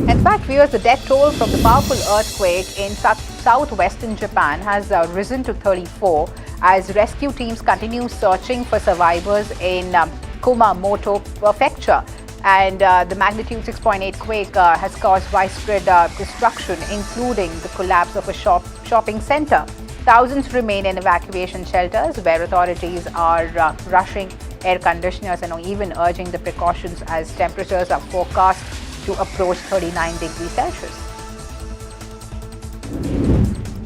In fact, viewers, the death toll from the powerful earthquake in southwestern Japan has risen to 34 as rescue teams continue searching for survivors in Kumamoto Prefecture. And the magnitude 6.8 quake has caused widespread destruction, including the collapse of a shopping center. Thousands remain in evacuation shelters, where authorities are rushing air conditioners and even urging the precautions as temperatures are forecast to approach 39 degrees Celsius.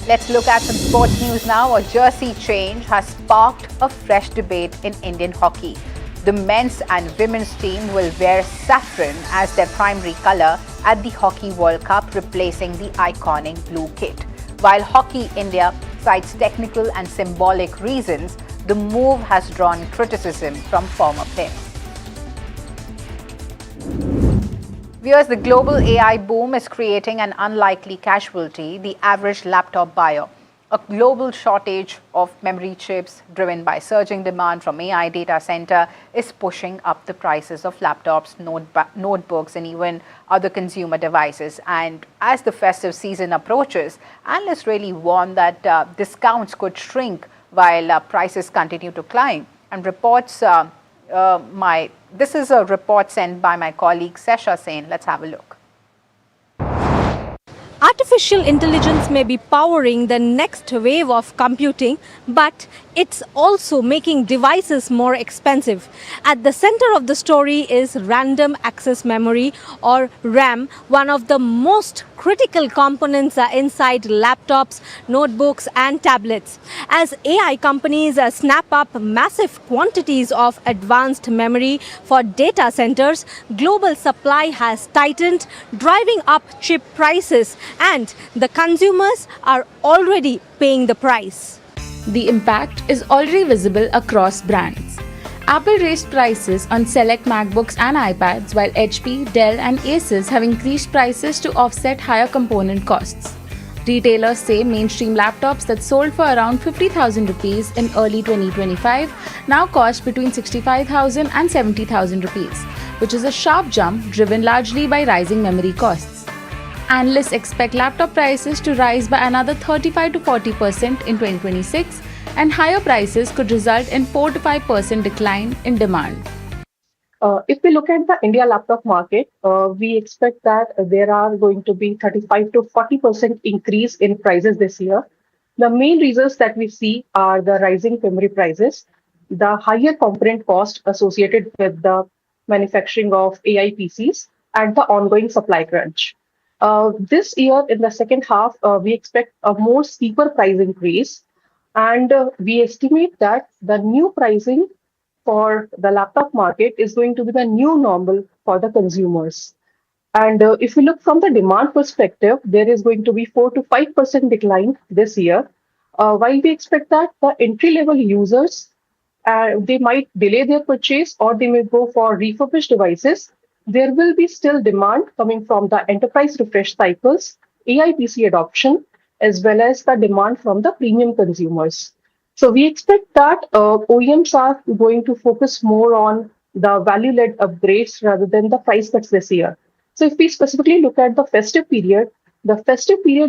Let's look at some sports news now. A jersey change has sparked a fresh debate in Indian hockey. The men's and women's team will wear saffron as their primary colour at the Hockey World Cup, replacing the iconic blue kit. While Hockey India cites technical and symbolic reasons, the move has drawn criticism from former players. Viewers, the global AI boom is creating an unlikely casualty: the average laptop buyer. A global shortage of memory chips driven by surging demand from AI data center is pushing up the prices of laptops, notebooks, and even other consumer devices. And as the festive season approaches, analysts really warn that discounts could shrink while prices continue to climb. And reports, this is a report sent by my colleague Sesha Sen. Let's have a look. Artificial intelligence may be powering the next wave of computing, but it's also making devices more expensive. At the center of the story is random access memory, or RAM, one of the most critical components inside laptops, notebooks and tablets. As AI companies snap up massive quantities of advanced memory for data centers, global supply has tightened, driving up chip prices, and the consumers are already paying the price. The impact is already visible across brands. Apple raised prices on select MacBooks and iPads, while HP, Dell and Asus have increased prices to offset higher component costs. Retailers say mainstream laptops that sold for around 50,000 rupees in early 2025 now cost between 65,000 and 70,000 rupees, which is a sharp jump driven largely by rising memory costs. Analysts expect laptop prices to rise by another 35 to 40% in 2026, and higher prices could result in 4 to 5% decline in demand. If we look at the India laptop market, we expect that there are going to be 35 to 40% increase in prices this year. The main reasons that we see are the rising memory prices, the higher component cost associated with the manufacturing of AI PCs, and the ongoing supply crunch. This year, in the second half, we expect a more steeper price increase, and we estimate that the new pricing for the laptop market is going to be the new normal for the consumers. And if we look from the demand perspective, there is going to be 4 to 5% decline this year. While we expect that the entry-level users, they might delay their purchase or they may go for refurbished devices, there will be still demand coming from the enterprise refresh cycles, AI PC adoption, as well as the demand from the premium consumers. So we expect that OEMs are going to focus more on the value-led upgrades rather than the price cuts this year. So if we specifically look at the festive period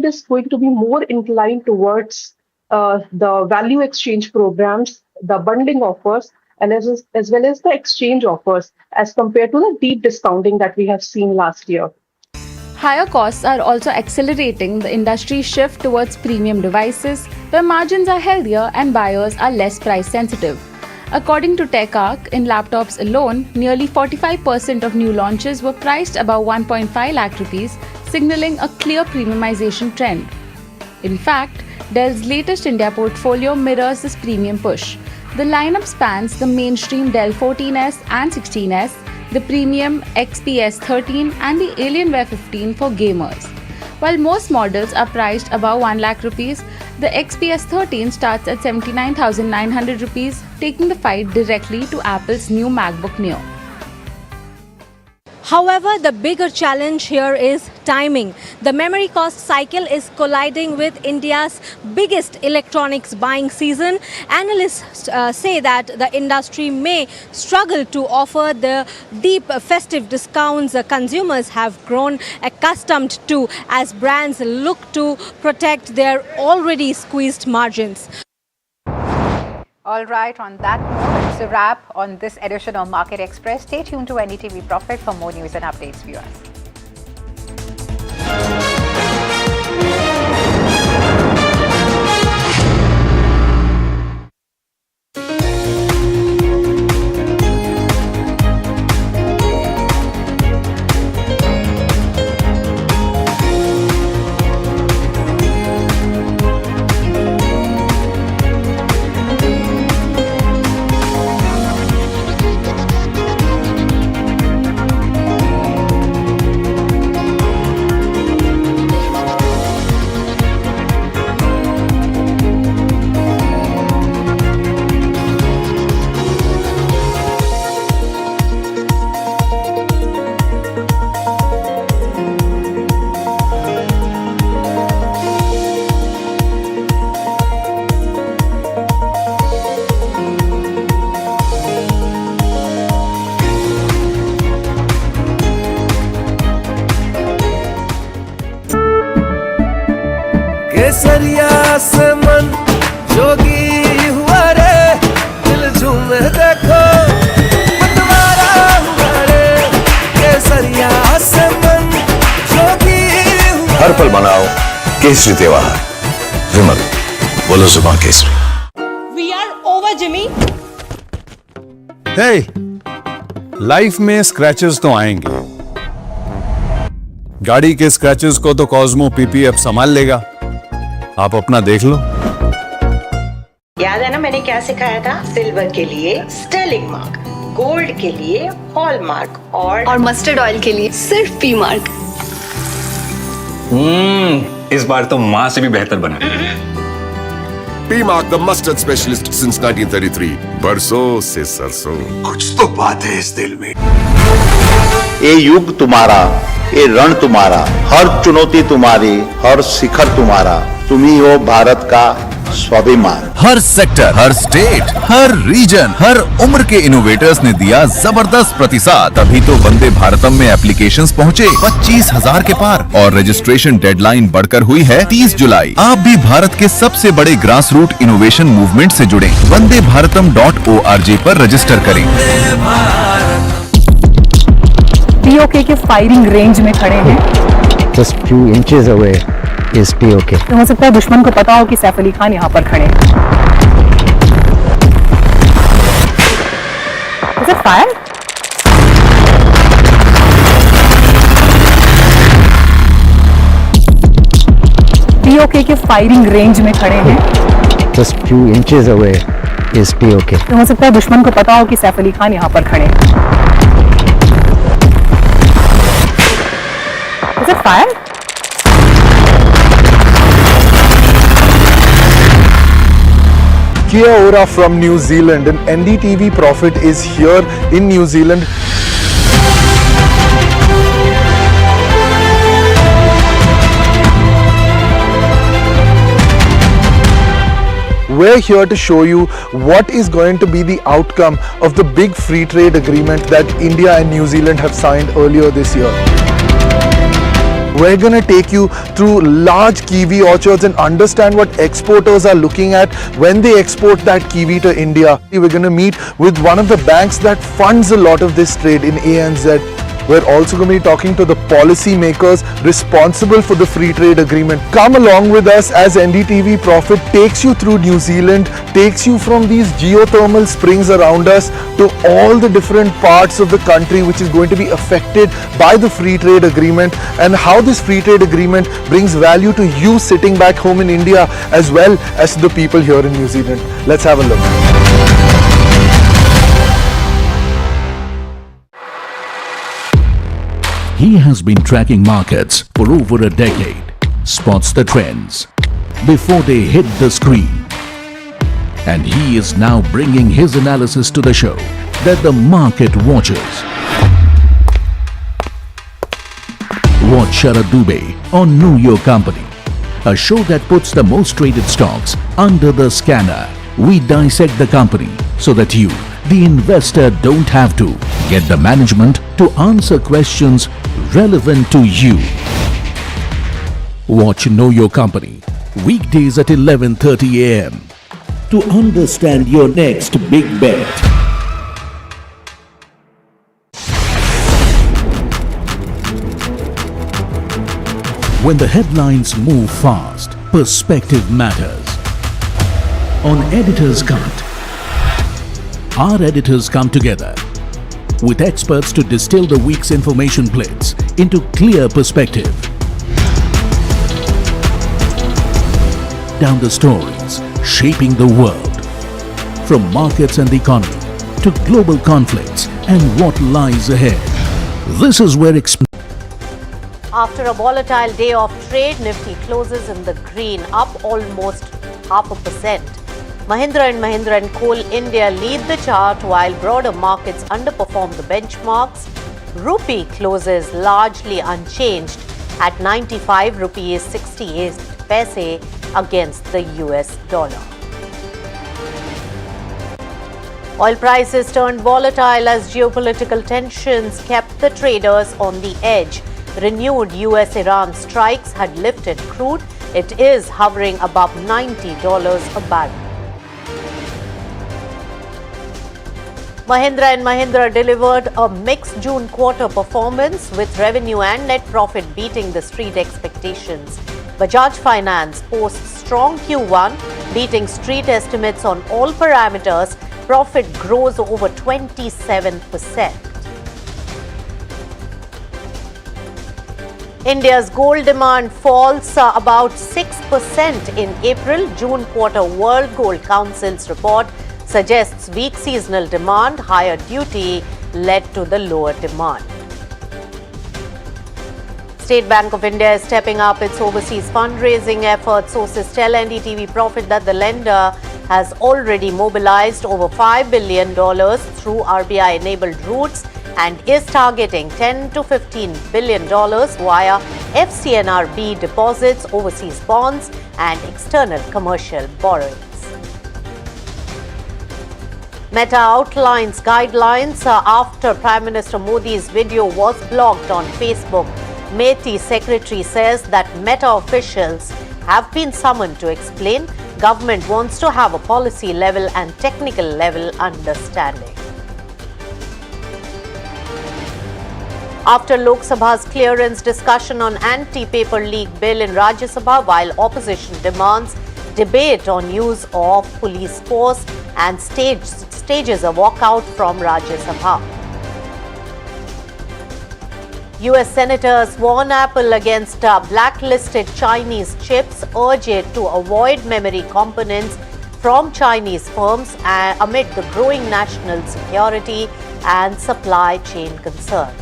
is going to be more inclined towards the value exchange programs, the bundling offers, and as well as the exchange offers as compared to the deep discounting that we have seen last year. Higher costs are also accelerating the industry's shift towards premium devices, where margins are healthier and buyers are less price sensitive. According to TechArc, in laptops alone, nearly 45% of new launches were priced above 1.5 lakh rupees, signaling a clear premiumization trend. In fact, Dell's latest India portfolio mirrors this premium push. The lineup spans the mainstream Dell 14S and 16S, the premium XPS 13 and the Alienware 15 for gamers. While most models are priced above 1 lakh rupees, the XPS 13 starts at 79,900 rupees, taking the fight directly to Apple's new MacBook Neo. However, the bigger challenge here is timing. The memory cost cycle is colliding with India's biggest electronics buying season. Analysts say that the industry may struggle to offer the deep festive discounts consumers have grown accustomed to as brands look to protect their already squeezed margins. All right, on that note, it's a wrap on this edition of Market Express. Stay tuned to NDTV Profit for more news and updates, viewers. केसरिया से मन जोगी हुआ रे, दिल झूमे देखो पतवारा हुआ रे। केसरिया से मन जोगी हुआ। हर पल मनाओ केसरी त्योहार। विमल, बोलो जुबान केसरी। We are over, Jimmy. Hey, life में स्क्रैचेस तो आएंगे। गाड़ी के स्क्रैचेस को तो कॉस्मो पीपीएफ संभाल लेगा। आप अपना देख लो। याद है ना मैंने क्या सिखाया था? सिल्वर के लिए स्टर्लिंग मार्क, गोल्ड के लिए हॉलमार्क और मस्टर्ड ऑयल के लिए सिर्फ पी मार्क। इस बार तो माँ से भी बेहतर बना। P Mark, the mustard specialist since 1933. बरसों से सरसों। कुछ तो बात है इस दिल में। ये युग तुम्हारा, ये रण तुम्हारा, हर चुनौती तुम्हारी, हर शिखर तुम्हारा, तुम ही हो भारत का स्वाभिमान। हर सेक्टर, हर स्टेट, हर रीजन, हर उम्र के इनोवेटर्स ने दिया जबरदस्त प्रतिसाद। तभी तो वंदे भारतम में एप्लीकेशंस पहुँचे 25,000 के पार और रजिस्ट्रेशन डेडलाइन बढ़कर हुई है 30 जुलाई। आप भी भारत के सबसे बड़े ग्रास रूट इनोवेशन मूवमेंट से जुड़े। वंदेभारतम.org पर रजिस्टर करें। पीओके के फायरिंग रेंज में खड़े हैं। Just few inches away is POK. तो हो सकता है दुश्मन को पता हो कि सैफ अली खान यहाँ पर खड़े हैं। Is it fire? पीओके के फायरिंग रेंज में खड़े हैं। Just few inches away is POK. तो हो सकता है दुश्मन को पता हो कि सैफ अली खान यहाँ पर खड़े हैं। Is it fire? Kia ora from New Zealand, and NDTV Profit is here in New Zealand. We're here to show you what is going to be the outcome of the big free trade agreement that India and New Zealand have signed earlier this year. We're going to take you through large kiwi orchards and understand what exporters are looking at when they export that kiwi to India. We're going to meet with one of the banks that funds a lot of this trade in ANZ. We're also going to be talking to the policy makers responsible for the free trade agreement. Come along with us as NDTV Profit takes you through New Zealand, takes you from these geothermal springs around us to all the different parts of the country which is going to be affected by the free trade agreement, and how this free trade agreement brings value to you sitting back home in India as well as to the people here in New Zealand. Let's have a look. He has been tracking markets for over a decade, spots the trends before they hit the screen. And he is now bringing his analysis to the show that the market watches. Watch Sharad Dubey on Know Your Company, a show that puts the most traded stocks under the scanner. We dissect the company so that you, the investor, don't have to get the management to answer questions relevant to you. Watch Know Your Company weekdays at 11:30 a.m. to understand your next big bet. When the headlines move fast, perspective matters. On Editor's Cut, our editors come together with experts to distill the week's information blitz into clear perspective. Down the stories shaping the world, from markets and the economy to global conflicts and what lies ahead. This is where After a volatile day of trade, Nifty closes in the green, up almost 0.5%. Mahindra & Mahindra and Coal India lead the chart while broader markets underperform the benchmarks. Rupee closes largely unchanged at 95 rupees 68 paise against the US dollar. Oil prices turned volatile as geopolitical tensions kept the traders on the edge. Renewed US-Iran strikes had lifted crude. It is hovering above $90 a barrel. Mahindra & Mahindra delivered a mixed June quarter performance with revenue and net profit beating the street expectations. Bajaj Finance posts strong Q1, beating street estimates on all parameters. Profit grows over 27%. India's gold demand falls about 6% in April. June quarter World Gold Council's report suggests weak seasonal demand. Higher duty led to the lower demand. State Bank of India is stepping up its overseas fundraising efforts. Sources tell NDTV Profit that the lender has already mobilized over $5 billion through RBI-enabled routes and is targeting $10 to $15 billion via FCNRB deposits, overseas bonds and external commercial borrowings. Meta outlines guidelines after Prime Minister Modi's video was blocked on Facebook. METI secretary says that Meta officials have been summoned to explain. Government wants to have a policy level and technical level understanding. After Lok Sabha's clearance, discussion on anti-paper leak bill in Rajya Sabha, while opposition demands debate on use of police force and stages a walkout from Rajya Sabha. US senators warn Apple against blacklisted Chinese chips, urge it to avoid memory components from Chinese firms amid the growing national security and supply chain concerns.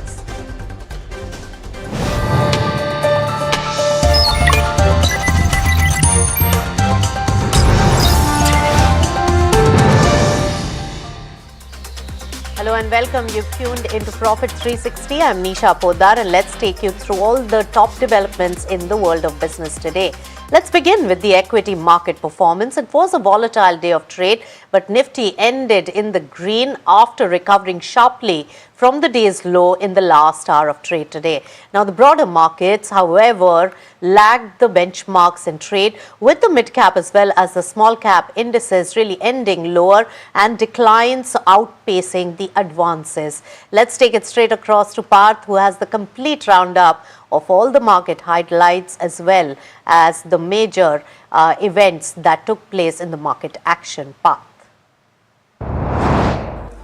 Hello and welcome. You've tuned into Profit 360. I'm Nisha Poddar and let's take you through all the top developments in the world of business today. Let's begin with the equity market performance. It was a volatile day of trade, but Nifty ended in the green after recovering sharply from the day's low in the last hour of trade today. Now, the broader markets, however, lagged the benchmarks in trade, with the mid-cap as well as the small-cap indices really ending lower and declines outpacing the advances. Let's take it straight across to Parth, who has the complete roundup of all the market highlights as well as the major events that took place in the market action. Parth.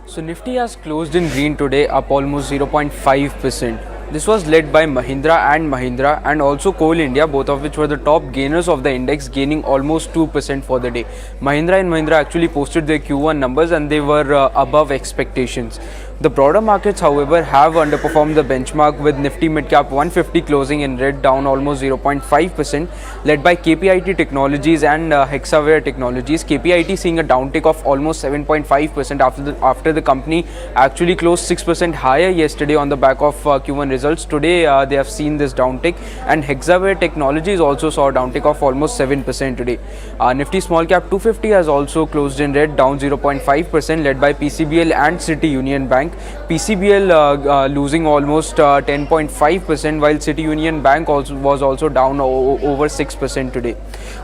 So Nifty has closed in green today, up almost 0.5%. This was led by Mahindra and also Coal India, both of which were the top gainers of the index, gaining almost 2% for the day. Mahindra actually posted their Q1 numbers and they were above expectations. The broader markets, however, have underperformed the benchmark, with Nifty Midcap 150 closing in red, down almost 0.5%, led by KPIT Technologies and Hexaware Technologies. KPIT seeing a downtick of almost 7.5% after the company actually closed 6% higher yesterday on the back of Q1 results. Today, they have seen this downtick, and Hexaware Technologies also saw a downtick of almost 7% today. Nifty Small Cap 250 has also closed in red, down 0.5%, led by PCBL and City Union Bank. Bank. PCBL losing almost 10.5%, while City Union Bank was also down over 6% today.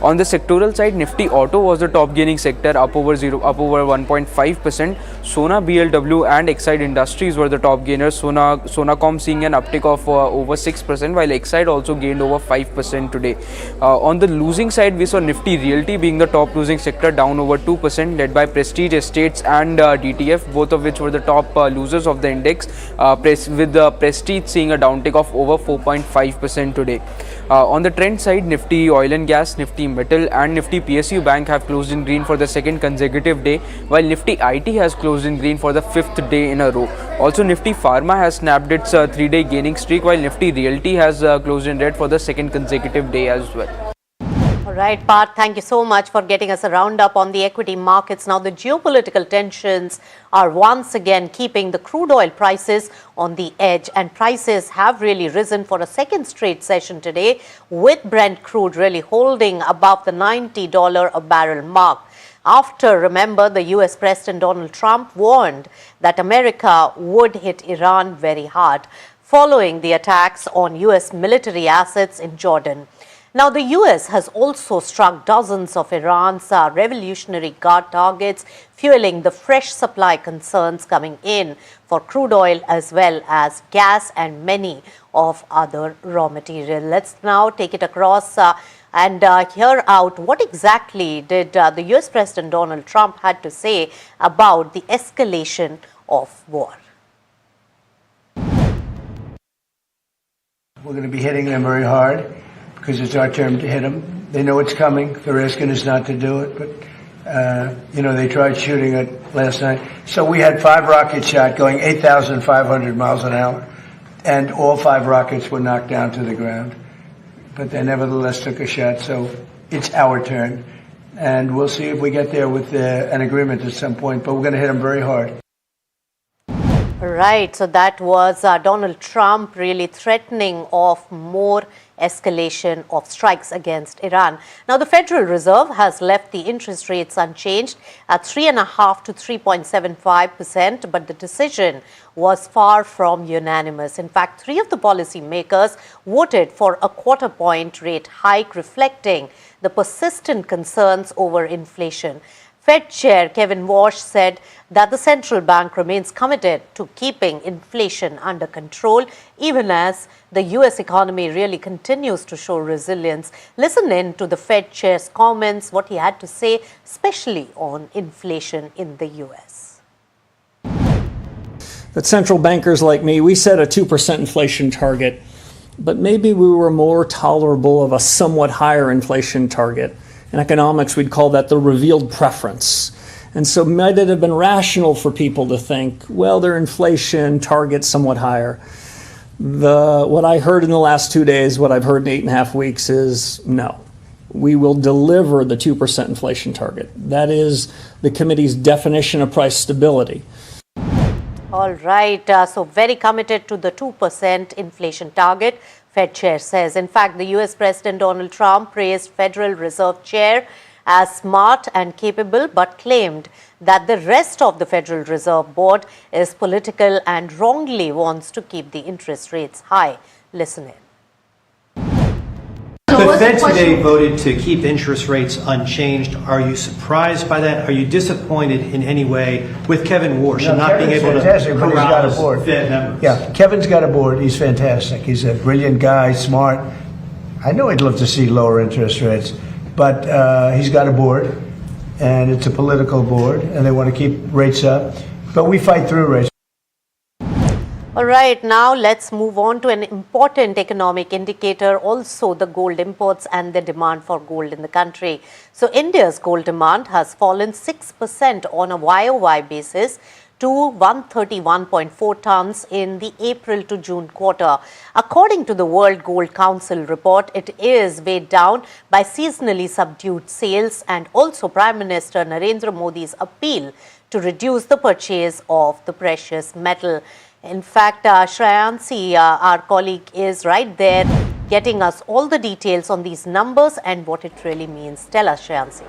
On the sectoral side, Nifty Auto was the top gaining sector, up over 1.5%. Sona, BLW and Exide Industries were the top gainers. Sonacom seeing an uptick of over 6%, while Exide also gained over 5% today. On the losing side, we saw Nifty Realty being the top losing sector, down over 2%, led by Prestige Estates and DTF, both of which were the top losers of the index, with the Prestige seeing a downtick of over 4.5% today. On the trend side, Nifty Oil and Gas, Nifty Metal and Nifty PSU Bank have closed in green for the second consecutive day, while Nifty IT has closed in green for the 5th day in a row. Also, Nifty Pharma has snapped its 3-day gaining streak, while Nifty Realty has closed in red for the second consecutive day as well. All right, Parth, thank you so much for getting us a roundup on the equity markets. Now, the geopolitical tensions are once again keeping the crude oil prices on the edge, and prices have really risen for a second straight session today, with Brent crude really holding above the $90 a barrel mark. After, remember, the US President Donald Trump warned that America would hit Iran very hard following the attacks on US military assets in Jordan. Now, the US has also struck dozens of Iran's Revolutionary Guard targets, fueling the fresh supply concerns coming in for crude oil as well as gas and many of other raw material. Let's now take it across and hear out what exactly did the US President Donald Trump had to say about the escalation of war. We're going to be hitting them very hard, because it's our turn to hit them. They know it's coming. They're asking us not to do it, but, they tried shooting it last night. So we had 5 rockets shot going 8,500 miles an hour, and all 5 rockets were knocked down to the ground. But they nevertheless took a shot, so it's our turn. And we'll see if we get there with an agreement at some point, but we're going to hit them very hard. Right, so that was Donald Trump really threatening of more escalation of strikes against Iran. Now, the Federal Reserve has left the interest rates unchanged at 3.5% to 3.75%, but the decision was far from unanimous. In fact, 3 of the policy makers voted for a quarter-point rate hike, reflecting the persistent concerns over inflation. Fed Chair Kevin Warsh said that the central bank remains committed to keeping inflation under control, even as the US economy really continues to show resilience. Listen in to the Fed Chair's comments, what he had to say, especially on inflation in the US. But central bankers like me, we set a 2% inflation target, but maybe we were more tolerable of a somewhat higher inflation target. In economics, we'd call that the revealed preference. And so might it have been rational for people to think, well, their inflation target's somewhat higher. What I heard in the last 2 days, what I've heard in 8.5 weeks is no. We will deliver the 2% inflation target. That is the committee's definition of price stability. All right, so very committed to the 2% inflation target, Fed Chair says. In fact, the US President Donald Trump praised Federal Reserve Chair as smart and capable, but claimed that the rest of the Federal Reserve Board is political and wrongly wants to keep the interest rates high. Listen in. The Fed today voted to keep interest rates unchanged. Are you surprised by that? Are you disappointed in any way with Kevin Warsh and not being able to corral Fed members? Yeah, Kevin's got a board. He's fantastic. He's a brilliant guy, smart. I know he'd love to see lower interest rates, but he's got a board, and it's a political board, and they want to keep rates up. But we fight through rates. All right, now let's move on to an important economic indicator, also the gold imports and the demand for gold in the country. So India's gold demand has fallen 6% on a YOY basis to 131.4 tons in the April to June quarter. According to the World Gold Council report, it is weighed down by seasonally subdued sales and also Prime Minister Narendra Modi's appeal to reduce the purchase of the precious metal. In fact, Shreyansi, our colleague, is right there getting us all the details on these numbers and what it really means. Tell us, Shreyansi.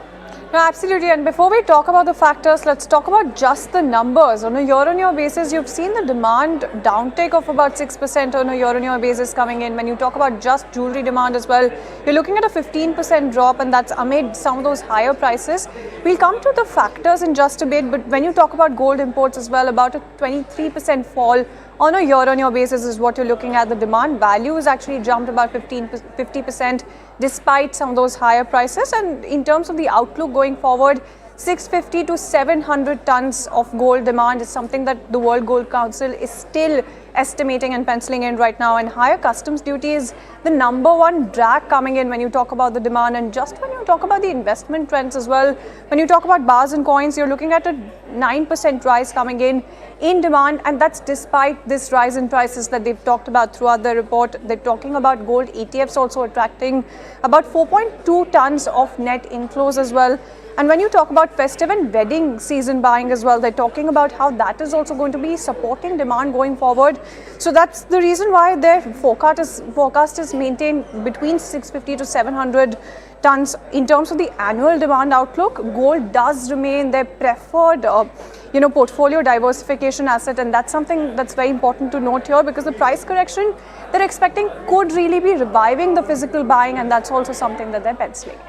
No, absolutely. And before we talk about the factors, let's talk about just the numbers. On a year-on-year basis, you've seen the demand downtick of about 6% on a year-on-year basis coming in. When you talk about just jewelry demand as well, you're looking at a 15% drop, and that's amid some of those higher prices. We'll come to the factors in just a bit, but when you talk about gold imports as well, about a 23% fall on a year-on-year basis is what you're looking at. The demand value has actually jumped about 50% despite some of those higher prices. And in terms of the outlook going forward, 650 to 700 tons of gold demand is something that the World Gold Council is still estimating and penciling in right now. And higher customs duty is the number one drag coming in when you talk about the demand. And just when you talk about the investment trends as well, when you talk about bars and coins, you're looking at a 9% rise coming in demand, and that's despite this rise in prices that they've talked about throughout the report. They're talking about gold ETFs also attracting about 4.2 tons of net inflows as well. And when you talk about festive and wedding season buying as well, they're talking about how that is also going to be supporting demand going forward. So that's the reason why their forecast is maintained between 650 to 700 tons. In terms of the annual demand outlook, gold does remain their preferred portfolio diversification asset, and that's something that's very important to note here, because the price correction they're expecting could really be reviving the physical buying, and that's also something that they're penciling in.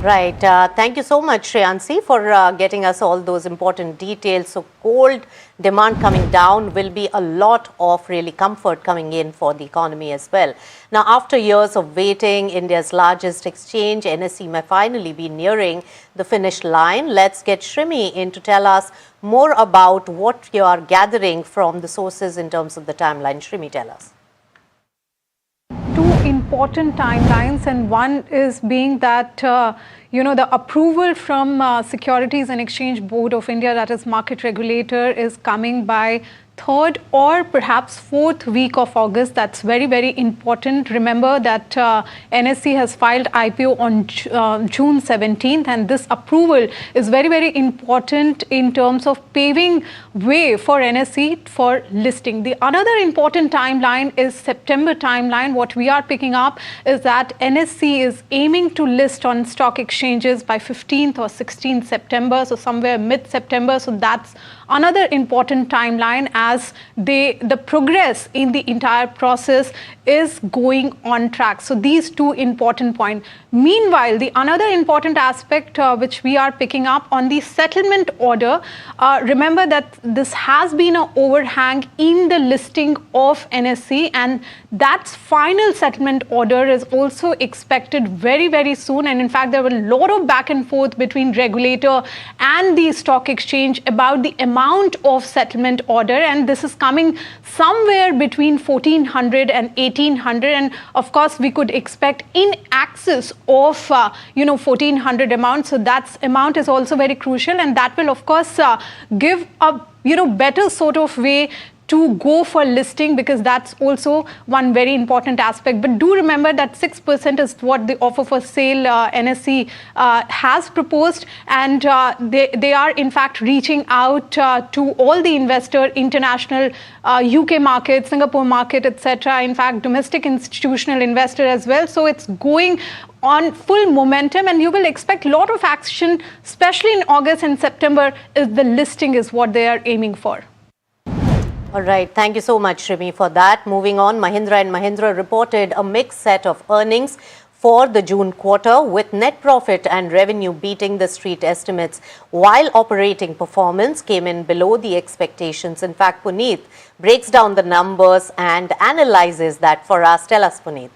Right. Thank you so much, Shreyansi, for getting us all those important details. So gold demand coming down will be a lot of really comfort coming in for the economy as well. Now, after years of waiting, India's largest exchange, NSE, may finally be nearing the finish line. Let's get Shrimi in to tell us more about what you are gathering from the sources in terms of the timeline. Shrimi, tell us. Two important timelines, and one is being that the approval from Securities and Exchange Board of India, that is market regulator, is coming by 3rd or perhaps 4th week of August. That's very, very important. Remember that NSE has filed IPO on June 17th, and this approval is very, very important in terms of paving way for NSE for listing. The another important timeline is September timeline. What we are picking up is that NSE is aiming to list on stock exchanges by 15th or 16th September, so somewhere mid-September. So that's another important timeline, as the progress in the entire process is going on track. So these two important points. Meanwhile, the another important aspect which we are picking up on the settlement order, remember that this has been an overhang in the listing of NSE, and that final settlement order is also expected very, very soon. And in fact, there were a lot of back and forth between regulator and the stock exchange about the amount of settlement order, and this is coming somewhere between 1400 and 1800, and of course we could expect in excess of 1400 amount. So that amount is also very crucial, and that will of course give a better sort of way to go for listing, because that's also one very important aspect. But do remember that 6% is what the offer for sale NSE has proposed, and they are in fact reaching out to all the investor, international UK market, Singapore market, etc. In fact, domestic institutional investor as well. So it's going on full momentum, and you will expect a lot of action, especially in August and September, is the listing is what they are aiming for. All right. Thank you so much, Shrimi, for that. Moving on, Mahindra & Mahindra reported a mixed set of earnings for the June quarter, with net profit and revenue beating the street estimates, while operating performance came in below the expectations. In fact, Puneet breaks down the numbers and analyzes that for us. Tell us, Puneet.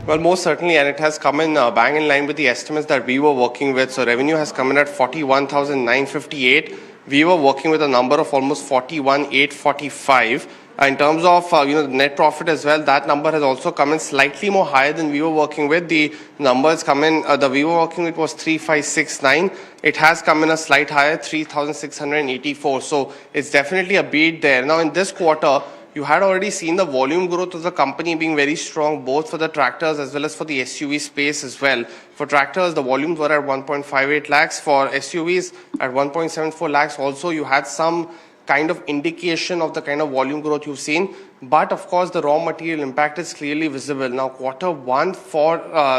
Well, most certainly, and it has come in bang in line with the estimates that we were working with. So revenue has come in at 41,958. We were working with a number of almost 41,845. In terms of net profit as well, that number has also come in slightly more higher than we were working with. The numbers come in, we were working with was 3,569. It has come in a slight higher, 3,684. So it's definitely a beat there. Now in this quarter, you had already seen the volume growth of the company being very strong, both for the tractors as well as for the SUV space as well. For tractors, the volumes were at 1.58 lakhs. For SUVs, at 1.74 lakhs. Also, you had some kind of indication of the kind of volume growth you've seen. But of course, the raw material impact is clearly visible. Now, Q1 for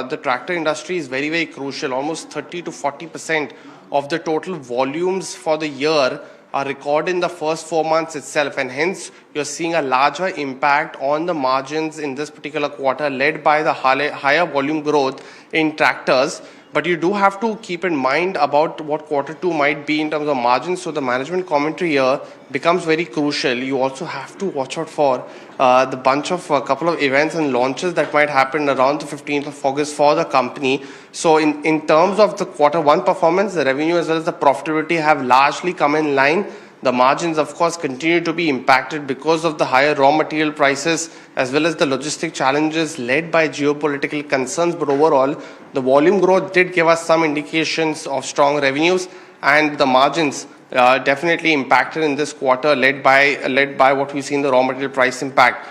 the tractor industry is very, very crucial. Almost 30 to 40% of the total volumes for the year are recorded in the first 4 months itself, and hence you're seeing a larger impact on the margins in this particular quarter, led by the higher volume growth in tractors. But you do have to keep in mind about what Q2 might be in terms of margins. So the management commentary here becomes very crucial. You also have to watch out for the bunch of a couple of events and launches that might happen around the 15th of August for the company. So in terms of the Q1 performance, the revenue as well as the profitability have largely come in line. The margins, of course, continue to be impacted because of the higher raw material prices as well as the logistic challenges led by geopolitical concerns. But overall, the volume growth did give us some indications of strong revenues, and the margins definitely impacted in this quarter, led by what we see in the raw material price impact.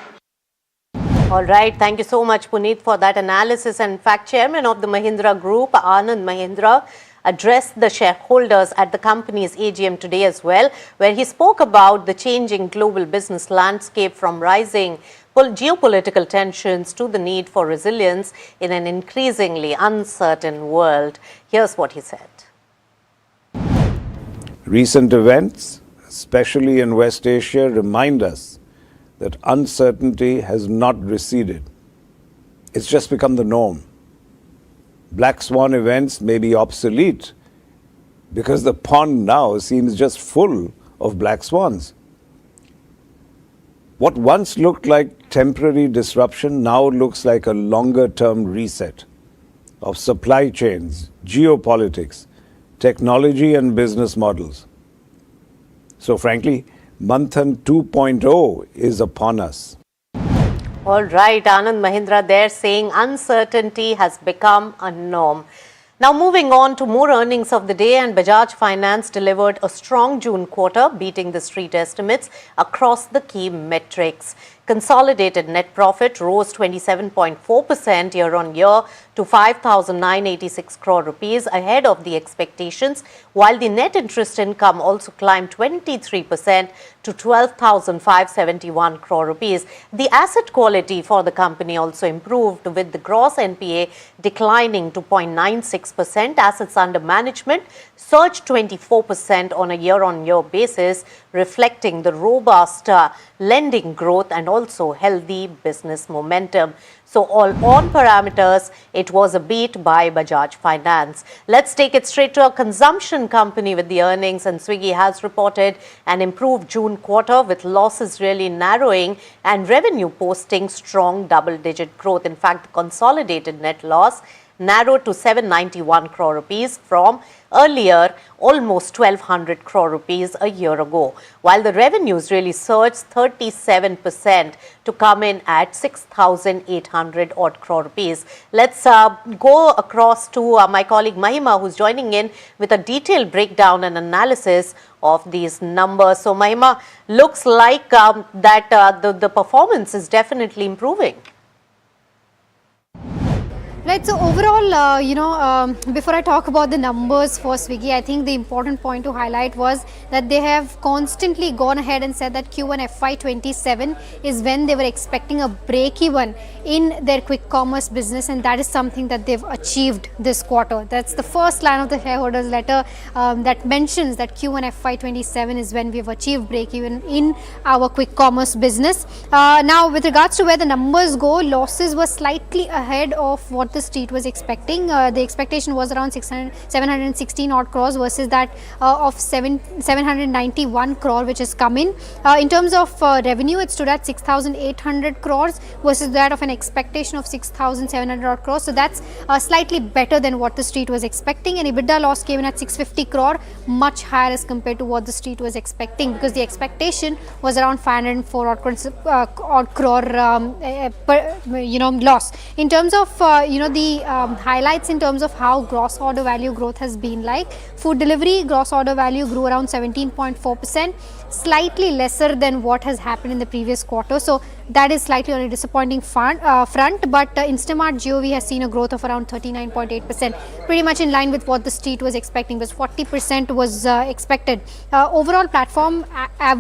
All right. Thank you so much, Puneet, for that analysis. And in fact, Chairman of the Mahindra Group, Anand Mahindra, addressed the shareholders at the company's AGM today as well, where he spoke about the changing global business landscape, from rising geopolitical tensions to the need for resilience in an increasingly uncertain world. Here's what he said. Recent events, especially in West Asia, remind us that uncertainty has not receded. It's just become the norm. Black swan events may be obsolete because the pond now seems just full of black swans. What once looked like temporary disruption now looks like a longer-term reset of supply chains, geopolitics, technology and business models. So frankly, Manthan 2.0 is upon us. All right, Anand Mahindra there saying uncertainty has become a norm. Now moving on to more earnings of the day, and Bajaj Finance delivered a strong June quarter, beating the street estimates across the key metrics. Consolidated net profit rose 27.4% year-on-year to 5,986 crore rupees, ahead of the expectations, while the net interest income also climbed 23% to 12,571 crore rupees. The asset quality for the company also improved, with the gross NPA declining to 0.96%. Assets under management surged 24% on a year-on-year basis, reflecting the robust lending growth and also healthy business momentum. So all on parameters, it was a beat by Bajaj Finance. Let's take it straight to a consumption company with the earnings, and Swiggy has reported an improved June quarter, with losses really narrowing and revenue posting strong double-digit growth. In fact, the consolidated net loss narrowed to 791 crore rupees from earlier almost 1,200 crore rupees a year ago, while the revenues really surged 37% to come in at 6,800 odd crore rupees. Let's go across to my colleague Mahima, who's joining in with a detailed breakdown and analysis of these numbers. So Mahima, looks like the performance is definitely improving. Right, so overall, before I talk about the numbers for Swiggy, I think the important point to highlight was that they have constantly gone ahead and said that Q1 FY27 is when they were expecting a break-even in their quick commerce business, and that is something that they've achieved this quarter. That's the first line of the shareholders letter that mentions that Q1 FY27 is when we've achieved break-even in our quick commerce business. Now, with regards to where the numbers go, losses were slightly ahead of what the street was expecting. The expectation was around 716 odd crores versus that of 791 crore, which has come in. In terms of revenue, it stood at 6,800 crores versus that of an expectation of 6,700 odd crores. So that's slightly better than what the street was expecting. And EBITDA loss came in at 650 crore, much higher as compared to what the street was expecting, because the expectation was around 504 odd crore loss. In terms of the highlights in terms of how gross order value growth has been like, food delivery gross order value grew around 17.4%, slightly lesser than what has happened in the previous quarter. So that is slightly on a disappointing front, but Instamart GOV has seen a growth of around 39.8%, pretty much in line with what the street was expecting, because 40% was expected. Overall platform average